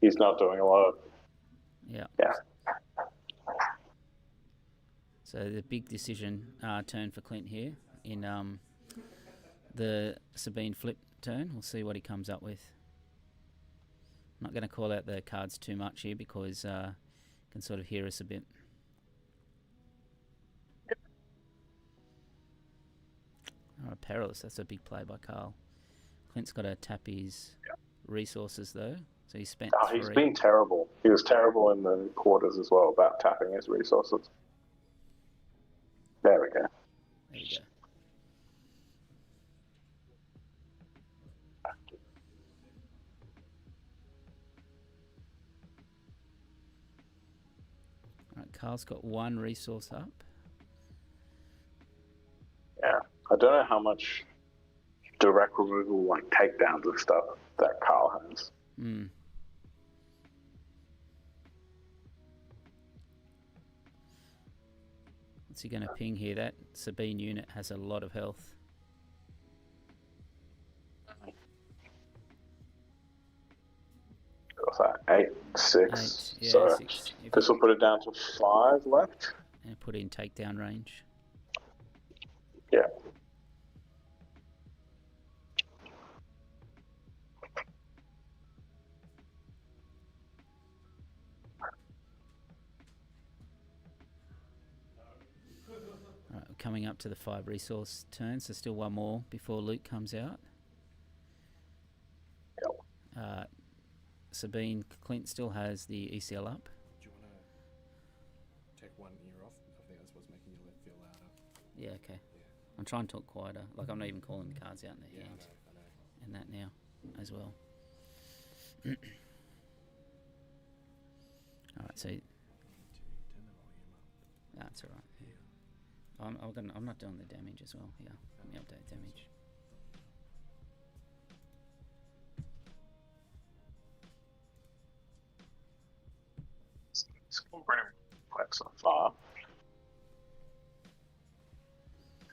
he's not doing a lot of. Yeah. Yeah. So the big decision turn for Clint here in the Sabine flip turn. We'll see what he comes up with. I'm not going to call out the cards too much here because you can sort of hear us a bit. Oh, Perilous. That's a big play by Carl. Clint's got to tap his resources though. So he spent 3. He's been terrible. He was terrible in the quarters as well about tapping his resources. There we go. There we go. Alright, Carl's got 1 resource up. Yeah. I don't know how much direct removal, like takedowns and stuff, that Carl has. What's he going to ping here? That Sabine unit has a lot of health. What's that? 8, 6. 8, yeah, so 6. this will put it down to 5 left. And put in takedown range. Yeah. Alright, we're coming up to the 5 resource turn, so still 1 more before Luke comes out. Yep. Sabine, Clint still has the ECL up. Do you want to take one ear off? I think that's what's making you feel louder. Yeah, okay. I'm trying to talk quieter. Like, I'm not even calling the cards out in the hand. I know. And that now as well. Alright, so... Turn the volume up. That's alright. Yeah. I'm not doing the damage as well. Yeah, let me update damage. It's gone pretty complex so far.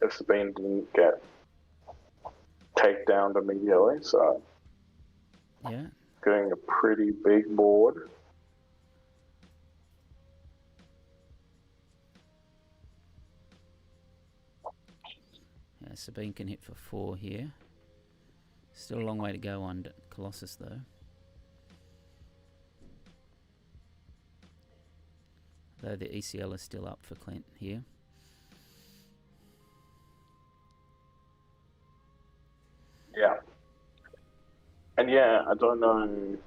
Sabine didn't get takedown immediately, so Yeah. getting a pretty big board. Yeah, Sabine can hit for 4 here. Still a long way to go on Colossus though. Though the ECL is still up for Clint here. Yeah. And yeah, I don't know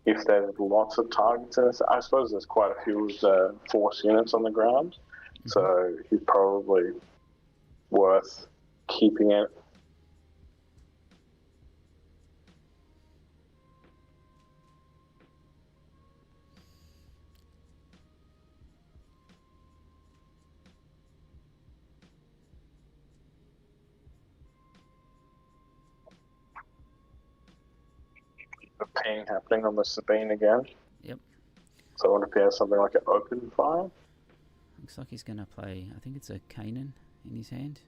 if there's lots of targets in this. I suppose there's quite a few of the force units on the ground, so he's probably worth keeping it. The ping happening on the Sabine again. Yep. So I wonder if he has something like an open fire. Looks like he's going to play, I think it's a Kanan in his hand.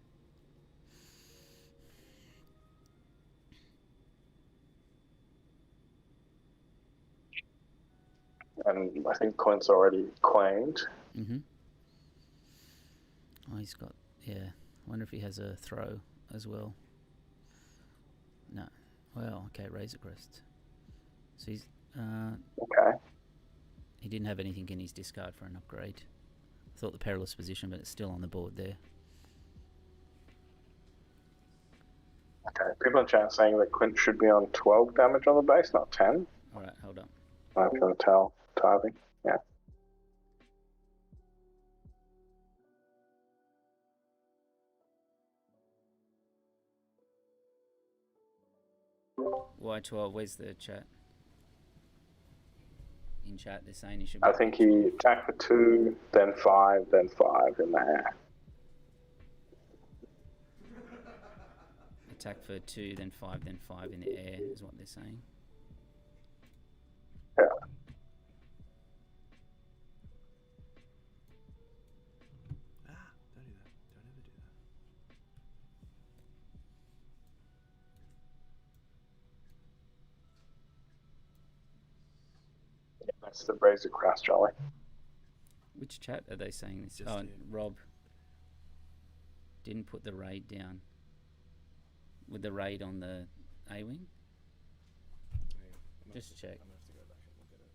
And I think Clint's already claimed. Oh, he's got, yeah. I wonder if he has a throw as well. No. Well, okay, Razor Crest. So he's, Okay. he didn't have anything in his discard for an upgrade. thought the perilous position, but it's still on the board there. Okay, people in chat saying that Clint should be on 12 damage on the base, not 10. All right, hold on. I'm going to tell Tarving. Yeah. Why 12? Where's the chat? In chat, they're saying he should be. I think he attacked for 2, then 5, then 5 in the air. Attack for 2, then 5, then 5 in the air is what they're saying. Yeah. Don't do that. Don't ever do that. That's the Razor Crest, Jolly. Which chat are they saying this? Just Oh, here. Rob didn't put the raid down. With the raid on the A-wing? Just check. I'm going to have to go back and look at it.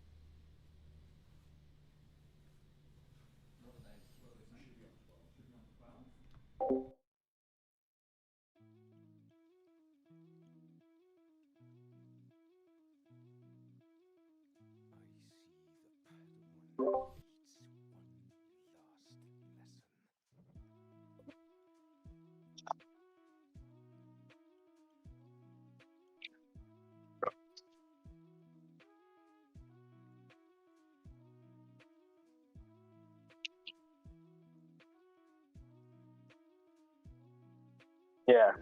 Yeah.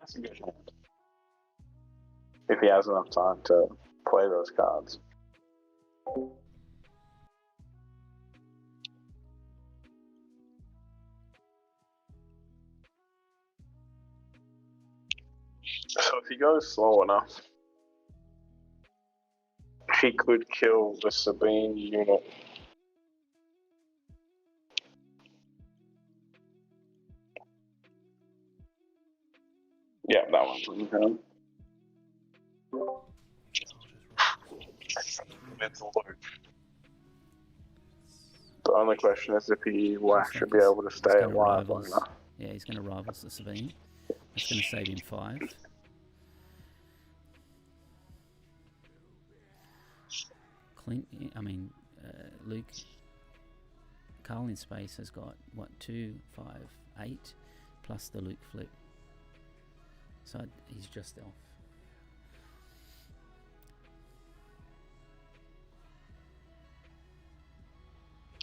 That's a good hand. If he has enough time to play those cards. So if he goes slow enough, he could kill the Sabine unit. Yeah, that one's on him. Mental loop. The only question is if he will Looks actually like be he's- able to he's stay gonna alive long rivals- enough. Yeah, he's going to rivals the Sabine. That's going to save him 5. Clint, Luke, Carl in space has got, 2, 5, 8, plus the Luke flip. So he's just off.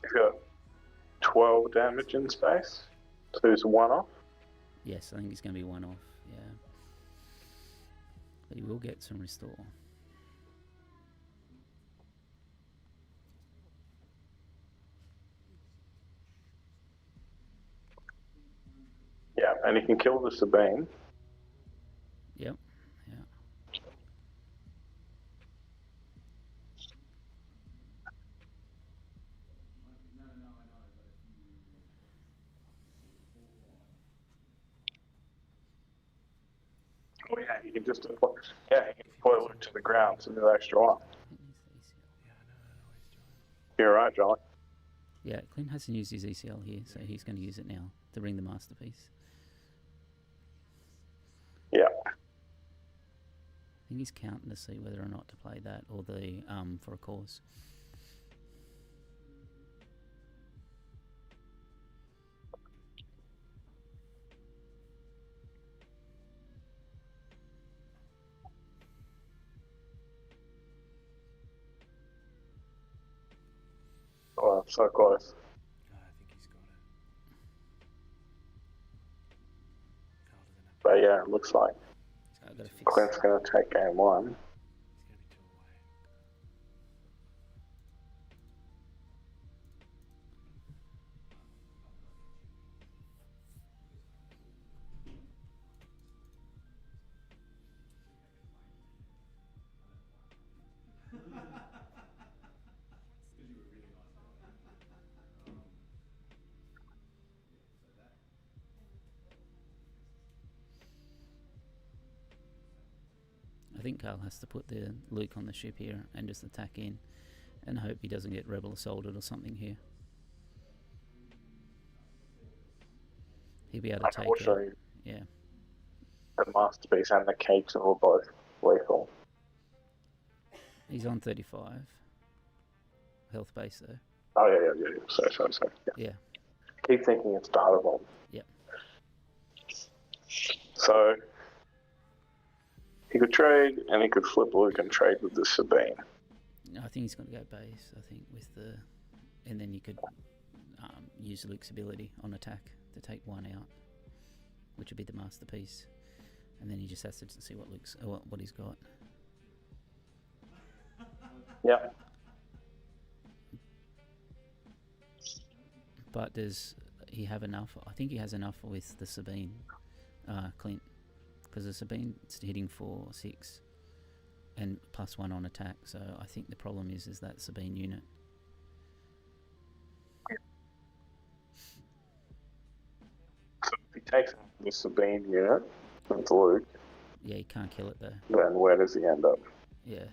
He's got 12 damage in space. So he's 1 off. Yes, I think he's going to be 1 off, yeah. But he will get some restore. Yeah, and he can kill the Sabine. Yep, yeah. Oh yeah, he can just deploy. Yeah, he can deploy Luke to the ground to do the extra one. You're right, Jolly. Yeah, Clint hasn't used his ECL here, so he's going to use it now to bring the masterpiece. Yeah. I think he's counting to see whether or not to play that or the for a cause. Oh, so close. I think he's got it. Carl doesn't have But yeah, it looks like So I've got to fix. Clint's going to take game 1. He's going to be too away. I think Carl has to put the Luke on the ship here and just attack in and hope he doesn't get rebel assaulted or something here. He'll be able to take it. Unfortunately, Yeah. the masterpiece and the cakes are both lethal. He's on 35 health base though. Oh yeah. Sorry. Yeah. Keep thinking it's data bomb. Yeah. So he could trade, and he could flip Luke and trade with the Sabine. I think he's going to go base. I think with the, and then you could use Luke's ability on attack to take one out, which would be the masterpiece, and then he just has to see what what he's got. Yep. But does he have enough? I think he has enough with the Sabine, Clint, because the Sabine's hitting for 6 and +1 on attack. So I think the problem is that Sabine unit. So if he takes the Sabine unit with Luke, Yeah, he can't kill it though. then where does he end up? Yeah.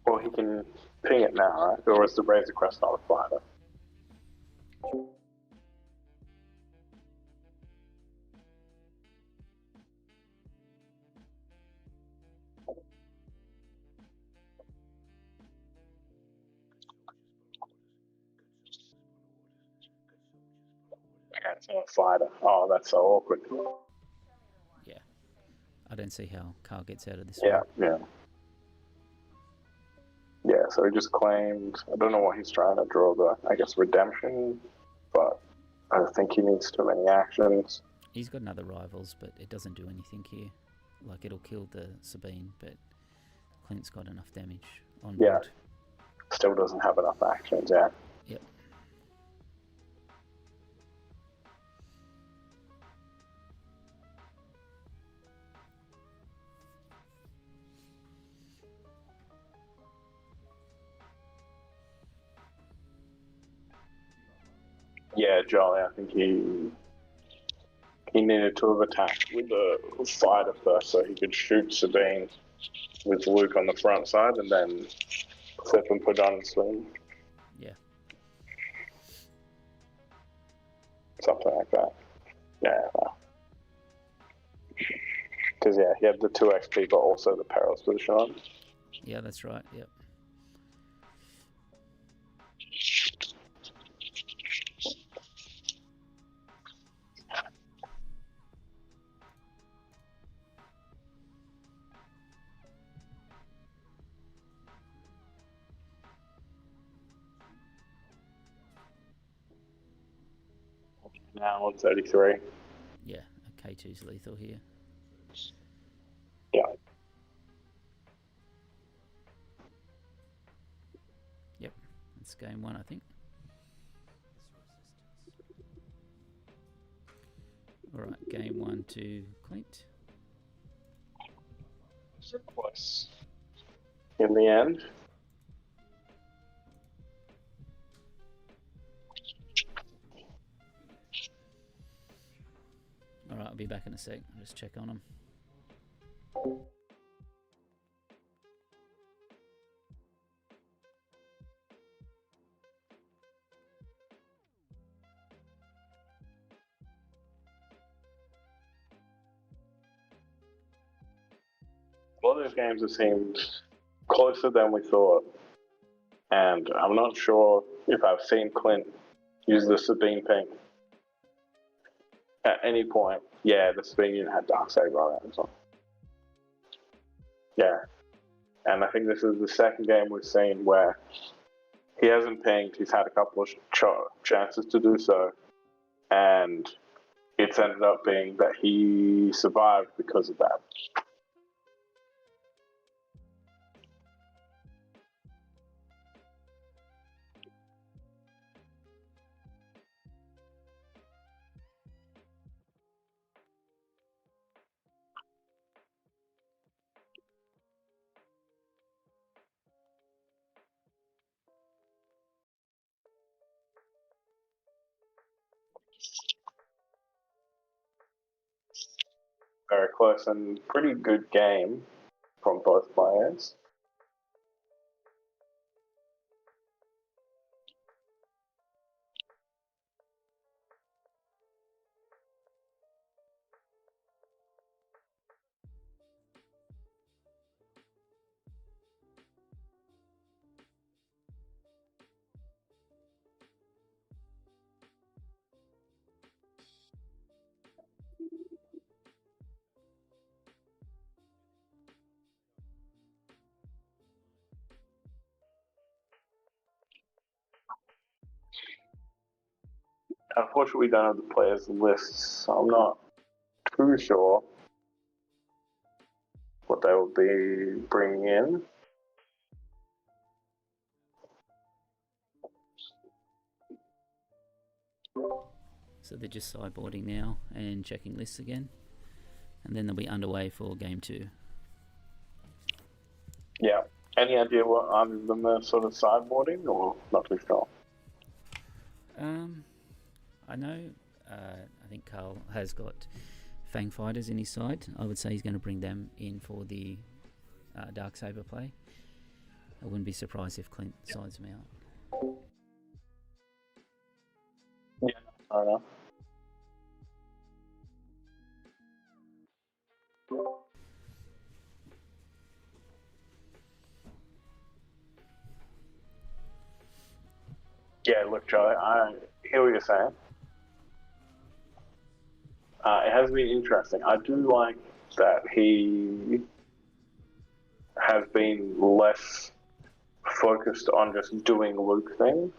Well, he can ping it now, right? Or is the Razor Crest not a fighter? Yeah, it's not a fighter. Oh, that's so awkward. Yeah. I don't see how Carl gets out of this Yeah, one. yeah. Yeah, so he just claimed, I don't know what he's trying to draw the, I guess, redemption, but I think he needs too many actions. He's got another rivals, but it doesn't do anything here. Like, it'll kill the Sabine, but Clint's got enough damage on Yeah. board. Still doesn't have enough actions, yeah. Yep. Yeah, Jolly, I think he needed to have attacked with the fighter first so he could shoot Sabine with Luke on the front side and then flip and put on swing. Yeah. Something like that. Yeah. Because, yeah, he had the 2 XP but also the perilous position on. Yeah, that's right. Yep. Now on 33. Yeah. K2's lethal here. Yeah. Yep. It's game 1, I think. Alright, game 1 to Clint. So close. In the end. Alright, I'll be back in a sec. I'll just check on him. A lot of those games have seemed closer than we thought. And I'm not sure if I've seen Clint use the Sabine ping at any point. Yeah, the Sabine unit had Darksaber on it as well. Yeah. And I think this is the second game we've seen where he hasn't pinged. He's had a couple of chances to do so. And it's ended up being that he survived because of that. close and pretty good game from both players. Unfortunately, we don't have the players' lists, so I'm not too sure what they will be bringing in. So they're just sideboarding now and checking lists again, and then they'll be underway for game 2. Yeah. Any idea what other than the sort of sideboarding, or not too sure? I know. I think Carl has got Fang Fighters in his side. I would say he's going to bring them in for the Darksaber play. I wouldn't be surprised if Clint sides them out. Yeah, I don't know. Yeah, look, Joe, I hear what you're saying. It has been interesting. I do like that he has been less focused on just doing Luke things,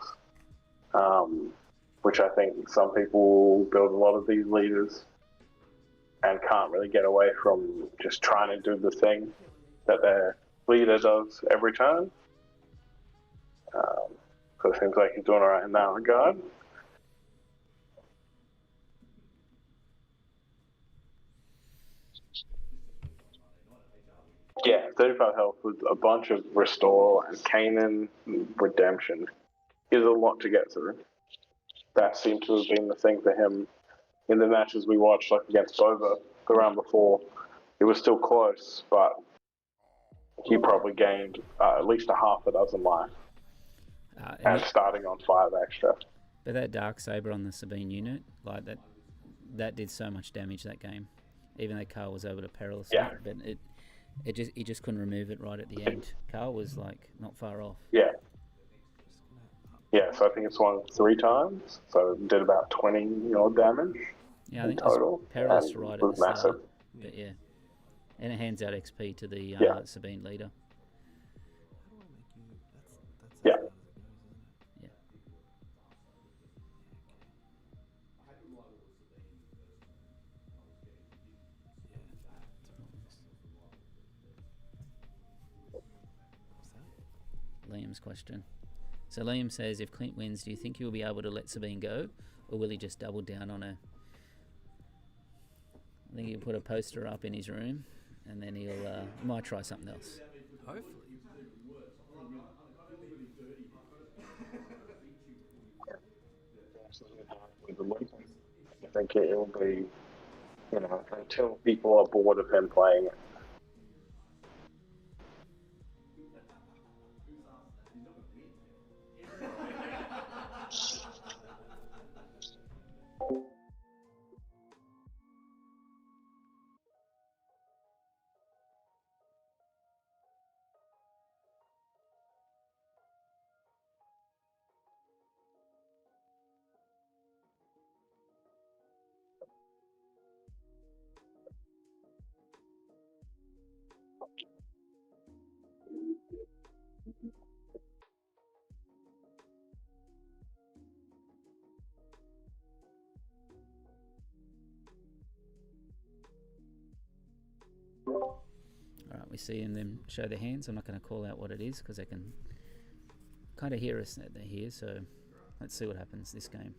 which I think some people build a lot of these leaders and can't really get away from just trying to do the thing that their leader does every turn. So it seems like he's doing all right in that regard. Yeah, 35 health with a bunch of restore and Kanan redemption is a lot to get through. That seemed to have been the thing for him in the matches we watched, like against Boba the round before. It was still close, but he probably gained at least a half a dozen life. And starting on 5 extra. But that Darksaber on the Sabine unit, like that did so much damage that game. Even though Carl was able to perilous it, but he just couldn't remove it right at the end. Carl was like not far off. Yeah. Yeah, so I think it's swung 3 times, so it did about 20 odd damage. Yeah, I think total. It was perilous right at the massive. start. But yeah. And it hands out XP to the Sabine leader. Yeah. Yeah. Liam's question. So Liam says, if Clint wins, do you think he'll be able to let Sabine go, or will he just double down on her? I think he'll put a poster up in his room, and then he might try something else. Hopefully. I think it will be, until people are bored of him playing it. Alright, we see them show their hands. I'm not going to call out what it is because they can kind of hear us that they're here, so let's see what happens this game.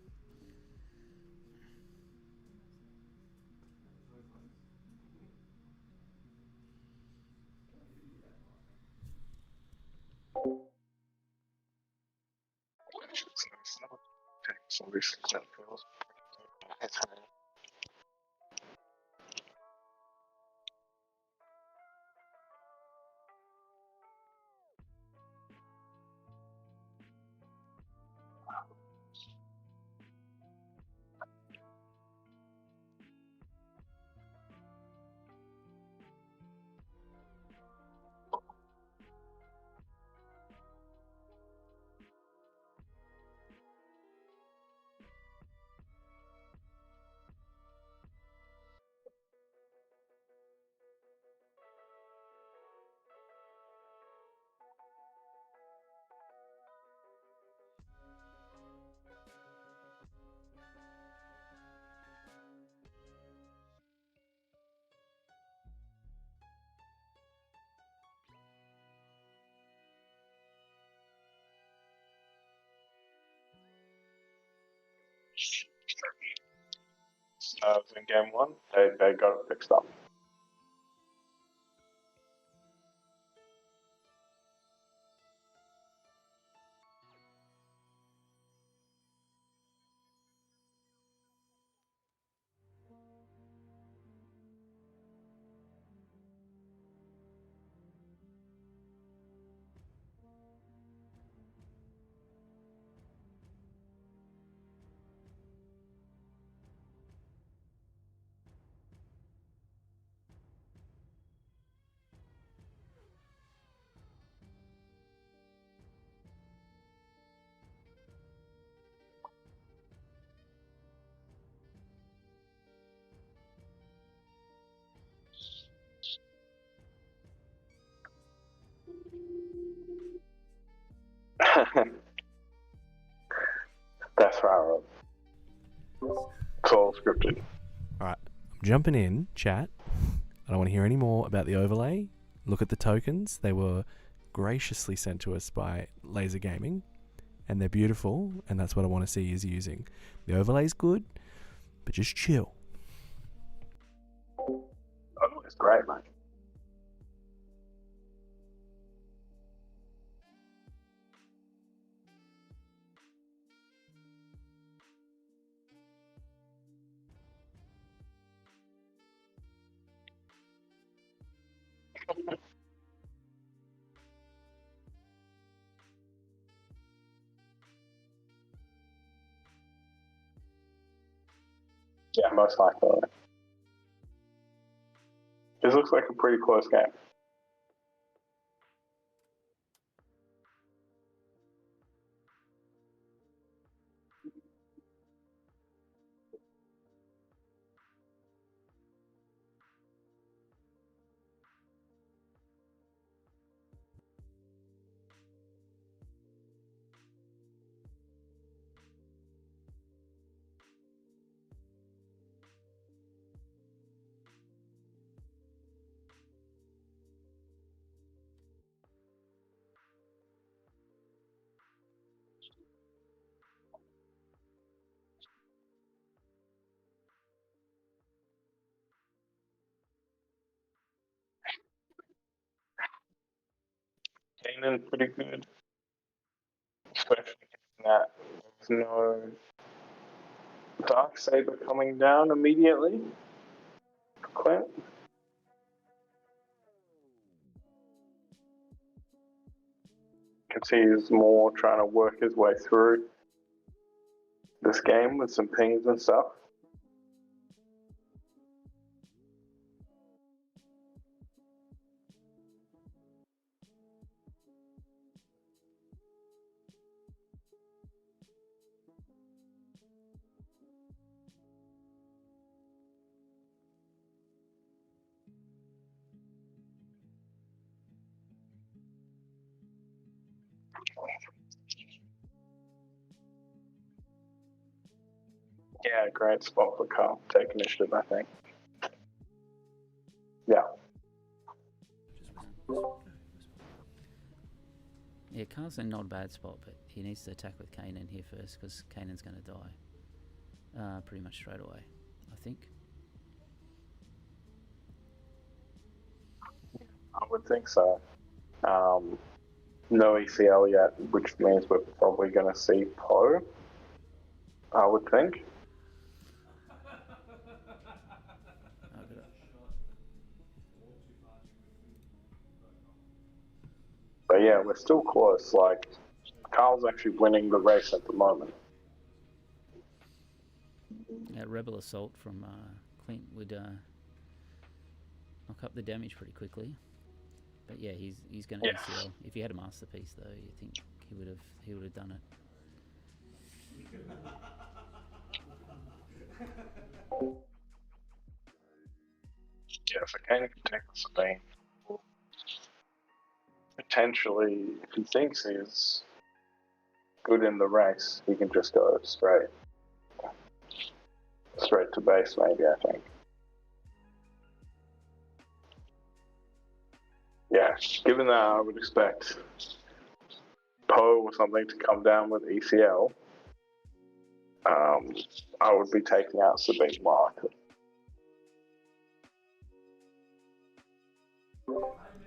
in game one. They got it fixed up. That's right. It's all scripted. All right, I'm jumping in, chat. I don't want to hear any more about the overlay. Look at the tokens. They were graciously sent to us by Laser Gaming, and they're beautiful, and that's what I want to see you using. The overlay's good, but just chill. Oh, it's great, mate. Yeah, most likely. This looks like a pretty close game. Kanan's pretty good, especially that there's no Dark Saber coming down immediately. Clint. You can see he's more trying to work his way through this game with some pings and stuff. Yeah, great spot for Carl. Take initiative, I think. Yeah. Yeah, Carl's in not a bad spot, but he needs to attack with Kanan here first because Kanan's going to die pretty much straight away, I think. I would think so. No ECL yet, which means we're probably going to see Poe, I would think. But yeah, we're still close. Like, Carl's actually winning the race at the moment. Yeah, Rebel Assault from Clint would knock up the damage pretty quickly. But yeah, he's going to ECL. If he had a masterpiece, though, you think he would have done it. Yeah, if Kane can take the Sabine, potentially, if he thinks he's good in the race, he can just go straight to base, maybe, I think. Yeah, given that I would expect Poe or something to come down with ECL, I would be taking out Sabine Mark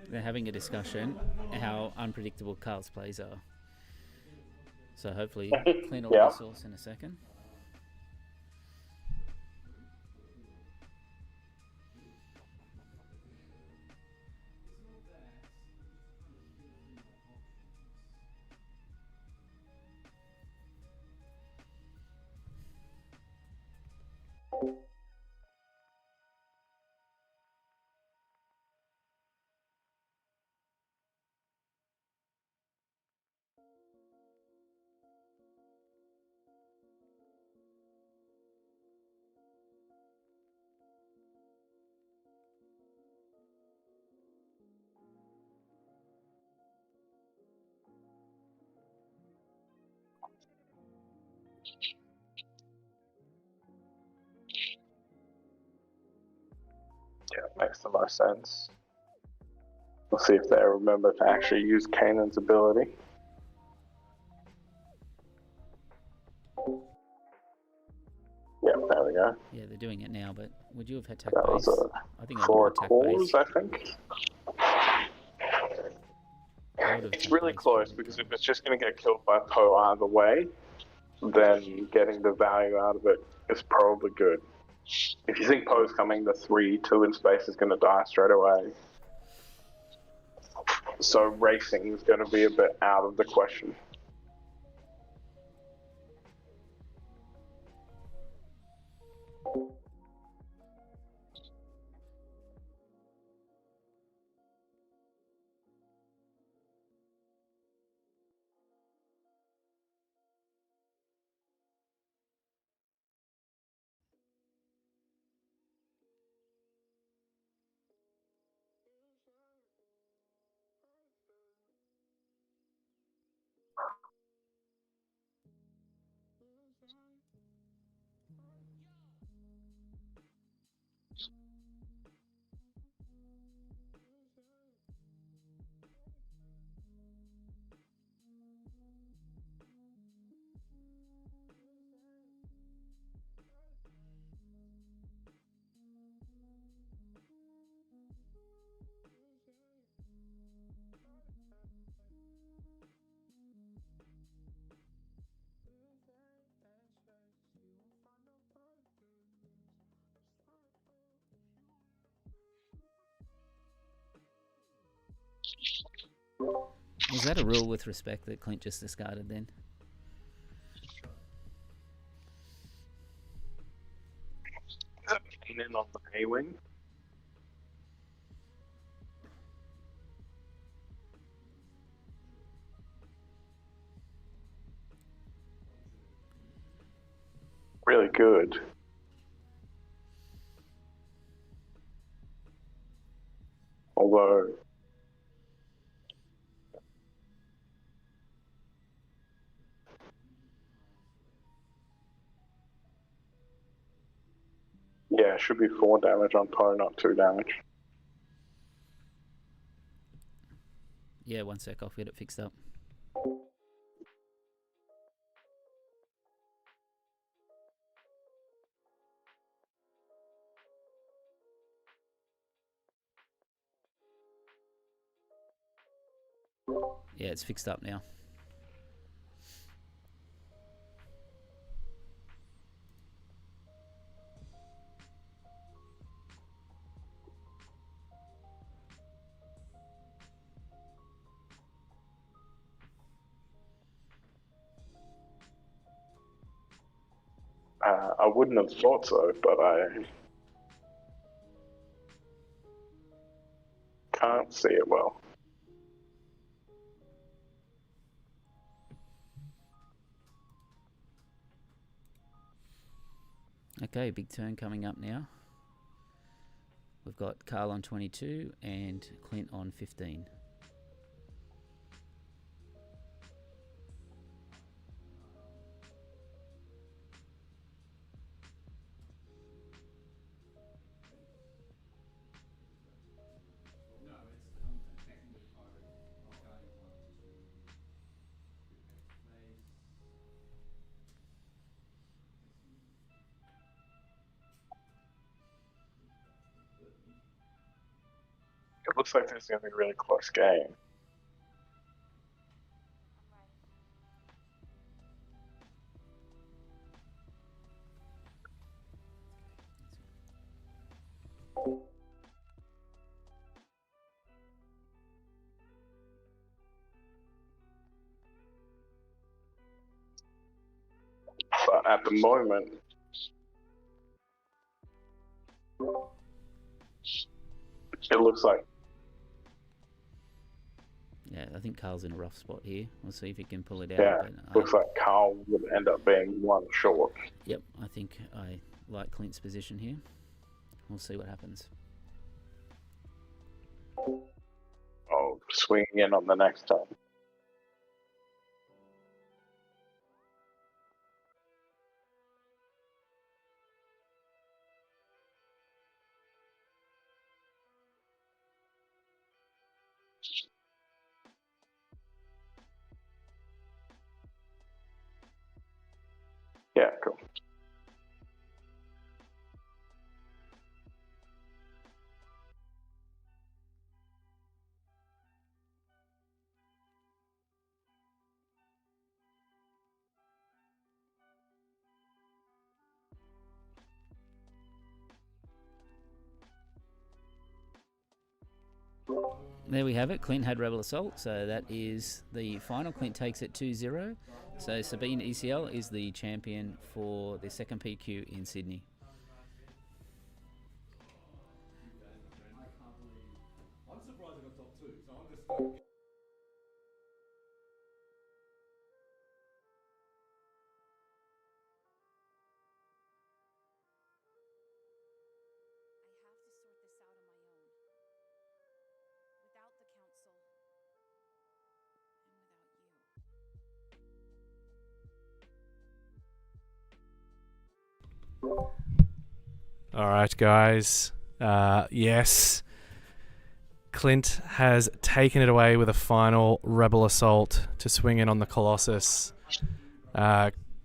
They're having a discussion how unpredictable Carl's plays are. So hopefully Clint will Yeah. resource in a second. Yeah, makes the most sense. We'll see if they remember to actually use Kanan's ability. Yeah, there we go. Yeah, they're doing it now, but would you have attacked That base? was I think I for a would have attacked cause, base. I think. I would have It's attacked really base, close probably. because if it's just going to get killed by Poe either way, then getting the value out of it is probably good. If you think Poe's coming, the 3/2 in space is going to die straight away. So racing is going to be a bit out of the question. Was that a rule with respect that Clint just discarded then? Kanan on the A-wing. Really good. Although yeah, it should be 4 damage on Poe, not 2 damage. Yeah, 1 sec, I'll get it fixed up. Yeah, it's fixed up now. I wouldn't have thought so, but I can't see it well. Okay, big turn coming up now. We've got Carl on 22 and Clint on 15. looks like this is going to be a really close game. But at the moment, it looks like Yeah, I think Carl's in a rough spot here. We'll see if he can pull it out. yeah, But, looks like Carl would end up being one short. Yep, I think I like Clint's position here. We'll see what happens. Oh, swinging in on the next turn. Yeah, cool. There we have it. Clint had Rebel Assault, so that is the final. Clint takes it 2-0. So Sabine ECL is the champion for the second PQ in Sydney. All right, guys. Yes. Clint has taken it away with a final Rebel Assault to swing in on the Colossus.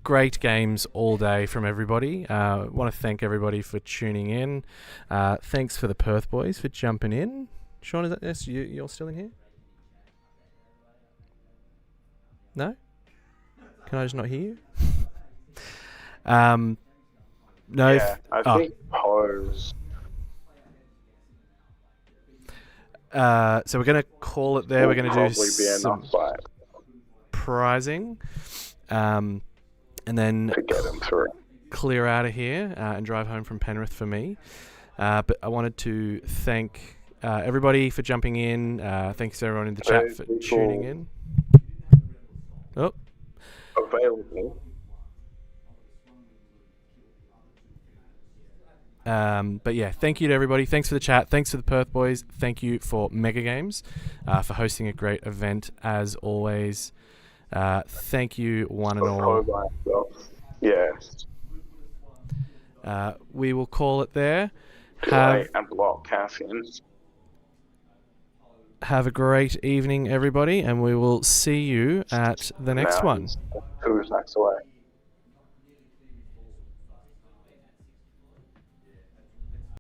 Great games all day from everybody. Want to thank everybody for tuning in. Thanks for the Perth boys for jumping in. Sean, is that yes? You're still in here? No? Can I just not hear you? No. Yeah, I think pose. So we're going to call it there. We're going to do Probably be some enough fight prizing, and then to get him through. clear out of here and drive home from Penrith for me. But I wanted to thank everybody for jumping in. Thanks to everyone in the chat for tuning in. Oh, Available. But yeah, thank you to everybody. Thanks for the chat. Thanks to the Perth boys. Thank you for Mega Games for hosting a great event as always. Thank you one and all. Yeah. We will call it there. And block Cassian. Have a great evening, everybody, and we will see you at the next one. Who's next away?